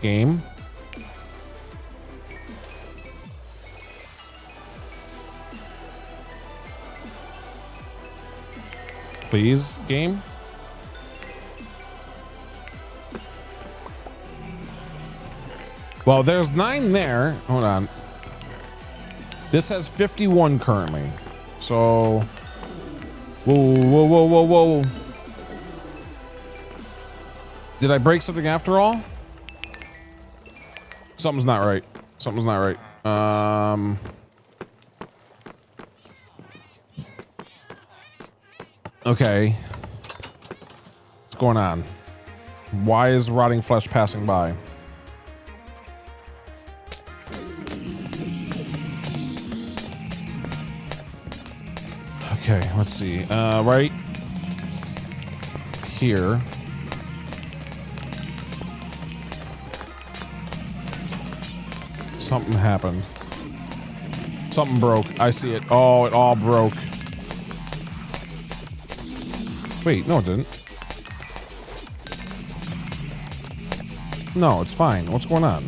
Game. Please, game. Well, there's 9 there. Hold on. This has 51 currently. So, whoa, whoa, whoa, whoa, whoa. Did I break something after all? Something's not right. Something's not right. Okay. What's going on? Why is rotting flesh passing by? Okay, let's see. Right here. Something happened. Something broke. I see it. Oh, it all broke. Wait, no, it didn't. No, it's fine. What's going on?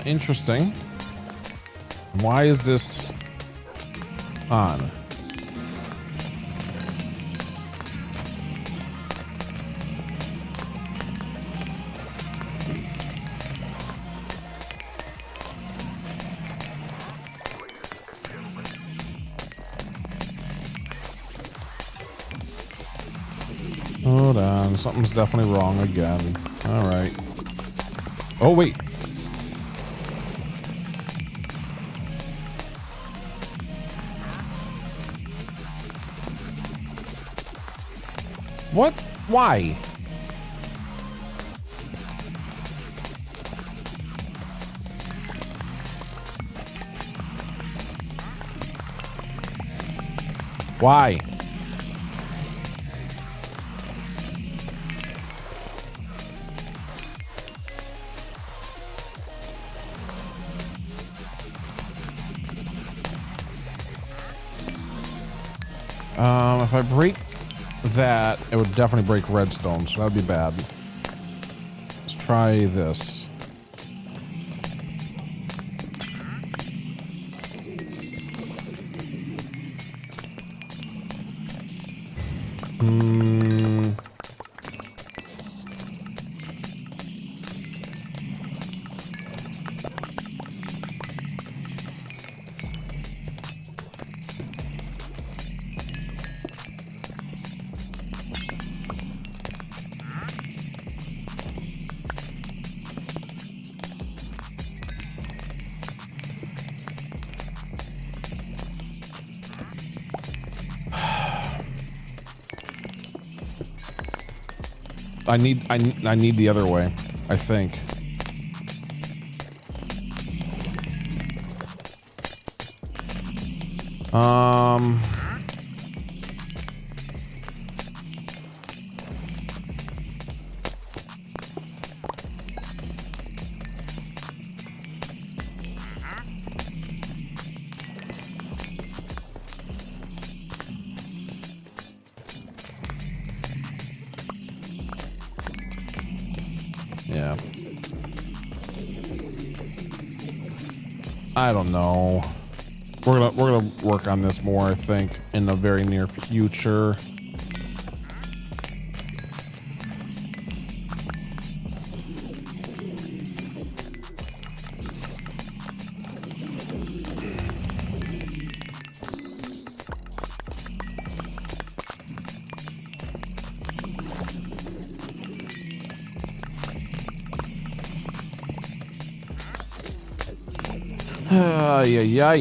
Interesting. Why is this on? Hold on, something's definitely wrong again. All right. Oh, wait. What? Why? Why? If I break that, it would definitely break redstone, so that would be bad. Let's try this. I need the other way, I think. Yeah. I don't know. We're gonna work on this more, I think, in the very near future. Ay, ay, ay.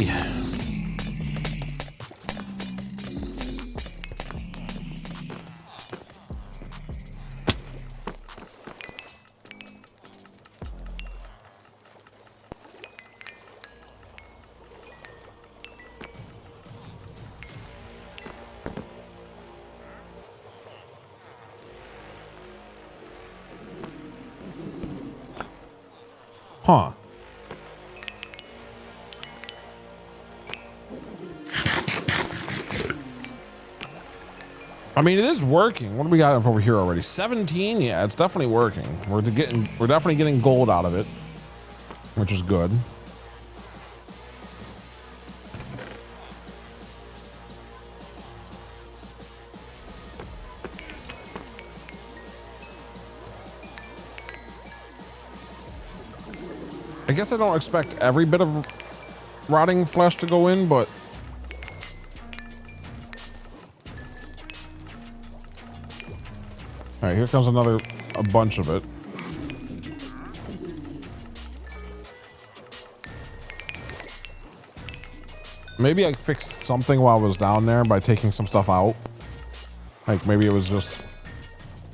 Huh. I mean, it is working. What do we got over here already? 17? Yeah, it's definitely working. We're definitely getting gold out of it, which is good. I guess I don't expect every bit of rotting flesh to go in, but all right, here comes a bunch of it. Maybe I fixed something while I was down there by taking some stuff out. Like maybe it was just,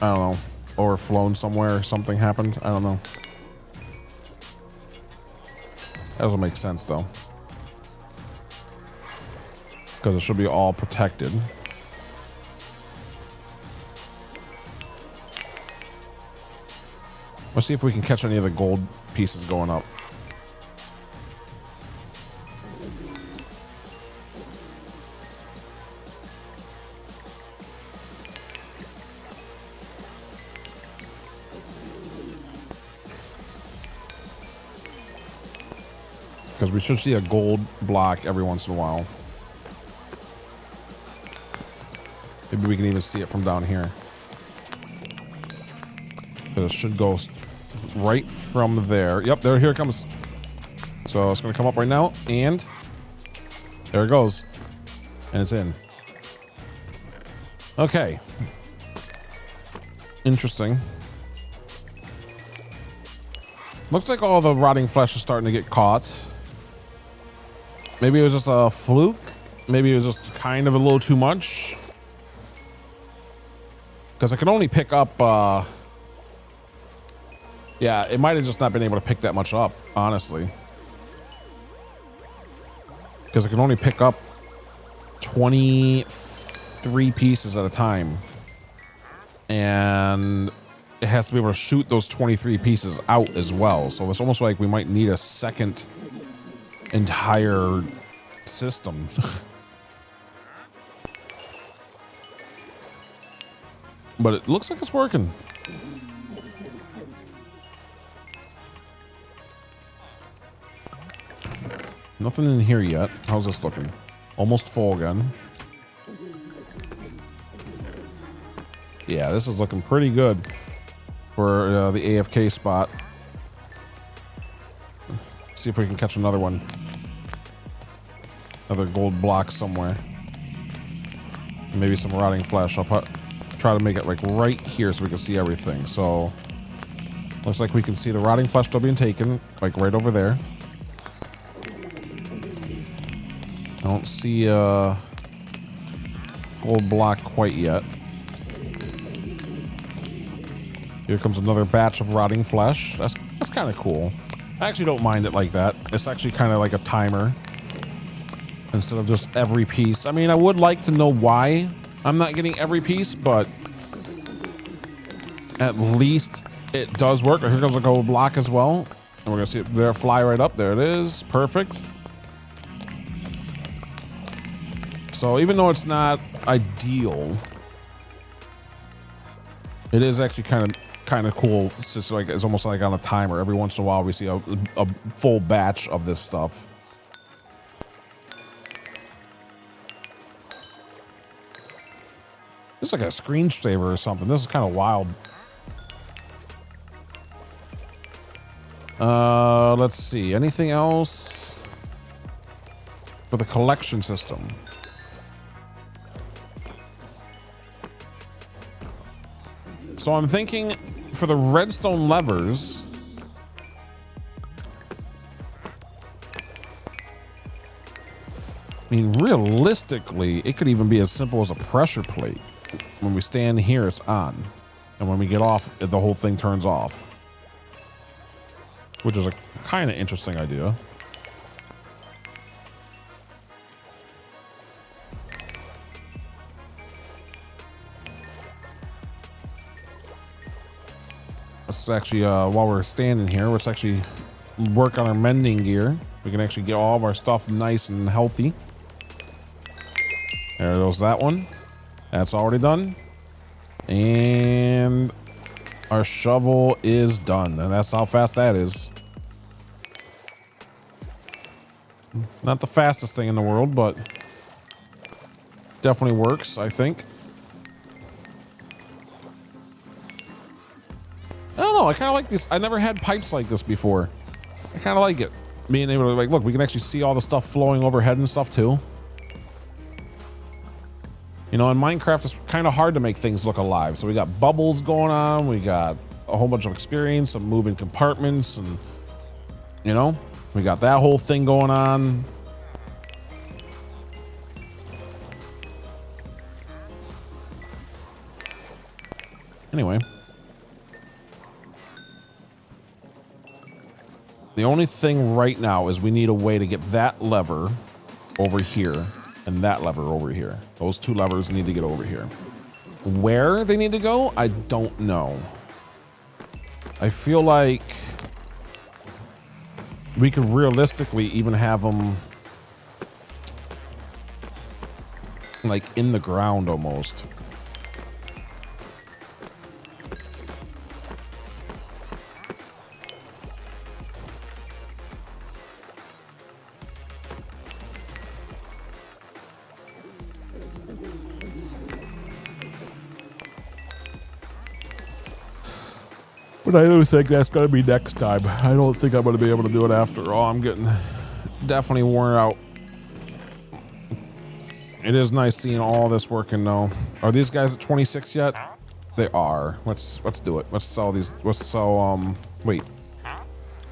I don't know, overflown somewhere or something happened. I don't know. That doesn't make sense though, because it should be all protected. Let's see if we can catch any of the gold pieces going up. Because we should see a gold block every once in a while. Maybe we can even see it from down here. But it should go right from there. Yep, here it comes. So it's going to come up right now, and there it goes. And it's in. Okay. Interesting. Looks like all the rotting flesh is starting to get caught. Maybe it was just a fluke. Maybe it was just kind of a little too much. Because I can only pick up... yeah, it might have just not been able to pick that much up, honestly. Because I can only pick up 23 pieces at a time. And it has to be able to shoot those 23 pieces out as well. So it's almost like we might need a second entire system. But it looks like it's working. Nothing in here yet. How's this looking? Almost full again. Yeah, this is looking pretty good for the AFK spot. See if we can catch another one. Another gold block somewhere. Maybe some rotting flesh. I'll try to make it like right here so we can see everything. So looks like we can see the rotting flesh still being taken, like right over there. I don't see a gold block quite yet. Here comes another batch of rotting flesh. That's kind of cool. I actually don't mind it like that. It's actually kind of like a timer instead of just every piece. I mean, I would like to know why I'm not getting every piece, but at least it does work. Here comes a gold block as well. And we're gonna see it there, fly right up. There it is. Perfect. So even though it's not ideal, it is actually kind of cool. It's just like it's almost like on a timer. Every once in a while, we see a full batch of this stuff. This is like a screensaver or something. This is kind of wild. Let's see. Anything else for the collection system? So I'm thinking for the redstone levers, I mean, realistically, it could even be as simple as a pressure plate. When we stand here, it's on. And when we get off, the whole thing turns off. Which is a kind of interesting idea. Let's actually, while we're standing here, let's actually work on our mending gear. We can actually get all of our stuff nice and healthy. There goes that one. That's already done. And our shovel is done. And that's how fast that is. Not the fastest thing in the world, but definitely works, I think. I don't know. I kind of like this. I never had pipes like this before. I kind of like it. Being able to, like, look, we can actually see all the stuff flowing overhead and stuff too. You know, in Minecraft, it's kind of hard to make things look alive. So we got bubbles going on. We got a whole bunch of experience, some moving compartments, and, you know, we got that whole thing going on. Anyway. The only thing right now is we need a way to get that lever over here and that lever over here. Those two levers need to get over here. Where they need to go, I don't know. I feel like we could realistically even have them like in the ground almost. But I do think that's going to be next time. I don't think I'm going to be able to do it after all. I'm getting definitely worn out. It is nice seeing all this working though. Are these guys at 26 yet? They are. Let's do it. Let's sell these. Let's sell, wait.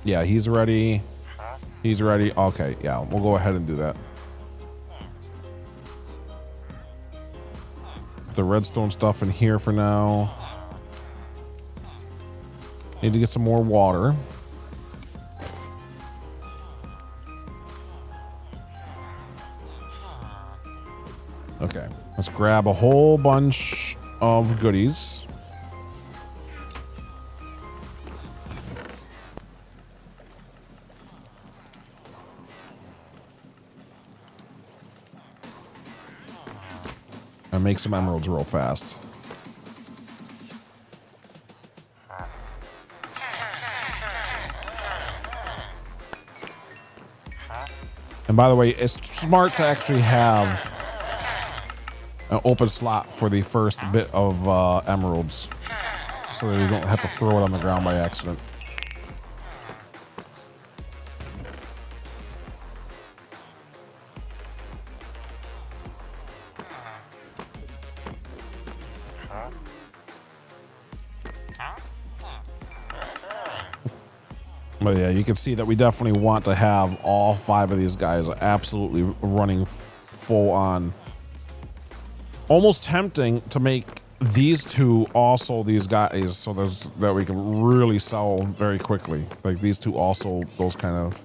Yeah, he's ready. He's ready. Okay, yeah, we'll go ahead and do that. Put the redstone stuff in here for now. Need to get some more water. Okay, let's grab a whole bunch of goodies. And make some emeralds real fast. And by the way, it's smart to actually have an open slot for the first bit of emeralds so that you don't have to throw it on the ground by accident. But yeah, you can see that we definitely want to have all 5 of these guys absolutely running full on. Almost tempting to make these two also these guys so there's that we can really sell very quickly. Like these two also those kind of.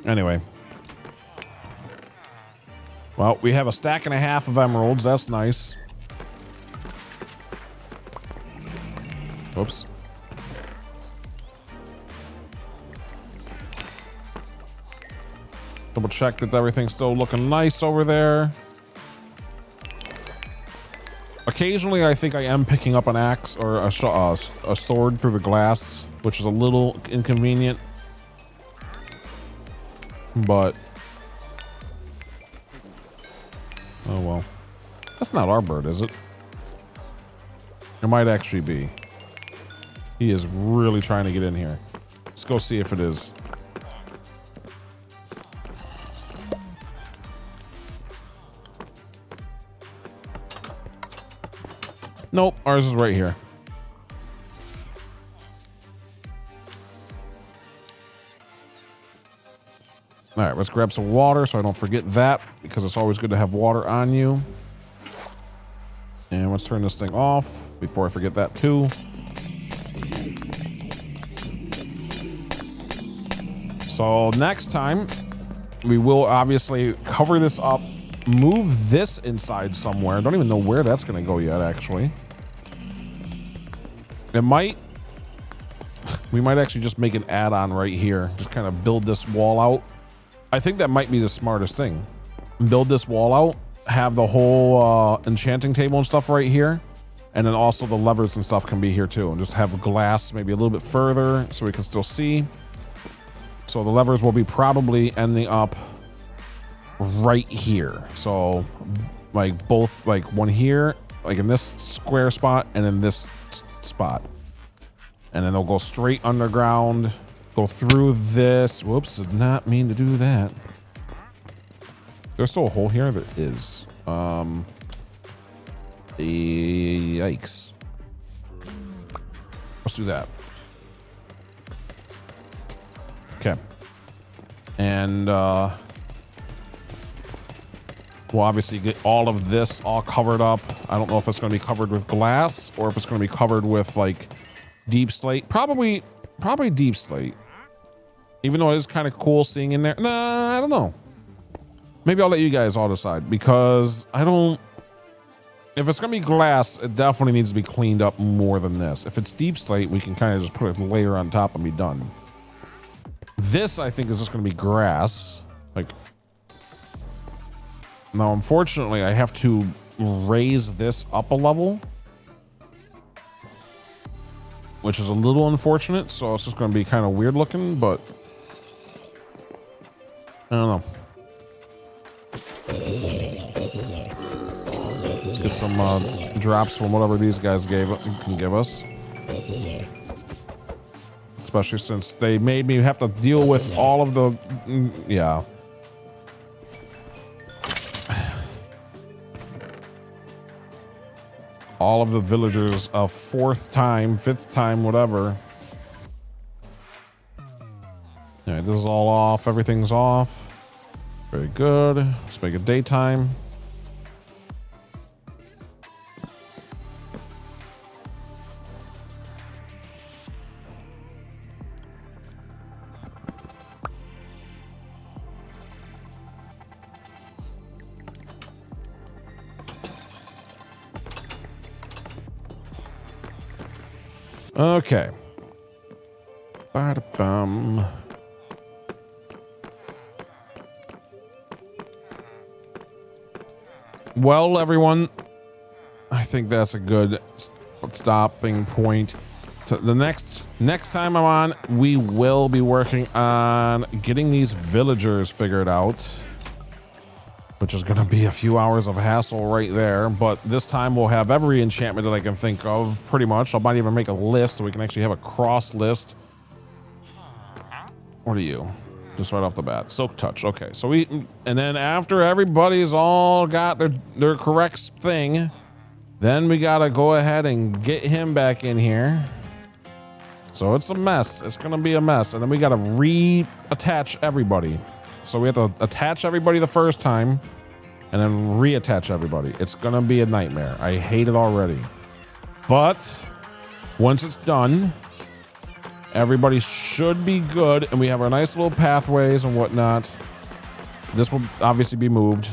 Anyway. Well, we have a stack and a half of emeralds. That's nice. Oops. Double check that everything's still looking nice over there. Occasionally, I think I am picking up an axe or a sword through the glass, which is a little inconvenient. But... oh well. That's not our bird, is it? It might actually be. He is really trying to get in here. Let's go see if it is. Nope, ours is right here. All right, let's grab some water so I don't forget that, because it's always good to have water on you. And let's turn this thing off before I forget that too. So next time, we will obviously cover this up, move this inside somewhere. I don't even know where that's going to go yet, actually. It might... We might actually just make an add-on right here. Just kind of build this wall out. I think that might be the smartest thing. Build this wall out, have the whole enchanting table and stuff right here. And then also the levers and stuff can be here too. And just have glass maybe a little bit further so we can still see. So the levers will be probably ending up right here. So like both, like one here, like in this square spot and in this spot. And then they'll go straight underground, go through this. Whoops, did not mean to do that. There's still a hole here? There is. Yikes. Let's do that. Okay. And we'll obviously get all of this all covered up. I don't know if it's going to be covered with glass or if it's going to be covered with like deep slate. Probably deep slate. Even though it is kind of cool seeing in there. Nah, I don't know. Maybe I'll let you guys all decide because I don't. If it's going to be glass, it definitely needs to be cleaned up more than this. If it's deep slate, we can kind of just put a layer on top and be done. This, I think, is just going to be grass. Like, now, unfortunately, I have to raise this up a level, which is a little unfortunate. So it's just going to be kind of weird looking, but I don't know. Let's get some drops from whatever these guys can give us. Especially since they made me have to deal with all of the, yeah. All of the villagers a fourth time, fifth time, whatever. All right, this is all off. Everything's off. Very good. Let's make it daytime. Okay. Ba-da-bum. Well, everyone, I think that's a good stopping point. The next time I'm on, we will be working on getting these villagers figured out, which is going to be a few hours of hassle right there. But this time we'll have every enchantment that I can think of, pretty much. I might even make a list so we can actually have a cross list. What are you? Just right off the bat. Silk touch. Okay, so and then after everybody's all got their correct thing, then we got to go ahead and get him back in here. So it's a mess. It's going to be a mess. And then we got to reattach everybody. So we have to attach everybody the first time and then reattach everybody. It's going to be a nightmare. I hate it already. But once it's done, everybody should be good. And we have our nice little pathways and whatnot. This will obviously be moved.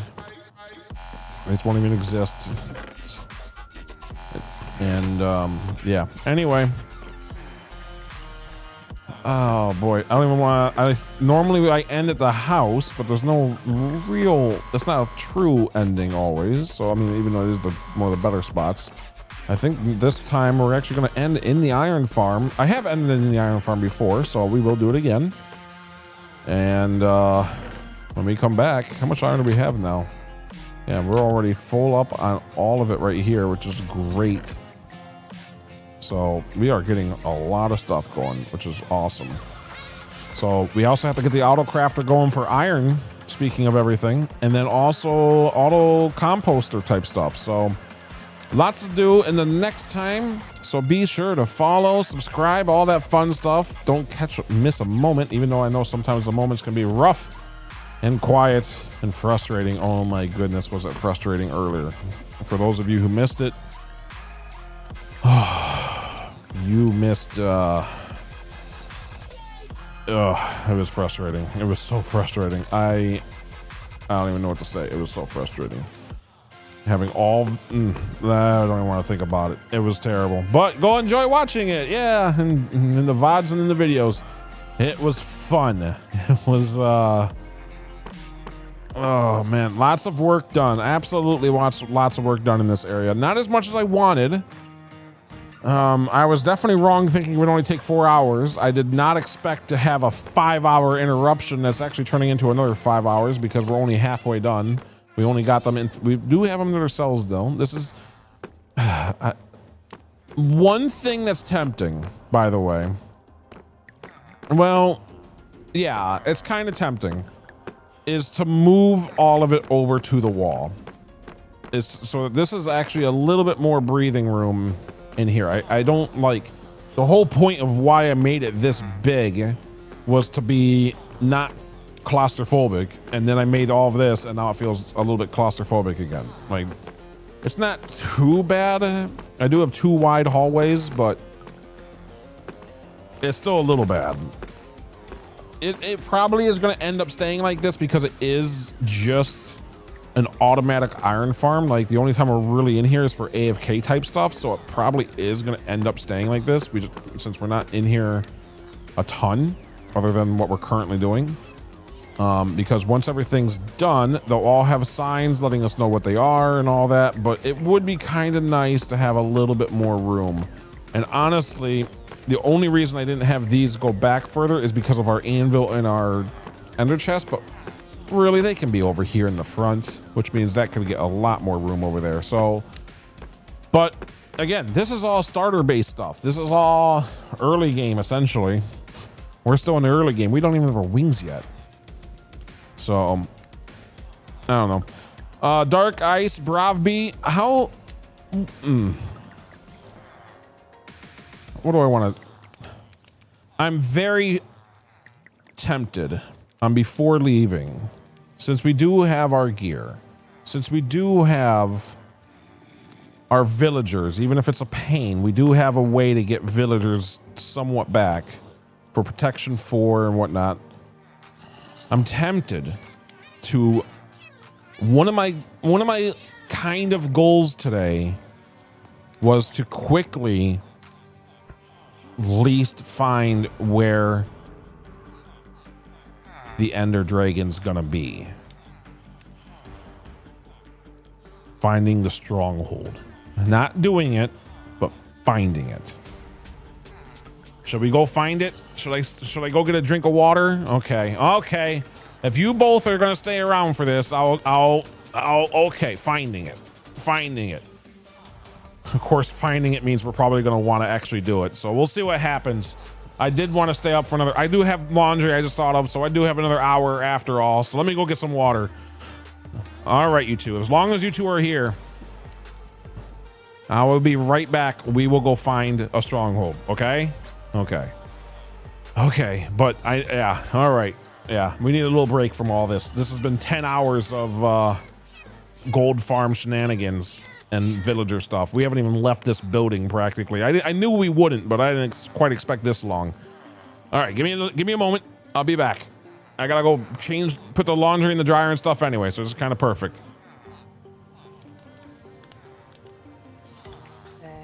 This won't even exist. And yeah, anyway. Oh boy, I don't even want to. Normally I end at the house, but there's no real. It's not a true ending always. So I mean, even though it is one of the better spots, I think this time we're actually going to end in the iron farm. I have ended in the iron farm before, so we will do it again. And when we come back, how much iron do we have now? Yeah, we're already full up on all of it right here, which is great. So we are getting a lot of stuff going, which is awesome. So we also have to get the auto crafter going for iron, speaking of everything, and then also auto composter type stuff. So lots to do in the next time. So be sure to follow, subscribe, all that fun stuff. Don't miss a moment, even though I know sometimes the moments can be rough and quiet and frustrating. Oh my goodness, was it frustrating earlier? For those of you who missed it, you missed, it was frustrating. It was so frustrating. I don't even know what to say. It was so frustrating. Having all, I don't even want to think about it. It was terrible, but go enjoy watching it. Yeah, and in the VODs and in the videos, it was fun. It was, oh man, lots of work done. Absolutely lots of work done in this area. Not as much as I wanted. I was definitely wrong thinking it would only take 4 hours. I did not expect to have a 5-hour interruption that's actually turning into another 5 hours because we're only halfway done. We only got them in. We do have them in their cells though. This is one thing that's tempting, by the way. Well, yeah, it's kind of tempting, is to move all of it over to the wall. So this is actually a little bit more breathing room in here. I don't like, the whole point of why I made it this big was to be not claustrophobic, and then I made all of this and now it feels a little bit claustrophobic again. Like, it's not too bad. I do have 2 wide hallways, but it's still a little bad. It probably is going to end up staying like this because it is just an automatic iron farm. Like, the only time we're really in here is for AFK type stuff, so it probably is going to end up staying like this. We just, since we're not in here a ton other than what we're currently doing. Because once everything's done, they'll all have signs letting us know what they are and all that, but it would be kind of nice to have a little bit more room. And honestly, the only reason I didn't have these go back further is because of our anvil and our ender chest, but really they can be over here in the front, which means that could get a lot more room over there. So, but again, this is all starter based stuff. This is all early game, essentially. We're still in the early game. We don't even have our wings yet. So, I don't know. Dark Ice, Bravby, how... What do I want to... I'm very tempted before leaving, since we do have our gear, since we do have our villagers, even if it's a pain, we do have a way to get villagers somewhat back for protection 4 and whatnot. I'm tempted to, one of my kind of goals today was to quickly least find where the Ender Dragon's gonna be. Finding the stronghold. Not doing it, but finding it. Should we go find it? Should I go get a drink of water? Okay. If you both are gonna stay around for this, I'll okay, finding it. Of course, finding it means we're probably gonna want to actually do it. So we'll see what happens. I did want to stay up for another, I do have laundry I just thought of, so I do have another hour after all. So let me go get some water. All right, you two, as long as you two are here, I will be right back. We will go find a stronghold. Okay. But yeah, all right. Yeah, we need a little break from all this. This has been 10 hours of gold farm shenanigans and villager stuff. We haven't even left this building practically. I knew we wouldn't, but I didn't quite expect this long. All right, give me a moment. I'll be back. I gotta go put the laundry in the dryer and stuff anyway, so it's kind of perfect.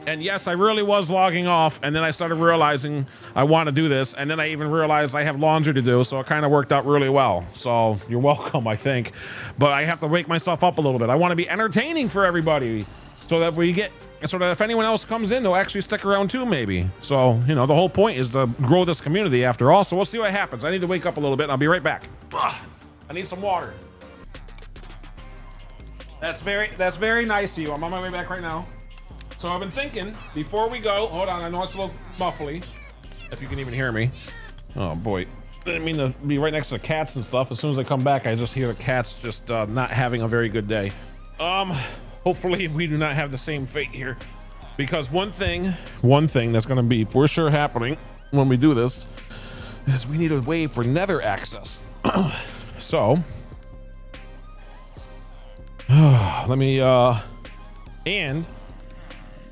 And yes, I really was logging off, and then I started realizing I want to do this, and then I even realized I have laundry to do, so it kind of worked out really well. So you're welcome, I think. But I have to wake myself up a little bit. I want to be entertaining for everybody, so that if anyone else comes in, they'll actually stick around too, maybe. So, you know, the whole point is to grow this community after all, so we'll see what happens. I need to wake up a little bit, and I'll be right back. Ugh, I need some water. That's very nice of you. I'm on my way back right now. So I've been thinking, before we go, hold on, I know it's a little muffly, if you can even hear me. Oh boy, I didn't mean to be right next to the cats and stuff. As soon as I come back, I just hear the cats just not having a very good day. Hopefully we do not have the same fate here, because one thing that's gonna be for sure happening when we do this is we need a way for nether access. So, let me, and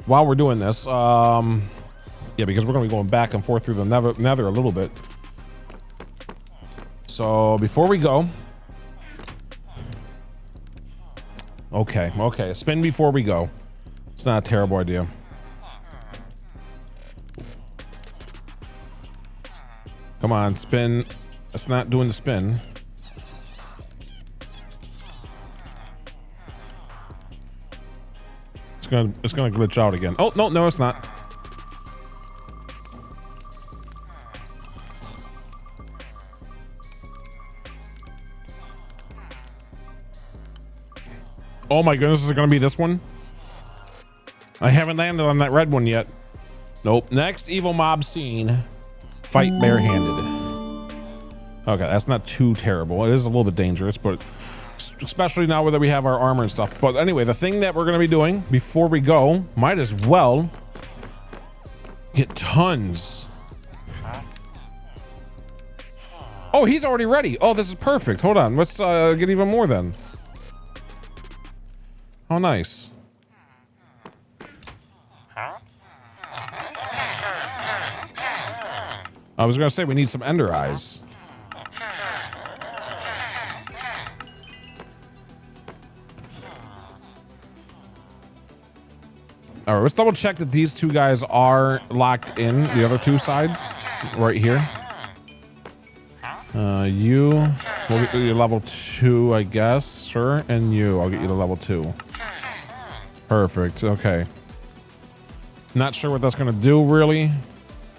while we're doing this, yeah, because we're gonna be going back and forth through the nether a little bit. So before we go, Okay. Okay. Spin before we go. It's not a terrible idea. Come on, spin. It's not doing the spin. It's gonna glitch out again. Oh, no, it's not. Oh my goodness, is it gonna be this one? I haven't landed on that red one yet. Nope. Next evil mob scene. Fight barehanded. Okay, that's not too terrible. It is a little bit dangerous, but especially now that we have our armor and stuff. But anyway, the thing that we're gonna be doing before we go, might as well get tons. Oh, he's already ready. Oh, this is perfect. Hold on. Let's get even more then. Oh, nice. I was gonna say we need some ender eyes. All right, let's double check that these two guys are locked in. The other two sides, right here. You, we'll get you level 2, I guess, sure. And you, I'll get you to level 2. Perfect. Okay. Not sure what that's gonna do, really.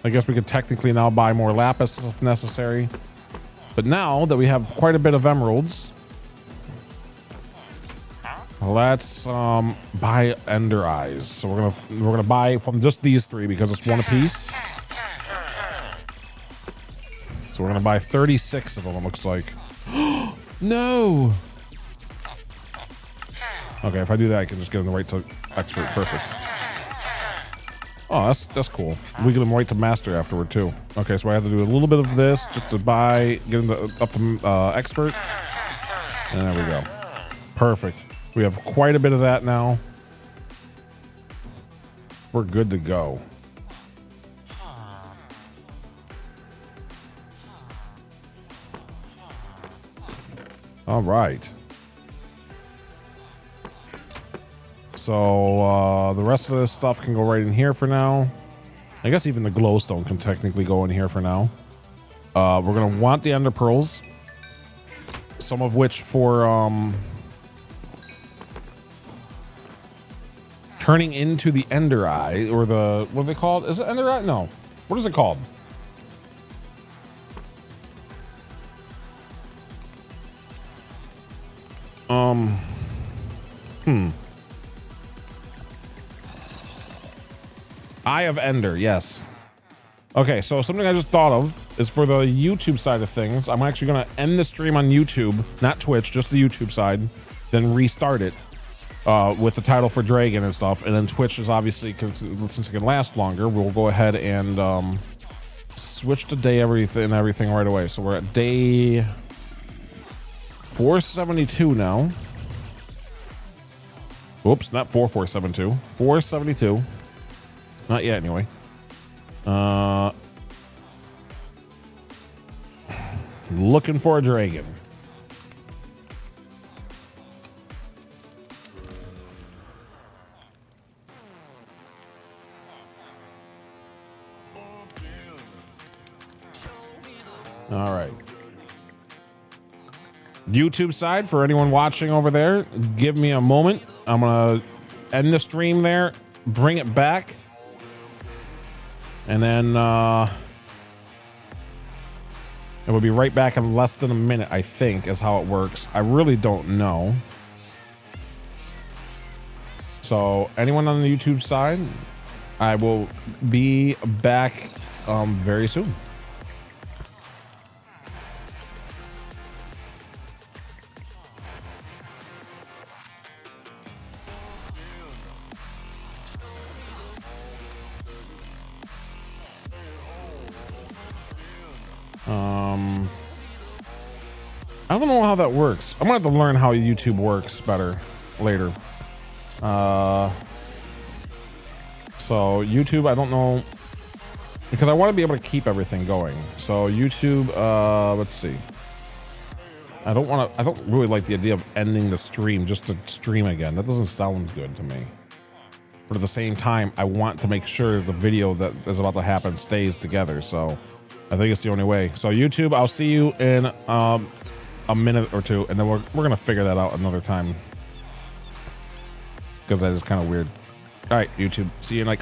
I guess we could technically now buy more lapis if necessary. But now that we have quite a bit of emeralds, let's buy ender eyes. So we're gonna buy from just these 3 because it's 1 apiece. So we're gonna buy 36 of them, it looks like. No. Okay, if I do that, I can just get them right to expert. Perfect. Oh, that's cool. We get them right to master afterward too. Okay, so I have to do a little bit of this just to get them up to expert. And there we go. Perfect. We have quite a bit of that now. We're good to go. All right. So the rest of this stuff can go right in here for now. I guess even the glowstone can technically go in here for now. We're gonna want the ender pearls, some of which for turning into the ender eye, or the, what are they called? Is it ender eye? No. What is it called? Eye of Ender, yes. Okay, so something I just thought of is for the YouTube side of things. I'm actually gonna end the stream on YouTube, not Twitch, just the YouTube side, then restart it with the title for Dragon and stuff. And then Twitch is obviously, since it can last longer, we'll go ahead and switch to day everything right away. So we're at day 472 now. Whoops, not 4472, 472. Not yet, anyway. Looking for a dragon. All right. YouTube side, for anyone watching over there, give me a moment. I'm gonna end the stream there, bring it back, and then it will be right back in less than a minute, I think, is how it works. I really don't know. So anyone on the YouTube side, I will be back very soon. I don't know how that works. I'm gonna have to learn how YouTube works better later. So YouTube, I don't know, because I want to be able to keep everything going. So YouTube, let's see. I don't really like the idea of ending the stream just to stream again. That doesn't sound good to me. But at the same time, I want to make sure the video that is about to happen stays together. So I think it's the only way. So YouTube, I'll see you in a minute or two, and then we're gonna figure that out another time, because that is kind of weird. All right, YouTube, see you in like